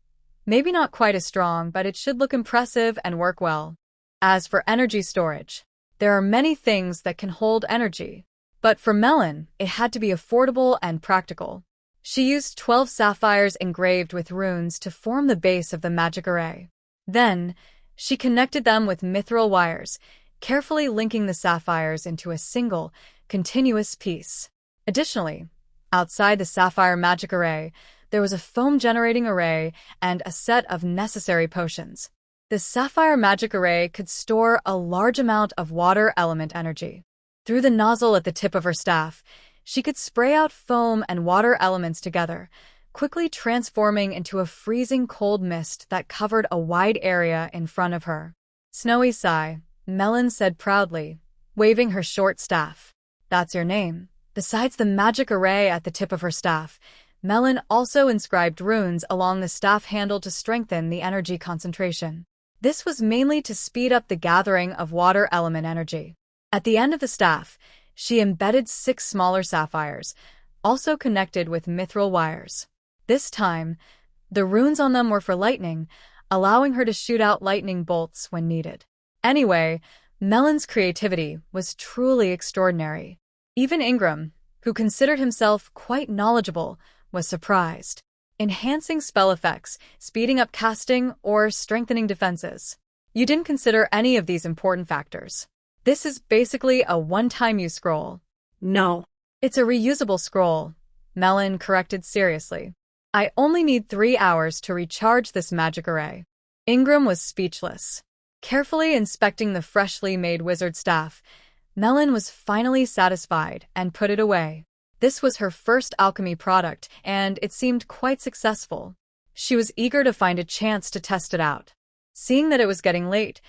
maybe not quite as strong, but it should look impressive and work well. As for energy storage, there are many things that can hold energy. But for Melon, it had to be affordable and practical. She used 12 sapphires engraved with runes to form the base of the magic array. Then, she connected them with mithril wires, carefully linking the sapphires into a single, continuous piece. Additionally, outside the sapphire magic array, there was a foam-generating array and a set of necessary potions. The sapphire magic array could store a large amount of water element energy. Through the nozzle at the tip of her staff, she could spray out foam and water elements together, quickly transforming into a freezing cold mist that covered a wide area in front of her. Snowy Sigh, Melon said proudly, waving her short staff. That's your name. Besides the magic array at the tip of her staff, Melon also inscribed runes along the staff handle to strengthen the energy concentration. This was mainly to speed up the gathering of water element energy. At the end of the staff, she embedded 6 smaller sapphires, also connected with mithril wires. This time, the runes on them were for lightning, allowing her to shoot out lightning bolts when needed. Anyway, Melon's creativity was truly extraordinary. Even Ingram, who considered himself quite knowledgeable, was surprised. Enhancing spell effects, speeding up casting, or strengthening defenses. You didn't consider any of these important factors. This is basically a one-time use scroll. No. It's a reusable scroll, Melon corrected seriously. I only need 3 hours to recharge this magic array. Ingram was speechless. Carefully inspecting the freshly made wizard staff, Melon was finally satisfied and put it away. This was her first alchemy product, and it seemed quite successful. She was eager to find a chance to test it out. Seeing that it was getting late,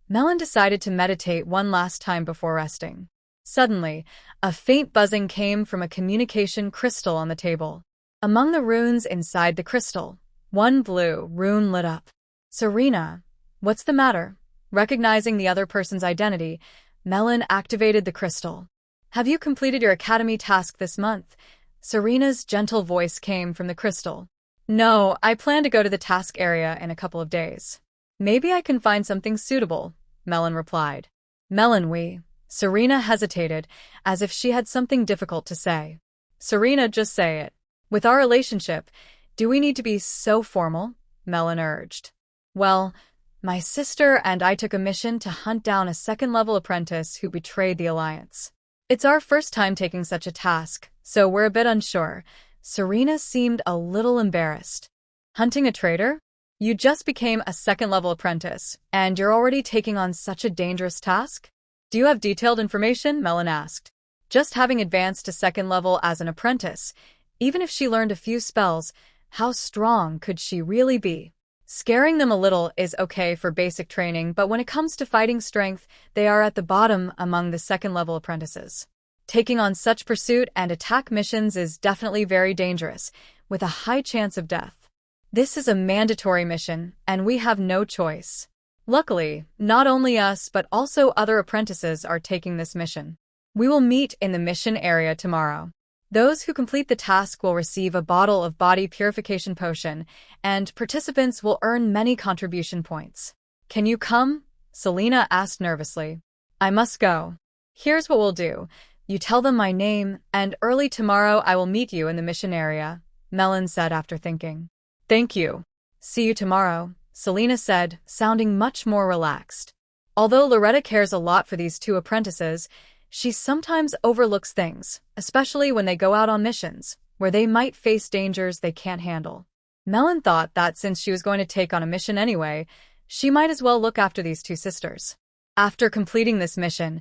Melon decided to meditate one last time before resting. Suddenly, a faint buzzing came from a communication crystal on the table. Among the runes inside the crystal, one blue rune lit up. Serena, what's the matter? Recognizing the other person's identity, Melon activated the crystal. Have you completed your academy task this month? Serena's gentle voice came from the crystal. No, I plan to go to the task area in a couple of days. Maybe I can find something suitable, Melon replied. Melon, Serena hesitated, as if she had something difficult to say. Serena, just say it. With our relationship, do we need to be so formal? Melon urged. Well, my sister and I took a mission to hunt down a second-level apprentice who betrayed the Alliance. It's our first time taking such a task, so we're a bit unsure. Serena seemed a little embarrassed. Hunting a traitor? You just became a second-level apprentice, and you're already taking on such a dangerous task? Do you have detailed information? Melon asked. Just having advanced to second level as an apprentice, even if she learned a few spells, how strong could she really be? Scaring them a little is okay for basic training, but when it comes to fighting strength, they are at the bottom among the second-level apprentices. Taking on such pursuit and attack missions is definitely very dangerous, with a high chance of death. This is a mandatory mission, and we have no choice. Luckily, not only us but also other apprentices are taking this mission. We will meet in the mission area tomorrow. Those who complete the task will receive a bottle of body purification potion, and participants will earn many contribution points. Can you come? Selena asked nervously. I must go. Here's what we'll do. You tell them my name, and early tomorrow I will meet you in the mission area, Melon said after thinking. Thank you. See you tomorrow, Selena said, sounding much more relaxed. Although Loretta cares a lot for these two apprentices, she sometimes overlooks things, especially when they go out on missions, where they might face dangers they can't handle. Melon thought that since she was going to take on a mission anyway, she might as well look after these two sisters. After completing this mission,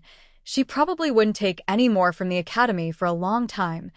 she probably wouldn't take any more from the academy for a long time,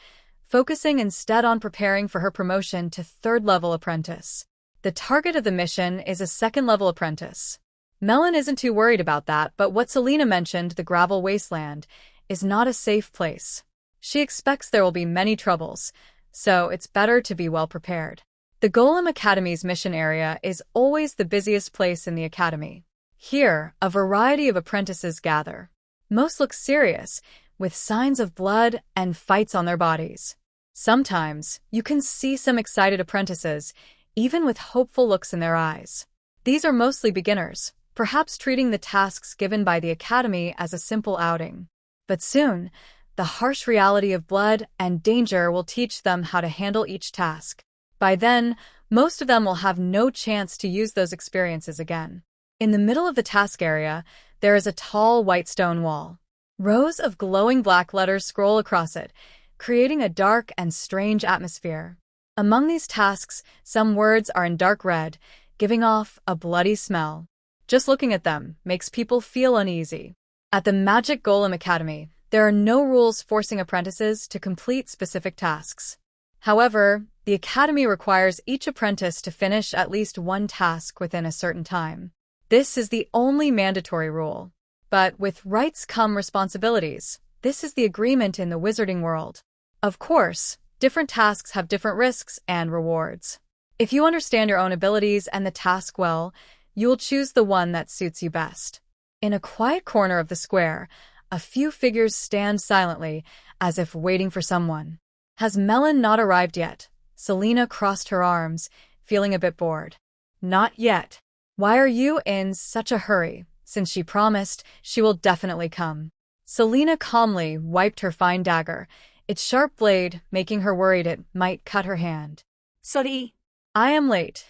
focusing instead on preparing for her promotion to third-level apprentice. The target of the mission is a second-level apprentice. Melon isn't too worried about that, but what Selena mentioned, the gravel wasteland, is not a safe place. She expects there will be many troubles, so it's better to be well prepared. The Golem Academy's mission area is always the busiest place in the academy. Here, a variety of apprentices gather. Most look serious, with signs of blood and fights on their bodies. Sometimes, you can see some excited apprentices, even with hopeful looks in their eyes. These are mostly beginners, perhaps treating the tasks given by the academy as a simple outing. But soon, the harsh reality of blood and danger will teach them how to handle each task. By then, most of them will have no chance to use those experiences again. In the middle of the task area, there is a tall white stone wall. Rows of glowing black letters scroll across it, creating a dark and strange atmosphere. Among these tasks, some words are in dark red, giving off a bloody smell. Just looking at them makes people feel uneasy. At the Magic Golem Academy, there are no rules forcing apprentices to complete specific tasks. However, the academy requires each apprentice to finish at least one task within a certain time. This is the only mandatory rule. But with rights come responsibilities. This is the agreement in the wizarding world. Of course, different tasks have different risks and rewards. If you understand your own abilities and the task well, you will choose the one that suits you best. In a quiet corner of the square, a few figures stand silently, as if waiting for someone. Has Melon not arrived yet? Selena crossed her arms, feeling a bit bored. Not yet. Why are you in such a hurry? Since she promised, she will definitely come. Selena calmly wiped her fine dagger, its sharp blade making her worried it might cut her hand. Sorry. I am late.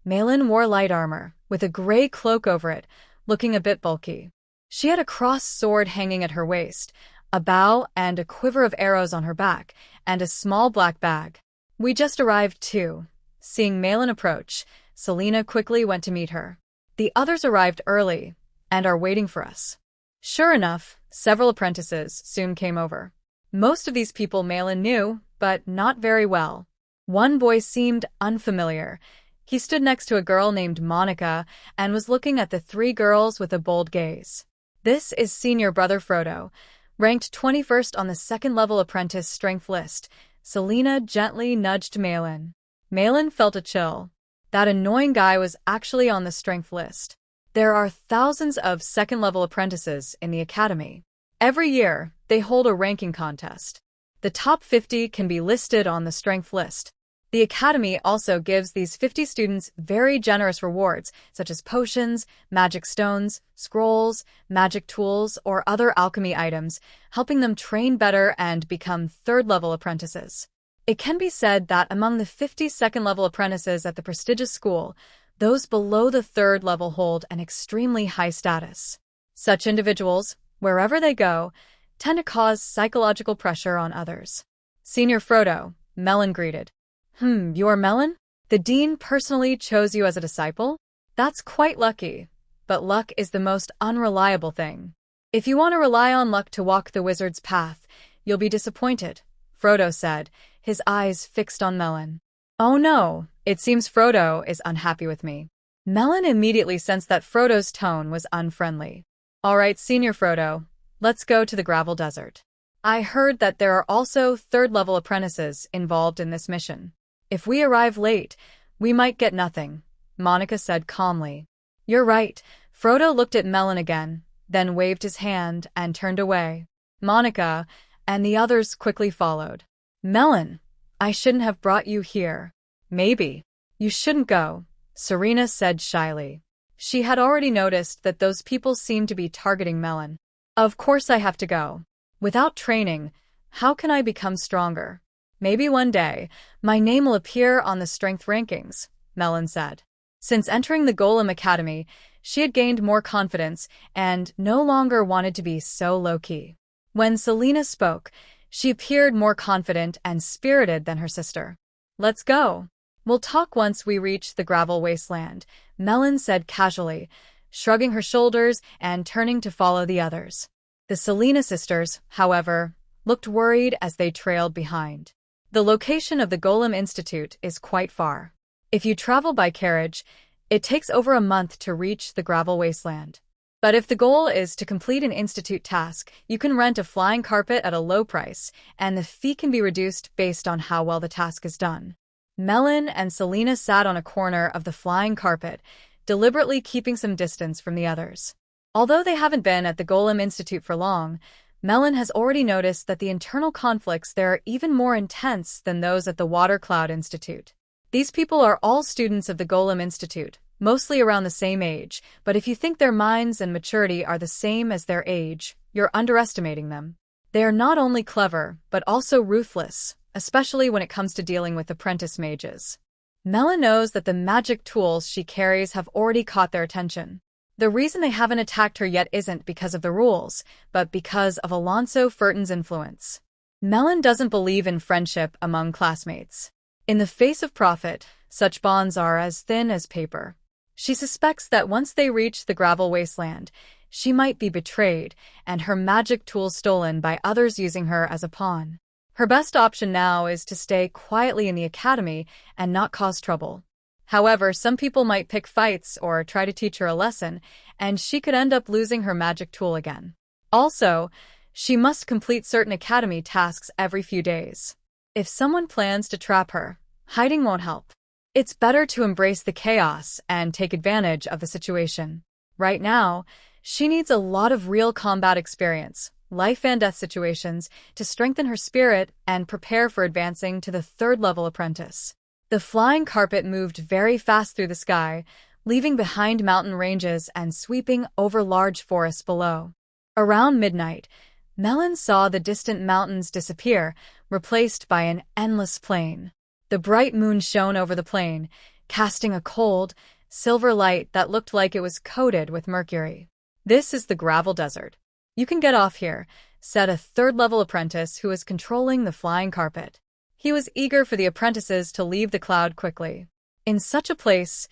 Malin wore light armor, with a gray cloak over it, looking a bit bulky. She had a crossed sword hanging at her waist, a bow and a quiver of arrows on her back, and a small black bag. We just arrived too. Seeing Malin approach, Selena quickly went to meet her. The others arrived early, and are waiting for us. Sure enough, several apprentices soon came over. Most of these people Malin knew, but not very well. One boy seemed unfamiliar. He stood next to a girl named Monica and was looking at the three girls with a bold gaze. This is senior brother Frodo, ranked 21st on the second-level apprentice strength list. Selena gently nudged Malin. Malin felt a chill. That annoying guy was actually on the strength list. There are thousands of second-level apprentices in the academy. Every year, they hold a ranking contest. The top 50 can be listed on the strength list. The academy also gives these 50 students very generous rewards, such as potions, magic stones, scrolls, magic tools, or other alchemy items, helping them train better and become third-level apprentices. It can be said that among the 50 second-level apprentices at the prestigious school, those below the third level hold an extremely high status. Such individuals, wherever they go, tend to cause psychological pressure on others. Senior Frodo, Melon greeted. You're Melon? The dean personally chose you as a disciple? That's quite lucky, but luck is the most unreliable thing. If you want to rely on luck to walk the wizard's path, you'll be disappointed, Frodo said, his eyes fixed on Melon. Oh no, it seems Frodo is unhappy with me. Melon immediately sensed that Frodo's tone was unfriendly. All right, Senior Frodo, let's go to the gravel desert. I heard that there are also third-level apprentices involved in this mission. If we arrive late, we might get nothing, Monica said calmly. You're right. Frodo looked at Melon again, then waved his hand and turned away. Monica and the others quickly followed. Melon, I shouldn't have brought you here. Maybe. You shouldn't go, Serena said shyly. She had already noticed that those people seemed to be targeting Melon. Of course I have to go. Without training, how can I become stronger? Maybe one day, my name will appear on the strength rankings, Melon said. Since entering the Golem Academy, she had gained more confidence and no longer wanted to be so low-key. When Selena spoke, she appeared more confident and spirited than her sister. Let's go. We'll talk once we reach the gravel wasteland, Melon said casually, shrugging her shoulders and turning to follow the others. The Selena sisters, however, looked worried as they trailed behind. The location of the Golem Institute is quite far. If you travel by carriage, it takes over a month to reach the gravel wasteland. But if the goal is to complete an institute task, you can rent a flying carpet at a low price, and the fee can be reduced based on how well the task is done. Melon and Selena sat on a corner of the flying carpet, deliberately keeping some distance from the others. Although they haven't been at the Golem Institute for long, Melon has already noticed that the internal conflicts there are even more intense than those at the Water Cloud Institute. These people are all students of the Golem Institute, mostly around the same age, but if you think their minds and maturity are the same as their age, you're underestimating them. They are not only clever, but also ruthless, especially when it comes to dealing with apprentice mages. Melon knows that the magic tools she carries have already caught their attention. The reason they haven't attacked her yet isn't because of the rules, but because of Alonso Furton's influence. Melon doesn't believe in friendship among classmates. In the face of profit, such bonds are as thin as paper. She suspects that once they reach the gravel wasteland, she might be betrayed and her magic tools stolen by others using her as a pawn. Her best option now is to stay quietly in the academy and not cause trouble. However, some people might pick fights or try to teach her a lesson, and she could end up losing her magic tool again. Also, she must complete certain academy tasks every few days. If someone plans to trap her, hiding won't help. It's better to embrace the chaos and take advantage of the situation. Right now, she needs a lot of real combat experience, life and death situations, to strengthen her spirit and prepare for advancing to the third-level apprentice. The flying carpet moved very fast through the sky, leaving behind mountain ranges and sweeping over large forests below. Around midnight, Melon saw the distant mountains disappear, replaced by an endless plain. The bright moon shone over the plain, casting a cold, silver light that looked like it was coated with mercury. This is the gravel desert. You can get off here, said a third-level apprentice who was controlling the flying carpet. He was eager for the apprentices to leave the cloud quickly. In such a place,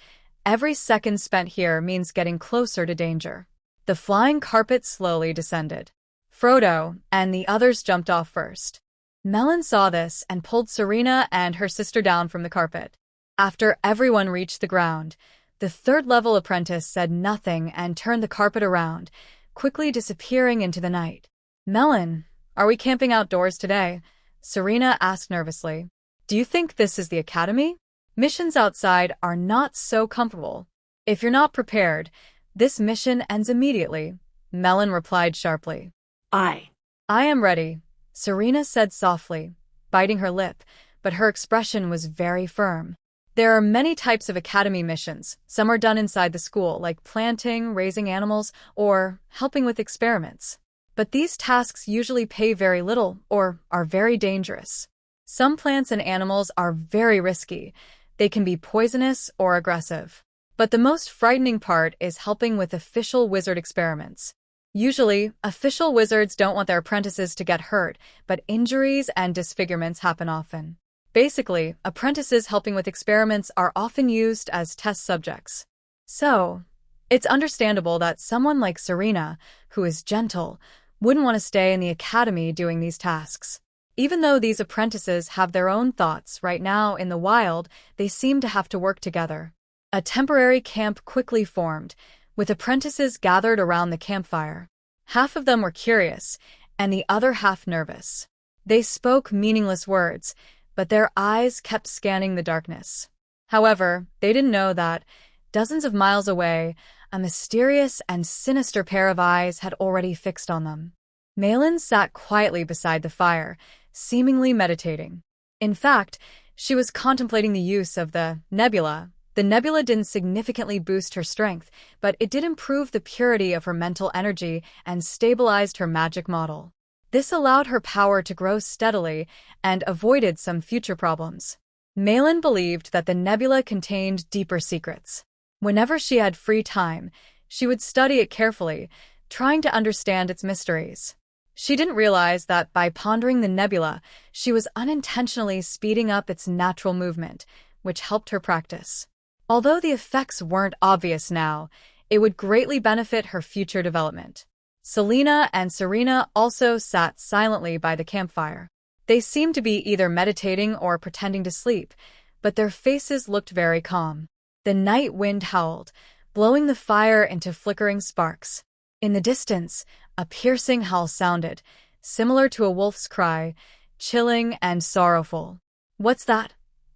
every second spent here means getting closer to danger. The flying carpet slowly descended. Frodo and the others jumped off first. Melon saw this and pulled Serena and her sister down from the carpet. After everyone reached the ground, the third-level apprentice said nothing and turned the carpet around, quickly disappearing into the night. Melon, are we camping outdoors today? Serena asked nervously. Do you think this is the academy? Missions outside are not so comfortable. If you're not prepared, this mission ends immediately, Melon replied sharply. I am ready, Serena said softly, biting her lip, but her expression was very firm. There are many types of academy missions. Some are done inside the school, like planting, raising animals, or helping with experiments. But these tasks usually pay very little or are very dangerous. Some plants and animals are very risky. They can be poisonous or aggressive. But the most frightening part is helping with official wizard experiments. Usually, official wizards don't want their apprentices to get hurt, but injuries and disfigurements happen often. Basically, apprentices helping with experiments are often used as test subjects. So, it's understandable that someone like Serena, who is gentle, wouldn't want to stay in the academy doing these tasks. Even though these apprentices have their own thoughts right now in the wild, they seem to have to work together. A temporary camp quickly formed, with apprentices gathered around the campfire. Half of them were curious, and the other half nervous. They spoke meaningless words, but their eyes kept scanning the darkness. However, they didn't know that, dozens of miles away, a mysterious and sinister pair of eyes had already fixed on them. Malin sat quietly beside the fire, seemingly meditating. In fact, she was contemplating the use of the nebula. The nebula didn't significantly boost her strength, but it did improve the purity of her mental energy and stabilized her magic model. This allowed her power to grow steadily and avoided some future problems. Malin believed that the nebula contained deeper secrets. Whenever she had free time, she would study it carefully, trying to understand its mysteries. She didn't realize that by pondering the nebula, she was unintentionally speeding up its natural movement, which helped her practice. Although the effects weren't obvious now, it would greatly benefit her future development. Selena and Serena also sat silently by the campfire. They seemed to be either meditating or pretending to sleep, but their faces looked very calm. The night wind howled, blowing the fire into flickering sparks. In the distance, a piercing howl sounded, similar to a wolf's cry, chilling and sorrowful. "What's that?"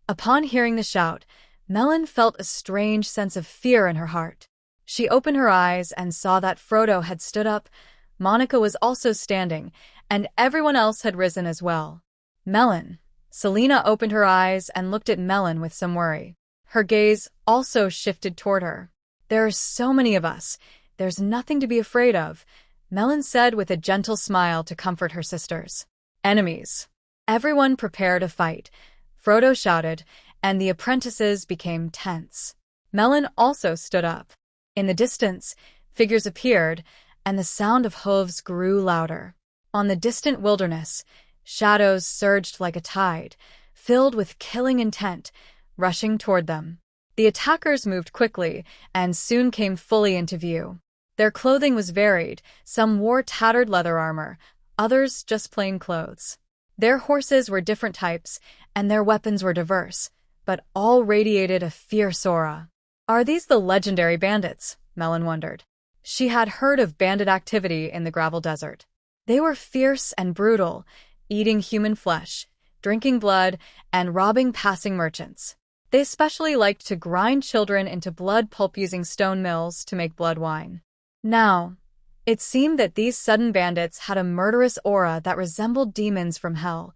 Upon hearing the shout, Melon felt a strange sense of fear in her heart. She opened her eyes and saw that Frodo had stood up, Monica was also standing, and everyone else had risen as well. "Melon." Selena opened her eyes and looked at Melon with some worry. Her gaze also shifted toward her. "There are so many of us. There's nothing to be afraid of," Melon said with a gentle smile to comfort her sisters. "Enemies." Everyone prepared a fight, Frodo shouted, and the apprentices became tense. Melon also stood up. In the distance, figures appeared, and the sound of hooves grew louder. On the distant wilderness, shadows surged like a tide, filled with killing intent, rushing toward them. The attackers moved quickly and soon came fully into view. Their clothing was varied, some wore tattered leather armor, others just plain clothes. Their horses were different types, and their weapons were diverse, but all radiated a fierce aura. "Are these the legendary bandits?" Melon wondered. She had heard of bandit activity in the gravel desert. They were fierce and brutal, eating human flesh, drinking blood, and robbing passing merchants. They especially liked to grind children into blood pulp using stone mills to make blood wine. Now, it seemed that these sudden bandits had a murderous aura that resembled demons from hell,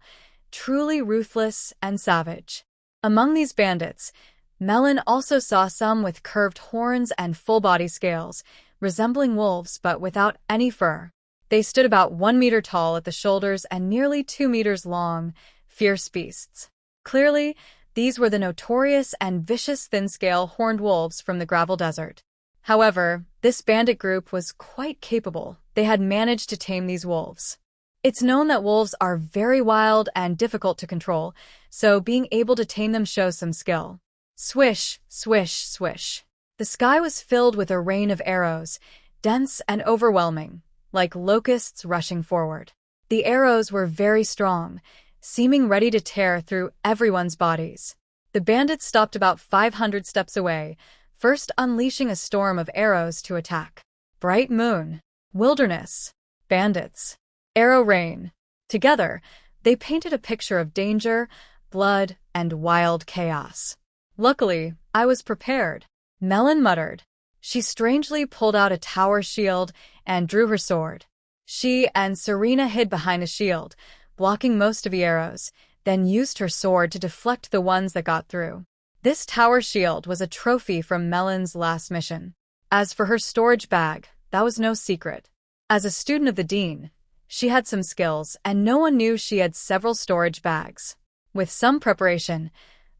truly ruthless and savage. Among these bandits, Melon also saw some with curved horns and full-body scales, resembling wolves but without any fur. They stood about 1 meter tall at the shoulders and nearly 2 meters long, fierce beasts. Clearly, these were the notorious and vicious thin-scale horned wolves from the gravel desert. However, this bandit group was quite capable. They had managed to tame these wolves. It's known that wolves are very wild and difficult to control, so being able to tame them shows some skill. Swish, swish, swish. The sky was filled with a rain of arrows, dense and overwhelming, like locusts rushing forward. The arrows were very strong, seeming ready to tear through everyone's bodies. The bandits stopped about 500 steps away, first unleashing a storm of arrows to attack. Bright moon, wilderness, bandits, arrow rain. Together, they painted a picture of danger, blood, and wild chaos. "Luckily, I was prepared," Melon muttered. She strangely pulled out a tower shield and drew her sword. She and Serena hid behind a shield, blocking most of the arrows, then used her sword to deflect the ones that got through. This tower shield was a trophy from Melon's last mission. As for her storage bag, that was no secret. As a student of the Dean, she had some skills, and no one knew she had several storage bags. With some preparation,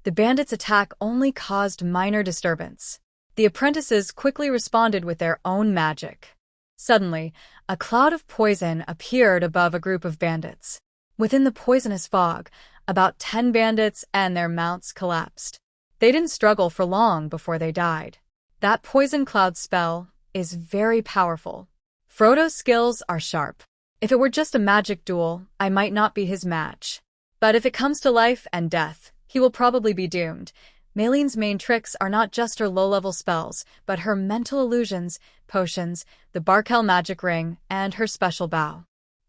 the bandits' attack only caused minor disturbance. The apprentices quickly responded with their own magic. Suddenly, a cloud of poison appeared above a group of bandits. Within the poisonous fog, about 10 bandits and their mounts collapsed. They didn't struggle for long before they died. That poison cloud spell is very powerful. Frodo's skills are sharp. If it were just a magic duel, I might not be his match. But if it comes to life and death, he will probably be doomed. Mayleen's main tricks are not just her low-level spells, but her mental illusions, potions, the Barkel magic ring, and her special bow.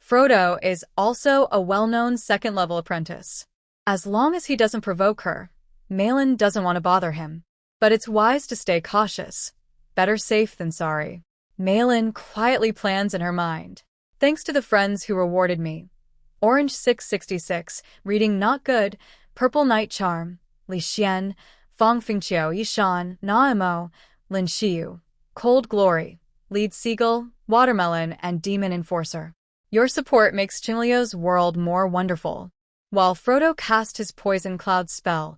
Frodo is also a well-known second-level apprentice. As long as he doesn't provoke her, Malin doesn't want to bother him. But it's wise to stay cautious. Better safe than sorry. Malin quietly plans in her mind. Thanks to the friends who rewarded me. Orange 666, reading not good, Purple Night Charm, Li Xian, Fong Fingqiu Yishan, Naimo, Lin Xiu, Cold Glory, Lead Seagull, Watermelon, and Demon Enforcer. Your support makes Qingliu's world more wonderful. While Frodo cast his Poison Cloud spell,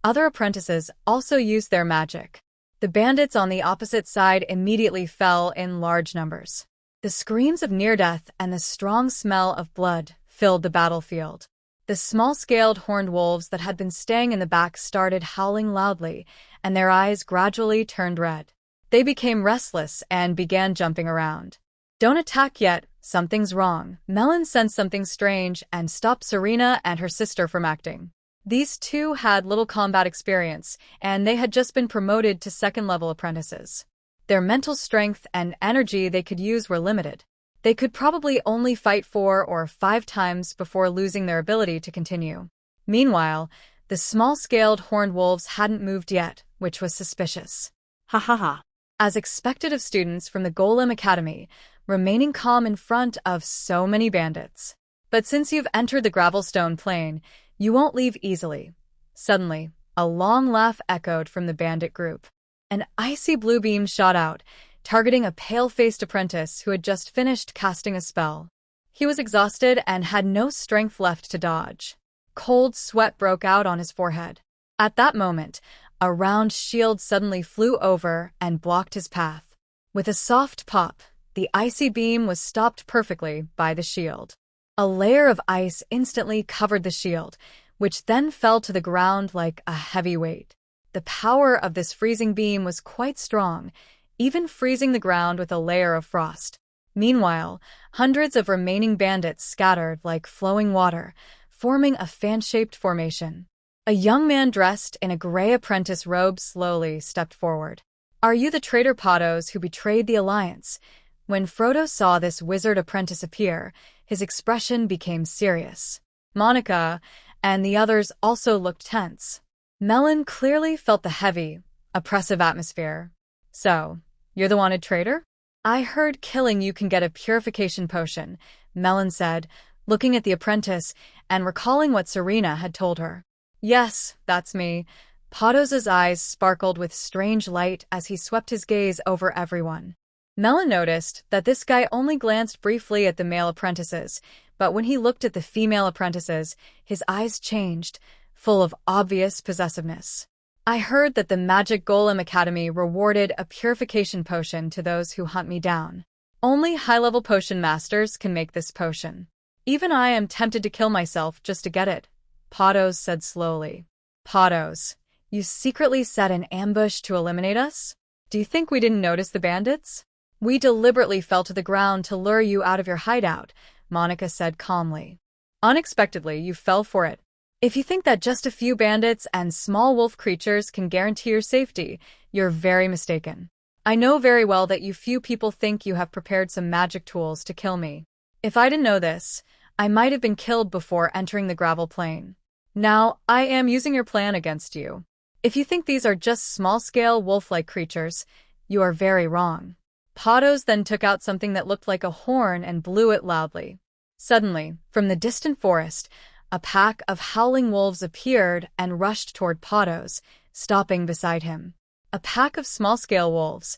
other apprentices also used their magic. The bandits on the opposite side immediately fell in large numbers. The screams of near-death and the strong smell of blood filled the battlefield. The small-scaled horned wolves that had been staying in the back started howling loudly, and their eyes gradually turned red. They became restless and began jumping around. Don't attack yet, something's wrong. Melon sensed something strange and stopped Serena and her sister from acting. These two had little combat experience, and they had just been promoted to second-level apprentices. Their mental strength and energy they could use were limited. They could probably only fight 4 or 5 times before losing their ability to continue. Meanwhile, the small-scaled horned wolves hadn't moved yet, which was suspicious. Ha ha ha. As expected of students from the Golem Academy, remaining calm in front of so many bandits. But since you've entered the Gravelstone Plain, you won't leave easily. Suddenly, a long laugh echoed from the bandit group. An icy blue beam shot out, targeting a pale-faced apprentice who had just finished casting a spell. He was exhausted and had no strength left to dodge. Cold sweat broke out on his forehead. At that moment, a round shield suddenly flew over and blocked his path. With a soft pop, the icy beam was stopped perfectly by the shield. A layer of ice instantly covered the shield, which then fell to the ground like a heavy weight. The power of this freezing beam was quite strong, even freezing the ground with a layer of frost. Meanwhile, hundreds of remaining bandits scattered like flowing water, forming a fan-shaped formation. A young man dressed in a gray apprentice robe slowly stepped forward. "Are you the traitor Pados who betrayed the Alliance?" When Frodo saw this wizard apprentice appear, his expression became serious. Monica and the others also looked tense. Melon clearly felt the heavy, oppressive atmosphere. "So, you're the wanted traitor? I heard killing you can get a purification potion," Melon said, looking at the apprentice and recalling what Serena had told her. "Yes, that's me." Pados' eyes sparkled with strange light as he swept his gaze over everyone. Melon noticed that this guy only glanced briefly at the male apprentices, but when he looked at the female apprentices, his eyes changed, full of obvious possessiveness. "I heard that the Magic Golem Academy rewarded a purification potion to those who hunt me down. Only high-level potion masters can make this potion. Even I am tempted to kill myself just to get it," Pados said slowly. "Pados, you secretly set an ambush to eliminate us? Do you think we didn't notice the bandits?" "We deliberately fell to the ground to lure you out of your hideout," Monica said calmly. "Unexpectedly, you fell for it. If you think that just a few bandits and small wolf creatures can guarantee your safety, you're very mistaken. I know very well that you few people think you have prepared some magic tools to kill me. If I didn't know this, I might have been killed before entering the gravel plain. Now, I am using your plan against you. If you think these are just small-scale wolf-like creatures, you are very wrong." Pados then took out something that looked like a horn and blew it loudly. Suddenly, from the distant forest, a pack of howling wolves appeared and rushed toward Pados, stopping beside him. A pack of small-scale wolves.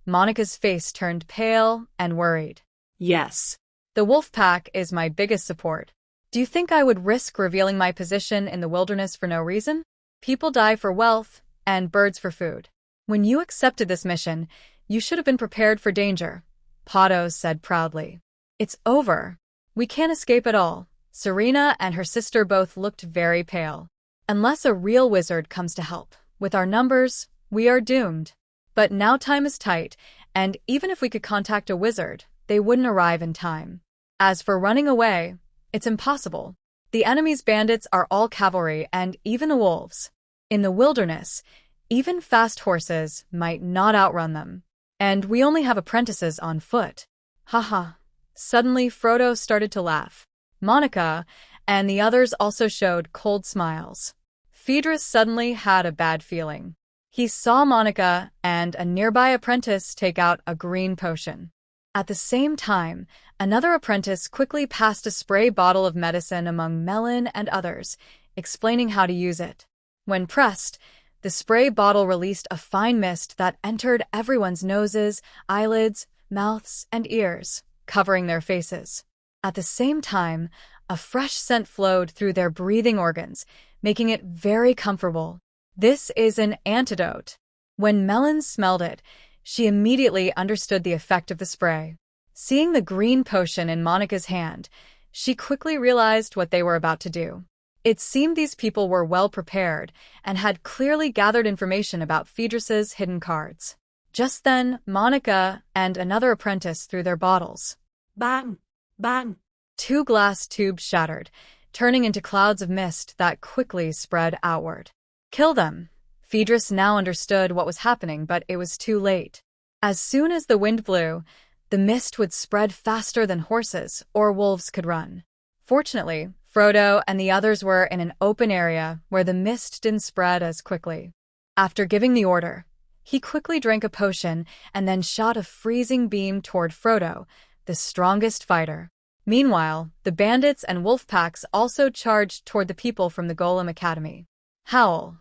Monica's face turned pale and worried. Yes. "The wolf pack is my biggest support. Do you think I would risk revealing my position in the wilderness for no reason? People die for wealth, and birds for food. When you accepted this mission, you should have been prepared for danger," Pados said proudly. "It's over. We can't escape at all." Serena and her sister both looked very pale. "Unless a real wizard comes to help, with our numbers, we are doomed. But now time is tight, and even if we could contact a wizard, they wouldn't arrive in time. As for running away, it's impossible. The enemy's bandits are all cavalry and even the wolves. In the wilderness, even fast horses might not outrun them. And we only have apprentices on foot." "Haha, Suddenly, Frodo started to laugh. Monica and the others also showed cold smiles. Phaedrus suddenly had a bad feeling. He saw Monica and a nearby apprentice take out a green potion. At the same time, another apprentice quickly passed a spray bottle of medicine among Melon and others, explaining how to use it. When pressed, the spray bottle released a fine mist that entered everyone's noses, eyelids, mouths, and ears, covering their faces. At the same time, a fresh scent flowed through their breathing organs, making it very comfortable. This is an antidote. When Melon smelled it, she immediately understood the effect of the spray. Seeing the green potion in Monica's hand, she quickly realized what they were about to do. It seemed these people were well prepared and had clearly gathered information about Phaedrus's hidden cards. Just then, Monica and another apprentice threw their bottles. Bang! Bang! 2 glass tubes shattered, turning into clouds of mist that quickly spread outward. Kill them! Phaedrus now understood what was happening, but it was too late. As soon as the wind blew, the mist would spread faster than horses or wolves could run. Fortunately, Frodo and the others were in an open area where the mist didn't spread as quickly. After giving the order, he quickly drank a potion and then shot a freezing beam toward Frodo, the strongest fighter. Meanwhile, the bandits and wolf packs also charged toward the people from the Golem Academy. Howl.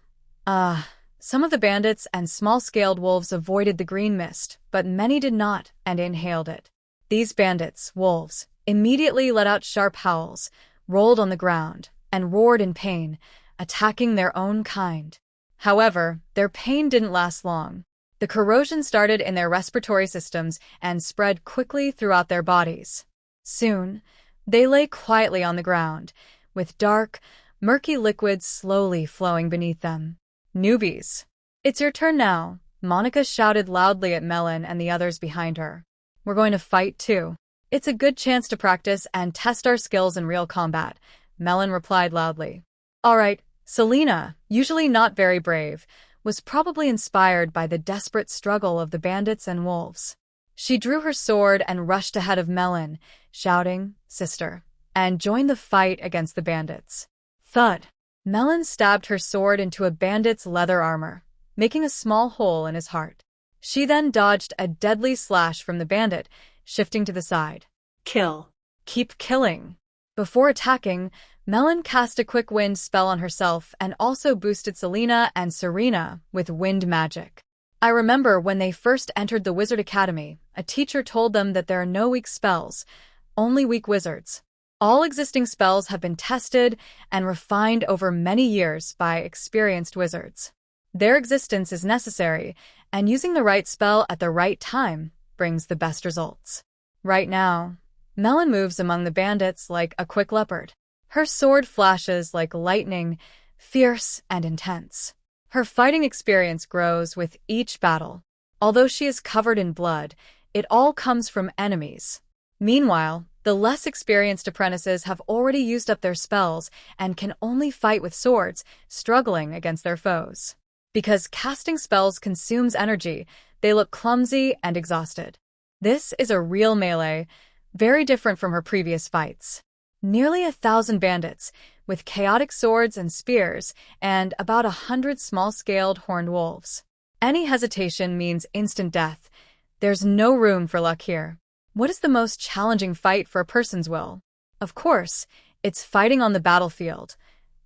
Some of the bandits and small-scaled wolves avoided the green mist, but many did not and inhaled it. These bandits, wolves, immediately let out sharp howls, rolled on the ground, and roared in pain, attacking their own kind. However, their pain didn't last long. The corrosion started in their respiratory systems and spread quickly throughout their bodies. Soon, they lay quietly on the ground, with dark, murky liquids slowly flowing beneath them. Newbies. It's your turn now, Monica shouted loudly at Melon and the others behind her. We're going to fight too. It's a good chance to practice and test our skills in real combat, Melon replied loudly. All right, Selena, usually not very brave, was probably inspired by the desperate struggle of the bandits and wolves. She drew her sword and rushed ahead of Melon, shouting, "Sister," and joined the fight against the bandits. Thud! Melon stabbed her sword into a bandit's leather armor, making a small hole in his heart. She then dodged a deadly slash from the bandit, shifting to the side. Kill. Keep killing. Before attacking, Melon cast a quick wind spell on herself and also boosted Selena and Serena with wind magic. I remember when they first entered the Wizard Academy, a teacher told them that there are no weak spells, only weak wizards. All existing spells have been tested and refined over many years by experienced wizards. Their existence is necessary, and using the right spell at the right time brings the best results. Right now, Melon moves among the bandits like a quick leopard. Her sword flashes like lightning, fierce and intense. Her fighting experience grows with each battle. Although she is covered in blood, it all comes from enemies. Meanwhile, the less experienced apprentices have already used up their spells and can only fight with swords, struggling against their foes. Because casting spells consumes energy, they look clumsy and exhausted. This is a real melee, very different from her previous fights. Nearly 1,000 bandits, with chaotic swords and spears, and about 100 small-scaled horned wolves. Any hesitation means instant death. There's no room for luck here. What is the most challenging fight for a person's will? Of course, it's fighting on the battlefield,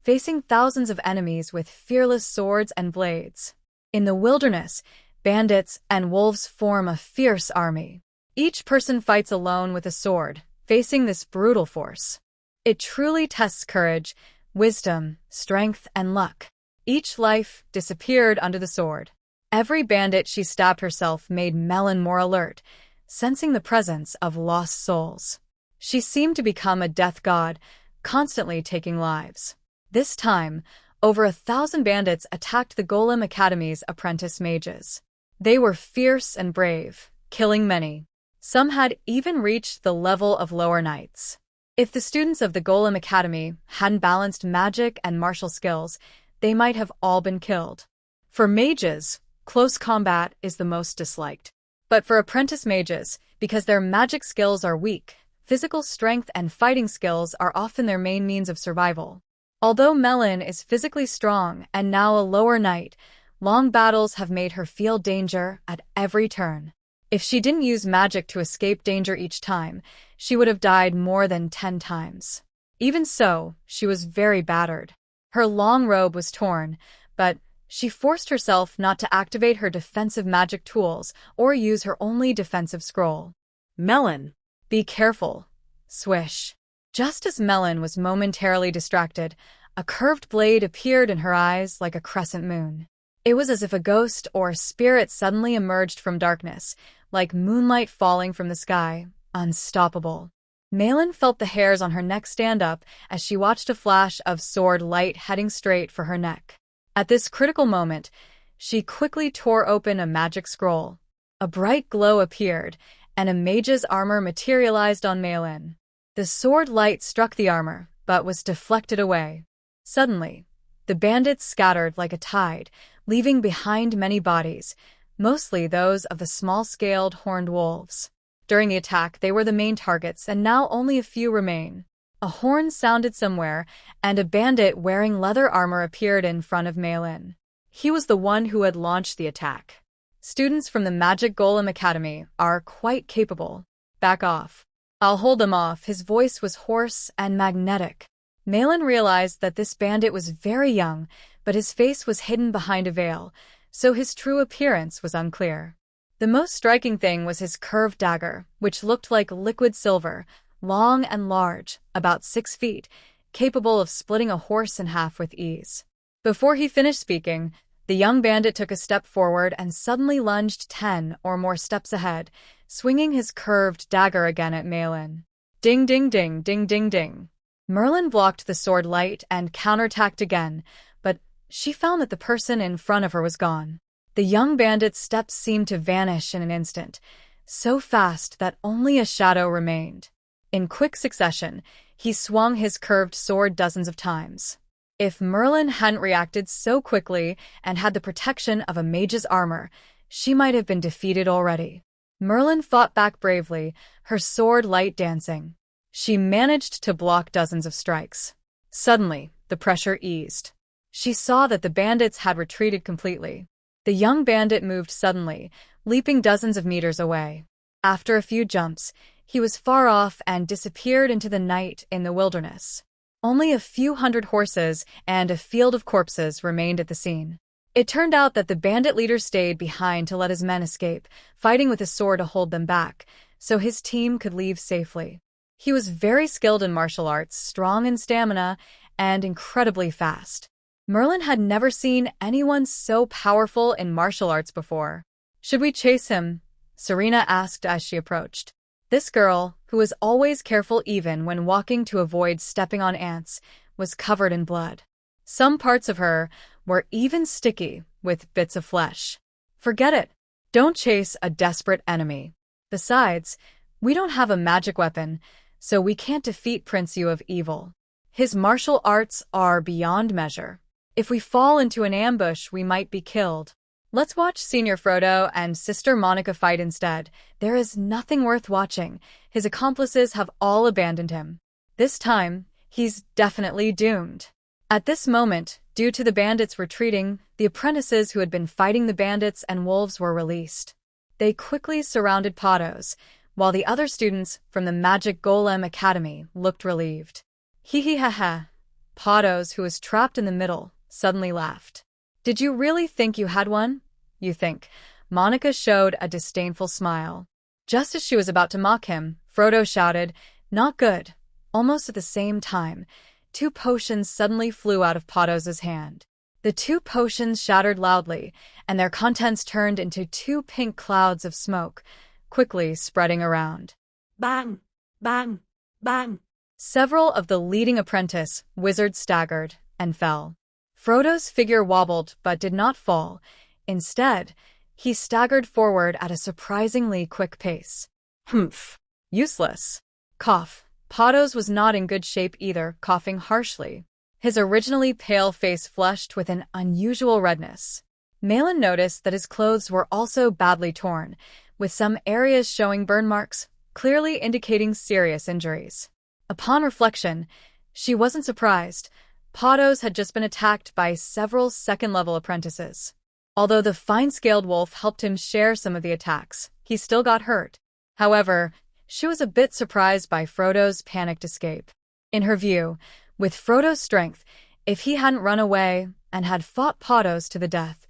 facing thousands of enemies with fearless swords and blades. In the wilderness, bandits and wolves form a fierce army. Each person fights alone with a sword, facing this brutal force. It truly tests courage, wisdom, strength, and luck. Each life disappeared under the sword. Every bandit she stabbed herself made Melon more alert, sensing the presence of lost souls. She seemed to become a death god, constantly taking lives. This time, over 1,000 bandits attacked the Golem Academy's apprentice mages. They were fierce and brave, killing many. Some had even reached the level of lower knights. If the students of the Golem Academy hadn't balanced magic and martial skills, they might have all been killed. For mages, close combat is the most disliked. But for apprentice mages, because their magic skills are weak, Physical strength and fighting skills are often their main means of survival. Although Melon is physically strong and now a lower knight, long battles have made her feel danger at every turn. If she didn't use magic to escape danger each time, she would have died more than 10 times. Even so, she was very battered. Her long robe was torn, but she forced herself not to activate her defensive magic tools or use her only defensive scroll. Melon. Be careful. Swish. Just as Melon was momentarily distracted, a curved blade appeared in her eyes like a crescent moon. It was as if a ghost or spirit suddenly emerged from darkness, like moonlight falling from the sky, unstoppable. Melon felt the hairs on her neck stand up as she watched a flash of sword light heading straight for her neck. At this critical moment, she quickly tore open a magic scroll. A bright glow appeared, and a mage's armor materialized on Melon. The sword light struck the armor, but was deflected away. Suddenly, the bandits scattered like a tide, leaving behind many bodies, mostly those of the small-scaled horned wolves. During the attack, they were the main targets, and now only a few remain. A horn sounded somewhere, and a bandit wearing leather armor appeared in front of Melon. He was the one who had launched the attack. Students from the Magic Golem Academy are quite capable. Back off. I'll hold them off. His voice was hoarse and magnetic. Melon realized that this bandit was very young, but his face was hidden behind a veil, so his true appearance was unclear. The most striking thing was his curved dagger, which looked like liquid silver, long and large, about 6 feet, capable of splitting a horse in half with ease. Before he finished speaking, the young bandit took a step forward and suddenly lunged 10 or more steps ahead, swinging his curved dagger again at Melon. Ding ding ding ding ding ding. Merlin blocked the sword light and counterattacked again, but she found that the person in front of her was gone. The young bandit's steps seemed to vanish in an instant, so fast that only a shadow remained. In quick succession, he swung his curved sword dozens of times. If Merlin hadn't reacted so quickly and had the protection of a mage's armor, she might have been defeated already. Merlin fought back bravely, her sword light dancing. She managed to block dozens of strikes. Suddenly, the pressure eased. She saw that the bandits had retreated completely. The young bandit moved suddenly, leaping dozens of meters away. After a few jumps, he was far off and disappeared into the night in the wilderness. Only a few hundred horses and a field of corpses remained at the scene. It turned out that the bandit leader stayed behind to let his men escape, fighting with a sword to hold them back, so his team could leave safely. He was very skilled in martial arts, strong in stamina, and incredibly fast. Merlin had never seen anyone so powerful in martial arts before. "Should we chase him?" Serena asked as she approached. This girl, who was always careful even when walking to avoid stepping on ants, was covered in blood. Some parts of her were even sticky with bits of flesh. "Forget it. Don't chase a desperate enemy. Besides, we don't have a magic weapon, so we can't defeat Prince Yu of Evil. His martial arts are beyond measure. If we fall into an ambush, we might be killed. Let's watch Senior Frodo and Sister Monica fight instead. There is nothing worth watching. His accomplices have all abandoned him. This time, he's definitely doomed." At this moment, due to the bandits retreating, the apprentices who had been fighting the bandits and wolves were released. They quickly surrounded Pados, while the other students from the Magic Golem Academy looked relieved. Hee hee ha ha. Pados, who was trapped in the middle, suddenly laughed. "Did you really think you had one? You think?" Monica showed a disdainful smile. Just as she was about to mock him, Frodo shouted, "Not good." Almost at the same time, 2 potions suddenly flew out of Pados's hand. The 2 potions shattered loudly, and their contents turned into 2 pink clouds of smoke, quickly spreading around. Bang! Bang! Bang! Several of the leading apprentice wizards staggered and fell. Frodo's figure wobbled but did not fall. Instead, he staggered forward at a surprisingly quick pace. Humph. Useless. Cough. Pados was not in good shape either, coughing harshly. His originally pale face flushed with an unusual redness. Malin noticed that his clothes were also badly torn, with some areas showing burn marks. clearly indicating serious injuries. Upon reflection, she wasn't surprised. Pados had just been attacked by several second-level apprentices. Although the fine-scaled wolf helped him share some of the attacks, he still got hurt. However, she was a bit surprised by Frodo's panicked escape. In her view, with Frodo's strength, if he hadn't run away and had fought Pados to the death,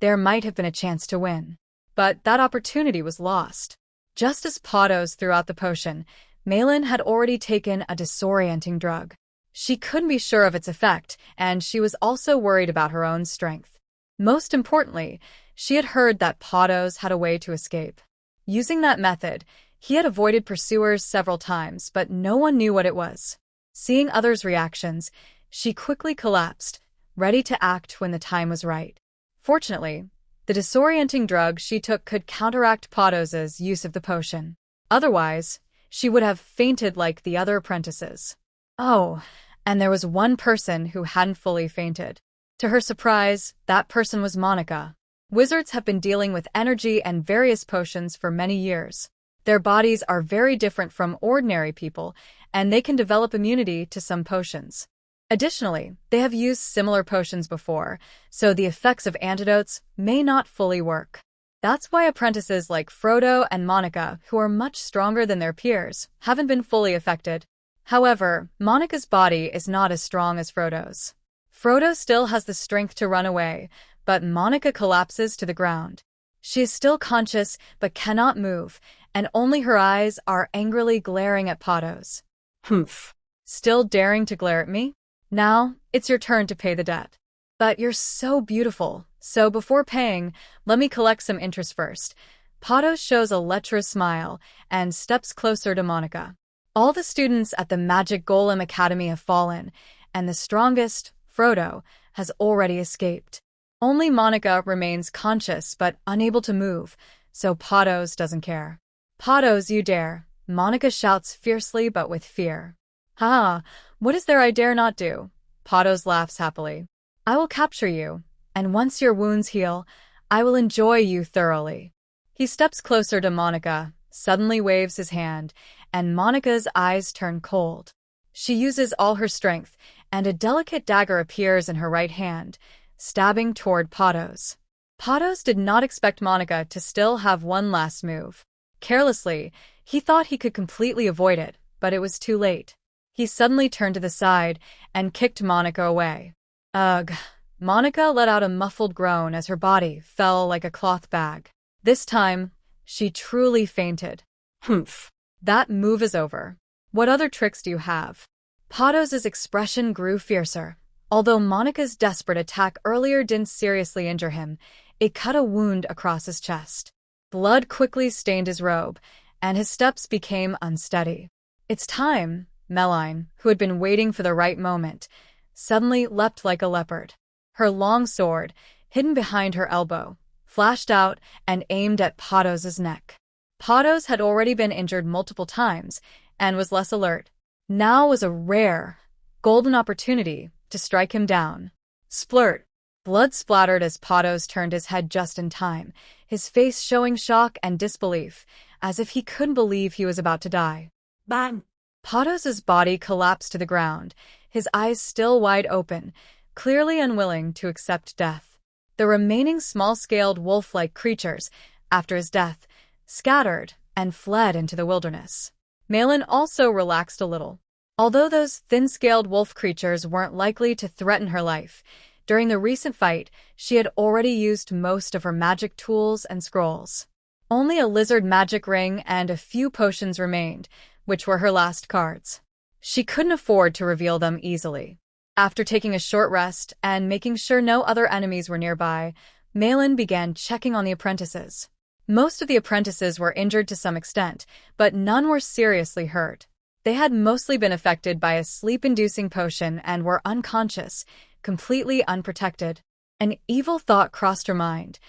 there might have been a chance to win. But that opportunity was lost. Just as Pados threw out the potion, Malin had already taken a disorienting drug. She couldn't be sure of its effect, and she was also worried about her own strength. Most importantly, she had heard that Pados had a way to escape. Using that method, he had avoided pursuers several times, but no one knew what it was. Seeing others' reactions, she quickly collapsed, ready to act when the time was right. Fortunately, the disorienting drug she took could counteract Pados's use of the potion. Otherwise, she would have fainted like the other apprentices. Oh, and there was one person who hadn't fully fainted. To her surprise, that person was Monica. Wizards have been dealing with energy and various potions for many years. Their bodies are very different from ordinary people, and they can develop immunity to some potions. Additionally, they have used similar potions before, so the effects of antidotes may not fully work. That's why apprentices like Frodo and Monica, who are much stronger than their peers, haven't been fully affected. However, Monica's body is not as strong as Frodo's. Frodo still has the strength to run away, but Monica collapses to the ground. She is still conscious but cannot move, and only her eyes are angrily glaring at Pados. Humph. Still daring to glare at me? Now, it's your turn to pay the debt. But you're so beautiful, so before paying, let me collect some interest first. Pados shows a lecherous smile and steps closer to Monica. All the students at the Magic Golem Academy have fallen, and the strongest, Frodo, has already escaped. Only Monica remains conscious but unable to move, so Pados doesn't care. Pados, you dare, Monica shouts fiercely but with fear. Ha, what is there I dare not do? Pados laughs happily. I will capture you, and once your wounds heal, I will enjoy you thoroughly. He steps closer to Monica, suddenly waves his hand, and Monica's eyes turn cold. She uses all her strength, and a delicate dagger appears in her right hand, stabbing toward Pados. Pados did not expect Monica to still have one last move. Carelessly, he thought he could completely avoid it, but it was too late. He suddenly turned to the side and kicked Monica away. Ugh! Monica let out a muffled groan as her body fell like a cloth bag. This time, she truly fainted. Humph. That move is over. What other tricks do you have? Pados's expression grew fiercer. Although Monica's desperate attack earlier didn't seriously injure him, it cut a wound across his chest. Blood quickly stained his robe, and his steps became unsteady. It's time, Meline, who had been waiting for the right moment, suddenly leapt like a leopard. Her long sword, hidden behind her elbow, flashed out and aimed at Pados's neck. Pados had already been injured multiple times and was less alert. Now was a rare, golden opportunity to strike him down. Splurt! Blood splattered as Pados turned his head just in time, his face showing shock and disbelief, as if he couldn't believe he was about to die. Bang! Pados's body collapsed to the ground, his eyes still wide open, clearly unwilling to accept death. The remaining small-scaled wolf-like creatures, after his death, scattered and fled into the wilderness. Malin also relaxed a little. Although those thin-scaled wolf creatures weren't likely to threaten her life, during the recent fight, she had already used most of her magic tools and scrolls. Only a lizard magic ring and a few potions remained, which were her last cards. She couldn't afford to reveal them easily. After taking a short rest and making sure no other enemies were nearby, Malin began checking on the apprentices. Most of the apprentices were injured to some extent, but none were seriously hurt. They had mostly been affected by a sleep-inducing potion and were unconscious, completely unprotected. An evil thought crossed her mind.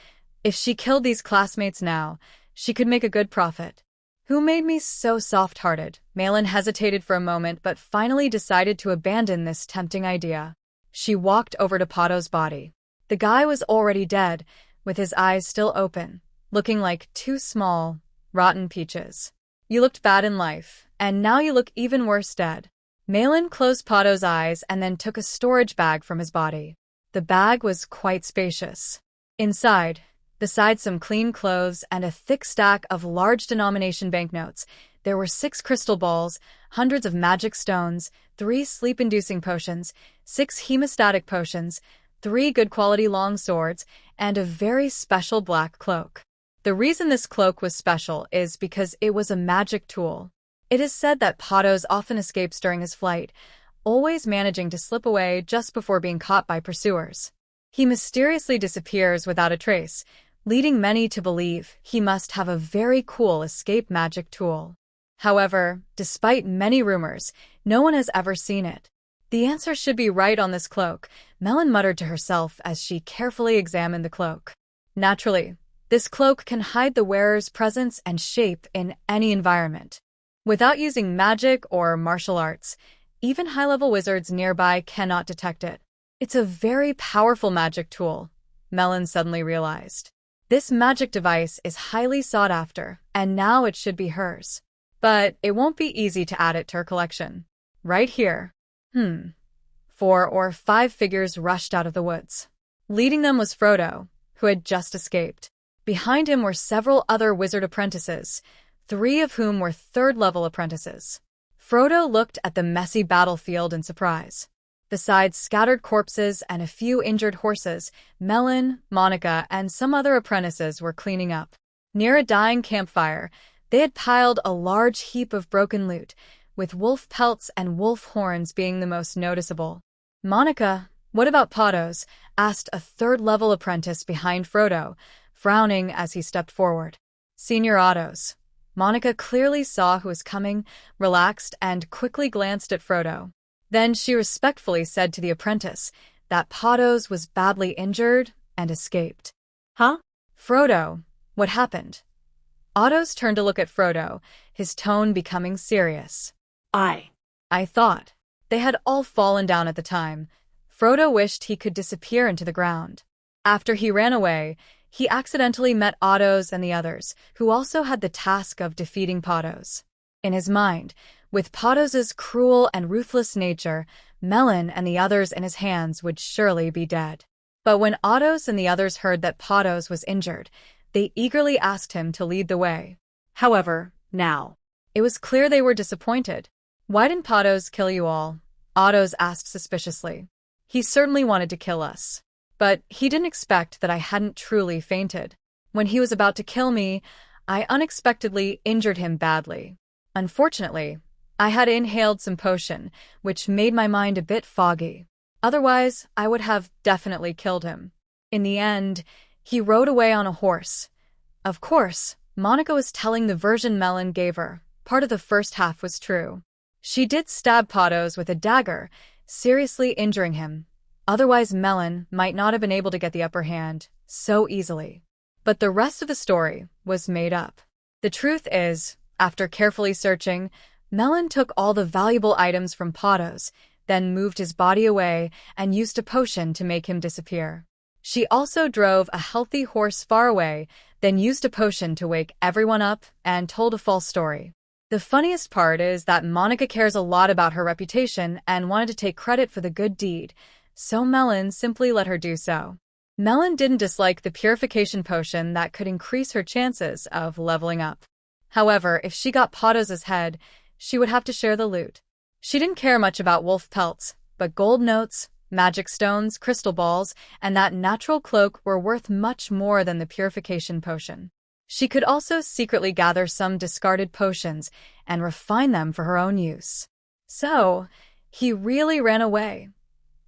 If she killed these classmates now, she could make a good profit. Who made me so soft-hearted? Malin hesitated for a moment but finally decided to abandon this tempting idea. She walked over to Pados's body. The guy was already dead, with his eyes still open, looking like two small, rotten peaches. You looked bad in life, and now you look even worse dead. Malin closed Pato's eyes and then took a storage bag from his body. The bag was quite spacious. Inside, besides some clean clothes and a thick stack of large denomination banknotes, there were 6 crystal balls, hundreds of magic stones, 3 sleep-inducing potions, 6 hemostatic potions, 3 good-quality long swords, and a very special black cloak. The reason this cloak was special is because it was a magic tool. It is said that Patos often escapes during his flight, always managing to slip away just before being caught by pursuers. He mysteriously disappears without a trace, leading many to believe he must have a very cool escape magic tool. However, despite many rumors, no one has ever seen it. The answer should be right on this cloak, Melon muttered to herself as she carefully examined the cloak. Naturally, this cloak can hide the wearer's presence and shape in any environment. Without using magic or martial arts, even high-level wizards nearby cannot detect it. It's a very powerful magic tool, Melon suddenly realized. This magic device is highly sought after, and now it should be hers. But it won't be easy to add it to her collection. Right here. 4 or 5 figures rushed out of the woods. Leading them was Frodo, who had just escaped. Behind him were several other wizard apprentices, 3 of whom were 3rd-level apprentices. Frodo looked at the messy battlefield in surprise. Besides scattered corpses and a few injured horses, Melon, Monica, and some other apprentices were cleaning up. Near a dying campfire, they had piled a large heap of broken loot, with wolf pelts and wolf horns being the most noticeable. Monica, what about Patos? Asked a 3rd-level apprentice behind Frodo, frowning as he stepped forward. Senior Ottos. Monica clearly saw who was coming, relaxed, and quickly glanced at Frodo. Then she respectfully said to the apprentice that Patos was badly injured and escaped. Huh? Frodo, what happened? Ottos turned to look at Frodo, his tone becoming serious. I thought. They had all fallen down at the time. Frodo wished he could disappear into the ground. After he ran away, he accidentally met Ottos and the others, who also had the task of defeating Patos. In his mind, with Patos's cruel and ruthless nature, Melon and the others in his hands would surely be dead. But when Ottos and the others heard that Patos was injured, they eagerly asked him to lead the way. However, now, it was clear they were disappointed. Why didn't Patos kill you all? Ottos asked suspiciously. He certainly wanted to kill us. But he didn't expect that I hadn't truly fainted. When he was about to kill me, I unexpectedly injured him badly. Unfortunately, I had inhaled some potion, which made my mind a bit foggy. Otherwise, I would have definitely killed him. In the end, he rode away on a horse. Of course, Monica was telling the version Melon gave her. Part of the first half was true. She did stab Patos with a dagger, seriously injuring him. Otherwise, Melon might not have been able to get the upper hand so easily. But the rest of the story was made up. The truth is, after carefully searching, Melon took all the valuable items from Patos, then moved his body away and used a potion to make him disappear. She also drove a healthy horse far away, then used a potion to wake everyone up and told a false story. The funniest part is that Monica cares a lot about her reputation and wanted to take credit for the good deed, so Melon simply let her do so. Melon didn't dislike the purification potion that could increase her chances of leveling up. However, if she got Patos's head, she would have to share the loot. She didn't care much about wolf pelts, but gold notes, magic stones, crystal balls, and that natural cloak were worth much more than the purification potion. She could also secretly gather some discarded potions and refine them for her own use. So, he really ran away.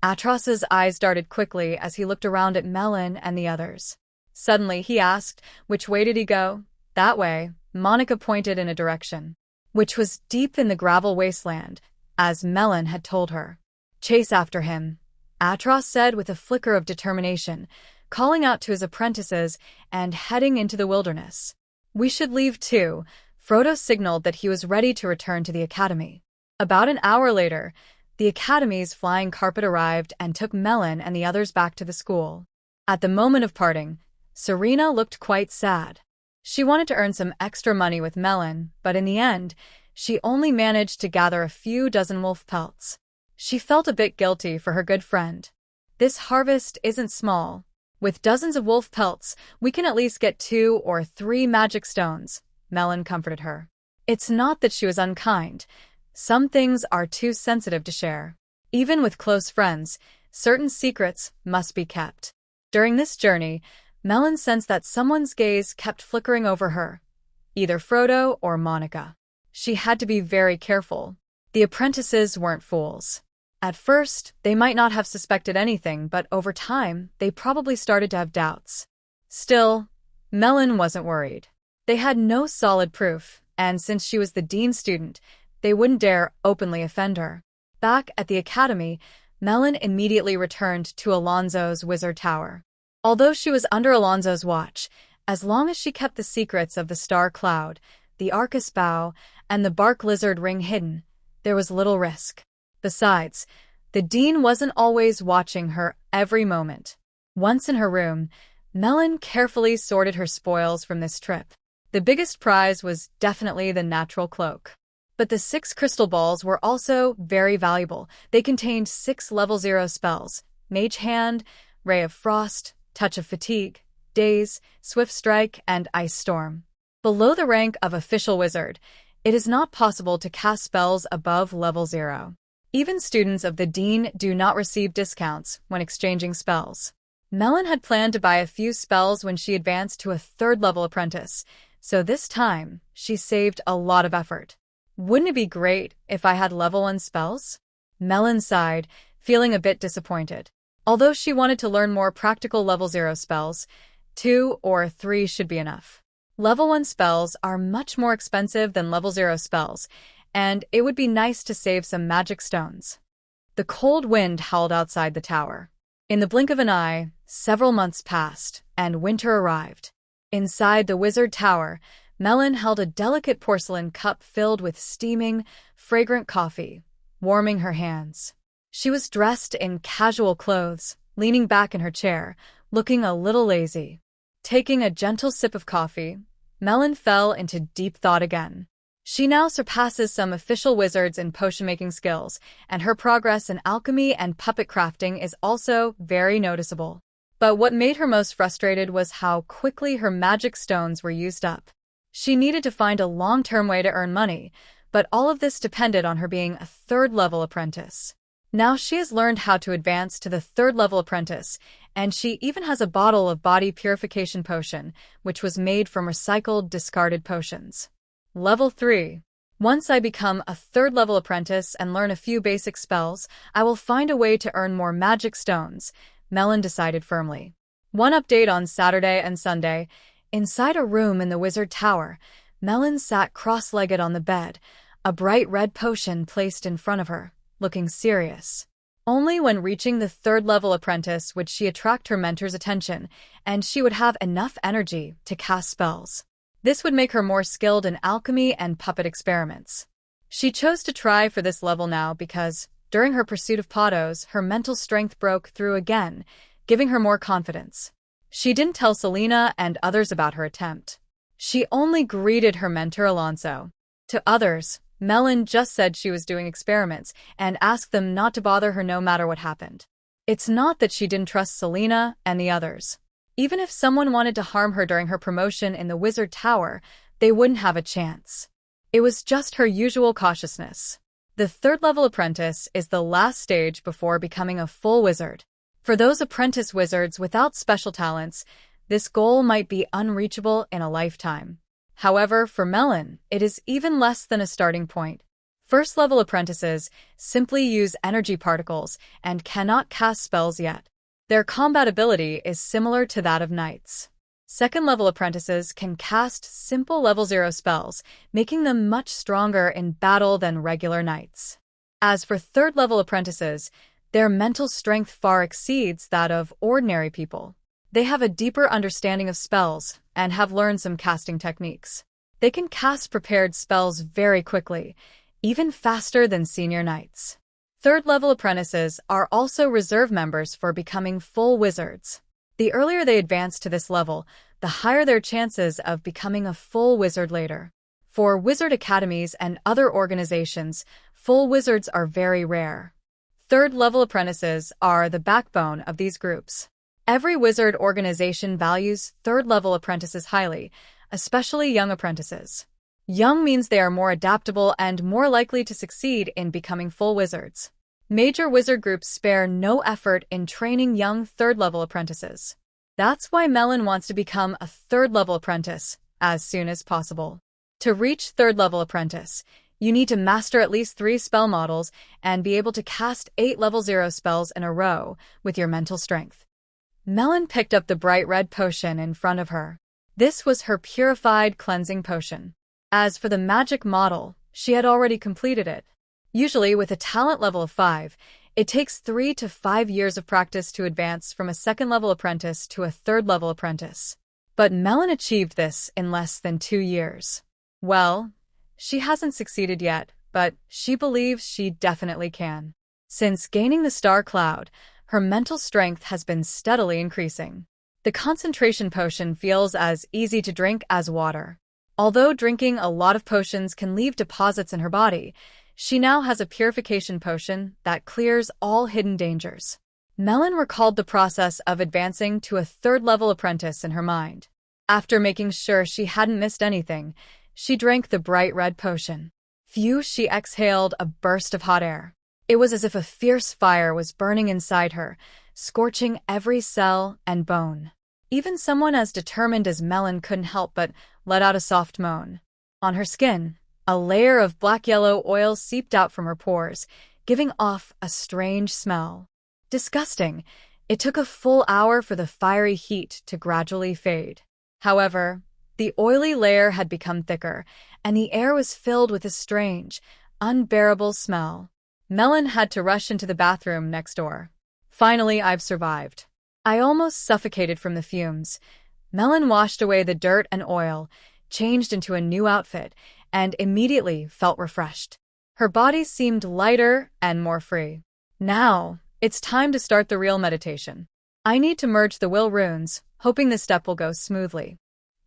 Atros's eyes darted quickly as he looked around at Melon and the others. Suddenly, he asked, which way did he go? That way, Monica pointed in a direction, which was deep in the gravel wasteland, as Melon had told her. Chase after him, Atros said with a flicker of determination, calling out to his apprentices and heading into the wilderness. We should leave too. Frodo signaled that he was ready to return to the academy. About an hour later, the academy's flying carpet arrived and took Melon and the others back to the school. At the moment of parting, Serena looked quite sad. She wanted to earn some extra money with Melon, but in the end, she only managed to gather a few dozen wolf pelts. She felt a bit guilty for her good friend. This harvest isn't small. With dozens of wolf pelts, we can at least get 2 or 3 magic stones, Melon comforted her. It's not that she was unkind. Some things are too sensitive to share. Even with close friends, certain secrets must be kept. During this journey, Melon sensed that someone's gaze kept flickering over her, either Frodo or Monica. She had to be very careful. The apprentices weren't fools. At first, they might not have suspected anything, but over time, they probably started to have doubts. Still, Melon wasn't worried. They had no solid proof, and since she was the dean's student, they wouldn't dare openly offend her. Back at the academy, Melon immediately returned to Alonso's wizard tower. Although she was under Alonso's watch, as long as she kept the secrets of the star cloud, the Arcus bow, and the bark lizard ring hidden, there was little risk. Besides, the dean wasn't always watching her every moment. Once in her room, Melon carefully sorted her spoils from this trip. The biggest prize was definitely the natural cloak. But the 6 crystal balls were also very valuable. They contained 6 level 0 spells: Mage Hand, Ray of Frost, Touch of Fatigue, Daze, Swift Strike, and Ice Storm. Below the rank of Official Wizard, it is not possible to cast spells above level 0. Even students of the Dean do not receive discounts when exchanging spells. Melon had planned to buy a few spells when she advanced to a 3rd-level apprentice, so this time, she saved a lot of effort. Wouldn't it be great if I had level 1 spells? Melon sighed, feeling a bit disappointed. Although she wanted to learn more practical level 0 spells, 2 or 3 should be enough. Level 1 spells are much more expensive than level 0 spells, and it would be nice to save some magic stones. The cold wind howled outside the tower. In the blink of an eye, several months passed, and winter arrived. Inside the wizard tower, Melon held a delicate porcelain cup filled with steaming, fragrant coffee, warming her hands. She was dressed in casual clothes, leaning back in her chair, looking a little lazy. Taking a gentle sip of coffee, Melon fell into deep thought again. She now surpasses some official wizards in potion-making skills, and her progress in alchemy and puppet crafting is also very noticeable. But what made her most frustrated was how quickly her magic stones were used up. She needed to find a long-term way to earn money, but all of this depended on her being a 3rd-level apprentice. Now she has learned how to advance to the 3rd-level apprentice, and she even has a bottle of body purification potion, which was made from recycled, discarded potions. Level 3. Once I become a 3rd-level apprentice and learn a few basic spells, I will find a way to earn more magic stones, Melon decided firmly. One update on Saturday and Sunday. Inside a room in the wizard tower, Melon sat cross-legged on the bed, a bright red potion placed in front of her, looking serious. Only when reaching the 3rd-level apprentice would she attract her mentor's attention, and she would have enough energy to cast spells. This would make her more skilled in alchemy and puppet experiments. She chose to try for this level now because, during her pursuit of Potos, her mental strength broke through again, giving her more confidence. She didn't tell Selena and others about her attempt. She only greeted her mentor Alonso. To others, Melon just said she was doing experiments and asked them not to bother her no matter what happened. It's not that she didn't trust Selena and the others. Even if someone wanted to harm her during her promotion in the wizard tower, they wouldn't have a chance. It was just her usual cautiousness. The 3rd-level apprentice is the last stage before becoming a full wizard. For those apprentice wizards without special talents, this goal might be unreachable in a lifetime. However, for Melon, it is even less than a starting point. 1st-level apprentices simply use energy particles and cannot cast spells yet. Their combat ability is similar to that of knights. 2nd-level apprentices can cast simple level 0 spells, making them much stronger in battle than regular knights. As for 3rd-level apprentices, their mental strength far exceeds that of ordinary people. They have a deeper understanding of spells and have learned some casting techniques. They can cast prepared spells very quickly, even faster than senior knights. 3rd-level apprentices are also reserve members for becoming full wizards. The earlier they advance to this level, the higher their chances of becoming a full wizard later. For wizard academies and other organizations, full wizards are very rare. Third-level apprentices are the backbone of these groups. Every wizard organization values third-level apprentices highly, especially young apprentices. Young means they are more adaptable and more likely to succeed in becoming full wizards. Major wizard groups spare no effort in training young third-level apprentices. That's why Melon wants to become a third-level apprentice as soon as possible. To reach third-level apprentice, you need to master at least 3 spell models and be able to cast 8 level 0 spells in a row with your mental strength. Melon picked up the bright red potion in front of her. This was her purified cleansing potion. As for the magic model, she had already completed it. Usually, with a talent level of 5, it takes 3 to 5 years of practice to advance from a second-level apprentice to a third-level apprentice. But Melon achieved this in less than 2 years. Well, she hasn't succeeded yet, but she believes she definitely can. Since gaining the Star Cloud, her mental strength has been steadily increasing. The concentration potion feels as easy to drink as water. Although drinking a lot of potions can leave deposits in her body, she now has a purification potion that clears all hidden dangers. Melon recalled the process of advancing to a third-level apprentice in her mind. After making sure she hadn't missed anything, she drank the bright red potion. Phew, she exhaled a burst of hot air. It was as if a fierce fire was burning inside her, scorching every cell and bone. Even someone as determined as Melon couldn't help but let out a soft moan. On her skin, a layer of black-yellow oil seeped out from her pores, giving off a strange smell. Disgusting. It took a full hour for the fiery heat to gradually fade. However, the oily layer had become thicker, and the air was filled with a strange, unbearable smell. Melon had to rush into the bathroom next door. Finally, I've survived. I almost suffocated from the fumes. Melon washed away the dirt and oil, changed into a new outfit, and immediately felt refreshed. Her body seemed lighter and more free. Now, it's time to start the real meditation. I need to merge the will runes, hoping this step will go smoothly.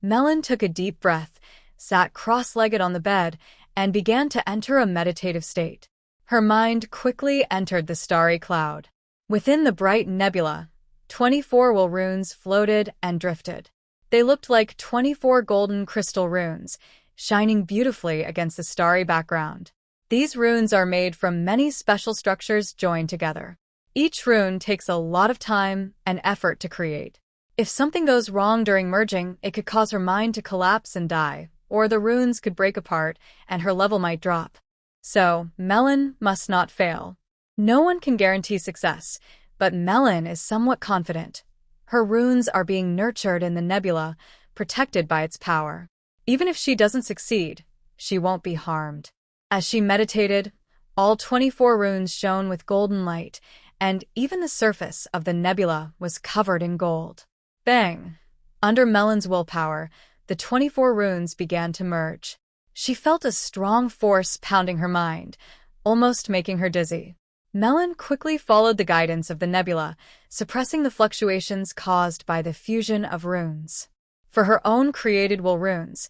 Melon took a deep breath, sat cross-legged on the bed, and began to enter a meditative state. Her mind quickly entered the starry cloud. Within the bright nebula, 24 will runes floated and drifted. They looked like 24 golden crystal runes, shining beautifully against the starry background. These runes are made from many special structures joined together. Each rune takes a lot of time and effort to create. If something goes wrong during merging, it could cause her mind to collapse and die, or the runes could break apart and her level might drop. So, Melon must not fail. No one can guarantee success, but Melon is somewhat confident. Her runes are being nurtured in the nebula, protected by its power. Even if she doesn't succeed, she won't be harmed. As she meditated, all 24 runes shone with golden light, and even the surface of the nebula was covered in gold. Bang! Under Melon's willpower, the 24 runes began to merge. She felt a strong force pounding her mind, almost making her dizzy. Melon quickly followed the guidance of the nebula, suppressing the fluctuations caused by the fusion of runes. For her own created will runes,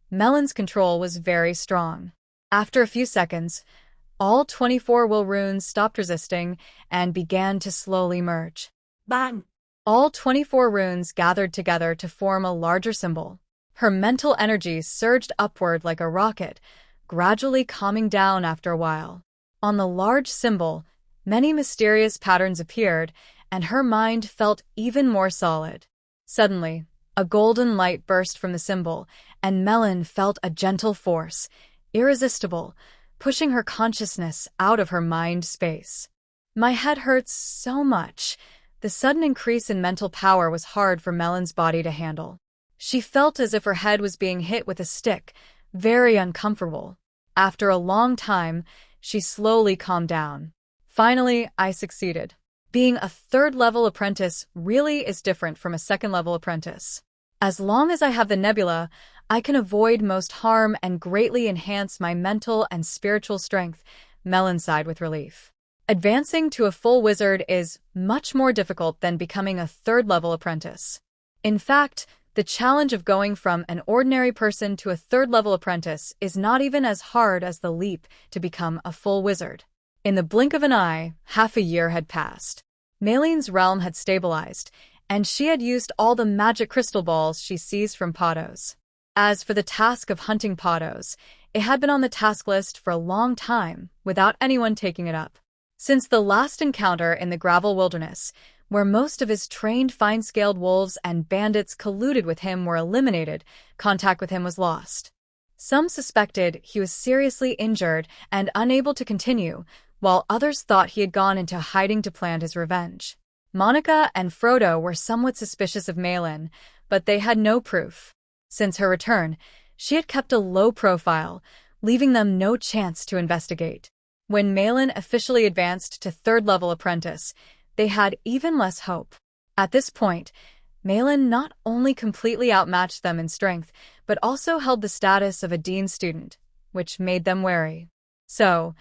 Melon's control was very strong. After a few seconds, all 24 will runes stopped resisting and began to slowly merge. Bang! All 24 runes gathered together to form a larger symbol. Her mental energy surged upward like a rocket, gradually calming down after a while. On the large symbol, many mysterious patterns appeared, and her mind felt even more solid. Suddenly, a golden light burst from the symbol, and Melon felt a gentle force, irresistible, pushing her consciousness out of her mind space. My head hurts so much. The sudden increase in mental power was hard for Melon's body to handle. She felt as if her head was being hit with a stick, very uncomfortable. After a long time, she slowly calmed down. Finally, I succeeded. Being a third-level apprentice really is different from a second-level apprentice. As long as I have the nebula, I can avoid most harm and greatly enhance my mental and spiritual strength, Melon sighed with relief. Advancing to a full wizard is much more difficult than becoming a third-level apprentice. In fact, the challenge of going from an ordinary person to a third-level apprentice is not even as hard as the leap to become a full wizard. In the blink of an eye, half a year had passed. Maline's realm had stabilized, and she had used all the magic crystal balls she seized from Potos. As for the task of hunting Potos, it had been on the task list for a long time, without anyone taking it up. Since the last encounter in the gravel wilderness, where most of his trained fine-scaled wolves and bandits colluded with him were eliminated, contact with him was lost. Some suspected he was seriously injured and unable to continue, while others thought he had gone into hiding to plan his revenge. Monica and Frodo were somewhat suspicious of Malin, but they had no proof. Since her return, she had kept a low profile, leaving them no chance to investigate. When Malin officially advanced to third-level apprentice, they had even less hope. At this point, Malin not only completely outmatched them in strength, but also held the status of a dean student, which made them wary. So,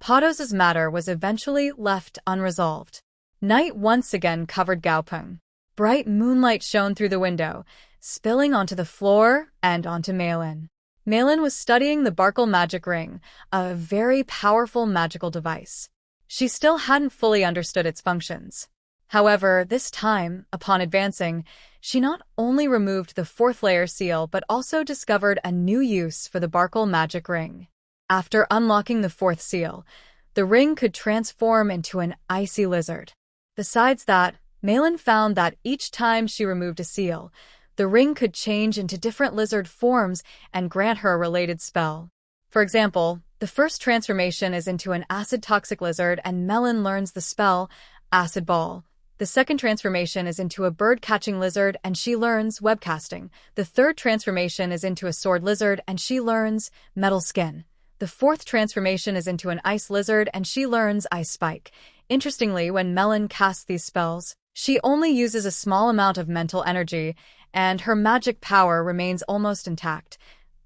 Potos's matter was eventually left unresolved. Night once again covered Gaopeng. Bright moonlight shone through the window, spilling onto the floor and onto Malin. Malin was studying the Barkle magic ring, a very powerful magical device. She still hadn't fully understood its functions. However, this time, upon advancing, she not only removed the fourth layer seal but also discovered a new use for the Barkle magic ring. After unlocking the fourth seal, the ring could transform into an icy lizard. Besides that, Malin found that each time she removed a seal, the ring could change into different lizard forms and grant her a related spell. For example, the first transformation is into an acid-toxic lizard and Malin learns the spell Acid Ball. The second transformation is into a bird-catching lizard and she learns webcasting. The third transformation is into a sword lizard and she learns Metal Skin. The fourth transformation is into an ice lizard and she learns Ice Spike. Interestingly, when Malin casts these spells, she only uses a small amount of mental energy, and her magic power remains almost intact,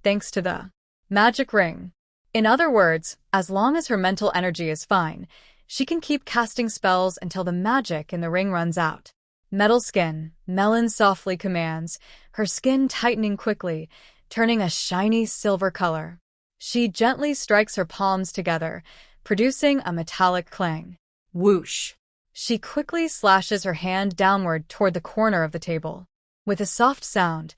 thanks to the magic ring. In other words, as long as her mental energy is fine, she can keep casting spells until the magic in the ring runs out. Metal Skin, Malin softly commands, her skin tightening quickly, turning a shiny silver color. She gently strikes her palms together, producing a metallic clang. Whoosh! She quickly slashes her hand downward toward the corner of the table. With a soft sound,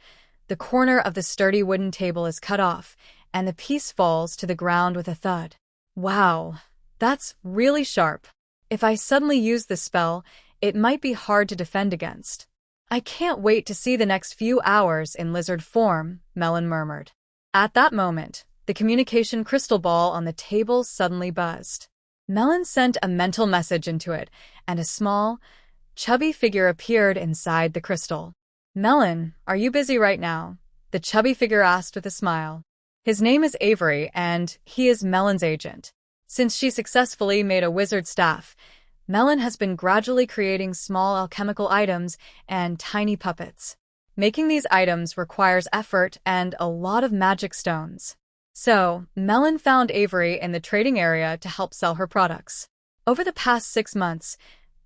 the corner of the sturdy wooden table is cut off, and the piece falls to the ground with a thud. Wow, that's really sharp. If I suddenly use this spell, it might be hard to defend against. I can't wait to see the next few hours in lizard form, Malin murmured. At that moment, the communication crystal ball on the table suddenly buzzed. Malin sent a mental message into it, and a small, chubby figure appeared inside the crystal. Malin, are you busy right now? The chubby figure asked with a smile. His name is Avery, and he is Malin's agent. Since she successfully made a wizard staff, Malin has been gradually creating small alchemical items and tiny puppets. Making these items requires effort and a lot of magic stones. So, Malin found Avery in the trading area to help sell her products. Over the past 6 months,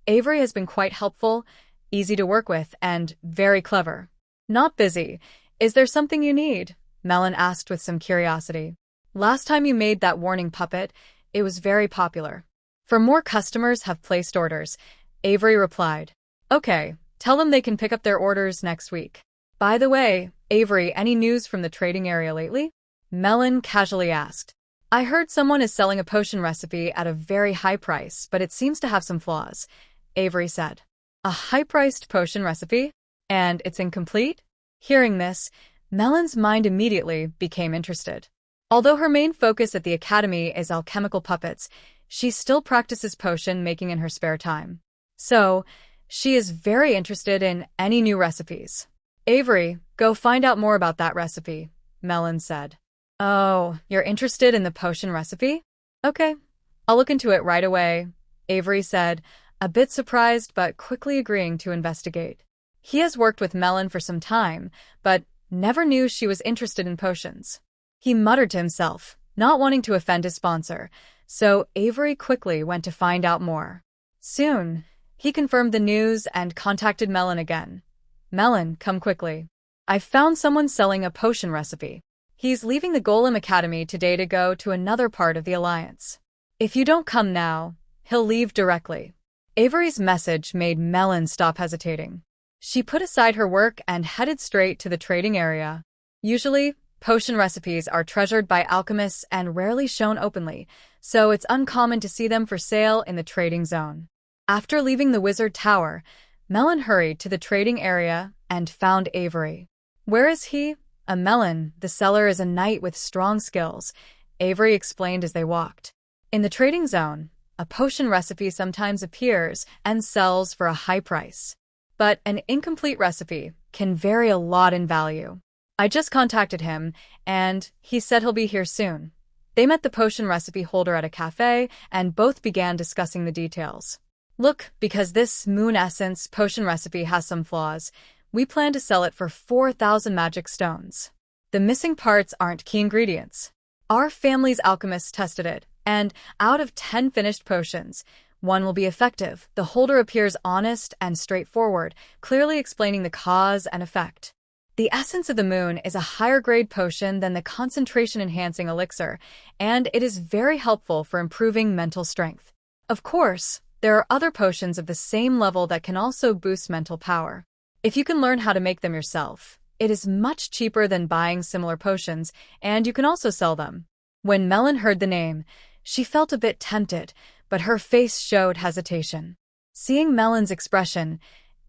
Avery has been quite helpful, easy to work with, and very clever. Not busy. Is there something you need? Malin asked with some curiosity. Last time you made that warning puppet, it was very popular. For more customers have placed orders, Avery replied. Okay, tell them they can pick up their orders next week. By the way, Avery, any news from the trading area lately? Malin casually asked. I heard someone is selling a potion recipe at a very high price, but it seems to have some flaws, Avery said. A high-priced potion recipe? And it's incomplete? Hearing this, Malin's mind immediately became interested. Although her main focus at the academy is alchemical puppets, she still practices potion making in her spare time. So, she is very interested in any new recipes. Avery, go find out more about that recipe, Malin said. Oh, you're interested in the potion recipe? Okay, I'll look into it right away, Avery said, a bit surprised but quickly agreeing to investigate. He has worked with Malin for some time, but never knew she was interested in potions. He muttered to himself, not wanting to offend his sponsor, so Avery quickly went to find out more. Soon, he confirmed the news and contacted Melon again. Melon, come quickly. I've found someone selling a potion recipe. He's leaving the Golem Academy today to go to another part of the Alliance. If you don't come now, he'll leave directly. Avery's message made Melon stop hesitating. She put aside her work and headed straight to the trading area. Usually, potion recipes are treasured by alchemists and rarely shown openly, so it's uncommon to see them for sale in the trading zone. After leaving the Wizard Tower, Melon hurried to the trading area and found Avery. Where is he? A Melon, the seller is a knight with strong skills, Avery explained as they walked. In the trading zone, a potion recipe sometimes appears and sells for a high price. But an incomplete recipe can vary a lot in value. I just contacted him, and he said he'll be here soon. They met the potion recipe holder at a cafe, and both began discussing the details. Look, because this moon essence potion recipe has some flaws, we plan to sell it for 4,000 magic stones. The missing parts aren't key ingredients. Our family's alchemists tested it, and out of 10 finished potions, one will be effective. The holder appears honest and straightforward, clearly explaining the cause and effect. The essence of the moon is a higher grade potion than the concentration-enhancing elixir, and it is very helpful for improving mental strength. Of course, there are other potions of the same level that can also boost mental power. If you can learn how to make them yourself, it is much cheaper than buying similar potions, and you can also sell them. When Melon heard the name, she felt a bit tempted, but her face showed hesitation. Seeing Melon's expression,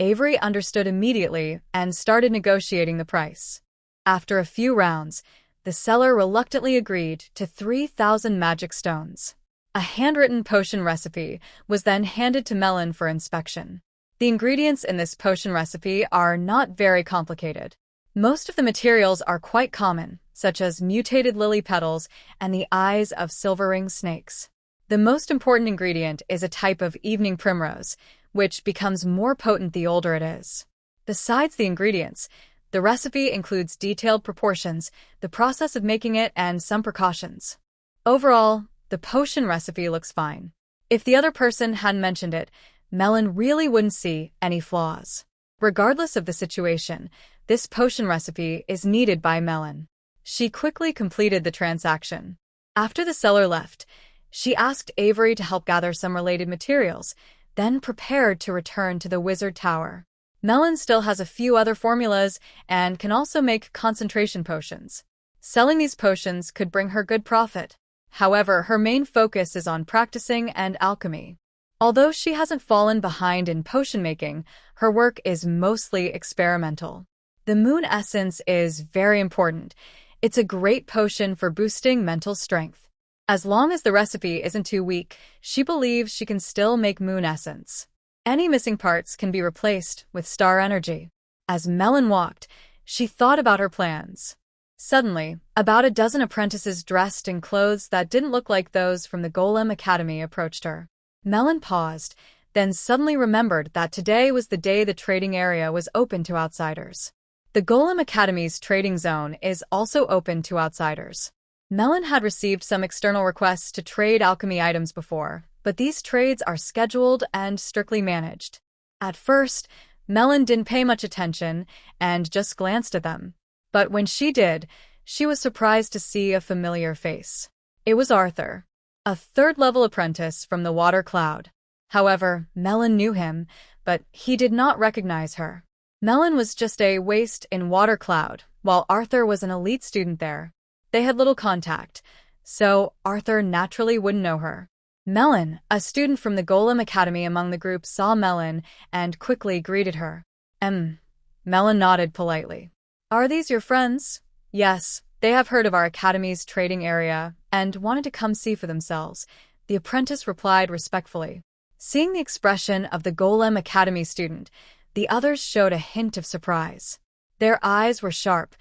Avery understood immediately and started negotiating the price. After a few rounds, the seller reluctantly agreed to 3,000 magic stones. A handwritten potion recipe was then handed to Melon for inspection. The ingredients in this potion recipe are not very complicated. Most of the materials are quite common, such as mutated lily petals and the eyes of silver ring snakes. The most important ingredient is a type of evening primrose, which becomes more potent the older it is. Besides the ingredients, the recipe includes detailed proportions, the process of making it, and some precautions. Overall, the potion recipe looks fine. If the other person hadn't mentioned it, Melon really wouldn't see any flaws. Regardless of the situation, this potion recipe is needed by Melon. She quickly completed the transaction. After the seller left, she asked Avery to help gather some related materials, then prepared to return to the Wizard Tower. Melon still has a few other formulas and can also make concentration potions. Selling these potions could bring her good profit. However, her main focus is on practicing and alchemy. Although she hasn't fallen behind in potion making, her work is mostly experimental. The moon essence is very important. It's a great potion for boosting mental strength. As long as the recipe isn't too weak, she believes she can still make moon essence. Any missing parts can be replaced with star energy. As Melon walked, she thought about her plans. Suddenly, about a dozen apprentices dressed in clothes that didn't look like those from the Golem Academy approached her. Melon paused, then suddenly remembered that today was the day the trading area was open to outsiders. The Golem Academy's trading zone is also open to outsiders. Melon had received some external requests to trade alchemy items before, but these trades are scheduled and strictly managed. At first, Melon didn't pay much attention and just glanced at them. But when she did, she was surprised to see a familiar face. It was Arthur, a third-level apprentice from the Water Cloud. However, Melon knew him, but he did not recognize her. Melon was just a waste in Water Cloud, while Arthur was an elite student there. They had little contact, so Arthur naturally wouldn't know her. Melon, a student from the Golem Academy among the group, saw Melon and quickly greeted her. Melon nodded politely. Are these your friends? Yes, they have heard of our academy's trading area and wanted to come see for themselves, the apprentice replied respectfully. Seeing the expression of the Golem Academy student, the others showed a hint of surprise. Their eyes were sharp,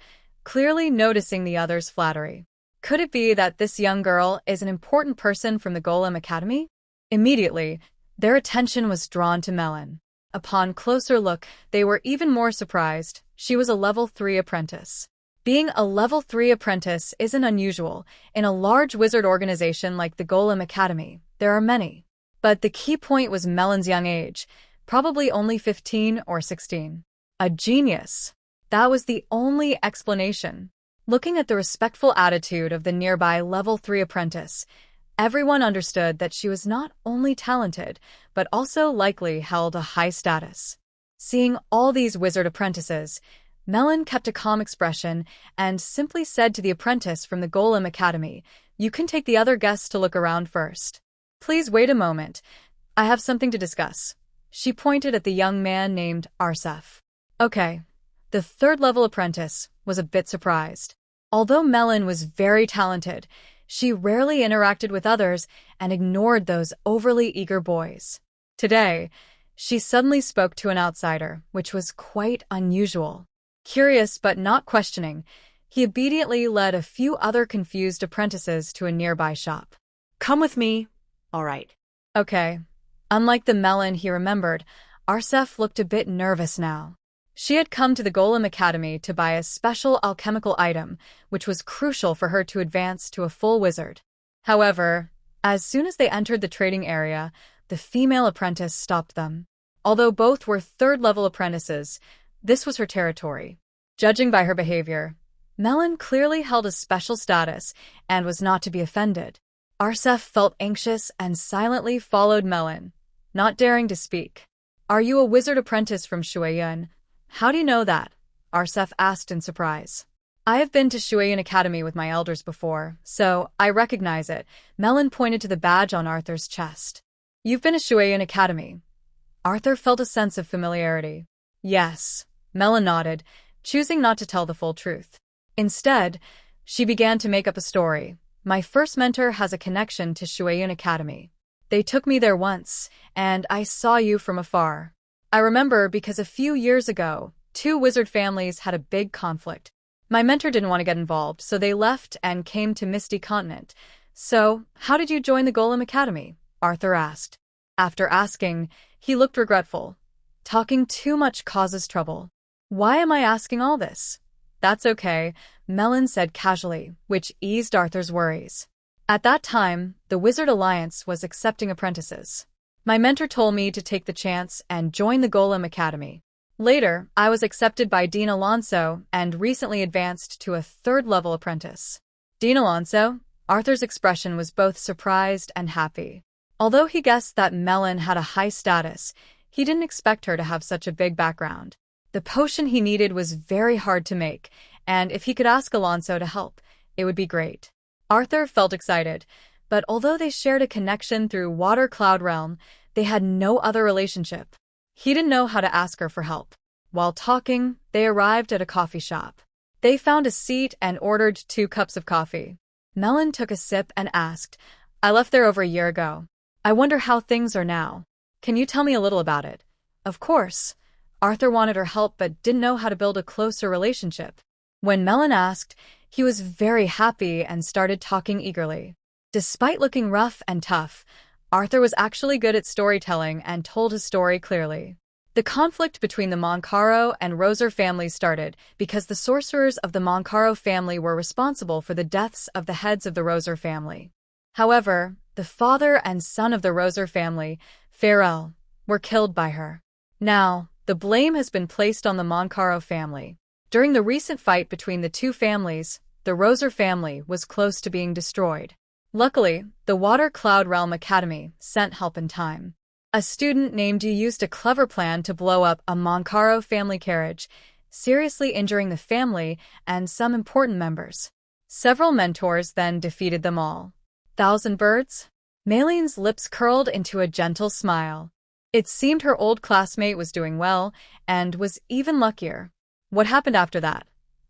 clearly noticing the other's flattery. Could it be that this young girl is an important person from the Golem Academy? Immediately, their attention was drawn to Melon. Upon closer look, they were even more surprised. She was a level 3 apprentice. Being a level 3 apprentice isn't unusual. In a large wizard organization like the Golem Academy, there are many. But the key point was Melon's young age, probably only 15 or 16. A genius. That was the only explanation. Looking at the respectful attitude of the nearby level 3 apprentice, everyone understood that she was not only talented, but also likely held a high status. Seeing all these wizard apprentices, Melon kept a calm expression and simply said to the apprentice from the Golem Academy, "You can take the other guests to look around first. Please wait a moment. I have something to discuss." She pointed at the young man named Arsef. Okay. The third-level apprentice was a bit surprised. Although Melon was very talented, she rarely interacted with others and ignored those overly eager boys. Today, she suddenly spoke to an outsider, which was quite unusual. Curious but not questioning, he obediently led a few other confused apprentices to a nearby shop. Come with me. All right. Okay. Unlike the Melon he remembered, Arsef looked a bit nervous now. She had come to the Golem Academy to buy a special alchemical item, which was crucial for her to advance to a full wizard. However, as soon as they entered the trading area, the female apprentice stopped them. Although both were third-level apprentices, this was her territory. Judging by her behavior, Melon clearly held a special status and was not to be offended. Arsef felt anxious and silently followed Melon, not daring to speak. "Are you a wizard apprentice from Shueyun? How do you know that?" Arsef asked in surprise. "I have been to Shueyun Academy with my elders before, so I recognize it." Melon pointed to the badge on Arthur's chest. "You've been to Shueyun Academy." Arthur felt a sense of familiarity. Yes, Melon nodded, choosing not to tell the full truth. Instead, she began to make up a story. "My first mentor has a connection to Shueyun Academy. They took me there once, and I saw you from afar. I remember because a few years ago, two wizard families had a big conflict. My mentor didn't want to get involved, so they left and came to Misty Continent. So, how did you join the Golem Academy?" Arthur asked. After asking, he looked regretful. "Talking too much causes trouble. Why am I asking all this?" "That's okay," Melon said casually, which eased Arthur's worries. At that time, the Wizard Alliance was accepting apprentices. My mentor told me to take the chance and join the Golem Academy. Later, I was accepted by Dean Alonso and recently advanced to a third-level apprentice. Dean Alonso? Arthur's expression was both surprised and happy. Although he guessed that Melon had a high status, he didn't expect her to have such a big background. The potion he needed was very hard to make, and if he could ask Alonso to help, it would be great. Arthur felt excited, but although they shared a connection through Water Cloud Realm, they had no other relationship. He didn't know how to ask her for help. While talking, they arrived at a coffee shop. They found a seat and ordered 2 cups of coffee. Melon took a sip and asked, "I left there over a year ago. I wonder how things are now. Can you tell me a little about it?" Of course. Arthur wanted her help but didn't know how to build a closer relationship. When Melon asked, he was very happy and started talking eagerly. Despite looking rough and tough, Arthur was actually good at storytelling and told his story clearly. The conflict between the Moncaro and Roser families started because the sorcerers of the Moncaro family were responsible for the deaths of the heads of the Roser family. However, the father and son of the Roser family, Farrell, were killed by her. Now, the blame has been placed on the Moncaro family. During the recent fight between the two families, the Roser family was close to being destroyed. Luckily, the Water Cloud Realm Academy sent help in time. A student named Yu used a clever plan to blow up a Moncaro family carriage, seriously injuring the family and some important members. Several mentors then defeated them all. 1,000 birds? Maline's lips curled into a gentle smile. It seemed her old classmate was doing well, and was even luckier. What happened after that?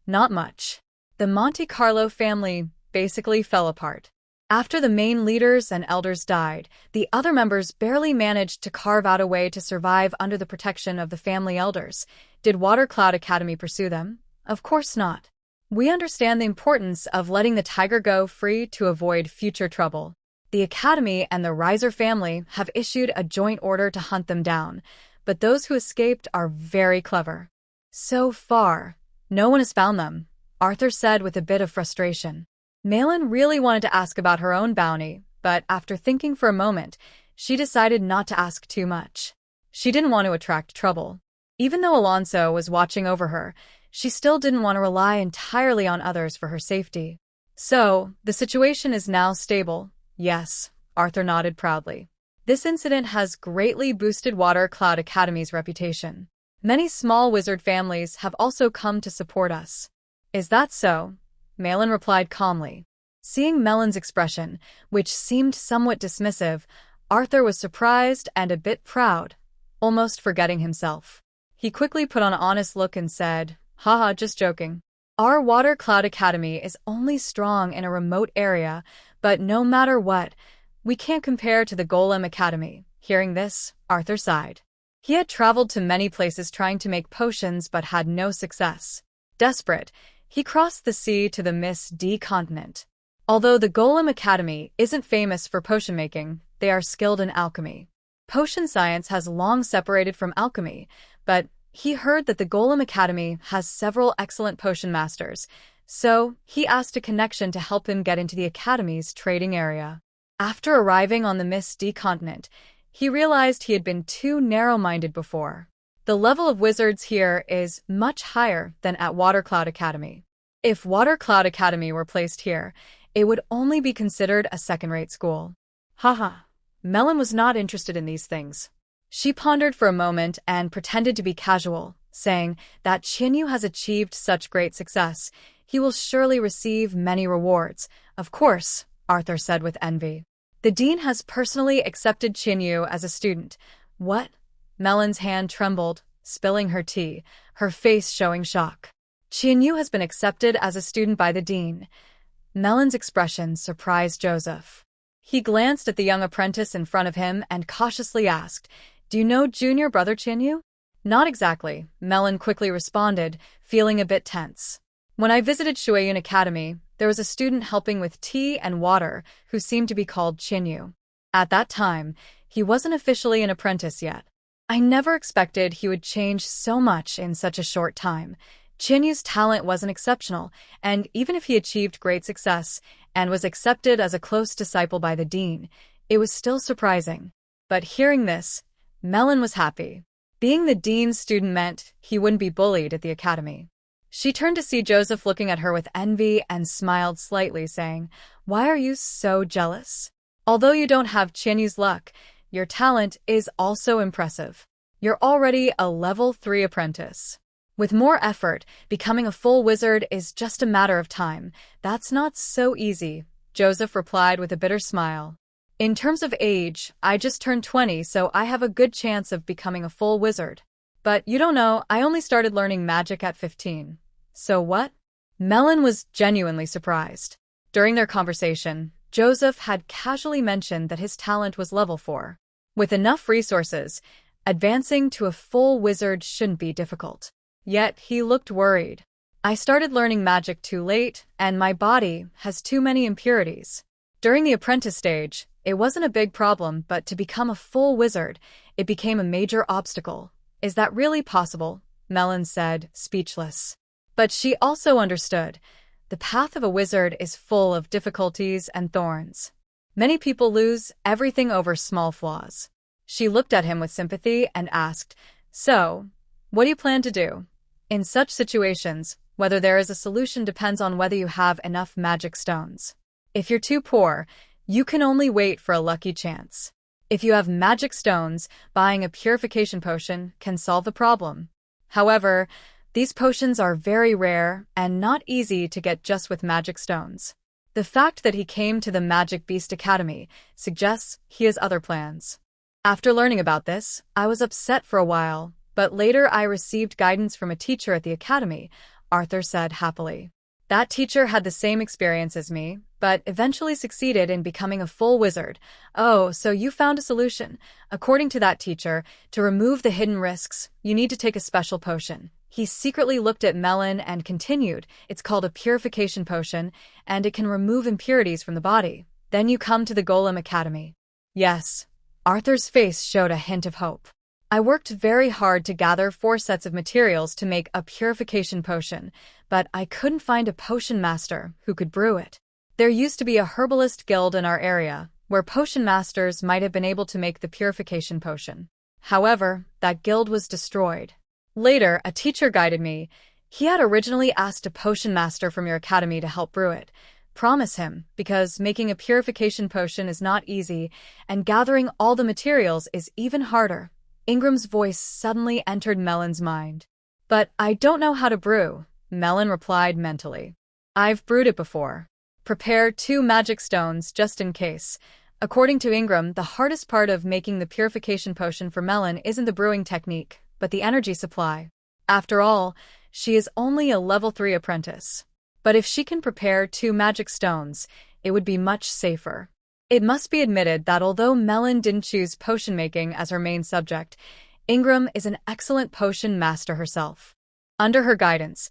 Not much. The Monte Carlo family basically fell apart. After the main leaders and elders died, the other members barely managed to carve out a way to survive under the protection of the family elders. Did Water Cloud Academy pursue them? Of course not. We understand the importance of letting the tiger go free to avoid future trouble. The Academy and the Riser family have issued a joint order to hunt them down, but those who escaped are very clever. So far, no one has found them. Arthur said with a bit of frustration. Malin really wanted to ask about her own bounty, but after thinking for a moment, she decided not to ask too much. She didn't want to attract trouble. Even though Alonso was watching over her, she still didn't want to rely entirely on others for her safety. So, the situation is now stable. Yes, Arthur nodded proudly. This incident has greatly boosted Water Cloud Academy's reputation. Many small wizard families have also come to support us. Is that so? Malin replied calmly. Seeing Melon's expression, which seemed somewhat dismissive, Arthur was surprised and a bit proud, almost forgetting himself. He quickly put on an honest look and said, "Haha, just joking. Our Water Cloud Academy is only strong in a remote area, but no matter what, we can't compare to the Golem Academy." Hearing this, Arthur sighed. He had traveled to many places trying to make potions but had no success. Desperate, he crossed the sea to the Miss D continent. Although the Golem Academy isn't famous for potion making, they are skilled in alchemy. Potion science has long separated from alchemy, but he heard that the Golem Academy has several excellent potion masters, so he asked a connection to help him get into the Academy's trading area. After arriving on the Miss D continent, he realized he had been too narrow-minded before. The level of wizards here is much higher than at Water Cloud Academy. If Water Cloud Academy were placed here, it would only be considered a second-rate school. Haha. Melon was not interested in these things. She pondered for a moment and pretended to be casual, saying that Chinyu has achieved such great success. He will surely receive many rewards. Of course, Arthur said with envy. The dean has personally accepted Chinyu as a student. What? Melon's hand trembled, spilling her tea, her face showing shock. Chinyu has been accepted as a student by the dean. Melon's expression surprised Joseph. He glanced at the young apprentice in front of him and cautiously asked, "Do you know junior brother Chinyu?" "Not exactly," Melon quickly responded, feeling a bit tense. "When I visited Shueyun Academy, there was a student helping with tea and water who seemed to be called Chinyu. At that time, he wasn't officially an apprentice yet. I never expected he would change so much in such a short time. Chinyu's talent wasn't exceptional, and even if he achieved great success and was accepted as a close disciple by the dean, it was still surprising. But hearing this, Melon was happy. Being the dean's student meant he wouldn't be bullied at the academy. She turned to see Joseph looking at her with envy and smiled slightly, saying, "Why are you so jealous? Although you don't have Chinyu's luck, your talent is also impressive. You're already a level 3 apprentice. With more effort, becoming a full wizard is just a matter of time. That's not so easy," Joseph replied with a bitter smile. "In terms of age, I just turned 20, so I have a good chance of becoming a full wizard. But you don't know, I only started learning magic at 15. So what?" Melon was genuinely surprised. During their conversation, Joseph had casually mentioned that his talent was level 4. With enough resources, advancing to a full wizard shouldn't be difficult. Yet he looked worried. "I started learning magic too late, and my body has too many impurities. During the apprentice stage, it wasn't a big problem, but to become a full wizard, it became a major obstacle." "Is that really possible?" Melon said, speechless. But she also understood. The path of a wizard is full of difficulties and thorns. Many people lose everything over small flaws. She looked at him with sympathy and asked, "So, what do you plan to do?" "In such situations, whether there is a solution depends on whether you have enough magic stones. If you're too poor, you can only wait for a lucky chance. If you have magic stones, buying a purification potion can solve the problem. However, these potions are very rare and not easy to get just with magic stones." The fact that he came to the Magic Beast Academy suggests he has other plans. "After learning about this, I was upset for a while, but later I received guidance from a teacher at the academy," Arthur said happily. "That teacher had the same experience as me, but eventually succeeded in becoming a full wizard." "Oh, so you found a solution. According to that teacher, to remove the hidden risks, you need to take a special potion." He secretly looked at Melon and continued, "It's called a purification potion, and it can remove impurities from the body. Then you come to the Golem Academy." Yes. Arthur's face showed a hint of hope. I worked very hard to gather 4 sets of materials to make a purification potion, but I couldn't find a potion master who could brew it. There used to be a herbalist guild in our area, where potion masters might have been able to make the purification potion. However, that guild was destroyed. Later, a teacher guided me. He had originally asked a potion master from your academy to help brew it. Promise him, because making a purification potion is not easy, and gathering all the materials is even harder. Ingram's voice suddenly entered Melon's mind. But I don't know how to brew, Melon replied mentally. I've brewed it before. Prepare 2 magic stones just in case. According to Ingram, the hardest part of making the purification potion for Melon isn't the brewing technique, but the energy supply. After all, she is only a level 3 apprentice. But if she can prepare 2 magic stones, it would be much safer. It must be admitted that although Melon didn't choose potion making as her main subject, Ingram is an excellent potion master herself. Under her guidance,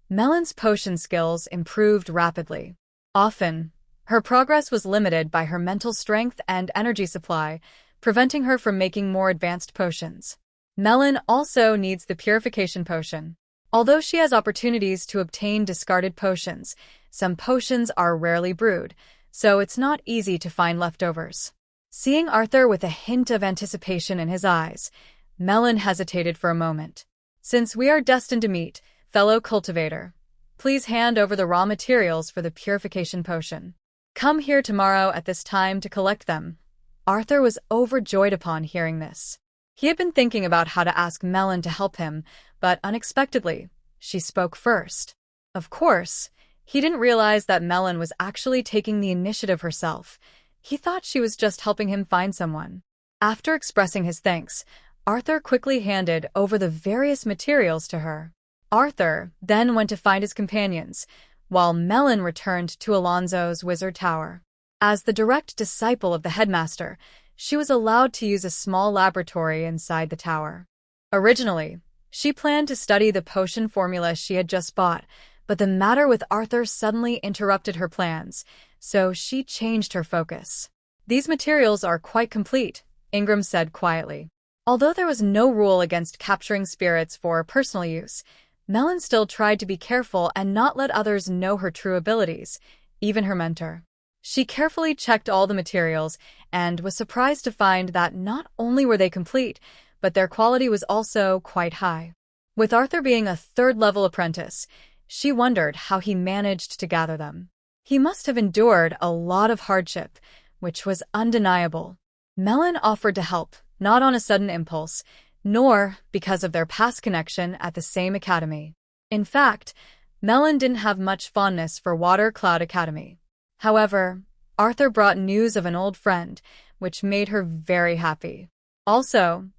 Melon's potion skills improved rapidly. Often, her progress was limited by her mental strength and energy supply, preventing her from making more advanced potions. Melon also needs the purification potion. Although she has opportunities to obtain discarded potions, some potions are rarely brewed, so it's not easy to find leftovers. Seeing Arthur with a hint of anticipation in his eyes, Melon hesitated for a moment. Since we are destined to meet, fellow cultivator, please hand over the raw materials for the purification potion. Come here tomorrow at this time to collect them. Arthur was overjoyed upon hearing this. He had been thinking about how to ask Melon to help him, but unexpectedly, she spoke first. Of course, he didn't realize that Melon was actually taking the initiative herself. He thought she was just helping him find someone. After expressing his thanks, Arthur quickly handed over the various materials to her. Arthur then went to find his companions, while Melon returned to Alonzo's wizard tower. As the direct disciple of the headmaster, she was allowed to use a small laboratory inside the tower. Originally, she planned to study the potion formula she had just bought, but the matter with Arthur suddenly interrupted her plans, so she changed her focus. These materials are quite complete, Ingram said quietly. Although there was no rule against capturing spirits for personal use, Melon still tried to be careful and not let others know her true abilities, even her mentor. She carefully checked all the materials and was surprised to find that not only were they complete, but their quality was also quite high. With Arthur being a 3rd-level apprentice, she wondered how he managed to gather them. He must have endured a lot of hardship, which was undeniable. Melon offered to help, not on a sudden impulse, nor because of their past connection at the same academy. In fact, Melon didn't have much fondness for Water Cloud Academy. However, Arthur brought news of an old friend, which made her very happy. Also,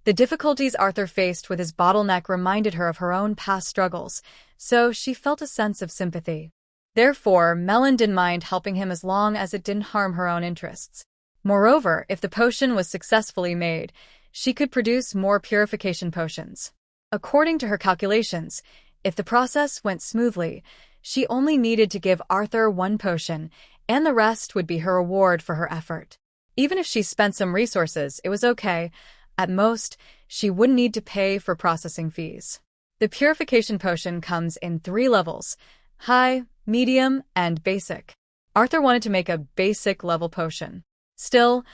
the difficulties Arthur faced with his bottleneck reminded her of her own past struggles, so she felt a sense of sympathy. Therefore, Melon didn't mind helping him as long as it didn't harm her own interests. Moreover, if the potion was successfully made, she could produce more purification potions. According to her calculations, if the process went smoothly, she only needed to give Arthur 1 potion, and the rest would be her reward for her effort. Even if she spent some resources, it was okay. At most, she wouldn't need to pay for processing fees. The purification potion comes in 3 levels: high, medium, and basic. Arthur wanted to make a basic level potion. Still,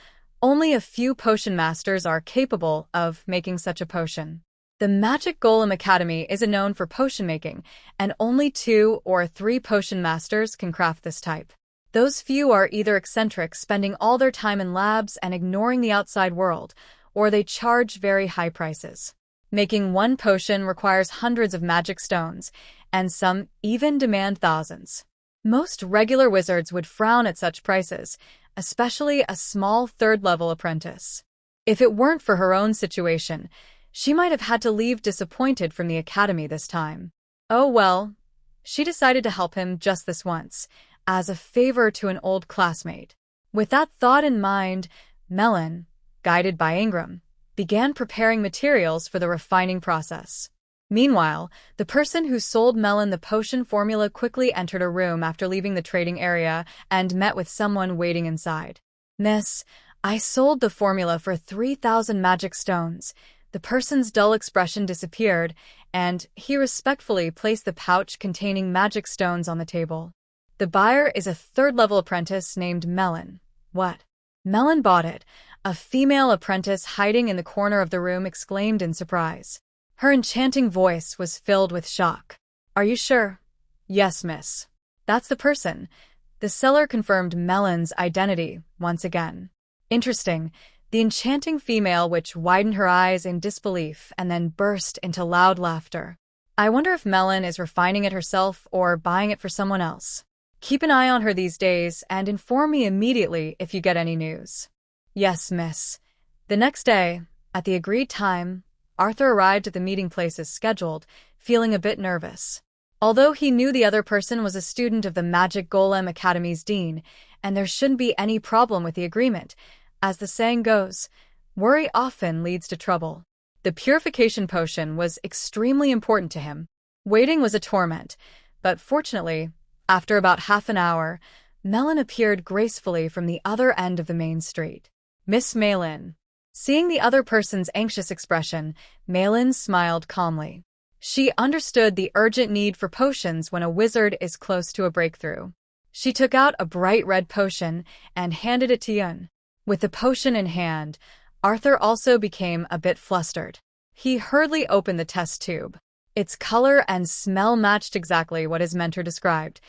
only a few potion masters are capable of making such a potion. The Magic Golem Academy isn't known for potion making, and only 2 or 3 potion masters can craft this type. Those few are either eccentric, spending all their time in labs and ignoring the outside world, or they charge very high prices. Making 1 potion requires hundreds of magic stones, and some even demand thousands. Most regular wizards would frown at such prices, especially a small 3rd-level apprentice. If it weren't for her own situation, she might have had to leave disappointed from the academy this time. Oh well, she decided to help him just this once, as a favor to an old classmate. With that thought in mind, Melon, guided by Ingram, began preparing materials for the refining process. Meanwhile, the person who sold Melon the potion formula quickly entered a room after leaving the trading area and met with someone waiting inside. "Miss, I sold the formula for 3,000 magic stones," The person's dull expression disappeared, and he respectfully placed the pouch containing magic stones on the table. The buyer is a third-level apprentice named Melon. What? Melon bought it. A female apprentice hiding in the corner of the room exclaimed in surprise. Her enchanting voice was filled with shock. Are you sure? Yes, miss. That's the person. The seller confirmed Melon's identity once again. Interesting. The enchanting female which widened her eyes in disbelief and then burst into loud laughter. I wonder if Melon is refining it herself or buying it for someone else. Keep an eye on her these days and inform me immediately if you get any news. Yes, miss. The next day, at the agreed time, Arthur arrived at the meeting place as scheduled, feeling a bit nervous. Although he knew the other person was a student of the Magic Golem Academy's dean, and there shouldn't be any problem with the agreement, as the saying goes, worry often leads to trouble. The purification potion was extremely important to him. Waiting was a torment, but fortunately, after about half an hour, Melon appeared gracefully from the other end of the main street. Miss Malin. Seeing the other person's anxious expression, Malin smiled calmly. She understood the urgent need for potions when a wizard is close to a breakthrough. She took out a bright red potion and handed it to Yun. With the potion in hand, Arthur also became a bit flustered. He hurriedly opened the test tube. Its color and smell matched exactly what his mentor described.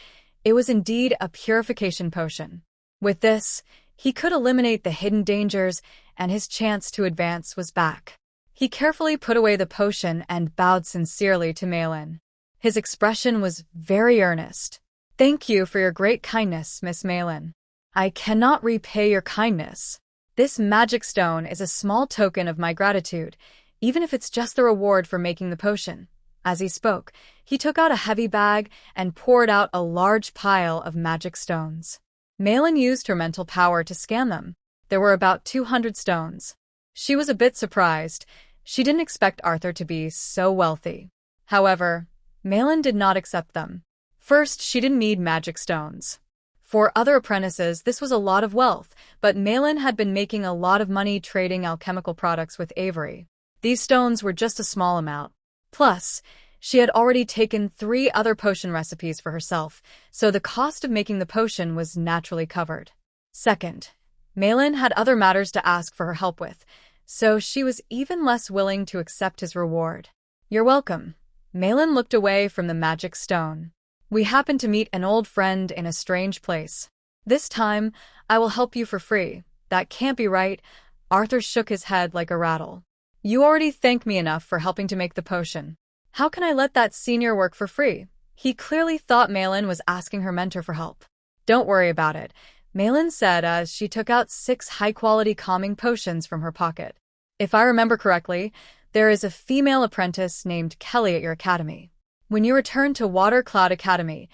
It was indeed a purification potion. With this, he could eliminate the hidden dangers, and his chance to advance was back. He carefully put away the potion and bowed sincerely to Malin. His expression was very earnest. Thank you for your great kindness, Miss Malin. I cannot repay your kindness. This magic stone is a small token of my gratitude, even if it's just the reward for making the potion. As he spoke, he took out a heavy bag and poured out a large pile of magic stones. Malin used her mental power to scan them. There were about 200 stones. She was a bit surprised. She didn't expect Arthur to be so wealthy. However, Malin did not accept them. First, she didn't need magic stones. For other apprentices, this was a lot of wealth, but Malin had been making a lot of money trading alchemical products with Avery. These stones were just a small amount. Plus, she had already taken 3 other potion recipes for herself, so the cost of making the potion was naturally covered. Second, Malin had other matters to ask for her help with, so she was even less willing to accept his reward. You're welcome. Malin looked away from the magic stone. We happened to meet an old friend in a strange place. This time, I will help you for free. That can't be right. Arthur shook his head like a rattle. You already thanked me enough for helping to make the potion. How can I let that senior work for free? He clearly thought Malin was asking her mentor for help. Don't worry about it, Malin said as she took out 6 high-quality calming potions from her pocket. If I remember correctly, there is a female apprentice named Kelly at your academy. When you return to Water Cloud Academy,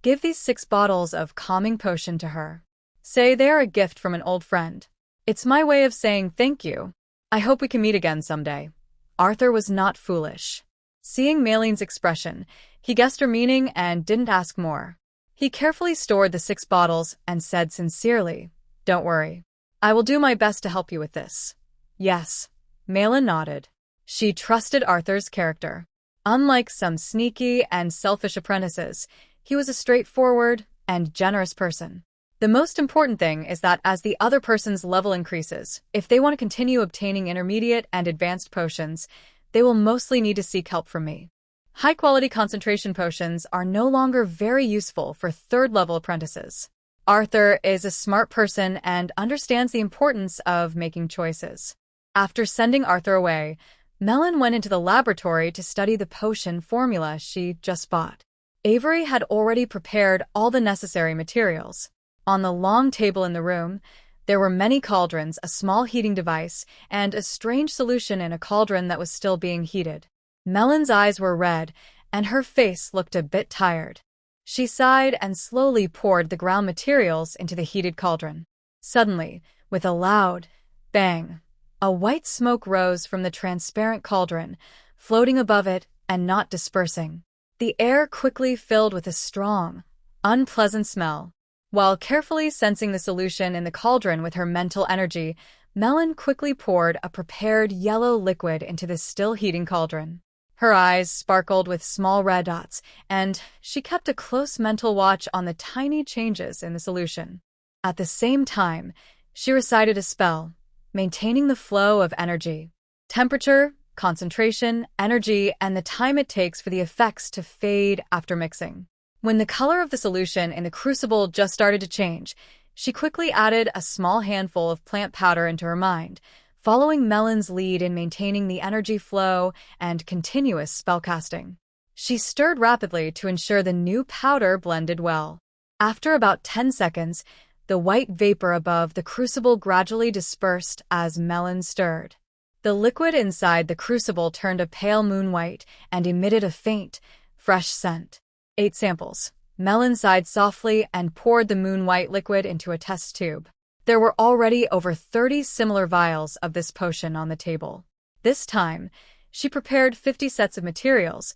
give these 6 bottles of calming potion to her. Say they are a gift from an old friend. It's my way of saying thank you. I hope we can meet again someday. Arthur was not foolish. Seeing Malin's expression, he guessed her meaning and didn't ask more. He carefully stored the 6 bottles and said sincerely, Don't worry. I will do my best to help you with this. Yes. Malin nodded. She trusted Arthur's character. Unlike some sneaky and selfish apprentices, he was a straightforward and generous person. The most important thing is that as the other person's level increases, if they want to continue obtaining intermediate and advanced potions, they will mostly need to seek help from me. High-quality concentration potions are no longer very useful for third-level apprentices. Arthur is a smart person and understands the importance of making choices. After sending Arthur away, Melon went into the laboratory to study the potion formula she just bought. Avery had already prepared all the necessary materials. On the long table in the room, there were many cauldrons, a small heating device, and a strange solution in a cauldron that was still being heated. Melon's eyes were red, and her face looked a bit tired. She sighed and slowly poured the ground materials into the heated cauldron. Suddenly, with a loud bang, a white smoke rose from the transparent cauldron, floating above it and not dispersing. The air quickly filled with a strong, unpleasant smell. While carefully sensing the solution in the cauldron with her mental energy, Melon quickly poured a prepared yellow liquid into the still heating cauldron. Her eyes sparkled with small red dots, and she kept a close mental watch on the tiny changes in the solution. At the same time, she recited a spell, maintaining the flow of energy. Temperature, concentration, energy, and the time it takes for the effects to fade after mixing. When the color of the solution in the crucible just started to change, she quickly added a small handful of plant powder into her mind, following Melon's lead in maintaining the energy flow and continuous spellcasting. She stirred rapidly to ensure the new powder blended well. After about 10 seconds, the white vapor above the crucible gradually dispersed as Melon stirred. The liquid inside the crucible turned a pale moon white and emitted a faint, fresh scent. 8 samples. Melon sighed softly and poured the moon white liquid into a test tube. There were already over 30 similar vials of this potion on the table. This time, she prepared 50 sets of materials,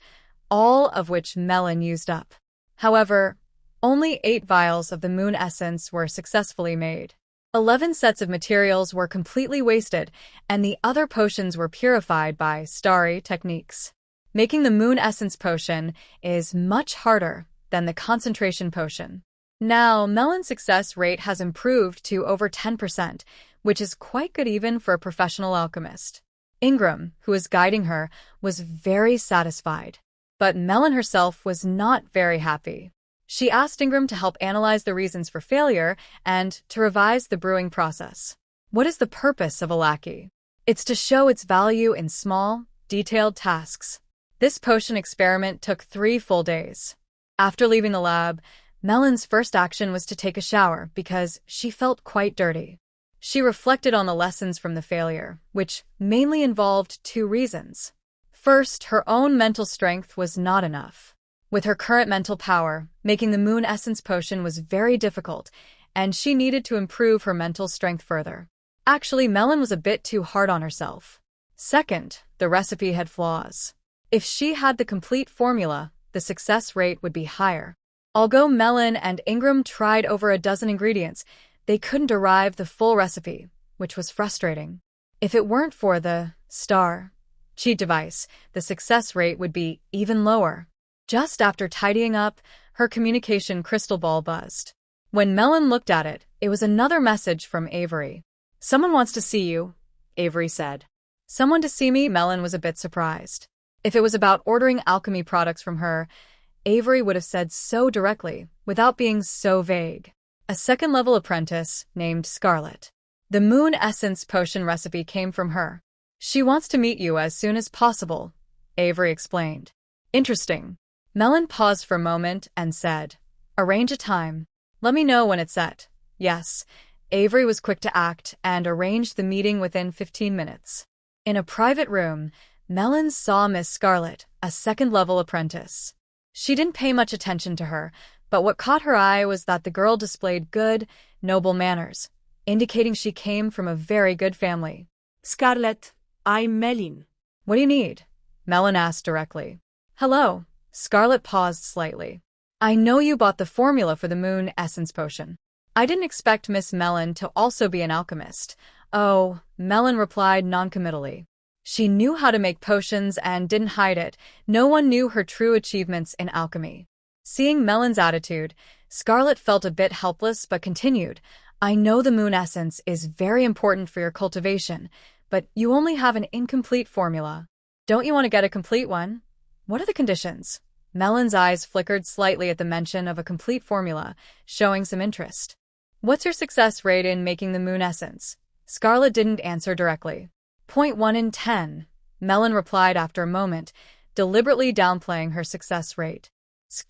all of which Melon used up. However, only 8 vials of the moon essence were successfully made. 11 sets of materials were completely wasted, and the other potions were purified by starry techniques. Making the moon essence potion is much harder than the concentration potion. Now, Melon's success rate has improved to over 10%, which is quite good even for a professional alchemist. Ingram, who was guiding her, was very satisfied. But Melon herself was not very happy. She asked Ingram to help analyze the reasons for failure and to revise the brewing process. What is the purpose of a lackey? It's to show its value in small, detailed tasks. This potion experiment took 3 full days. After leaving the lab, Melon's first action was to take a shower because she felt quite dirty. She reflected on the lessons from the failure, which mainly involved 2 reasons. First, her own mental strength was not enough. With her current mental power, making the moon essence potion was very difficult, and she needed to improve her mental strength further. Actually, Melon was a bit too hard on herself. Second, the recipe had flaws. If she had the complete formula, the success rate would be higher. Although Melon and Ingram tried over a dozen ingredients, they couldn't derive the full recipe, which was frustrating. If it weren't for the star cheat device, the success rate would be even lower. Just after tidying up, her communication crystal ball buzzed. When Melon looked at it, it was another message from Avery. "Someone wants to see you," Avery said. "Someone to see me?" Melon was a bit surprised. If it was about ordering alchemy products from her, Avery would have said so directly, without being so vague. A second-level apprentice named Scarlet. The moon essence potion recipe came from her. "She wants to meet you as soon as possible," Avery explained. "Interesting." Melon paused for a moment and said, "Arrange a time. Let me know when it's set." Yes, Avery was quick to act and arranged the meeting within 15 minutes. In a private room, Melon saw Miss Scarlet, a second-level apprentice. She didn't pay much attention to her, but what caught her eye was that the girl displayed good, noble manners, indicating she came from a very good family. "Scarlet, I'm Melin." "What do you need?" Melon asked directly. "Hello." Scarlet paused slightly. "I know you bought the formula for the moon essence potion. I didn't expect Miss Melon to also be an alchemist." "Oh," Melon replied noncommittally. She knew how to make potions and didn't hide it. No one knew her true achievements in alchemy. Seeing Melon's attitude, Scarlet felt a bit helpless but continued, "I know the moon essence is very important for your cultivation, but you only have an incomplete formula. Don't you want to get a complete one? What are the conditions?" Melon's eyes flickered slightly at the mention of a complete formula, showing some interest. "What's your success rate in making the moon essence?" Scarlet didn't answer directly. 0.1 in 10, Melon replied after a moment, deliberately downplaying her success rate.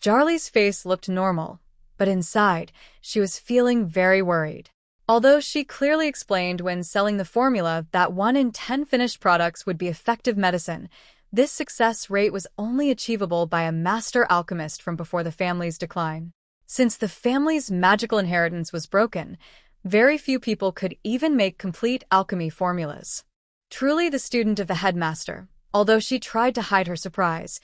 Charlie's face looked normal, but inside, she was feeling very worried. Although she clearly explained when selling the formula that 1 in 10 finished products would be effective medicine, this success rate was only achievable by a master alchemist from before the family's decline. Since the family's magical inheritance was broken, very few people could even make complete alchemy formulas. Truly the student of the headmaster, although she tried to hide her surprise,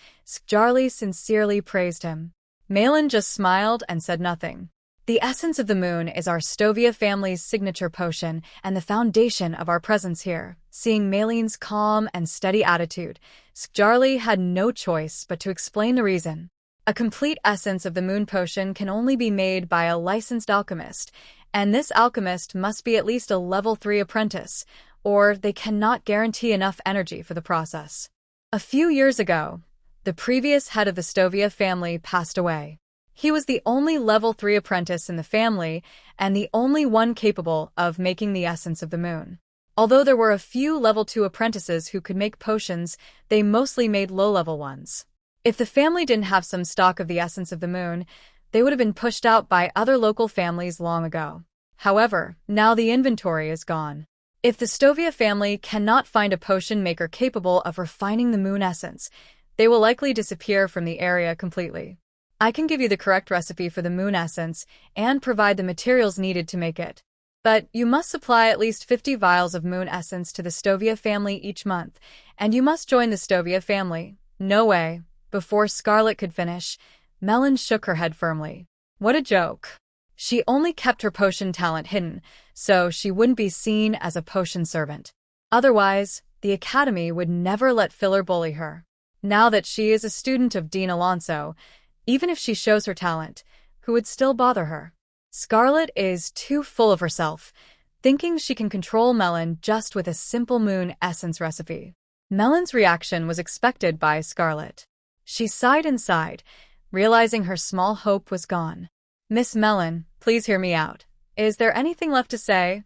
Charlie sincerely praised him. Melon just smiled and said nothing. The essence of the moon is our Stovia family's signature potion and the foundation of our presence here. Seeing Mayleen's calm and steady attitude, Scarlet had no choice but to explain the reason. A complete essence of the moon potion can only be made by a licensed alchemist, and this alchemist must be at least a level 3 apprentice, or they cannot guarantee enough energy for the process. A few years ago, the previous head of the Stovia family passed away. He was the only level 3 apprentice in the family and the only one capable of making the essence of the moon. Although there were a few level 2 apprentices who could make potions, they mostly made low-level ones. If the family didn't have some stock of the essence of the moon, they would have been pushed out by other local families long ago. However, now the inventory is gone. If the Stovia family cannot find a potion maker capable of refining the moon essence, they will likely disappear from the area completely. I can give you the correct recipe for the moon essence and provide the materials needed to make it. But you must supply at least 50 vials of moon essence to the Stovia family each month, and you must join the Stovia family. No way. Before Scarlet could finish, Melon shook her head firmly. What a joke. She only kept her potion talent hidden, so she wouldn't be seen as a potion servant. Otherwise, the Academy would never let Filler bully her. Now that she is a student of Dean Alonso, even if she shows her talent, who would still bother her? Scarlet is too full of herself, thinking she can control Melon just with a simple moon essence recipe. Melon's reaction was expected by Scarlet. She sighed inside, realizing her small hope was gone. Miss Melon, please hear me out. Is there anything left to say?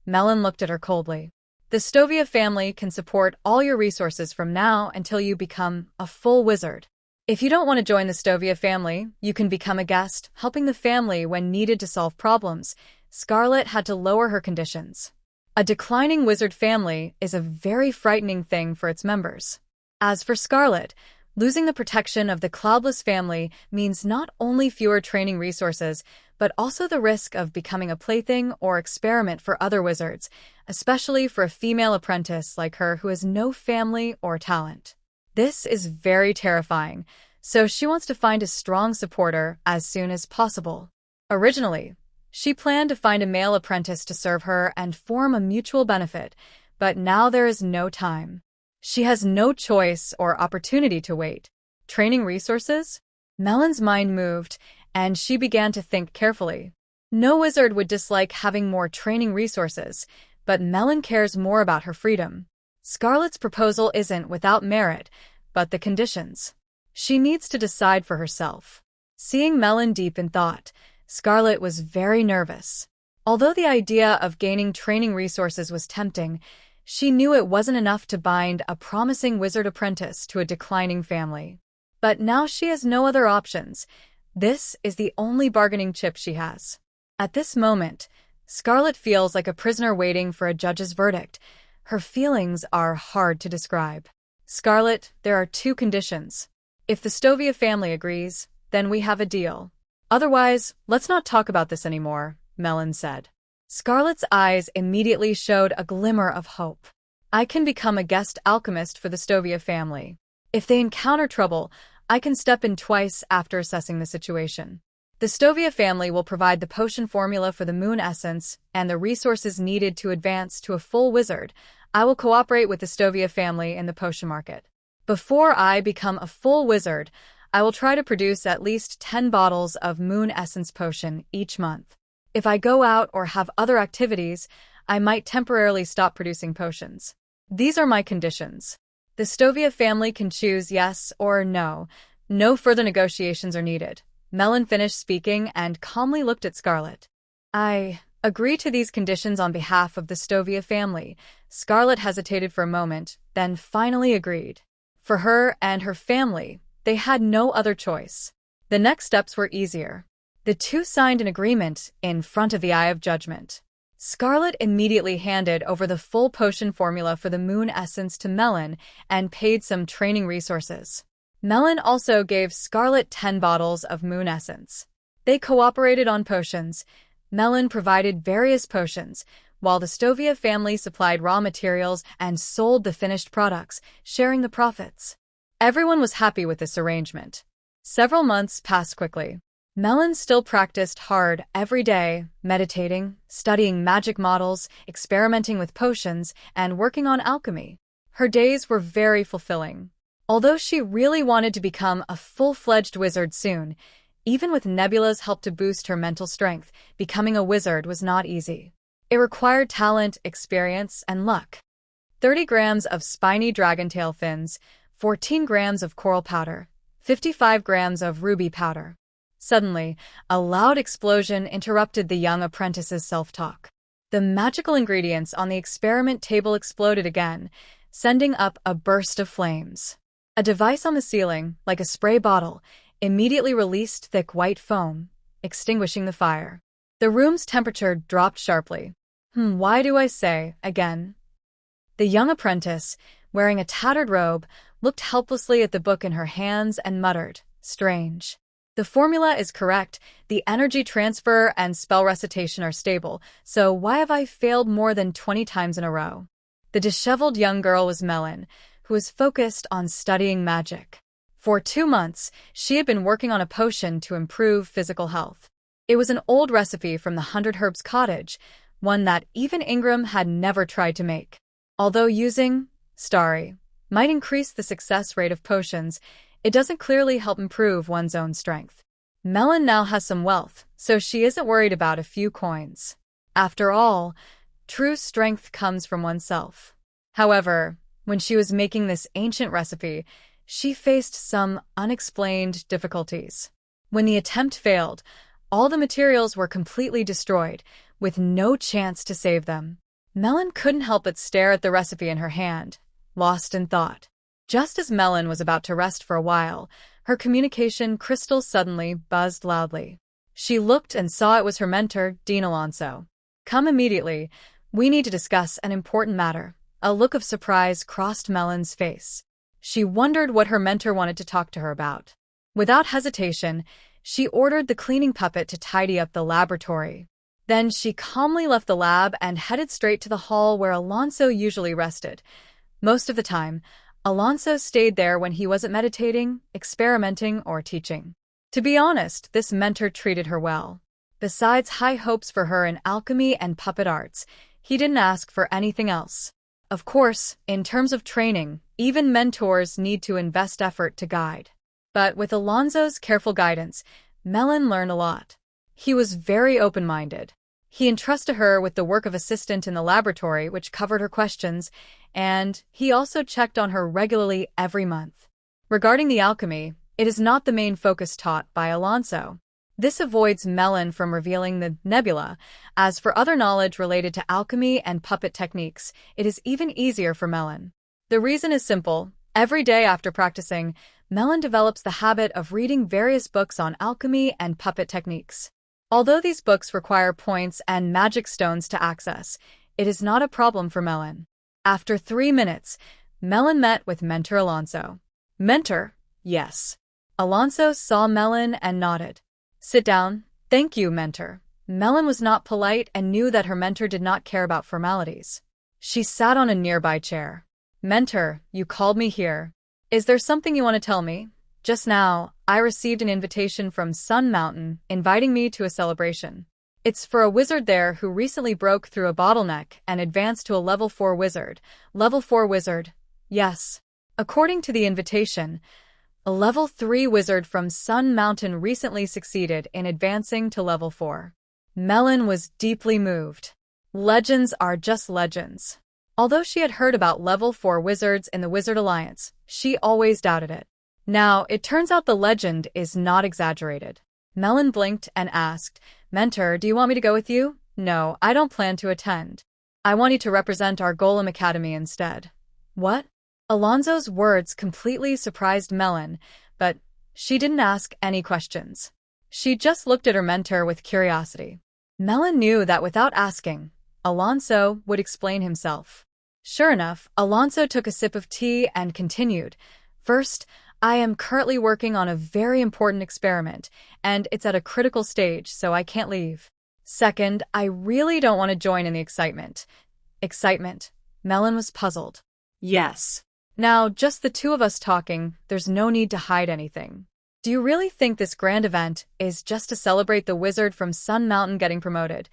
Melon looked at her coldly. The Stovia family can support all your resources from now until you become a full wizard. If you don't want to join the Stovia family, you can become a guest, helping the family when needed to solve problems. Scarlet had to lower her conditions. A declining wizard family is a very frightening thing for its members. As for Scarlet, losing the protection of the Cloudless family means not only fewer training resources, but also the risk of becoming a plaything or experiment for other wizards, especially for a female apprentice like her who has no family or talent. This is very terrifying, so she wants to find a strong supporter as soon as possible. Originally, she planned to find a male apprentice to serve her and form a mutual benefit, but now there is no time. She has no choice or opportunity to wait. Training resources? Melon's mind moved, and she began to think carefully. No wizard would dislike having more training resources, but Melon cares more about her freedom. Scarlet's proposal isn't without merit, but the conditions. She needs to decide for herself. Seeing Melon deep in thought, Scarlet was very nervous. Although the idea of gaining training resources was tempting, she knew it wasn't enough to bind a promising wizard apprentice to a declining family. But now she has no other options. This is the only bargaining chip she has. At this moment, Scarlet feels like a prisoner waiting for a judge's verdict. Her feelings are hard to describe. Scarlet, there are 2 conditions. If the Stovia family agrees, then we have a deal. Otherwise, let's not talk about this anymore, Melon said. Scarlet's eyes immediately showed a glimmer of hope. I can become a guest alchemist for the Stovia family. If they encounter trouble, I can step in twice after assessing the situation. The Stovia family will provide the potion formula for the moon essence and the resources needed to advance to a full wizard. I will cooperate with the Stovia family in the potion market. Before I become a full wizard, I will try to produce at least 10 bottles of moon essence potion each month. If I go out or have other activities, I might temporarily stop producing potions. These are my conditions. The Stovia family can choose yes or no. No further negotiations are needed. Melon finished speaking and calmly looked at Scarlet. I agree to these conditions on behalf of the Stovia family. Scarlet hesitated for a moment, then finally agreed. For her and her family, they had no other choice. The next steps were easier. The 2 signed an agreement in front of the Eye of Judgment. Scarlet immediately handed over the full potion formula for the moon essence to Melon and paid some training resources. Melon also gave Scarlet 10 bottles of moon essence. They cooperated on potions. Melon provided various potions, while the Stovia family supplied raw materials and sold the finished products, sharing the profits. Everyone was happy with this arrangement. Several months passed quickly. Melon still practiced hard every day, meditating, studying magic models, experimenting with potions, and working on alchemy. Her days were very fulfilling. Although she really wanted to become a full-fledged wizard soon, even with Nebula's help to boost her mental strength, becoming a wizard was not easy. It required talent, experience, and luck. 30 grams of spiny dragontail fins, 14 grams of coral powder, 55 grams of ruby powder. Suddenly, a loud explosion interrupted the young apprentice's self-talk. The magical ingredients on the experiment table exploded again, sending up a burst of flames. A device on the ceiling, like a spray bottle, immediately released thick white foam, extinguishing the fire. The room's temperature dropped sharply. Why do I say, again? The young apprentice, wearing a tattered robe, looked helplessly at the book in her hands and muttered, "Strange. The formula is correct, the energy transfer and spell recitation are stable, so why have I failed more than 20 times in a row?" The disheveled young girl was Melon, who was focused on studying magic. For 2 months, she had been working on a potion to improve physical health. It was an old recipe from the 100 Herbs Cottage, one that even Ingram had never tried to make. Although using Starry might increase the success rate of potions, it doesn't clearly help improve one's own strength. Melon now has some wealth, so she isn't worried about a few coins. After all, true strength comes from oneself. However, when she was making this ancient recipe, she faced some unexplained difficulties. When the attempt failed, all the materials were completely destroyed, with no chance to save them. Melon couldn't help but stare at the recipe in her hand, lost in thought. Just as Melon was about to rest for a while, her communication crystal suddenly buzzed loudly. She looked and saw it was her mentor, Dean Alonso. "Come immediately. We need to discuss an important matter." A look of surprise crossed Melon's face. She wondered what her mentor wanted to talk to her about. Without hesitation, she ordered the cleaning puppet to tidy up the laboratory. Then she calmly left the lab and headed straight to the hall where Alonso usually rested. Most of the time, Alonso stayed there when he wasn't meditating, experimenting, or teaching. To be honest, this mentor treated her well. Besides high hopes for her in alchemy and puppet arts, he didn't ask for anything else. Of course, in terms of training, even mentors need to invest effort to guide. But with Alonso's careful guidance, Melon learned a lot. He was very open-minded. He entrusted her with the work of assistant in the laboratory, which covered her questions, and he also checked on her regularly every month. Regarding the alchemy, it is not the main focus taught by Alonso. This avoids Melon from revealing the nebula. As for other knowledge related to alchemy and puppet techniques, it is even easier for Melon. The reason is simple. Every day after practicing, Melon develops the habit of reading various books on alchemy and puppet techniques. Although these books require points and magic stones to access, it is not a problem for Melon. After 3 minutes, Melon met with Mentor Alonso. "Mentor?" "Yes." Alonso saw Melon and nodded. "Sit down." "Thank you, Mentor." Melon was not polite and knew that her mentor did not care about formalities. She sat on a nearby chair. "Mentor, you called me here. Is there something you want to tell me?" "Just now, I received an invitation from Sun Mountain inviting me to a celebration. It's for a wizard there who recently broke through a bottleneck and advanced to a level 4 wizard. Level 4 wizard?" "Yes." According to the invitation, a level 3 wizard from Sun Mountain recently succeeded in advancing to level 4. Melon was deeply moved. Legends are just legends. Although she had heard about level 4 wizards in the Wizard Alliance, she always doubted it. Now, it turns out the legend is not exaggerated. Melon blinked and asked, "Mentor, do you want me to go with you?" "No, I don't plan to attend. I want you to represent our Golem Academy instead." "What?" Alonso's words completely surprised Melon, but she didn't ask any questions. She just looked at her mentor with curiosity. Melon knew that without asking, Alonso would explain himself. Sure enough, Alonso took a sip of tea and continued, "First, I am currently working on a very important experiment, and it's at a critical stage, so I can't leave. Second, I really don't want to join in the excitement." "Excitement?" Melon was puzzled. "Yes. Now, just the two of us talking, there's no need to hide anything." Do you really think this grand event is just to celebrate the wizard from Sun Mountain getting promoted?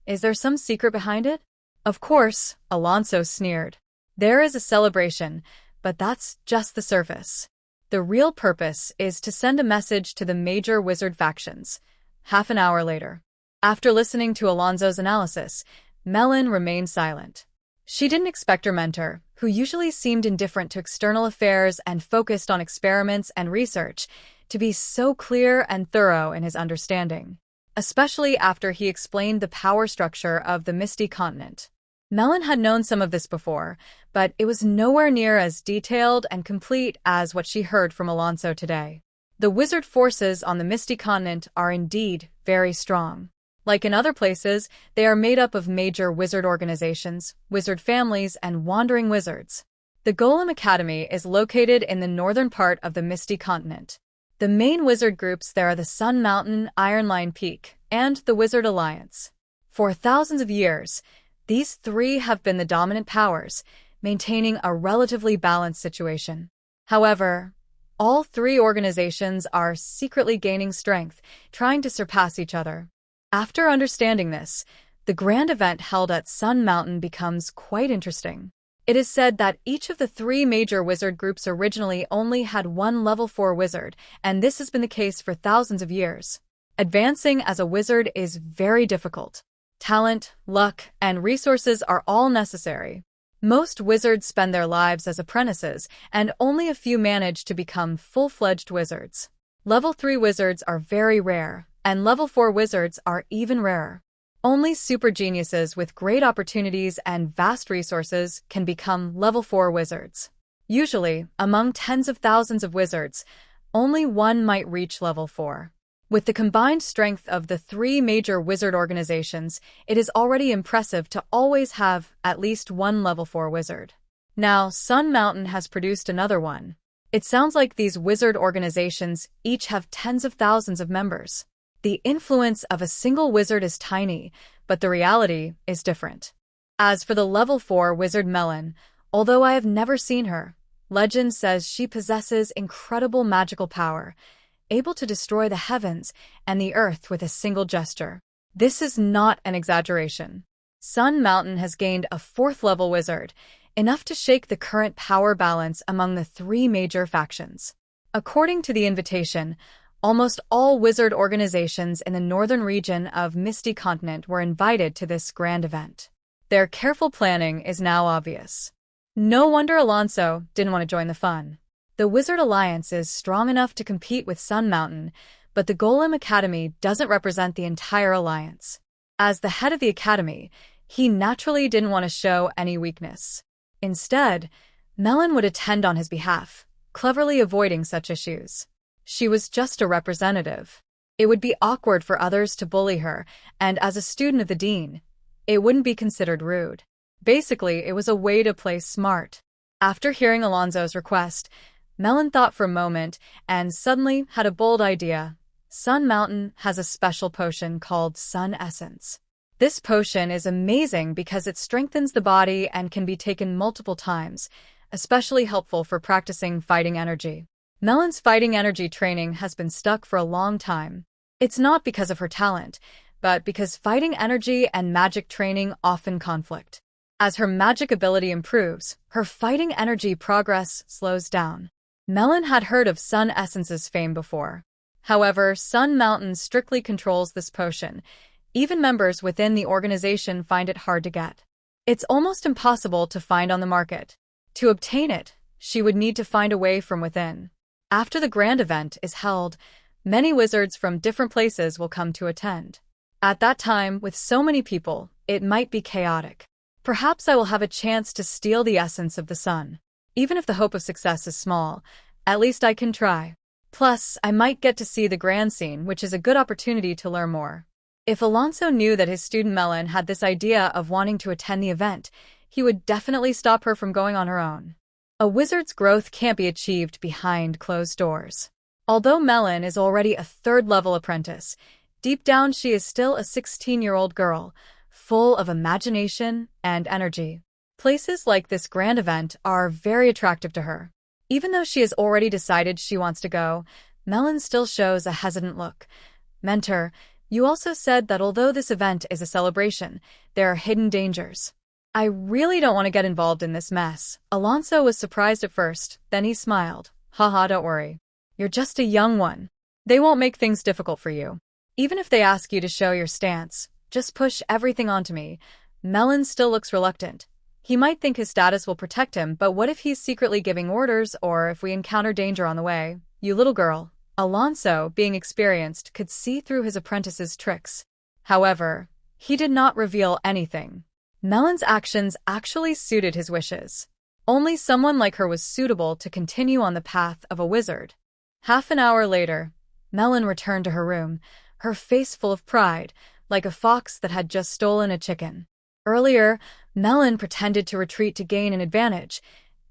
Is there some secret behind it? Of course, Alonso sneered. There is a celebration, but that's just the surface. The real purpose is to send a message to the major wizard factions. Half an hour later. After listening to Alonso's analysis, Melon remained silent. She didn't expect her mentor, who usually seemed indifferent to external affairs and focused on experiments and research, to be so clear and thorough in his understanding, especially after he explained the power structure of the Misty Continent. Melon had known some of this before, but it was nowhere near as detailed and complete as what she heard from Alonso today. The wizard forces on the Misty Continent are indeed very strong. Like in other places, they are made up of major wizard organizations, wizard families, and wandering wizards. The Golem Academy is located in the northern part of the Misty Continent. The main wizard groups there are the Sun Mountain, Iron Line Peak, and the Wizard Alliance. For thousands of years, these three have been the dominant powers, maintaining a relatively balanced situation. However, all three organizations are secretly gaining strength, trying to surpass each other. After understanding this, the grand event held at Sun Mountain becomes quite interesting. It is said that each of the three major wizard groups originally only had one level 4 wizard, and this has been the case for thousands of years. Advancing as a wizard is very difficult. Talent, luck, and resources are all necessary. Most wizards spend their lives as apprentices, and only a few manage to become full-fledged wizards. Level 3 wizards are very rare, and level 4 wizards are even rarer. Only super geniuses with great opportunities and vast resources can become level 4 wizards. Usually, among tens of thousands of wizards, only one might reach level 4. With the combined strength of the three major wizard organizations, it is already impressive to always have at least one level 4 wizard. Now, Sun Mountain has produced another one. It sounds like these wizard organizations each have tens of thousands of members. The influence of a single wizard is tiny, but the reality is different. As for the level 4 wizard Melon, although I have never seen her, legend says she possesses incredible magical power, able to destroy the heavens and the earth with a single gesture. This is not an exaggeration. Sun Mountain has gained a 4th level wizard, enough to shake the current power balance among the three major factions. According to the invitation, almost all wizard organizations in the northern region of Misty Continent were invited to this grand event. Their careful planning is now obvious. No wonder Alonso didn't want to join the fun. The Wizard Alliance is strong enough to compete with Sun Mountain, but the Golem Academy doesn't represent the entire alliance. As the head of the academy, he naturally didn't want to show any weakness. Instead, Melon would attend on his behalf, cleverly avoiding such issues. She was just a representative. It would be awkward for others to bully her, and as a student of the dean, it wouldn't be considered rude. Basically, it was a way to play smart. After hearing Alonso's request, Melon thought for a moment and suddenly had a bold idea. Sun Mountain has a special potion called Sun Essence. This potion is amazing because it strengthens the body and can be taken multiple times, especially helpful for practicing fighting energy. Melon's fighting energy training has been stuck for a long time. It's not because of her talent, but because fighting energy and magic training often conflict. As her magic ability improves, her fighting energy progress slows down. Melon had heard of Sun Essence's fame before. However, Sun Mountain strictly controls this potion. Even members within the organization find it hard to get. It's almost impossible to find on the market. To obtain it, she would need to find a way from within. After the grand event is held, many wizards from different places will come to attend. At that time, with so many people, it might be chaotic. Perhaps I will have a chance to steal the essence of the sun. Even if the hope of success is small, at least I can try. Plus, I might get to see the grand scene, which is a good opportunity to learn more. If Alonso knew that his student Melon had this idea of wanting to attend the event, he would definitely stop her from going on her own. A wizard's growth can't be achieved behind closed doors. Although Melon is already a 3rd-level apprentice, deep down she is still a 16-year-old girl, full of imagination and energy. Places like this grand event are very attractive to her. Even though she has already decided she wants to go, Melon still shows a hesitant look. Mentor, you also said that although this event is a celebration, there are hidden dangers. I really don't want to get involved in this mess. Alonso was surprised at first, then he smiled. Haha, don't worry. You're just a young one. They won't make things difficult for you. Even if they ask you to show your stance, just push everything onto me. Melon still looks reluctant. He might think his status will protect him, but what if he's secretly giving orders or if we encounter danger on the way? You little girl. Alonso, being experienced, could see through his apprentice's tricks. However, he did not reveal anything. Melon's actions actually suited his wishes. Only someone like her was suitable to continue on the path of a wizard. Half an hour later, Melon returned to her room, her face full of pride, like a fox that had just stolen a chicken. Earlier, Melon pretended to retreat to gain an advantage,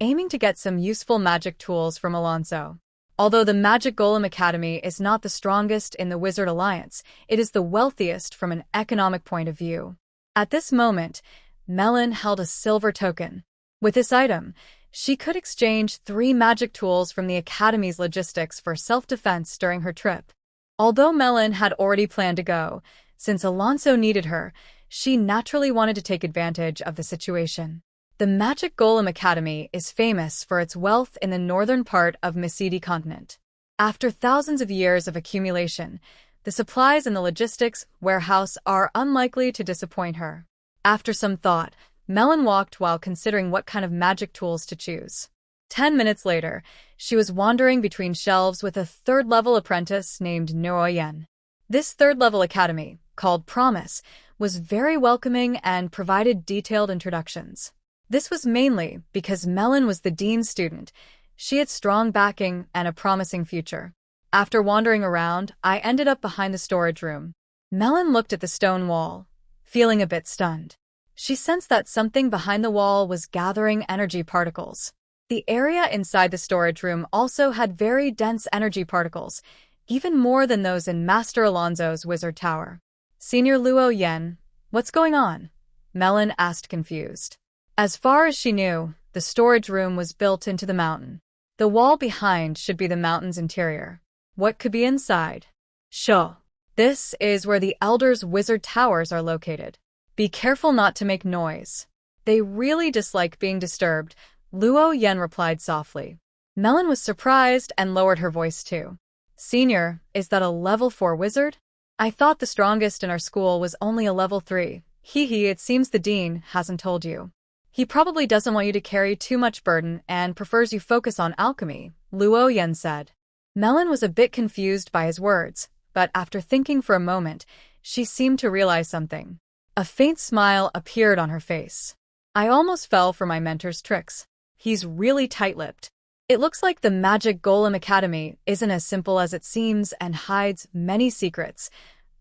aiming to get some useful magic tools from Alonso. Although the Magic Golem Academy is not the strongest in the Wizard Alliance, it is the wealthiest from an economic point of view. At this moment, Melon held a silver token. With this item, she could exchange 3 magic tools from the Academy's logistics for self-defense during her trip. Although Melon had already planned to go, since Alonso needed her, she naturally wanted to take advantage of the situation. The Magic Golem Academy is famous for its wealth in the northern part of Misidi continent. After thousands of years of accumulation, the supplies in the logistics warehouse are unlikely to disappoint her. After some thought, Melon walked while considering what kind of magic tools to choose. 10 minutes later, she was wandering between shelves with a third-level apprentice named Nguyen. This third-level academy, called Promise, was very welcoming and provided detailed introductions. This was mainly because Melon was the dean's student. She had strong backing and a promising future. After wandering around, I ended up behind the storage room. Melon looked at the stone wall, feeling a bit stunned. She sensed that something behind the wall was gathering energy particles. The area inside the storage room also had very dense energy particles, even more than those in Master Alonso's wizard tower. Senior Luo Yen, what's going on? Melon asked confused. As far as she knew, the storage room was built into the mountain. The wall behind should be the mountain's interior. What could be inside? Sure. This is where the Elders' wizard towers are located. Be careful not to make noise. They really dislike being disturbed, Luo Yen replied softly. Melon was surprised and lowered her voice too. Senior, is that a level 4 wizard? I thought the strongest in our school was only a level 3. Hee, it seems the dean hasn't told you. He probably doesn't want you to carry too much burden and prefers you focus on alchemy, Luo Yen said. Melon was a bit confused by his words, but after thinking for a moment, she seemed to realize something. A faint smile appeared on her face. I almost fell for my mentor's tricks. He's really tight-lipped. It looks like the Magic Golem Academy isn't as simple as it seems and hides many secrets.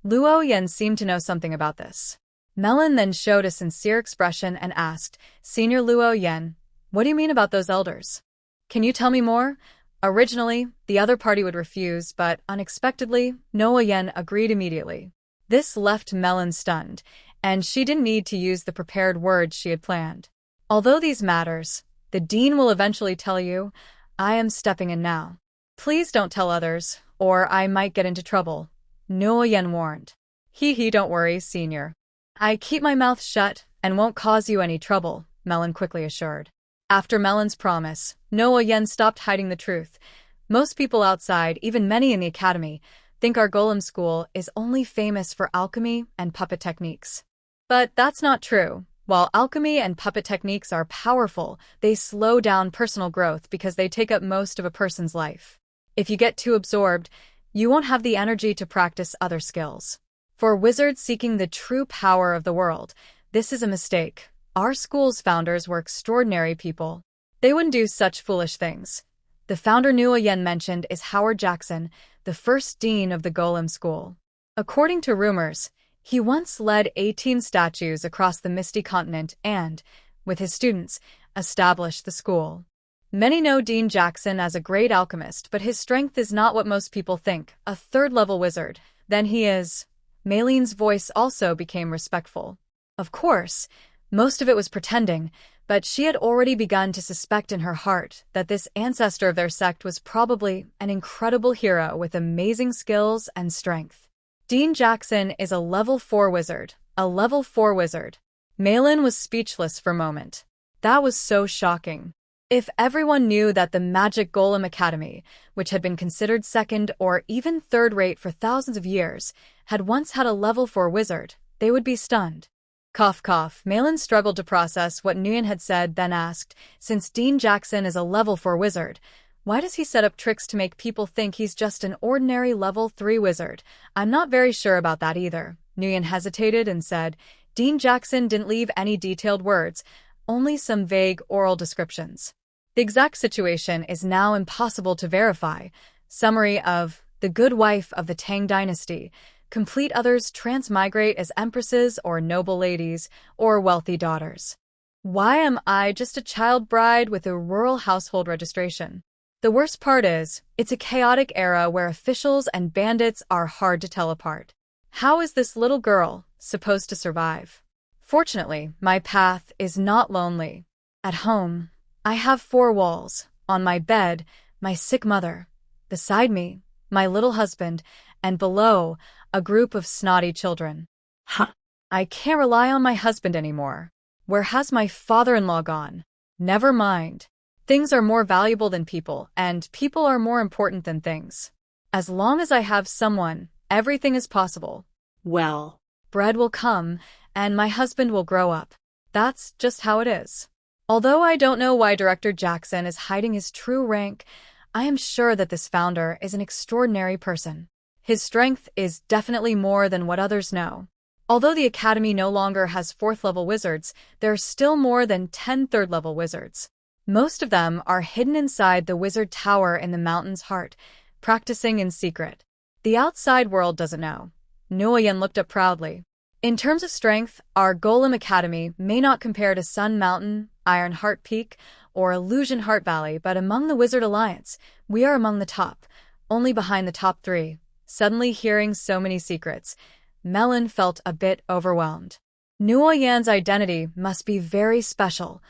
Luo Yen seemed to know something about this. Melon then showed a sincere expression and asked, Senior Luo Yen, what do you mean about those elders? Can you tell me more? Originally, the other party would refuse, but unexpectedly, Luo Yen agreed immediately. This left Melon stunned, and she didn't need to use the prepared words she had planned. Although these matters, the dean will eventually tell you, I am stepping in now. Please don't tell others, or I might get into trouble, Luo Yen warned. Hee, don't worry, Senior. I keep my mouth shut and won't cause you any trouble, Melon quickly assured. After Melon's promise, Luo Yen stopped hiding the truth. Most people outside, even many in the academy, think our golem school is only famous for alchemy and puppet techniques. But that's not true. While alchemy and puppet techniques are powerful, they slow down personal growth because they take up most of a person's life. If you get too absorbed, you won't have the energy to practice other skills. For wizards seeking the true power of the world, this is a mistake. Our school's founders were extraordinary people. They wouldn't do such foolish things. The founder Luo Yen mentioned is Howard Jackson, the first dean of the Golem School. According to rumors, he once led 18 statues across the Misty Continent and, with his students, established the school. Many know Dean Jackson as a great alchemist, but his strength is not what most people think, a third-level wizard. Then he is. Maylene's voice also became respectful. Of course, most of it was pretending, But she had already begun to suspect in her heart that this ancestor of their sect was probably an incredible hero with amazing skills and strength. Dean Jackson is a level 4 wizard. A level 4 wizard. Malin was speechless for a moment. That was so shocking. If everyone knew that the Magic Golem Academy, which had been considered second or even third-rate for thousands of years, had once had a level 4 wizard, they would be stunned. Cough cough, Malin struggled to process what Nguyen had said, then asked, since Dean Jackson is a level 4 wizard, why does he set up tricks to make people think he's just an ordinary level 3 wizard? I'm not very sure about that either. Nguyen hesitated and said, Dean Jackson didn't leave any detailed words, only some vague oral descriptions. The exact situation is now impossible to verify. Summary of The Good Wife of the Tang Dynasty. Complete others transmigrate as empresses or noble ladies or wealthy daughters. Why am I just a child bride with a rural household registration? The worst part is, it's a chaotic era where officials and bandits are hard to tell apart. How is this little girl supposed to survive? Fortunately, my path is not lonely. At home, I have 4 walls. On my bed, my sick mother. Beside me, my little husband, and below, a group of snotty children. I can't rely on my husband anymore. Where has my father-in-law gone? Never mind. Things are more valuable than people, and people are more important than things. As long as I have someone, everything is possible. Well, bread will come, and my husband will grow up. That's just how it is. Although I don't know why Director Jackson is hiding his true rank, I am sure that this founder is an extraordinary person. His strength is definitely more than what others know. Although the Academy no longer has 4th-level wizards, there are still more than 10 3rd-level wizards. Most of them are hidden inside the wizard tower in the mountain's heart, practicing in secret. The outside world doesn't know. Nguyen looked up proudly. In terms of strength, our Golem Academy may not compare to Sun Mountain, Iron Heart Peak, or Illusion Heart Valley, but among the Wizard Alliance, we are among the top, only behind the top 3. Suddenly hearing so many secrets, Melon felt a bit overwhelmed. Nguyen's identity must be very special.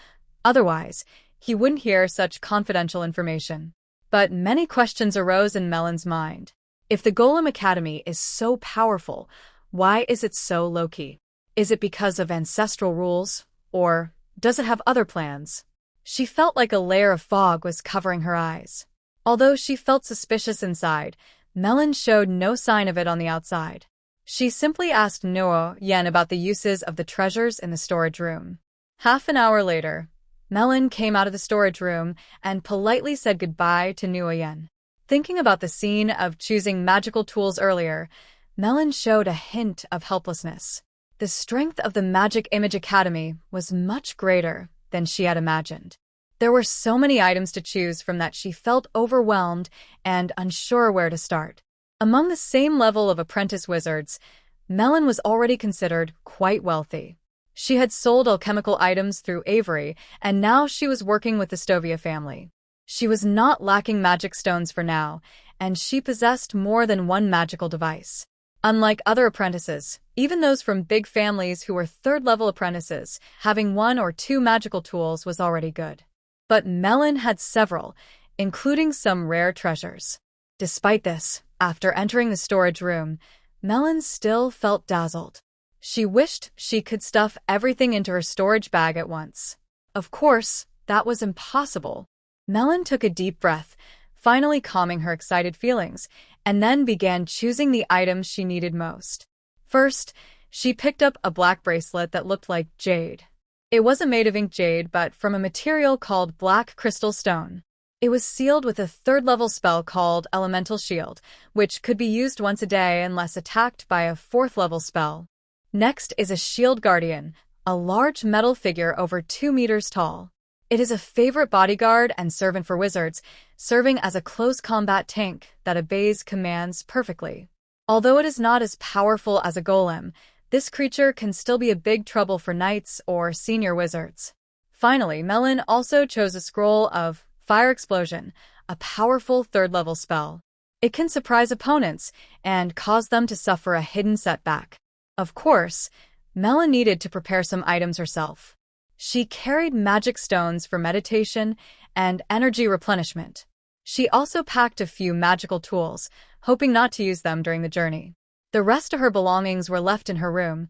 Otherwise, he wouldn't hear such confidential information. But many questions arose in Melon's mind. If the Golem Academy is so powerful, why is it so low-key? Is it because of ancestral rules? Or does it have other plans? She felt like a layer of fog was covering her eyes. Although she felt suspicious inside, Melon showed no sign of it on the outside. She simply asked Nguyen about the uses of the treasures in the storage room. Half an hour later, Melon came out of the storage room and politely said goodbye to Nguyen. Thinking about the scene of choosing magical tools earlier, Melon showed a hint of helplessness. The strength of the Magic Image Academy was much greater than she had imagined. There were so many items to choose from that she felt overwhelmed and unsure where to start. Among the same level of apprentice wizards, Melon was already considered quite wealthy. She had sold alchemical items through Avery, and now she was working with the Stovia family. She was not lacking magic stones for now, and she possessed more than one magical device. Unlike other apprentices, even those from big families who were 3rd-level apprentices, having 1 or 2 magical tools was already good. But Melon had several, including some rare treasures. Despite this, after entering the storage room, Melon still felt dazzled. She wished she could stuff everything into her storage bag at once. Of course, that was impossible. Melon took a deep breath, finally calming her excited feelings, and then began choosing the items she needed most. First, she picked up a black bracelet that looked like jade. It wasn't made of ink jade, but from a material called black crystal stone. It was sealed with a 3rd-level spell called Elemental Shield, which could be used once a day unless attacked by a 4th-level spell. Next is a Shield Guardian, a large metal figure over 2 meters tall. It is a favorite bodyguard and servant for wizards, serving as a close combat tank that obeys commands perfectly. Although it is not as powerful as a golem, this creature can still be a big trouble for knights or senior wizards. Finally, Melon also chose a scroll of Fire Explosion, a powerful 3rd-level spell. It can surprise opponents and cause them to suffer a hidden setback. Of course, Melon needed to prepare some items herself. She carried magic stones for meditation and energy replenishment. She also packed a few magical tools, hoping not to use them during the journey. The rest of her belongings were left in her room.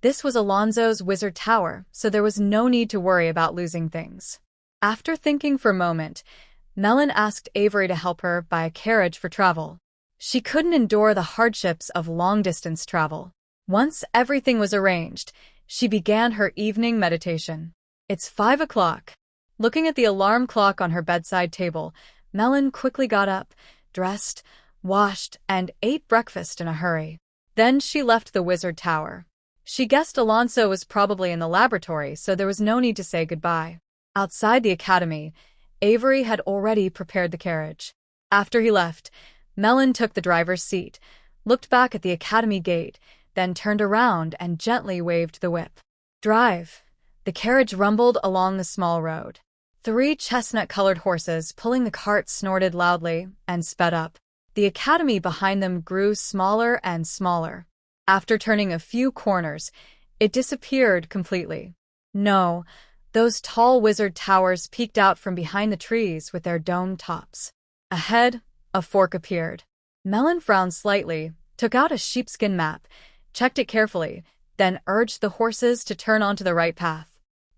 This was Alonso's wizard tower, so there was no need to worry about losing things. After thinking for a moment, Melon asked Avery to help her buy a carriage for travel. She couldn't endure the hardships of long-distance travel. Once everything was arranged, she began her evening meditation. It's 5 o'clock. Looking at the alarm clock on her bedside table, Melon quickly got up, dressed, washed, and ate breakfast in a hurry. Then she left the wizard tower. She guessed Alonso was probably in the laboratory, so there was no need to say goodbye. Outside the academy, Avery had already prepared the carriage. After he left, Melon took the driver's seat, looked back at the academy gate, then turned around and gently waved the whip. Drive. The carriage rumbled along the small road. 3 chestnut-colored horses pulling the cart snorted loudly and sped up. The academy behind them grew smaller and smaller. After turning a few corners, it disappeared completely. No, those tall wizard towers peeked out from behind the trees with their dome tops. Ahead, a fork appeared. Melon frowned slightly, took out a sheepskin map, checked it carefully, then urged the horses to turn onto the right path.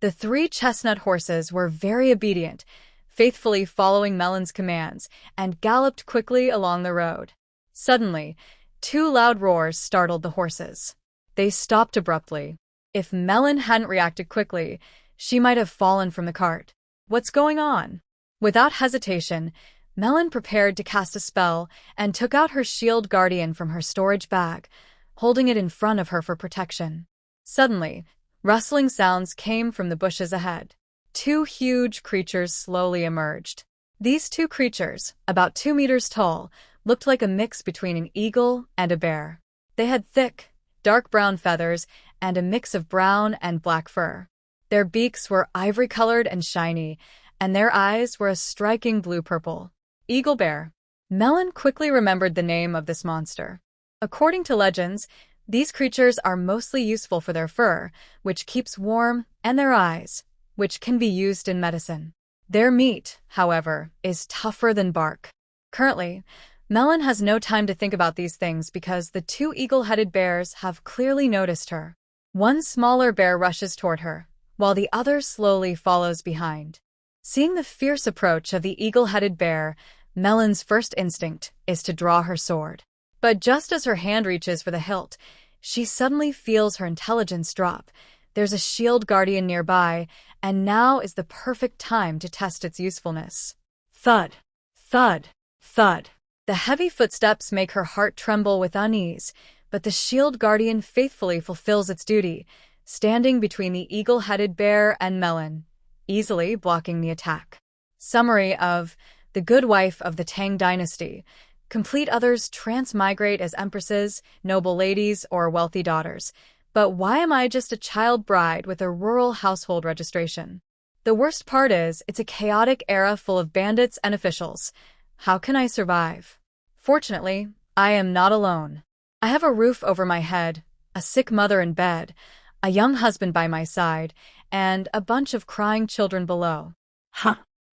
The 3 chestnut horses were very obedient, faithfully following Melon's commands, and galloped quickly along the road. Suddenly, 2 loud roars startled the horses. They stopped abruptly. If Melon hadn't reacted quickly, she might have fallen from the cart. What's going on? Without hesitation, Melon prepared to cast a spell and took out her shield guardian from her storage bag, holding it in front of her for protection. Suddenly, rustling sounds came from the bushes ahead. 2 huge creatures slowly emerged. These 2 creatures, about 2 meters tall, looked like a mix between an eagle and a bear. They had thick, dark brown feathers and a mix of brown and black fur. Their beaks were ivory-colored and shiny, and their eyes were a striking blue-purple. Eagle bear. Melon quickly remembered the name of this monster. According to legends, these creatures are mostly useful for their fur, which keeps warm, and their eyes, which can be used in medicine. Their meat, however, is tougher than bark. Currently, Melon has no time to think about these things because the 2 eagle-headed bears have clearly noticed her. One smaller bear rushes toward her, while the other slowly follows behind. Seeing the fierce approach of the eagle-headed bear, Melon's first instinct is to draw her sword. But just as her hand reaches for the hilt, she suddenly feels her intelligence drop. There's a shield guardian nearby, and now is the perfect time to test its usefulness. Thud, thud, thud. The heavy footsteps make her heart tremble with unease, but the shield guardian faithfully fulfills its duty, standing between the eagle-headed bear and Melon, easily blocking the attack. Summary of The Good Wife of the Tang Dynasty. Complete others transmigrate as empresses, noble ladies, or wealthy daughters. But why am I just a child bride with a rural household registration? The worst part is, it's a chaotic era full of bandits and officials. How can I survive? Fortunately, I am not alone. I have a roof over my head, a sick mother in bed, a young husband by my side, and a bunch of crying children below.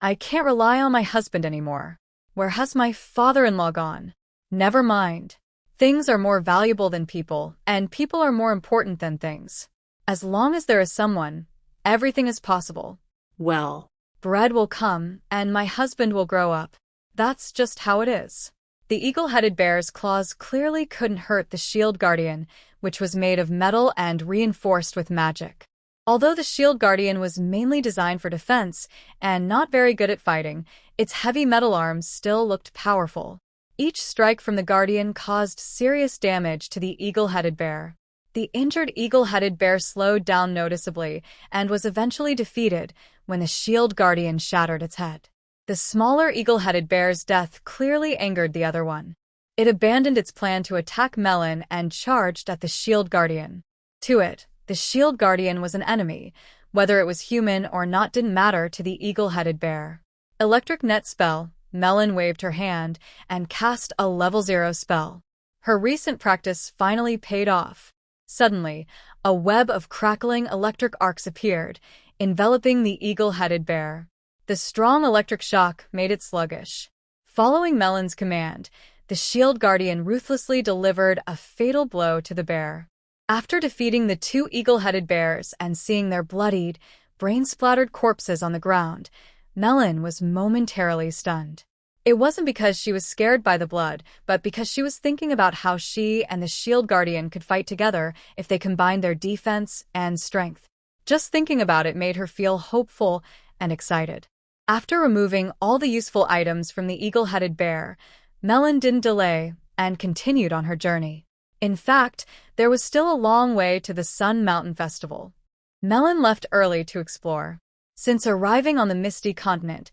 I can't rely on my husband anymore. Where has my father-in-law gone? Never mind. Things are more valuable than people, and people are more important than things. As long as there is someone, everything is possible. Well, Bread will come, and my husband will grow up. That's just how it is. The eagle-headed bear's claws clearly couldn't hurt the shield guardian, which was made of metal and reinforced with magic. Although the shield guardian was mainly designed for defense and not very good at fighting, its heavy metal arms still looked powerful. Each strike from the guardian caused serious damage to the eagle-headed bear. The injured eagle-headed bear slowed down noticeably and was eventually defeated when the shield guardian shattered its head. The smaller eagle-headed bear's death clearly angered the other one. It abandoned its plan to attack Melon and charged at the shield guardian. To it, the shield guardian was an enemy. Whether it was human or not didn't matter to the eagle-headed bear. Electric net spell. Melon waved her hand and cast a level 0 spell. Her recent practice finally paid off. Suddenly, a web of crackling electric arcs appeared, enveloping the eagle-headed bear. The strong electric shock made it sluggish. Following Melon's command, the shield guardian ruthlessly delivered a fatal blow to the bear. After defeating the two eagle-headed bears and seeing their bloodied, brain-splattered corpses on the ground, Melon was momentarily stunned. It wasn't because she was scared by the blood, but because she was thinking about how she and the shield guardian could fight together if they combined their defense and strength. Just thinking about it made her feel hopeful and excited. After removing all the useful items from the eagle-headed bear, Melon didn't delay and continued on her journey. In fact, there was still a long way to the Sun Mountain Festival. Melon left early to explore. Since arriving on the misty continent,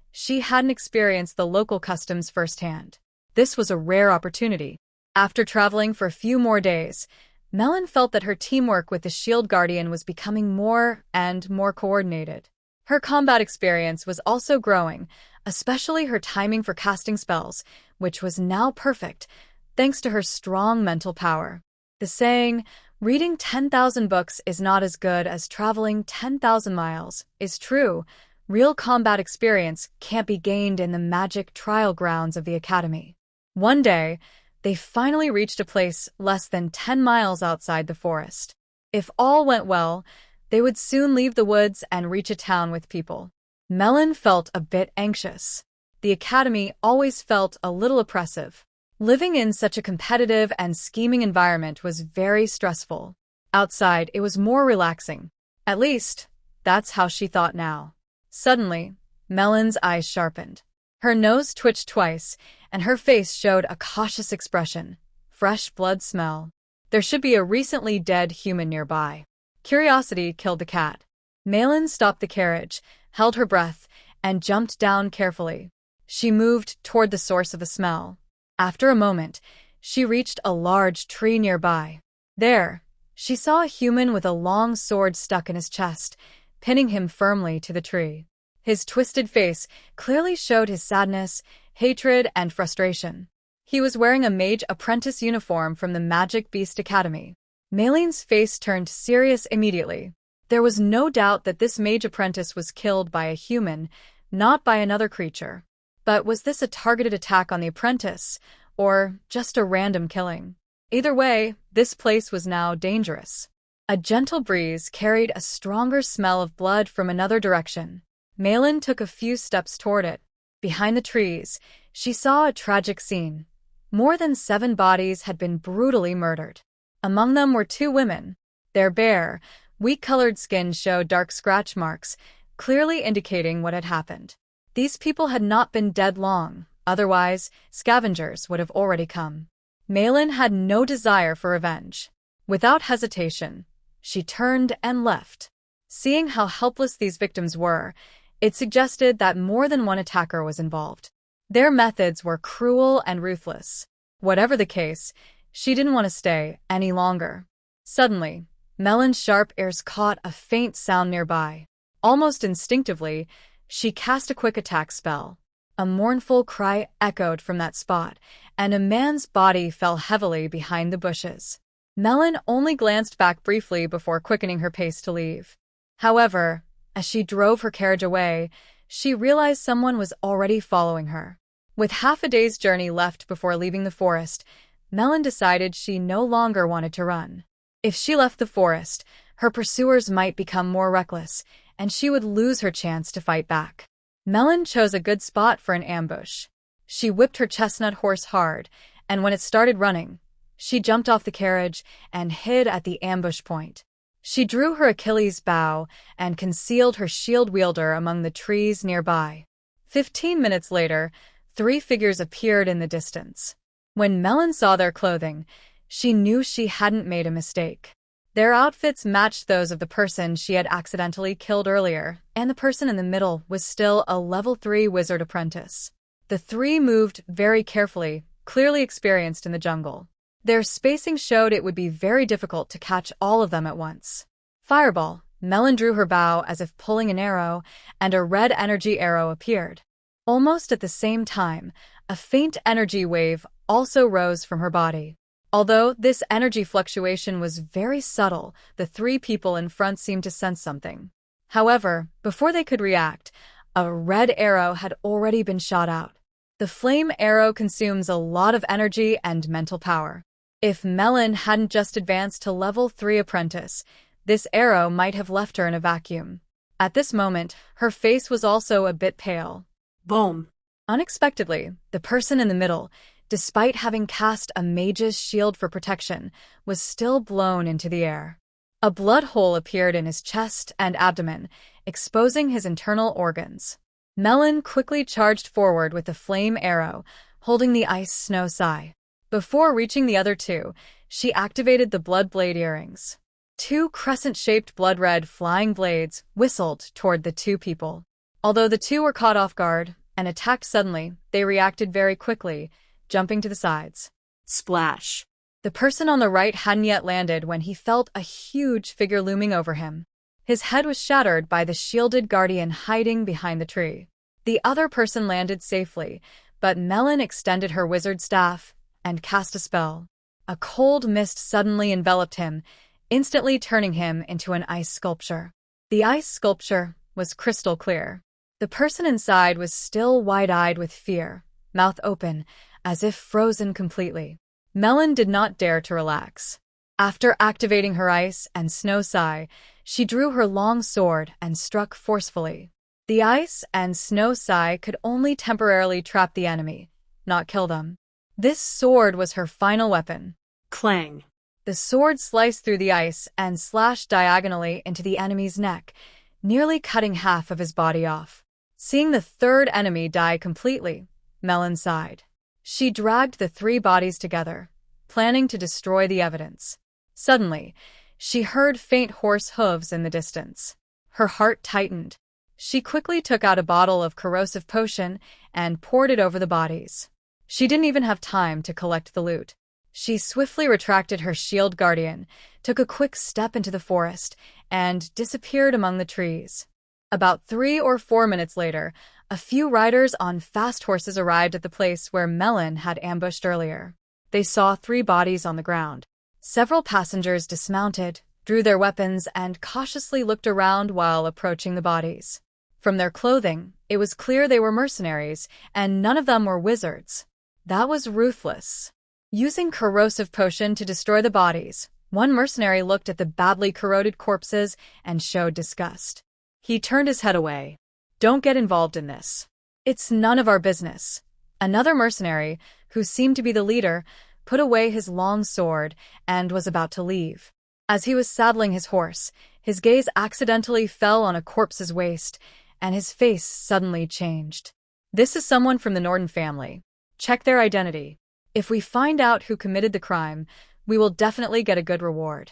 she hadn't experienced the local customs firsthand. This was a rare opportunity. After traveling for a few more days, Melon felt that her teamwork with the Shield Guardian was becoming more and more coordinated. Her combat experience was also growing, especially her timing for casting spells, which was now perfect, thanks to her strong mental power. The saying, "Reading 10,000 books is not as good as traveling 10,000 miles," is true. Real combat experience can't be gained in the magic trial grounds of the academy. One day, they finally reached a place less than 10 miles outside the forest. If all went well, they would soon leave the woods and reach a town with people. Melon felt a bit anxious. The academy always felt a little oppressive. Living in such a competitive and scheming environment was very stressful. Outside, it was more relaxing. At least, that's how she thought now. Suddenly, Melon's eyes sharpened. Her nose twitched twice, and her face showed a cautious expression. Fresh blood smell. There should be a recently dead human nearby. Curiosity killed the cat. Melon stopped the carriage, held her breath, and jumped down carefully. She moved toward the source of the smell. After a moment, she reached a large tree nearby. There, she saw a human with a long sword stuck in his chest, pinning him firmly to the tree. His twisted face clearly showed his sadness, hatred, and frustration. He was wearing a mage apprentice uniform from the Magic Beast Academy. Melon's face turned serious immediately. There was no doubt that this mage apprentice was killed by a human, not by another creature. But was this a targeted attack on the apprentice, or just a random killing? Either way, this place was now dangerous. A gentle breeze carried a stronger smell of blood from another direction. Melon took a few steps toward it. Behind the trees, she saw a tragic scene. More than 7 bodies had been brutally murdered. Among them were 2 women. Their bare, wheat-colored skin showed dark scratch marks, clearly indicating what had happened. These people had not been dead long, otherwise, scavengers would have already come. Melon had no desire for revenge. Without hesitation, she turned and left. Seeing how helpless these victims were, it suggested that more than one attacker was involved. Their methods were cruel and ruthless. Whatever the case, she didn't want to stay any longer. Suddenly, Melon's sharp ears caught a faint sound nearby. Almost instinctively, she cast a quick attack spell. A mournful cry echoed from that spot, and a man's body fell heavily behind the bushes. Melon only glanced back briefly before quickening her pace to leave. However, as she drove her carriage away, she realized someone was already following her. With half a day's journey left before leaving the forest, Melon decided she no longer wanted to run. If she left the forest, her pursuers might become more reckless, and she would lose her chance to fight back. Melon chose a good spot for an ambush. She whipped her chestnut horse hard, and when it started running, she jumped off the carriage and hid at the ambush point. She drew her Achilles bow and concealed her shield wielder among the trees nearby. 15 minutes later, 3 figures appeared in the distance. When Melon saw their clothing, she knew she hadn't made a mistake. Their outfits matched those of the person she had accidentally killed earlier, and the person in the middle was still a level 3 wizard apprentice. The 3 moved very carefully, clearly experienced in the jungle. Their spacing showed it would be very difficult to catch all of them at once. Fireball, Melon drew her bow as if pulling an arrow, and a red energy arrow appeared. Almost at the same time, a faint energy wave also rose from her body. Although this energy fluctuation was very subtle, the 3 people in front seemed to sense something. However, before they could react, a red arrow had already been shot out. The flame arrow consumes a lot of energy and mental power. If Melon hadn't just advanced to level 3 apprentice, this arrow might have left her in a vacuum. At this moment, her face was also a bit pale. Boom. Unexpectedly, the person in the middle, despite having cast a mage's shield for protection, was still blown into the air. A blood hole appeared in his chest and abdomen, exposing his internal organs. Melon quickly charged forward with the flame arrow, holding the ice snow sai. Before reaching the other two, she activated the blood blade earrings. Two crescent-shaped blood-red flying blades whistled toward the two people. Although the two were caught off guard and attacked suddenly, they reacted very quickly, jumping to the sides. Splash. The person on the right hadn't yet landed when he felt a huge figure looming over him. His head was shattered by the shielded guardian hiding behind the tree. The other person landed safely, but Melon extended her wizard staff and cast a spell. A cold mist suddenly enveloped him, instantly turning him into an ice sculpture. The ice sculpture was crystal clear. The person inside was still wide-eyed with fear, mouth open, as if frozen completely. Melon did not dare to relax. After activating her ice and snow sai, she drew her long sword and struck forcefully. The ice and snow sai could only temporarily trap the enemy, not kill them. This sword was her final weapon. Clang. The sword sliced through the ice and slashed diagonally into the enemy's neck, nearly cutting half of his body off. Seeing the third enemy die completely, Melon sighed. She dragged the three bodies together, planning to destroy the evidence. Suddenly, she heard faint horse hooves in the distance. Her heart tightened. She quickly took out a bottle of corrosive potion and poured it over the bodies. She didn't even have time to collect the loot. She swiftly retracted her shield guardian, took a quick step into the forest, and disappeared among the trees. About 3 or 4 minutes later, a few riders on fast horses arrived at the place where Melon had ambushed earlier. They saw 3 bodies on the ground. Several passengers dismounted, drew their weapons, and cautiously looked around while approaching the bodies. From their clothing, it was clear they were mercenaries, and none of them were wizards. That was ruthless. Using corrosive potion to destroy the bodies, one mercenary looked at the badly corroded corpses and showed disgust. He turned his head away. "Don't get involved in this. It's none of our business." Another mercenary, who seemed to be the leader, put away his long sword and was about to leave. As he was saddling his horse, his gaze accidentally fell on a corpse's waist, and his face suddenly changed. "This is someone from the Norden family. Check their identity. If we find out who committed the crime, we will definitely get a good reward."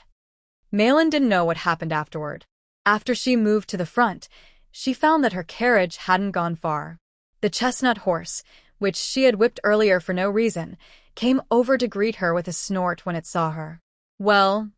Malin didn't know what happened afterward. After she moved to the front, she found that her carriage hadn't gone far. The chestnut horse, which she had whipped earlier for no reason, came over to greet her with a snort when it saw her. Well,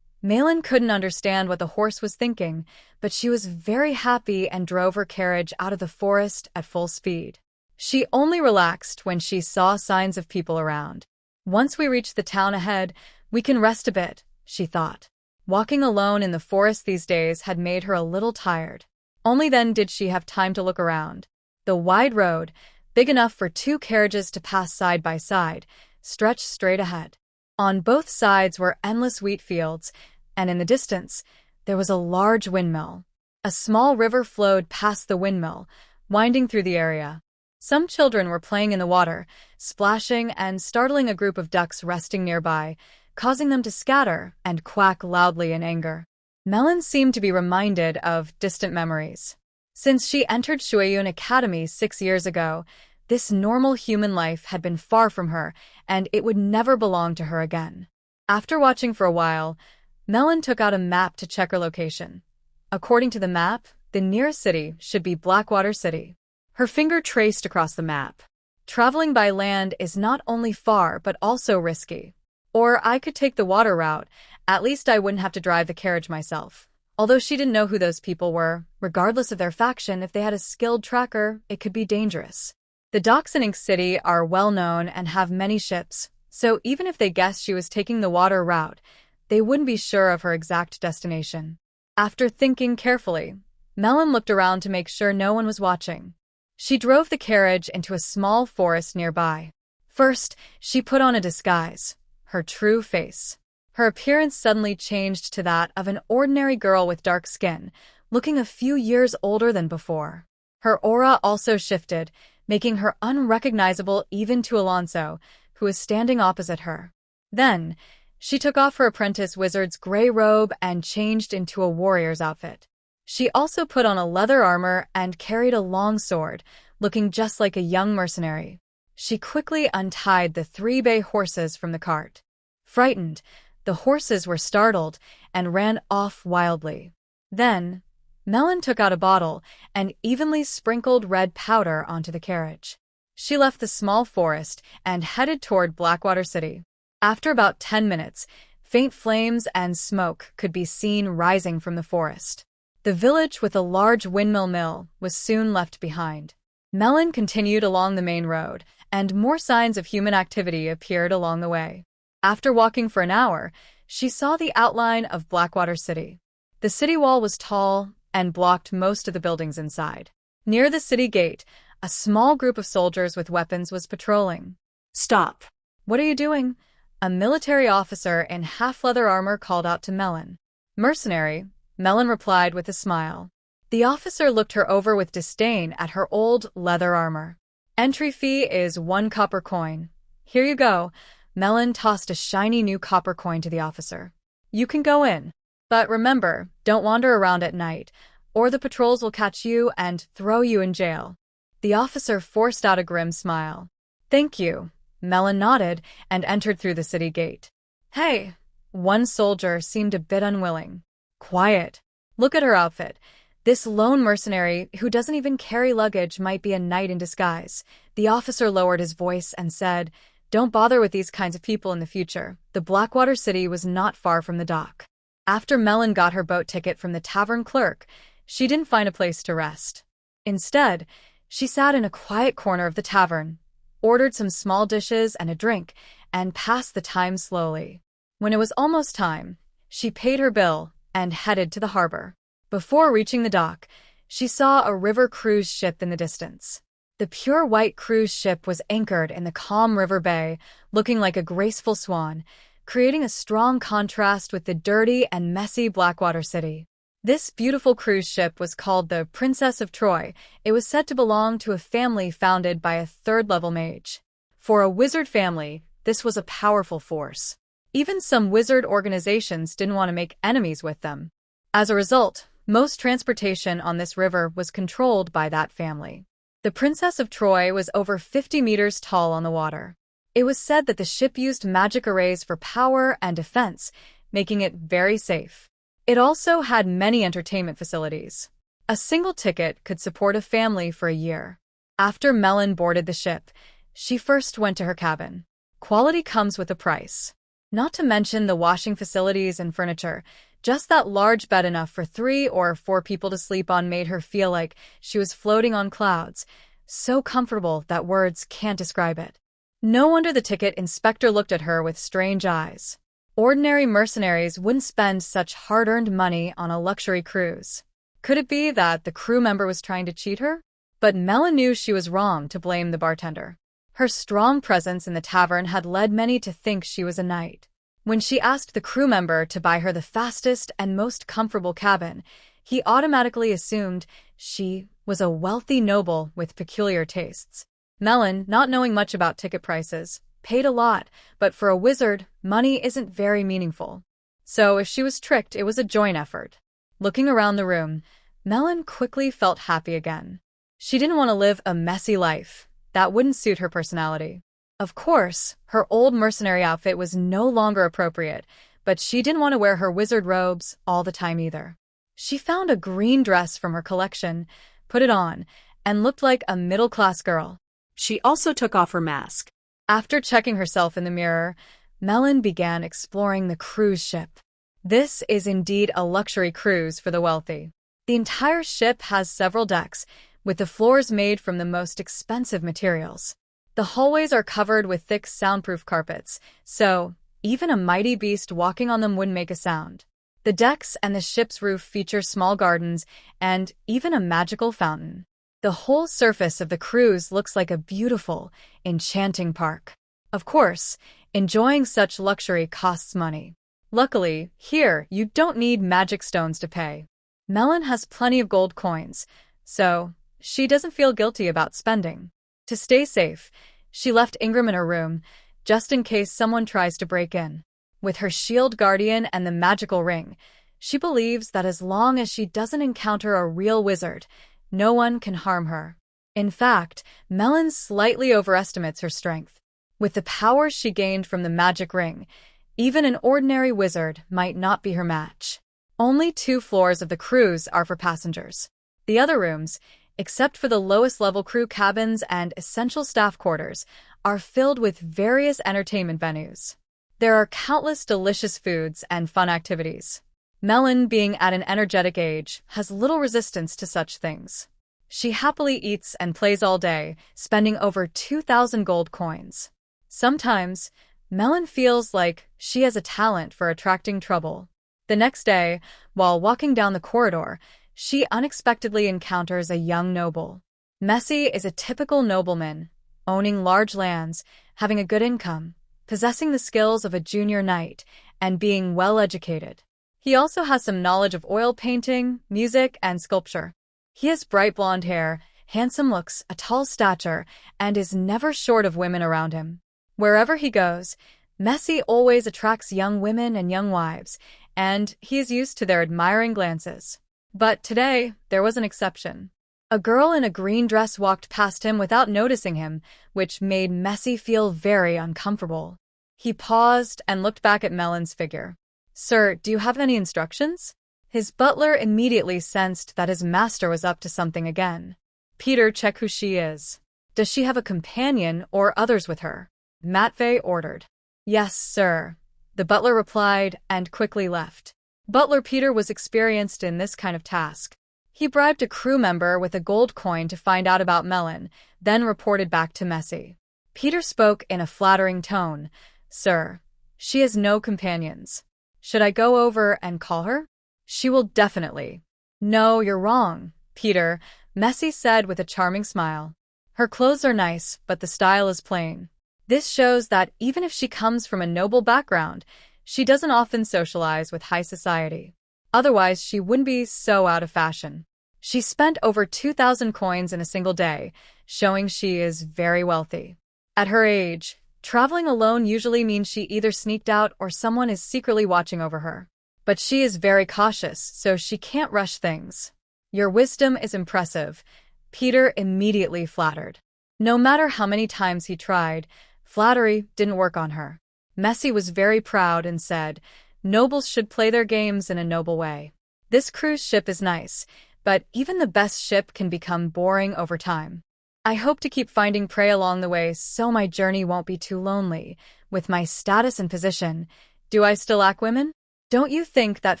Malin couldn't understand what the horse was thinking, but she was very happy and drove her carriage out of the forest at full speed. She only relaxed when she saw signs of people around. "Once we reach the town ahead, we can rest a bit," she thought. Walking alone in the forest these days had made her a little tired. Only then did she have time to look around. The wide road, big enough for 2 carriages to pass side by side, stretched straight ahead. On both sides were endless wheat fields, and in the distance, there was a large windmill. A small river flowed past the windmill, winding through the area. Some children were playing in the water, splashing and startling a group of ducks resting nearby, causing them to scatter and quack loudly in anger. Melon seemed to be reminded of distant memories. Since she entered Shueyun Academy 6 years ago, this normal human life had been far from her, and it would never belong to her again. After watching for a while, Melon took out a map to check her location. According to the map, the nearest city should be Blackwater City. Her finger traced across the map. Traveling by land is not only far, but also risky. Or I could take the water route. At least I wouldn't have to drive the carriage myself. Although she didn't know who those people were, regardless of their faction, if they had a skilled tracker, it could be dangerous. The docks in Ink City are well known and have many ships, so even if they guessed she was taking the water route, they wouldn't be sure of her exact destination. After thinking carefully, Melon looked around to make sure no one was watching. She drove the carriage into a small forest nearby. First, she put on a disguise, her true face. Her appearance suddenly changed to that of an ordinary girl with dark skin, looking a few years older than before. Her aura also shifted, making her unrecognizable even to Alonso, who was standing opposite her. Then, she took off her apprentice wizard's gray robe and changed into a warrior's outfit. She also put on a leather armor and carried a long sword, looking just like a young mercenary. She quickly untied the 3 bay horses from the cart. Frightened, the horses were startled and ran off wildly. Then, Melon took out a bottle and evenly sprinkled red powder onto the carriage. She left the small forest and headed toward Blackwater City. After about 10 minutes, faint flames and smoke could be seen rising from the forest. The village with a large windmill mill was soon left behind. Melon continued along the main road, and more signs of human activity appeared along the way. After walking for an hour, she saw the outline of Blackwater City. The city wall was tall and blocked most of the buildings inside. Near the city gate, a small group of soldiers with weapons was patrolling. Stop. "What are you doing?" A military officer in half-leather armor called out to Melon. "Mercenary," Melon replied with a smile. The officer looked her over with disdain at her old leather armor. "Entry fee is 1 copper coin. Here you go." Melon tossed a shiny new copper coin to the officer. "You can go in. But remember, don't wander around at night, or the patrols will catch you and throw you in jail." The officer forced out a grim smile. "Thank you." Melon nodded and entered through the city gate. "Hey!" One soldier seemed a bit unwilling. "Quiet. Look at her outfit. This lone mercenary who doesn't even carry luggage might be a knight in disguise." The officer lowered his voice and said, "Don't bother with these kinds of people in the future." The Blackwater City was not far from the dock. After Melon got her boat ticket from the tavern clerk, she didn't find a place to rest. Instead, she sat in a quiet corner of the tavern, ordered some small dishes and a drink, and passed the time slowly. When it was almost time, she paid her bill and headed to the harbor. Before reaching the dock, she saw a river cruise ship in the distance. The pure white cruise ship was anchored in the calm river bay, looking like a graceful swan, creating a strong contrast with the dirty and messy Blackwater City. This beautiful cruise ship was called the Princess of Troy. It was said to belong to a family founded by a 3rd-level mage. For a wizard family, this was a powerful force. Even some wizard organizations didn't want to make enemies with them. As a result, most transportation on this river was controlled by that family. The Princess of Troy was over 50 meters tall on the water. It was said that the ship used magic arrays for power and defense, making it very safe. It also had many entertainment facilities. A single ticket could support a family for a year. After Melon boarded the ship, she first went to her cabin. Quality comes with a price. Not to mention the washing facilities and furniture. Just that large bed enough for 3 or 4 people to sleep on made her feel like she was floating on clouds. So comfortable that words can't describe it. No wonder the ticket inspector looked at her with strange eyes. Ordinary mercenaries wouldn't spend such hard-earned money on a luxury cruise. Could it be that the crew member was trying to cheat her? But Melon knew she was wrong to blame the bartender. Her strong presence in the tavern had led many to think she was a knight. When she asked the crew member to buy her the fastest and most comfortable cabin, he automatically assumed she was a wealthy noble with peculiar tastes. Melon, not knowing much about ticket prices, paid a lot, but for a wizard, money isn't very meaningful. So if she was tricked, it was a joint effort. Looking around the room, Melon quickly felt happy again. She didn't want to live a messy life. That wouldn't suit her personality. Of course, her old mercenary outfit was no longer appropriate, but she didn't want to wear her wizard robes all the time either. She found a green dress from her collection, put it on, and looked like a middle-class girl. She also took off her mask. After checking herself in the mirror, Melon began exploring the cruise ship. This is indeed a luxury cruise for the wealthy. The entire ship has several decks, with the floors made from the most expensive materials. The hallways are covered with thick soundproof carpets, so even a mighty beast walking on them wouldn't make a sound. The decks and the ship's roof feature small gardens and even a magical fountain. The whole surface of the cruise looks like a beautiful, enchanting park. Of course, enjoying such luxury costs money. Luckily, here you don't need magic stones to pay. Melon has plenty of gold coins, so she doesn't feel guilty about spending. To stay safe, she left Ingram in her room, just in case someone tries to break in. With her shield guardian and the magical ring, she believes that as long as she doesn't encounter a real wizard, no one can harm her. In fact, Melon slightly overestimates her strength. With the power she gained from the magic ring, even an ordinary wizard might not be her match. Only 2 floors of the cruise are for passengers. The other rooms, except for the lowest-level crew cabins and essential staff quarters, are filled with various entertainment venues. There are countless delicious foods and fun activities. Melon, being at an energetic age, has little resistance to such things. She happily eats and plays all day, spending over 2,000 gold coins. Sometimes, Melon feels like she has a talent for attracting trouble. The next day, while walking down the corridor, she unexpectedly encounters a young noble. Messi is a typical nobleman, owning large lands, having a good income, possessing the skills of a junior knight, and being well-educated. He also has some knowledge of oil painting, music, and sculpture. He has bright blonde hair, handsome looks, a tall stature, and is never short of women around him. Wherever he goes, Messi always attracts young women and young wives, and he is used to their admiring glances. But today, there was an exception. A girl in a green dress walked past him without noticing him, which made Messi feel very uncomfortable. He paused and looked back at Melon's figure. "Sir, do you have any instructions?" His butler immediately sensed that his master was up to something again. "Peter, check who she is. Does she have a companion or others with her?" Matvey ordered. "Yes, sir," the butler replied and quickly left. Butler Peter was experienced in this kind of task. He bribed a crew member with a gold coin to find out about Melon, then reported back to Messi. Peter spoke in a flattering tone. "Sir, she has no companions. Should I go over and call her? She will definitely." "No, you're wrong, Peter," Messi said with a charming smile. "Her clothes are nice, but the style is plain. This shows that even if she comes from a noble background, she doesn't often socialize with high society. Otherwise, she wouldn't be so out of fashion. She spent over 2,000 coins in a single day, showing she is very wealthy. At her age, traveling alone usually means she either sneaked out or someone is secretly watching over her. But she is very cautious, so she can't rush things." "Your wisdom is impressive," Peter immediately flattered. No matter how many times he tried, flattery didn't work on her. Messi was very proud and said, "Nobles should play their games in a noble way. This cruise ship is nice, but even the best ship can become boring over time. I hope to keep finding prey along the way so my journey won't be too lonely. With my status and position, do I still lack women? Don't you think that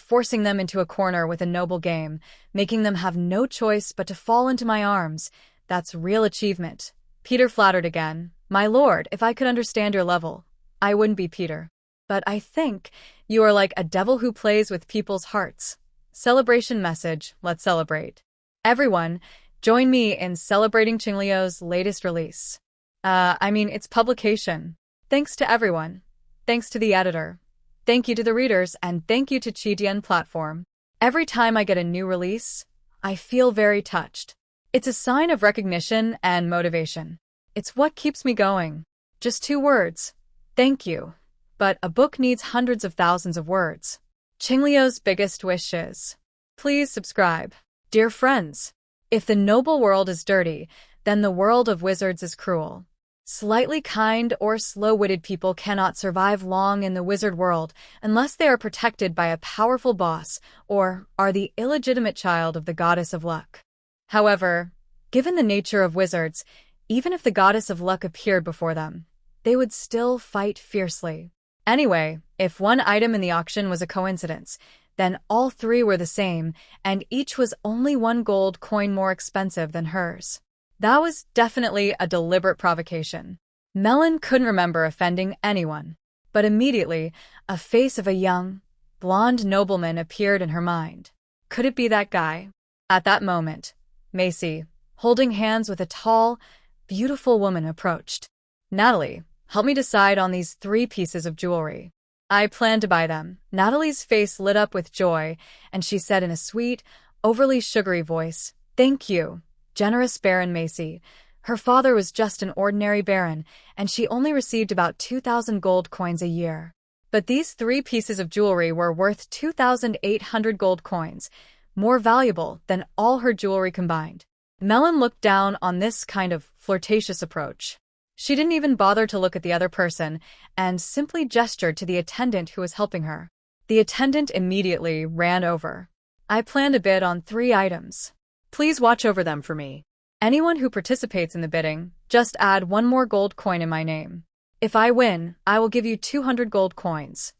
forcing them into a corner with a noble game, making them have no choice but to fall into my arms, that's real achievement?" Peter flattered again. "My lord, if I could understand your level, I wouldn't be Peter. But I think you are like a devil who plays with people's hearts." Celebration message, let's celebrate. Everyone, join me in celebrating Qingliu's latest release. Its publication. Thanks to everyone. Thanks to the editor. Thank you to the readers, and thank you to Qidian platform. Every time I get a new release, I feel very touched. It's a sign of recognition and motivation. It's what keeps me going. Just 2 words. Thank you. But a book needs hundreds of thousands of words. Qingliu's biggest wish is, please subscribe. Dear friends, if the noble world is dirty, then the world of wizards is cruel. Slightly kind or slow-witted people cannot survive long in the wizard world unless they are protected by a powerful boss or are the illegitimate child of the goddess of luck. However, given the nature of wizards, even if the goddess of luck appeared before them, they would still fight fiercely. Anyway, if one item in the auction was a coincidence, then all 3 were the same, and each was only 1 gold coin more expensive than hers. That was definitely a deliberate provocation. Melon couldn't remember offending anyone, but immediately, a face of a young, blonde nobleman appeared in her mind. Could it be that guy? At that moment, Macy, holding hands with a tall, beautiful woman, approached. Natalie, help me decide on these 3 pieces of jewelry. I plan to buy them. Natalie's face lit up with joy, and she said in a sweet, overly sugary voice, "Thank you, generous Baron Macy." Her father was just an ordinary baron, and she only received about 2,000 gold coins a year. But these 3 pieces of jewelry were worth 2,800 gold coins, more valuable than all her jewelry combined. Melon looked down on this kind of flirtatious approach. She didn't even bother to look at the other person and simply gestured to the attendant who was helping her. The attendant immediately ran over. I plan to bid on 3 items. Please watch over them for me. Anyone who participates in the bidding, just add 1 more gold coin in my name. If I win, I will give you 200 gold coins.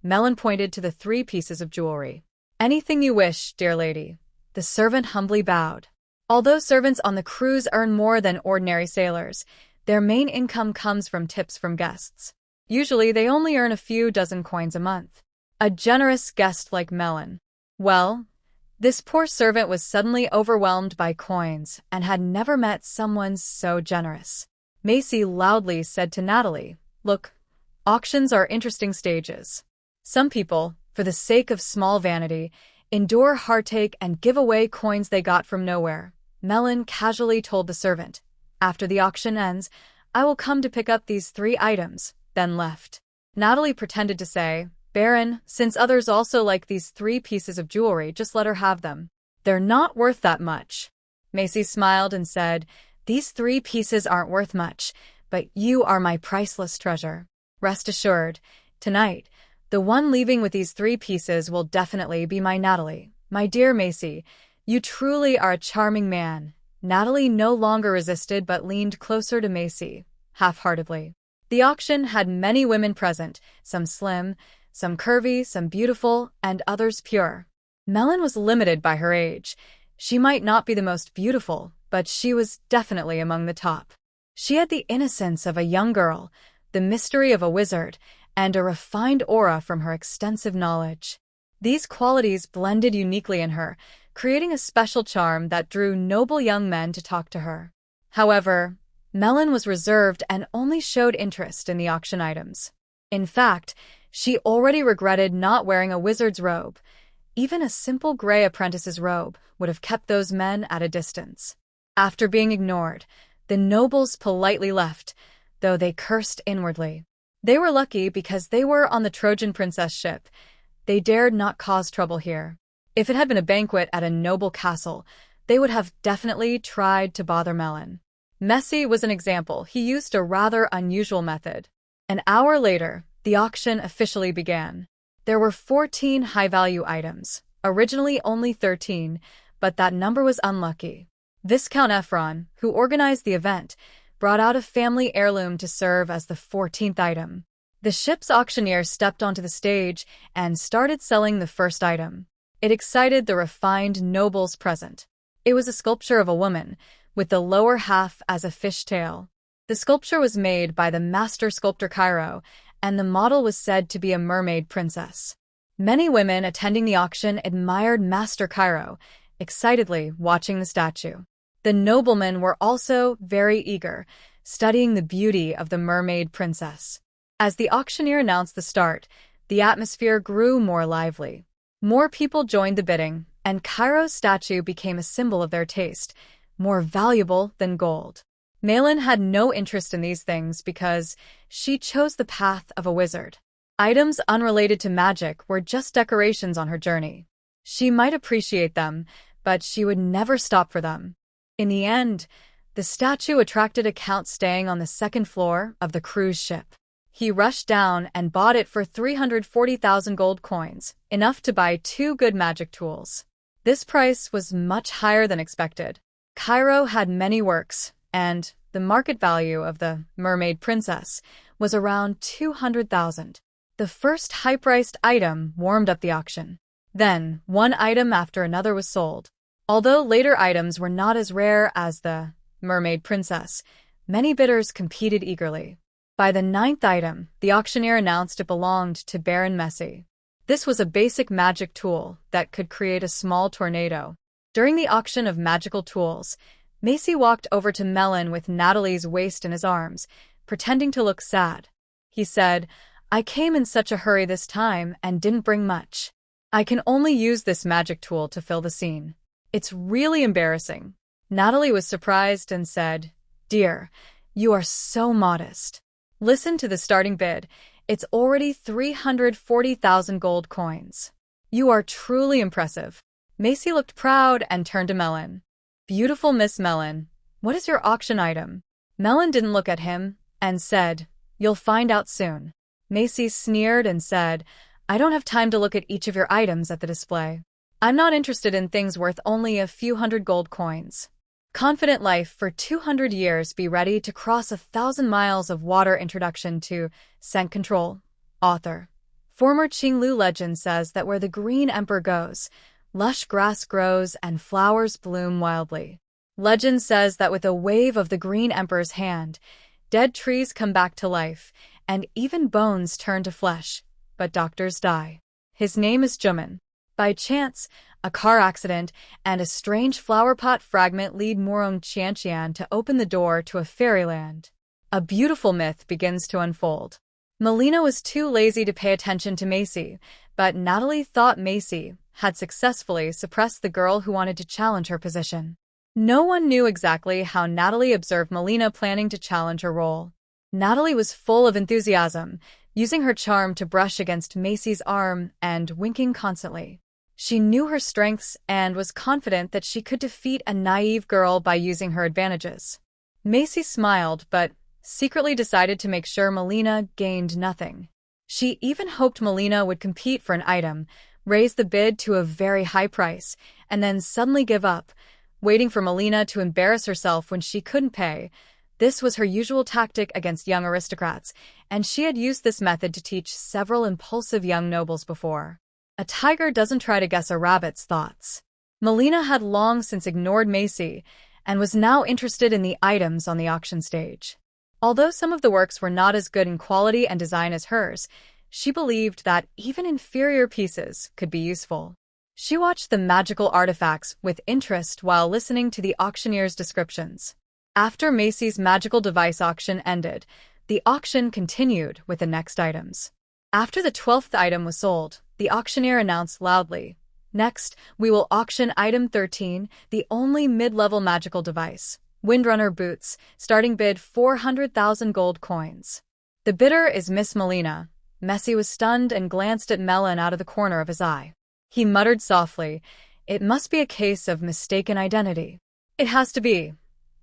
Melon pointed to the 3 pieces of jewelry. Anything you wish, dear lady. The servant humbly bowed. Although servants on the cruise earn more than ordinary sailors, their main income comes from tips from guests. Usually they only earn a few dozen coins a month. A generous guest like Melon. Well, this poor servant was suddenly overwhelmed by coins and had never met someone so generous. Macy loudly said to Natalie, "Look, auctions are interesting stages. Some people, for the sake of small vanity, endure heartache and give away coins they got from nowhere." Melon casually told the servant, "After the auction ends, I will come to pick up these 3 items," then left. Natalie pretended to say, "Baron, since others also like these 3 pieces of jewelry, just let her have them. They're not worth that much." Macy smiled and said, "These 3 pieces aren't worth much, but you are my priceless treasure. Rest assured, tonight, the one leaving with these 3 pieces will definitely be my Natalie. My dear Macy, you truly are a charming man." Natalie no longer resisted but leaned closer to Macy, half-heartedly. The auction had many women present, some slim, some curvy, some beautiful, and others pure. Melon was limited by her age. She might not be the most beautiful, but she was definitely among the top. She had the innocence of a young girl, the mystery of a wizard, and a refined aura from her extensive knowledge. These qualities blended uniquely in her, creating a special charm that drew noble young men to talk to her. However, Melon was reserved and only showed interest in the auction items. In fact, she already regretted not wearing a wizard's robe. Even a simple gray apprentice's robe would have kept those men at a distance. After being ignored, the nobles politely left, though they cursed inwardly. They were lucky because they were on the Trojan princess ship. They dared not cause trouble here. If it had been a banquet at a noble castle, they would have definitely tried to bother Melon. Messi was an example. He used a rather unusual method. An hour later, the auction officially began. There were 14 high-value items, originally only 13, but that number was unlucky. Viscount Ephron, who organized the event, brought out a family heirloom to serve as the 14th item. The ship's auctioneer stepped onto the stage and started selling the first item. It excited the refined nobles present. It was a sculpture of a woman, with the lower half as a fishtail. The sculpture was made by the master sculptor Cairo, and the model was said to be a mermaid princess. Many women attending the auction admired Master Cairo, excitedly watching the statue. The noblemen were also very eager, studying the beauty of the mermaid princess. As the auctioneer announced the start, the atmosphere grew more lively. More people joined the bidding, and Cairo's statue became a symbol of their taste, more valuable than gold. Malin had no interest in these things because she chose the path of a wizard. Items unrelated to magic were just decorations on her journey. She might appreciate them, but she would never stop for them. In the end, the statue attracted a count staying on the second floor of the cruise ship. He rushed down and bought it for 340,000 gold coins, enough to buy 2 good magic tools. This price was much higher than expected. Cairo had many works, and the market value of the Mermaid Princess was around 200,000. The first high-priced item warmed up the auction. Then, one item after another was sold. Although later items were not as rare as the Mermaid Princess, many bidders competed eagerly. By the 9th item, the auctioneer announced it belonged to Baron Messi. This was a basic magic tool that could create a small tornado. During the auction of magical tools, Macy walked over to Melon with Natalie's waist in his arms, pretending to look sad. He said, "I came in such a hurry this time and didn't bring much. I can only use this magic tool to fill the scene. It's really embarrassing." Natalie was surprised and said, "Dear, you are so modest. Listen to the starting bid. It's already 340,000 gold coins. You are truly impressive." Macy looked proud and turned to Melon. "Beautiful Miss Melon, what is your auction item?" Melon didn't look at him and said, "You'll find out soon." Macy sneered and said, "I don't have time to look at each of your items at the display. I'm not interested in things worth only a few hundred gold coins." Confident Life for 200 years. Be ready to cross 1,000 miles of water. Introduction to Scent Control. Author. Former Qinglu legend says that where the Green Emperor goes, lush grass grows and flowers bloom wildly. Legend says that with a wave of the Green Emperor's hand, dead trees come back to life, and even bones turn to flesh, but doctors die. His name is Juman. By chance, a car accident and a strange flower pot fragment lead Morong Qianqian to open the door to a fairyland. A beautiful myth begins to unfold. Melina was too lazy to pay attention to Macy, but Natalie thought Macy had successfully suppressed the girl who wanted to challenge her position. No one knew exactly how Natalie observed Melina planning to challenge her role. Natalie was full of enthusiasm, using her charm to brush against Macy's arm and winking constantly. She knew her strengths and was confident that she could defeat a naive girl by using her advantages. Macy smiled, but secretly decided to make sure Melina gained nothing. She even hoped Melina would compete for an item, raise the bid to a very high price, and then suddenly give up, waiting for Melina to embarrass herself when she couldn't pay. This was her usual tactic against young aristocrats, and she had used this method to teach several impulsive young nobles before. A tiger doesn't try to guess a rabbit's thoughts. Melina had long since ignored Macy and was now interested in the items on the auction stage. Although some of the works were not as good in quality and design as hers, she believed that even inferior pieces could be useful. She watched the magical artifacts with interest while listening to the auctioneer's descriptions. After Macy's magical device auction ended, the auction continued with the next items. After the 12th item was sold, the auctioneer announced loudly, "Next, we will auction item 13, the only mid-level magical device, Windrunner Boots, starting bid 400,000 gold coins." "The bidder is Miss Melina." Messi was stunned and glanced at Melon out of the corner of his eye. He muttered softly, "It must be a case of mistaken identity." "It has to be."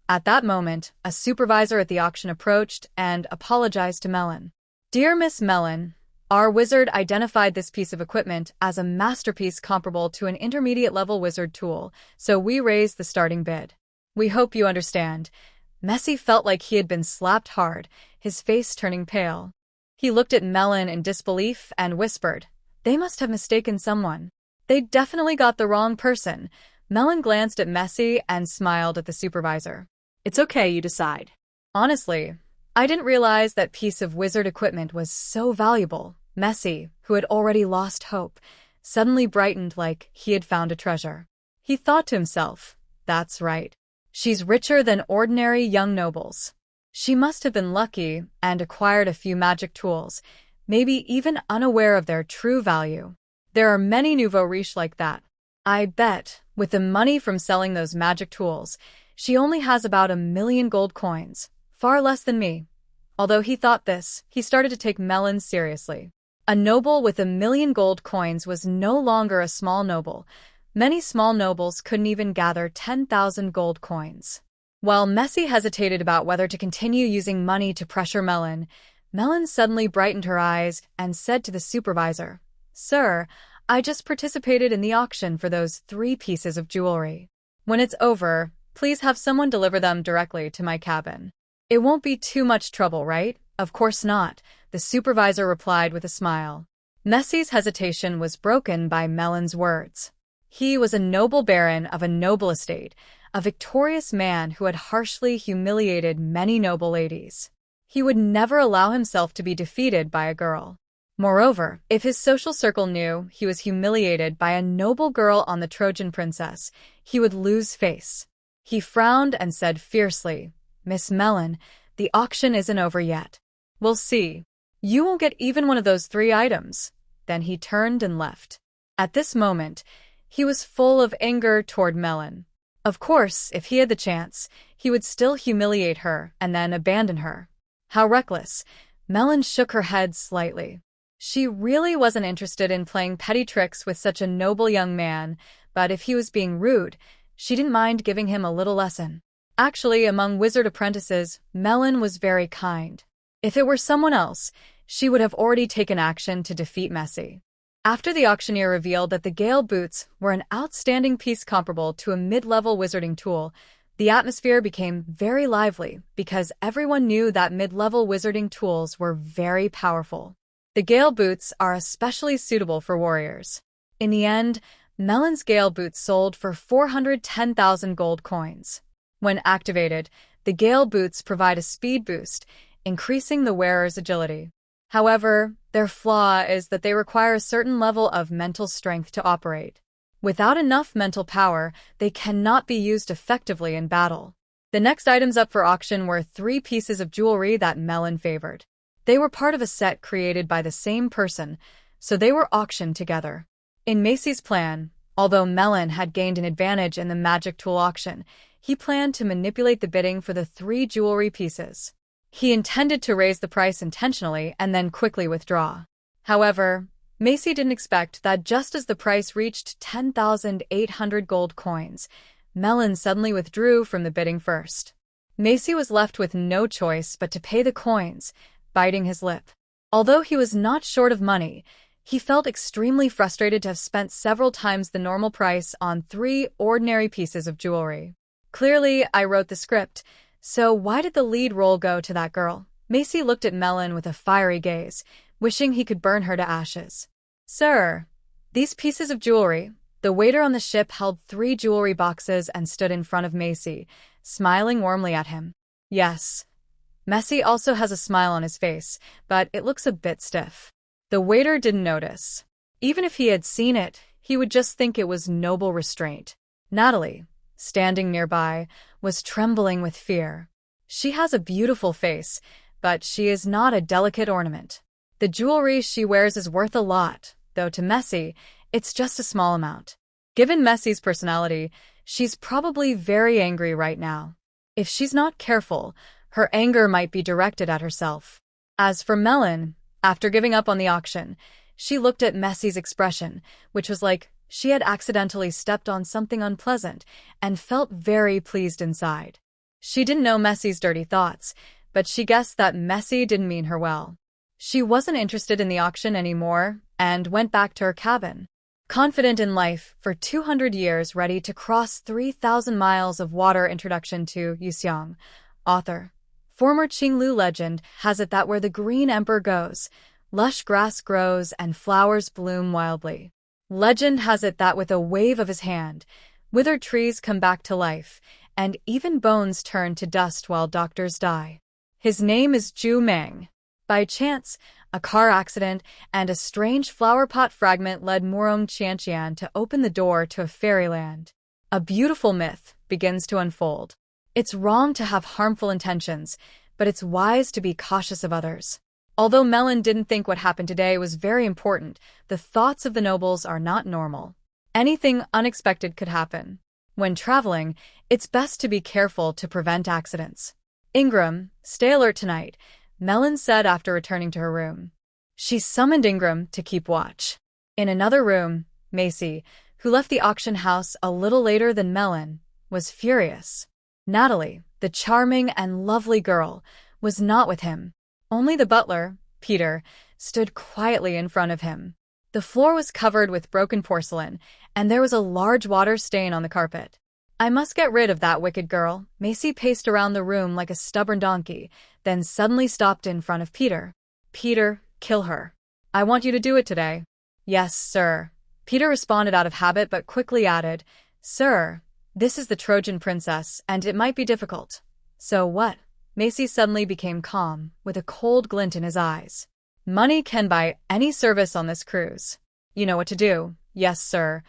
At that moment, a supervisor at the auction approached and apologized to Melon. "Dear Miss Melon, our wizard identified this piece of equipment as a masterpiece comparable to an intermediate-level wizard tool, so we raised the starting bid. We hope you understand." Messi felt like he had been slapped hard, his face turning pale. He looked at Melon in disbelief and whispered, "They must have mistaken someone. They definitely got the wrong person." Melon glanced at Messi and smiled at the supervisor. It's okay, you decide. "Honestly, I didn't realize that piece of wizard equipment was so valuable." Messi, who had already lost hope, suddenly brightened like he had found a treasure. He thought to himself, "That's right. She's richer than ordinary young nobles. She must have been lucky and acquired a few magic tools, maybe even unaware of their true value. There are many nouveau riches like that. I bet, with the money from selling those magic tools, she only has about 1,000,000 gold coins, far less than me." Although he thought this, he started to take Melon seriously. A noble with 1,000,000 gold coins was no longer a small noble. Many small nobles couldn't even gather 10,000 gold coins. While Messi hesitated about whether to continue using money to pressure Melon, Melon suddenly brightened her eyes and said to the supervisor, "Sir, I just participated in the auction for those 3 pieces of jewelry. When it's over, please have someone deliver them directly to my cabin." "It won't be too much trouble, right?" "Of course not," the supervisor replied with a smile. Messi's hesitation was broken by Melon's words. He was a noble baron of a noble estate, a victorious man who had harshly humiliated many noble ladies. He would never allow himself to be defeated by a girl. Moreover, if his social circle knew he was humiliated by a noble girl on the Trojan princess, he would lose face. He frowned and said fiercely, "Miss Mellon, the auction isn't over yet. We'll see. You won't get even one of those 3 items." Then he turned and left. At this moment, he was full of anger toward Mellon. Of course, if he had the chance, he would still humiliate her and then abandon her. How reckless. Mellon shook her head slightly. She really wasn't interested in playing petty tricks with such a noble young man, but if he was being rude, she didn't mind giving him a little lesson. Actually, among wizard apprentices, Mellon was very kind. If it were someone else, she would have already taken action to defeat Messi. After the auctioneer revealed that the Gale boots were an outstanding piece comparable to a mid-level wizarding tool, the atmosphere became very lively because everyone knew that mid-level wizarding tools were very powerful. The Gale boots are especially suitable for warriors. In the end, Mellon's Gale boots sold for 410,000 gold coins. When activated, the Gale boots provide a speed boost, increasing the wearer's agility. However, their flaw is that they require a certain level of mental strength to operate. Without enough mental power, they cannot be used effectively in battle. The next items up for auction were 3 pieces of jewelry that Mellon favored. They were part of a set created by the same person, so they were auctioned together. In Macy's plan, although Mellon had gained an advantage in the magic tool auction, he planned to manipulate the bidding for the 3 jewelry pieces. He intended to raise the price intentionally and then quickly withdraw. However, Macy didn't expect that just as the price reached 10,800 gold coins, Mellon suddenly withdrew from the bidding first. Macy was left with no choice but to pay the coins, biting his lip. Although he was not short of money, he felt extremely frustrated to have spent several times the normal price on 3 ordinary pieces of jewelry. Clearly, I wrote the script, so why did the lead role go to that girl? Macy looked at Mellon with a fiery gaze, wishing he could burn her to ashes. "Sir, these pieces of jewelry." The waiter on the ship held 3 jewelry boxes and stood in front of Macy, smiling warmly at him. "Yes." Messi also has a smile on his face, but it looks a bit stiff. The waiter didn't notice. Even if he had seen it, he would just think it was noble restraint. Natalie, standing nearby, was trembling with fear. She has a beautiful face, but she is not a delicate ornament. The jewelry she wears is worth a lot, though to Messi, it's just a small amount. Given Messi's personality, she's probably very angry right now. If she's not careful, her anger might be directed at herself. As for Mellon, after giving up on the auction, she looked at Messi's expression, which was like she had accidentally stepped on something unpleasant, and felt very pleased inside. She didn't know Messi's dirty thoughts, but she guessed that Messi didn't mean her well. She wasn't interested in the auction anymore and went back to her cabin. Confident in life, for 200 years ready to cross 3,000 miles of water. Introduction to Yuxiang, author. Former Qinglu legend has it that where the Green Emperor goes, lush grass grows and flowers bloom wildly. Legend has it that with a wave of his hand, withered trees come back to life, and even bones turn to dust while doctors die. His name is Zhu Meng. By chance, a car accident and a strange flower pot fragment led Murong Qianqian to open the door to a fairyland. A beautiful myth begins to unfold. It's wrong to have harmful intentions, but it's wise to be cautious of others. Although Mellon didn't think what happened today was very important, the thoughts of the nobles are not normal. Anything unexpected could happen. When traveling, it's best to be careful to prevent accidents. "Ingram, stay alert tonight," Mellon said after returning to her room. She summoned Ingram to keep watch. In another room, Macy, who left the auction house a little later than Mellon, was furious. Natalie, the charming and lovely girl, was not with him. Only the butler, Peter, stood quietly in front of him. The floor was covered with broken porcelain, and there was a large water stain on the carpet. "I must get rid of that wicked girl." Macy paced around the room like a stubborn donkey, then suddenly stopped in front of Peter. "Peter, kill her. I want you to do it today." "Yes, sir." Peter responded out of habit but quickly added, "Sir, this is the Trojan princess, and it might be difficult." "So what?" Macy suddenly became calm, with a cold glint in his eyes. Money can buy any service on this cruise. You know what to do. Yes, sir.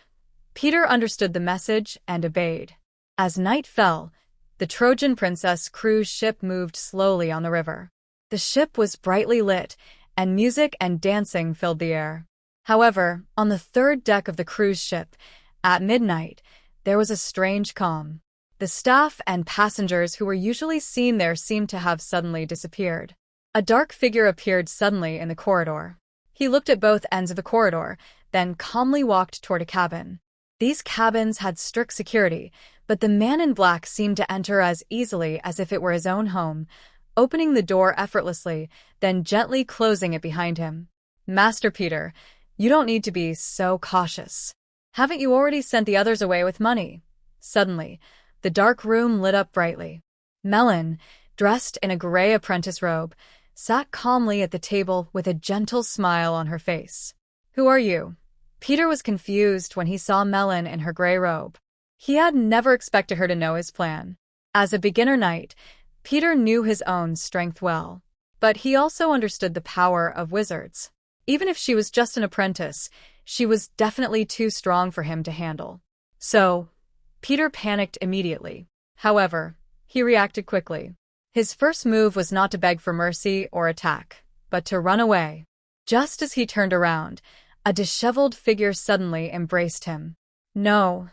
Peter understood the message and obeyed. As night fell, the Trojan Princess cruise ship moved slowly on the river. The ship was brightly lit, and music and dancing filled the air. However, on the third deck of the cruise ship, at midnight, there was a strange calm. The staff and passengers who were usually seen there seemed to have suddenly disappeared. A dark figure appeared suddenly in the corridor. He looked at both ends of the corridor, then calmly walked toward a cabin. These cabins had strict security, but the man in black seemed to enter as easily as if it were his own home, opening the door effortlessly, then gently closing it behind him. Master Peter, you don't need to be so cautious. Haven't you already sent the others away with money? Suddenly, the dark room lit up brightly. Melon, dressed in a gray apprentice robe, sat calmly at the table with a gentle smile on her face. Who are you? Peter was confused when he saw Melon in her gray robe. He had never expected her to know his plan. As a beginner knight, Peter knew his own strength well, but he also understood the power of wizards. Even if she was just an apprentice, she was definitely too strong for him to handle. So, Peter panicked immediately. However, he reacted quickly. His first move was not to beg for mercy or attack, but to run away. Just as he turned around, a disheveled figure suddenly embraced him. No,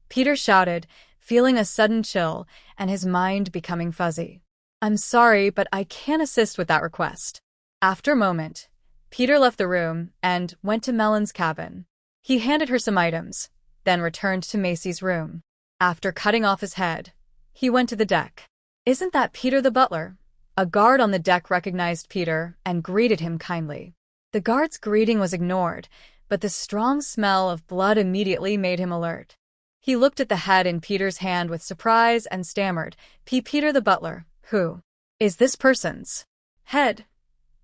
Peter shouted, feeling a sudden chill and his mind becoming fuzzy. I'm sorry, but I can't assist with that request. After a moment, Peter left the room and went to Melon's cabin. He handed her some items, then returned to Macy's room. After cutting off his head, he went to the deck. Isn't that Peter the butler? A guard on the deck recognized Peter and greeted him kindly. The guard's greeting was ignored, but the strong smell of blood immediately made him alert. He looked at the head in Peter's hand with surprise and stammered, Peter the butler, who is this person's head?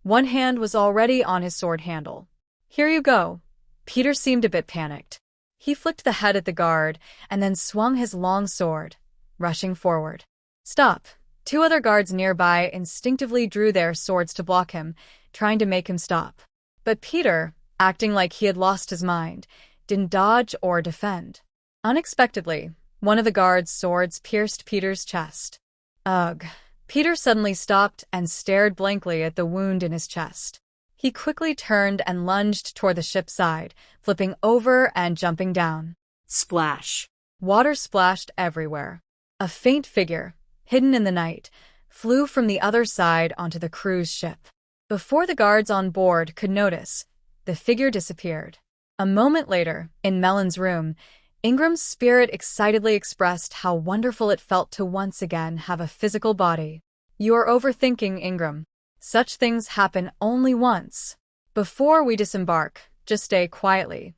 One hand was already on his sword handle. Here you go. Peter seemed a bit panicked. He flicked the head at the guard and then swung his long sword, rushing forward. Stop. Two other guards nearby instinctively drew their swords to block him, trying to make him stop. But Peter, acting like he had lost his mind, didn't dodge or defend. Unexpectedly, one of the guards' swords pierced Peter's chest. Ugh. Peter suddenly stopped and stared blankly at the wound in his chest. He quickly turned and lunged toward the ship's side, flipping over and jumping down. Splash. Water splashed everywhere. A faint figure, hidden in the night, flew from the other side onto the cruise ship. Before the guards on board could notice, the figure disappeared. A moment later, in Melon's room, Ingram's spirit excitedly expressed how wonderful it felt to once again have a physical body. You are overthinking, Ingram. Such things happen only once. Before we disembark, just stay quietly.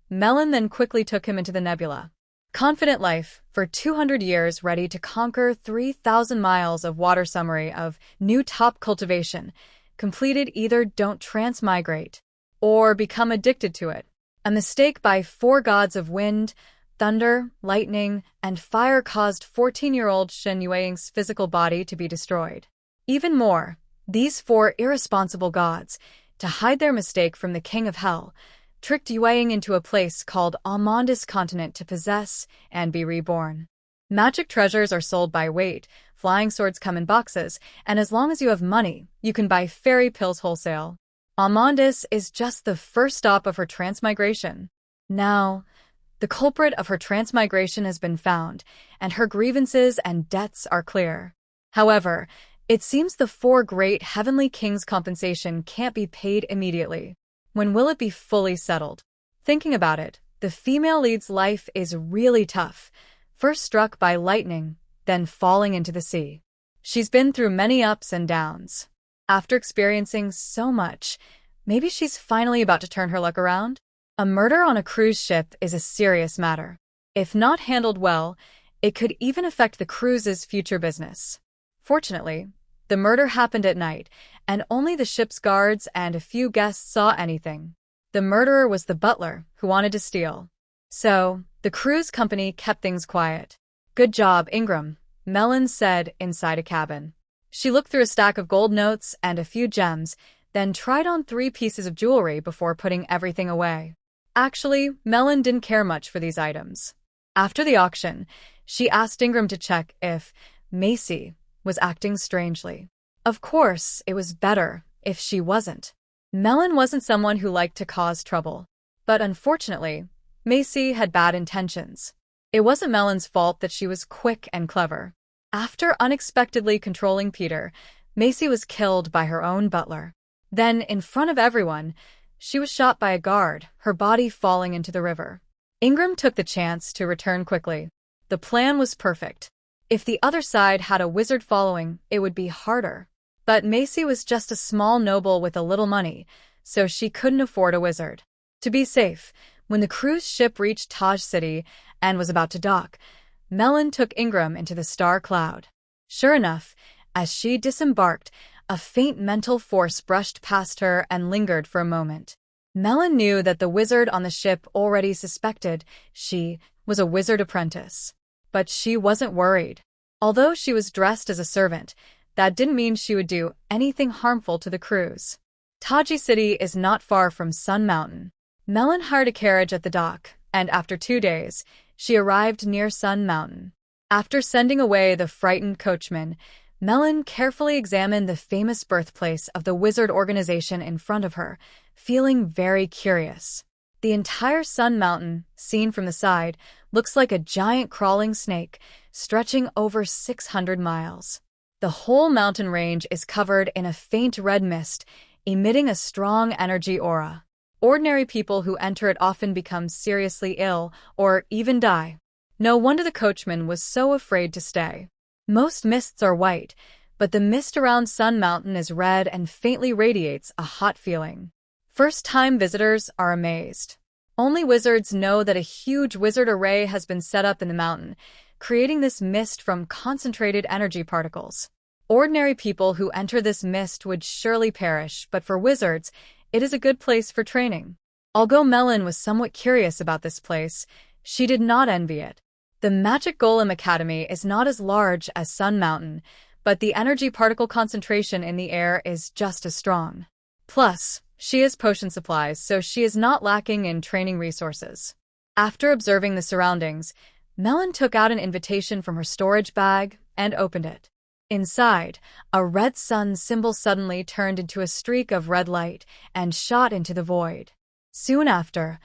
Melon then quickly took him into the nebula. Confident life, for 200 years ready to conquer 3,000 miles of water summary of new top cultivation, completed either don't transmigrate or become addicted to it. A mistake by 4 gods of wind, thunder, lightning, and fire caused 14-year-old Shen Yueying's physical body to be destroyed. Even more, these 4 irresponsible gods, to hide their mistake from the king of hell, tricked Yueying into a place called Almondis Continent to possess and be reborn. Magic treasures are sold by weight, flying swords come in boxes, and as long as you have money, you can buy fairy pills wholesale. Almondis is just the first stop of her transmigration. Now, the culprit of her transmigration has been found, and her grievances and debts are clear. However, it seems the 4 great heavenly kings' compensation can't be paid immediately. When will it be fully settled? Thinking about it, the female lead's life is really tough. First struck by lightning, then falling into the sea. She's been through many ups and downs. After experiencing so much, maybe she's finally about to turn her luck around? A murder on a cruise ship is a serious matter. If not handled well, it could even affect the cruise's future business. Fortunately, the murder happened at night, and only the ship's guards and a few guests saw anything. The murderer was the butler, who wanted to steal. So, the cruise company kept things quiet. Good job, Ingram, Melon said inside a cabin. She looked through a stack of gold notes and a few gems, then tried on 3 pieces of jewelry before putting everything away. Actually, Melon didn't care much for these items. After the auction, she asked Ingram to check if Macy was acting strangely. Of course, it was better if she wasn't. Melon wasn't someone who liked to cause trouble. But unfortunately, Macy had bad intentions. It wasn't Melon's fault that she was quick and clever. After unexpectedly controlling Peter, Macy was killed by her own butler. Then, in front of everyone, she was shot by a guard, her body falling into the river. Ingram took the chance to return quickly. The plan was perfect. If the other side had a wizard following, it would be harder. But Macy was just a small noble with a little money, so she couldn't afford a wizard. To be safe, when the cruise ship reached Taj City and was about to dock, Melon took Ingram into the star cloud. Sure enough, as she disembarked, a faint mental force brushed past her and lingered for a moment. Melon knew that the wizard on the ship already suspected she was a wizard apprentice. But she wasn't worried. Although she was dressed as a servant, that didn't mean she would do anything harmful to the cruise. Taji City is not far from Sun Mountain. Melon hired a carriage at the dock, and after 2 days, she arrived near Sun Mountain. After sending away the frightened coachman, Melon carefully examined the famous birthplace of the wizard organization in front of her, feeling very curious. The entire Sun Mountain, seen from the side, looks like a giant crawling snake, stretching over 600 miles. The whole mountain range is covered in a faint red mist, emitting a strong energy aura. Ordinary people who enter it often become seriously ill or even die. No wonder the coachman was so afraid to stay. Most mists are white, but the mist around Sun Mountain is red and faintly radiates a hot feeling. First-time visitors are amazed. Only wizards know that a huge wizard array has been set up in the mountain, creating this mist from concentrated energy particles. Ordinary people who enter this mist would surely perish, but for wizards, it is a good place for training. Although Melon was somewhat curious about this place, she did not envy it. The Magic Golem Academy is not as large as Sun Mountain, but the energy particle concentration in the air is just as strong. Plus, she has potion supplies, so she is not lacking in training resources. After observing the surroundings, Melon took out an invitation from her storage bag and opened it. Inside, a red sun symbol suddenly turned into a streak of red light and shot into the void. Soon after,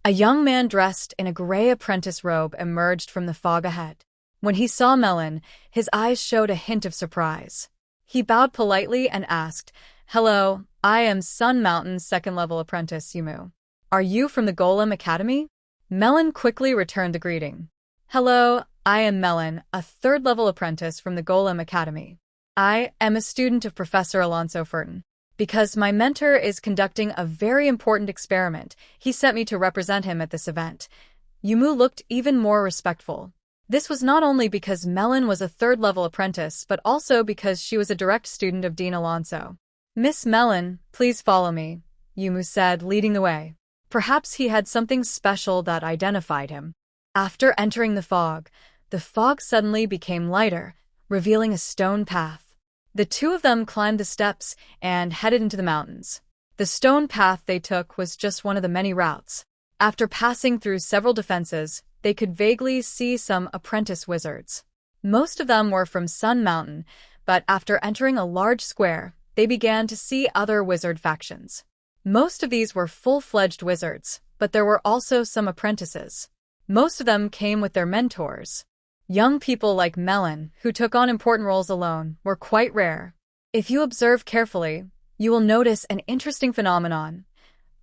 a young man dressed in a gray apprentice robe emerged from the fog ahead. When he saw Melon, his eyes showed a hint of surprise. He bowed politely and asked, "Hello, I am Sun Mountain's second-level apprentice, Yumu. Are you from the Golem Academy?" Melon quickly returned the greeting. "Hello, I am Melon, a third-level apprentice from the Golem Academy. I am a student of Professor Alonso Furton. Because my mentor is conducting a very important experiment, he sent me to represent him at this event." Yumu looked even more respectful. This was not only because Melon was a third-level apprentice, but also because she was a direct student of Dean Alonso. "Miss Melon, please follow me," Yumu said, leading the way. Perhaps he had something special that identified him. After entering the fog suddenly became lighter, revealing a stone path. The two of them climbed the steps and headed into the mountains. The stone path they took was just one of the many routes. After passing through several defenses, they could vaguely see some apprentice wizards. Most of them were from Sun Mountain, but after entering a large square, they began to see other wizard factions. Most of these were full-fledged wizards, but there were also some apprentices. Most of them came with their mentors. Young people like Melon, who took on important roles alone, were quite rare. If you observe carefully, you will notice an interesting phenomenon.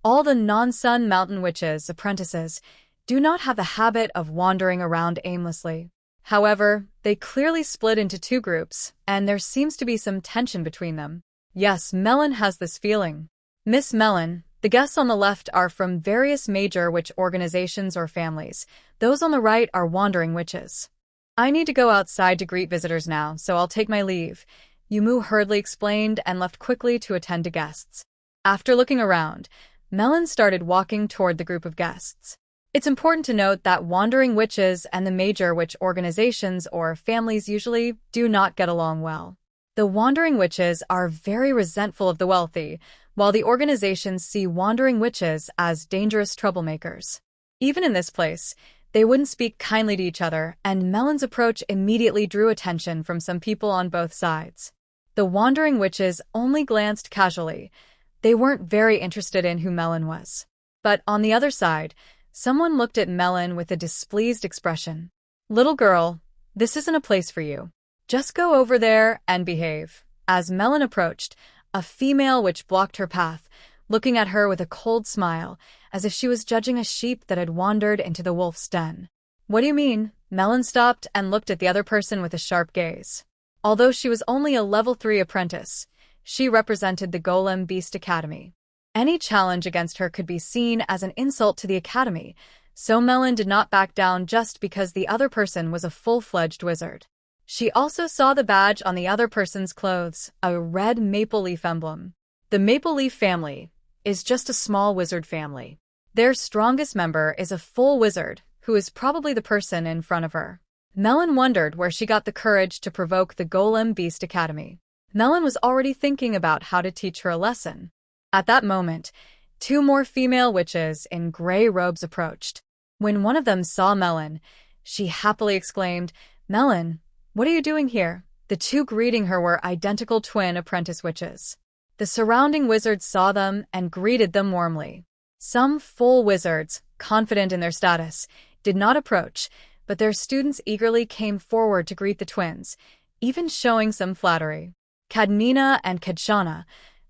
All the non-Sun Mountain witches' apprentices do not have the habit of wandering around aimlessly. However, they clearly split into 2 groups, and there seems to be some tension between them. Yes, Melon has this feeling. Miss Melon, the guests on the left are from various major witch organizations or families. Those on the right are wandering witches. "I need to go outside to greet visitors now, so I'll take my leave," Yumu hurriedly explained and left quickly to attend to guests. After looking around, Melon started walking toward the group of guests. It's important to note that wandering witches and the major witch organizations or families usually do not get along well. The wandering witches are very resentful of the wealthy, while the organizations see wandering witches as dangerous troublemakers. Even in this place, they wouldn't speak kindly to each other, and Melon's approach immediately drew attention from some people on both sides. The wandering witches only glanced casually. They weren't very interested in who Melon was. But on the other side, someone looked at Melon with a displeased expression. "Little girl, this isn't a place for you. Just go over there and behave." As Melon approached, a female witch blocked her path, looking at her with a cold smile, as if she was judging a sheep that had wandered into the wolf's den. "What do you mean?" Melon stopped and looked at the other person with a sharp gaze. Although she was only a level 3 apprentice, she represented the Golem Beast Academy. Any challenge against her could be seen as an insult to the academy, so Melon did not back down just because the other person was a full-fledged wizard. She also saw the badge on the other person's clothes, a red maple leaf emblem. The Maple Leaf family is just a small wizard family. Their strongest member is a full wizard, who is probably the person in front of her. Melon wondered where she got the courage to provoke the Golem Beast Academy. Melon was already thinking about how to teach her a lesson. At that moment, 2 more female witches in gray robes approached. When one of them saw Melon, she happily exclaimed, "Melon, what are you doing here?" The 2 greeting her were identical twin apprentice witches. The surrounding wizards saw them and greeted them warmly. Some full wizards, confident in their status, did not approach, but their students eagerly came forward to greet the twins, even showing some flattery. Kadmina and Kadshana,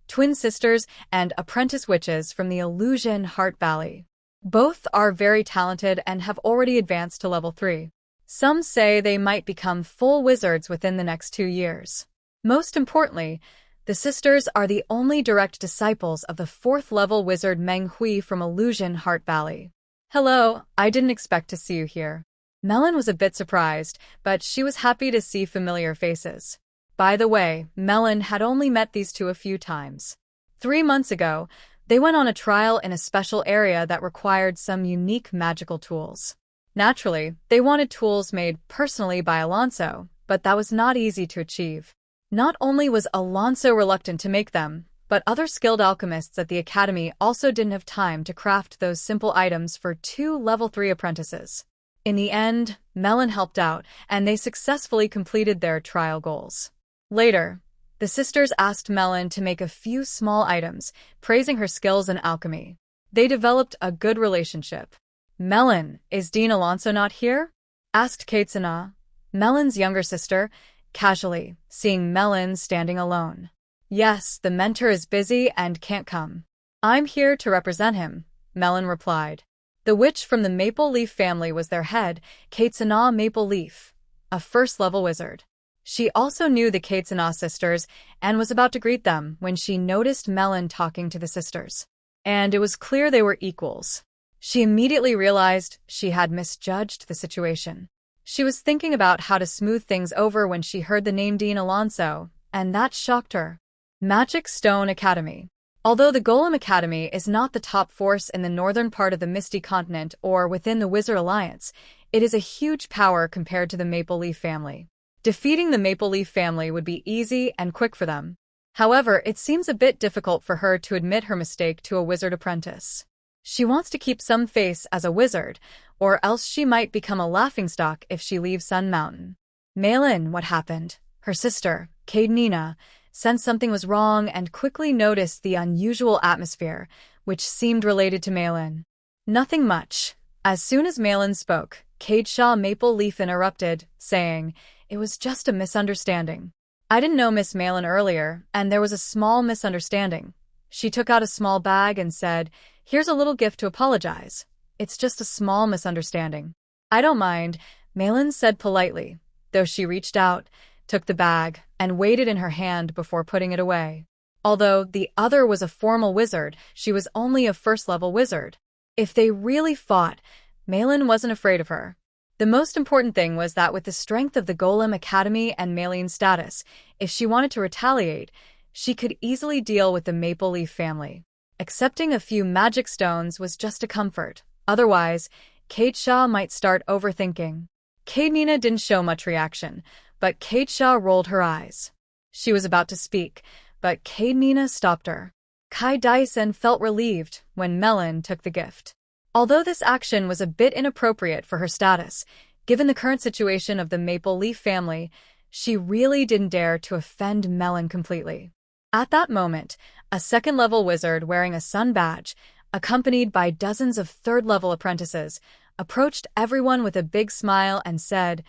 twin sisters and apprentice witches from the Illusion Heart Valley. Both are very talented and have already advanced to level 3. Some say they might become full wizards within the next 2 years. Most importantly, the sisters are the only direct disciples of the 4th-level wizard Manhwa from Illusion Heart Valley. "Hello, I didn't expect to see you here." Melon was a bit surprised, but she was happy to see familiar faces. By the way, Melon had only met these 2 a few times. 3 months ago, they went on a trial in a special area that required some unique magical tools. Naturally, they wanted tools made personally by Alonso, but that was not easy to achieve. Not only was Alonso reluctant to make them, but other skilled alchemists at the academy also didn't have time to craft those simple items for 2 level 3 apprentices. In the end, Melon helped out, and they successfully completed their trial goals. Later, the sisters asked Melon to make a few small items, praising her skills in alchemy. They developed a good relationship. "Melon, is Dean Alonso not here?" asked Kaitsuna, Melon's younger sister, casually, seeing Melon standing alone. "Yes, the mentor is busy and can't come. I'm here to represent him," Melon replied. The witch from the Maple Leaf family was their head, Kaitsuna Maple Leaf, a 1st-level wizard. She also knew the Kaitsuna sisters and was about to greet them when she noticed Melon talking to the sisters. And it was clear they were equals. She immediately realized she had misjudged the situation. She was thinking about how to smooth things over when she heard the name Dean Alonso, and that shocked her. Magic Stone Academy. Although the Golem Academy is not the top force in the northern part of the Misty Continent or within the Wizard Alliance, it is a huge power compared to the Maple Leaf family. Defeating the Maple Leaf family would be easy and quick for them. However, it seems a bit difficult for her to admit her mistake to a wizard apprentice. She wants to keep some face as a wizard, or else she might become a laughingstock if she leaves Sun Mountain. Malin, what happened? Her sister, Kadnina, sensed something was wrong and quickly noticed the unusual atmosphere, which seemed related to Malin. Nothing much. As soon as Malin spoke, Kadeshaw Maple Leaf interrupted, saying, "It was just a misunderstanding. I didn't know Miss Malin earlier, and there was a small misunderstanding." She took out a small bag and said, "Here's a little gift to apologize. It's just a small misunderstanding." "I don't mind," Malin said politely, though she reached out, took the bag, and weighed it in her hand before putting it away. Although the other was a formal wizard, she was only a first-level wizard. If they really fought, Malin wasn't afraid of her. The most important thing was that with the strength of the Golem Academy and Malin's status, if she wanted to retaliate, she could easily deal with the Maple Leaf family. Accepting a few magic stones was just a comfort. Otherwise, Kadeshaw might start overthinking. Kadnina didn't show much reaction, but Kadeshaw rolled her eyes. She was about to speak, but Kadmina stopped her. Kai Dyson felt relieved when Melon took the gift. Although this action was a bit inappropriate for her status, given the current situation of the Maple Leaf family, she really didn't dare to offend Melon completely. At that moment, a second-level wizard wearing a sun badge, accompanied by dozens of third-level apprentices, approached everyone with a big smile and said,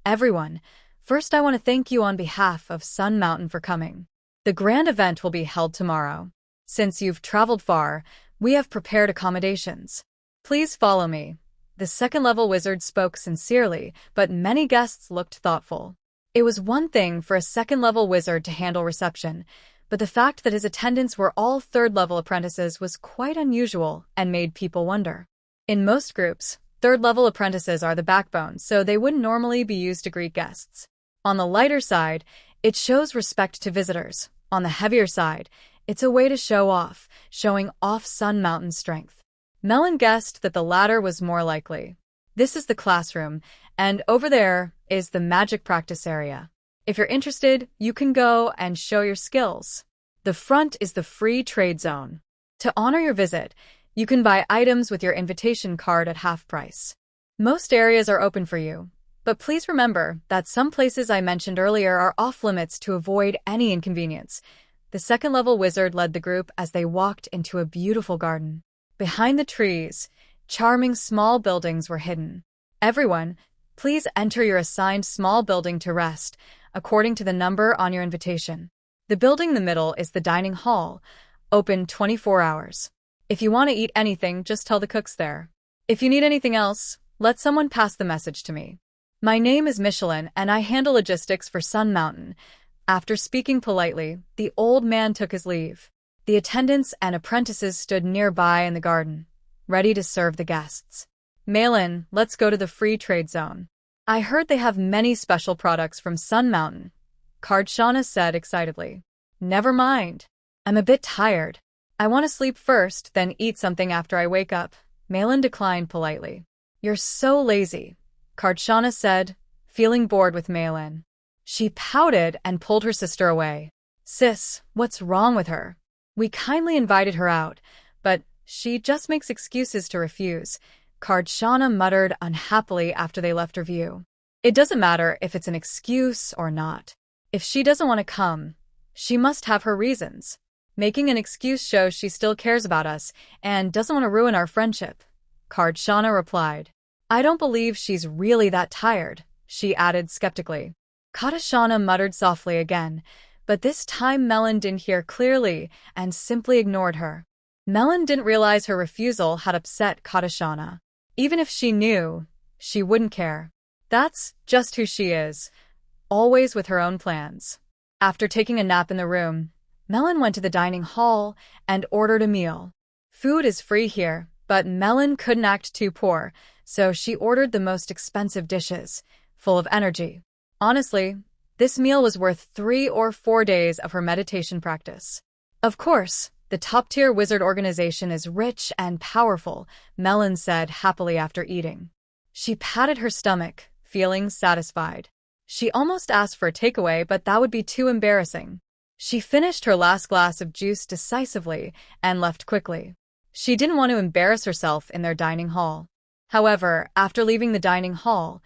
"Everyone, first I want to thank you on behalf of Sun Mountain for coming. The grand event will be held tomorrow. Since you've traveled far, we have prepared accommodations. Please follow me." The second-level wizard spoke sincerely, but many guests looked thoughtful. It was one thing for a second-level wizard to handle reception, but the fact that his attendants were all third-level apprentices was quite unusual and made people wonder. In most groups, third-level apprentices are the backbone, so they wouldn't normally be used to greet guests. On the lighter side, it shows respect to visitors. On the heavier side, it's a way to show off, showing off Sun Mountain's strength. Melon guessed that the latter was more likely. This is the classroom, and over there is the magic practice area. If you're interested, you can go and show your skills. The front is the free trade zone. To honor your visit, you can buy items with your invitation card at half price. Most areas are open for you, but please remember that some places I mentioned earlier are off-limits to avoid any inconvenience. The second-level wizard led the group as they walked into a beautiful garden. Behind the trees, charming small buildings were hidden. "Everyone, please enter your assigned small building to rest, according to the number on your invitation." The building in the middle is the dining hall, open 24 hours. If you want to eat anything, just tell the cooks there. If you need anything else, let someone pass the message to me. My name is Michelin, and I handle logistics for Sun Mountain. After speaking politely, the old man took his leave. The attendants and apprentices stood nearby in the garden, ready to serve the guests. "Malin, let's go to the free trade zone. I heard they have many special products from Sun Mountain," Kardshana said excitedly. "Never mind. I'm a bit tired. I want to sleep first, then eat something after I wake up," Malin declined politely. "You're so lazy," Kardshana said, feeling bored with Malin. She pouted and pulled her sister away. "Sis, what's wrong with her? We kindly invited her out, but she just makes excuses to refuse," Kardshana muttered unhappily after they left her view. "It doesn't matter if it's an excuse or not. If she doesn't want to come, she must have her reasons. Making an excuse shows she still cares about us and doesn't want to ruin our friendship," Kardshana replied. "I don't believe she's really that tired," she added skeptically. Kardshana muttered softly again, but this time Melon didn't hear clearly and simply ignored her. Melon didn't realize her refusal had upset Kardshana. Even if she knew, she wouldn't care. That's just who she is, always with her own plans. After taking a nap in the room, Melon went to the dining hall and ordered a meal. Food is free here, but Melon couldn't act too poor, so she ordered the most expensive dishes, full of energy. Honestly, this meal was worth 3 or 4 days of her meditation practice. Of course, the top-tier wizard organization is rich and powerful, Melon said happily after eating. She patted her stomach, feeling satisfied. She almost asked for a takeaway, but that would be too embarrassing. She finished her last glass of juice decisively and left quickly. She didn't want to embarrass herself in their dining hall. However, after leaving the dining hall,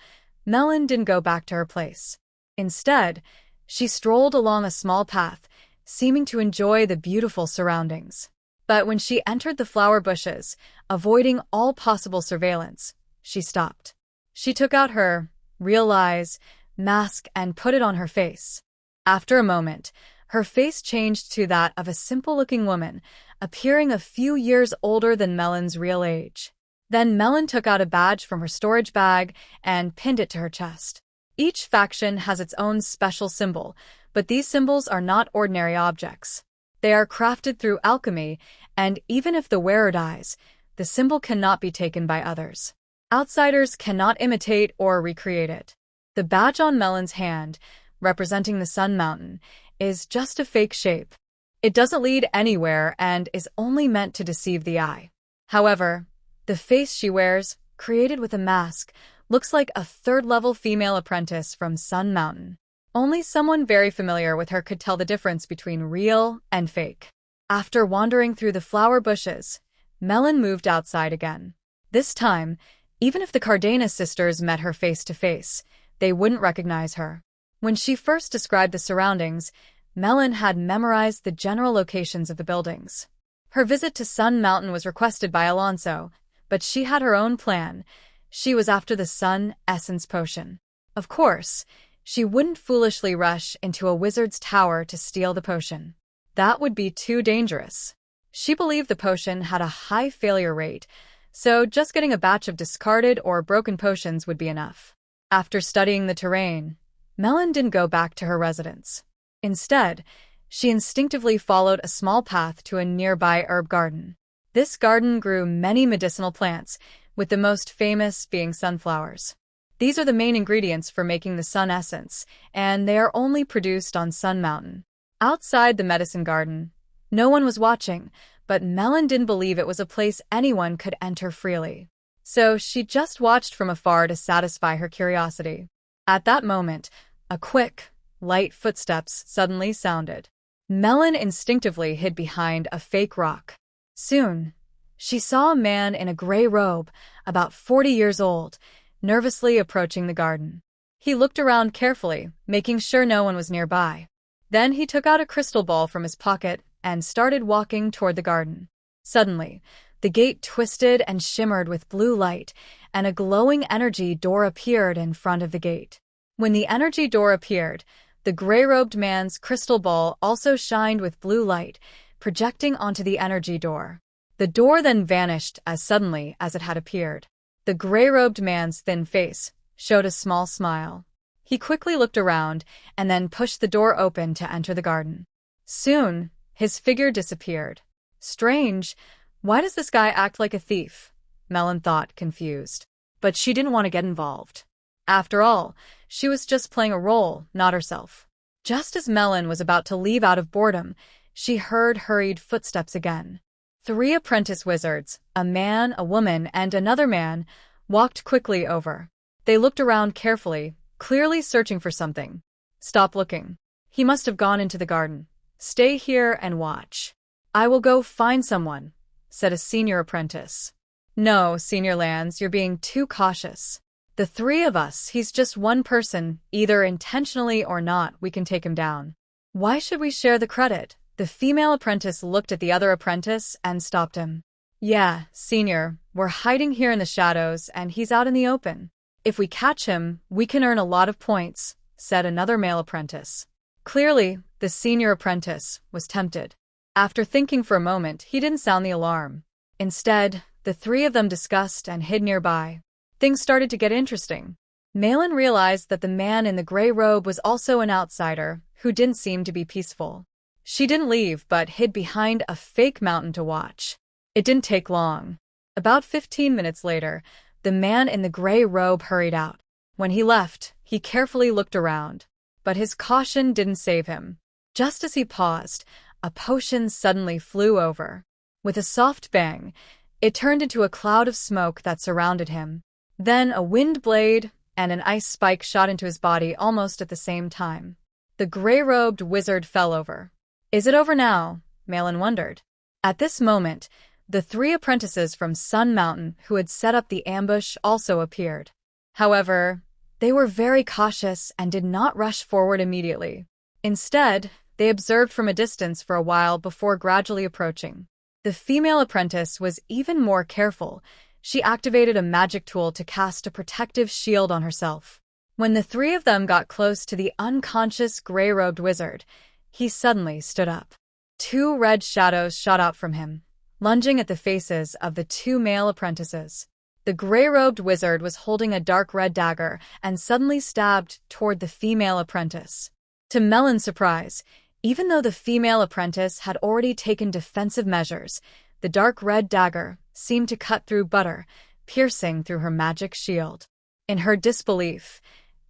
Melon didn't go back to her place. Instead, she strolled along a small path, seeming to enjoy the beautiful surroundings. But when she entered the flower bushes, avoiding all possible surveillance, she stopped. She took out her real eyes mask and put it on her face. After a moment, her face changed to that of a simple-looking woman, appearing a few years older than Melon's real age. Then Melon took out a badge from her storage bag and pinned it to her chest. Each faction has its own special symbol, but these symbols are not ordinary objects. They are crafted through alchemy, and even if the wearer dies, the symbol cannot be taken by others. Outsiders cannot imitate or recreate it. The badge on Melon's hand, representing the Sun Mountain, is just a fake shape. It doesn't lead anywhere and is only meant to deceive the eye. However, the face she wears, created with a mask, looks like a third-level female apprentice from Sun Mountain. Only someone very familiar with her could tell the difference between real and fake. After wandering through the flower bushes, Melon moved outside again. This time, even if the Cardenas sisters met her face to face, they wouldn't recognize her. When she first described the surroundings, Melon had memorized the general locations of the buildings. Her visit to Sun Mountain was requested by Alonso, but she had her own plan. She was after the Sun Essence Potion. Of course, she wouldn't foolishly rush into a wizard's tower to steal the potion. That would be too dangerous. She believed the potion had a high failure rate, so just getting a batch of discarded or broken potions would be enough. After studying the terrain, Melon didn't go back to her residence. Instead, she instinctively followed a small path to a nearby herb garden. This garden grew many medicinal plants, with the most famous being sunflowers. These are the main ingredients for making the sun essence, and they are only produced on Sun Mountain. Outside the medicine garden, no one was watching, but Melon didn't believe it was a place anyone could enter freely. So she just watched from afar to satisfy her curiosity. At that moment, a quick, light footsteps suddenly sounded. Melon instinctively hid behind a fake rock. Soon, she saw a man in a gray robe, about 40 years old, nervously approaching the garden. He looked around carefully, making sure no one was nearby. Then he took out a crystal ball from his pocket and started walking toward the garden. Suddenly, the gate twisted and shimmered with blue light, and a glowing energy door appeared in front of the gate. When the energy door appeared, the gray-robed man's crystal ball also shined with blue light, projecting onto the energy door. The door then vanished as suddenly as it had appeared. The gray-robed man's thin face showed a small smile. He quickly looked around and then pushed the door open to enter the garden. Soon, his figure disappeared. Strange, why does this guy act like a thief? Melon thought, confused. But she didn't want to get involved. After all, she was just playing a role, not herself. Just as Melon was about to leave out of boredom, she heard hurried footsteps again. 3 apprentice wizards, a man, a woman, and another man, walked quickly over. They looked around carefully, clearly searching for something. Stop looking. He must have gone into the garden. Stay here and watch. I will go find someone, said a senior apprentice. No, Senior Lands, you're being too cautious. The 3 of us, he's just one person, either intentionally or not, we can take him down. Why should we share the credit? The female apprentice looked at the other apprentice and stopped him. Yeah, Senior, we're hiding here in the shadows and he's out in the open. If we catch him, we can earn a lot of points, said another male apprentice. Clearly, the senior apprentice was tempted. After thinking for a moment, he didn't sound the alarm. Instead, the 3 of them discussed and hid nearby. Things started to get interesting. Malin realized that the man in the gray robe was also an outsider who didn't seem to be peaceful. She didn't leave but hid behind a fake mountain to watch. It didn't take long. About 15 minutes later, the man in the gray robe hurried out. When he left, he carefully looked around. But his caution didn't save him. Just as he paused, a potion suddenly flew over. With a soft bang, it turned into a cloud of smoke that surrounded him. Then a wind blade and an ice spike shot into his body almost at the same time. The gray-robed wizard fell over. Is it over now? Malin wondered. At this moment, the 3 apprentices from Sun Mountain who had set up the ambush also appeared. However, they were very cautious and did not rush forward immediately. Instead, they observed from a distance for a while before gradually approaching. The female apprentice was even more careful. She activated a magic tool to cast a protective shield on herself. When the 3 of them got close to the unconscious gray-robed wizard, he suddenly stood up. 2 red shadows shot out from him, lunging at the faces of the 2 male apprentices. The gray-robed wizard was holding a dark red dagger and suddenly stabbed toward the female apprentice. To Melon's surprise, even though the female apprentice had already taken defensive measures, the dark red dagger seemed to cut through butter, piercing through her magic shield. In her disbelief,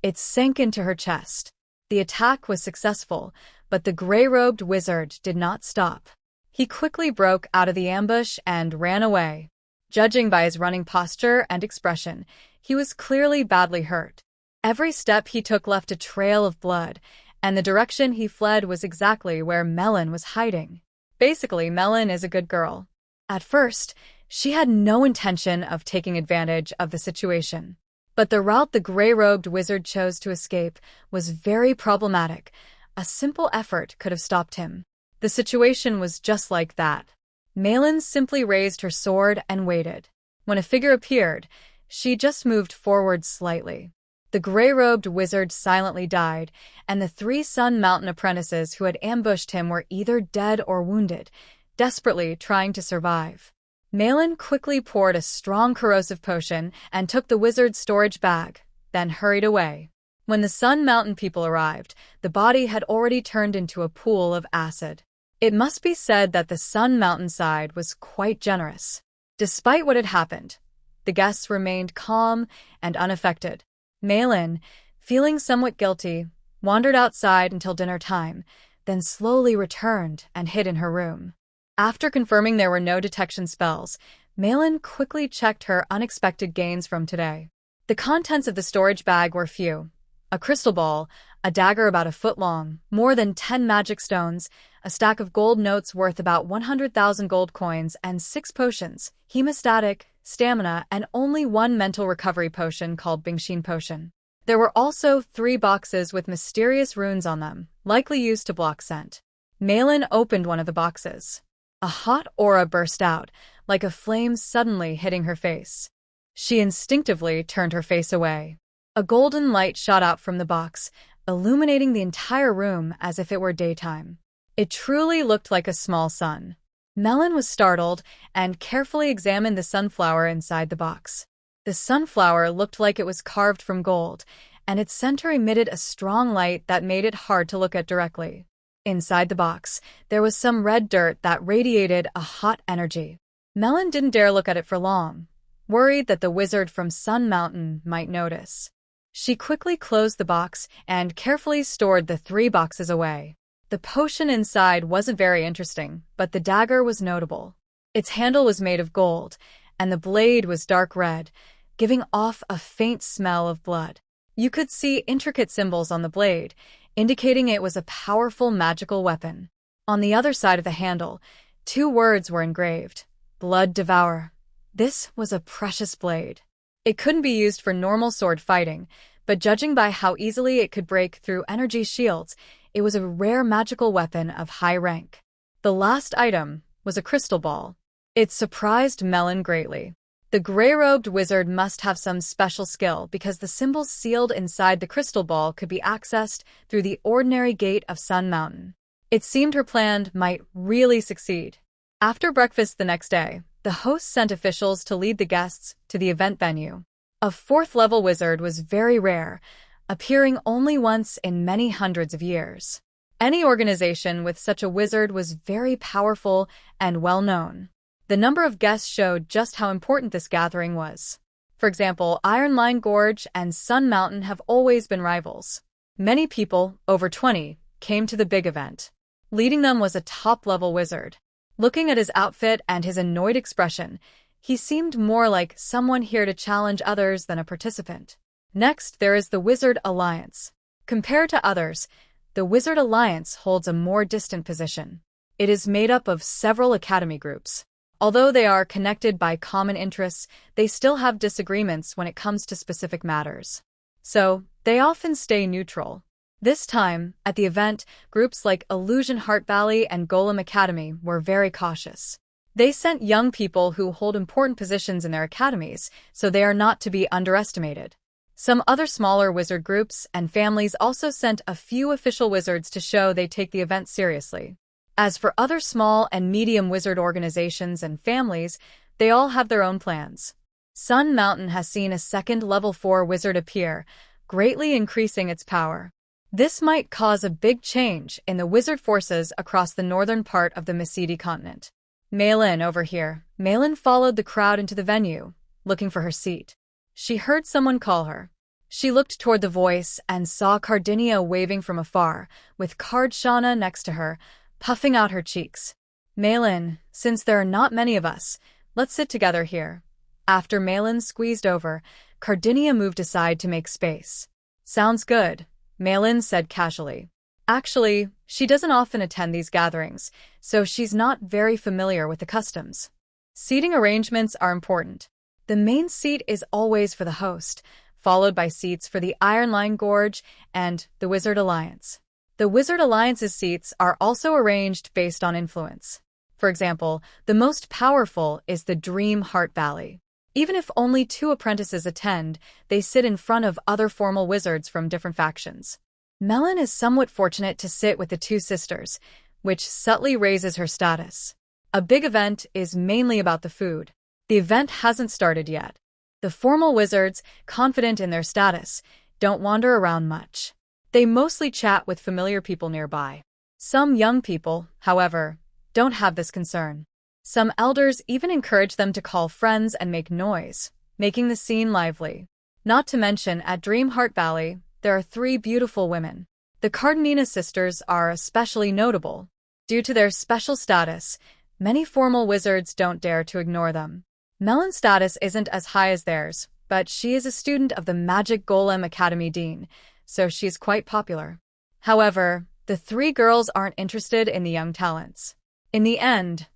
it sank into her chest. The attack was successful, but the gray-robed wizard did not stop. He quickly broke out of the ambush and ran away. Judging by his running posture and expression, he was clearly badly hurt. Every step he took left a trail of blood, and the direction he fled was exactly where Melon was hiding. Basically, Melon is a good girl. At first, she had no intention of taking advantage of the situation. But the route the gray-robed wizard chose to escape was very problematic. A simple effort could have stopped him. The situation was just like that. Malin simply raised her sword and waited. When a figure appeared, she just moved forward slightly. The gray-robed wizard silently died, and the 3 Sun Mountain apprentices who had ambushed him were either dead or wounded, desperately trying to survive. Malin quickly poured a strong corrosive potion and took the wizard's storage bag, then hurried away. When the Sun Mountain people arrived, the body had already turned into a pool of acid. It must be said that the Sun Mountain side was quite generous. Despite what had happened, the guests remained calm and unaffected. Malin, feeling somewhat guilty, wandered outside until dinner time, then slowly returned and hid in her room. After confirming there were no detection spells, Malin quickly checked her unexpected gains from today. The contents of the storage bag were few. A crystal ball, a dagger about a foot long, more than 10 magic stones, a stack of gold notes worth about 100,000 gold coins, and 6 potions, hemostatic, stamina, and only 1 mental recovery potion called Bingshin Potion. There were also 3 boxes with mysterious runes on them, likely used to block scent. Malin opened one of the boxes. A hot aura burst out, like a flame suddenly hitting her face. She instinctively turned her face away. A golden light shot out from the box, illuminating the entire room as if it were daytime. It truly looked like a small sun. Melon was startled and carefully examined the sunflower inside the box. The sunflower looked like it was carved from gold, and its center emitted a strong light that made it hard to look at directly. Inside the box, there was some red dirt that radiated a hot energy. Melon didn't dare look at it for long, worried that the wizard from Sun Mountain might notice. She quickly closed the box and carefully stored the 3 boxes away. The potion inside wasn't very interesting, but the dagger was notable. Its handle was made of gold, and the blade was dark red, giving off a faint smell of blood. You could see intricate symbols on the blade, indicating it was a powerful magical weapon. On the other side of the handle, 2 words were engraved: Blood Devourer. This was a precious blade. It couldn't be used for normal sword fighting, but judging by how easily it could break through energy shields, it was a rare magical weapon of high rank. The last item was a crystal ball. It surprised Melon greatly. The gray-robed wizard must have some special skill because the symbols sealed inside the crystal ball could be accessed through the ordinary gate of Sun Mountain. It seemed her plan might really succeed. After breakfast the next day, the host sent officials to lead the guests to the event venue. A 4th-level wizard was very rare, appearing only once in many hundreds of years. Any organization with such a wizard was very powerful and well-known. The number of guests showed just how important this gathering was. For example, Iron Line Gorge and Sun Mountain have always been rivals. Many people, over 20, came to the big event. Leading them was a top-level wizard. Looking at his outfit and his annoyed expression, he seemed more like someone here to challenge others than a participant. Next, there is the Wizard Alliance. Compared to others, the Wizard Alliance holds a more distant position. It is made up of several academy groups. Although they are connected by common interests, they still have disagreements when it comes to specific matters. So, they often stay neutral. This time, at the event, groups like Illusion Heart Valley and Golem Academy were very cautious. They sent young people who hold important positions in their academies, so they are not to be underestimated. Some other smaller wizard groups and families also sent a few official wizards to show they take the event seriously. As for other small and medium wizard organizations and families, they all have their own plans. Sun Mountain has seen a second level 4 wizard appear, greatly increasing its power. This might cause a big change in the wizard forces across the northern part of the Mesidi continent. Malin over here. Malin followed the crowd into the venue, looking for her seat. She heard someone call her. She looked toward the voice and saw Cardinia waving from afar, with Cardshana next to her, puffing out her cheeks. Malin, since there are not many of us, let's sit together here. After Malin squeezed over, Cardinia moved aside to make space. Sounds good, Malin said casually. Actually, she doesn't often attend these gatherings, so she's not very familiar with the customs. Seating arrangements are important. The main seat is always for the host, followed by seats for the Iron Line Gorge and the Wizard Alliance. The Wizard Alliance's seats are also arranged based on influence. For example, the most powerful is the Dream Heart Valley. Even if only 2 apprentices attend, they sit in front of other formal wizards from different factions. Melon is somewhat fortunate to sit with the 2 sisters, which subtly raises her status. A big event is mainly about the food. The event hasn't started yet. The formal wizards, confident in their status, don't wander around much. They mostly chat with familiar people nearby. Some young people, however, don't have this concern. Some elders even encourage them to call friends and make noise, making the scene lively. Not to mention, at Dream Heart Valley, there are 3 beautiful women. The Cardinina sisters are especially notable. Due to their special status, many formal wizards don't dare to ignore them. Melon's status isn't as high as theirs, but she is a student of the Magic Golem Academy Dean, so she's quite popular. However, the 3 girls aren't interested in the young talents. In the end,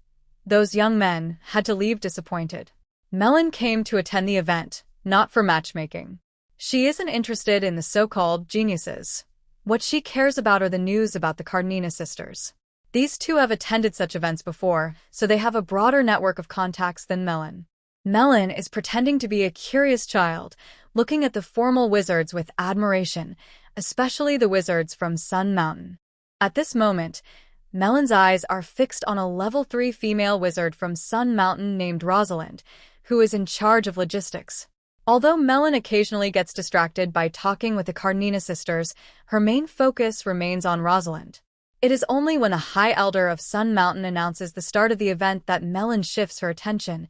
those young men had to leave disappointed. Melon came to attend the event, not for matchmaking. She isn't interested in the so-called geniuses. What she cares about are the news about the Cardinina sisters. These 2 have attended such events before, so they have a broader network of contacts than Melon. Melon is pretending to be a curious child, looking at the formal wizards with admiration, especially the wizards from Sun Mountain. At this moment, Melon's eyes are fixed on a level 3 female wizard from Sun Mountain named Rosalind, who is in charge of logistics. Although Melon occasionally gets distracted by talking with the Cardinina sisters, her main focus remains on Rosalind. It is only when a High Elder of Sun Mountain announces the start of the event that Melon shifts her attention,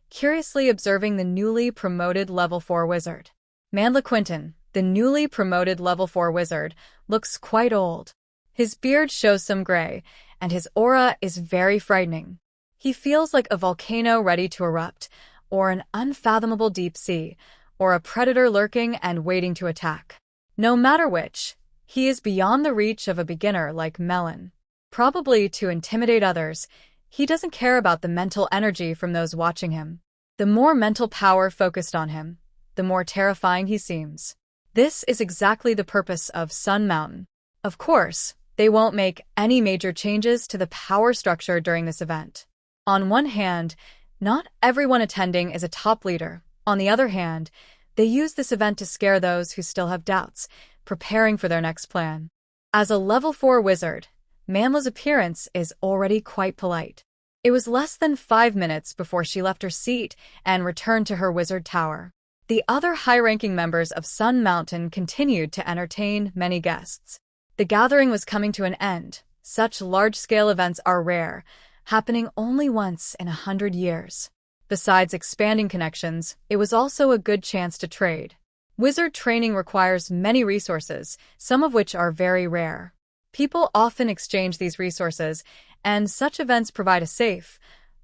curiously observing the newly promoted level 4 wizard. Manhwa Quinton, the newly promoted level 4 wizard, looks quite old. His beard shows some gray, and his aura is very frightening. He feels like a volcano ready to erupt, or an unfathomable deep sea, or a predator lurking and waiting to attack. No matter which, he is beyond the reach of a beginner like Melon. Probably to intimidate others, he doesn't care about the mental energy from those watching him. The more mental power focused on him, the more terrifying he seems. This is exactly the purpose of Sun Mountain. Of course, they won't make any major changes to the power structure during this event. On one hand, not everyone attending is a top leader. On the other hand, they use this event to scare those who still have doubts, preparing for their next plan. As a level 4 wizard, Manhwa's appearance is already quite polite. It was less than 5 minutes before she left her seat and returned to her wizard tower. The other high-ranking members of Sun Mountain continued to entertain many guests. The gathering was coming to an end. Such large-scale events are rare, happening only once in 100 years. Besides expanding connections, it was also a good chance to trade. Wizard training requires many resources, some of which are very rare. People often exchange these resources, and such events provide a safe,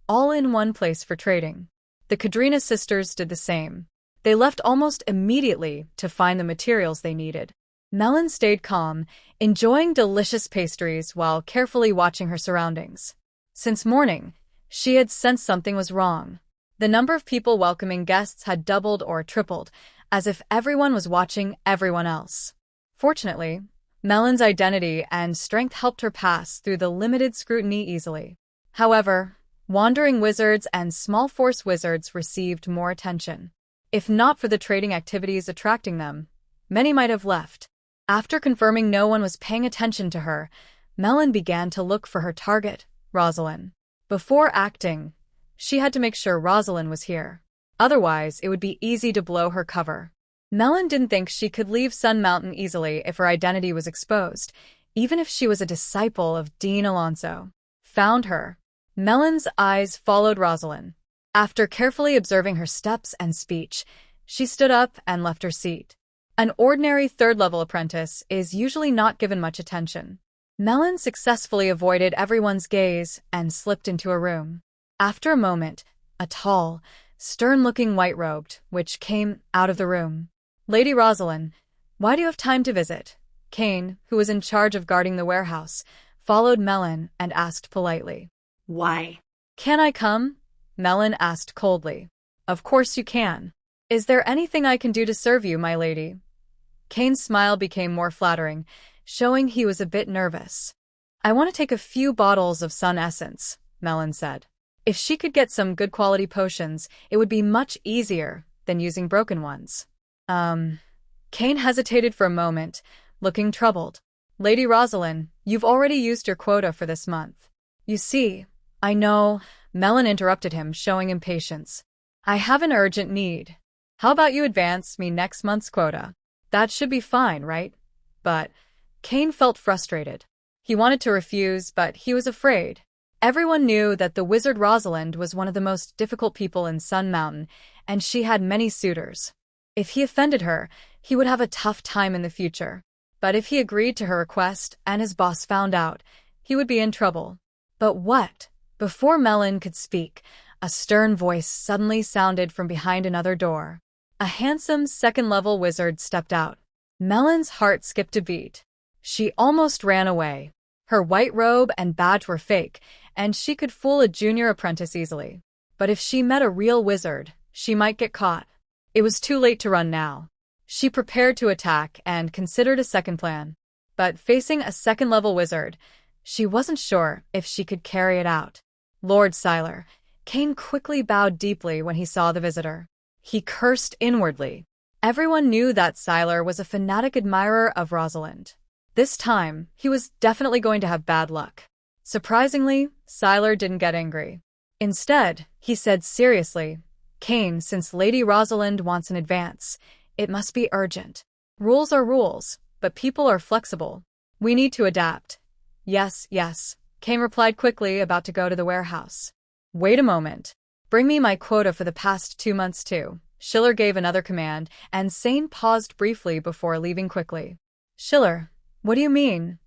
all-in-one place for trading. The Cardinina sisters did the same. They left almost immediately to find the materials they needed. Melon stayed calm, enjoying delicious pastries while carefully watching her surroundings. Since morning, she had sensed something was wrong. The number of people welcoming guests had doubled or tripled, as if everyone was watching everyone else. Fortunately, Melon's identity and strength helped her pass through the limited scrutiny easily. However, wandering wizards and small force wizards received more attention. If not for the trading activities attracting them, many might have left. After confirming no one was paying attention to her, Melon began to look for her target, Rosalind. Before acting, she had to make sure Rosalind was here. Otherwise, it would be easy to blow her cover. Melon didn't think she could leave Sun Mountain easily if her identity was exposed, even if she was a disciple of Dean Alonso. Found her. Melon's eyes followed Rosalind. After carefully observing her steps and speech, she stood up and left her seat. An ordinary third-level apprentice is usually not given much attention. Melon successfully avoided everyone's gaze and slipped into a room. After a moment, a tall, stern-looking white-robed witch came out of the room. "Lady Rosalind, Why do you have time to visit? Kane, who was in charge of guarding the warehouse, followed Melon and asked politely. Why? Can I come? Melon asked coldly. Of course you can. Is there anything I can do to serve you, my lady? Kane's smile became more flattering, showing he was a bit nervous. I want to take a few bottles of sun essence, Melon said. If she could get some good quality potions, it would be much easier than using broken ones. Kane hesitated for a moment, looking troubled. Lady Rosalind, you've already used your quota for this month. You see, I know, Melon interrupted him, showing impatience. I have an urgent need. How about you advance me next month's quota? That should be fine, right? But Kane felt frustrated. He wanted to refuse, but he was afraid. Everyone knew that the wizard Rosalind was one of the most difficult people in Sun Mountain, and she had many suitors. If he offended her, he would have a tough time in the future. But if he agreed to her request and his boss found out, he would be in trouble. But what? Before Melon could speak, a stern voice suddenly sounded from behind another door. A handsome second-level wizard stepped out. Melon's heart skipped a beat. She almost ran away. Her white robe and badge were fake, and she could fool a junior apprentice easily. But if she met a real wizard, she might get caught. It was too late to run now. She prepared to attack and considered a second plan. But facing a second-level wizard, she wasn't sure if she could carry it out. Lord Siler. Kane quickly bowed deeply when he saw the visitor. He cursed inwardly. Everyone knew that Siler was a fanatic admirer of Rosalind. This time, he was definitely going to have bad luck. Surprisingly, Siler didn't get angry. Instead, he said seriously, Kane, since Lady Rosalind wants an advance, it must be urgent. Rules are rules, but people are flexible. We need to adapt. Yes, yes, Kane replied quickly, about to go to the warehouse. Wait a moment. Bring me my quota for the past 2 months too. Schiller gave another command, and Sane paused briefly before leaving quickly. Schiller, what do you mean?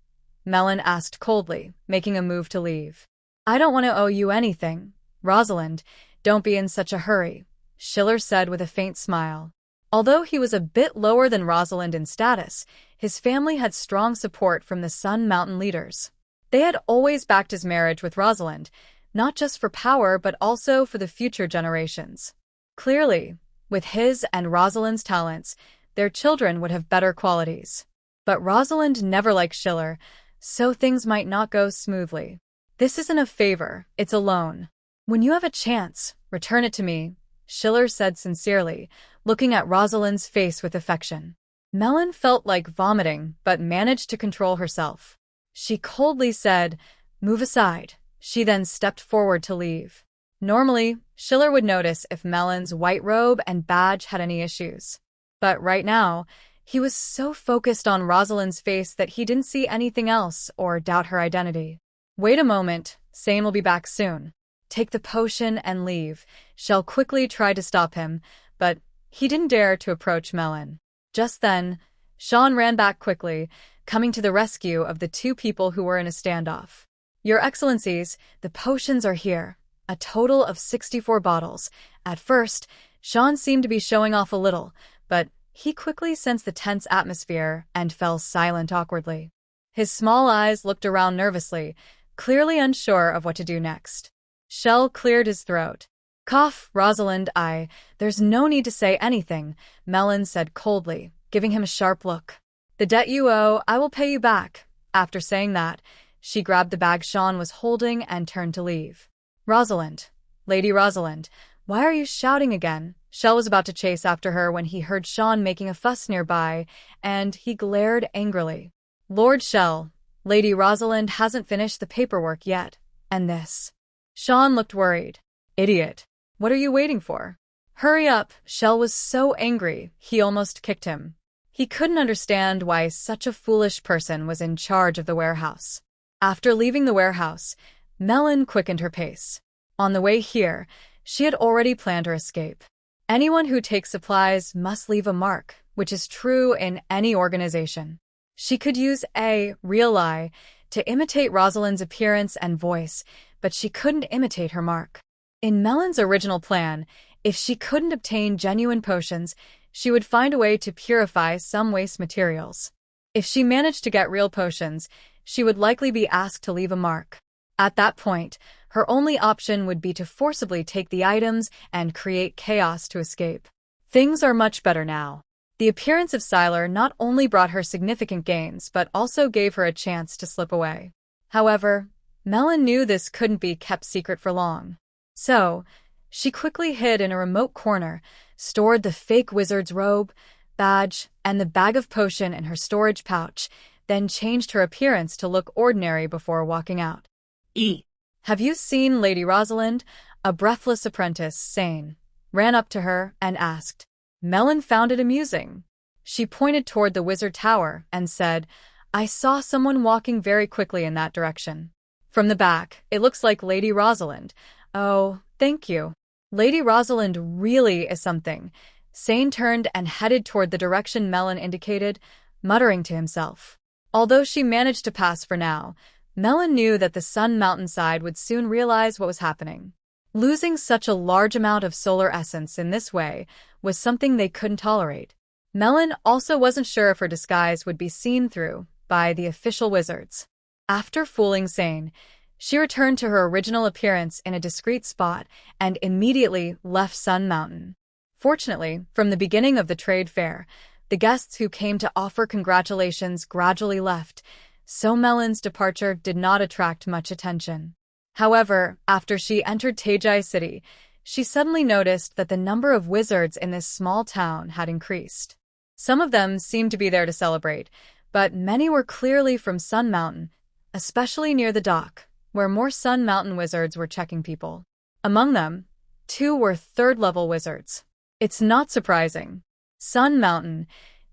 Melon asked coldly, making a move to leave. I don't want to owe you anything. Rosalind, don't be in such a hurry, Schiller said with a faint smile. Although he was a bit lower than Rosalind in status, his family had strong support from the Sun Mountain leaders. They had always backed his marriage with Rosalind, not just for power but also for the future generations. Clearly, with his and Rosalind's talents, their children would have better qualities. But Rosalind never liked Schiller, so things might not go smoothly. This isn't a favor, it's a loan. When you have a chance, return it to me, Schiller said sincerely, looking at Rosalind's face with affection. Melon felt like vomiting, but managed to control herself. She coldly said, "Move aside." She then stepped forward to leave. Normally, Schiller would notice if Melon's white robe and badge had any issues. But right now, he was so focused on Rosalind's face that he didn't see anything else or doubt her identity. Wait a moment, Sane will be back soon. Take the potion and leave. Shell quickly tried to stop him, but he didn't dare to approach Melon. Just then, Sean ran back quickly, coming to the rescue of the 2 people who were in a standoff. Your Excellencies, the potions are here. A total of 64 bottles. At first, Sean seemed to be showing off a little, but he quickly sensed the tense atmosphere and fell silent awkwardly. His small eyes looked around nervously, clearly unsure of what to do next. Shell cleared his throat. Cough, Rosalind, there's no need to say anything, Melon said coldly, giving him a sharp look. The debt you owe, I will pay you back. After saying that, she grabbed the bag Sean was holding and turned to leave. Rosalind, Lady Rosalind, why are you shouting again? Shell was about to chase after her when he heard Sean making a fuss nearby, and he glared angrily. Lord Shell, Lady Rosalind hasn't finished the paperwork yet, and this. Sean looked worried. Idiot. What are you waiting for? Hurry up, Shell was so angry, he almost kicked him. He couldn't understand why such a foolish person was in charge of the warehouse. After leaving the warehouse, Melon quickened her pace. On the way here, she had already planned her escape. Anyone who takes supplies must leave a mark, which is true in any organization. She could use a real eye to imitate Rosalind's appearance and voice, but she couldn't imitate her mark. In Melon's original plan, if she couldn't obtain genuine potions, she would find a way to purify some waste materials. If she managed to get real potions, she would likely be asked to leave a mark. At that point, her only option would be to forcibly take the items and create chaos to escape. Things are much better now. The appearance of Siler not only brought her significant gains but also gave her a chance to slip away. However, Melon knew this couldn't be kept secret for long. So, she quickly hid in a remote corner, stored the fake wizard's robe, badge, and the bag of potion in her storage pouch, then changed her appearance to look ordinary before walking out. Have you seen Lady Rosalind? A breathless apprentice, Sane, ran up to her and asked. Melon found it amusing. She pointed toward the wizard tower and said, I saw someone walking very quickly in that direction. From the back, it looks like Lady Rosalind. Oh, thank you. Lady Rosalind really is something. Sane turned and headed toward the direction Melon indicated, muttering to himself. Although she managed to pass for now, Melon knew that the Sun Mountain side would soon realize what was happening. Losing such a large amount of solar essence in this way was something they couldn't tolerate. Melon also wasn't sure if her disguise would be seen through by the official wizards. After fooling Sane, she returned to her original appearance in a discreet spot and immediately left Sun Mountain. Fortunately, from the beginning of the trade fair, the guests who came to offer congratulations gradually left, so Melon's departure did not attract much attention. However, after she entered Tajai City, she suddenly noticed that the number of wizards in this small town had increased. Some of them seemed to be there to celebrate, but many were clearly from Sun Mountain, especially near the dock, where more Sun Mountain wizards were checking people. Among them, 2 were third-level wizards. It's not surprising. Sun Mountain,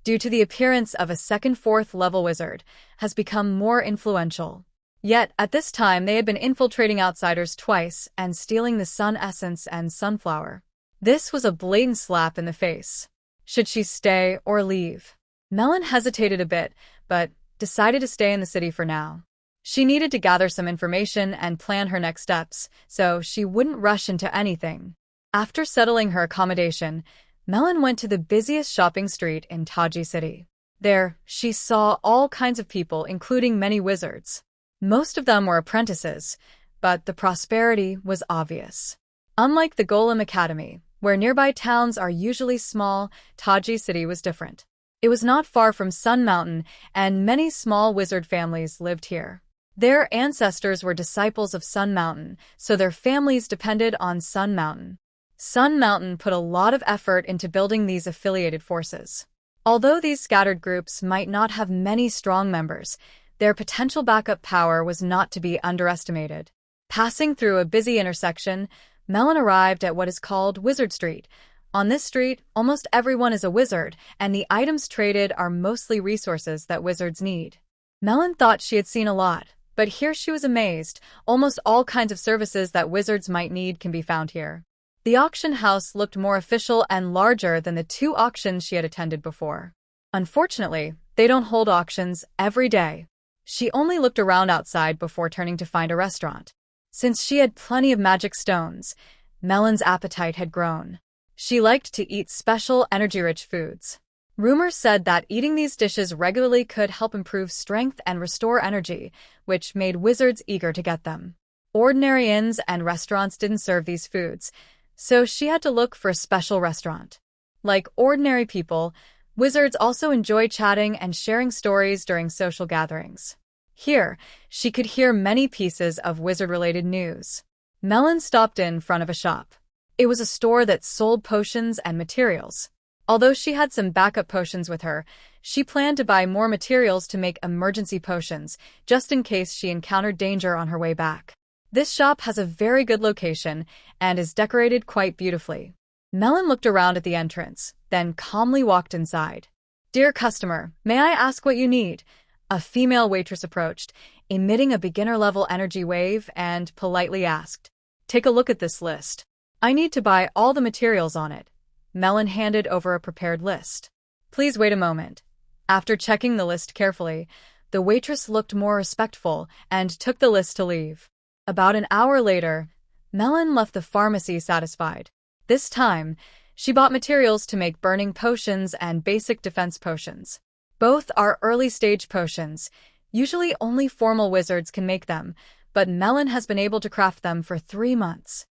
due to the appearance of a second fourth-level wizard, has become more influential. Yet, at this time they had been infiltrating outsiders twice and stealing the sun essence and sunflower. This was a blatant slap in the face. Should she stay or leave? Melon hesitated a bit, but decided to stay in the city for now. She needed to gather some information and plan her next steps, so she wouldn't rush into anything. After settling her accommodation, Melon went to the busiest shopping street in Taji City. There, she saw all kinds of people, including many wizards. Most of them were apprentices, but the prosperity was obvious. Unlike the Golem Academy, where nearby towns are usually small, Taji City was different. It was not far from Sun Mountain, and many small wizard families lived here. Their ancestors were disciples of Sun Mountain, so their families depended on Sun Mountain. Sun Mountain put a lot of effort into building these affiliated forces. Although these scattered groups might not have many strong members, their potential backup power was not to be underestimated. Passing through a busy intersection, Melon arrived at what is called Wizard Street. On this street, almost everyone is a wizard, and the items traded are mostly resources that wizards need. Melon thought she had seen a lot, but here she was amazed. Almost all kinds of services that wizards might need can be found here. The auction house looked more official and larger than the 2 auctions she had attended before. Unfortunately, they don't hold auctions every day. She only looked around outside before turning to find a restaurant. Since she had plenty of magic stones, Melon's appetite had grown. She liked to eat special, energy-rich foods. Rumors said that eating these dishes regularly could help improve strength and restore energy, which made wizards eager to get them. Ordinary inns and restaurants didn't serve these foods, so she had to look for a special restaurant. Like ordinary people, wizards also enjoy chatting and sharing stories during social gatherings. Here, she could hear many pieces of wizard-related news. Melon stopped in front of a shop. It was a store that sold potions and materials. Although she had some backup potions with her, she planned to buy more materials to make emergency potions, just in case she encountered danger on her way back. This shop has a very good location and is decorated quite beautifully. Melon looked around at the entrance, then calmly walked inside. "Dear customer, may I ask what you need?" A female waitress approached, emitting a beginner-level energy wave, and politely asked. "Take a look at this list. I need to buy all the materials on it." Melon handed over a prepared list. "Please wait a moment." After checking the list carefully, the waitress looked more respectful and took the list to leave. About an hour later, Melon left the pharmacy satisfied. This time, She bought materials to make burning potions and basic defense potions. Both are early-stage potions. Usually only formal wizards can make them, but Melon has been able to craft them for 3 months.